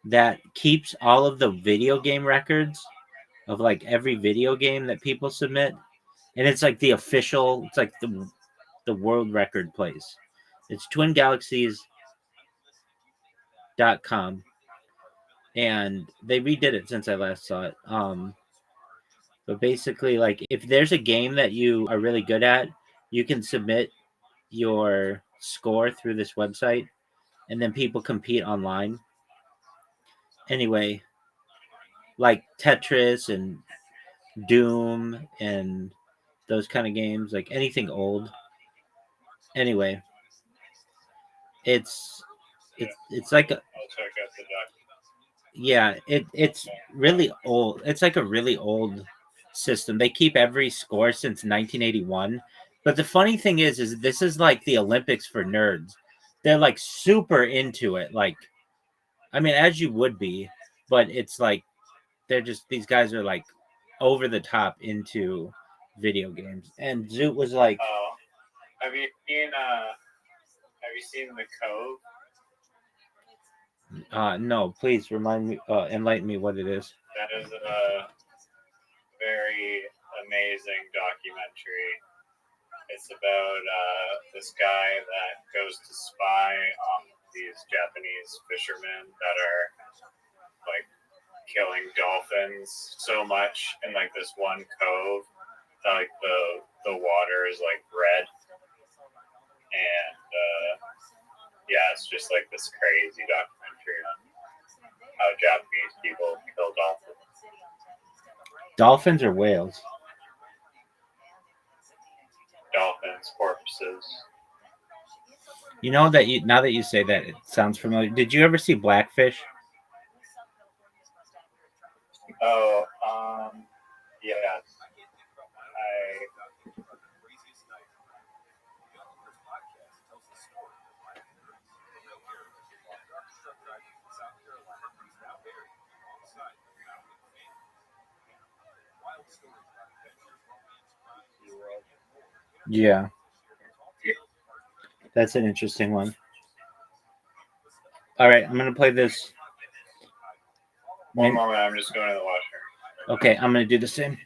that keeps all of the video game records of like every video game that people submit, and it's like the official. It's like the world record place. It's twingalaxies.com, and they redid it since I last saw it. But basically, like if there's a game that you are really good at, you can submit your score through this website, and then people compete online. Anyway, like Tetris and Doom and those kind of games, like anything old. Anyway, it's like I'll check out the doc. yeah, it's really old. It's like a really old system. They keep every score since 1981. But the funny thing is this is like the Olympics for nerds. They're like super into it. Like, I mean, as you would be, but it's like they're just these guys are like over the top into video games. And Zoot was like, Oh, have you seen the Cove? No, please enlighten me what it is. That is a very amazing documentary. It's about this guy that goes to spy on these Japanese fishermen that are like killing dolphins so much in like this one cove that like the water is like red, and yeah, it's just like this crazy documentary on how Japanese people kill dolphins. Dolphins or whales? Dolphins, porpoises. You know that now that you say that, it sounds familiar. Did you ever see Blackfish? Oh, yeah. Yeah, that's an interesting one. All right, I'm gonna play this. One moment, I'm just going to the washer. Okay, I'm gonna do the same.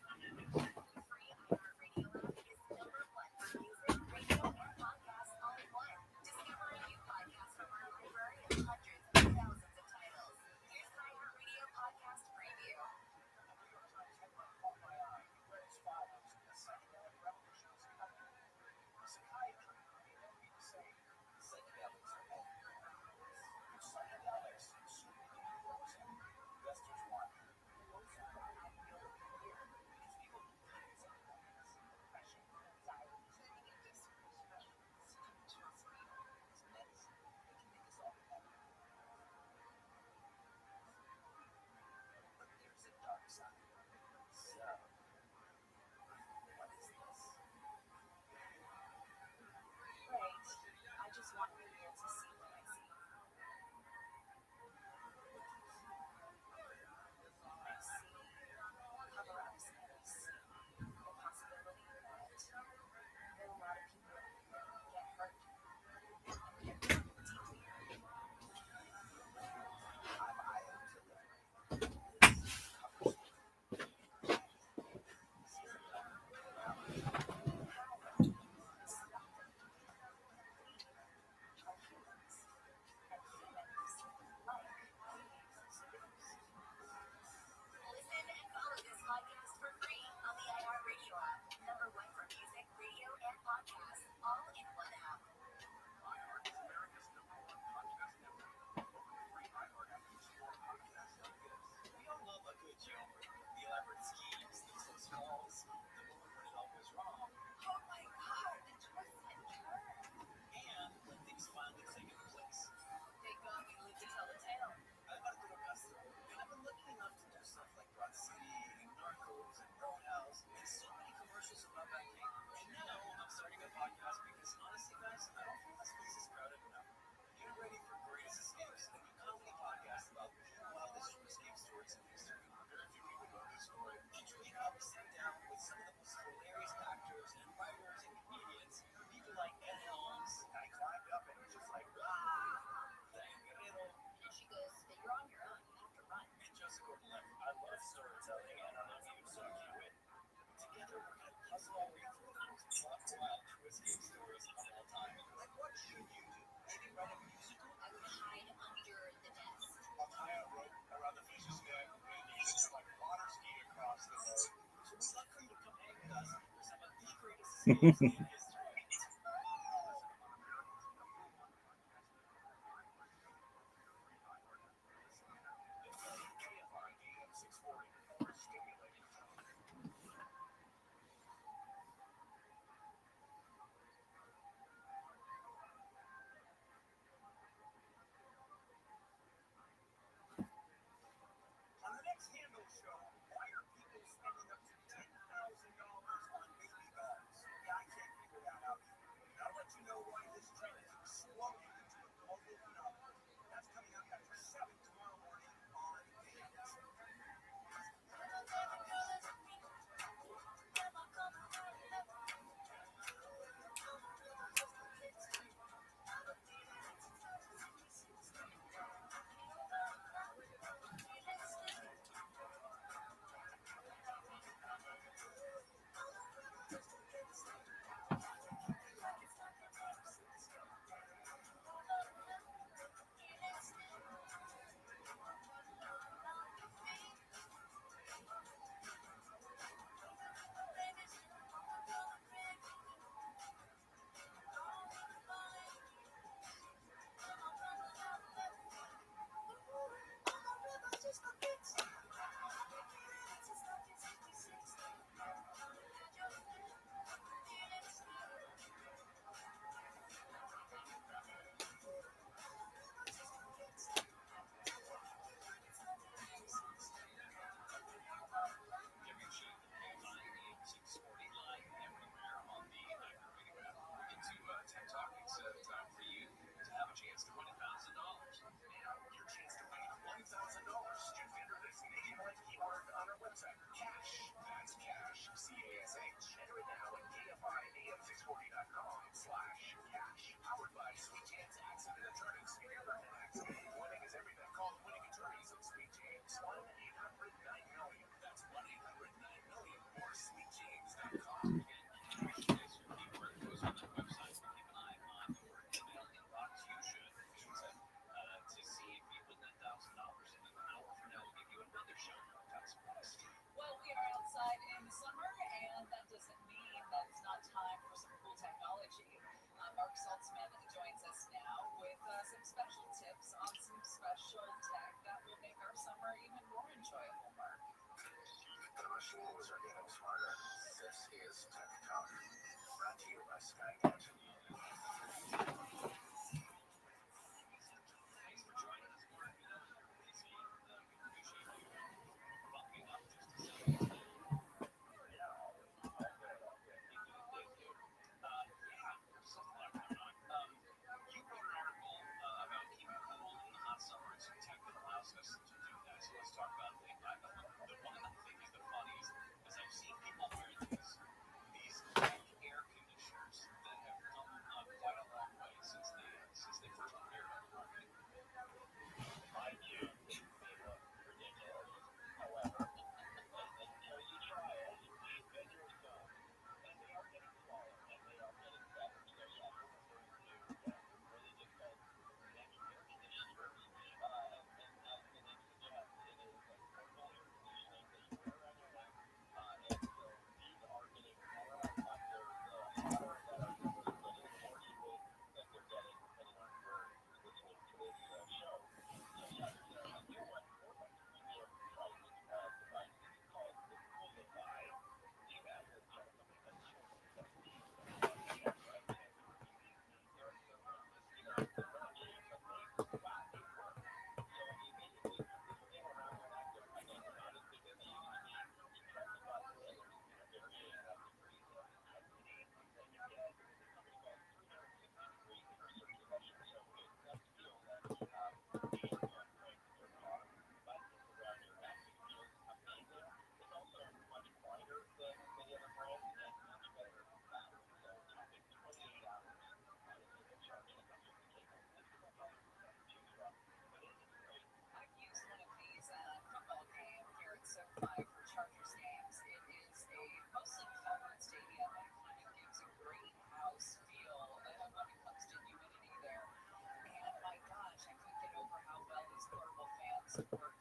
Work